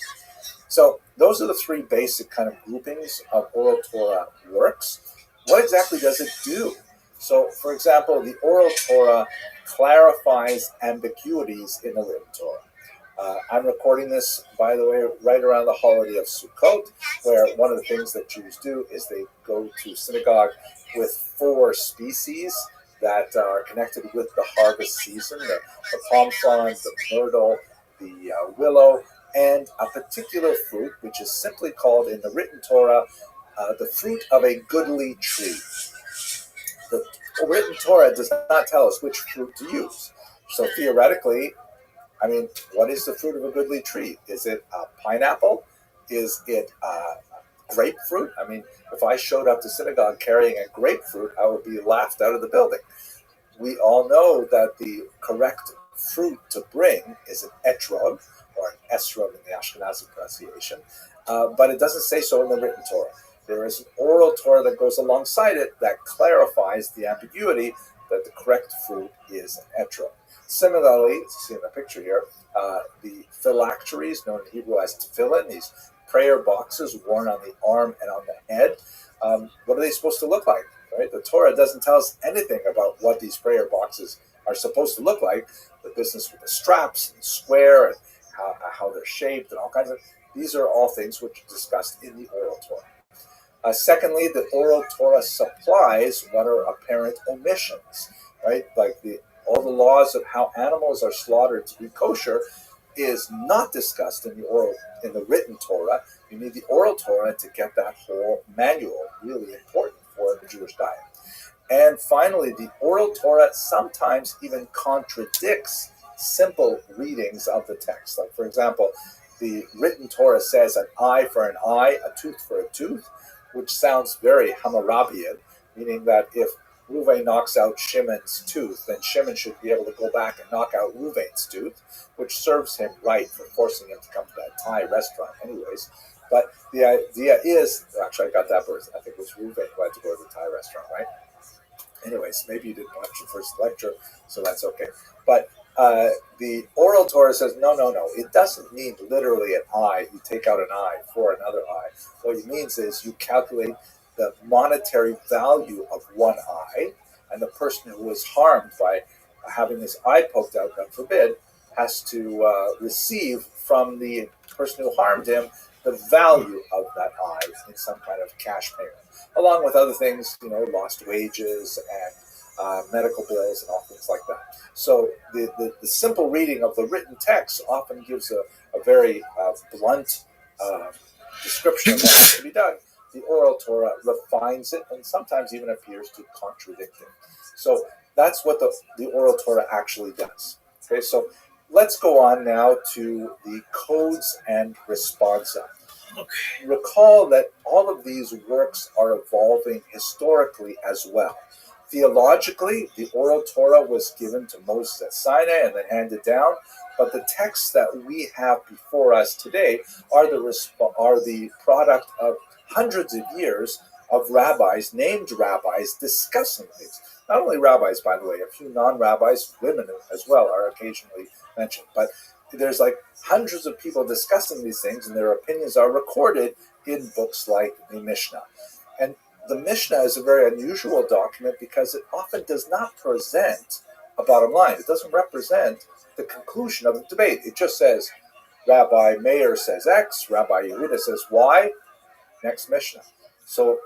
So those are the three basic kind of groupings of oral Torah works. What exactly does it do? So, for example, the oral Torah clarifies ambiguities in the written Torah. I'm recording this, by the way, right around the holiday of Sukkot, where one of the things that Jews do is they go to synagogue with 4 species that are connected with the harvest season, the palm frond, the myrtle, the willow, and a particular fruit, which is simply called in the written Torah, the fruit of a goodly tree. The written Torah does not tell us which fruit to use. So theoretically, what is the fruit of a goodly tree? Is it a pineapple? Is it grapefruit? If I showed up to synagogue carrying a grapefruit, I would be laughed out of the building. We all know that the correct fruit to bring is an etrog, or an esrog in the Ashkenazi pronunciation, but it doesn't say so in the written Torah. There is an oral Torah that goes alongside it that clarifies the ambiguity that the correct fruit is an etrog. Similarly, as you see in the picture here, the phylacteries, known in Hebrew as tefillin, these prayer boxes worn on the arm and on the head, what are they supposed to look like? Right? The Torah doesn't tell us anything about what these prayer boxes are supposed to look like. The business with the straps and square and how they're shaped and all kinds of these are all things which are discussed in the oral Torah. Secondly, the oral Torah supplies what are apparent omissions, right? Like all the laws of how animals are slaughtered to be kosher is not discussed in the written Torah. You need the oral Torah to get that whole manual, really important for the Jewish diet. And finally, the oral Torah sometimes even contradicts simple readings of the text. Like, for example, the written Torah says an eye for an eye, a tooth for a tooth, which sounds very Hammurabian, meaning that if Reuven knocks out Shimon's tooth, then Shimon should be able to go back and knock out Reuven's tooth, which serves him right for forcing him to come to that Thai restaurant anyways. But the idea is, actually I got that verse, I think it was Reuven who had to go to the Thai restaurant, right? Anyways, maybe you didn't watch the first lecture, so that's okay. But the oral Torah says, no. It doesn't mean literally an eye. You take out an eye for another eye. What it means is you calculate the monetary value of one eye, and the person who was harmed by having his eye poked out, God forbid, has to receive from the person who harmed him the value of that eye in some kind of cash payment, along with other things, lost wages and medical bills and all things like that. So the simple reading of the written text often gives a very blunt description of what has to be done. The oral Torah refines it and sometimes even appears to contradict it. So that's what the oral Torah actually does. Okay, so let's go on now to the codes and responsa. Okay. Recall that all of these works are evolving historically as well. Theologically, the oral Torah was given to Moses at Sinai and then handed down, but the texts that we have before us today are the product of hundreds of years of rabbis, named rabbis, discussing things. Not only rabbis, by the way, a few non-rabbis, women as well, are occasionally mentioned, but there's like hundreds of people discussing these things, and their opinions are recorded in books like the Mishnah. And the Mishnah is a very unusual document because it often does not present a bottom line. It doesn't represent the conclusion of the debate. It just says, Rabbi Meir says X, Rabbi Yehuda says Y, next Mishnah. So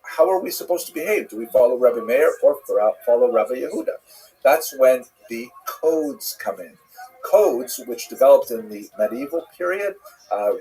how are we supposed to behave? Do we follow Rabbi Meir or follow Rabbi Yehuda? That's when the codes come in. Codes, which developed in the medieval period,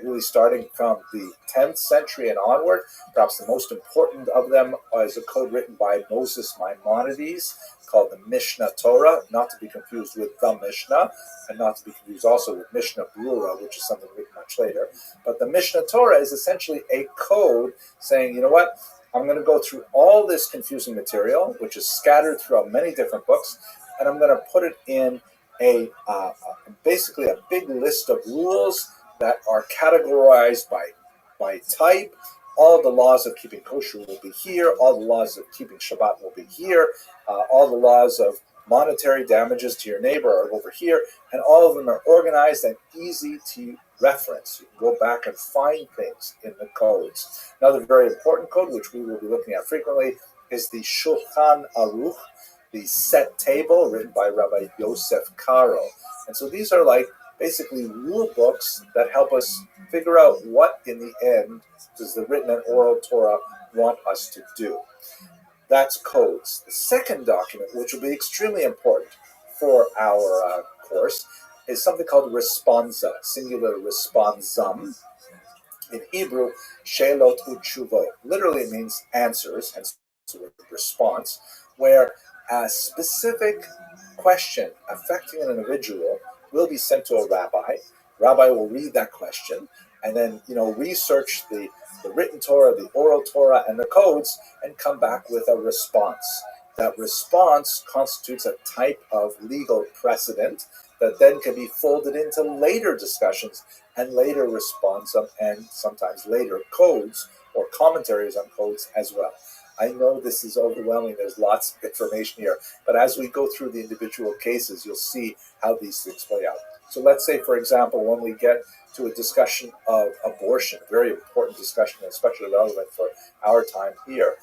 really starting from the 10th century and onward. Perhaps the most important of them is a code written by Moses Maimonides called the Mishnah Torah, not to be confused with the Mishnah, and not to be confused also with Mishnah Brura, which is something written much later. But the Mishnah Torah is essentially a code saying, you know what, I'm going to go through all this confusing material, which is scattered throughout many different books, and I'm going to put it in basically a big list of rules that are categorized by type. All the laws of keeping kosher will be here. All the laws of keeping Shabbat will be here. All the laws of monetary damages to your neighbor are over here. And all of them are organized and easy to reference. You can go back and find things in the codes. Another very important code, which we will be looking at frequently, is the Shulchan Aruch, the set table written by Rabbi Yosef Karo. And so these are like basically rule books that help us figure out what in the end does the written and oral Torah want us to do. That's codes. The second document, which will be extremely important for our course, is something called responsa, singular responsum. In Hebrew, shelot utshuvot literally means answers, hence the word response, where a specific question affecting an individual will be sent to a rabbi. Rabbi will read that question and then, research the written Torah, the oral Torah, and the codes, and come back with a response. That response constitutes a type of legal precedent that then can be folded into later discussions and later responsum and sometimes later codes or commentaries on codes as well. I know this is overwhelming. There's lots of information here. But as we go through the individual cases, you'll see how these things play out. So let's say, for example, when we get to a discussion of abortion, a very important discussion, especially relevant for our time here,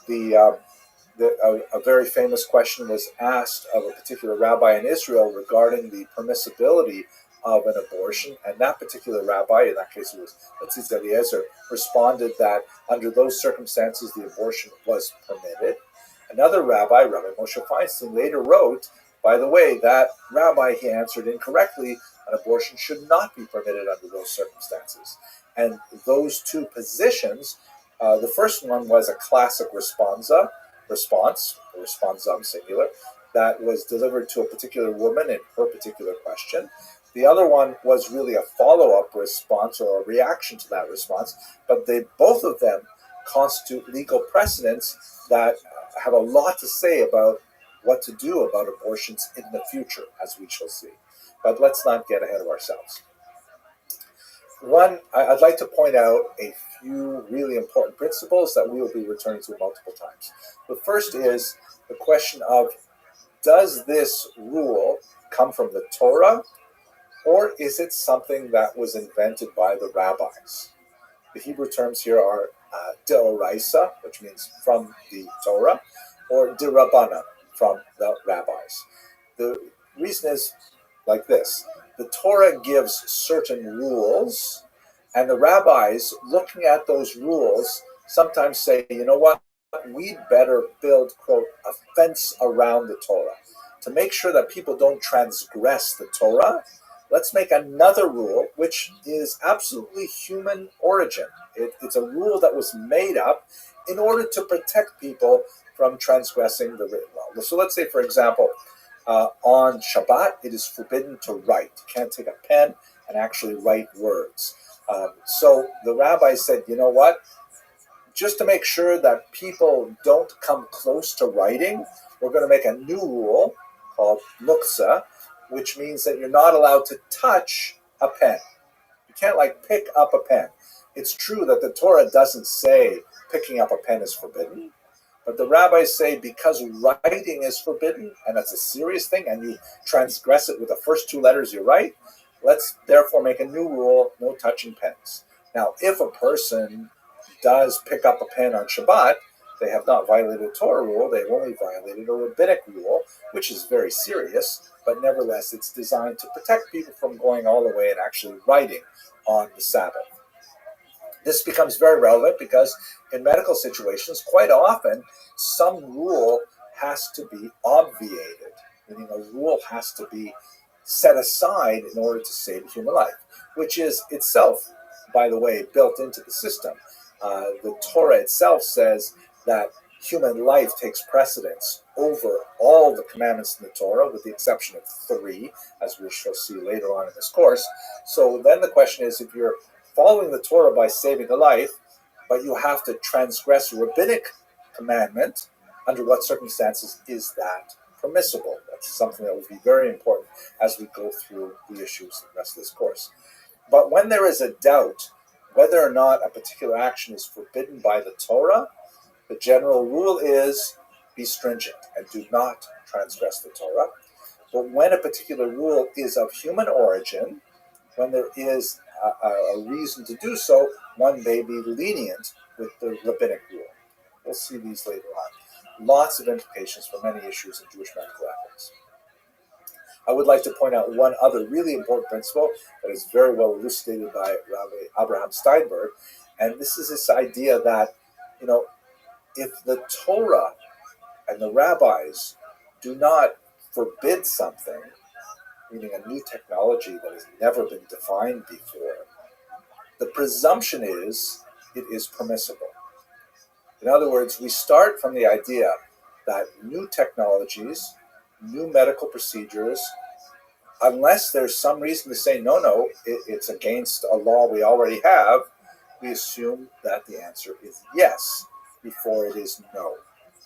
a very famous question was asked of a particular rabbi in Israel regarding the permissibility of an abortion, and that particular rabbi, in that case it was Tzitz Eliezer, responded that under those circumstances the abortion was permitted. Another rabbi, Rabbi Moshe Feinstein, later wrote, by the way, that rabbi, he answered incorrectly, an abortion should not be permitted under those circumstances. And those two positions, the first one was a classic response, responsum singular, that was delivered to a particular woman in her particular question. The other one was really a follow-up response or a reaction to that response, but both of them constitute legal precedents that have a lot to say about what to do about abortions in the future, as we shall see. But let's not get ahead of ourselves. I'd like to point out a few really important principles that we will be returning to multiple times. The first is the question of, does this rule come from the Torah, or is it something that was invented by the rabbis? The Hebrew terms here are deoraisa, which means from the Torah, or dirabbanan, from the rabbis. The reason is like this. The Torah gives certain rules, and the rabbis, looking at those rules, sometimes say, you know what, we'd better build, quote, a fence around the Torah. To make sure that people don't transgress the Torah, let's make another rule, which is absolutely human origin. It's a rule that was made up in order to protect people from transgressing the written law. So let's say, for example, on Shabbat, it is forbidden to write. You can't take a pen and actually write words. So the rabbi said, you know what? Just to make sure that people don't come close to writing, we're going to make a new rule called muksa, which means that you're not allowed to touch a pen. You can't pick up a pen. It's true that the Torah doesn't say picking up a pen is forbidden, but the rabbis say because writing is forbidden, and that's a serious thing, and you transgress it with the first two letters you write, let's therefore make a new rule, no touching pens. Now, if a person does pick up a pen on Shabbat, they have not violated a Torah rule, they've only violated a rabbinic rule, which is very serious, but nevertheless it's designed to protect people from going all the way and actually writing on the Sabbath. This becomes very relevant because in medical situations, quite often, some rule has to be obviated, meaning a rule has to be set aside in order to save a human life, which is itself, by the way, built into the system. The Torah itself says that human life takes precedence over all the commandments in the Torah, with the exception of 3, as we shall see later on in this course. So then the question is, if you're following the Torah by saving a life, but you have to transgress a rabbinic commandment, under what circumstances is that permissible? That's something that will be very important as we go through the issues in the rest of this course. But when there is a doubt whether or not a particular action is forbidden by the Torah, the general rule is be stringent and do not transgress the Torah. But when a particular rule is of human origin, when there is a reason to do so, one may be lenient with the rabbinic rule. We'll see these later on. Lots of implications for many issues in Jewish medical ethics. I would like to point out one other really important principle that is very well elucidated by Rabbi Abraham Steinberg, and this is this idea that, if the Torah and the rabbis do not forbid something, meaning a new technology that has never been defined before, the presumption is it is permissible. In other words, we start from the idea that new technologies, new medical procedures, unless there's some reason to say, no, it's against a law we already have, we assume that the answer is yes before it is no.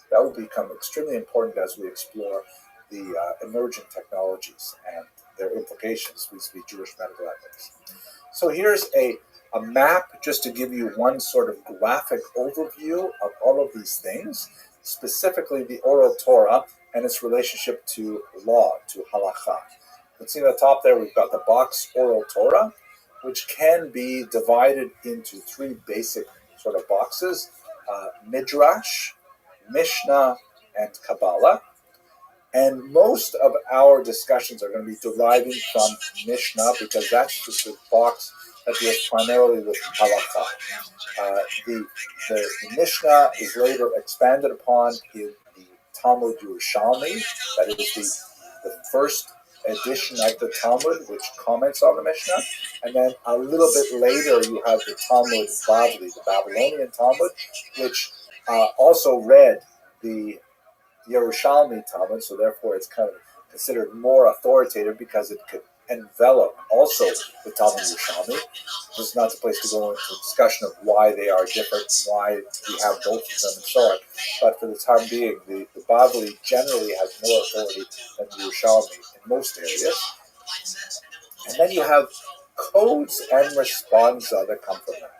That will become extremely important as we explore the emerging technologies and their implications vis-a-vis Jewish medical ethics. So here's a map just to give you one sort of graphic overview of all of these things, specifically the oral Torah and its relationship to law, to halakha. You can see at the top there we've got the box oral Torah, which can be divided into 3 basic sort of boxes, Midrash, Mishnah, and Kabbalah. And most of our discussions are going to be deriving from Mishnah because that's just the box that deals primarily with halakha. The Mishnah is later expanded upon in the Talmud Yerushalmi, that is the first edition of the Talmud, which comments on the Mishnah. And then a little bit later, you have the Talmud Bavli, the Babylonian Talmud, which also read the Yerushalmi Talmud, so therefore it's kind of considered more authoritative because it could envelop also the Talmud Yerushalmi. This is not the place to go into a discussion of why they are different, why we have both of them, and so on. But for the time being, the Bavli generally has more authority than the Yerushalmi in most areas. And then you have codes and responsa that come from that.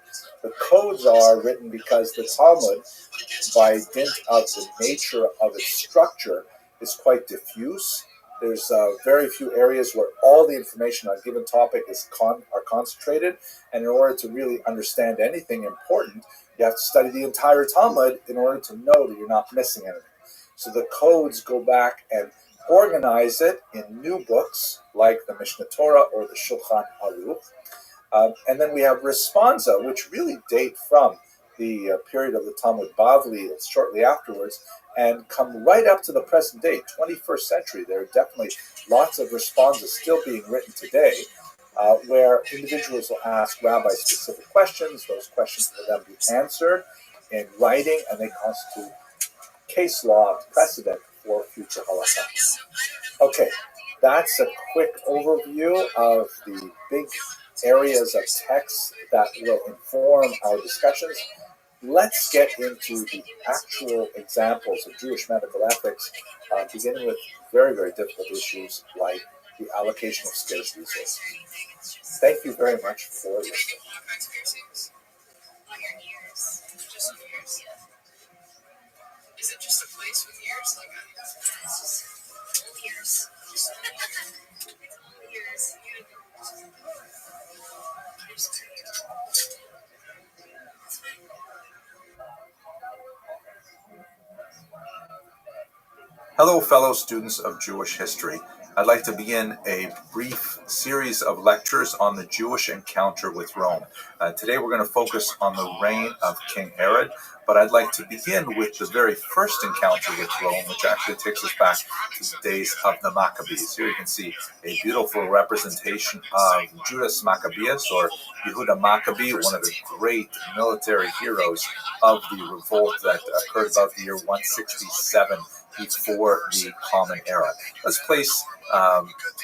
The codes are written because the Talmud, by dint of the nature of its structure, is quite diffuse. There's very few areas where all the information on a given topic are concentrated, and in order to really understand anything important, you have to study the entire Talmud in order to know that you're not missing anything. So the codes go back and organize it in new books like the Mishnah Torah or the Shulchan Aruch. And then we have responsa, which really date from the period of the Talmud Bavli shortly afterwards and come right up to the present day, 21st century. There are definitely lots of responsas still being written today where individuals will ask rabbi-specific questions. Those questions will then be answered in writing, and they constitute case law precedent for future halakha. Okay, that's a quick overview of the big areas of text that will inform our discussions. Let's get into the actual examples of Jewish medical ethics, beginning with very, very difficult issues like the allocation of scarce resources. Thank you very much for listening. Is it just a place with ears? Like ears. It's all ears. Hello, fellow students of Jewish history. I'd like to begin a brief series of lectures on the Jewish encounter with Rome. Today we're going to focus on the reign of King Herod, but I'd like to begin with the very first encounter with Rome, which actually takes us back to the days of the Maccabees. Here you can see a beautiful representation of Judas Maccabeus, or Yehuda Maccabee, one of the great military heroes of the revolt that occurred about the year 167 before the Common Era. Let's place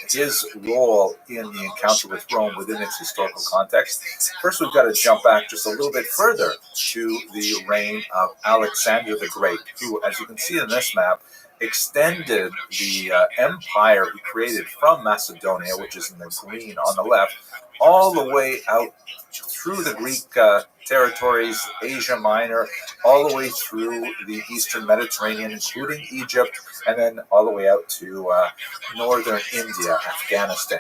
his role in the encounter with Rome within its historical context. First, we've got to jump back just a little bit further to the reign of Alexander the Great, who, as you can see in this map, extended the empire he created from Macedonia, which is in the green on the left, all the way out through the Greek territories, Asia Minor, all the way through the Eastern Mediterranean, including Egypt, and then all the way out to northern India, Afghanistan.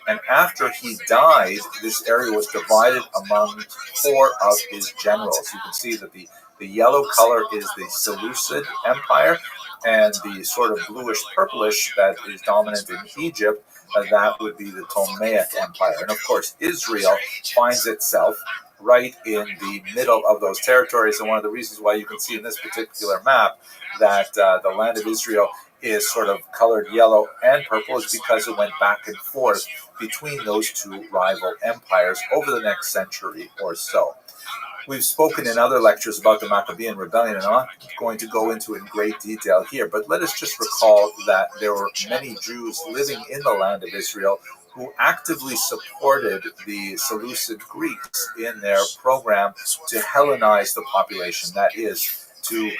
And after he died, this area was divided among 4 of his generals. You can see that the yellow color is the Seleucid Empire, and the sort of bluish-purplish that is dominant in Egypt, that would be the Ptolemaic Empire. And of course, Israel finds itself right in the middle of those territories. And one of the reasons why you can see in this particular map that the land of Israel is sort of colored yellow and purple is because it went back and forth between those 2 rival empires over the next century or so. We've spoken in other lectures about the Maccabean rebellion, and I'm not going to go into it in great detail here, but let us just recall that there were many Jews living in the land of Israel who actively supported the Seleucid Greeks in their program to Hellenize the population, that is, to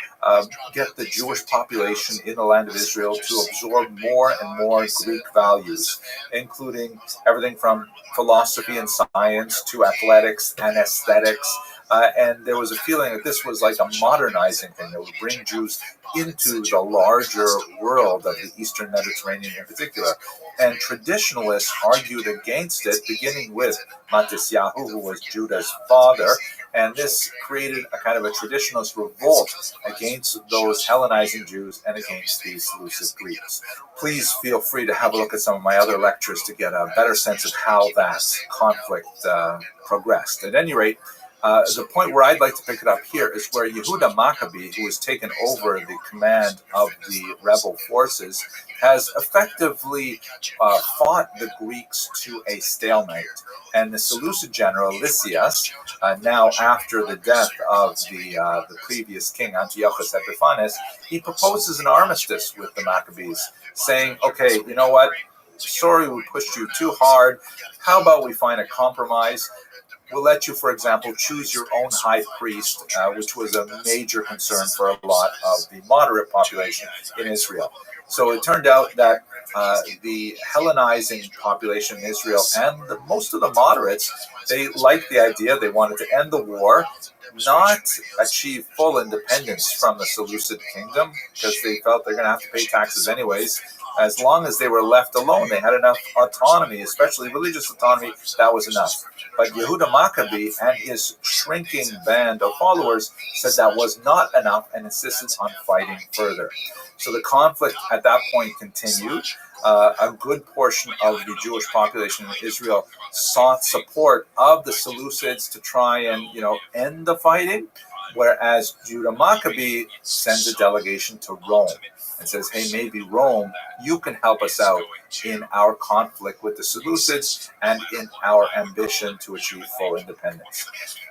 get the Jewish population in the land of Israel to absorb more and more Greek values, including everything from philosophy and science to athletics and aesthetics. And there was a feeling that this was like a modernizing thing that would bring Jews into the larger world of the Eastern Mediterranean in particular. And traditionalists argued against it, beginning with Matisyahu, who was Judah's father. And this created a kind of a traditionalist revolt against those Hellenizing Jews and against the Seleucid Greeks. Please feel free to have a look at some of my other lectures to get a better sense of how that conflict progressed. At any rate, the point where I'd like to pick it up here is where Yehuda Maccabee, who has taken over the command of the rebel forces, has effectively fought the Greeks to a stalemate. And the Seleucid general Lysias, now after the death of the previous king Antiochus Epiphanes, he proposes an armistice with the Maccabees, saying, okay, you know what? sorry we pushed you too hard. How about we find a compromise? We'll let you, for example, choose your own high priest, which was a major concern for a lot of the moderate population in Israel. So it turned out that the Hellenizing population in Israel and most of the moderates, they liked the idea. They wanted to end the war, not achieve full independence from the Seleucid kingdom, because they felt they're going to have to pay taxes anyways. As long as they were left alone, they had enough autonomy, especially religious autonomy, that was enough. But Yehuda Maccabee and his shrinking band of followers said that was not enough and insisted on fighting further. So the conflict at that point continued. A good portion of the Jewish population in Israel sought support of the Seleucids to try and, end the fighting, whereas Judah Maccabee sends a delegation to Rome and says, hey, maybe Rome, you can help us out in our conflict with the Seleucids and in our ambition to achieve full independence.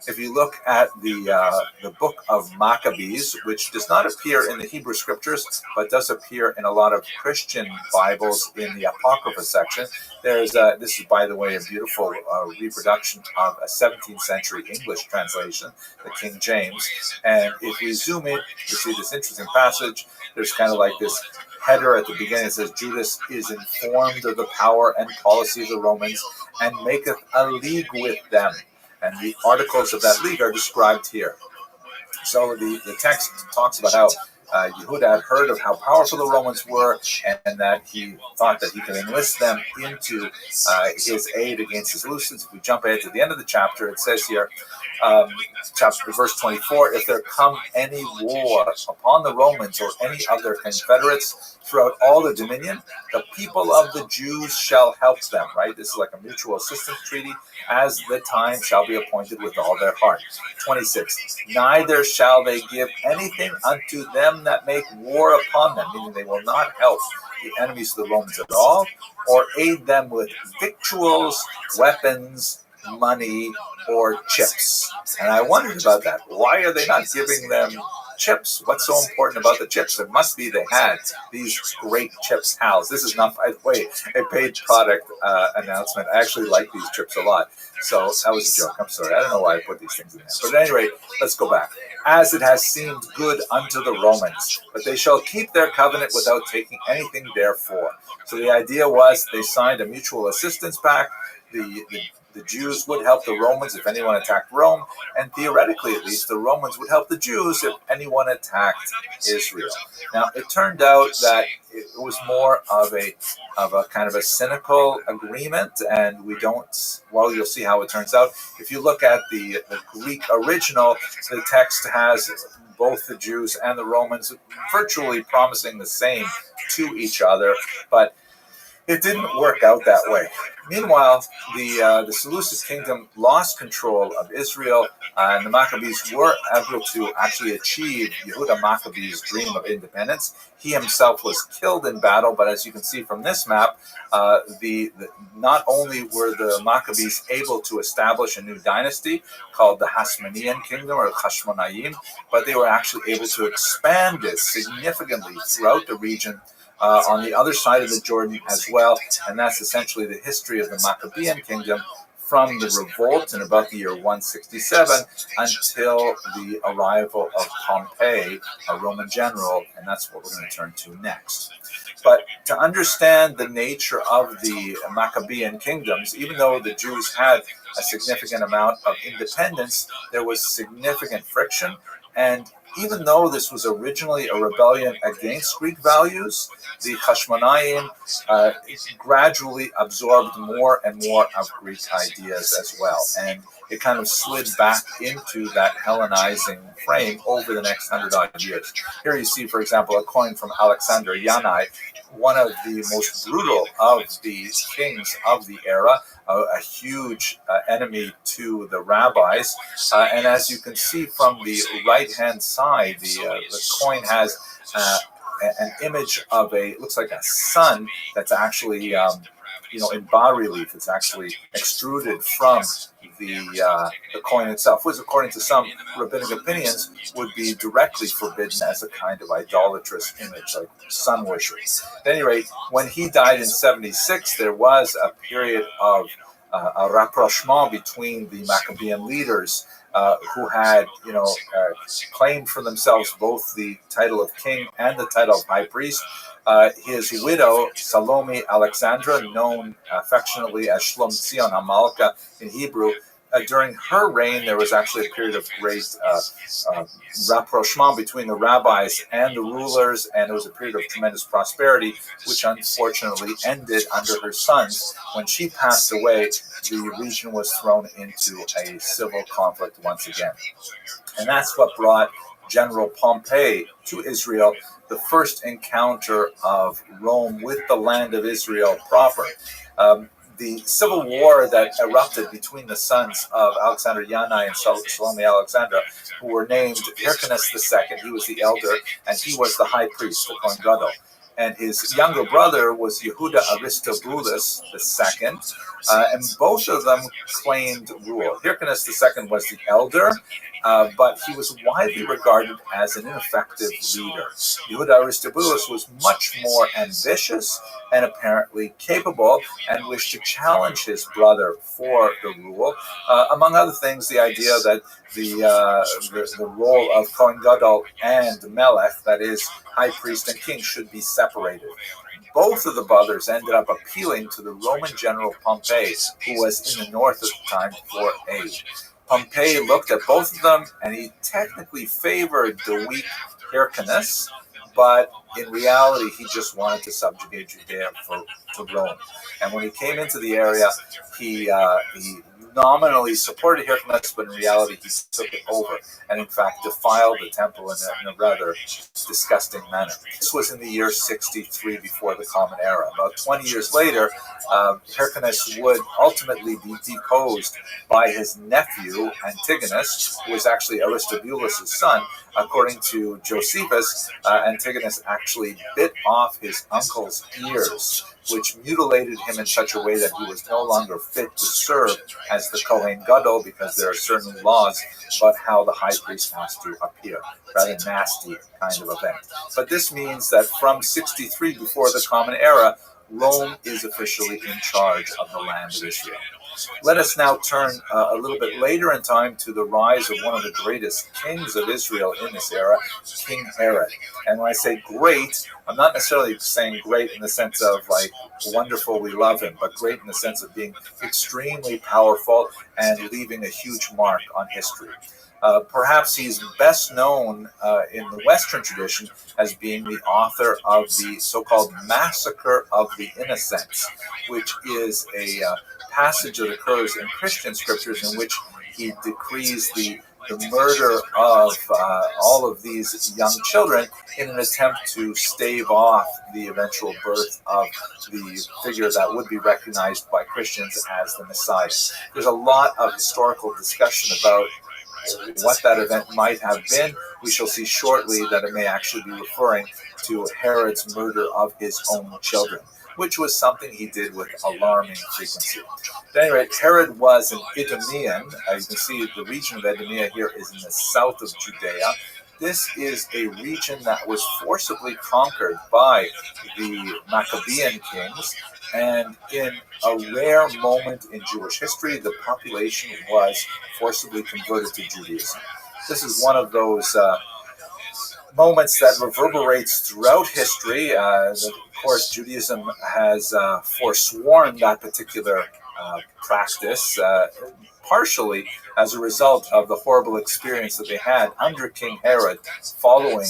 If you look at the book of Maccabees, which does not appear in the Hebrew scriptures, but does appear in a lot of Christian Bibles in the Apocrypha section, this is, by the way, a beautiful reproduction of a 17th century English translation, the King James. And if we zoom in, you see this interesting passage. There's kind of like this header at the beginning. It says, Judas is informed of the power and policy of the Romans and maketh a league with them. And the articles of that league are described here. So the text talks about how Yehuda had heard of how powerful the Romans were, and that he thought that he could enlist them into his aid against the Seleucids. If we jump ahead to the end of the chapter, it says here, verse 24, if there come any war upon the Romans or any of their confederates throughout all the dominion, the people of the Jews shall help them, right? This is like a mutual assistance treaty, as the time shall be appointed with all their heart. 26, neither shall they give anything unto them that make war upon them, meaning they will not help the enemies of the Romans at all, or aid them with victuals, weapons, money, or chips. And I wondered about that. Why are they not giving them chips? What's so important about the chips? It must be they had these great chips pals. This is not, by the way, a paid product announcement. I actually like these chips a lot. So that was a joke. I'm sorry. I don't know why I put these things in there. But at any rate, let's go back. As it has seemed good unto the Romans, but they shall keep their covenant without taking anything therefore. So the idea was they signed a mutual assistance pact. The Jews would help the Romans if anyone attacked Rome, and theoretically at least, the Romans would help the Jews if anyone attacked Israel. Now, it turned out that it was more of a kind of a cynical agreement, and you'll see how it turns out. If you look at the Greek original, the text has both the Jews and the Romans virtually promising the same to each other, but it didn't work out that way. Meanwhile, the Seleucid kingdom lost control of Israel, and the Maccabees were able to actually achieve Yehuda Maccabee's dream of independence. He himself was killed in battle, but as you can see from this map, not only were the Maccabees able to establish a new dynasty called the Hasmonean kingdom, or Hashmonaim, but they were actually able to expand it significantly throughout the region, on the other side of the Jordan as well, and that's essentially the history of the Maccabean kingdom from the revolt in about the year 167 until the arrival of Pompey, a Roman general, and that's what we're going to turn to next. But to understand the nature of the Maccabean kingdoms, even though the Jews had a significant amount of independence, there was significant friction, and even though this was originally a rebellion against Greek values, the Hashmonaim gradually absorbed more and more of Greek ideas as well. And it kind of slid back into that Hellenizing frame over the next 100-odd years. Here you see, for example, a coin from Alexander Yanai, one of the most brutal of the kings of the era, a huge enemy to the rabbis. And as you can see from the right-hand side, the coin has an image of looks like a sun that's actually in bas-relief. It's actually extruded from the coin itself, which according to some rabbinic opinions would be directly forbidden as a kind of idolatrous image, like sun worship. At any rate, when he died in 76, there was a period of a rapprochement between the Maccabean leaders who had, claimed for themselves both the title of king and the title of high priest. His widow, Salome Alexandra, known affectionately as Shlom Tzion HaMalka in Hebrew, during her reign, there was actually a period of great rapprochement between the rabbis and the rulers, and it was a period of tremendous prosperity, which unfortunately ended under her sons. When she passed away, the region was thrown into a civil conflict once again. And that's what brought General Pompey to Israel, the first encounter of Rome with the land of Israel proper. The civil war that erupted between the sons of Alexander Yanai and Salome Alexandra, who were named Hyrcanus II, he was the elder, and he was the high priest, the Kohen Gadol. And his younger brother was Yehuda Aristobulus II, and both of them claimed rule. Hyrcanus II was the elder, but he was widely regarded as an ineffective leader. Yehuda Aristobulus was much more ambitious and apparently capable, and wished to challenge his brother for the rule. Among other things, the idea that the role of Kohen Gadol and Melech, that is, high priest and king, should be separated. Both of the brothers ended up appealing to the Roman general Pompey, who was in the north at the time, for aid. Pompey looked at both of them, and he technically favored the weak Hyrcanus, but in reality, he just wanted to subjugate Judea to Rome. And when he came into the area, he nominally supported Hyrcanus, but in reality, he took it over and, in fact, defiled the temple in a rather disgusting manner. This was in the year 63 before the Common Era. About 20 years later, Hyrcanus would ultimately be deposed by his nephew, Antigonus, who was actually Aristobulus' son. According to Josephus, Antigonus actually bit off his uncle's ears, which mutilated him in such a way that he was no longer fit to serve as the Kohen Gadol, because there are certain laws about how the high priest has to appear. Rather nasty kind of event. But this means that from 63 before the Common Era, Rome is officially in charge of the land of Israel. Let us now turn a little bit later in time to the rise of one of the greatest kings of Israel in this era, King Herod. And when I say great, I'm not necessarily saying great in the sense of like wonderful, we love him, but great in the sense of being extremely powerful and leaving a huge mark on history. Perhaps he's best known in the Western tradition as being the author of the so-called Massacre of the Innocents, which is a passage that occurs in Christian scriptures in which he decrees the murder of all of these young children in an attempt to stave off the eventual birth of the figure that would be recognized by Christians as the Messiah. There's a lot of historical discussion about what that event might have been. We shall see shortly that it may actually be referring to Herod's murder of his own children, which was something he did with alarming frequency. At any rate, Herod was an Idumean. You can see the region of Idumea here is in the south of Judea. This is a region that was forcibly conquered by the Maccabean kings, and in a rare moment in Jewish history, the population was forcibly converted to Judaism. This is one of those moments that reverberates throughout history. Of course, Judaism has forsworn that particular practice, partially as a result of the horrible experience that they had under King Herod following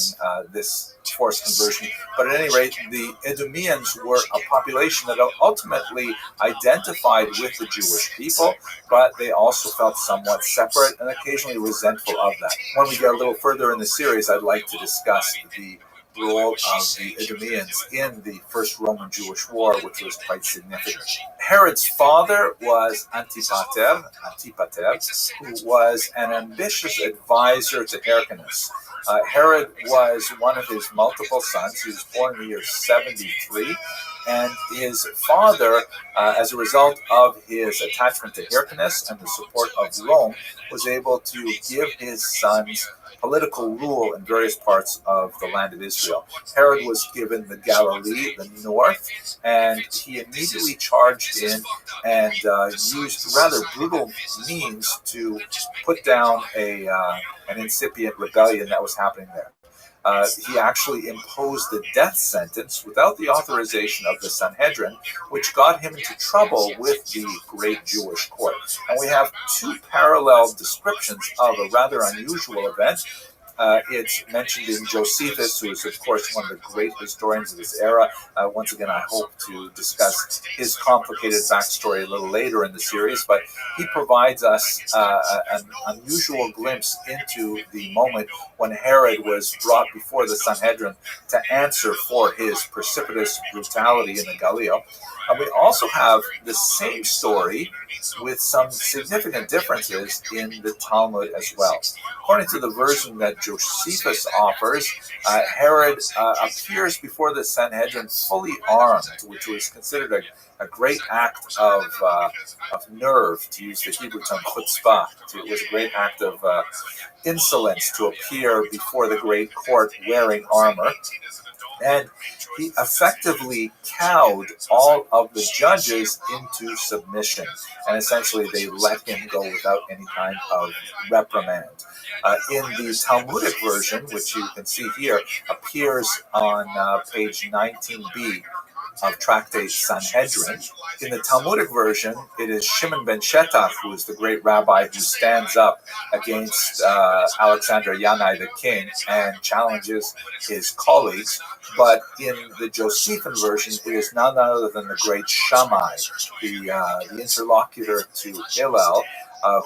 this forced conversion. But at any rate, the Idumeans were a population that ultimately identified with the Jewish people, but they also felt somewhat separate and occasionally resentful of that. When we get a little further in the series, I'd like to discuss the role of the Idumeans in the First Roman-Jewish War, which was quite significant. Herod's father was Antipater, who was an ambitious advisor to Hyrcanus. Herod was one of his multiple sons. He was born in the year 73, and his father, as a result of his attachment to Hyrcanus and the support of Rome, was able to give his sons political rule in various parts of the land of Israel. Herod was given the Galilee, the north, and he immediately charged in and used rather brutal means to put down an incipient rebellion that was happening there. He actually imposed the death sentence without the authorization of the Sanhedrin, which got him into trouble with the great Jewish court. And we have two parallel descriptions of a rather unusual event. It's mentioned in Josephus, who is, of course, one of the great historians of this era. Once again, I hope to discuss his complicated backstory a little later in the series, but he provides us an unusual glimpse into the moment when Herod was brought before the Sanhedrin to answer for his precipitous brutality in the Galilee. And we also have the same story with some significant differences in the Talmud as well. According to the version that Josephus offers, Herod appears before the Sanhedrin fully armed, which was considered a great act of nerve, to use the Hebrew term chutzpah. It was a great act of insolence to appear before the great court wearing armor. And he effectively cowed all of the judges into submission. And essentially, they let him go without any kind of reprimand. In the Talmudic version, which you can see here, appears on page 19b of Tractate Sanhedrin. In the Talmudic version, it is Shimon ben Shetach, who is the great rabbi who stands up against Alexander Yanai the king and challenges his colleagues. But in the Josephine version, it is none other than the great Shammai, the interlocutor to Hillel,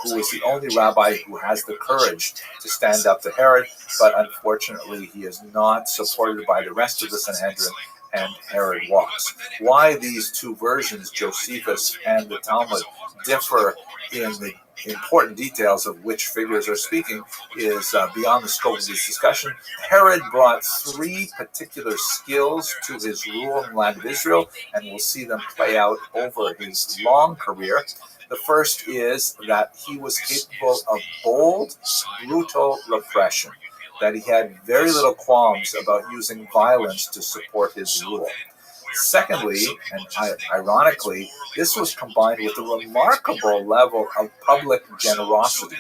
who is the only rabbi who has the courage to stand up to Herod, but unfortunately he is not supported by the rest of the Sanhedrin, and Herod walks. Why these two versions, Josephus and the Talmud, differ in the important details of which figures are speaking is beyond the scope of this discussion. Herod brought three particular skills to his rule in the land of Israel, and we'll see them play out over his long career. The first is that he was capable of bold, brutal repression, that he had very little qualms about using violence to support his rule. Secondly, and ironically, this was combined with a remarkable level of public generosity,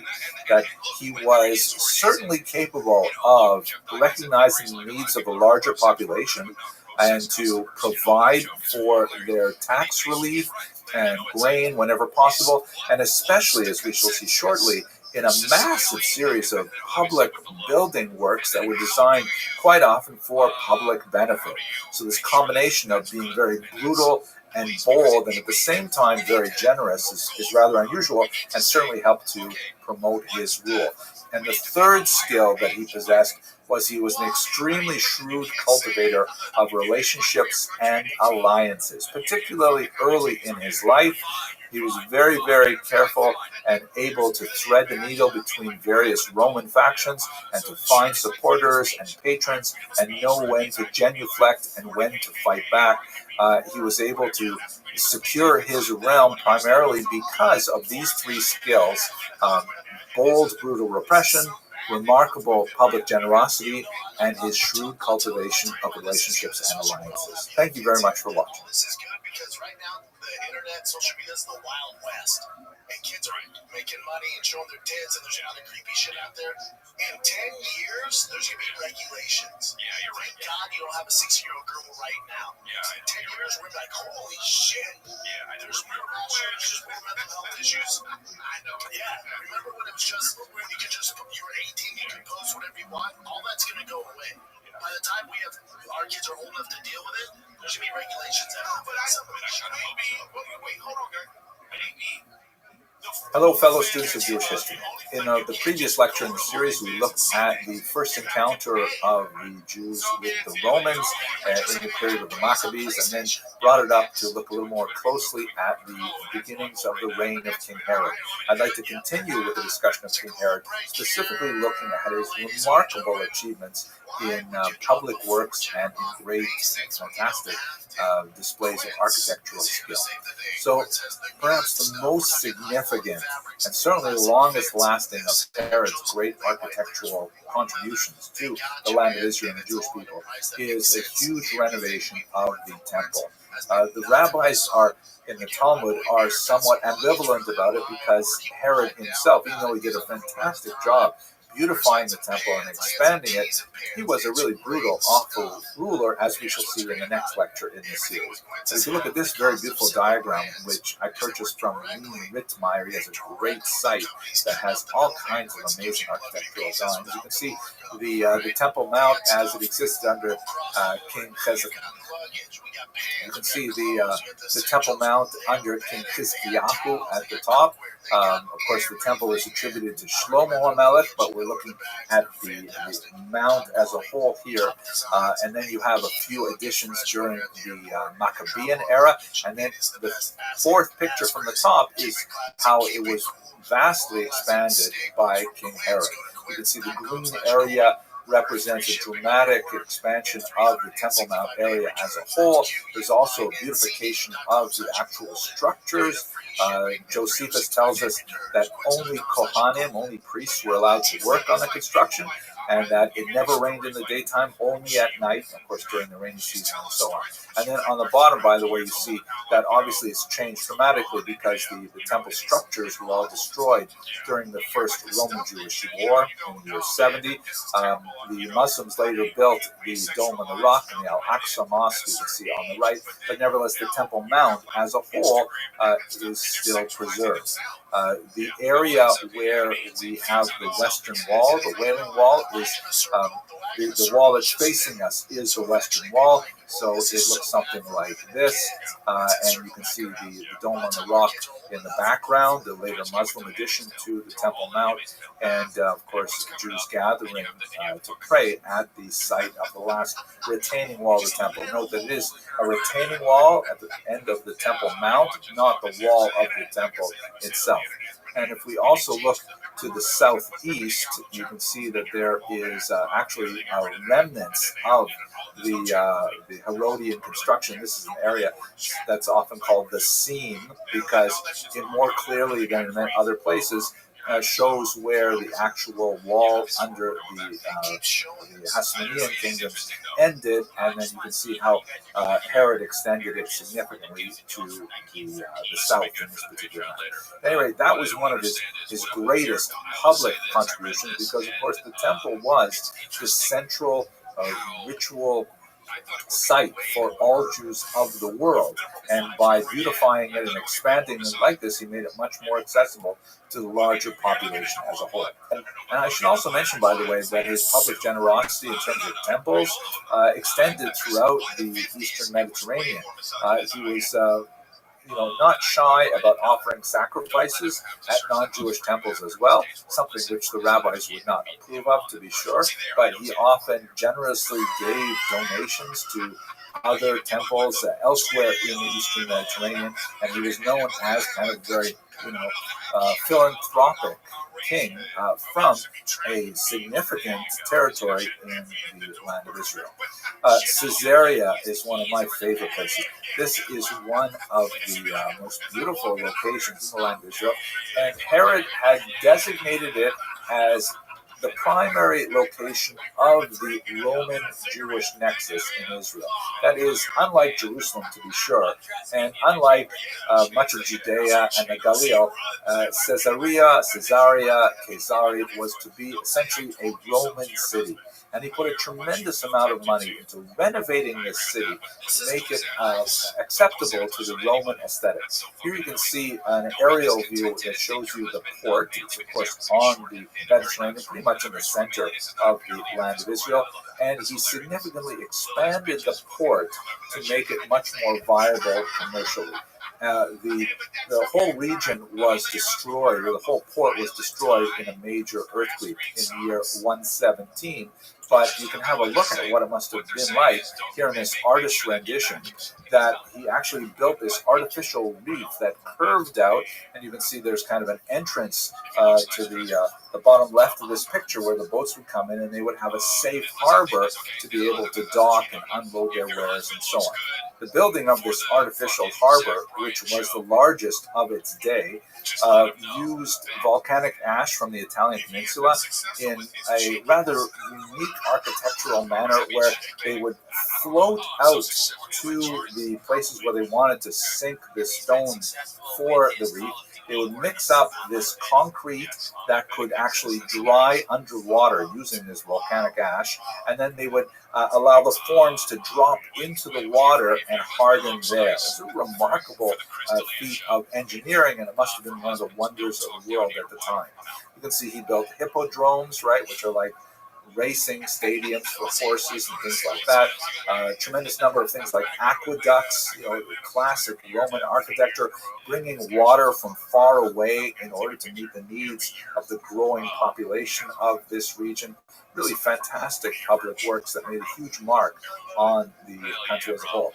that he was certainly capable of recognizing the needs of a larger population and to provide for their tax relief and grain whenever possible, and especially, as we shall see shortly, in a massive series of public building works that were designed quite often for public benefit. So this combination of being very brutal and bold and at the same time very generous is rather unusual and certainly helped to promote his rule. And the third skill that he possessed was he was an extremely shrewd cultivator of relationships and alliances, particularly early in his life. He was very, very careful and able to thread the needle between various Roman factions and to find supporters and patrons and know when to genuflect and when to fight back. He was able to secure his realm primarily because of these three skills: bold, brutal repression, remarkable public generosity, and his shrewd cultivation of relationships and alliances. Thank you very much for watching. This is good because right now the internet, social media is the Wild West. And kids are making money and showing their tits, and there's other creepy shit out there. In 10 years, there's going to be regulations. Yeah, you're right. Thank God you don't have a 6-year-old girl right now. Yeah. In 10 years, we're like, holy shit. Yeah, there's weird bullshit. There's just weird mental health issues. I know. Yeah. Remember when it was just, you were 18, you could post whatever you want? All that's going to go away. By the time our kids are old enough to deal with it, there's going to be regulations. But maybe, wait, hold on, guys. Maybe Hello, fellow students of Jewish history. In the previous lecture in the series, we looked at the first encounter of the Jews with the Romans in the period of the Maccabees, and then brought it up to look a little more closely at the beginnings of the reign of King Herod. I'd like to continue with the discussion of King Herod, specifically looking at his remarkable achievements in public works and in great, fantastic displays of architectural skill. So perhaps the most significant and certainly the longest lasting of Herod's great architectural contributions to the land of Israel and the Jewish people is a huge renovation of the temple. The rabbis in the Talmud are somewhat ambivalent about it because Herod himself, even though he did a fantastic job beautifying the temple and expanding it, he was a really brutal, awful ruler, as we shall see in the next lecture in this series. And if you look at this very beautiful diagram, which I purchased from Ritzmeier, he has a great site that has all kinds of amazing architectural drawings. You can see the Temple Mount as it existed under King Hezekiah. You can see the Temple Mount under King Chizkiyahu at the top. Of course, the temple is attributed to Shlomo HaMelech, but we're looking at the mount as a whole here. And then you have a few additions during the Maccabean era. And then the fourth picture from the top is how it was vastly expanded by King Herod. You can see the green area represents a dramatic expansion of the Temple Mount area as a whole. There's also a beautification of the actual structures. Josephus tells us that only Kohanim, only priests, were allowed to work on the construction, and that it never rained in the daytime, only at night, of course, during the rainy season and so on. And then on the bottom, by the way, you see that obviously it's changed dramatically because the temple structures were all destroyed during the First Roman-Jewish War in the year 70. The Muslims later built the Dome on the Rock and the Al-Aqsa Mosque, you can see on the right, but nevertheless the Temple Mount as a whole is still preserved. The area where we have the Western Wall, the Wailing Wall, is the wall that's facing us is the Western Wall, so it looks something like this, and you can see the Dome on the Rock in the background, the later Muslim addition to the Temple Mount, and of course the Jews gathering to pray at the site of the last retaining wall of the temple. Note that it is a retaining wall at the end of the Temple Mount, not the wall of the temple itself. And if we also look to the southeast, you can see that there is actually remnants of the Herodian construction. This is an area that's often called the seam because it more clearly than in other places shows where the actual wall under the Hasmonean kingdoms ended, and then you can see how Herod extended it significantly to the south in this particular map. Anyway, that was one of his greatest public contributions because, of course, the temple was the central ritual site for all Jews of the world, and by beautifying it and expanding it like this, he made it much more accessible to the larger population as a whole. And I should also mention, by the way, that his public generosity in terms of temples extended throughout the Eastern Mediterranean. He was not shy about offering sacrifices at non-Jewish temples as well, something which the rabbis would not approve of, to be sure, but he often generously gave donations to other temples elsewhere in the Eastern Mediterranean, and he was known as kind of very, philanthropic king from a significant territory in the land of Israel. Caesarea is one of my favorite places. This is one of the most beautiful locations in the land of Israel, and Herod had designated it as the primary location of the Roman-Jewish nexus in Israel. That is, unlike Jerusalem, to be sure, and unlike much of Judea and the Galilee, Caesarea was to be essentially a Roman city. And he put a tremendous amount of money into renovating this city to make it acceptable to the Roman aesthetic. Here you can see an aerial view that shows you the port. It's, of course, on the Mediterranean, pretty much in the center of the land of Israel. And he significantly expanded the port to make it much more viable commercially. the whole region was destroyed, or the whole port was destroyed in a major earthquake in the year 117. But you can have a look at what it must have been like here in this artist's rendition, that he actually built this artificial reef that curved out, and you can see there's kind of an entrance to the bottom left of this picture where the boats would come in, and they would have a safe harbor to be able to dock and unload their wares and so on. The building of this artificial harbor, which was the largest of its day, used volcanic ash from the Italian peninsula in a rather unique architectural manner where they would float out to the places where they wanted to sink the stones for the reef. They would mix up this concrete that could actually dry underwater using this volcanic ash, and then they would allow the forms to drop into the water and harden there. It's a remarkable feat of engineering, and it must have been one of the wonders of the world at the time. You can see he built hippodromes, right, which are like racing stadiums for horses and things like that. A tremendous number of things like aqueducts, classic Roman architecture, bringing water from far away in order to meet the needs of the growing population of this region. Really fantastic public works that made a huge mark on the country as a whole.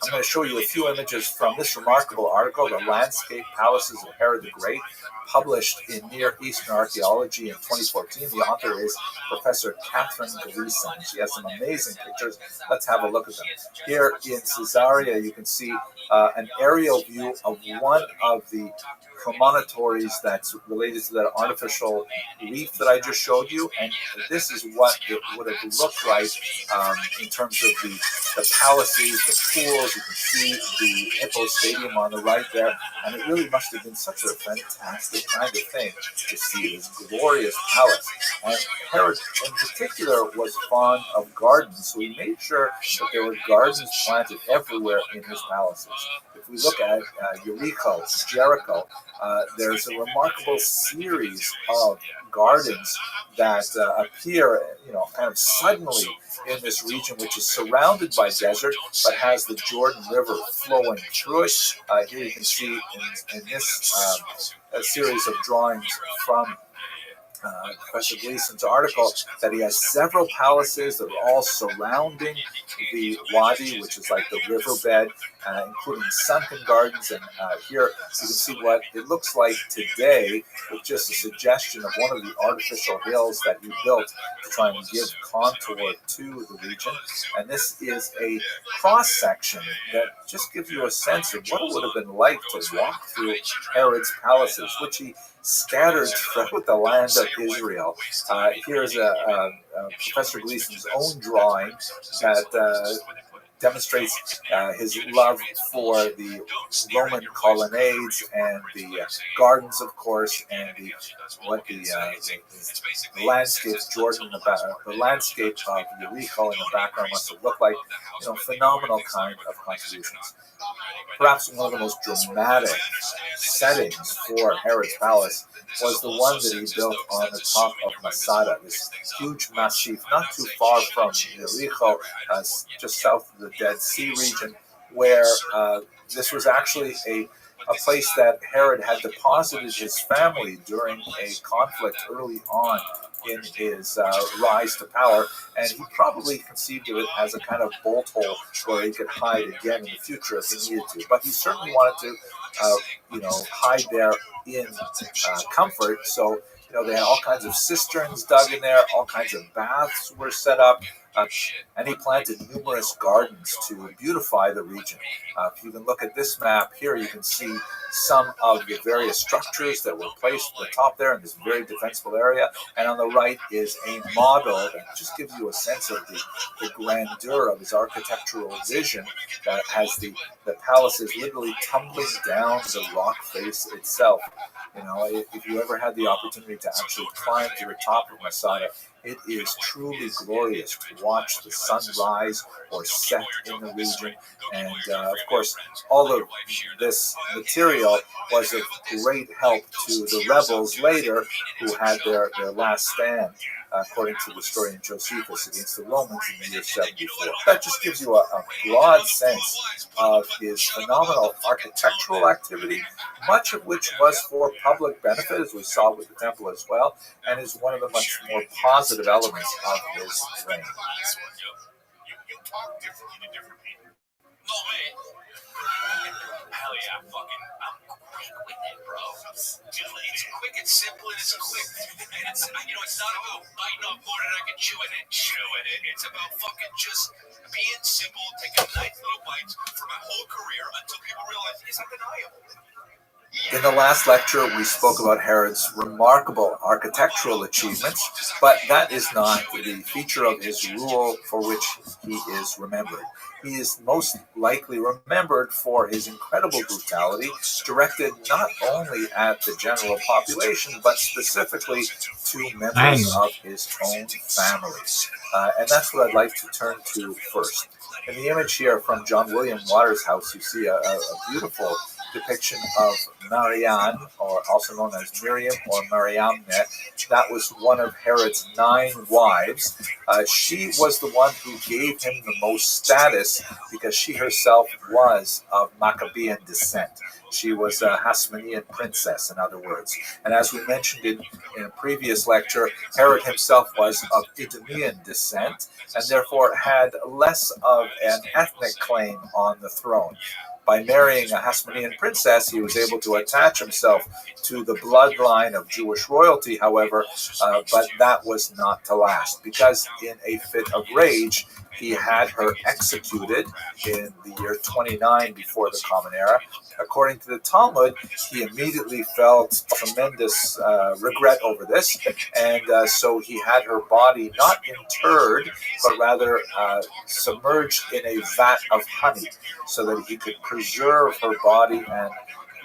I'm going to show you a few images from this remarkable article, The Landscape Palaces of Herod the Great, published in Near Eastern Archaeology in 2014. The author is Professor Catherine Gleason. She has some amazing pictures. Let's have a look at them. Here in Caesarea, you can see an aerial view of one of the promontories that's related to that artificial reef that I just showed you, and this is what it would have looked like in terms of the palaces, the pools. You can see the Hippo Stadium on the right there, and it really must have been such a fantastic kind of thing to see this glorious palace. And Herod in particular was fond of gardens, so he made sure that there were gardens planted everywhere in his palaces. If we look at Jericho, there's a remarkable series of gardens that appear, kind of suddenly in this region, which is surrounded by desert, but has the Jordan River flowing through it. Here you can see in this a series of drawings from Professor Gleason's article that he has several palaces that are all surrounding the wadi, which is like the riverbed, including sunken gardens. And here you can see what it looks like today, with just a suggestion of one of the artificial hills that he built to try and give contour to the region. And this is a cross-section that just gives you a sense of what it would have been like to walk through Herod's palaces, which he scattered throughout the land of Israel. Here's Professor Gleason's own drawing that demonstrates his love for the Roman colonnades and the gardens, of course, and the landscape of Jordan, the landscape of Jericho in the background must have looked like. Phenomenal kind of contributions. Perhaps one of the most dramatic settings for Herod's palace was the one that he built on the top of Masada, this huge massif not too far from Jericho, just south of the Dead Sea region, where this was actually a place that Herod had deposited his family during a conflict early on in his rise to power, and he probably conceived of it as a kind of bolt hole where he could hide again in the future if he needed to. But he certainly wanted to, hide there in comfort. So, they had all kinds of cisterns dug in there, all kinds of baths were set up, and he planted numerous gardens to beautify the region. If you can look at this map here, you can see some of the various structures that were placed at the top there in this very defensible area. And on the right is a model that just gives you a sense of the grandeur of his architectural vision, that has the palaces literally tumbling down the rock face itself. If you ever had the opportunity to actually climb to the top of Masada, it is truly glorious to watch the sun rise or set in the region. And of course, all of this material was of great help to the rebels later who had their last stand according to the historian Josephus, against the Romans in the year 74. That just gives you a broad sense of his phenomenal architectural activity, much of which was for public benefit, as we saw with the temple as well, and is one of the much more positive elements of his reign. No way. Hell yeah, I'm quick with it, bro. Dude, it's quick, it's simple, and it's quick. And it's not about biting off more than I can chew it and chewing it. It's about fucking just being simple, taking nice little bites for my whole career until people realize it's undeniable. In the last lecture, we spoke about Herod's remarkable architectural achievements, but that is not the feature of his rule for which he is remembered. He is most likely remembered for his incredible brutality, directed not only at the general population, but specifically to members of his own family. And that's what I'd like to turn to first. In the image here from John William Waters' house, you see a beautiful depiction of Marianne, or also known as Miriam or Mariamne. That was one of Herod's 9 wives. She was the one who gave him the most status because she herself was of Maccabean descent. She was a Hasmonean princess, in other words. And as we mentioned in a previous lecture, Herod himself was of Idumean descent and therefore had less of an ethnic claim on the throne. By marrying a Hasmonean princess, he was able to attach himself to the bloodline of Jewish royalty, however, but that was not to last, because in a fit of rage, he had her executed in the year 29 before the Common Era. According to the Talmud, he immediately felt tremendous regret over this, and so he had her body not interred, but rather submerged in a vat of honey, so that he could preserve her body and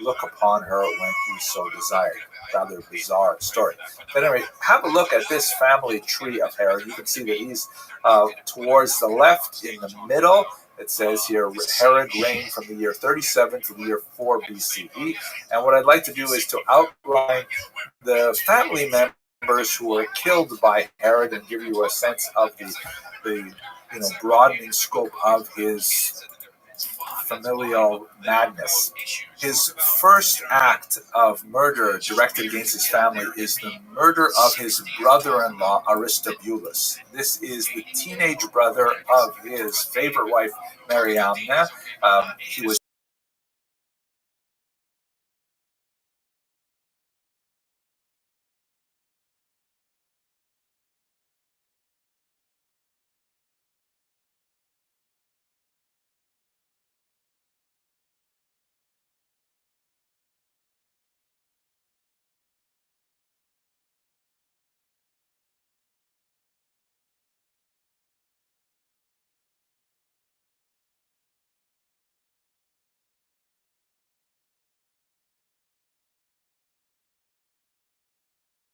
look upon her when he so desired. Rather bizarre story. But anyway, have a look at this family tree of Herod. You can see that he's towards the left in the middle. It says here, Herod reigned from the year 37 to the year 4 BCE. And what I'd like to do is to outline the family members who were killed by Herod and give you a sense of the broadening scope of his familial madness. His first act of murder directed against his family is the murder of his brother-in-law Aristobulus. This is the teenage brother of his favorite wife Mariamne. He was